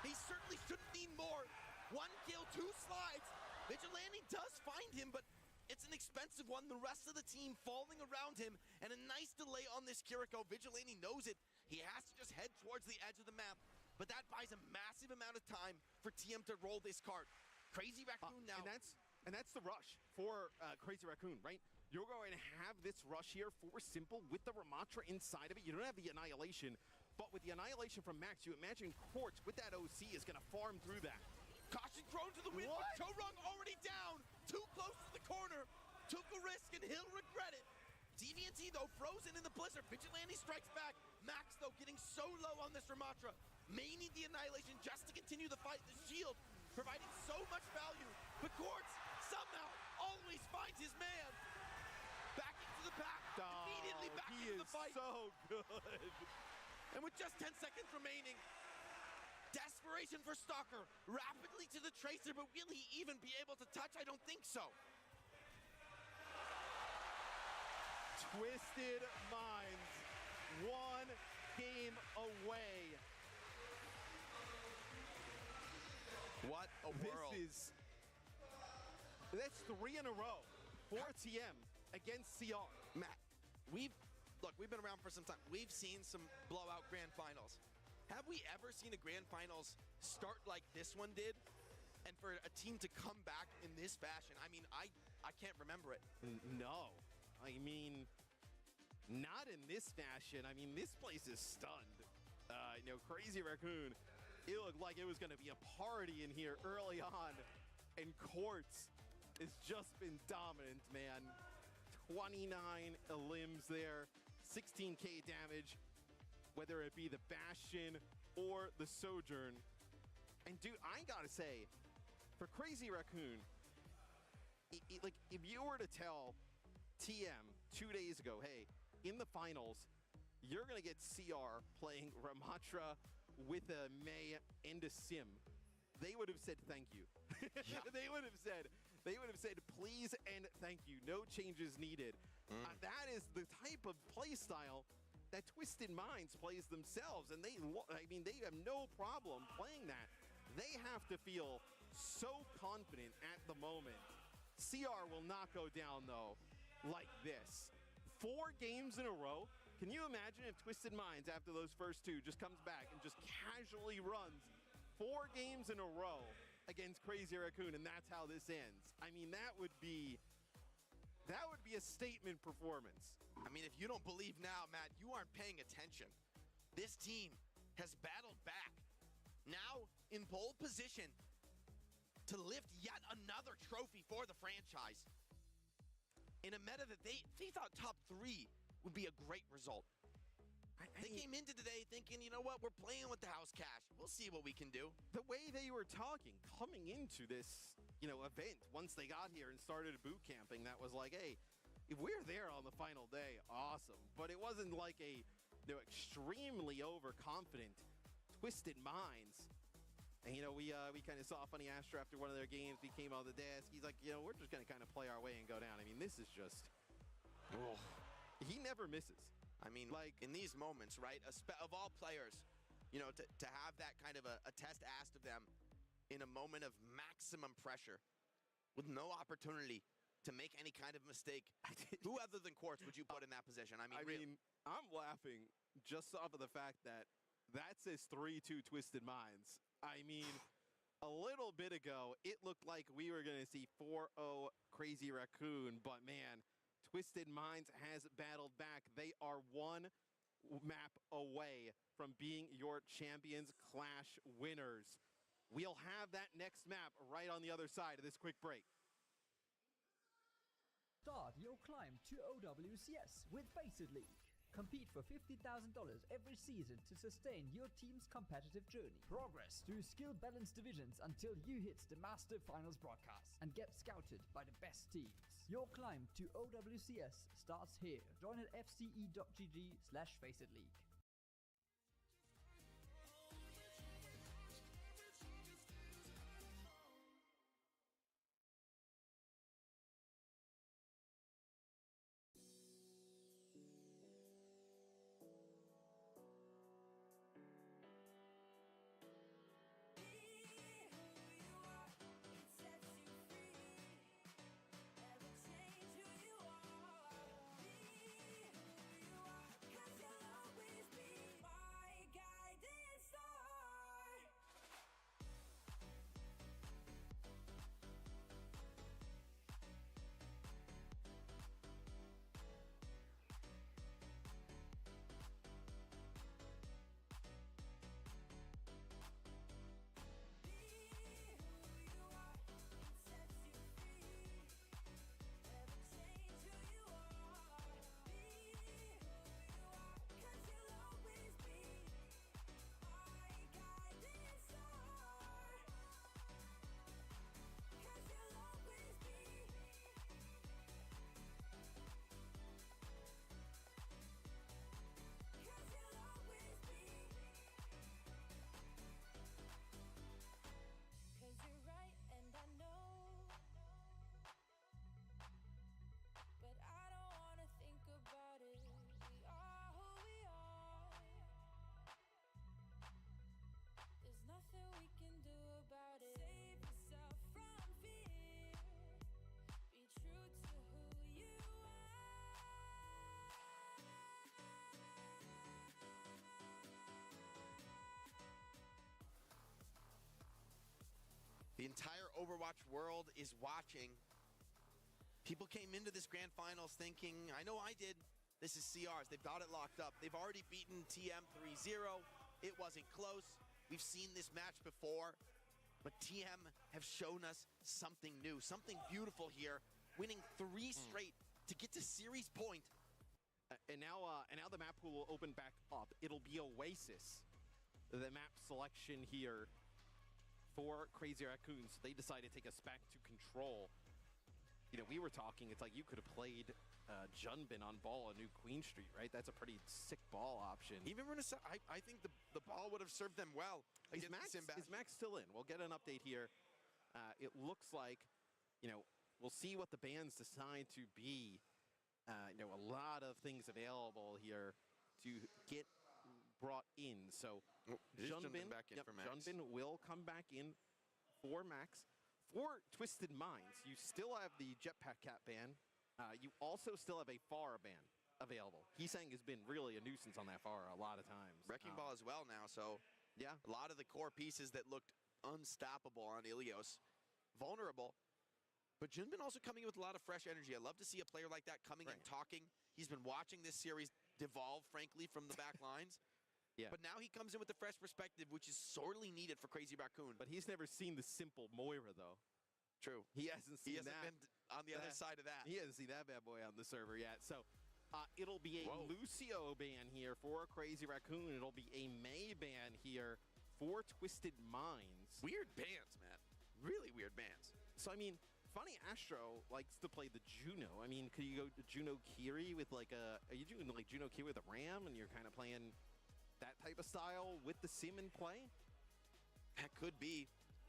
He certainly shouldn't need more. 1 kill, 2 slides. Vigilante does find him, but it's an expensive one. The rest of the team falling around him, and a nice delay on this Kiriko. Vigilante knows it. He has to just head towards the edge of the map, but that buys a massive amount of time for TM to roll this card. Crazy Raccoon now. And that's the rush for Crazy Raccoon, right? You're going to have this rush here for Simple with the Ramatra inside of it. You don't have the Annihilation, but with the Annihilation from Max, you imagine Quartz with that OC is going to farm through that. Caution thrown to the wind, but Chorong already down. Too close to the corner. Took a risk, and he'll regret it. TVNT, though, frozen in the Blizzard. Vigilante strikes back. Max, though, getting so low on this Ramatra. May need the Annihilation just to continue the fight. The shield providing so much value. But Quartz somehow always finds his man. Back into the pack. Immediately back into the fight. So good. And with just 10 seconds remaining, desperation for Stalker. Rapidly to the Tracer, but will he even be able to touch? I don't think so. Twisted Minds, 1 game away. What a world. That's 3 in a row for TM against CR. Matt, we've been around for some time. We've seen some blowout grand finals. Have we ever seen a grand finals start like this one did? And for a team to come back in this fashion, I mean, I can't remember it. No. I mean, not in this fashion. I mean, this place is stunned. Crazy Raccoon, it looked like it was going to be a party in here early on. And Quartz has just been dominant, man. 29 limbs there, 16k damage, whether it be the Bastion or the Sojourn. And dude, I gotta say, for Crazy Raccoon, like if you were to tell TM 2 days ago, hey, in the finals, you're going to get CR playing Ramatra with a May and a Sim. They would have said thank you. Yeah. They would have said please and thank you. No changes needed. That is the type of play style that Twisted Minds plays themselves, and they have no problem playing that. They have to feel so confident at the moment. CR will not go down, though, like this. 4 games in a row. Can you imagine if Twisted Minds, after those first 2, just comes back and just casually runs 4 games in a row against Crazy Raccoon, and that's how this ends? I mean, that would be a statement performance. I mean, if you don't believe now, Matt, you aren't paying attention. This team has battled back, now in pole position to lift yet another trophy for the franchise. In a meta that they thought top 3 would be a great result. They came into today thinking, you know what, we're playing with the house cash. We'll see what we can do. The way they were talking coming into this, event, once they got here and started boot camping, that was like, hey, if we're there on the final day, awesome. But it wasn't like they're extremely overconfident, Twisted Minds. And, we kind of saw Funny Astro after one of their games. He came on the desk. He's like, we're just going to kind of play our way and go down. I mean, this is just... Oh, he never misses. I mean, like in these moments, right, of all players, to have that kind of a test asked of them in a moment of maximum pressure with no opportunity to make any kind of mistake. Who other than Quartz would you put in that position? I mean, I'm laughing just off of the fact that says 3-2 Twisted Minds. I mean, a little bit ago, it looked like we were going to see 4-0 Crazy Raccoon, but man, Twisted Minds has battled back. They are 1 map away from being your Champions Clash winners. We'll have that next map right on the other side of this quick break. Start your climb to OWCS with Faceit League. Compete for $50,000 every season to sustain your team's competitive journey. Progress through skill balance divisions until you hit the Master Finals broadcast and get scouted by the best teams. Your climb to OWCS starts here. Join at fce.gg/FaceitLeague. The entire Overwatch world is watching. People came into this grand finals thinking, I know I did, this is CR's. They've got it locked up. They've already beaten TM 3-0. It wasn't close. We've seen this match before. But TM have shown us something new, something beautiful here, winning 3 straight to get to series point. And now the map pool will open back up. It'll be OWCS, the map selection here for Crazy Raccoons. They decide to take us back to control. you know, we were talking, it's like you could have played Junbin on ball on New Queen Street, right? That's a pretty sick ball option. Even I think the ball would have served them well. Is Max still in? We'll get an update here. It looks like, you know, we'll see what the bans decide to be. You know, a lot of things available here to get brought in. So Junbin back in for Max. Junbin will come back in for Max. For Twisted Minds, you still have the Jetpack Cat ban. You also still have a Farah ban available. Heesang has been really a nuisance on that Farah a lot of times. Wrecking Ball as well now, so yeah, a lot of the core pieces that looked unstoppable on Ilios, vulnerable. But Junbin also coming in with a lot of fresh energy. I love to see a player like that coming and talking. He's been watching this series devolve, frankly, from the back lines. Yeah. But now he comes in with a fresh perspective, which is sorely needed for Crazy Raccoon. But he's never seen the simple Moira, though. True. He hasn't seen been on the other side of that. He hasn't seen that bad boy on the server yet. So it'll be a Lucio ban here for Crazy Raccoon. It'll be a May ban here for Twisted Minds. Weird bans, man. Really weird bans. So, I mean, Funny Astro likes to play the Juno. I mean, could you go to Juno Kiri with like a... Are you doing like Juno Kiri with a Ram and you're kind of playing that type of style with the Sim in play? That could be.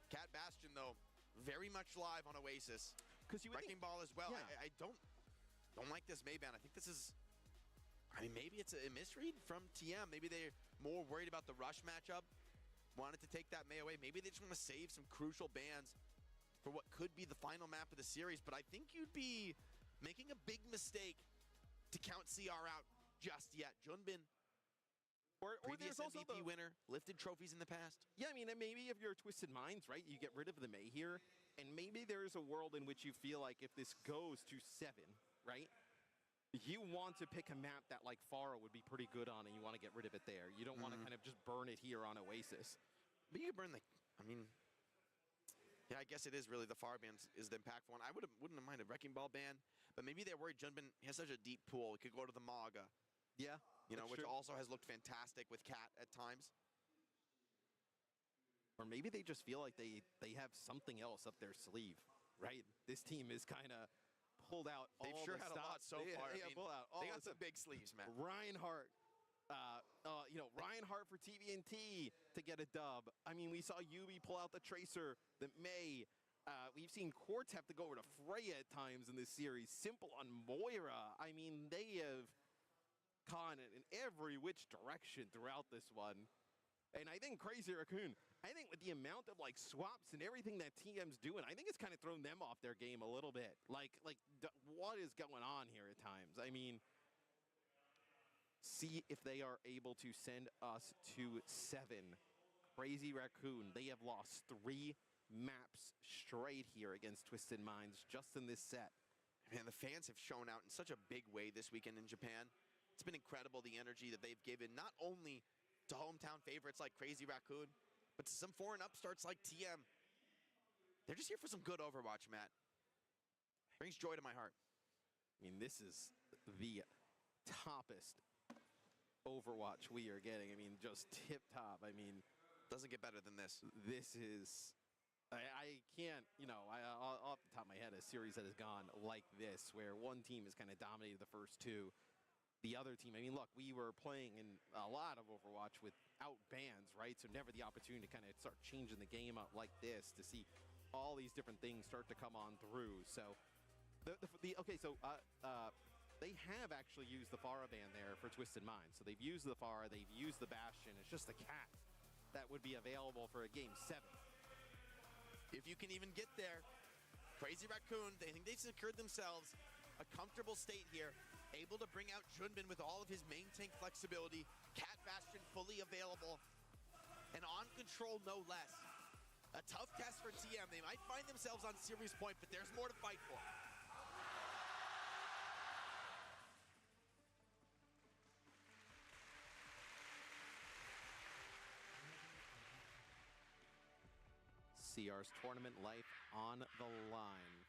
Cat Bastion, though, very much live on Oasis. Because you Wrecking Ball as well. Yeah. I don't like this Mayban. I think this is... I mean, maybe it's a misread from TM. Maybe they're more worried about the rush matchup. Wanted to take that May away. Maybe they just want to save some crucial bans for what could be the final map of the series. But I think you'd be making a big mistake to count CR out just yet. Junbin, or previous there's also MVP winner, lifted trophies in the past. Yeah, I mean, and maybe if you're Twisted Minds, right, you get rid of the May here, and maybe there's a world in which you feel like if this goes to 7, right, you want to pick a map that like Farah would be pretty good on, and you want to get rid of it there. You don't want to kind of just burn it here on Oasis. But you could burn the... I mean... Yeah, I guess it is really the Farah ban is the impactful one. I wouldn't have minded a Wrecking Ball ban, but maybe they're worried Junbin has such a deep pool. It could go to the Maga. Yeah. You know, which also has looked fantastic with Cat at times. Or maybe they just feel like they have something else up their sleeve, right? This team is kind of pulled out all They've sure the had a lot so far. Yeah, I mean, pulled out all they got the some big sleeves, man. Reinhardt, you know, Reinhardt for TVNT to get a dub. I mean, we saw Yubi pull out the Tracer, the May. We've seen Quartz have to go over to Freya at times in this series. Simple on Moira. I mean, they have gone in every which direction throughout this one. And I think Crazy Raccoon, I think with the amount of like swaps and everything that TM's doing, I think it's kind of thrown them off their game a little bit. Like what is going on here at times? I mean, see if they are able to send us to 7. Crazy Raccoon, they have lost 3 maps straight here against Twisted Minds just in this set. Man, the fans have shown out in such a big way this weekend in Japan. It's been incredible, the energy that they've given, not only to hometown favorites like Crazy Raccoon, but to some foreign upstarts like TM. They're just here for some good Overwatch, Matt. Brings joy to my heart. I mean, this is the toppest Overwatch we are getting. I mean, just tip top. I mean, doesn't get better than this. This is... I can't, you know, off the top of my head, a series that has gone like this, where one team has kind of dominated the first 2. The other team, I mean, look, we were playing in a lot of Overwatch without bans, right? So never the opportunity to kind of start changing the game up like this, to see all these different things start to come on through. So, they have actually used the Farah ban there for Twisted Minds. So they've used the Farah, they've used the Bastion. It's just the Cat that would be available for a game 7. If you can even get there, Crazy Raccoon, they think they secured themselves a comfortable state here. Able to bring out Junbin with all of his main tank flexibility. Cat Bastion fully available. And on control, no less. A tough test for TM. They might find themselves on series point, but there's more to fight for. CR's tournament life on the line.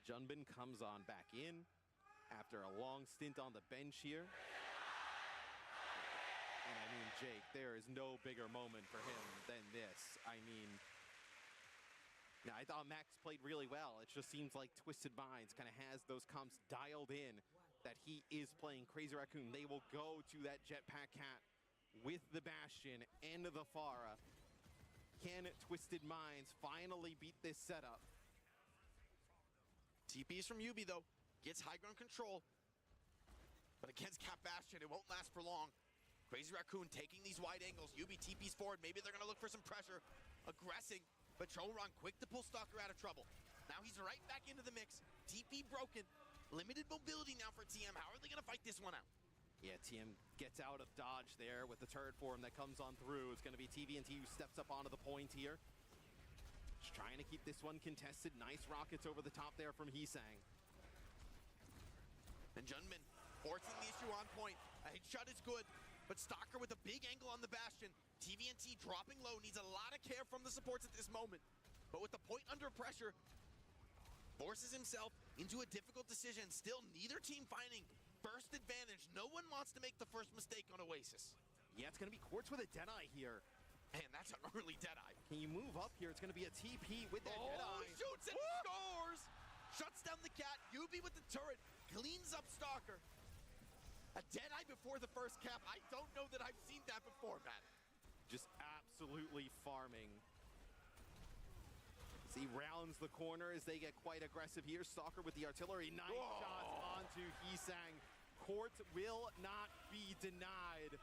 Junbin comes on back in after a long stint on the bench here. And I mean, Jake, there is no bigger moment for him than this. I mean, Yeah, I thought Max played really well. It just seems like Twisted Minds kind of has those comps dialed in that he is playing Crazy Raccoon. They will go to that Jetpack Cat with the Bastion and the Pharah. Can Twisted Minds finally beat this setup? TPs from Yubi, though. Gets high ground control. But against Cat Bastion, it won't last for long. Crazy Raccoon taking these wide angles. Yubi TPs forward. Maybe they're going to look for some pressure. Aggressing. But Trollron quick to pull Stalker out of trouble. Now he's right back into the mix. TP broken. Limited mobility now for TM. How are they going to fight this one out? Yeah, TM gets out of dodge there with the turret form that comes on through. It's going to be TVNT who steps up onto the point here. Just trying to keep this one contested. Nice rockets over the top there from Heesang. And Junmin forcing the issue on point. A headshot is good, but Stalker with a big angle on the Bastion. TVNT dropping low, needs a lot of care from the supports at this moment. But with the point under pressure, forces himself into a difficult decision. Still, neither team finding first advantage. No one wants to make the first mistake on Oasis. Yeah, it's going to be Quartz with a Deadeye here. Man, that's an early Deadeye. Can you move up here? It's going to be a TP with that Deadeye. He shoots and scores! Shuts down the Cat. Yubi with the turret. Cleans up Stalker. A Deadeye before the first cap. I don't know that I've seen that before, Matt. Just absolutely farming. As he rounds the corner as they get quite aggressive here. Stalker with the artillery. Nice shots onto Heesang. Quartz will not be denied.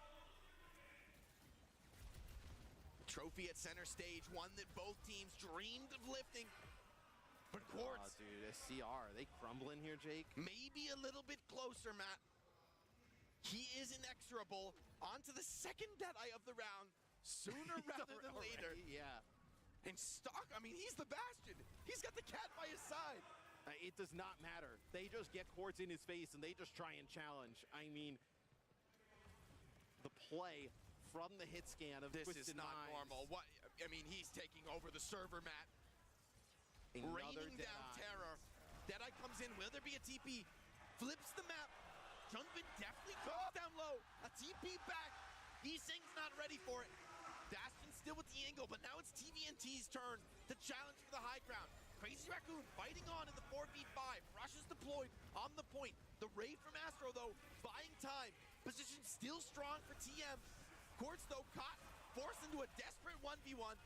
Trophy at center stage. One that both teams dreamed of lifting. But Quartz. Oh, dude, a CR. Are they crumbling here, Jake? Maybe a little bit closer, Matt. He is inexorable. On to the second Deadeye of the round. Sooner rather than later. Yeah. And Stock, I mean, he's the Bastion. He's got the Cat by his side. It does not matter. They just get Quartz in his face and they just try and challenge. I mean, the play from the hit scan of this Twisted is not Minds. normal. What? I mean, he's taking over the server, Matt. Raining down terror. Deadeye comes in. Will there be a TP? Flips the map. Jungbin definitely comes down low. A TP back. Heesang's not ready for it. Bastion still with the angle, but now it's TVNT's turn to challenge for the high ground. Crazy Raccoon fighting on in the 4v5. Rushes deployed on the point. The raid from Astro, though, buying time. Position still strong for TM. Quartz, though, caught. Forced into a desperate 1v1.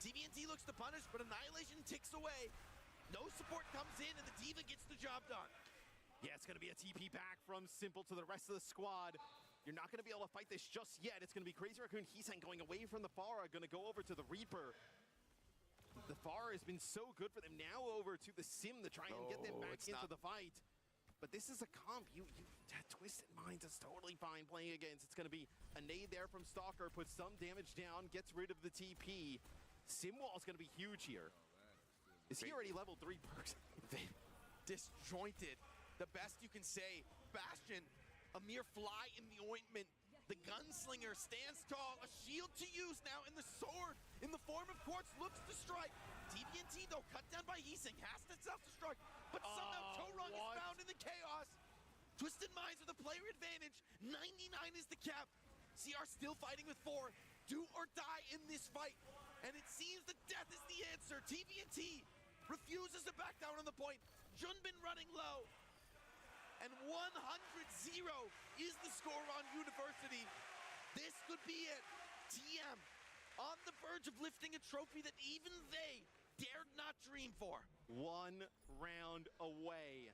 TVNT looks to punish, but Annihilation ticks away. No support comes in, and the Diva gets the job done. Yeah, it's going to be a TP back from Simple to the rest of the squad. You're not going to be able to fight this just yet. It's going to be Crazy Raccoon Heesang going away from the Pharah, going to go over to the Reaper. The Pharah has been so good for them. Now over to the Sim to try and get them back into the fight. But this is a comp Twisted Minds is totally fine playing against. It's going to be a nade there from Stalker, puts some damage down, gets rid of the TP. Simwall is going to be huge here. Is he already level 3 perks? Disjointed. The best you can say. Bastion, a mere fly in the ointment. The gunslinger stands tall, a shield to use now, and the sword in the form of Quartz looks to strike. TVNT, though, cut down by Heesang, has to self-destruct, but somehow Torong is found in the chaos. Twisted Minds with a player advantage. 99 is the cap. CR still fighting with 4. Do or die in this fight. And it seems that death is the answer. TVNT refuses to back down on the point. Junbin running low. And 100-0 is the score on University. This could be it. TM on the verge of lifting a trophy that even they dared not dream for. 1 round away.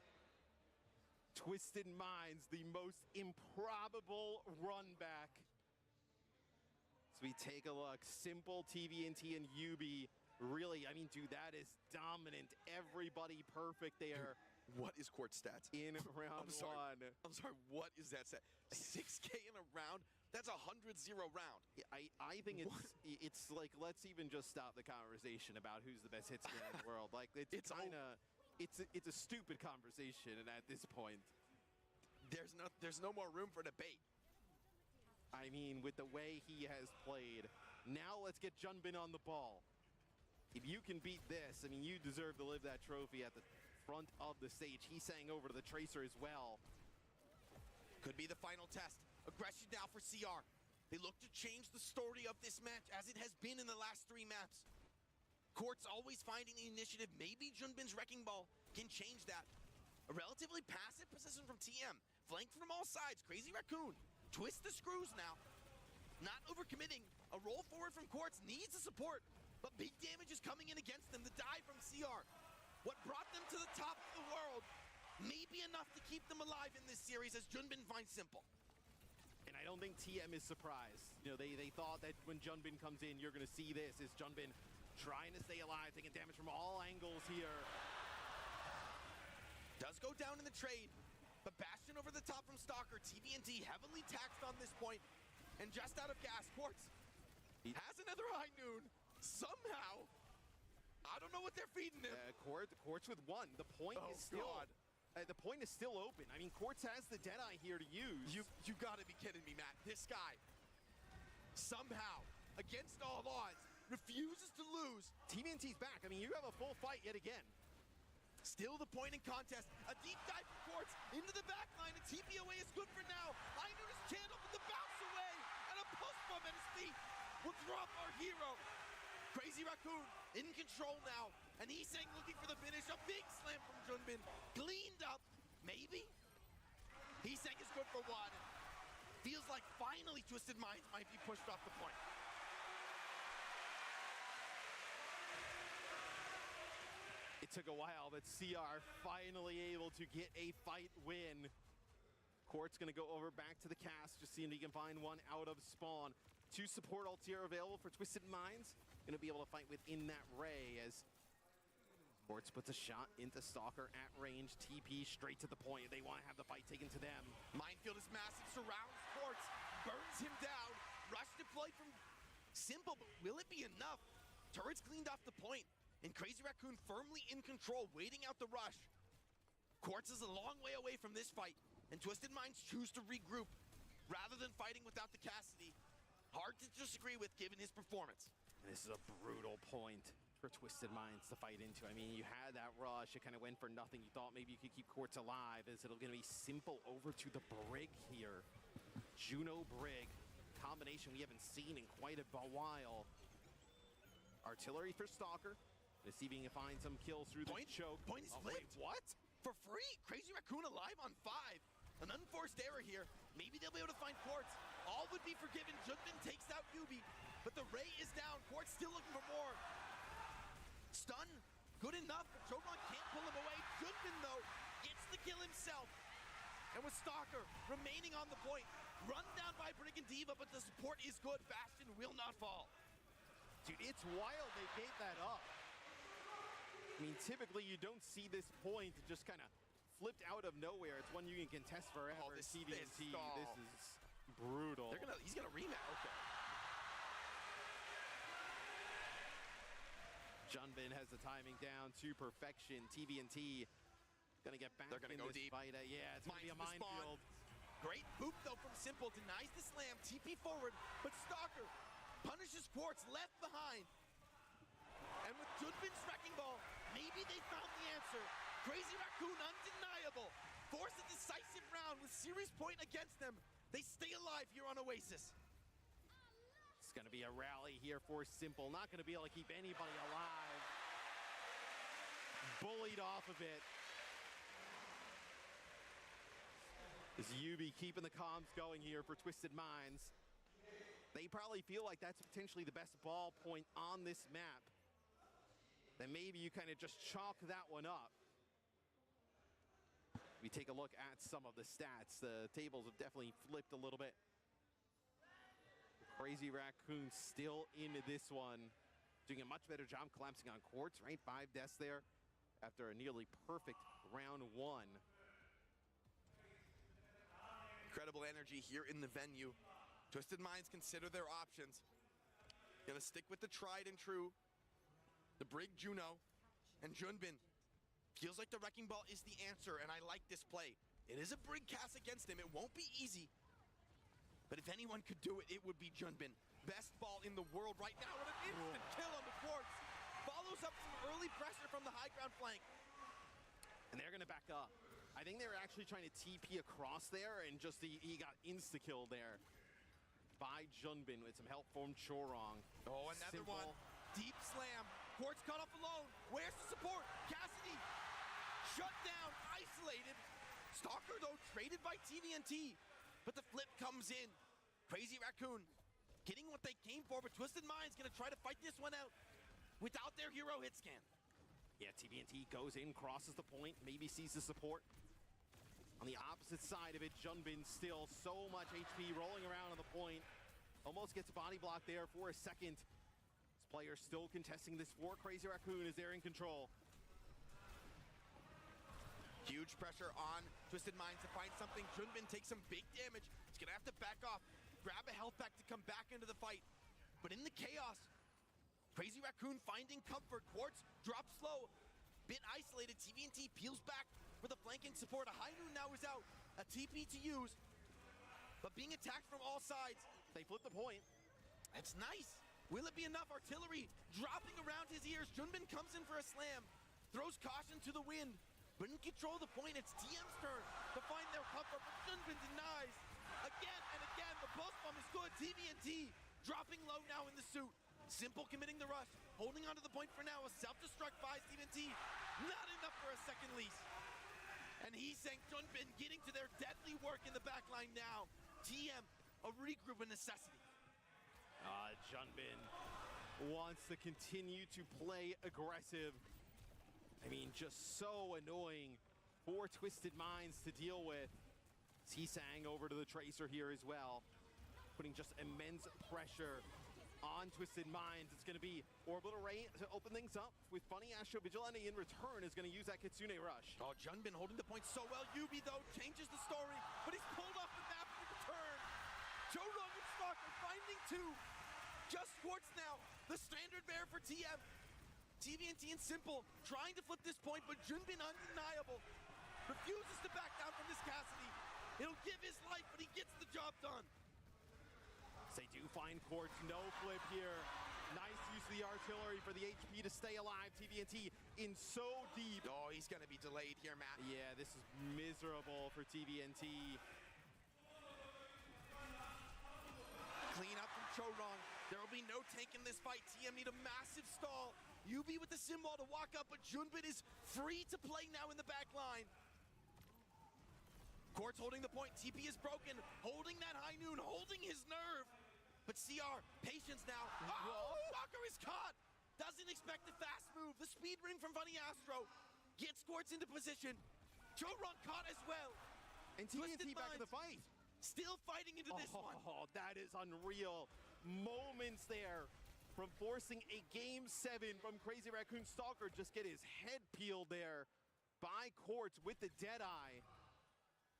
Twisted Minds, the most improbable run back. So we take a look. Simple, TVNT, and Yubi. Really, I mean, dude, that is dominant. Everybody perfect there. What is Quartz stats? In round 1. I'm sorry, what is that stat? 6K in a round? That's a 100-0 round. Yeah, I think it's like, let's even just stop the conversation about who's the best hit scaler in the world. Like, it's kind of, it's a stupid conversation, and at this point, there's no more room for debate. I mean, with the way he has played, now let's get Junbin on the ball. If you can beat this, I mean, you deserve to live that trophy at the front of the stage. He's saying over to the Tracer as well. Could be the final test. Aggression now for CR. They look to change the story of this match as it has been in the last 3 maps. Court's always finding the initiative. Maybe Junbin's Wrecking Ball can change that. A relatively passive position from TM. Flanked from all sides. Crazy Raccoon. Twist the screws now. Not overcommitting. A roll forward from Quartz needs the support. But big damage is coming in against them. The dive from CR. What brought them to the top of the world may be enough to keep them alive in this series as Junbin finds Simple. And I don't think TM is surprised. You know, they thought that when Junbin comes in, you're going to see this. Is Junbin trying to stay alive, taking damage from all angles here. Does go down in the trade, but Bastion over the top from Stalker. TVNT heavily taxed on this point, and just out of gas. Quartz has another high noon. Somehow, I don't know what they're feeding him. Quartz with one. The point is still... the point is still open. I mean, Quartz has the Deadeye here to use. You gotta be kidding me, Matt. This guy, somehow, against all odds, refuses to lose. TVNT's back. I mean, you have a full fight yet again. Still the point in contest. A deep dive from Quartz into the back line. A TP away is good for now. I noticed Chandler with the bounce away. And a post bomb at his feet will drop our hero. Crazy Raccoon in control now. And Iseng looking for the finish. A big slam from Junbin. Cleaned up. Maybe? Iseng is good for one. Feels like finally Twisted Minds might be pushed off the point. It took a while, but CR finally able to get a fight win. Quartz gonna go over back to the cast, just seeing if he can find one out of spawn. 2 support ults here available for Twisted Minds. Gonna be able to fight within that ray as Quartz puts a shot into Stalker at range. TP straight to the point. They want to have the fight taken to them. Minefield is massive, surrounds Quartz, burns him down. Rush deployed from Simple, but will it be enough? Turrets cleaned off the point, and Crazy Raccoon firmly in control, waiting out the rush. Quartz is a long way away from this fight, and Twisted Minds choose to regroup rather than fighting without the Cassidy. Hard to disagree with given his performance. And this is a brutal point for Twisted Minds to fight into. I mean, you had that rush, it kind of went for nothing. You thought maybe you could keep Quartz alive, as it'll gonna be Simple over to the Brig here. Juno Brig, combination we haven't seen in quite a while. Artillery for Stalker. Let's see if he can find some kills through the choke. Point is flipped. Wait, what? For free. Crazy Raccoon alive on 5. An unforced error here. Maybe they'll be able to find Quartz. All would be forgiven. Junbin takes out Yubi, but the ray is down. Quartz still looking for more. Stun, good enough, but Choron can't pull him away. Junbin, though, gets the kill himself. And with Stalker remaining on the point, run down by Brig and Diva, but the support is good. Bastion will not fall. Dude, it's wild they gave that up. I mean, typically you don't see this point just kind of flipped out of nowhere. It's one you can contest forever. Oh, this TVNT, is brutal. He's gonna rematch. Okay. Junbin has the timing down to perfection. TVNT gonna get back. They're gonna go this deep. fight. Yeah, it's gonna be a minefield. Great boop though from Simple, denies the slam. TP forward, but Stalker punishes Quartz left behind. And with Junbin's Wrecking Ball, maybe they found the answer. Crazy Raccoon, undeniable. Force a decisive round with series point against them. They stay alive here on Oasis. It's gonna be a rally here for Simple. Not gonna be able to keep anybody alive. Bullied off of it. Is Yubi keeping the comms going here for Twisted Minds? They probably feel like that's potentially the best ball point on this map. Then maybe you kind of just chalk that one up. We take a look at some of the stats. The tables have definitely flipped a little bit. Crazy Raccoon still into this one. Doing a much better job collapsing on Quartz, right? 5 deaths there after a nearly perfect round 1. Incredible energy here in the venue. Twisted Minds consider their options. Gonna stick with the tried and true. The Brig Juno and Junbin. Feels like the Wrecking Ball is the answer, and I like this play. It is a Brig cast against him. It won't be easy. But if anyone could do it, it would be Junbin. Best ball in the world right now, and an instant kill on the Quartz. Follows up some early pressure from the high ground flank. And they're gonna back up. I think they were actually trying to TP across there, and just he got insta-kill there by Junbin with some help from Chorong. Oh, another Simple. one. Deep slam. Quartz cut off alone. Where's the support? Cassidy shut down, isolated. Stalker, though, traded by TVNT. But the flip comes in. Crazy Raccoon getting what they came for, but Twisted Mind's going to try to fight this one out without their hero hit scan. Yeah, TVNT goes in, crosses the point, maybe sees the support. On the opposite side of it, Junbin still so much HP rolling around on the point. Almost gets a body block there for a second. This player still contesting this for Crazy Raccoon as they're in control. Huge pressure on Twisted Minds to find something. Junbin takes some big damage. He's gonna have to back off, grab a health pack to come back into the fight. But in the chaos, Crazy Raccoon finding comfort. Quartz drops slow, bit isolated. TVNT peels back for the flanking support. A high noon now is out, a TP to use, but being attacked from all sides. They flip the point. That's nice. Will it be enough? Artillery dropping around his ears. Junbin comes in for a slam, throws caution to the wind. But in control of the point, it's TM's turn to find their comfort, but Junbin denies. Again and again, the post bomb is good. TVNT dropping low now in the suit. Simple committing the rush, holding onto the point for now. A self-destruct by TVNT, not enough for a second lease. And he's saying Junbin getting to their deadly work in the back line now. TM, a regroup a necessity. Junbin wants to continue to play aggressive. I mean, just so annoying for Twisted Minds to deal with. T-Sang over to the Tracer here as well, putting just immense pressure on Twisted Minds. It's going to be Orbital Ray to open things up with Funny Astro Vigilante in return is going to use that Kitsune Rush. Oh, Junbin holding the point so well. Yubi, though, changes the story, but he's pulled off the map in return. Jorong and Stalker finding two. Just Quartz now, the standard bearer for TM. TVNT and Simple trying to flip this point, but Junbin undeniable. Refuses to back down from this Cassidy. He'll give his life, but he gets the job done. They do find Quartz, no flip here. Nice use of the artillery for the HP to stay alive. TVNT in so deep. Oh, he's gonna be delayed here, Matt. Yeah, this is miserable for TVNT. Clean up from Chorong. There will be no tank in this fight. TM need a massive stall. Yubi with the symbol to walk up, but Junbin is free to play now in the back line. Quartz holding the point. TP is broken. Holding that high noon, holding his nerve. But CR, patience now. Oh, Walker is caught. Doesn't expect the fast move. The speed ring from Funny Astro gets Quartz into position. Chorong caught as well. And TNT back in the fight. Still fighting into this one. Oh, that is unreal. Moments there from forcing a Game 7 from Crazy Raccoon. Stalker just get his head peeled there by Quartz with the Deadeye.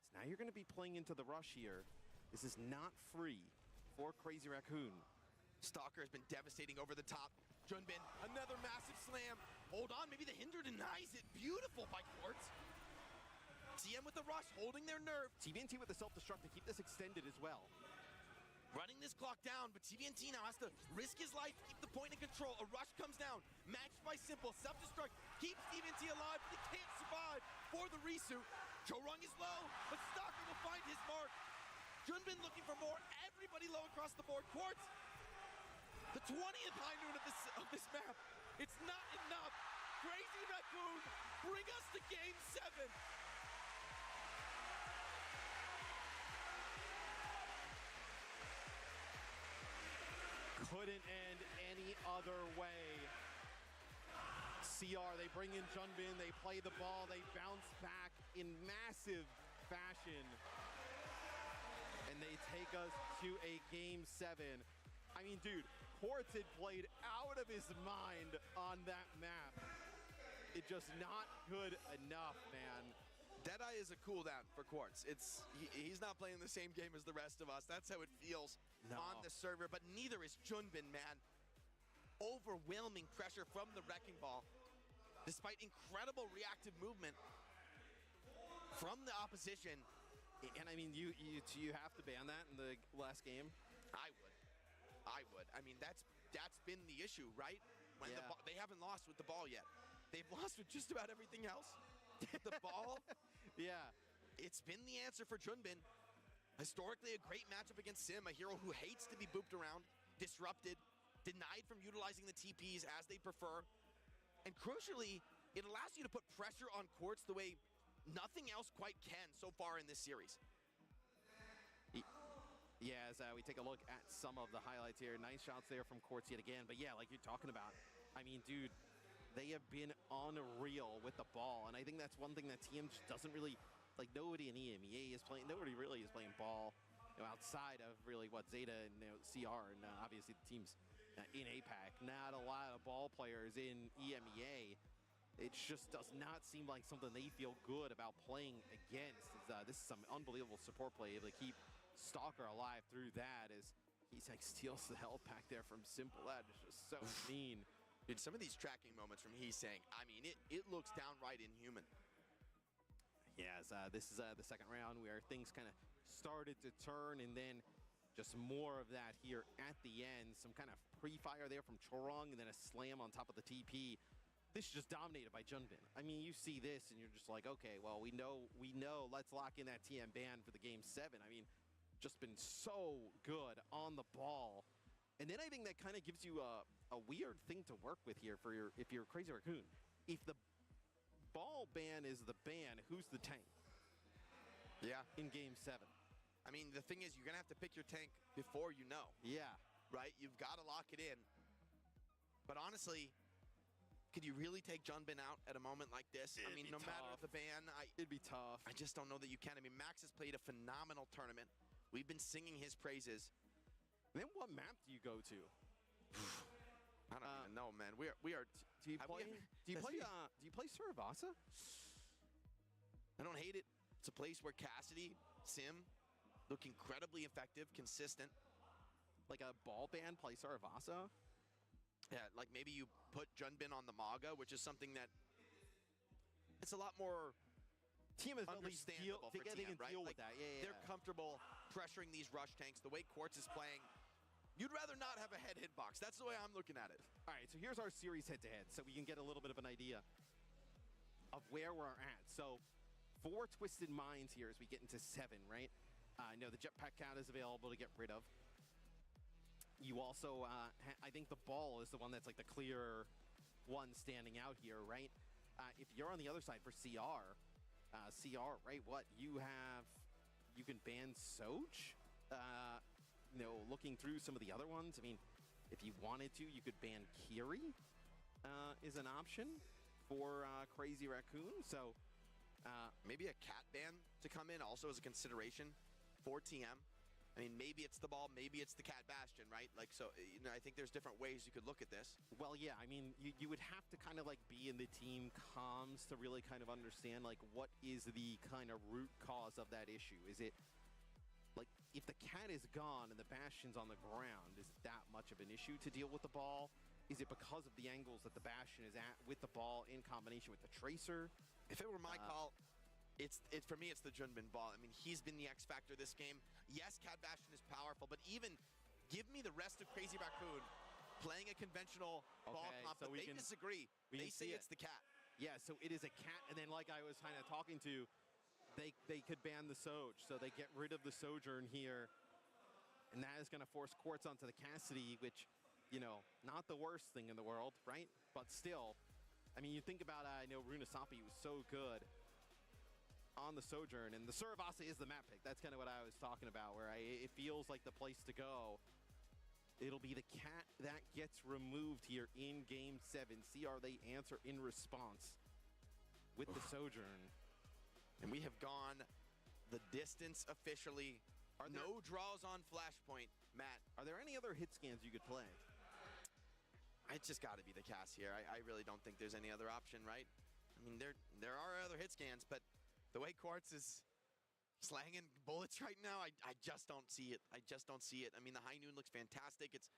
So now you're going to be playing into the rush here. This is not free for Crazy Raccoon. Stalker has been devastating over the top. Junbin, another massive slam. Hold on, maybe the Hinder denies it. Beautiful by Quartz. TM with the rush, holding their nerve. TVNT with the self-destruct to keep this extended as well. Running this clock down, but TVNT now has to risk his life to keep the point in control. A rush comes down, matched by Simple. Self-destruct keeps TVNT alive, but he can't survive for the Risu. Chorong is low, but Stalker will find his mark. Junbin looking for more. Everybody low across the board. Quartz, the 20th high noon of this map. It's not enough. Crazy Raccoon, bring us to Game 7. Couldn't end any other way. CR, they bring in Junbin, they play the ball, they bounce back in massive fashion. And they take us to a Game 7. I mean, dude, Quartz had played out of his mind on that map. It's just not good enough, man. Deadeye is a cooldown for Quartz. He's not playing the same game as the rest of us. That's how it feels on the server, but neither is Junbin, man. Overwhelming pressure from the Wrecking Ball, despite incredible reactive movement from the opposition. And I mean, you have to ban that in the last game? I would. I mean, that's been the issue, right? When they haven't lost with the ball yet. They've lost with just about everything else. The ball, yeah, it's been the answer for Junbin. Historically, a great matchup against Sim, a hero who hates to be booped around, disrupted, denied from utilizing the TPs as they prefer. And crucially, it allows you to put pressure on courts the way nothing else quite can so far in this series. Yeah, as we take a look at some of the highlights here. Nice shots there from courts yet again. But yeah, like you're talking about, I mean, dude, they have been unreal with the ball. And I think that's one thing that TM just doesn't really, like nobody in EMEA is playing, nobody really is playing ball, you know, outside of really what Zeta and CR and obviously the teams in APAC. Not a lot of ball players in EMEA. It just does not seem like something they feel good about playing against. This is some unbelievable support play, able to keep Stalker alive through that as he's like steals the health pack there from Simple. That is just so mean. Dude, some of these tracking moments from Heesang, I mean, it looks downright inhuman. Yes, this is the second round where things kind of started to turn, and then just more of that here at the end. Some kind of pre-fire there from Chorong, and then a slam on top of the TP. This is just dominated by Junbin. I mean, you see this, and you're just like, okay, well, we know. Let's lock in that TM ban for the game 7. I mean, just been so good on the ball. And then I think that kind of gives you a weird thing to work with here for if you're Crazy Raccoon. If the ball ban is the ban, who's the tank? Yeah. In game 7. I mean, the thing is, you're going to have to pick your tank before you know. Yeah. Right? You've got to lock it in. But honestly, could you really take Junbin out at a moment like this? I mean, no matter the ban, it'd be tough. I just don't know that you can. I mean, Max has played a phenomenal tournament. We've been singing his praises. And then what map do you go to? I don't even know, man. We are. Do you play Saravasa? I don't hate it. It's a place where Cassidy, Sim, look incredibly effective, consistent. Like a ball ban, play Saravasa? Yeah, like maybe you put Junbin on the Maga, which is something that it's a lot more team is understandable for they TM, can right? deal Like, with that. Yeah. They're comfortable pressuring these rush tanks. The way Quartz is playing, you'd rather not have a head hitbox. That's the way I'm looking at it. All right, so here's our series head-to-head, so we can get a little bit of an idea of where we're at. So 4 Twisted Minds here as we get into 7, right? I know the Jetpack Cat is available to get rid of. You also, I think the ball is the one that's like the clear one standing out here, right? If you're on the other side for CR, right? What you can ban Soj. Looking through some of the other ones. I mean, if you wanted to, you could ban Kiri. Is an option for Crazy Raccoon. So maybe a cat ban to come in also as a consideration for TM. I mean, maybe it's the ball, maybe it's the Cat Bastion, right? Like, so, I think there's different ways you could look at this. Well, yeah, I mean, you would have to kind of like be in the team comms to really kind of understand like what is the kind of root cause of that issue. Is it like if the cat is gone and the Bastion's on the ground, is it that much of an issue to deal with the ball? Is it because of the angles that the Bastion is at with the ball in combination with the Tracer? If it were my call, it's for me, it's the Junbin ball. I mean, he's been the X factor this game. Yes, Cat Bastion is powerful, but even give me the rest of Crazy Raccoon playing a conventional ball comp, so but they disagree. They say it's the cat. Yeah, so it is a cat, and then like I was kind of talking to, they could ban the Soj, so they get rid of the Sojourn here, and that is going to force Quartz onto the Cassidy, which, not the worst thing in the world, right? But still, I mean, you think about, I know Runasapi was so good on the Sojourn, and the Saravasa is the map pick. That's kind of what I was talking about, where it feels like the place to go. It'll be the cat that gets removed here in Game 7. CR, they answer in response with the Sojourn. And we have gone the distance officially. No draws on Flashpoint, Matt. Are there any other hit scans you could play? It's just got to be the Cass here. I really don't think there's any other option, right? I mean, there are other hit scans, but the way Quartz is slanging bullets right now, I just don't see it. I just don't see it. I mean, the High Noon looks fantastic. It's,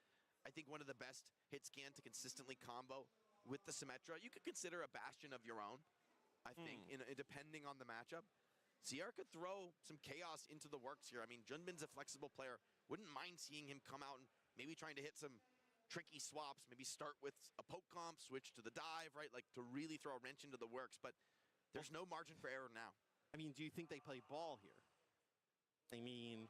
I think, one of the best hit scan to consistently combo with the Symmetra. You could consider a Bastion of your own, I think, depending on the matchup. CR could throw some chaos into the works here. I mean, Junbin's a flexible player. Wouldn't mind seeing him come out and maybe trying to hit some tricky swaps, maybe start with a poke comp, switch to the dive, right? Like to really throw a wrench into the works, but there's no margin for error now. I mean, do you think they play ball here? I mean,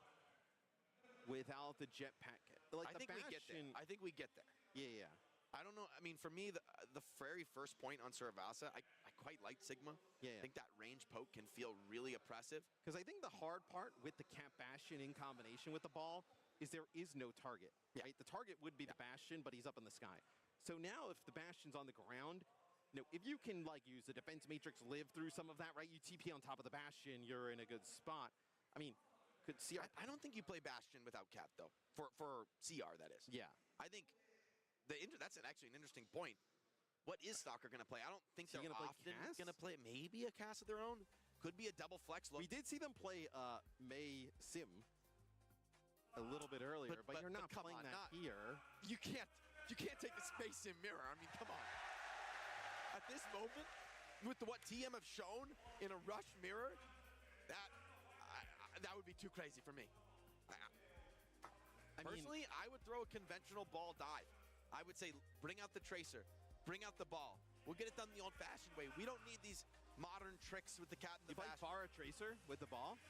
without the jetpack, like I think we get there. I think we get there. Yeah. I don't know. I mean, for me, the very first point on Suravasa, I quite like Sigma. Yeah. I think that range poke can feel really oppressive. Because I think the hard part with the Cat Bastion in combination with the ball is there is no target. Right? The target would be the Bastion, but he's up in the sky. So now if the Bastion's on the ground, if you can like use the defense matrix, live through some of that, right? You TP on top of the Bastion, you're in a good spot. I mean, could CR... I don't think you play Bastion without Cat, though. For CR, that is. Yeah. I think that's actually an interesting point. What is Stalker going to play? I don't think they're often going to play maybe a cast of their own. Could be a double flex look. We did see them play May Sim a little bit earlier, but you're not playing that here. You can't take the Space Sim mirror. I mean, come on. At this moment, with what TM have shown in a rush mirror, that would be too crazy for me. Personally, I would throw a conventional ball dive. I would say bring out the tracer, bring out the ball. We'll get it done the old-fashioned way. We don't need these modern tricks with the cat and the Bastion. You play Pharah Tracer with the ball?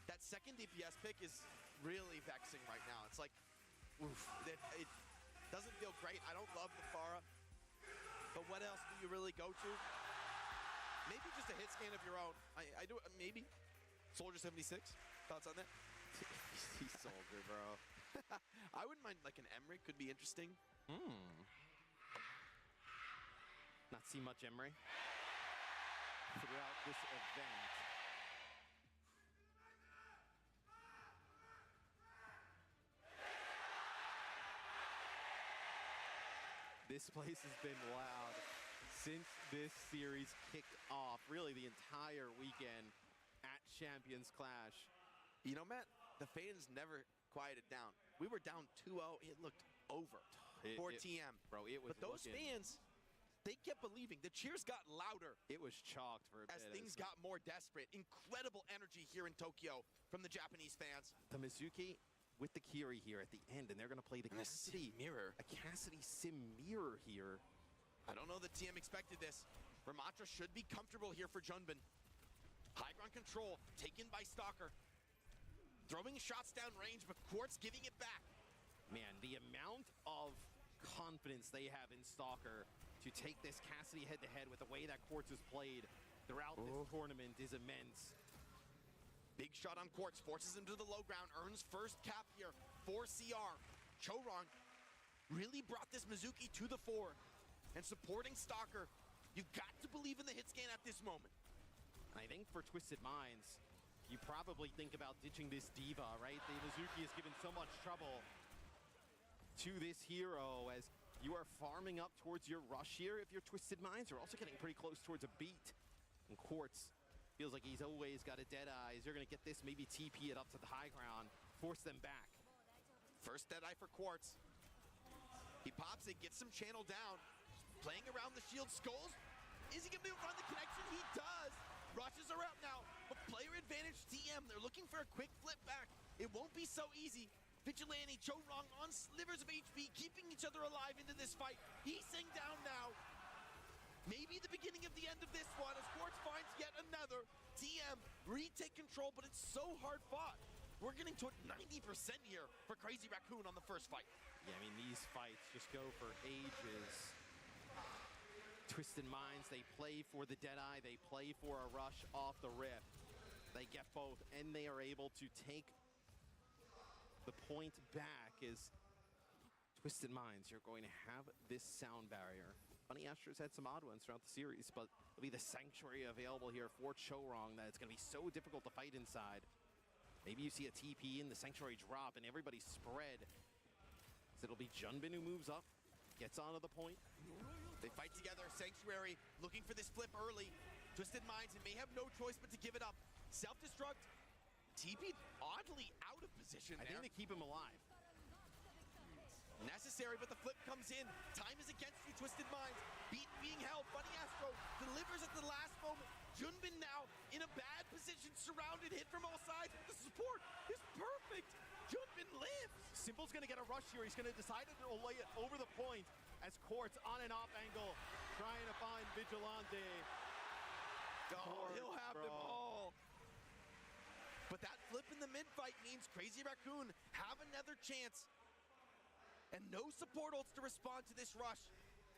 That second DPS pick is really vexing right now. It's like, oof, it doesn't feel great. I don't love the Pharah, but what else do you really go to? Maybe just a hit scan of your own. I do, maybe. Soldier 76, thoughts on that? He's Soldier, bro. I wouldn't mind like an Emmerich, could be interesting. Not see much Emery throughout this event. This place has been loud since this series kicked off, really the entire weekend at Champions Clash. You know, Matt, the fans never quieted down. We were down 2-0. It looked over for TM. Bro, it was. But those fans, they kept believing. The cheers got louder. It was chalked for a bit. As things got more desperate. Incredible energy here in Tokyo from the Japanese fans. The Mizuki with the Kiri here at the end, and they're going to play the Cassidy mirror. A Cassidy Sim mirror here. I don't know that TM expected this. Ramatra should be comfortable here for Junbin. High ground control taken by Stalker. Throwing shots down range, but Quartz giving it back. Man, the amount of confidence they have in Stalker to take this Cassidy head-to-head with the way that Quartz has played throughout this tournament is immense. Big shot on Quartz, forces him to the low ground, earns first cap here for CR. Chorong really brought this Mizuki to the fore. And supporting Stalker, you got to believe in the hit scan at this moment. I think for Twisted Minds, you probably think about ditching this diva, right? The Mizuki has given so much trouble to this hero as you are farming up towards your rush here. If you're Twisted Minds, you're also getting pretty close towards a beat. And Quartz feels like he's always got a dead eyes. You're going to get this, maybe TP it up to the high ground, force them back. First dead eye for Quartz. He pops it, gets some channel down. Playing around the shield, Skulls. Is he going to be able to find the connection? He does. Rushes are out now, but player advantage TM. They're looking for a quick flip back. It won't be so easy. Vigilante, Chorong on slivers of HP, keeping each other alive into this fight. Heesing down now. Maybe the beginning of the end of this one as Quartz finds yet another. TM retake control, but it's so hard fought. We're getting to 90% here for Crazy Raccoon on the first fight. Yeah, I mean, these fights just go for ages. Twisted Minds, they play for the Deadeye, they play for a rush off the rip. They get both, and they are able to take the point back as Twisted Minds, you're going to have this sound barrier. Bunny Astra's had some odd ones throughout the series, but it'll be the Sanctuary available here for Chorong that it's going to be so difficult to fight inside. Maybe you see a TP in the Sanctuary drop and everybody spread. So it'll be Junbin who moves up, gets onto the point. They fight together, Sanctuary looking for this flip early. Twisted Minds and may have no choice but to give it up. Self-destruct, TP oddly out of position I think they keep him alive. Necessary, but the flip comes in. Time is against you, Twisted Minds. Being held, Bunny Astro delivers at the last moment. Junbin now in a bad position, surrounded, hit from all sides, but the support is perfect. Junbin lives. Simple's gonna get a rush here. He's gonna decide to lay it over the point as Quartz on and off angle, trying to find Vigilante. Oh, he'll have them all. But that flip in the mid-fight means Crazy Raccoon have another chance. And no support ults to respond to this rush.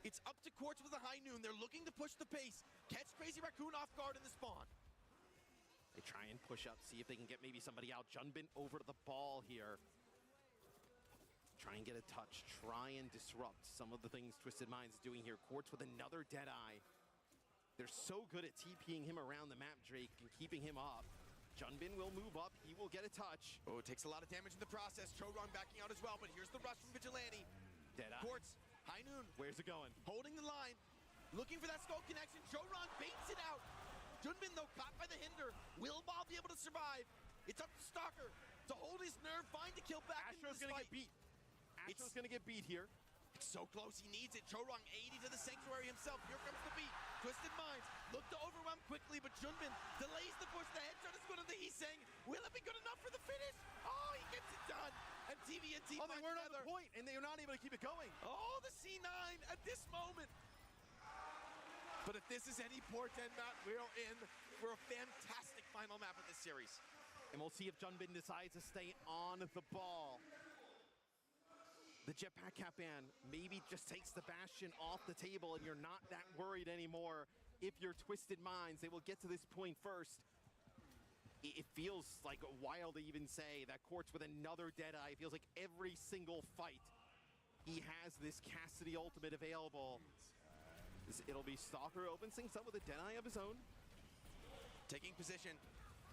It's up to Quartz with a high noon. They're looking to push the pace. Catch Crazy Raccoon off guard in the spawn. They try and push up, see if they can get maybe somebody out. Junbin over to the ball here. Try and get a touch. Try and disrupt some of the things Twisted Minds is doing here. Quartz with another Deadeye. They're so good at TPing him around the map, Drake, and keeping him up. Junbin will move up. He will get a touch. Oh, it takes a lot of damage in the process. Chorong backing out as well, but here's the rush from Vigilante. Deadeye. Quartz, high noon. Where's it going? Holding the line. Looking for that skull connection. Chorong baits it out. Junbin, though, caught by the hinder. Will Ball be able to survive? It's up to Stalker to hold his nerve, find the kill back into this Astro's gonna fight. get beat. Astro's gonna get beat here. It's so close, he needs it. Chorong 80 to the Sanctuary himself. Here comes the beat. Twisted Minds look to overwhelm quickly, but Junbin delays the push. The headshot is good on the Heesang. Will it be good enough for the finish? Oh, he gets it done. And TVNT Oh, they weren't on the point, and they are not able to keep it going. Oh, the C9 at this moment. But if this is any portent map, we're in for a fantastic final map of this series. And we'll see if Junbin decides to stay on the ball. The Jetpack Cap ban maybe just takes the Bastion off the table, and you're not that worried anymore. If you're Twisted Minds, they will get to this point first. It feels like wild to even say that Quartz with another Deadeye. It feels like every single fight he has this Cassidy ultimate available. It'll be Stalker opens things up with a Deadeye of his own. Taking position.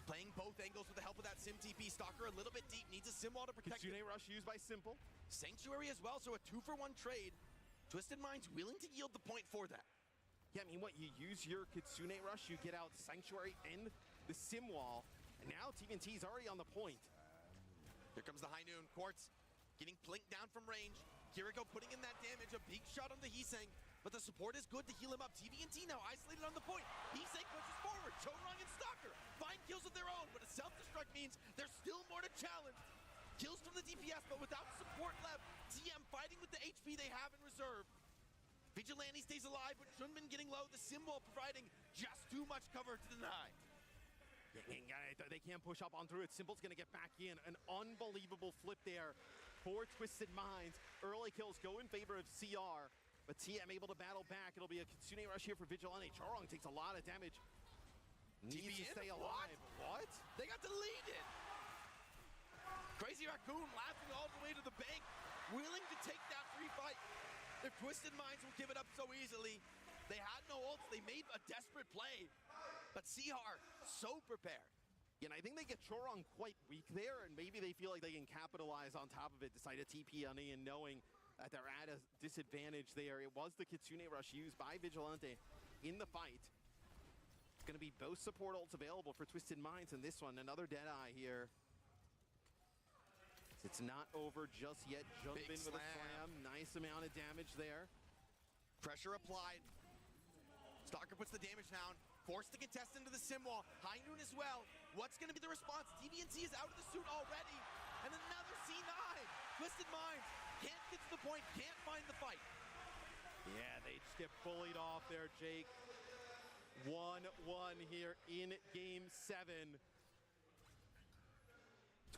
Playing both angles with the help of that Sim TP. Stalker a little bit deep, needs a Sim wall to protect Kitsune him. Rush used by Simple. Sanctuary as well, so a 2-for-1 trade. Twisted Minds willing to yield the point for that. Yeah, I mean, what, you use your Kitsune Rush, you get out Sanctuary and the Sim wall, and now TNT's already on the point. Here comes the high noon. Quartz getting plinked down from range. Kiriko putting in that damage, a big shot on the Heesang, but the support is good to heal him up. TVNT now isolated on the point. Heesang pushes forward. Chorong and Stalker find kills of their own, but a self-destruct means there's still more to challenge. Kills from the DPS, but without support left. TM fighting with the HP they have in reserve. Vigilante stays alive, but Junbin getting low. The symbol providing just too much cover to deny. They can't push up on through it. Simple's gonna get back in. An unbelievable flip there for Twisted Minds. Early kills go in favor of CR, but TM able to battle back. It'll be a Kitsune Rush here for Vigilante. Chorong takes a lot of damage. Needs to stay alive. What? They got deleted. Crazy Raccoon laughing all the way to the bank, willing to take that free fight. If Twisted Minds will give it up so easily, they had no ults, they made a desperate play. But CR, so prepared. Yeah, and I think they get Chorong quite weak there, and maybe they feel like they can capitalize on top of it, decide to TP on Ian, knowing that they're at a disadvantage there. It was the Kitsune Rush used by Vigilante in the fight. It's going to be both support ults available for Twisted Minds, and this one, another Deadeye here. It's not over just yet. Junbin with a slam. Nice amount of damage there. Pressure applied. Stalker puts the damage down. Forced to contest into the sim wall. High noon as well. What's going to be the response? DVNC is out of the suit already. And another C9. Twisted Minds can't get to the point. Can't find the fight. Yeah, they just get bullied off there, Jake. 1-1 here in Game 7.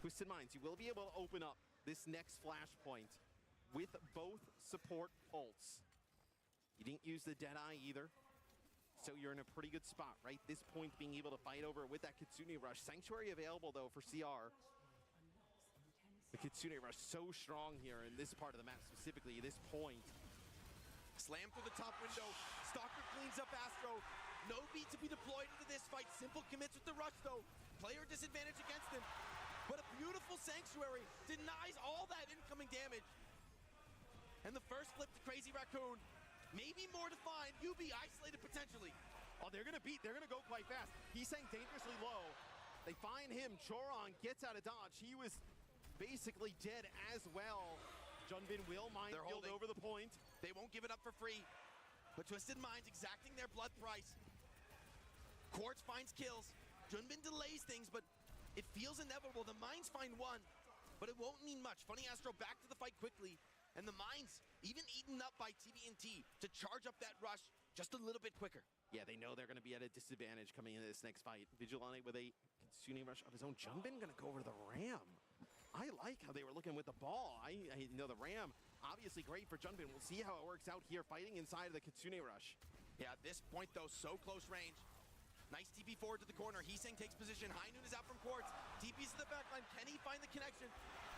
Twisted Minds, you will be able to open up this next flashpoint with both support ults. You didn't use the Deadeye either, so you're in a pretty good spot, right? This point being able to fight over with that Kitsune Rush. Sanctuary available, though, for CR. The Kitsune Rush so strong here in this part of the map, specifically this point. Slam through the top window. Stalker cleans up Astro. No beat to be deployed into this fight. Simple commits with the rush, though. Player disadvantage against him. But a beautiful Sanctuary denies all that incoming damage. And the first flip to Crazy Raccoon. Maybe more to find. UB isolated potentially. Oh, they're gonna go quite fast. He's saying dangerously low. They find him. Chorong gets out of dodge. He was basically dead as well. Junbin will minefield over the point. They won't give it up for free. But Twisted Minds exacting their blood price. Quartz finds kills. Junbin delays things, but it feels inevitable. The Minds find one, but it won't mean much. Funny Astro back to the fight quickly, and the Minds even eaten up by TVNT to charge up that rush just a little bit quicker. Yeah, they know they're going to be at a disadvantage coming into this next fight. Vigilante with a Kitsune Rush of his own. Junbin going to go over to the Ram. I like how they were looking with the ball. I know the Ram obviously great for Junbin. We'll see how it works out here fighting inside of the Kitsune Rush. Yeah, at this point, though, so close range. Nice TP forward to the corner. Heesang takes position. High Noon is out from Quartz. TP's to the backline. Can he find the connection?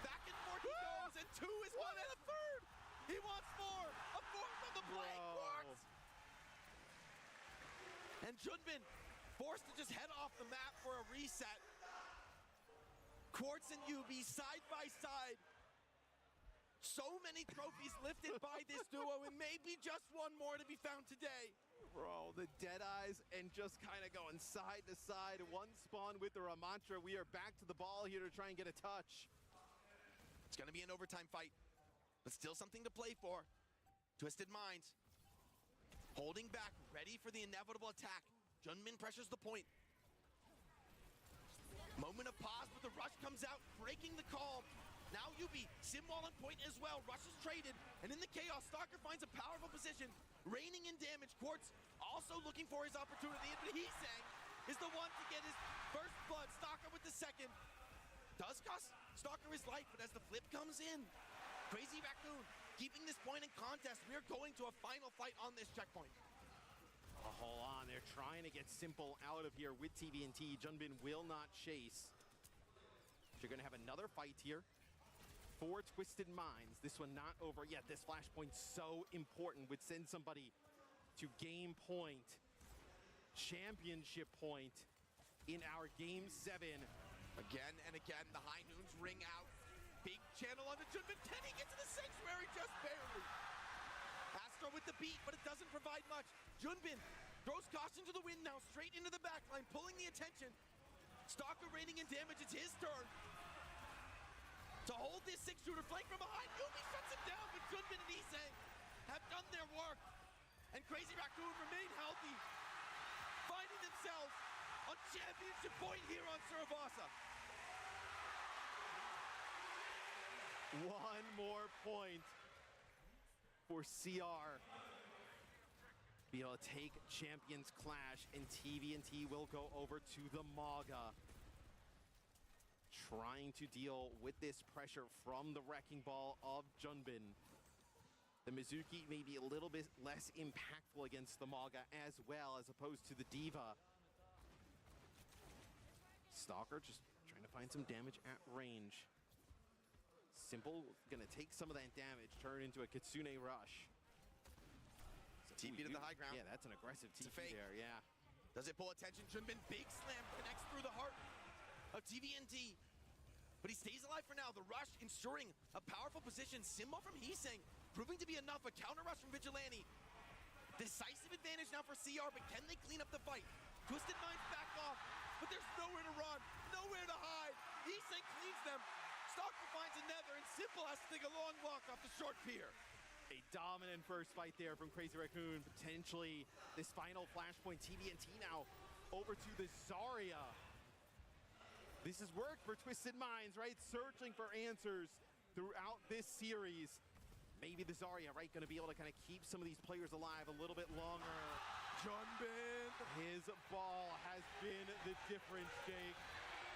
Back and forth he goes, and two is one and a third. He wants more. A fourth on the plate. Quartz. And Junbin forced to just head off the map for a reset. Quartz and UB side by side. So many trophies lifted by this duo, and maybe just one more to be found today. Bro, the Deadeyes and just kind of going side to side. One spawn with the Ramantra. We are back to the ball here to try and get a touch. It's going to be an overtime fight, but still something to play for. Twisted Minds holding back, ready for the inevitable attack. Junbin pressures the point. Moment of pause, but the rush comes out, breaking the calm. Now UB, Simwall on point as well. Rush is traded, and in the chaos, Stalker finds a powerful position, raining in damage. Quartz also looking for his opportunity, but Heesang is the one to get his first blood. Stalker with the second. Does cost Stalker his life, but as the flip comes in, Crazy Raccoon keeping this point in contest. We are going to a final fight on this checkpoint. Oh, hold on, they're trying to get Simple out of here with TVNT. Junbin will not chase. You're gonna have another fight here for Twisted Minds. This one not over yet. This flashpoint so important. Would send somebody to game point, championship point in our game 7. Again and again, the High Noons ring out. Big channel on the Junbin. Can he get to the sanctuary? Just barely. Astro with the beat, but it doesn't provide much. Junbin throws caution to the wind now, straight into the backline, pulling the attention. Stalker raining in damage. It's his turn to hold this 6-shooter flank from behind. Yubi shuts him down, but Junbin and Heesang have done their work. And Crazy Raccoon remain healthy, finding themselves on championship point here on Surabasa. One more point for CR. Be able to take Champions Clash, and TVNT will go over to the Maga. Trying to deal with this pressure from the Wrecking Ball of Junbin. The Mizuki may be a little bit less impactful against the Maga as well, as opposed to the Diva. Stalker just trying to find some damage at range. Simple gonna take some of that damage, turn into a Kitsune Rush. TP to the high ground. Yeah, that's an aggressive It's a TP fake. there, yeah. Does it pull attention? Junbin, big slam, connects through the heart of TVNT. But he stays alive for now. The rush ensuring a powerful position. Simbo from Heesang proving to be enough. A counter rush from Vigilante. Decisive advantage now for CR, but can they clean up the fight? Twisted Minds back off, but there's nowhere to run, nowhere to hide. Heesang cleans them. Stalker finds another, and Simple has to take a long walk off the short pier. A dominant first fight there from Crazy Raccoon. Potentially this final flashpoint. TVNT now over to the Zarya. This has worked for Twisted Minds, right? Searching for answers throughout this series. Maybe the Zarya, right, going to be able to kind of keep some of these players alive a little bit longer. Junbin, his ball has been the difference, Jake.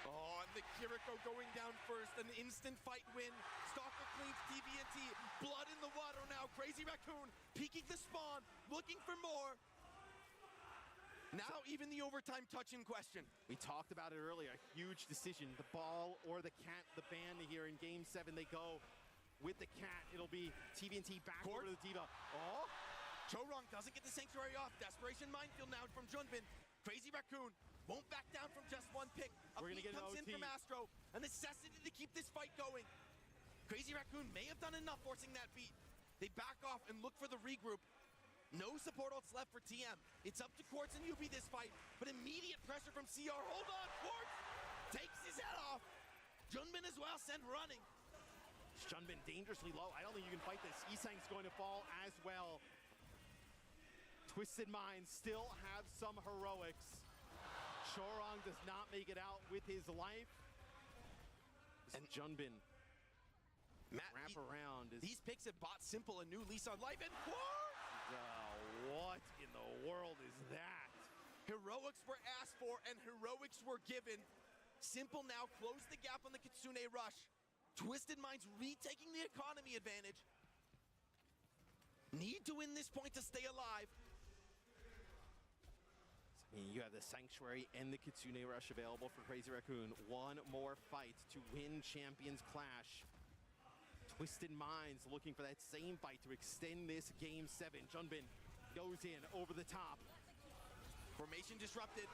Oh, and the Kiriko going down first, an instant fight win. Stalker cleans TVNT, blood in the water now. Crazy Raccoon peeking the spawn, looking for more. Now even the overtime touch in question. We talked about it earlier, a huge decision. The ball or the cat, the ban here in game 7, they go with the cat. It'll be TVNT back over to the Diva. Oh! Chorong doesn't get the sanctuary off. Desperation minefield now from Junbin. Crazy Raccoon won't back down from just one pick. We're gonna get an comes in OT. from Astro. A necessity to keep this fight going. Crazy Raccoon may have done enough forcing that beat. They back off and look for the regroup. No support ults left for TM. It's up to Quartz and UB this fight, but immediate pressure from CR. Hold on, Quartz takes his head off. Junbin as well sent running. Junbin dangerously low. I don't think you can fight this. Heesang's going to fall as well. Twisted Minds still have some heroics. Chorong does not make it out with his life. And Junbin wrap around. These picks have bought Simple a new lease on life, and Quartz! What in the world is that? Heroics were asked for and heroics were given. Simple now closed the gap on the Kitsune Rush. Twisted Minds retaking the economy advantage. need to win this point to stay alive. I mean, you have the Sanctuary and the Kitsune Rush available for Crazy Raccoon. One more fight to win Champions Clash. Twisted Minds looking for that same fight to extend this Game 7. Junbin goes in over the top. Formation disrupted.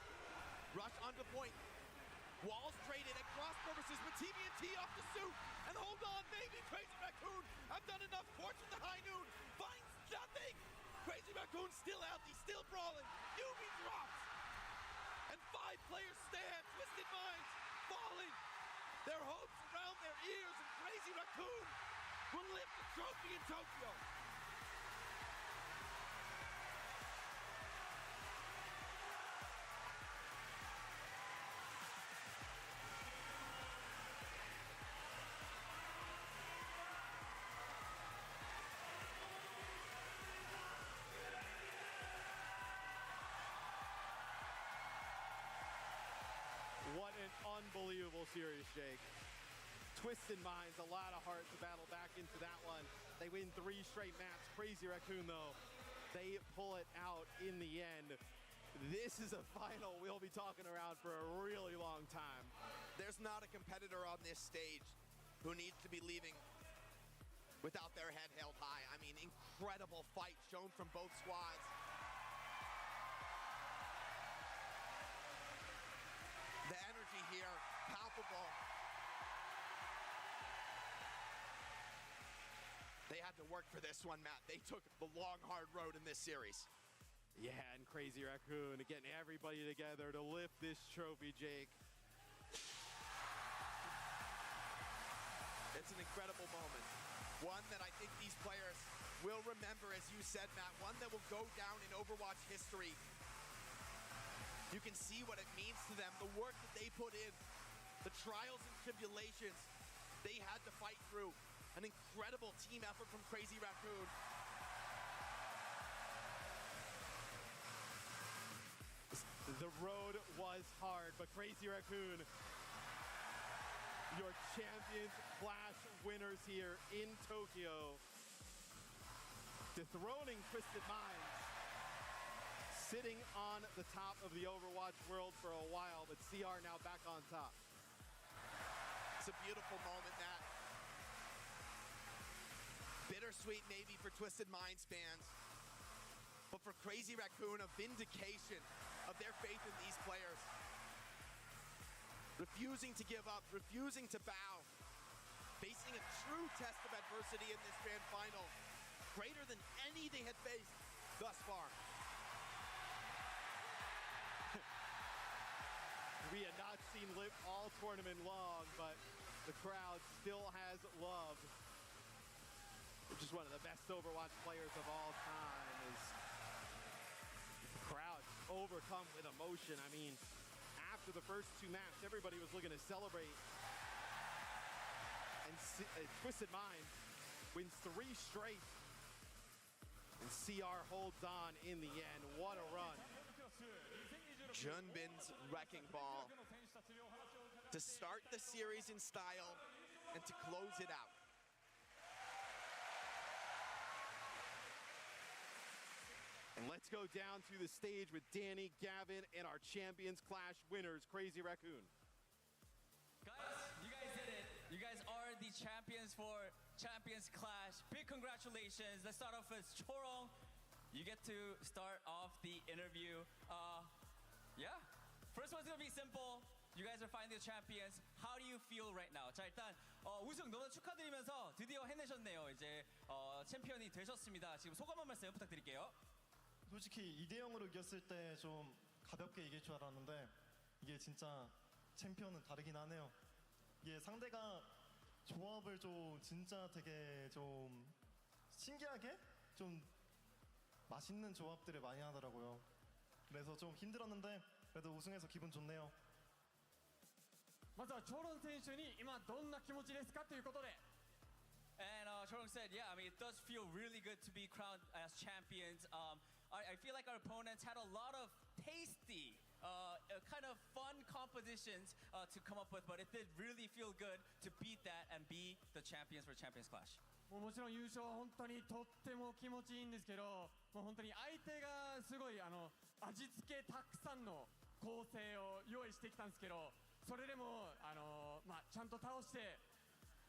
Rush onto point. Walls traded at cross purposes with TBNT off the suit. And hold on, maybe Crazy Raccoon. I've done enough. Fortune the high noon. Finds nothing. Crazy Raccoon still out. He's still brawling. Yubi drops. And 5 players stand. Twisted Minds falling. Their hopes around their ears. And Crazy Raccoon will lift the trophy in Tokyo. What an unbelievable series, Jake. Twisted Minds, a lot of heart to battle back into that one. They win 3 straight maps. Crazy Raccoon, though, they pull it out in the end. This is a final we'll be talking around for a really long time. There's not a competitor on this stage who needs to be leaving without their head held high. I mean, incredible fight shown from both squads. The energy here, palpable. They had to work for this one, Matt. They took the long, hard road in this series. Yeah, and Crazy Raccoon getting everybody together to lift this trophy, Jake. It's an incredible moment. One that I think these players will remember, as you said, Matt. One that will go down in Overwatch history. You can see what it means to them, the work that they put in, the trials and tribulations they had to fight through. An incredible team effort from Crazy Raccoon. The road was hard, but Crazy Raccoon, your Champions Clash winners here in Tokyo, dethroning Twisted Minds, sitting on the top of the Overwatch world for a while, but CR now back on top. It's a beautiful moment, Matt. Bittersweet maybe for Twisted Minds fans, but for Crazy Raccoon, a vindication of their faith in these players. Refusing to give up, refusing to bow, facing a true test of adversity in this grand final, greater than any they had faced thus far. We had not seen Lip all tournament long, but the crowd still has love. Just one of the best Overwatch players of all time. Is the crowd overcome with emotion. I mean, after the first 2 maps, everybody was looking to celebrate. And Twisted Minds wins 3 straight. And CR holds on in the end. What a run. Junbin's wrecking ball to start the series in style and to close it out. And let's go down to the stage with Danny, Gavin, and our Champions Clash winners, Crazy Raccoon. Guys, you guys did it. You guys are the champions for Champions Clash. Big congratulations. Let's start off with Chorong. You get to start off the interview. Yeah, first one's gonna be simple. You guys are finally the champions. How do you feel right now? 자, 일단 우승 너무 축하드리면서 드디어 해내셨네요. 이제 챔피언이 되셨습니다. 지금 소감 한 말씀 부탁드릴게요. 솔직히 2대0으로 이겼을 때 좀 가볍게 이길 줄 알았는데 이게 진짜 챔피언은 다르긴 하네요. 이게 상대가 조합을 좀 진짜 되게 좀 신기하게 좀 맛있는 조합들을 많이 하더라고요. 그래서 좀 힘들었는데 그래도 우승해서 기분 좋네요. まずはチョロン選手に今どんな気持ちですかということで。 And Chorong said, yeah, I mean, it does feel really good to be crowned as champions. I feel like our opponents had a lot of tasty kind of fun competitions to come up with, but it did really feel good to beat that and be the champions for Champions Clash. もちろん優勝は本当にとっても気持ちいいんですけど、もう本当に相手がすごい味付けたくさんの構成を用意してきたんですけど、それでもちゃんと倒して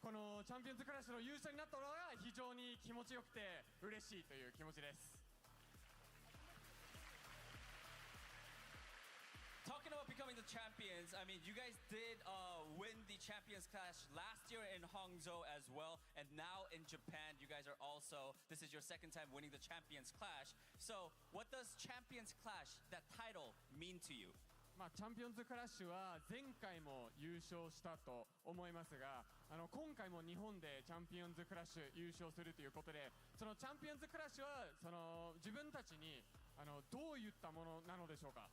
このチャンピオンズクラッシュの優勝になったのが非常に気持ちよくて嬉しいという気持ちです。Talking about becoming the champions, I mean, you guys did win the Champions Clash last year in Hangzhou as well, and now in Japan, you guys are also, this is your second time winning the Champions Clash. So, what does Champions Clash, that title, mean to you? チャンピオンズクラッシュは前回も優勝したと思いますが、今回も日本でチャンピオンズクラッシュ優勝するということで、そのチャンピオンズクラッシュは自分たちにどういったものなのでしょうか。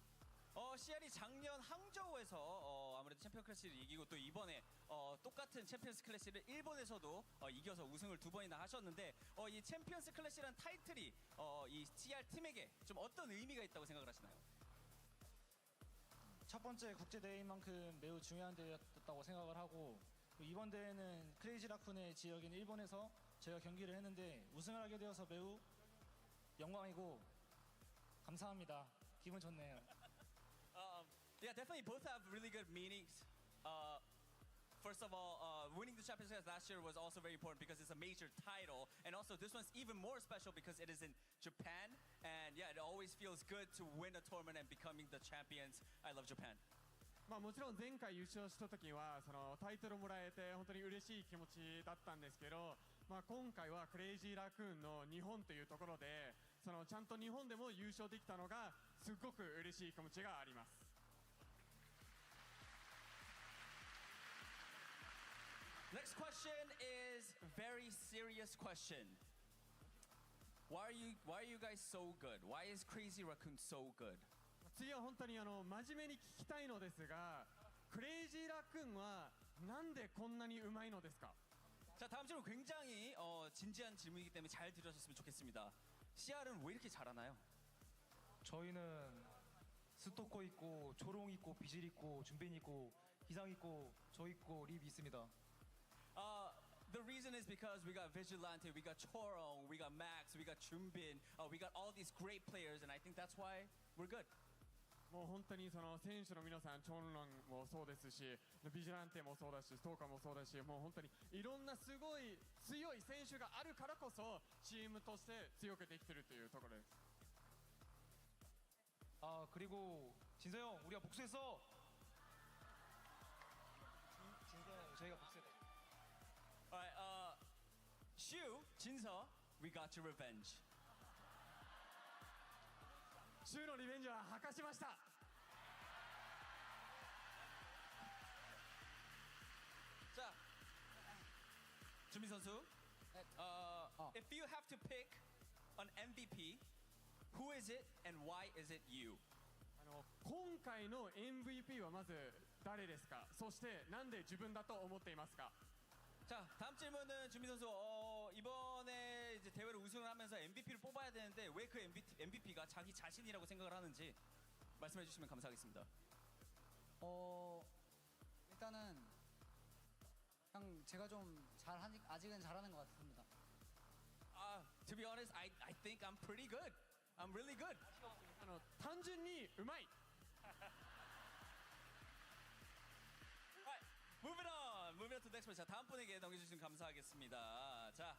CR이 작년 항저우에서 아무래도 챔피언 클래시를 이기고 또 이번에 똑같은 챔피언스 클래시를 일본에서도 이겨서 우승을 2번이나 하셨는데 이 챔피언스 클래시라는 타이틀이 이 CR 팀에게 좀 어떤 의미가 있다고 생각을 하시나요? 첫 번째 국제 대회인 만큼 매우 중요한 대회였다고 생각을 하고, 이번 대회는 크레이지 라쿤의 지역인 일본에서 저희가 경기를 했는데 우승을 하게 되어서 매우 영광이고 감사합니다. 기분 좋네요. Yeah, definitely both have really good meanings. First of all, winning the Champions League last year was also very important because it's a major title, and also this one's even more special because it is in Japan, and yeah, it always feels good to win a tournament and becoming the champions. I love Japan. もちろん前回優勝した時はそのタイトルもらえて本当に嬉しい気持ちだったんですけど、今回はクレイジーラクーンの日本というところでちゃんと日本でも優勝できたのがすごく嬉しい気持ちがあります。Next question is a very serious question. Why are you guys so good? Why is Crazy Raccoon so good? 次は本当に真面目に聞きたいのですが、クレイジーラクーンはなんでこんなにうまいのですか？ 자, 다음 질문 굉장히 진지한 질문이기 때문에 잘 들으셨으면 좋겠습니다. CR은 왜 이렇게 잘하나요? 저희는 스토커 있고 조롱 있고 비질 있고 준빈 있고 기상 있고 저 있고 립 있습니다. The reason is because we got Vigilante, we got Chorong, we got Max, we got Chumbin, we got all these great players, and I think that's why we're good. もう本当にその選手の皆さん、チョンロンもそうですし、ビジランテもそうだし、ストーカーもそうだし、もう本当にいろんなすごい強い選手があるからこそチームとして強くできてるというところです。그리고 진서 형, 우리가 복수했어. 진서 형, 저희가 복수했다. Alright, Shu, Jinso, we got your revenge. シューのリベンジは果たしました。자, 준비 선수. If you have to pick an MVP, who is it and why is it you? 今回の MVP はまず誰ですか？そしてなんで自分だと思っていますか？ 자, 다음 질문은 준비 선수. 이번에 이제 대회를 우승을 하면서 MVP를 뽑아야 되는데 왜 그 MVP가 자기 자신이라고 생각을 하는지 말씀해 주시면 감사하겠습니다. 일단은 그냥 제가 좀 아직은 잘하는 것 같습니다. To be honest, I think I'm pretty good. I'm really good. 単純にうまい。 Moving on to the next person. 자, 다음 분에게 넘겨주시면 감사하겠습니다. 자,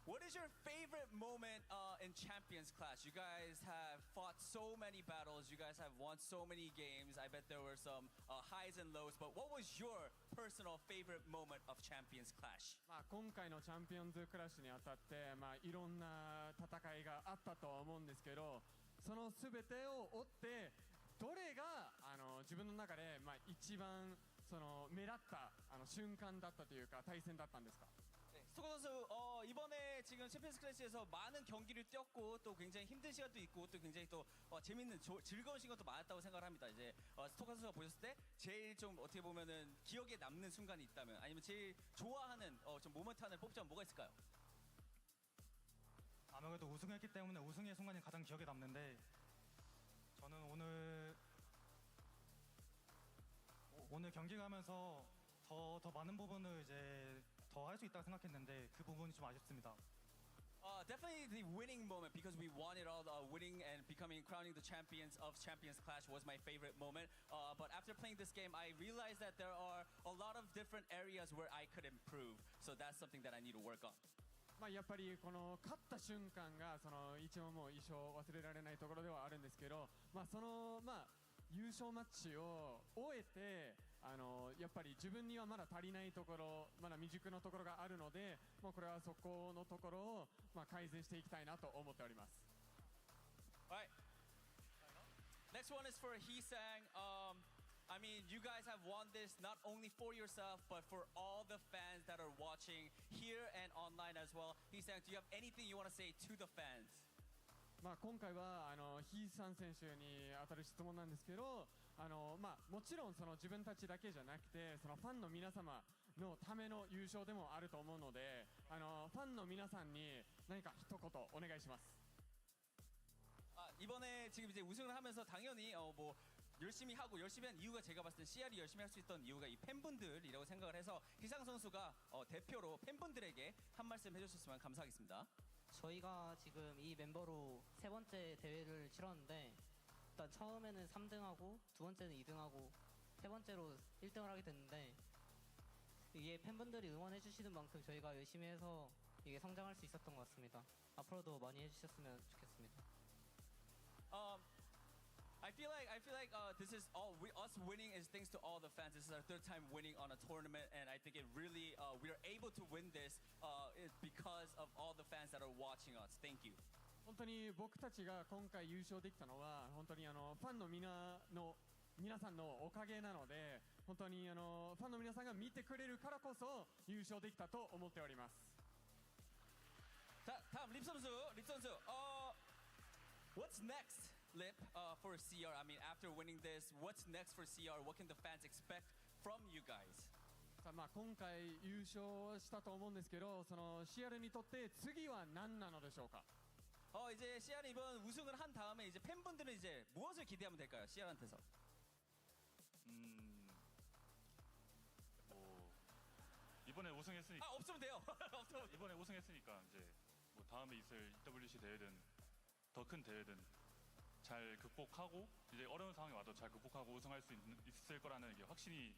what is your favorite moment in Champions Clash? You guys have fought so many battles. You guys have won so many games. I bet there were some highs and lows. But what was your personal favorite moment of Champions Clash? 今回のチャンピオンズクラッシュにあたっていろんな戦いがあったとは思うんですけど、その全てを追ってどれが自分の中で一番目立った瞬間だったというか対戦だったんですか？ 스토커 선수 이번에 지금 챔피언스 클래시에서 많은 경기를 뛰었고 또 굉장히 힘든 시간도 있고 또 굉장히 또 재밌는 즐거운 시간도 많았다고 생각을 합니다. 이제 스토커 선수가 보셨을 때 제일 좀 어떻게 보면은 기억에 남는 순간이 있다면 아니면 제일 좋아하는 좀 모먼트 하나를 뽑자면 뭐가 있을까요? 아무래도 우승했기 때문에 우승의 순간이 가장 기억에 남는데 저는 오늘 경기 가면서 더 많은 부분을 이제 더 할 수 있다고 생각했는데 그 부분이 좀 아쉽습니다. Definitely the winning moment because we won it all. Winning and crowning the champions of Champions Clash was my favorite moment. But after playing this game, I realized that there are a lot of different areas where I could improve. So that's something that I need to work on. やっぱりこの勝った瞬間が一応もう一生忘れられないところではあるんですけど、優勝マッチを終えてやっぱり自分にはまだ足りないところ、まだ未熟なところがあるので、もうこれはそこのところを改善していきたいなと思っております。Alright. Next one is for Hee-sang. I mean, you guys have won this not only for yourself, but for all the fans that are watching here and online as well. Hee-sang, do you have anything you want to say to the fans? 今回はヒーサン選手に当たる質問なんですけど、もちろん自分たちだけじゃなくてファンの皆様のための優勝でもあると思うので、ファンの皆さんに何か一言お願いします。 이번에 지금 이제 우승을 하면서 당연히 뭐 열심히 하고 열심히 한 이유가 제가 봤을 때 CR이 열심히 할 수 있던 이유가 이 팬분들이라고 생각을 해서 희상 선수가 대표로 팬분들에게 한 말씀 해주셨으면 감사하겠습니다. 저희가 지금 이 멤버로 세 번째 대회를 치렀는데 일단 처음에는 3등하고 두 번째는 2등하고 세 번째로 1등을 하게 됐는데 이게 팬분들이 응원해 주시는 만큼 저희가 열심히 해서 이게 성장할 수 있었던 것 같습니다. 앞으로도 많이 해주셨으면 좋겠습니다. I feel like this is all us winning is thanks to all the fans. This is our third time winning on a tournament, and I think it really we are able to win this is because of all the fans that are watching us. Thank you. 本当に僕たちが今回優勝できたのは本当にファンの皆さんのおかげなので、本当にファンの皆さんが見てくれるからこそ優勝できたと思っております。 자, 다음 립 선수. What's next, Lip, for CR? I mean, after winning this, what's next for CR? What can the fans expect from you guys? 今回優勝したと思うんですけど、CR にとって次は何なのでしょうか。 이제 CR이 이번 우승을 한 다음에 이제 팬분들은 이제 무엇을 기대하면 될까요? CR한테서. 이번에 우승했으니까. 없으면 돼요. 이번에 우승했으니까 이제 뭐 다음에 있을 EWC 대회든 더 큰 대회든 잘 극복하고 이제 어려운 상황이 와도 잘 극복하고 우승할 수 있을 거라는 게 확신이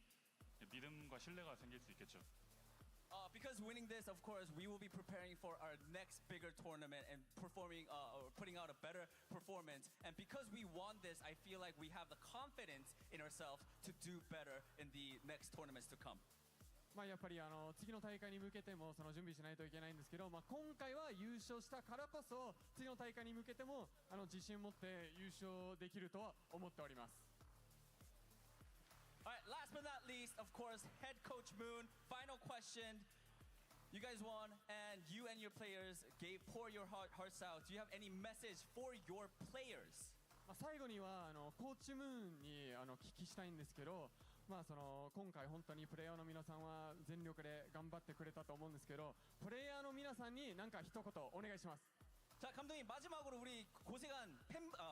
믿음과 신뢰가 생길 수 있겠죠. Because winning this, of course, we will be preparing for our next bigger tournament and performing, or putting out a better performance. And because we won this, I feel like we have the confidence in ourselves to do better in the next tournaments to come. やっぱり次の大会に向けても準備しないといけないんですけど、今回は優勝したからこそ次の大会に向けても自信を持って優勝できるとは思っております。 All right, last but not least, of course, Head Coach Moon. Final question. You guys won, and you and your players pour your hearts out. Do you have any message for your players? 最後にはコーチムーンにお聞きしたいんですけど、今回本当にプレイヤーの皆さんは全力で頑張ってくれたと思うんですけど、プレイヤーの皆さんに何か一言お願いします。 자, 감독님 마지막으로 우리 고생한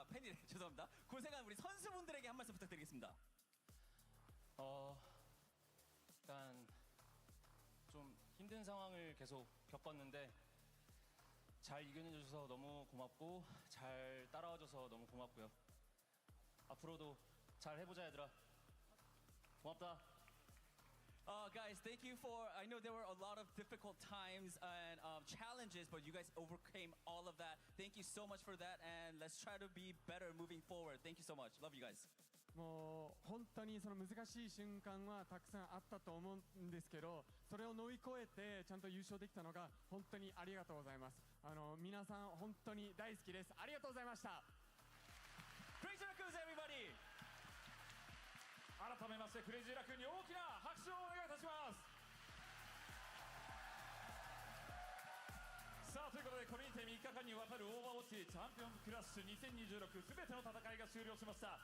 팬이래 죄송합니다. 고생한 우리 선수분들에게 한 말씀 부탁드리겠습니다. 일단 좀 힘든 상황을 계속 겪었는데 잘 이겨내줘서 너무 고맙고 잘 따라와줘서 너무 고맙고요. 앞으로도 잘 해보자 얘들아. 고맙다. Guys, thank you for. I know there were a lot of difficult times and challenges, but you guys overcame all of that. Thank you so much for that, and let's try to be better moving forward. Thank you so much. Love you guys. もう本当に難しい瞬間はたくさんあったと思うんですけど、それを乗り越えてちゃんと優勝できたのが本当にありがとうございます。皆さん本当に大好きです。ありがとうございました。 Crazy Raccoons, everybody! 改めましてクレイジーラクーンに大きな拍手をお願いいたします。さあということでこれにて3日間にわたるオーバーウォッチチャンピオンクラッシュ2026すべての戦いが終了しました。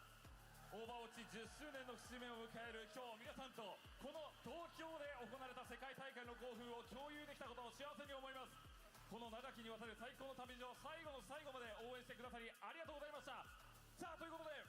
オーバーウォッチ10周年の節目を迎える今日皆さんとこの東京で行われた世界大会の興奮を共有できたことを幸せに思います。この長きにわたる最高の旅路を最後の最後まで応援してくださりありがとうございました。さあということで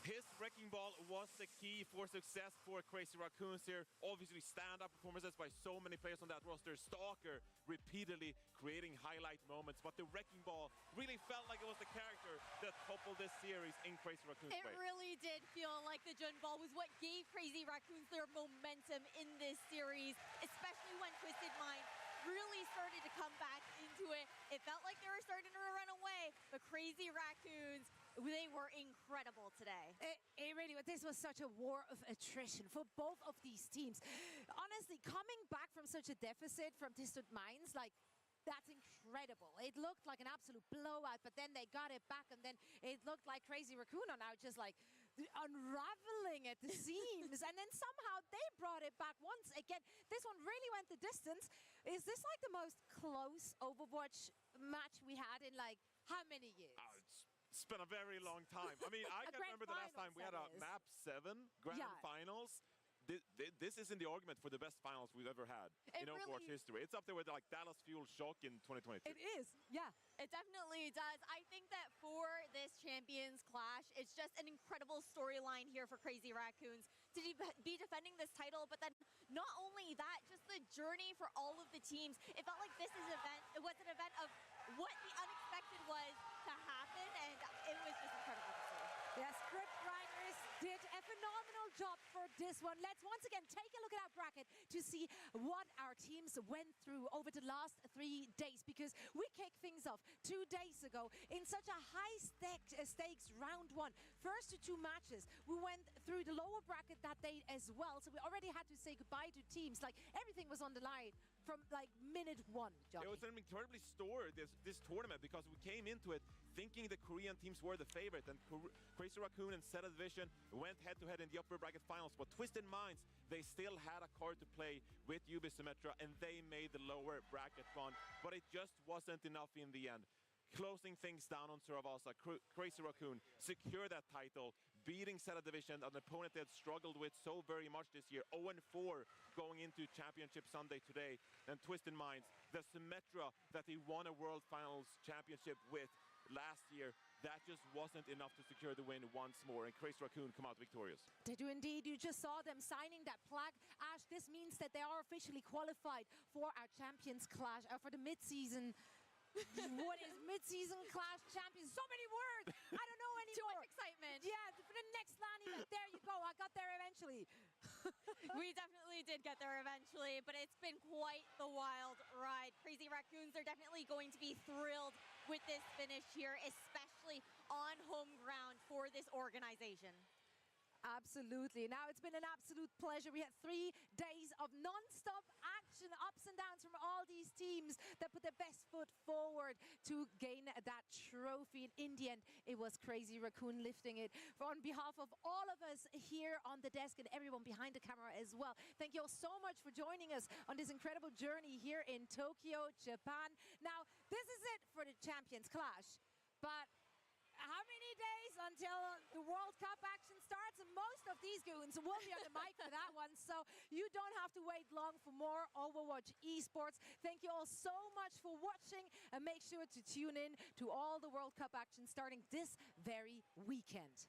His wrecking ball was the key for success for Crazy Raccoons here. Obviously, stand-up performances by so many players on that roster. Stalker repeatedly creating highlight moments, but the wrecking ball really felt like it was the character that toppled this series in Crazy Raccoons' It way. really did feel like the Jun Ball was what gave Crazy Raccoons their momentum in this series, especially when Twisted Mind really started to come back into it. It felt like they were starting to run away, but Crazy Raccoons, they were incredible today. It really was. This was such a war of attrition for both of these teams. Honestly, coming back from such a deficit from Distant Minds, like, that's incredible. It looked like an absolute blowout, but then they got it back, and then it looked like Crazy Raccoon are now just like unraveling at the seams, and then somehow they brought it back once again. This one really went the distance. Is this like the most close Overwatch match we had in like how many years? It's been a very long time. I mean, I A can grand remember the last time we had a finals, map 7 grand Yeah. finals. This is in the argument for the best finals we've ever had It in Overwatch really- history. It's up there with like Dallas Fuel Shock in 2022. It is, yeah. It definitely does. I think that for this Champions Clash, it's just an incredible storyline here for Crazy Raccoons to be defending this title, but then not only that, just the journey for all of the teams. It felt like this was an event of what the unexpected was to happen, and it was just incredible to see. Yes, script writers did a phenomenal job for this one. Let's once again take a look at our bracket to see what our teams went through over the last 3 days, because we kicked things off 2 days ago in such a high-stakes round 1. First 2 matches, we went through the lower bracket that day as well, so we already had to say goodbye to teams. Like, everything was on the line from like minute 1, Johnny. It was an incredibly story, this tournament, because we came into it thinking the Korean teams were the favorite, and Crazy Raccoon and Zeta Division went head-to-head in the upper bracket finals. But Twisted Minds, they still had a card to play with UB Symmetra, and they made the lower bracket run. But it just wasn't enough in the end. Closing things down on Suravasa, Crazy Raccoon secured that title, beating Zeta Division, an opponent they had struggled with so very much this year. 0-4 going into Championship Sunday today. And Twisted Minds, the Symmetra that they won a World Finals Championship with last year, that just wasn't enough to secure the win once more, and Crazy Raccoon come out victorious. They do indeed. You just saw them signing that plaque. Ash, this means that they are officially qualified for our Champions Clash, for the mid-season. What is mid-season Clash Champions? So many words! I don't know anymore. Too much excitement. Yeah, for the next LAN event. There you go. I got there eventually. We definitely did get there eventually, but it's been quite the wild ride. Crazy Raccoons are definitely going to be thrilled with this finish here, especially on home ground for this organization. Absolutely. Now, it's been an absolute pleasure. We had 3 days of non-stop action, ups and downs from all these teams that put their best foot forward to gain that trophy. And in the end, it was Crazy Raccoon lifting it. On behalf of all of us here on the desk and everyone behind the camera as well, thank you all so much for joining us on this incredible journey here in Tokyo, Japan. Now, this is it for the Champions Clash. But how many days until the World Cup action starts? And most of these goons will be on the mic for that one, so you don't have to wait long for more Overwatch esports. Thank you all so much for watching, and make sure to tune in to all the World Cup action starting this very weekend.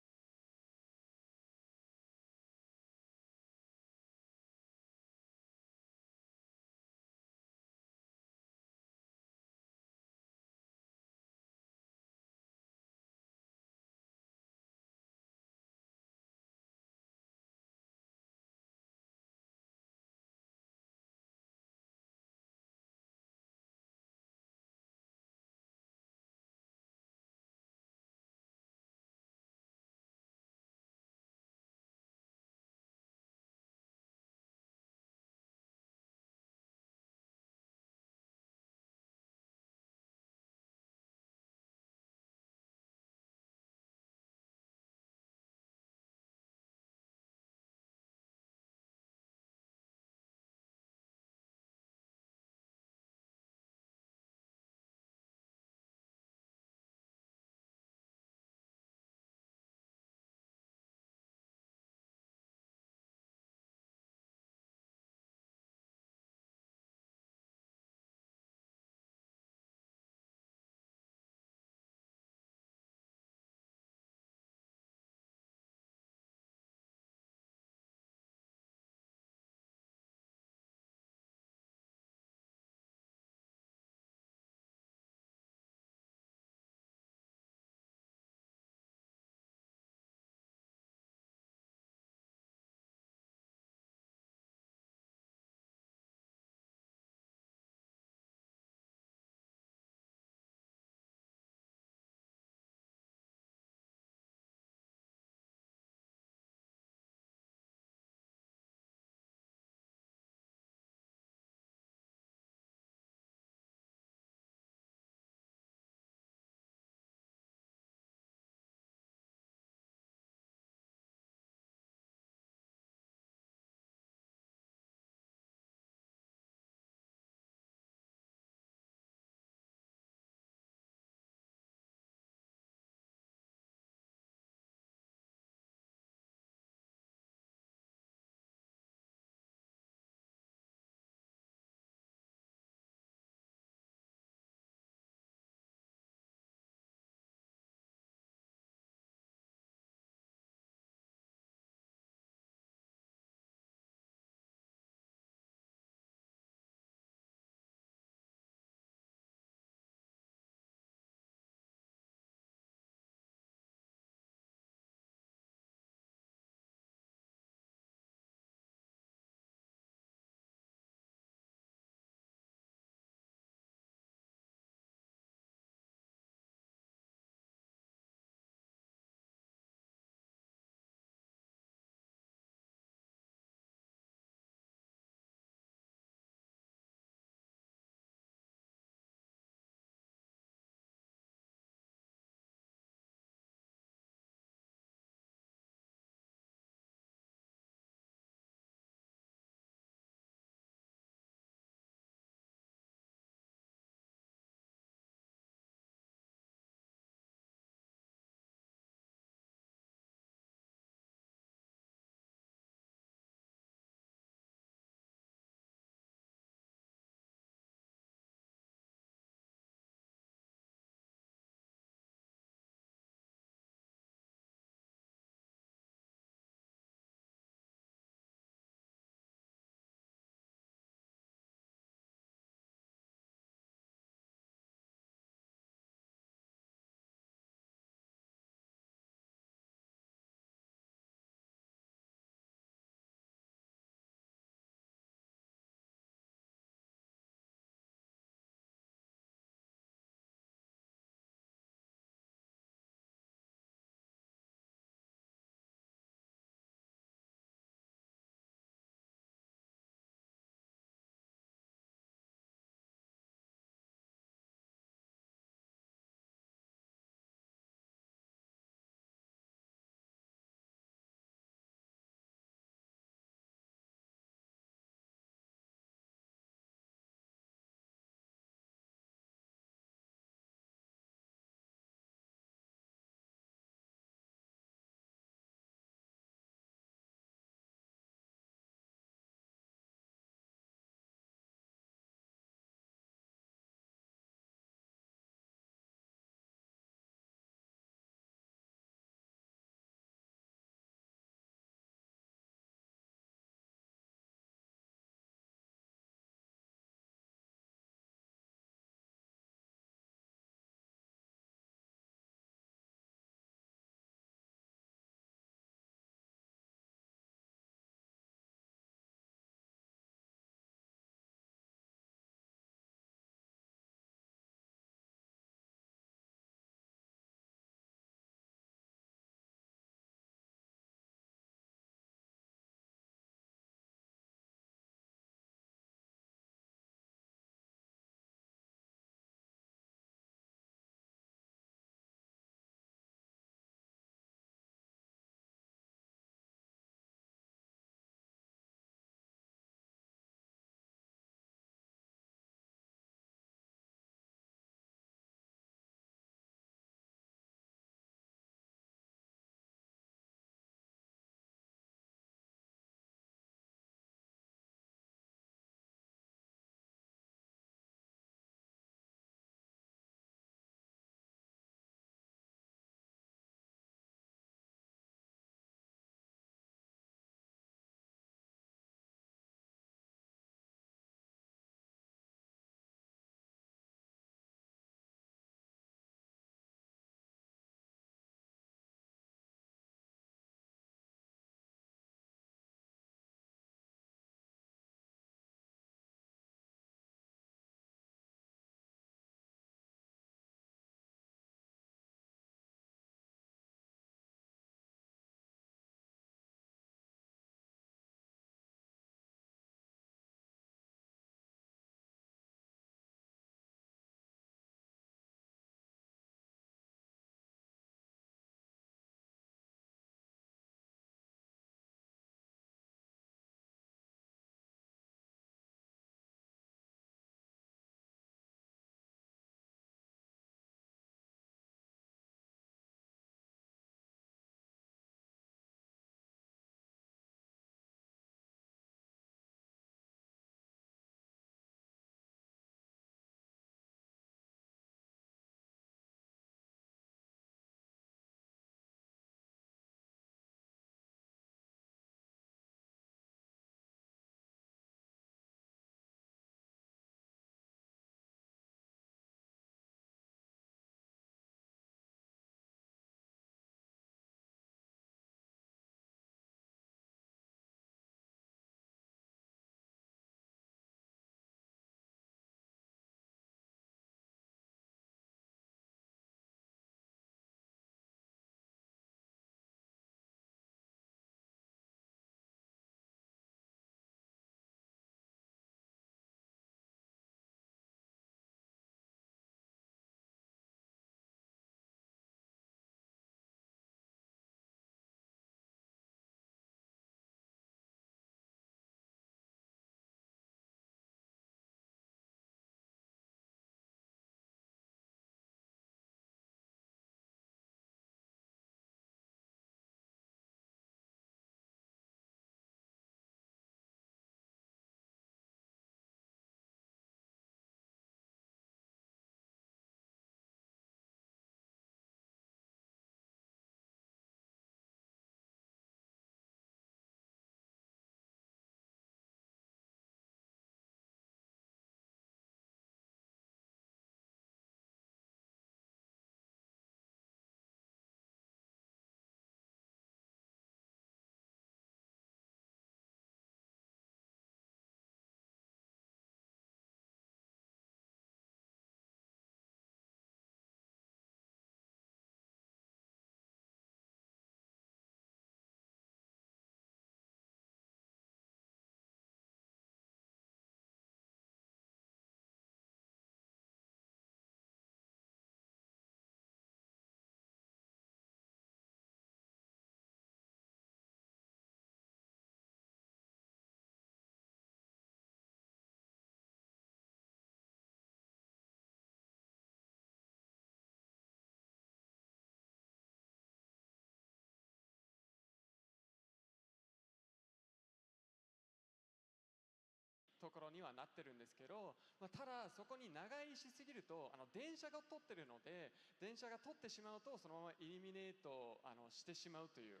ころにはなってるんですけど、ただそこに長居しすぎると電車が通ってるので、電車が通ってしまうとそのままイリミネートしてしまうという、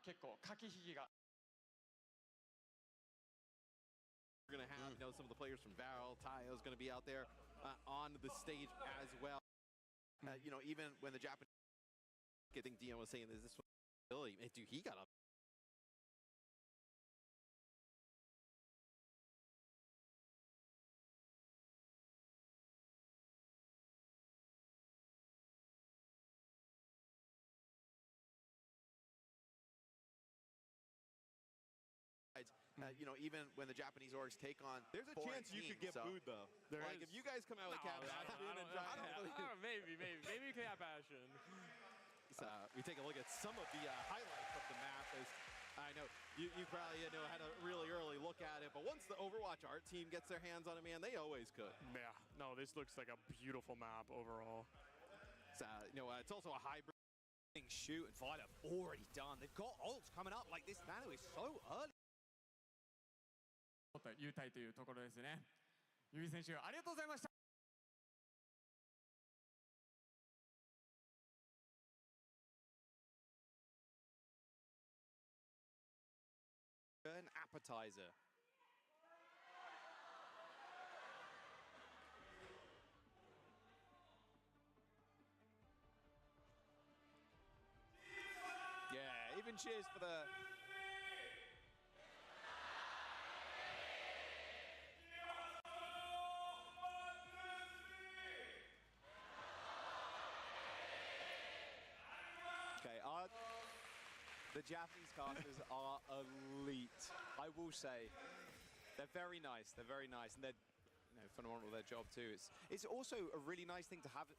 結構駆け引きが。We're going to have some of the players from Barrel, Tayo's going to be out there on the stage as well. Even when the Japanese, I think Dion was saying, is this Billy? Dude, he got up. Even when the Japanese orgs take on there's a foreign chance you could teams, get booed though. Like if you guys come out with Cat Bastion and try Maybe you Cat Bastion. We take a look at some of the highlights of the map. As I know you probably had a really early look at it, but once the Overwatch art team gets their hands on it, man, they always could. Yeah, no, this looks like a beautiful map overall. It's also a hybrid. Shoot and Fight have already done. They've got ults coming up. Like this Nano is so early. 言いたいというところですね。ユビ選手ありがとうございました。An appetizer. Yeah, even cheers for the. Okay, the Japanese casters are elite. I will say, they're very nice. They're very nice, and they're phenomenal at their job too. It's also a really nice thing to have